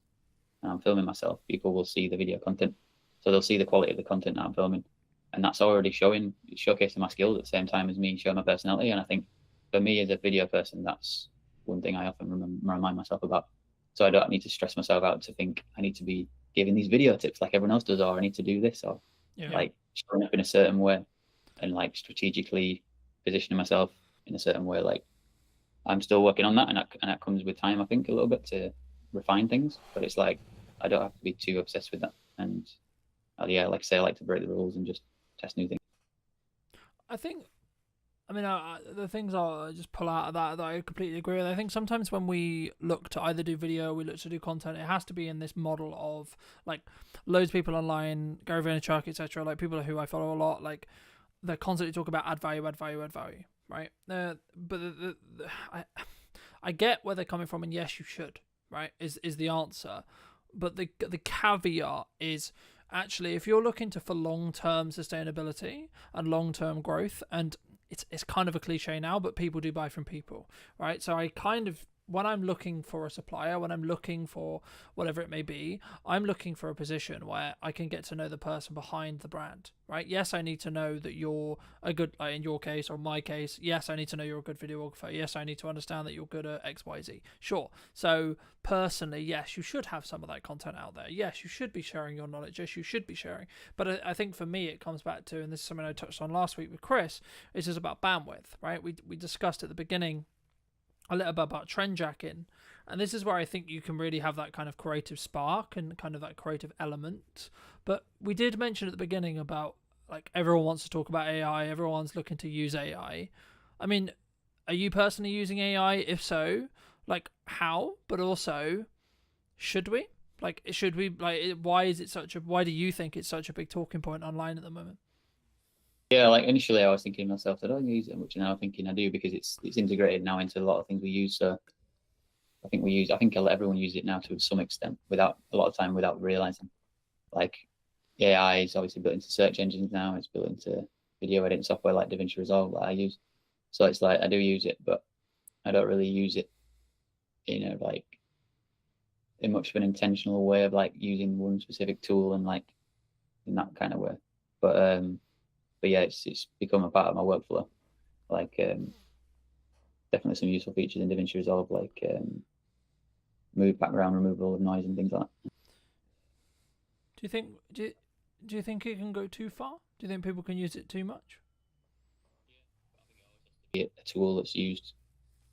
and I'm filming myself, people will see the video content. So they'll see the quality of the content that I'm filming. And that's already showcasing my skills at the same time as me showing my personality. And I think for me as a video person, that's one thing I often remind myself about. So I don't need to stress myself out to think I need to be giving these video tips like everyone else does, or I need to do this, or like showing up in a certain way and like strategically positioning myself in a certain way. Like I'm still working on that, and that comes with time, I think, a little bit to refine things. But it's like I don't have to be too obsessed with that. And like I say, I like to break the rules and just test new things. I think, the things I'll just pull out of that I completely agree with. I think sometimes when we look to either do video, we look to do content, it has to be in this model of like loads of people online, Gary Vaynerchuk, etc. Like people who I follow a lot, like they're constantly talk about add value, right? But I get where they're coming from, and yes, you should, right? Is the answer, but the caveat is, actually, if you're looking for long-term sustainability and long-term growth, and it's kind of a cliche now, but people do buy from people, right? So I kind of, when I'm looking for a supplier, when I'm looking for whatever it may be, I'm looking for a position where I can get to know the person behind the brand, right? Yes, I need to know that you're a good, in your case or my case, yes, I need to know you're a good videographer. Yes, I need to understand that you're good at X, Y, Z. Sure. So personally, yes, you should have some of that content out there. Yes, you should be sharing your knowledge. Yes, you should be sharing. But I think for me, it comes back to, and this is something I touched on last week with Chris, is just about bandwidth, right? We discussed at the beginning a little bit about trend jacking, and this is where I think you can really have that kind of creative spark and kind of that creative element. But we did mention at the beginning about, like, everyone wants to talk about AI, everyone's looking to use AI. I mean, are you personally using AI? If so, like, how? But also, should we? Like, why do you think it's such a big talking point online at the moment? Yeah, like initially I was thinking to myself, I don't use it much, and now I'm thinking I do, because it's integrated now into a lot of things we use. So I think everyone uses it now to some extent, without a lot of time, without realizing. Like AI is obviously built into search engines now. It's built into video editing software like DaVinci Resolve that I use. So it's like I do use it, but I don't really use it in much of an intentional way of like using one specific tool and like in that kind of way. But yeah, it's become a part of my workflow. Like definitely some useful features in DaVinci Resolve, like move background removal of noise and things like that. Do you think it can go too far? Do you think people can use it too much? Be a tool that's used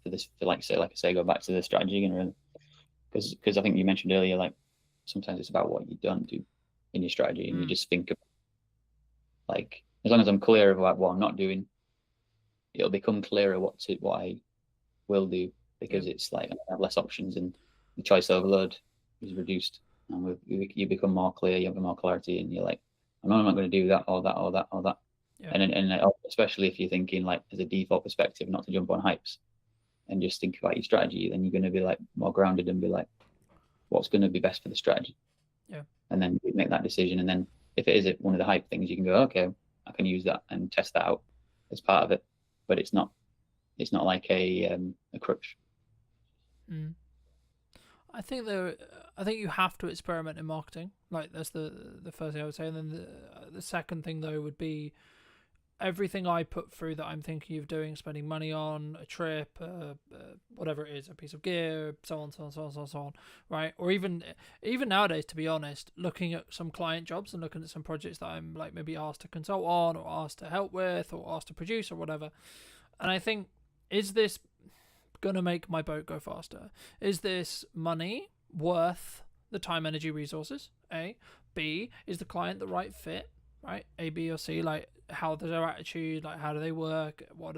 for this, for like I say, go back to the strategy again, really, because I think you mentioned earlier, like sometimes it's about what you don't do in your strategy, and you just think of, like, as long as I'm clear about what I'm not doing, it'll become clearer what I will do, because it's like I have less options and the choice overload is reduced, and you become more clear, you have more clarity, and you're like, I'm not going to do that or that or that or that. Yeah. And especially if you're thinking like as a default perspective, not to jump on hypes and just think about your strategy, then you're going to be like more grounded and be like, what's going to be best for the strategy? Yeah. And then you make that decision. And then if it is one of the hype things, you can go, okay, I can use that and test that out as part of it. But it's not like a crutch. Mm. I think you have to experiment in marketing. Like that's the first thing I would say, and then the second thing though would be everything I put through that I'm thinking of doing, spending money on a trip, whatever it is, a piece of gear, so on, right? Or even nowadays, to be honest, looking at some client jobs and looking at some projects that I'm like maybe asked to consult on, or asked to help with, or asked to produce, or whatever. And I think, is this gonna make my boat go faster? Is this money worth the time, energy, resources? A. B. Is the client the right fit? Right? A, B, or C. Like, how is their attitude? Like, how do they work? What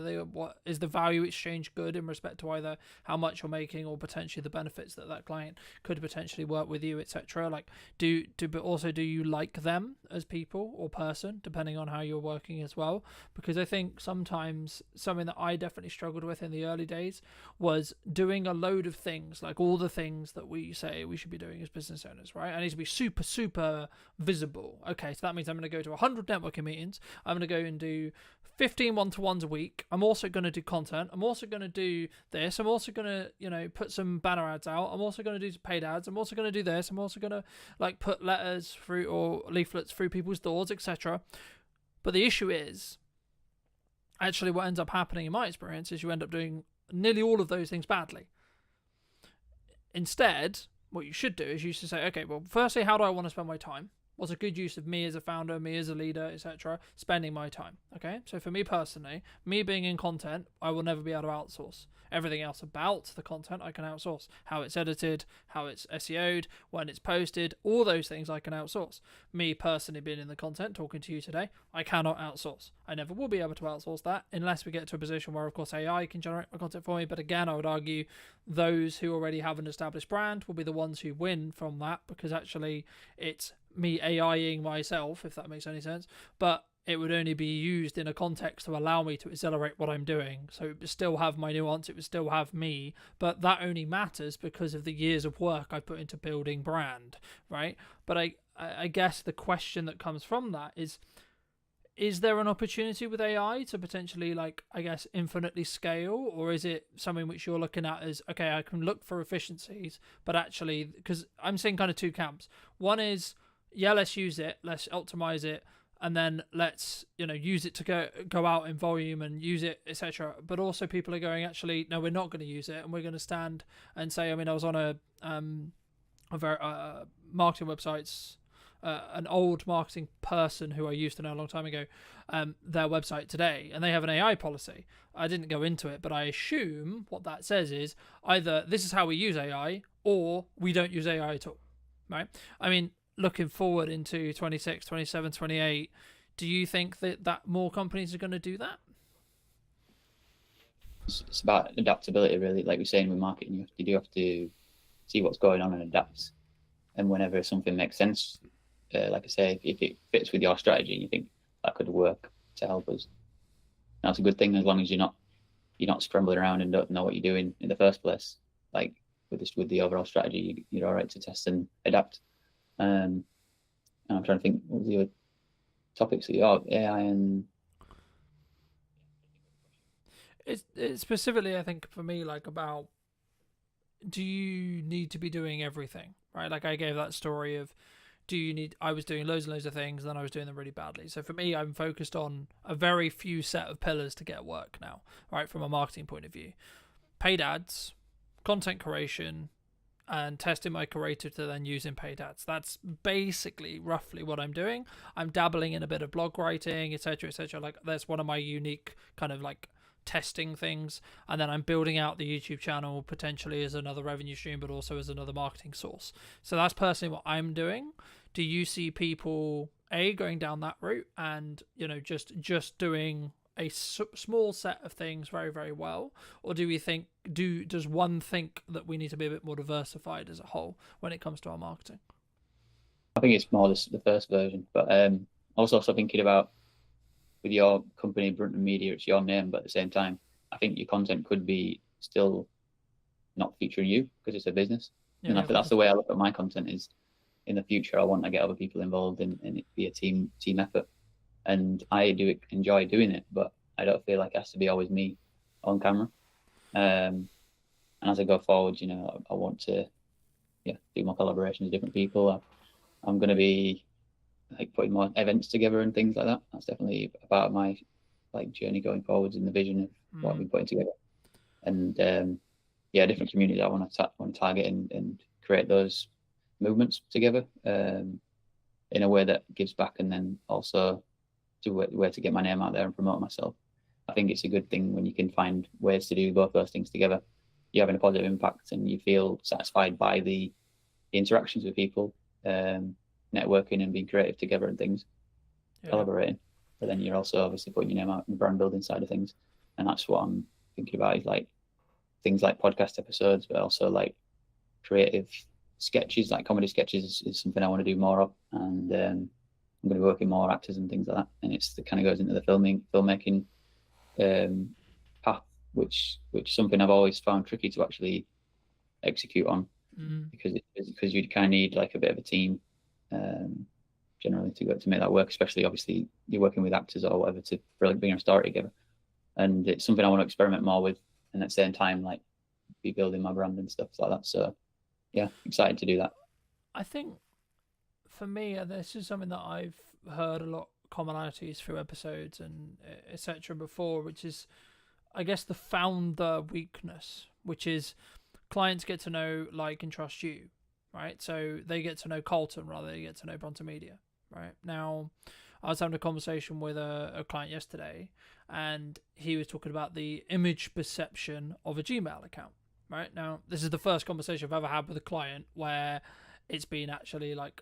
is the value exchange good in respect to either how much you're making or potentially the benefits that client could potentially work with you, etc. Like, but also, do you like them as people or person, depending on how you're working as well? Because I think sometimes something that I definitely struggled with in the early days was doing a load of things, like all the things that we say we should be doing as business owners, right? I need to be super, super visible. Okay, so that means I'm going to go to 100 networking meetings. I'm going to go and do 15 one-to-ones a week. I'm also going to do content. I'm also going to do this. I'm also going to, put some banner ads out. I'm also going to do some paid ads. I'm also going to do this. I'm also going to put letters through or leaflets through people's doors, etc. But the issue is, actually what ends up happening in my experience is you end up doing nearly all of those things badly. Instead, what you should do is you should say, okay, well, firstly, how do I want to spend my time? What's a good use of me as a founder, me as a leader, etc., spending my time? Okay, so for me personally, me being in content, I will never be able to outsource. Everything else about the content I can outsource. How it's edited, how it's SEO'd, when it's posted, all those things I can outsource. Me personally being in the content, talking to you today, I cannot outsource. I never will be able to outsource that unless we get to a position where, of course, AI can generate my content for me. But again, I would argue those who already have an established brand will be the ones who win from that, because actually it's me AIing myself, if that makes any sense, but it would only be used in a context to allow me to accelerate what I'm doing. So it would still have my nuance, it would still have me, but that only matters because of the years of work I put into building brand, right? But I guess the question that comes from that is there an opportunity with AI to potentially, infinitely scale? Or is it something which you're looking at as, okay, I can look for efficiencies, but actually, because I'm seeing kind of two camps. One is, yeah, let's use it, let's optimize it, and then let's use it to go out in volume and use it, etc. But also people are going, actually, no, we're not going to use it, and we're going to stand and say, I was on a very marketing websites, an old marketing person who I used to know a long time ago, their website today, and they have an AI policy. I didn't go into it, but I assume what that says is either this is how we use AI, or we don't use AI at all, right? Looking forward into 26, 27, 28, do you think that more companies are going to do that? It's about adaptability, really. Like we're saying with marketing, you have to see what's going on and adapt. And whenever something makes sense, like I say, if it fits with your strategy and you think that could work to help us, that's a good thing, as long as you're not scrambling around and don't know what you're doing in the first place. Like with the overall strategy, you're all right to test and adapt. And I'm trying to think, what was the other topics? AI and it's specifically, I think, for me, about, do you need to be doing everything, right? Like I gave that story of, I was doing loads and loads of things, and then I was doing them really badly. So for me, I'm focused on a very few set of pillars to get work now, right? From a marketing point of view, paid ads, content creation, and testing my creative to then use in paid ads. That's basically roughly what I'm doing. I'm dabbling in a bit of blog writing, etc., etc. Like that's one of my unique kind of like testing things, and then I'm building out the YouTube channel potentially as another revenue stream, but also as another marketing source. So that's personally what I'm doing. Do you see people going down that route and just doing a small set of things very, very well, or do we think does one think that we need to be a bit more diversified as a whole when it comes to our marketing? I think it's more the first version, but also thinking about with your company, Brunton Media, it's your name, but at the same time, I think your content could be still not featuring you because it's a business. Yeah, and that's the way I look at my content. Is in the future, I want to get other people involved and it be a team effort. And I do enjoy doing it, but I don't feel like it has to be always me on camera. And as I go forward, I want to, do more collaborations with different people. I'm going to be like putting more events together and things like that. That's definitely a part of my journey going forwards in the vision of what I'm putting together. And different communities I want to target and create those movements together in a way that gives back, and then also to where to get my name out there and promote myself. I think it's a good thing when you can find ways to do both those things together. You're having a positive impact and you feel satisfied by the interactions with people, networking and being creative together and things, collaborating. But then you're also obviously putting your name out in the brand building side of things. And that's what I'm thinking about, is like things like podcast episodes, but also like creative sketches, like comedy sketches is something I want to do more of. And I'm going to be working more actors and things like that. And it kind of goes into the filmmaking path, which is something I've always found tricky to actually execute on, because you kind of need like a bit of a team generally to make that work. Especially, obviously, you're working with actors or whatever to really bring a story together. And it's something I want to experiment more with, and at the same time, like be building my brand and stuff like that. So, yeah, excited to do that. I think for me, this is something that I've heard a lot commonalities through episodes and etc. before, which is, I guess, the founder weakness, which is clients get to know, like, and trust you, right? So they get to know Colton rather than they get to know Bronte Media, right? Now, I was having a conversation with a client yesterday, and he was talking about the image perception of a Gmail account, right? Now, this is the first conversation I've ever had with a client where it's been actually like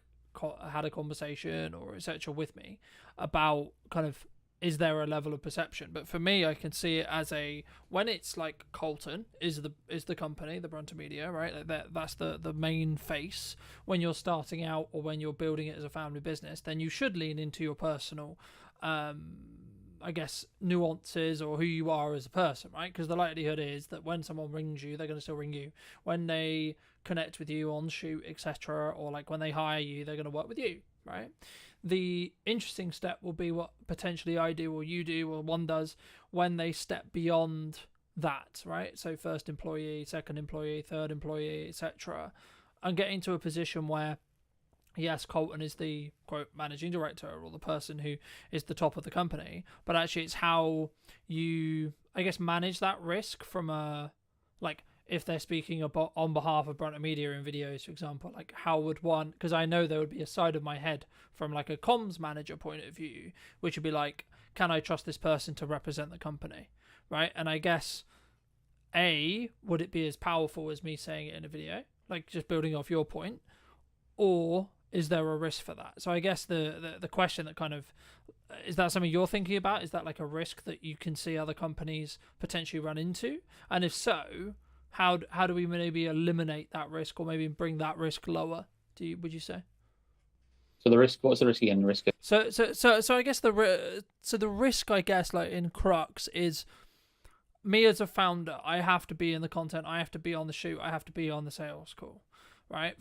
had a conversation or etc. with me about kind of, is there a level of perception? But for me, I can see it as when it's like Colton is the company, the Bronte Media, right? Like that's the main face. When you're starting out or when you're building it as a family business, then you should lean into your personal I guess nuances or who you are as a person, right? Because the likelihood is that when someone rings you, they're going to still ring you. When they connect with you on shoot, etc., or like when they hire you, they're going to work with you, right? The interesting step will be what potentially I do or you do or one does when they step beyond that, right? So first employee, second employee, third employee, etc., and getting to a position where, yes, Colton is the, quote, managing director or the person who is the top of the company, but actually it's how you, I guess, manage that risk from a, like, if they're speaking about on behalf of Bronte Media in videos, for example, like how would one, because I know there would be a side of my head from like a comms manager point of view, which would be like, can I trust this person to represent the company, right? And I guess, would it be as powerful as me saying it in a video, like just building off your point, or is there a risk for that? So I guess the question that kind of, is that something you're thinking about? Is that like a risk that you can see other companies potentially run into? And if so, how do we maybe eliminate that risk or maybe bring that risk lower? Would you say? So the risk, what's the risk again? The risk. So I guess the risk, I guess, like in crux is me as a founder. I have to be in the content. I have to be on the shoot. I have to be on the sales call, right?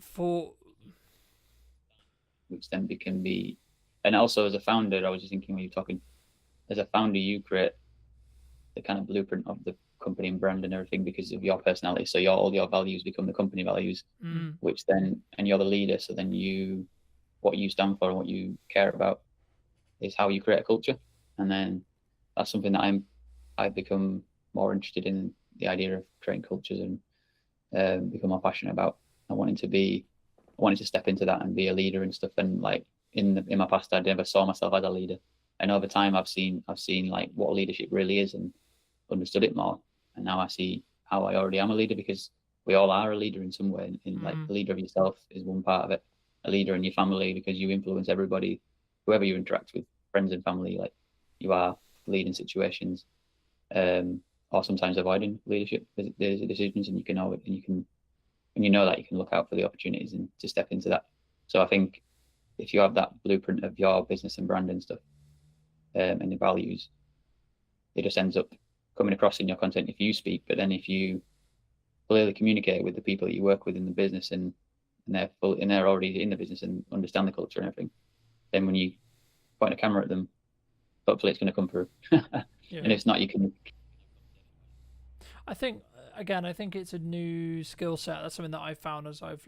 Which then can be, and also as a founder, I was just thinking when you're talking, as a founder, you create the kind of blueprint of the company and brand and everything because of your personality. So all your values become the company values, which then, and you're the leader. So then what you stand for and what you care about is how you create a culture. And then that's something that I've become more interested in, the idea of creating cultures and become more passionate about. I wanted to step into that and be a leader and stuff. And like in my past, I never saw myself as a leader. And over time, I've seen like what leadership really is and understood it more. And now I see how I already am a leader, because we all are a leader in some way. In like a leader of yourself is one part of it. A leader in your family, because you influence everybody, whoever you interact with, friends and family. Like you are leading situations, or sometimes avoiding leadership decisions, and you know that you can look out for the opportunities and to step into that. So I think if you have that blueprint of your business and brand and stuff, and the values, it just ends up coming across in your content if you speak. But then if you clearly communicate with the people that you work with in the business, and they're already in the business and understand the culture and everything, then when you point a camera at them, hopefully it's going to come through. And if not, you can. I think it's a new skill set. That's something that I've found as I've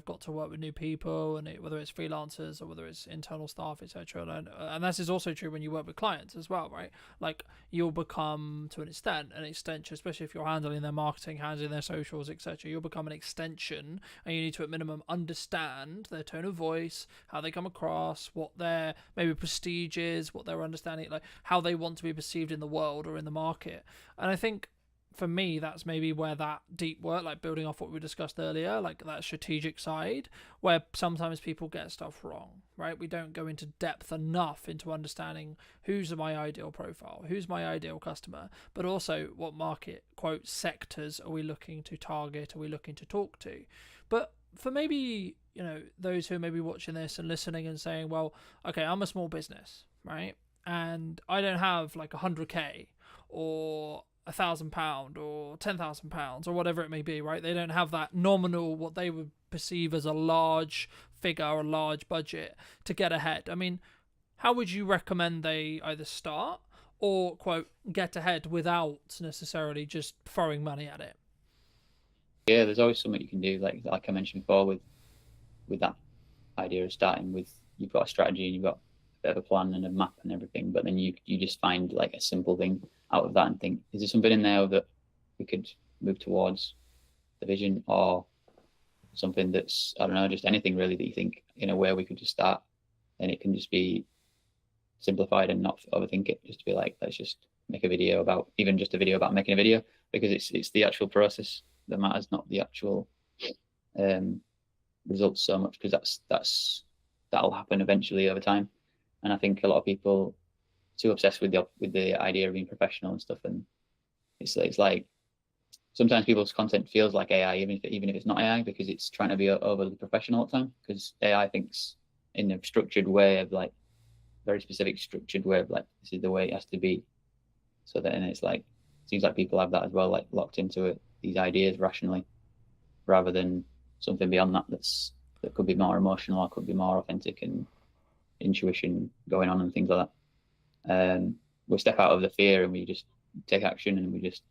got to work with new people, and whether it's freelancers or whether it's internal staff, etc. And this is also true when you work with clients as well, right? Like you'll become, to an extension, especially if you're handling their marketing, handling their socials, etc. You'll become an extension, and you need to at minimum understand their tone of voice, how they come across, what their maybe prestige is, what their understanding, like how they want to be perceived in the world or in the market. And I think, for me, that's maybe where that deep work, like building off what we discussed earlier, like that strategic side, where sometimes people get stuff wrong, right? We don't go into depth enough into understanding who's my ideal profile, who's my ideal customer, but also what market, quote, sectors are we looking to target, are we looking to talk to? But for maybe, those who are maybe watching this and listening and saying, well, okay, I'm a small business, right? And I don't have like 100K or £1,000 or £10,000 or whatever it may be, right? They don't have that nominal, what they would perceive as a large figure or a large budget to get ahead. I mean, how would you recommend they either start or, quote, get ahead without necessarily just throwing money at it? Yeah, there's always something you can do, like I mentioned before, with that idea of starting with, you've got a strategy and you've got a bit of a plan and a map and everything, but then you just find like a simple thing out of that and think, is there something in there that we could move towards the vision, or something that's, I don't know, just anything really that you think in a way we could just start, and it can just be simplified and not overthink it, just to be like, let's just make a video about, even just a video about making a video, because it's the actual process that matters, not the actual results so much, because that'll happen eventually over time. And I think a lot of people too obsessed with the idea of being professional and stuff, and it's like sometimes people's content feels like AI, even if it's not AI, because it's trying to be overly professional all the time, because AI thinks in a structured way of like, very specific structured way of like, this is the way it has to be. So then it's like, it seems like people have that as well, like locked into it, these ideas rationally, rather than something beyond that that could be more emotional or could be more authentic and intuition going on and things like that. We step out of the fear and we just take action, and we just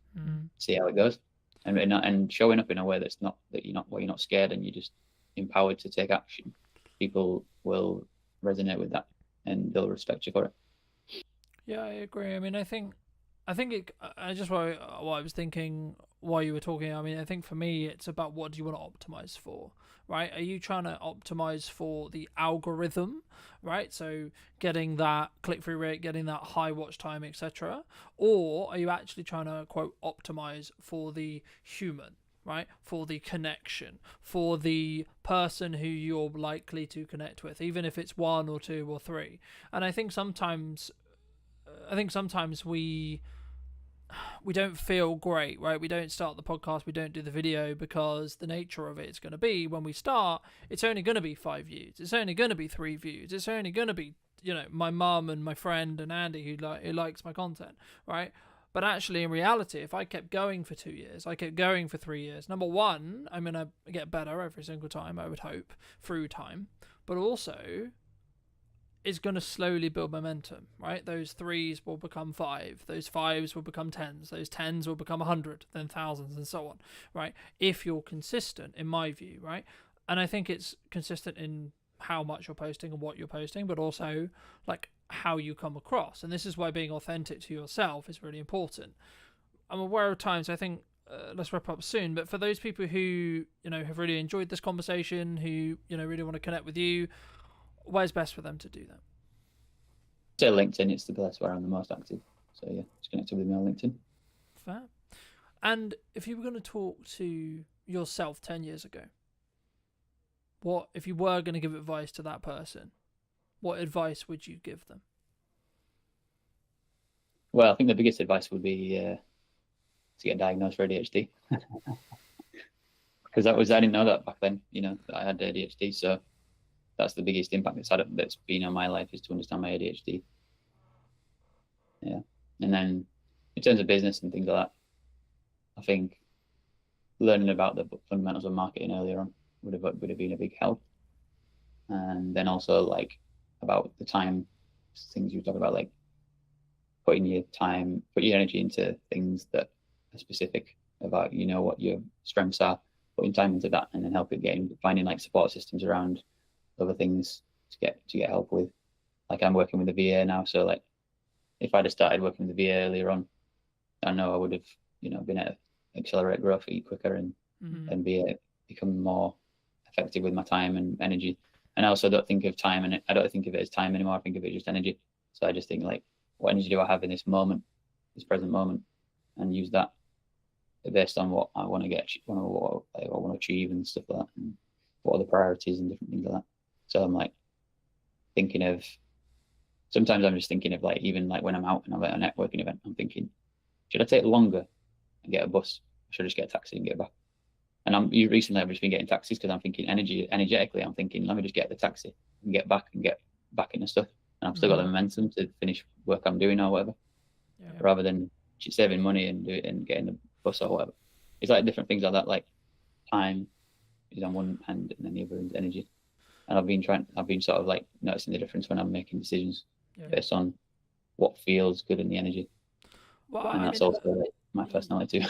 see how it goes, and showing up in a way that's not that you're not scared, and you're just empowered to take action. People will resonate with that, and they'll respect you for it. Yeah, I agree. I mean, I think I just what I was thinking while you were talking. I mean, I think for me, it's about what do you want to optimize for, right? Are you trying to optimize for the algorithm, right? So getting that click-through rate, getting that high watch time, etc. Or are you actually trying to, quote, optimize for the human, right? For the connection, for the person who you're likely to connect with, even if it's one or two or three. And I think sometimes we don't feel great, right? We don't start the podcast, we don't do the video, because the nature of it is going to be, when we start, it's only going to be 5 views, it's only going to be 3 views, it's only going to be, my mum and my friend and Andy who likes my content, right? But actually, in reality, if I kept going for 2 years, I kept going for 3 years, number one, I'm going to get better every single time, I would hope, through time. But also, it's going to slowly build momentum, right? Those 3s will become 5, those 5s will become 10s, those 10s will become 100, then thousands, and so on, right? If you're consistent, in my view, right? And I think it's consistent in how much you're posting and what you're posting, but also like how you come across. And this is why being authentic to yourself is really important. I'm aware of times, I think let's wrap up soon. But for those people who have really enjoyed this conversation, who really want to connect with you, where's best for them to do that? Say LinkedIn. It's the place where I'm the most active. So yeah, just connect with me on LinkedIn. Fair. And if you were going to talk to yourself 10 years ago, what if you were going to give advice to that person? What advice would you give them? Well, I think the biggest advice would be to get diagnosed for ADHD, because I didn't know that back then. That I had ADHD, so that's the biggest impact that's been on my life, is to understand my ADHD. Yeah, and then in terms of business and things like that, I think learning about the fundamentals of marketing earlier on would have been a big help. And then also like about the time things you talk about, like putting your energy into things that are specific about what your strengths are, putting time into that, and then finding like support systems around other things to get help with. Like I'm working with the VA now, so like if I'd have started working with the VA earlier on, I know I would have been able to accelerate growth quicker and become more effective with my time and energy. And I also don't think of time, and I don't think of it as time anymore. I think of it as just energy. So I just think like, what energy do I have in this moment, this present moment, and use that based on what I want to get, what I want to achieve and stuff like that, and what are the priorities and different things like that. So I'm like sometimes I'm just thinking of like, even like when I'm out and I'm at a networking event, I'm thinking, should I take longer and get a bus? Or should I just get a taxi and get back? And recently I've just been getting taxis because I'm thinking energetically, I'm thinking, let me just get the taxi and get back into stuff. And I've still got the momentum to finish work I'm doing or whatever, rather than saving money and do it and getting the bus or whatever. It's like different things like that. Like time is on one hand, and then the other is energy. And I've been sort of like noticing the difference when I'm making decisions based on what feels good in the energy. Well, and that's also like my personality too.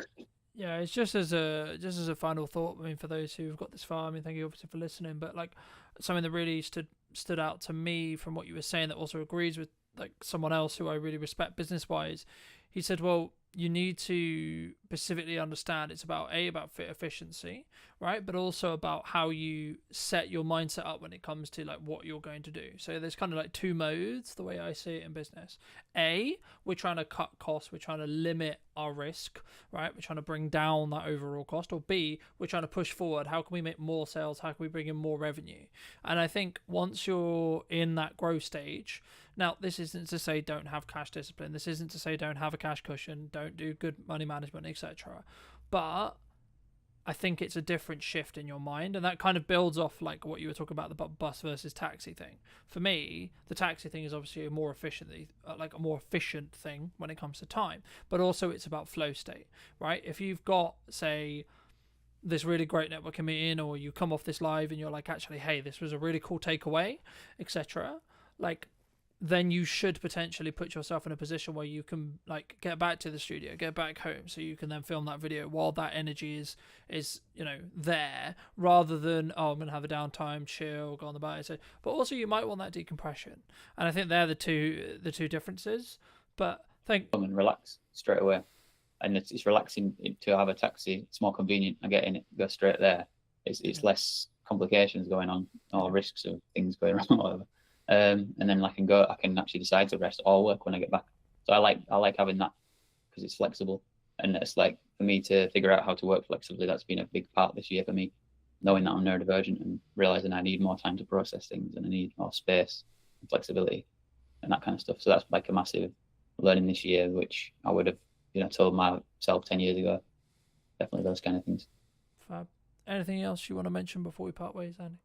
Yeah, it's just as a final thought. I mean, for those who've got this far, I mean, thank you obviously for listening. But like something that really stood out to me from what you were saying, that also agrees with like someone else who I really respect business wise. He said, well, you need to specifically understand it's about efficiency, right? But also about how you set your mindset up when it comes to like what you're going to do. So there's kind of like two modes, the way I see it in business. A, we're trying to cut costs, we're trying to limit our risk, right? We're trying to bring down that overall cost. Or B, we're trying to push forward. How can we make more sales? How can we bring in more revenue? And I think once you're in that growth stage, now this isn't to say don't have cash discipline. This isn't to say don't have a cash cushion, don't do good money management, etc. But I think it's a different shift in your mind, and that kind of builds off like what you were talking about, the bus versus taxi thing. For me, the taxi thing is obviously a more efficient thing when it comes to time, but also it's about flow state, right? If you've got, say, this really great networking meeting, or you come off this live and you're like, actually, hey, this was a really cool takeaway, etc. Like, then you should potentially put yourself in a position where you can like get back to the studio, get back home, so you can then film that video while that energy is there, rather than, oh, I'm gonna have a downtime, chill, go on the bike. So, but also you might want that decompression, and I think they're the two differences. But Come and relax straight away, and it's relaxing to have a taxi. It's more convenient. I get in it, go straight there. It's less complications going on, or risks of things going wrong, or whatever. And then I can actually decide to rest or work when I get back. So I like having that because it's flexible, and it's like for me to figure out how to work flexibly. That's been a big part this year for me, knowing that I'm neurodivergent and realizing I need more time to process things, and I need more space and flexibility and that kind of stuff. So that's like a massive learning this year, which I would have told myself 10 years ago. Definitely those kind of things. Fab. Anything else you want to mention before we part ways, Andy?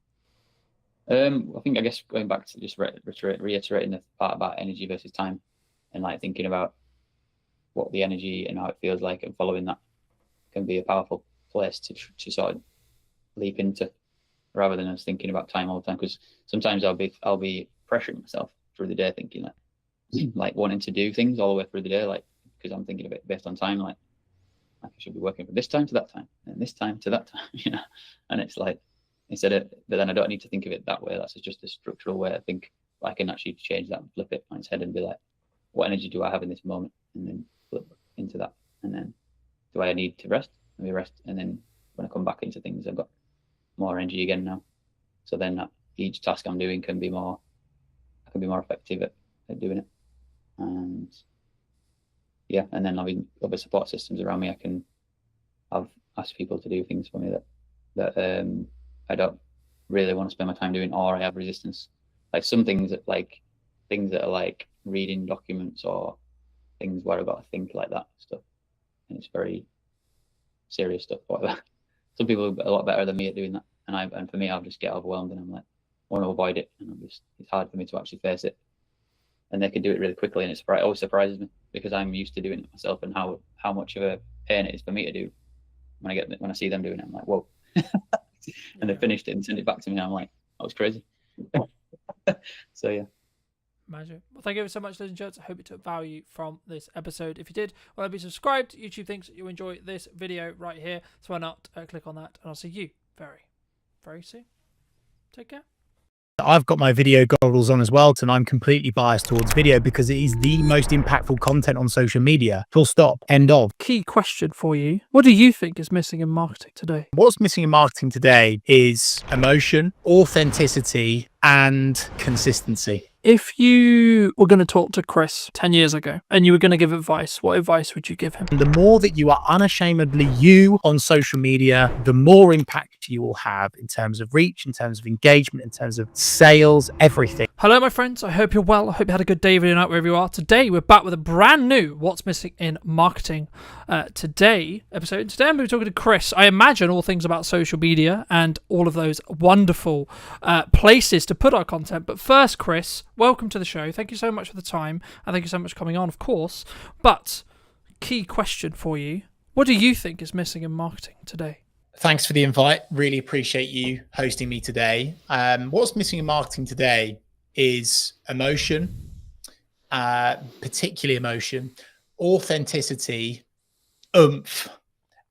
I guess going back to just reiterating the part about energy versus time, and like thinking about what the energy and how it feels like, and following that can be a powerful place to sort of leap into, rather than us thinking about time all the time. Because sometimes I'll be pressuring myself through the day, thinking like wanting to do things all the way through the day, like because I'm thinking of it based on time, like I should be working from this time to that time and this time to that time, and it's like. But then I don't need to think of it that way. That's just a structural way I think. I can actually change that and flip it on its head and be like, what energy do I have in this moment? And then flip into that. And then, do I need to rest? maybe rest, and then when I come back into things, I've got more energy again now. So then each task I'm doing can be more effective at doing it. And yeah, and then having other support systems around me, I've asked people to do things for me that I don't really want to spend my time doing, or I have resistance. Like some things that are like reading documents or things where I've got to think like that stuff, and it's very serious stuff. Whatever. Some people are a lot better than me at doing that, and for me, I'll just get overwhelmed, and I'm like, I want to avoid it, and it's hard for me to actually face it. And they can do it really quickly, and it always surprises me because I'm used to doing it myself, and how much of a pain it is for me to do. When I see them doing it, I'm like, whoa. And they finished it and sent it back to me, and I'm like, that was crazy. So yeah. Magic. Well, thank you so much, ladies and gents. I hope you took value from this episode. If you did, well, be subscribed. YouTube thinks you enjoy this video right here, so why not click on that, and I'll see you very, very soon. Take care. I've got my video goggles on as well, and I'm completely biased towards video because it is the most impactful content on social media. Full stop. End of. Key question for you. What do you think is missing in marketing today? What's missing in marketing today is emotion, authenticity, and consistency. If you were going to talk to Chris 10 years ago and you were going to give advice, what advice would you give him? The more that you are unashamedly you on social media, the more impact you will have in terms of reach, in terms of engagement, in terms of sales, everything. Hello, my friends. I hope you're well. I hope you had a good day, video night, wherever you are. Today, we're back with a brand new What's Missing in Marketing Today episode. Today, I'm going to be talking to Chris. I imagine all things about social media and all of those wonderful places to put our content. But first, Chris, welcome to the show. Thank you so much for the time, and thank you so much for coming on, of course. But key question for you: what do you think is missing in marketing today? Thanks for the invite. Really appreciate you hosting me today. What's missing in marketing today is emotion, particularly emotion, authenticity, oomph,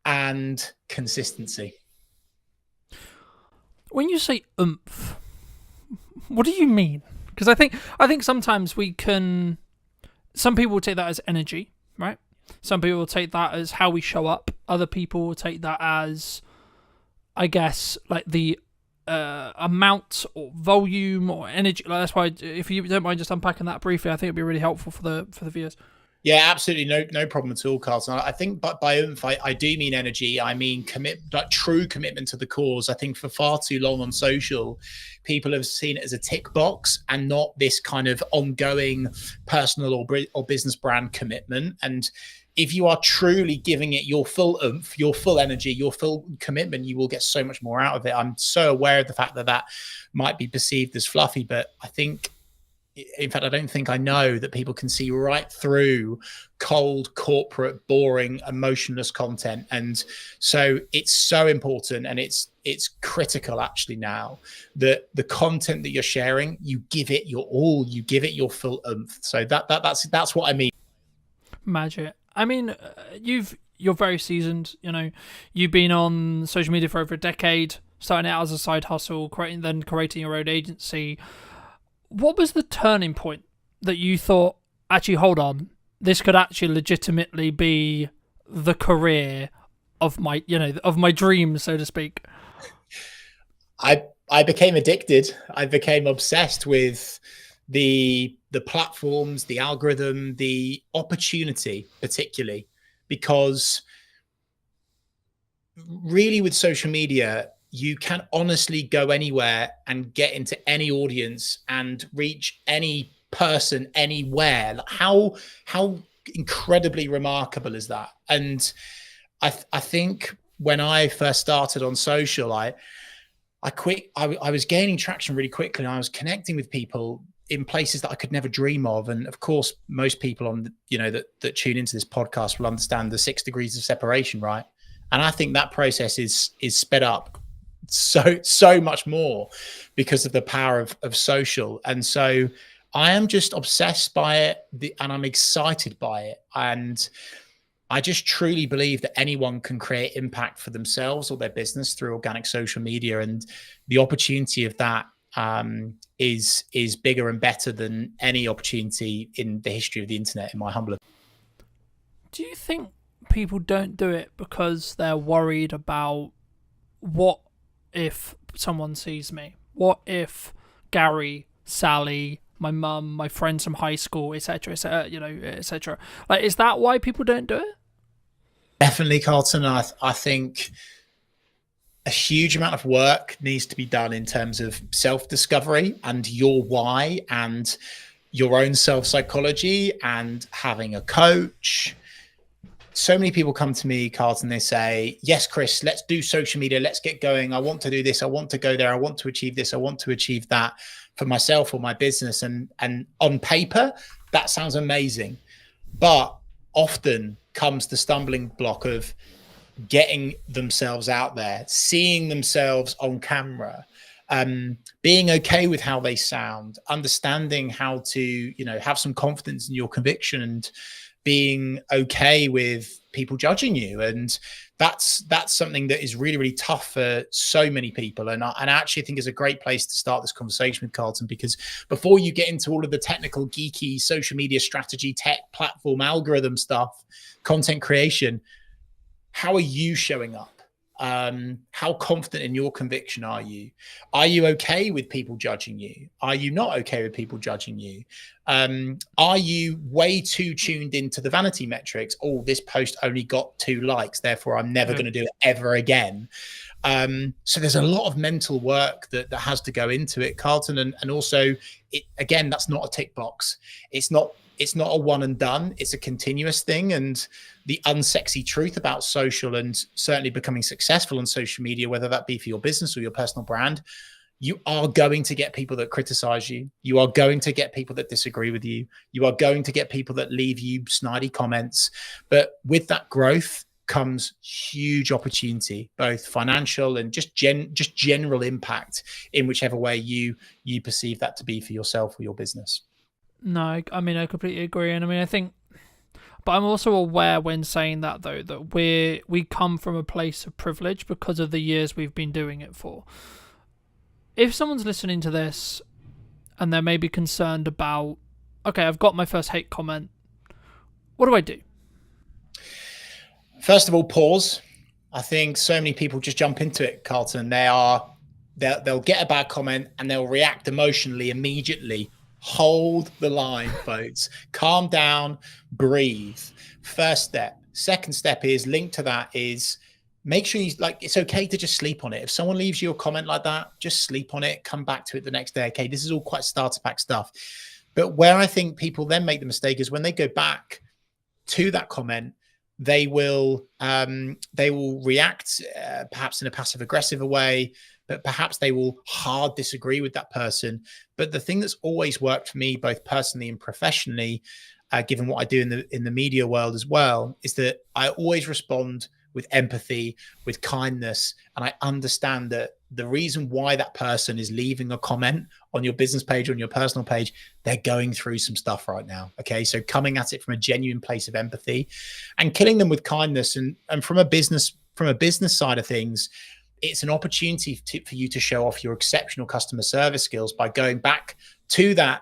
and consistency. When you say oomph, what do you mean? Because I think sometimes some people will take that as energy, right? Some people will take that as how we show up. Other people will take that as, I guess, like the amount or volume or energy. Like that's why, if you don't mind just unpacking that briefly, I think it'd be really helpful for the viewers. Yeah, absolutely. No problem at all, Carlton. I think by oomph, I do mean energy. I mean true commitment to the cause. I think for far too long on social, people have seen it as a tick box and not this kind of ongoing personal or business brand commitment. And if you are truly giving it your full oomph, your full energy, your full commitment, you will get so much more out of it. I'm so aware of the fact that might be perceived as fluffy, but I think, in fact, I don't think I know that people can see right through cold, corporate, boring, emotionless content. And so it's so important, and it's critical actually now that the content that you're sharing, you give it your all, you give it your full oomph. So that's what I mean. Magic. I mean, you're very seasoned. You know, you've been on social media for over a decade, starting out as a side hustle, creating your own agency. What was the turning point that you thought, actually, hold on, this could actually legitimately be the career of my dreams, so to speak? I became addicted. I became obsessed with the platforms, the algorithm, the opportunity, particularly because really with social media, you can honestly go anywhere and get into any audience and reach any person anywhere. Like how incredibly remarkable is that? And I think when I first started on social, I was gaining traction really quickly, and I was connecting with people in places that I could never dream of. And of course, most people that tune into this podcast will understand the 6 degrees of separation, right? And I think that process is sped up so much more because of the power of social. And so I am just obsessed by it, and I'm excited by it. And I just truly believe that anyone can create impact for themselves or their business through organic social media. And the opportunity of that is bigger and better than any opportunity in the history of the internet, in my humble opinion. Do you think people don't do it because they're worried about what if someone sees me? What if Gary, Sally, my mum, my friends from high school, etc., etc. Like, is that why people don't do it? Definitely, Carlton. I think a huge amount of work needs to be done in terms of self-discovery and your why and your own self-psychology and having a coach. So many people come to me, Carlton, they say, yes, Chris, let's do social media. Let's get going. I want to do this. I want to go there. I want to achieve this. I want to achieve that for myself or my business. And on paper, that sounds amazing. But often comes the stumbling block of getting themselves out there, seeing themselves on camera, being okay with how they sound, understanding how to, have some confidence in your conviction, and being okay with people judging you. And that's something that is really, really tough for so many people. And I actually think is a great place to start this conversation with Carlton, because before you get into all of the technical, geeky social media strategy, tech platform, algorithm stuff, content creation, how are you showing up? How confident in your conviction are you? Are you okay with people judging you? Are you not okay with people judging you? Are you way too tuned into the vanity metrics? Oh, this post only got 2 likes, therefore I'm never going to do it ever again. So there's a lot of mental work that has to go into it, Carlton. And also, again, that's not a tick box. It's not a one and done. It's a continuous thing. And the unsexy truth about social, and certainly becoming successful on social media, whether that be for your business or your personal brand, you are going to get people that criticize you. You are going to get people that disagree with you. You are going to get people that leave you snidey comments. But with that growth comes huge opportunity, both financial and just general impact in whichever way you perceive that to be for yourself or your business. No, I mean, I completely agree. And I mean, I think, but I'm also aware when saying that, though, that we come from a place of privilege because of the years we've been doing it for. If someone's listening to this and they're maybe concerned about, okay, I've got my first hate comment, what do I do? First of all, pause. I think so many people just jump into it, Carlton. They'll get a bad comment and they'll react emotionally immediately. Hold the line, folks. Calm down, breathe. First step. Second step is linked to that is make sure it's okay to just sleep on it. If someone leaves you a comment like that, just sleep on it, come back to it the next day. Okay, this is all quite starter pack stuff. But where I think people then make the mistake is when they go back to that comment, they will react perhaps in a passive aggressive way, but perhaps they will hard disagree with that person. But the thing that's always worked for me, both personally and professionally, given what I do in the media world as well, is that I always respond with empathy, with kindness. And I understand that the reason why that person is leaving a comment on your business page or on your personal page, they're going through some stuff right now. Okay. So coming at it from a genuine place of empathy and killing them with kindness. And from a business side of things, it's an opportunity for you to show off your exceptional customer service skills by going back to that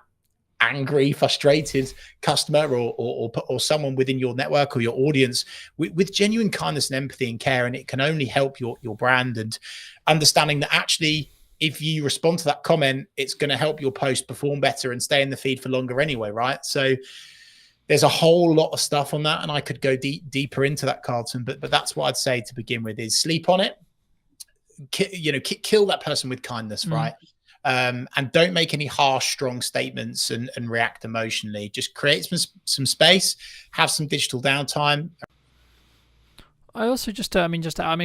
angry, frustrated customer or someone within your network or your audience with genuine kindness and empathy and care. And it can only help your brand, and understanding that actually, if you respond to that comment, it's going to help your post perform better and stay in the feed for longer anyway, right? So there's a whole lot of stuff on that, and I could go deeper into that, Carlton, but that's what I'd say to begin with is sleep on it. Kill that person with kindness, right? And don't make any harsh, strong statements and react emotionally. Just create some space, have some digital downtime. I also I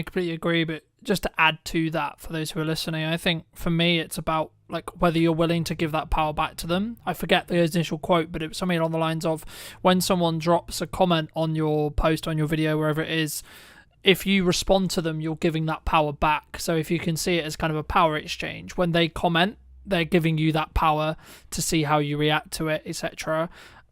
completely agree, but just to add to that for those who are listening, I think for me it's about like whether you're willing to give that power back to them. I forget the initial quote, but it was something along the lines of, when someone drops a comment on your post, on your video, wherever it is, if you respond to them, you're giving that power back. So if you can see it as kind of a power exchange, when they comment, they're giving you that power to see how you react to it, etc.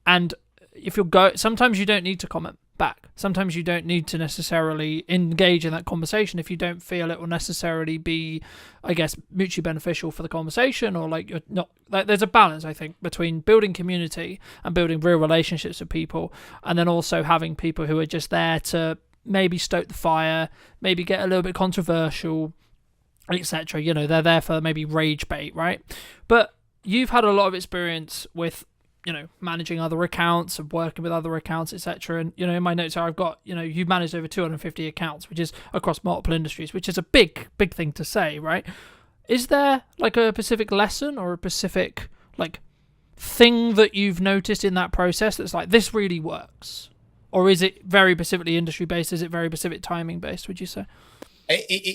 And if sometimes you don't need to comment. back. Sometimes you don't need to necessarily engage in that conversation if you don't feel it will necessarily be, I guess, mutually beneficial for the conversation, or like you're not. Like, there's a balance, I think, between building community and building real relationships with people, and then also having people who are just there to maybe stoke the fire, maybe get a little bit controversial, etc. You know, they're there for maybe rage bait, right? But you've had a lot of experience with, you know, managing other accounts and working with other accounts, etc. And, you know, in my notes here, I've got, you know, you've managed over 250 accounts, which is across multiple industries, which is a big thing to say, right? Is there like a specific lesson or a specific like thing that you've noticed in that process that's like, this really works? Or is it very specifically industry based? Is it very specific timing based, would you say?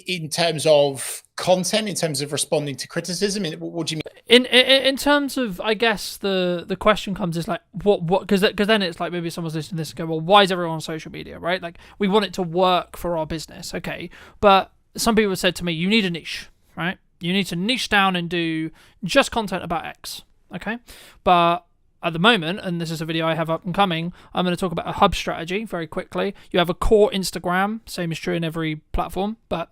In terms of content, in terms of responding to criticism, what do you mean? In terms of, I guess the question comes is like, what because then it's like maybe someone's listening to this and go, well, why is everyone on social media, right? Like, we want it to work for our business, okay? But some people have said to me, you need a niche, right? You need to niche down and do just content about X, okay? But at the moment, and this is a video I have up and coming, I'm going to talk about a hub strategy very quickly. You have a core Instagram, same is true in every platform, but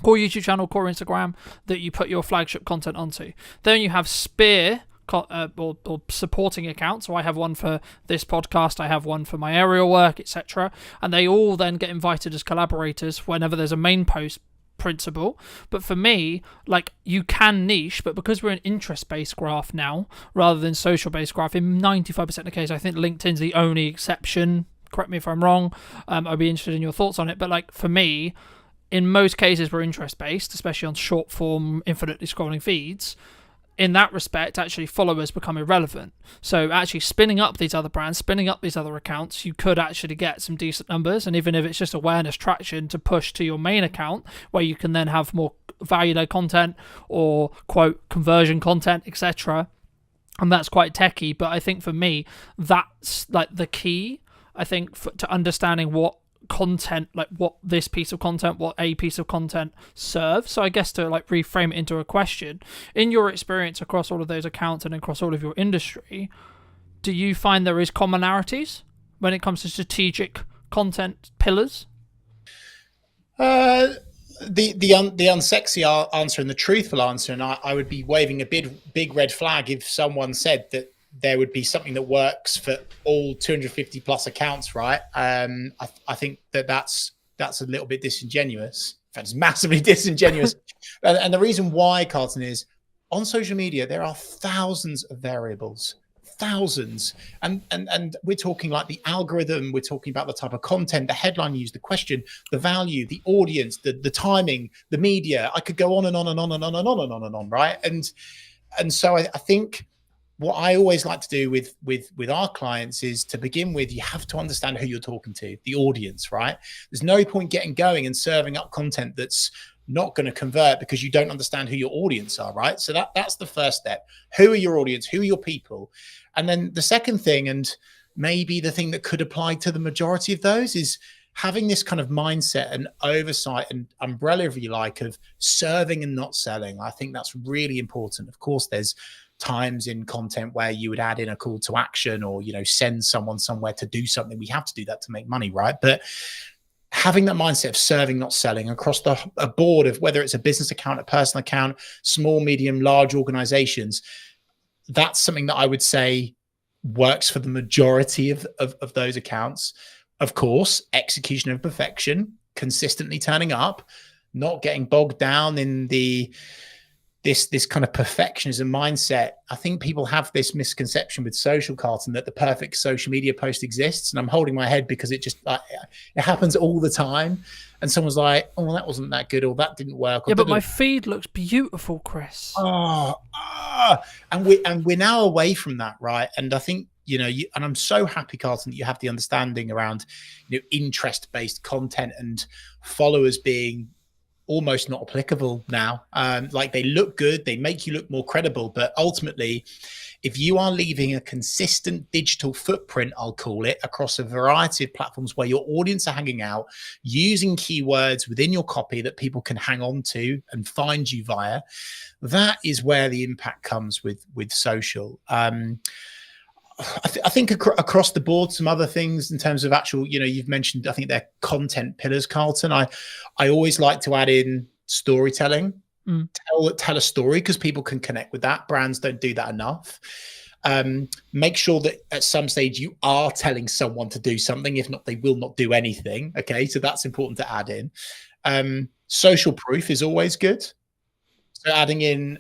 core YouTube channel, core Instagram that you put your flagship content onto. Then you have spear or supporting accounts. So I have one for this podcast, I have one for my aerial work, etc. And they all then get invited as collaborators whenever there's a main post principle. But for me, like, you can niche, but because we're an interest-based graph now rather than social-based graph, in 95% of the case, I think LinkedIn's the only exception. Correct me if I'm wrong. I'd be interested in your thoughts on it. But like, for me, in most cases, we're interest-based, especially on short-form, infinitely scrolling feeds. In that respect, actually, followers become irrelevant. So actually spinning up these other brands, spinning up these other accounts, you could actually get some decent numbers. And even if it's just awareness traction to push to your main account, where you can then have more value-led content or, quote, conversion content, etc. And that's quite techie. But I think for me, that's like the key, I think, to understanding what content, like what this piece of content, what a piece of content serves. So I guess to like reframe it into a question, in your experience across all of those accounts and across all of your industry, do you find there is commonalities when it comes to strategic content pillars? The unsexy answer and the truthful answer, and I would be waving a big red flag if someone said that there would be something that works for all 250 plus accounts, right? I think that's a little bit disingenuous. In fact, it's massively disingenuous. And the reason why, Carlton, is on social media, there are thousands of variables, thousands. And we're talking like the algorithm, we're talking about the type of content, the headline used, the question, the value, the audience, the timing, the media. I could go on and on and on and on and on and on and on, right? And so I think what I always like to do with our clients is, to begin with, you have to understand who you're talking to, the audience, right? There's no point getting going and serving up content that's not going to convert because you don't understand who your audience are, right? So that's the first step. Who are your audience? Who are your people? And then the second thing, and maybe the thing that could apply to the majority of those, is having this kind of mindset and oversight and umbrella, if you like, of serving and not selling. I think that's really important. Of course, there's times in content where you would add in a call to action or, you know, send someone somewhere to do something. We have to do that to make money, right? But having that mindset of serving, not selling, across a board of whether it's a business account, a personal account, small, medium, large organizations, that's something that I would say works for the majority of those accounts. Of course, execution of perfection, consistently turning up, not getting bogged down in this kind of perfectionism mindset. I think people have this misconception with social, Carlton, that the perfect social media post exists. And I'm holding my head because it happens all the time. And someone's like, oh, well, that wasn't that good, or that didn't work. Yeah, but my feed looks beautiful, Chris. And we're now away from that, right? And I think, you know, and I'm so happy, Carlton, that you have the understanding around, you know, interest-based content and followers being almost not applicable now. Like, they look good, they make you look more credible, but ultimately, if you are leaving a consistent digital footprint, I'll call it, across a variety of platforms where your audience are hanging out, using keywords within your copy that people can hang on to and find you via, that is where the impact comes with social. I think across the board, some other things in terms of actual, you've mentioned, I think they're content pillars, Carlton. I always like to add in storytelling. Tell a story, because people can connect with that. Brands don't do that enough. Make sure that at some stage you are telling someone to do something. If not, they will not do anything. Okay, so that's important to add in. Social proof is always good. So adding in,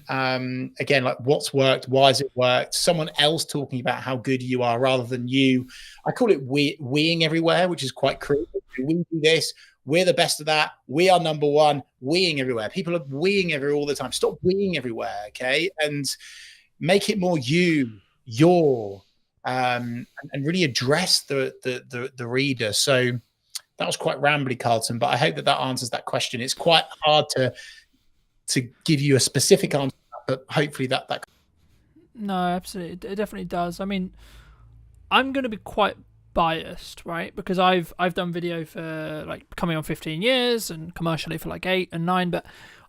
again, like what's worked, why has it worked, someone else talking about how good you are rather than you. I call it weeing everywhere, which is quite cruel. We do this, we're the best of that, we are number one, weeing everywhere. People are weeing everywhere all the time. Stop weeing everywhere, okay? And make it more your, and really address the reader. So that was quite rambly, Carlton, but I hope that answers that question. It's quite hard to give you a specific answer, but hopefully that. No, absolutely, it definitely does. I mean, I'm going to be quite biased, right? Because I've done video for like coming on 15 years and commercially for like 8 and 9, but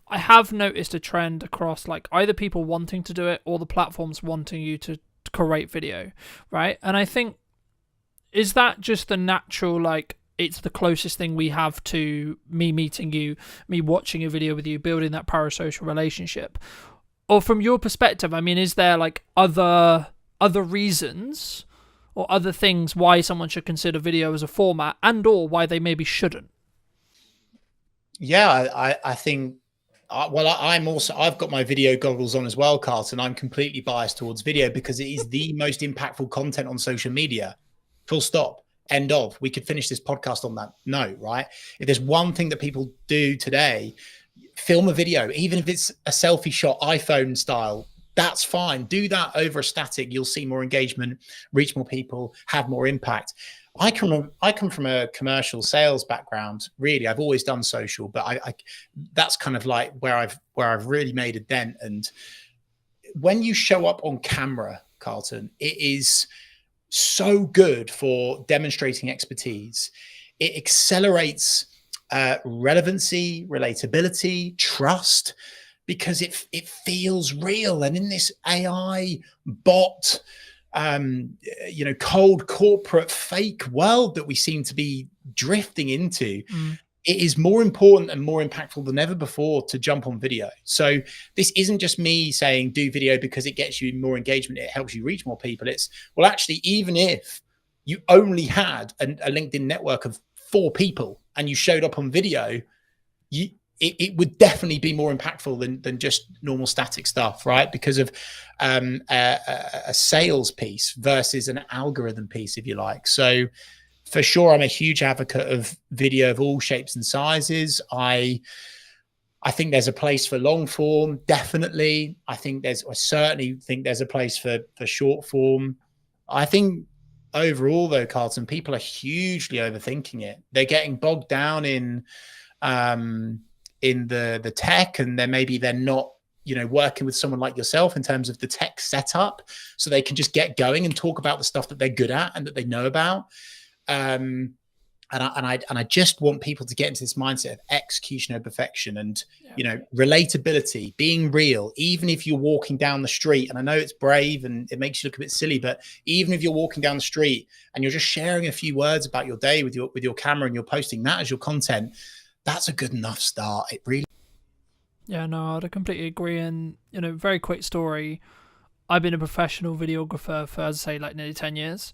I have noticed a trend across like either people wanting to do it or the platforms wanting you to create video, right? And I think, is that just the natural, like, it's the closest thing we have to me meeting you, me watching a video with you, building that parasocial relationship? Or from your perspective, I mean, is there like other reasons or other things why someone should consider video as a format, and or why they maybe shouldn't? Yeah, I think, I've got my video goggles on as well, Carlton. I'm completely biased towards video because it is the most impactful content on social media. Full stop. End of. We could finish this podcast on that note, right? If there's one thing that people do today, film a video, even if it's a selfie shot, iPhone style, that's fine. Do that over a static. You'll see more engagement, reach more people, have more impact. I come from a commercial sales background. Really, I've always done social, but I that's kind of like where I've really made a dent. And when you show up on camera, Carlton, it is so good for demonstrating expertise. It accelerates relevancy, relatability, trust, because it feels real. And in this AI bot, cold corporate fake world that we seem to be drifting into, it is more important and more impactful than ever before to jump on video. So this isn't just me saying do video because it gets you more engagement, it helps you reach more people. It's, well, actually, even if you only had a LinkedIn network of 4 people and you showed up on video, it would definitely be more impactful than just normal static stuff, right? Because of a sales piece versus an algorithm piece, if you like. So for sure, I'm a huge advocate of video of all shapes and sizes. I think there's a place for long form, definitely. I certainly think there's a place for short form. I think overall, though, Carlton, people are hugely overthinking it. They're getting bogged down in the tech, and they're not working with someone like yourself in terms of the tech setup, so they can just get going and talk about the stuff that they're good at and that they know about. And I just want people to get into this mindset of execution over perfection, and relatability, being real. Even if you're walking down the street, and I know it's brave and it makes you look a bit silly, but even if you're walking down the street and you're just sharing a few words about your day with your camera and you're posting that as your content, that's a good enough start. It really. Yeah, no, I completely agree. And very quick story. I've been a professional videographer for, as I say, like nearly 10 years.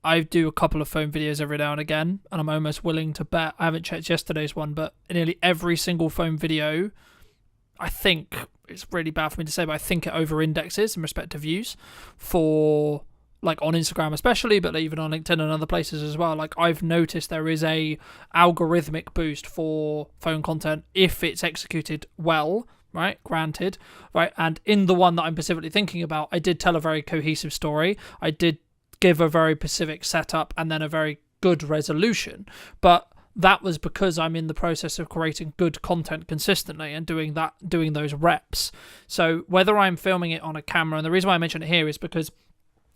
I do a couple of phone videos every now and again, and I'm almost willing to bet, I haven't checked yesterday's one, but nearly every single phone video, I think, it's really bad for me to say, but I think it over-indexes in respect to views for, like, on Instagram especially, but even on LinkedIn and other places as well. Like, I've noticed there is a algorithmic boost for phone content if it's executed well, right? Granted, right? And in the one that I'm specifically thinking about, I did tell a very cohesive story. I did give a very specific setup and then a very good resolution, but that was because I'm in the process of creating good content consistently and doing those reps. So whether I'm filming it on a camera, and the reason why I mention it here is because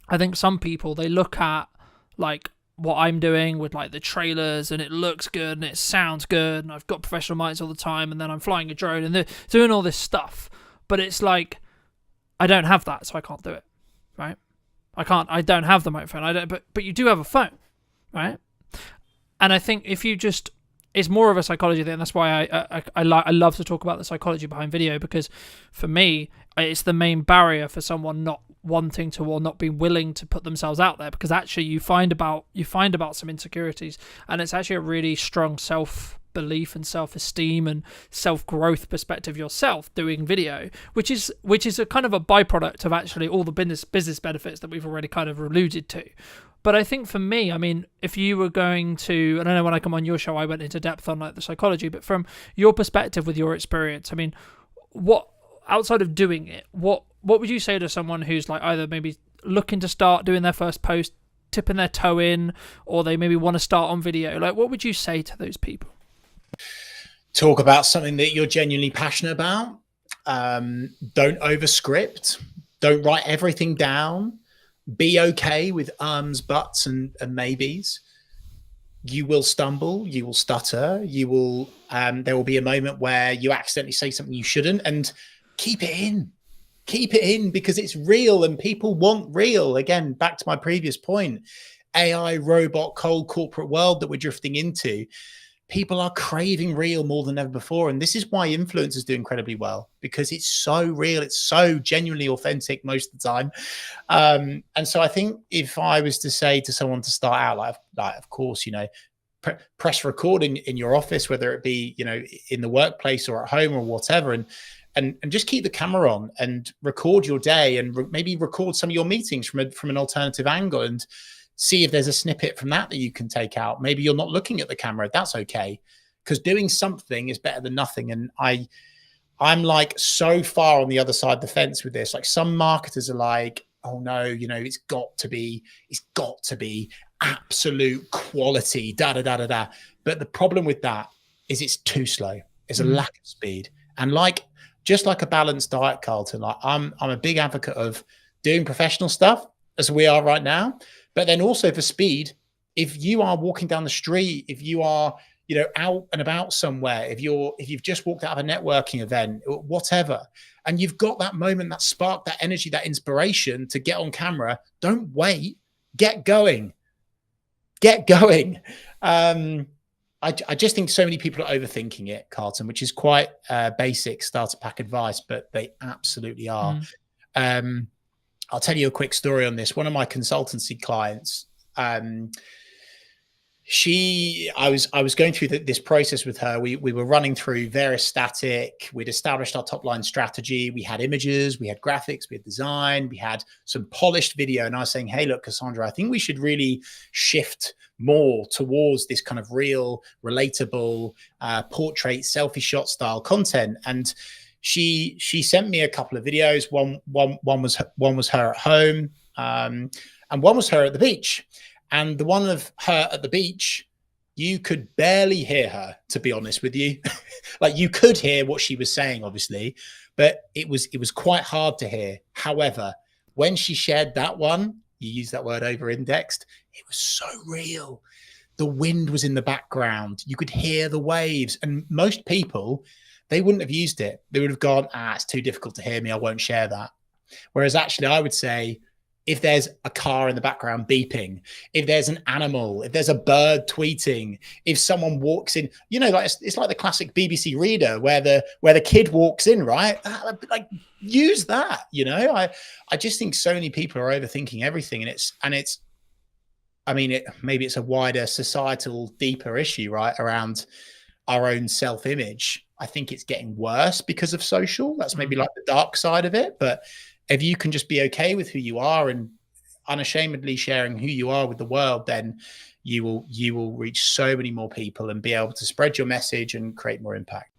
I think some people, they look at like what I'm doing with like the trailers and it looks good and it sounds good and I've got professional mics all the time and then I'm flying a drone and they're doing all this stuff, but it's like I don't have that, so I can't do it, right? I don't have the microphone. I don't, but you do have a phone, right? And I think if you just, it's more of a psychology thing. That's why I love to talk about the psychology behind video, because for me, it's the main barrier for someone not wanting to or not being willing to put themselves out there, because actually you find about some insecurities, and it's actually a really strong self-belief and self-esteem and self-growth perspective yourself doing video, which is a kind of a byproduct of actually all the business benefits that we've already kind of alluded to. But I think for me, I mean, if you were going to, and I know when I come on your show, I went into depth on like the psychology, but from your perspective with your experience, I mean, what, outside of doing it, what would you say to someone who's like either maybe looking to start doing their first post, tipping their toe in, or they maybe want to start on video? Like, what would you say to those people? Talk about something that you're genuinely passionate about. Don't overscript. Don't write everything down. Be okay with buts, and maybes. You will stumble, you will stutter, you will there will be a moment where you accidentally say something you shouldn't, and keep it in because it's real and people want real. Again, back to my previous point, AI, robot, cold corporate world that we're drifting into. People are craving real more than ever before. And this is why influencers do incredibly well, because it's so real. It's so genuinely authentic most of the time. And so I think if I was to say to someone to start out, like of course, you know, press record in your office, whether it be, you know, in the workplace or at home or whatever, and just keep the camera on and record your day, and maybe record some of your meetings from an alternative angle, and see if there's a snippet from that you can take out. Maybe you're not looking at the camera. That's okay, because doing something is better than nothing. And I'm like so far on the other side of the fence with this. Like, some marketers are like, oh no, you know, it's got to be absolute quality, da. But the problem with that is it's too slow. It's a lack of speed. And just like a balanced diet, Carlton, like I'm a big advocate of doing professional stuff as we are right now. But then also for speed, if you are walking down the street, if you are, you know, out and about somewhere, if you've just walked out of a networking event, or whatever, and you've got that moment, that spark, that energy, that inspiration to get on camera, don't wait, get going. I just think so many people are overthinking it, Carlton, which is quite basic starter pack advice, but they absolutely are. I'll tell you a quick story on this. One of my consultancy clients, I was going through this process with her. We were running through various static. We'd established our top line strategy. We had images, we had graphics, we had design, we had some polished video. And I was saying, hey, look, Cassandra, I think we should really shift more towards this kind of real, relatable, portrait, selfie shot style content. And she sent me a couple of videos. One was her at home, and one was her at the beach. And the one of her at the beach, you could barely hear her, to be honest with you. Like, you could hear what she was saying, obviously, but it was quite hard to hear. However, when she shared that one, you use that word over-indexed, it was so real. The wind was in the background. You could hear the waves. And most people, they wouldn't have used it. They would have gone, it's too difficult to hear me, I won't share that. Whereas actually I would say, if there's a car in the background beeping, if there's an animal, if there's a bird tweeting, if someone walks in, you know, like it's like the classic BBC Reader where the kid walks in, right? Like, use that, you know? I just think so many people are overthinking everything, and it's I mean, maybe it's a wider societal, deeper issue, right, around our own self-image. I think it's getting worse because of social. That's maybe like the dark side of it. But if you can just be okay with who you are and unashamedly sharing who you are with the world, then you will reach so many more people and be able to spread your message and create more impact.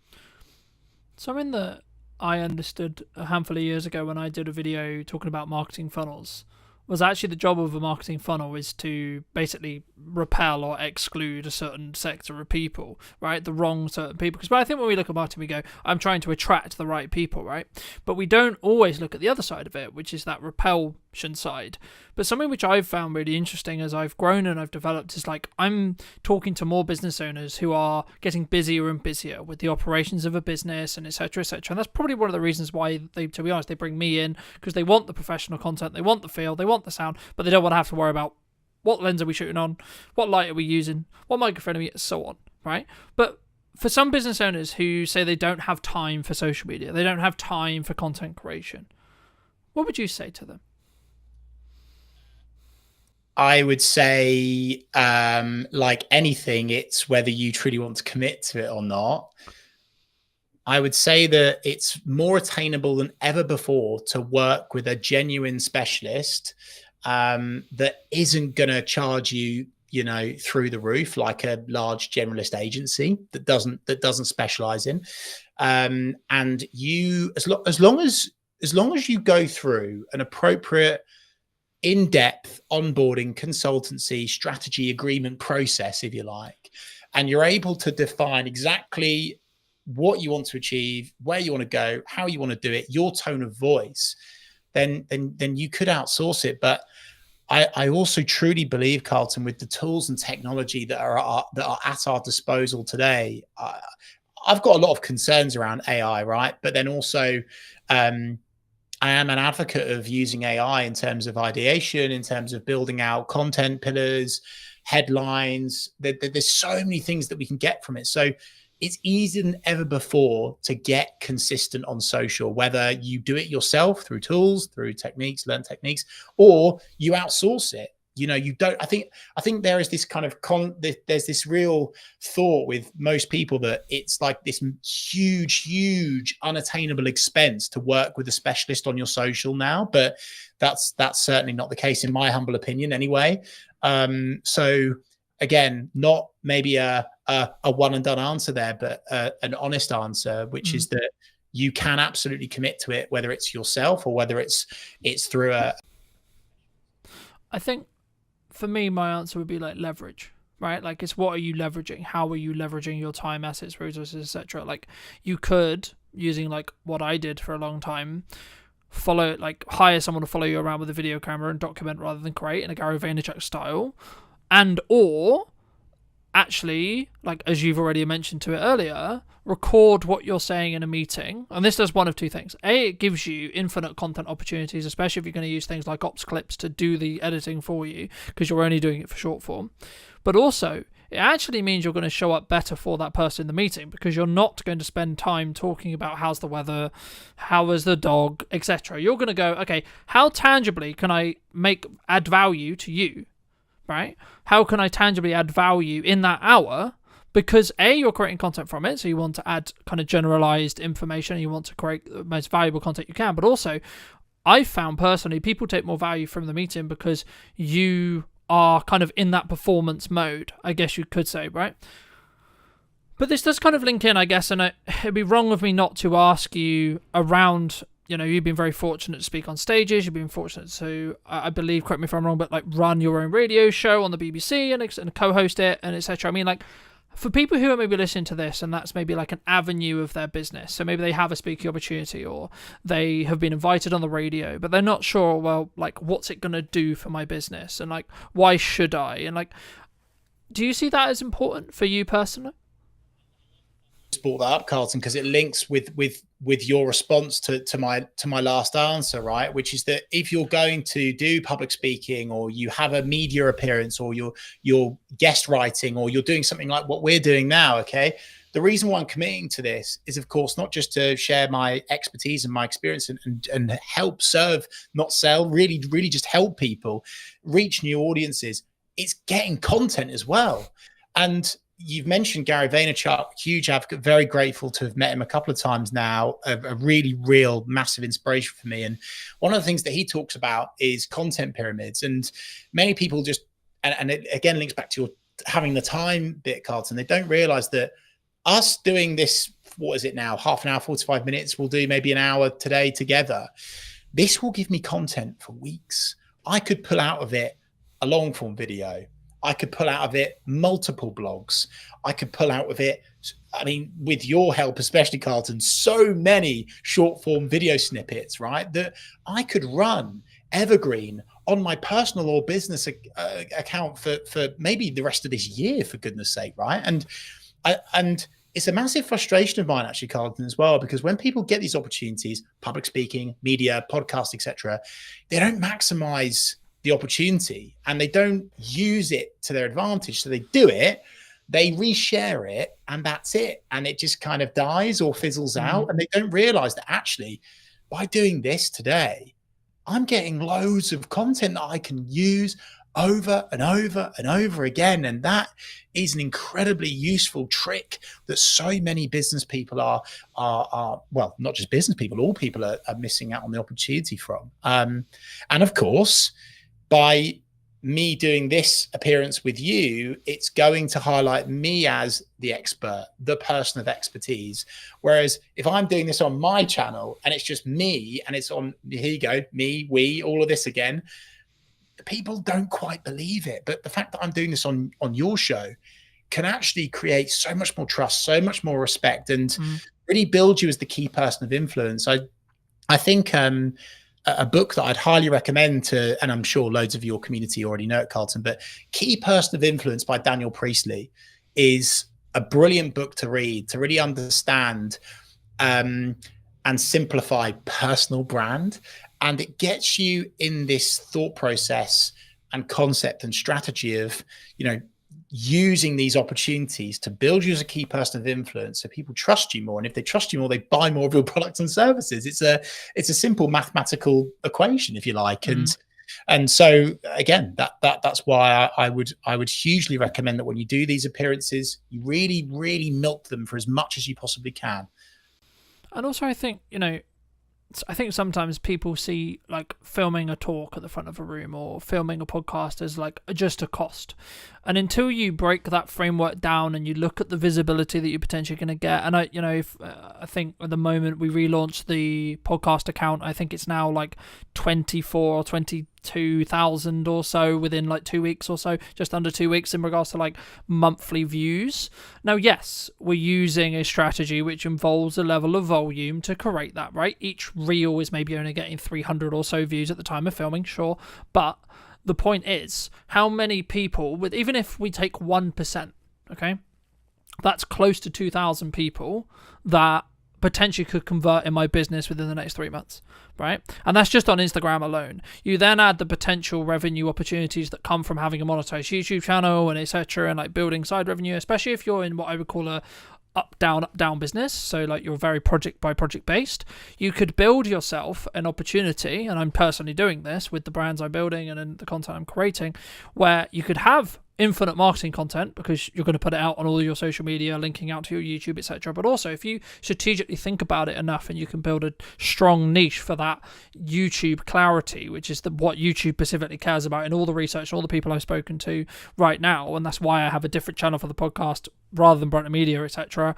Something that I understood a handful of years ago when I did a video talking about marketing funnels was actually the job of a marketing funnel is to basically repel or exclude a certain sector of people, right? The wrong certain people. Because I think when we look at marketing, we go, I'm trying to attract the right people, right? But we don't always look at the other side of it, which is that repel consumption side. But something which I've found really interesting as I've grown and I've developed is like I'm talking to more business owners who are getting busier and busier with the operations of a business and etc. etc. And that's probably one of the reasons why they, to be honest, they bring me in, because they want the professional content, they want the feel, they want the sound, but they don't want to have to worry about what lens are we shooting on, what light are we using, what microphone are we, so on, right? But for some business owners who say they don't have time for social media, they don't have time for content creation, what would you say to them? I would say, like anything, it's whether you truly want to commit to it or not. I would say that it's more attainable than ever before to work with a genuine specialist that isn't going to charge you, you know, through the roof like a large generalist agency that doesn't specialize in. And you, as long as you go through an appropriate in-depth onboarding consultancy strategy agreement process, if you like, and you're able to define exactly what you want to achieve, where you want to go, how you want to do it, your tone of voice, then you could outsource it. But I also truly believe, Carlton, with the tools and technology that are at our disposal today, I've got a lot of concerns around AI, right? But then also I am an advocate of using AI in terms of ideation, in terms of building out content pillars, headlines. There's so many things that we can get from it. So it's easier than ever before to get consistent on social, whether you do it yourself through tools, through techniques, learn techniques, or you outsource it. You know, you don't, I think there is this kind of there's this real thought with most people that it's like this huge unattainable expense to work with a specialist on your social now, but that's certainly not the case in my humble opinion anyway. So again, not maybe a one and done answer there, but an honest answer, which is that you can absolutely commit to it, whether it's yourself or whether it's through a. I think for me, my answer would be like leverage, right? Like it's what are you leveraging? How are you leveraging your time, assets, resources, etc.? Like you could, using like what I did for a long time, hire someone to follow you around with a video camera and document rather than create in a Gary Vaynerchuk style, and or actually, like as you've already mentioned to it earlier, record what you're saying in a meeting. And this does one of two things. A, it gives you infinite content opportunities, especially if you're going to use things like ops clips to do the editing for you, because you're only doing it for short form. But also, it actually means you're going to show up better for that person in the meeting, because you're not going to spend time talking about how's the weather, how is the dog, etc. You're going to go, okay, how tangibly can I add value to you, right? How can I tangibly add value in that hour? Because A, you're creating content from it, so you want to add kind of generalized information, you want to create the most valuable content you can, but also, I've found personally, people take more value from the meeting because you are kind of in that performance mode, I guess you could say, right? But this does kind of link in, I guess, and it'd be wrong of me not to ask you around, you know, you've been very fortunate to speak on stages, you've been fortunate to, I believe, correct me if I'm wrong, but like run your own radio show on the BBC and co-host it and etc. I mean, like, for people who are maybe listening to this and that's maybe like an avenue of their business, so maybe they have a speaking opportunity or they have been invited on the radio, but they're not sure, well, like, what's it going to do for my business? And like, why should I? And like, do you see that as important for you personally? Brought that up, Carlton, because it links with your response to my last answer, right? Which is that if you're going to do public speaking, or you have a media appearance, or you're guest writing, or you're doing something like what we're doing now, okay, the reason why I'm committing to this is, of course, not just to share my expertise and my experience and help serve, not sell, really just help people reach new audiences. It's getting content as well. And you've mentioned Gary Vaynerchuk, huge advocate, very grateful to have met him a couple of times now, a really real massive inspiration for me. And one of the things that he talks about is content pyramids. And many people just, and it again links back to your having the time bit, Carlton, they don't realize that us doing this, what is it now, half an hour, 45 minutes, we'll do maybe an hour today together. This will give me content for weeks. I could pull out of it a long form video. I could pull out of it multiple blogs. I could pull out of it, I mean, with your help, especially Carlton, so many short form video snippets, right? That I could run evergreen on my personal or business account for maybe the rest of this year, for goodness sake, right? And it's a massive frustration of mine, actually, Carlton, as well, because when people get these opportunities, public speaking, media, podcast, etc., they don't maximize the opportunity and they don't use it to their advantage. So they do it, they reshare it, and that's it. And it just kind of dies or fizzles out. And they don't realize that actually, by doing this today, I'm getting loads of content that I can use over and over and over again. And that is an incredibly useful trick that so many business people are well, not just business people, all people are missing out on the opportunity from. And of course, by me doing this appearance with you, it's going to highlight me as the expert, the person of expertise. Whereas if I'm doing this on my channel and it's just me and it's on, here you go, me, we, all of this again, people don't quite believe it. But the fact that I'm doing this on your show can actually create so much more trust, so much more respect, and really build you as the key person of influence. I think a book that I'd highly recommend to, and I'm sure loads of your community already know it, Carlton, but Key Person of Influence by Daniel Priestley is a brilliant book to read, to really understand and simplify personal brand. And it gets you in this thought process and concept and strategy of, you know, using these opportunities to build you as a key person of influence so people trust you more. And if they trust you more, they buy more of your products and services. It's a simple mathematical equation, if you like. And so again, that's why I would hugely recommend that when you do these appearances, you really, really milk them for as much as you possibly can. And also, I think, you know, I think sometimes people see like filming a talk at the front of a room or filming a podcast as like just a cost. And until you break that framework down and you look at the visibility that you're potentially going to get, and I think at the moment we relaunched the podcast account, I think it's now like 24 or 22,000 or so within like 2 weeks or so, just under 2 weeks in regards to like monthly views. Now, yes, we're using a strategy which involves a level of volume to create that, right? Each reel is maybe only getting 300 or so views at the time of filming, sure, but the point is, how many people, with even if we take 1%, okay, that's close to 2,000 people that potentially could convert in my business within the next 3 months, right? And that's just on Instagram alone. You then add the potential revenue opportunities that come from having a monetized YouTube channel and etc., and like building side revenue, especially if you're in what I would call a up down business, so like you're very project by project based. You could build yourself an opportunity, and I'm personally doing this with the brands I'm building and in the content I'm creating, where you could have infinite marketing content because you're going to put it out on all your social media, linking out to your YouTube, etc. But also, if you strategically think about it enough, and you can build a strong niche for that YouTube clarity, which is what YouTube specifically cares about in all the research, all the people I've spoken to right now, and that's why I have a different channel for the podcast rather than Brightner Media, etc.,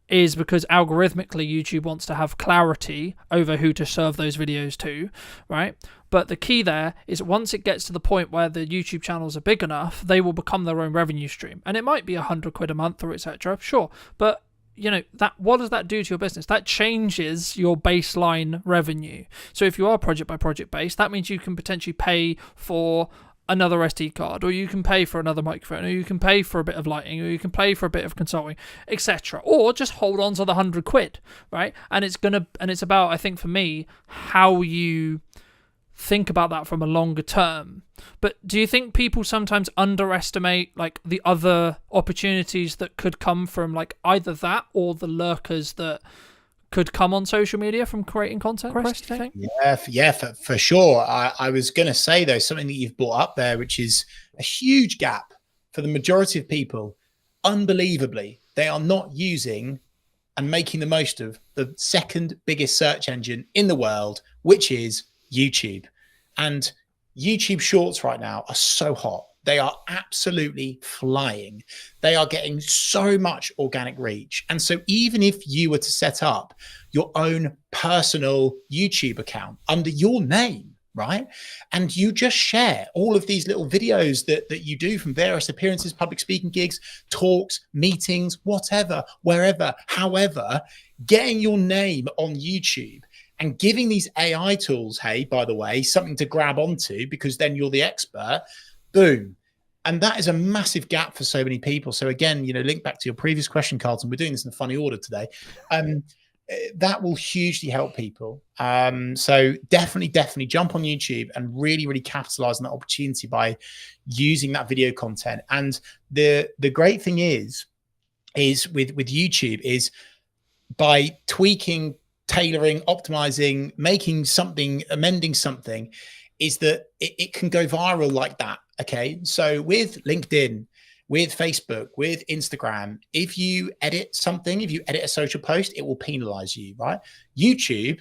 is because algorithmically YouTube wants to have clarity over who to serve those videos to, right? But the key there is once it gets to the point where the YouTube channels are big enough, they will become their own revenue stream. And it might be £100 a month or etc. Sure. But you know, that what does that do to your business? That changes your baseline revenue. So if you are project by project based, that means you can potentially pay for another SD card, or you can pay for another microphone, or you can pay for a bit of lighting, or you can pay for a bit of consulting, etc. Or just hold on to the £100, right? And it's about, I think for me, how you think about that from a longer term. But do you think people sometimes underestimate like the other opportunities that could come from like either that or the lurkers that could come on social media from creating content, Chris, do you think? Yeah, for sure. I was going to say, though, something that you've brought up there, which is a huge gap for the majority of people. Unbelievably, they are not using and making the most of the second biggest search engine in the world, which is YouTube. And YouTube Shorts right now are so hot. They are absolutely flying. They are getting so much organic reach. And so even if you were to set up your own personal YouTube account under your name, right? And you just share all of these little videos that you do from various appearances, public speaking gigs, talks, meetings, whatever, wherever, however, getting your name on YouTube and giving these AI tools, hey, by the way, something to grab onto, because then you're the expert. Boom. And that is a massive gap for so many people. So again, link back to your previous question, Carlton. We're doing this in a funny order today. That will hugely help people. So definitely jump on YouTube and really, really capitalize on that opportunity by using that video content. And the great thing is with YouTube is by tweaking, tailoring, optimizing, making something, amending something, is that it can go viral like that. Okay. So with LinkedIn, with Facebook, with Instagram, if you edit something, if you edit a social post, it will penalize you, right? YouTube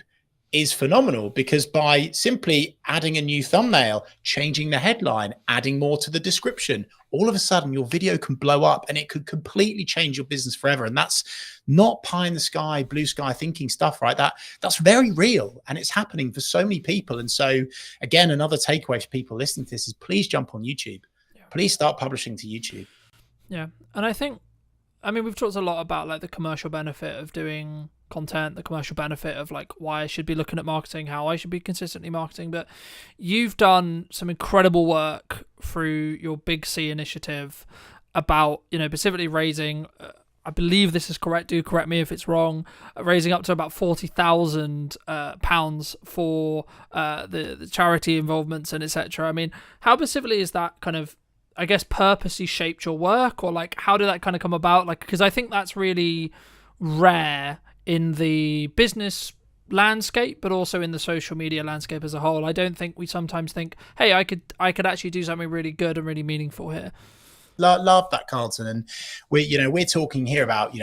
is phenomenal because by simply adding a new thumbnail, changing the headline, adding more to the description, all of a sudden your video can blow up and it could completely change your business forever. And that's not pie in the sky, blue sky thinking stuff, right? That's very real and it's happening for so many people. And so again, another takeaway for people listening to this is please jump on YouTube. Please start publishing to YouTube. Yeah. And I mean, we've talked a lot about like the commercial benefit of doing content, the commercial benefit of like why I should be looking at marketing, how I should be consistently marketing. But you've done some incredible work through your Big C initiative about, specifically raising, I believe this is correct, do correct me if it's wrong, raising up to about £40,000 for the charity involvements and etc. I mean, how specifically is that kind of, I guess, purposely shaped your work, or like how did that kind of come about? Like, because I think that's really rare in the business landscape, but also in the social media landscape as a whole. I don't think we sometimes think, hey, I could actually do something really good and really meaningful here. Love that, Carlton. And we're talking here about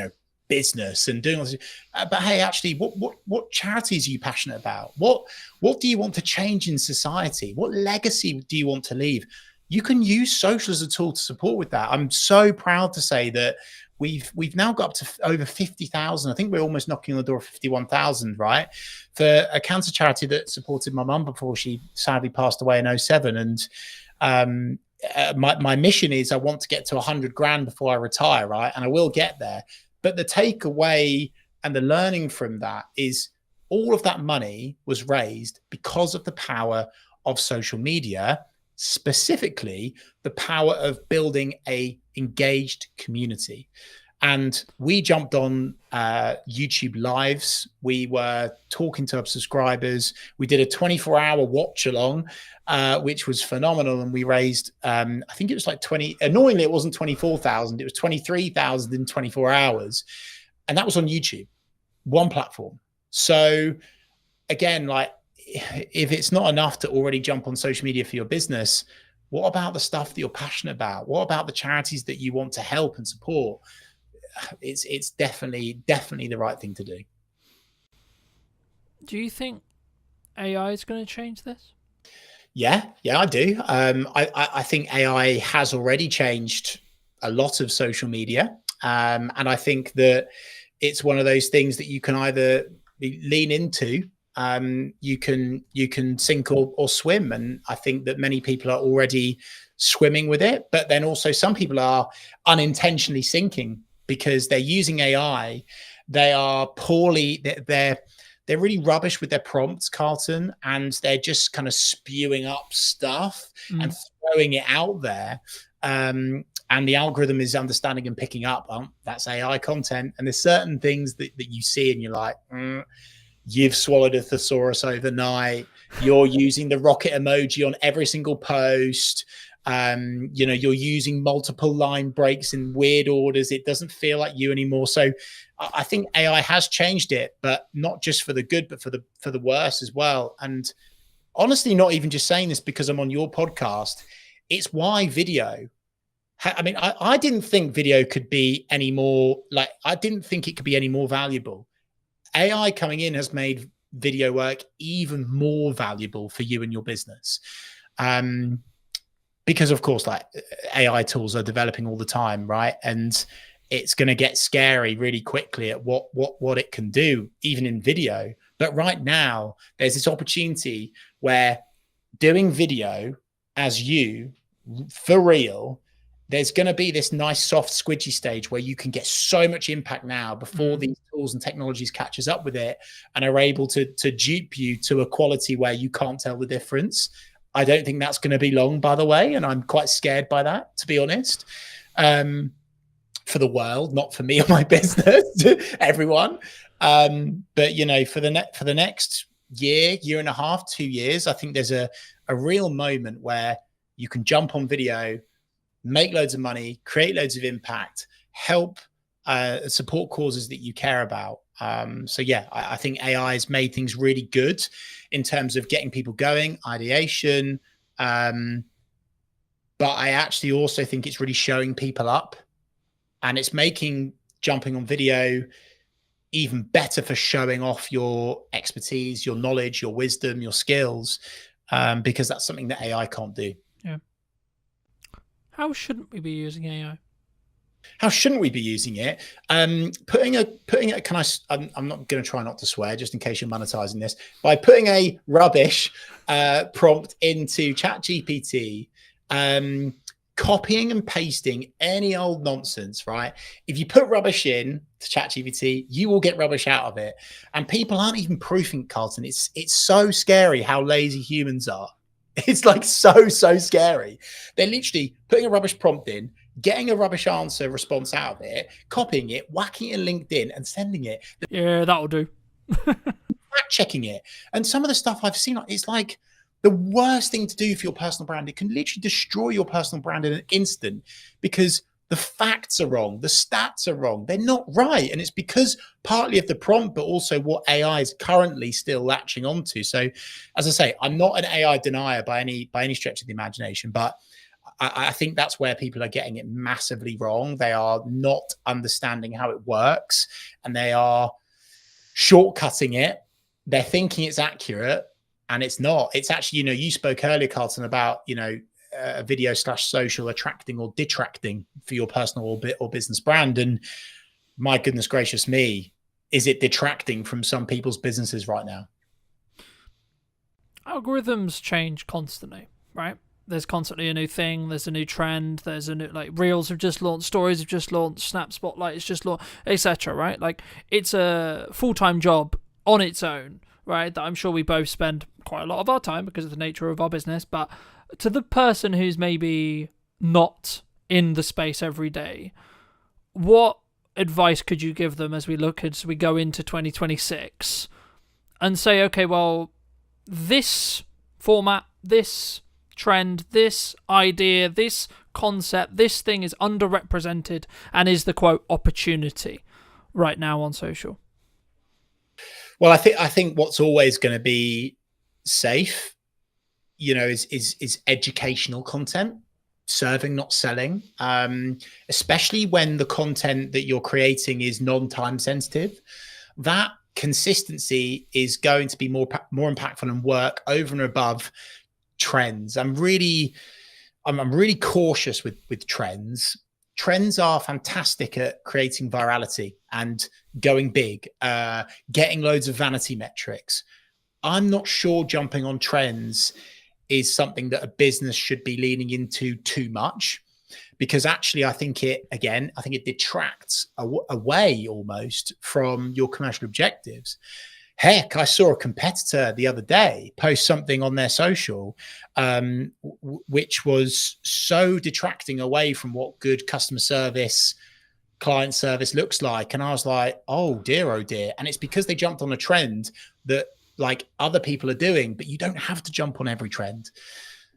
business and doing all this, but hey, actually, what charities are you passionate about? What do you want to change in society? What legacy do you want to leave? You can use social as a tool to support with that. I'm so proud to say that we've now got up to over 50,000. I think we're almost knocking on the door of 51,000, right? For a cancer charity that supported my mum before she sadly passed away in 2007. And my mission is I want to get to 100 grand before I retire, right? And I will get there. But the takeaway and the learning from that is all of that money was raised because of the power of social media, specifically the power of building a engaged community. And we jumped on YouTube lives. We were talking to our subscribers. We did a 24-hour watch along, which was phenomenal. And we raised, I think it was like annoyingly, it wasn't 24,000. It was 23,000 in 24 hours. And that was on YouTube, one platform. So again, like, if it's not enough to already jump on social media for your business, what about the stuff that you're passionate about? What about the charities that you want to help and support? It's definitely the right thing to do. Do you think AI is going to change this? Yeah, I do. I think AI has already changed a lot of social media. And I think that it's one of those things that you can either lean into, you can sink or swim. And I think that many people are already swimming with it, but then also some people are unintentionally sinking because they're using AI. They are they're really rubbish with their prompts, Carlton, and they're just kind of spewing up stuff and throwing it out there. And the algorithm is understanding and picking up, that's AI content. And there's certain things that you see and you're like, you've swallowed a thesaurus overnight. You're using the rocket emoji on every single post. You're using multiple line breaks in weird orders. It doesn't feel like you anymore. So I think AI has changed it, but not just for the good, but for the worse as well. And honestly, not even just saying this because I'm on your podcast. It's why video. I mean, I didn't think video could be any more I didn't think it could be any more valuable. AI coming in has made video work even more valuable for you and your business. Because of course, AI tools are developing all the time, right? And it's going to get scary really quickly at what it can do, even in video. But right now, there's this opportunity where doing video as you, for real, there's going to be this nice soft squidgy stage where you can get so much impact now before these tools and technologies catches up with it and are able to dupe you to a quality where you can't tell the difference. I don't think that's going to be long, by the way, and I'm quite scared by that, to be honest. For the world, not for me or my business, everyone. But you know, for the next year and a half, 2 years, I think there's a real moment where you can jump on video, make loads of money, create loads of impact, help support causes that you care about. So yeah, I think AI has made things really good in terms of getting people going, ideation. But I actually also think it's really showing people up, and it's making jumping on video even better for showing off your expertise, your knowledge, your wisdom, your skills, because that's something that AI can't do. Yeah. How shouldn't we be using AI? How shouldn't we be using it? Putting a I'm not going to try not to swear, just in case you're monetizing this, by putting a rubbish prompt into ChatGPT, copying and pasting any old nonsense, right? If you put rubbish in to ChatGPT, you will get rubbish out of it. And people aren't even proofing, Carlton. It's so scary how lazy humans are. It's like so scary. They're literally putting a rubbish prompt in, getting a rubbish answer response out of it, copying it, whacking it in LinkedIn and sending it. Yeah, that'll do. Fact checking it. And some of the stuff I've seen, it's like the worst thing to do for your personal brand. It can literally destroy your personal brand in an instant because the facts are wrong. The stats are wrong. They're not right. And it's because partly of the prompt, but also what AI is currently still latching onto. So as I say, I'm not an AI denier by any stretch of the imagination, but I think that's where people are getting it massively wrong. They are not understanding how it works, and they are shortcutting it. They're thinking it's accurate, and it's not. It's actually, you know, you spoke earlier, Carlton, about, you know, video / social attracting or detracting for your personal or business brand. And my goodness gracious me, is it detracting from some people's businesses right now? Algorithms change constantly, right? There's constantly a new thing, there's a new trend, there's a new, like, Reels have just launched, Stories have just launched, Snap Spotlight has just launched, etc., right? Like, it's a full-time job on its own, right, that I'm sure we both spend quite a lot of our time because of the nature of our business. But to the person who's maybe not in the space every day, what advice could you give them as we go into 2026 and say, okay, well, this format, this trend, this idea, this concept, this thing is underrepresented and is the quote opportunity right now on social? Well, I think what's always going to be safe, you know, is educational content, serving, not selling, especially when the content that you're creating is non-time sensitive. That consistency is going to be more impactful and work over and above trends. I'm really cautious with trends. Trends are fantastic at creating virality and going big, getting loads of vanity metrics. I'm not sure jumping on trends is something that a business should be leaning into too much, because actually I think it detracts away almost from your commercial objectives. Heck, I saw a competitor the other day post something on their social, which was so detracting away from what good customer service, client service looks like. And I was like, oh dear. And it's because they jumped on a trend that, like, other people are doing, but you don't have to jump on every trend.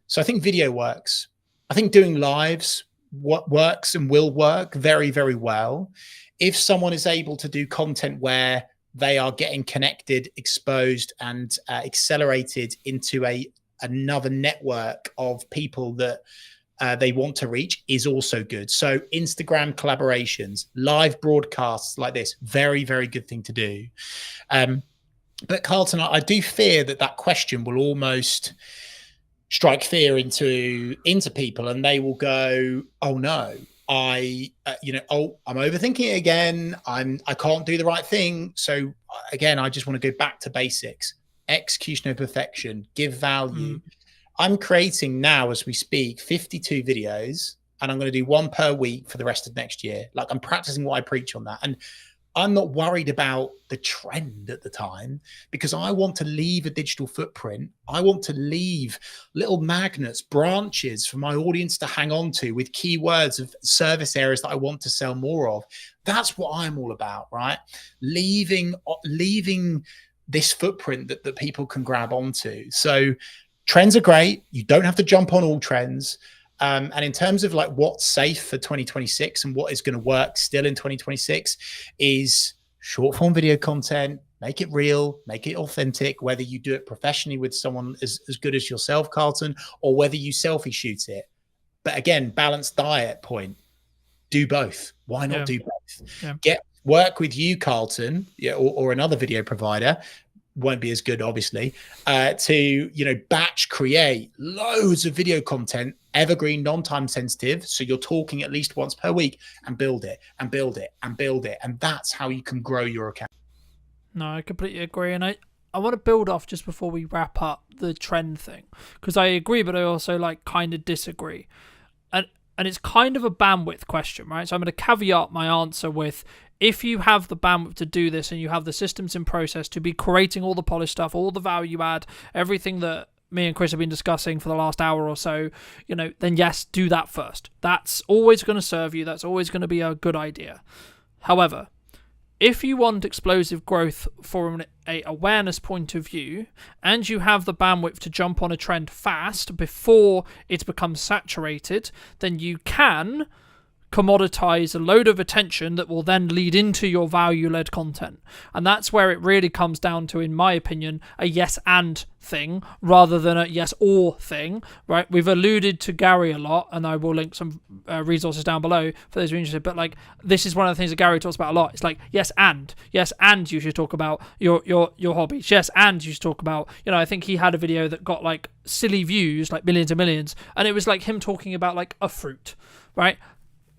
So I think video works. I think doing lives works and will work very, very well. If someone is able to do content where they are getting connected, exposed, and accelerated into another network of people that they want to reach, is also good. So Instagram collaborations, live broadcasts like this, very, very good thing to do. But Carlton, I do fear that question will almost strike fear into people, and they will go, oh no, I'm overthinking it again. I can't do the right thing. So again, I just want to go back to basics: execution of perfection, give value. I'm creating now, as we speak, 52 videos and I'm going to do one per week for the rest of next year. Like, I'm practicing what I preach on that. And I'm not worried about the trend at the time, because I want to leave a digital footprint. I want to leave little magnets, branches for my audience to hang on to with keywords of service areas that I want to sell more of. That's what I'm all about, right? Leaving this footprint that people can grab onto. So trends are great. You don't have to jump on all trends. And in terms of like what's safe for 2026 and what is going to work still in 2026 is short form video content. Make it real, make it authentic, whether you do it professionally with someone as good as yourself, Carlton, or whether you selfie shoot it. But again, balanced diet point. Do both. Why not do both? Yeah. Work with you, Carlton, or another video provider. Won't be as good, obviously, to batch create loads of video content, evergreen, non-time sensitive. So you're talking at least once per week, and build it and build it and build it. And that's how you can grow your account. No, I completely agree. And I want to build off just before we wrap up the trend thing, because I agree, but I also like kind of disagree. And it's kind of a bandwidth question, right? So I'm going to caveat my answer with, if you have the bandwidth to do this and you have the systems in process to be creating all the polished stuff, all the value add, everything that me and Chris have been discussing for the last hour or so, then yes, do that first. That's always going to serve you. That's always going to be a good idea. However, if you want explosive growth from an awareness point of view, and you have the bandwidth to jump on a trend fast before it becomes saturated, then you can commoditize a load of attention that will then lead into your value-led content. And that's where it really comes down to, in my opinion, a yes and thing rather than a yes or thing, right? We've alluded to Gary a lot, and I will link some resources down below for those who are interested, but like, this is one of the things that Gary talks about a lot. It's like, yes and you should talk about your hobbies. Yes, and you should talk about, I think he had a video that got like silly views, like millions and millions, and it was like him talking about like a fruit, right?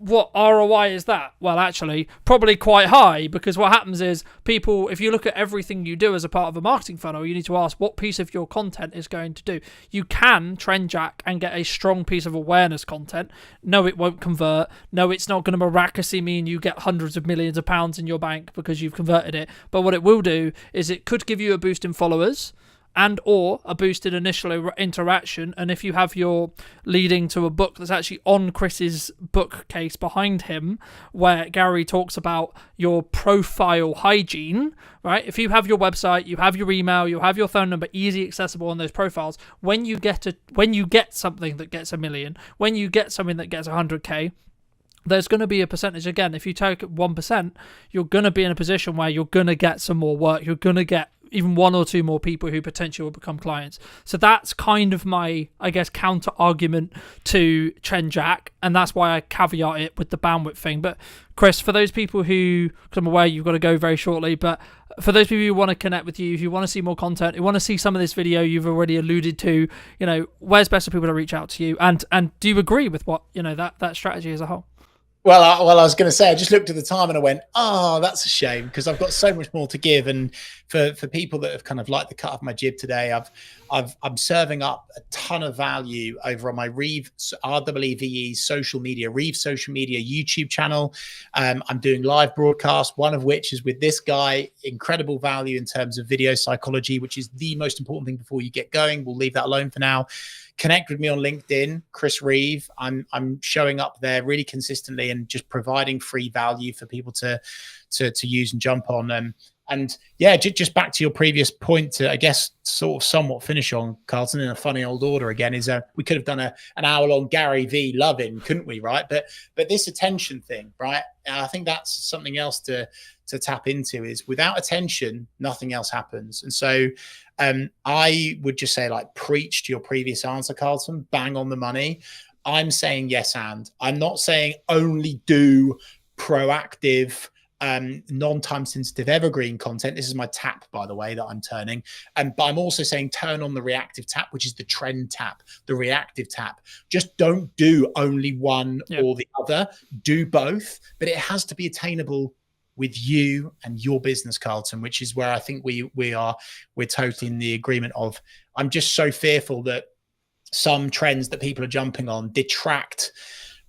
What ROI is that? Well, actually, probably quite high, because what happens is people, if you look at everything you do as a part of a marketing funnel, you need to ask what piece of your content is going to do. You can trend jack and get a strong piece of awareness content. No, it won't convert. No, it's not going to miraculously mean you get hundreds of millions of pounds in your bank because you've converted it. But what it will do is it could give you a boost in followers, and or a boosted initial interaction. And if you have your leading to a book that's actually on Chris's bookcase behind him, where Gary talks about your profile hygiene, right? If you have your website, you have your email, you have your phone number easy accessible on those profiles, when you get something that gets 1 million, when you get something that gets 100K, there's going to be a percentage. Again, if you take 1%, you're going to be in a position where you're going to get some more work. You're going to get even 1 or 2 more people who potentially will become clients. So that's kind of my, I guess, counter argument to trend jack, and that's why I caveat it with the bandwidth thing. But Chris, for those people who, because I'm aware you've got to go very shortly, but for those people who want to connect with you, if you want to see more content, you want to see some of this video you've already alluded to, where's best for people to reach out to you? And do you agree with what, that strategy as a whole? Well, I was going to say, I just looked at the time and I went, oh, that's a shame, because I've got so much more to give. And for people that have kind of liked the cut of my jib today, I'm serving up a ton of value over on my Reeve REEVE social media YouTube channel. I'm doing live broadcasts, one of which is with this guy. Incredible value in terms of video psychology, which is the most important thing before you get going. We'll leave that alone for now. Connect with me on LinkedIn, Chris Reeve. I'm showing up there really consistently and just providing free value for people to use and jump on. And yeah, just back to your previous point to, I guess, sort of somewhat finish on, Carlton, in a funny old order again, is we could have done an hour-long Gary V loving, couldn't we, right? But this attention thing, right? And I think that's something else to tap into, is without attention, nothing else happens. And so I would just say, like, preach to your previous answer, Carlton, bang on the money. I'm saying yes, and I'm not saying only do proactive, non-time sensitive evergreen content. This is my tap, by the way, that I'm turning. But I'm also saying turn on the reactive tap, which is the trend tap, the reactive tap. Just don't do only one or the other. Do both, but it has to be attainable with you and your business, Carlton, which is where I think we're totally in the agreement of. I'm just so fearful that some trends that people are jumping on detract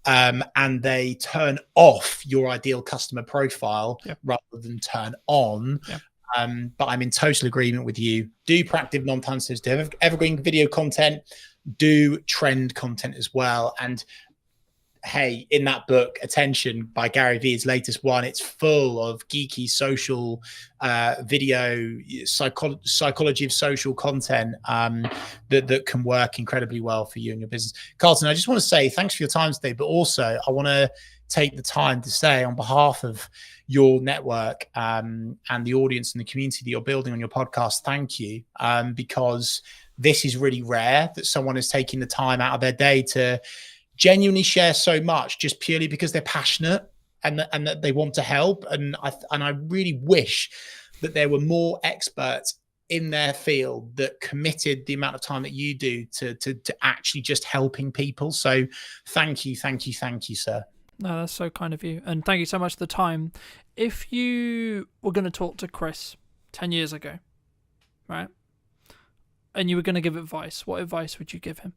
and they turn off your ideal customer profile Yep. rather than turn on. Yep. But I'm in total agreement with you. Do proactive, non-time sensitive, evergreen video content. Do trend content as well. And hey, in that book, Attention by Gary Vee, his latest one, it's full of geeky social video, psychology of social content that can work incredibly well for you and your business. Carlton, I just want to say thanks for your time today, but also I want to take the time to say on behalf of your network and the audience and the community that you're building on your podcast, thank you, because this is really rare that someone is taking the time out of their day to genuinely share so much just purely because they're passionate and that they want to help. And I really wish that there were more experts in their field that committed the amount of time that you do to actually just helping people. So thank you, sir. No, that's so kind of you. And thank you so much for the time. If you were going to talk to Chris 10 years ago, right, and you were going to give advice, what advice would you give him?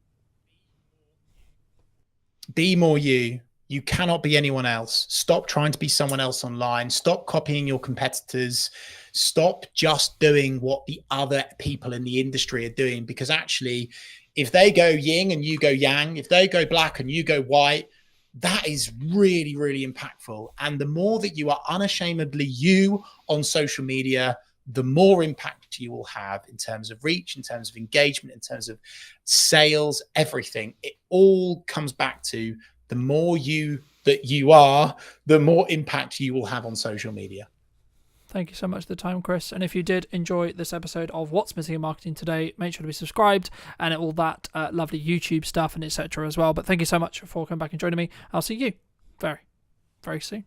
Be more you. You cannot be anyone else. Stop trying to be someone else online. Stop copying your competitors. Stop just doing what the other people in the industry are doing, because actually, if they go yin and you go yang, if they go black and you go white, that is really, really impactful. And the more that you are unashamedly you on social media, the more impact you will have in terms of reach, in terms of engagement, in terms of sales, everything. It all comes back to the more you that you are, the more impact you will have on social media. Thank you so much for the time, Chris. And if you did enjoy this episode of What's Missing in Marketing Today, make sure to be subscribed and all that lovely YouTube stuff and etc. as well. But thank you so much for coming back and joining me. I'll see you very, very soon.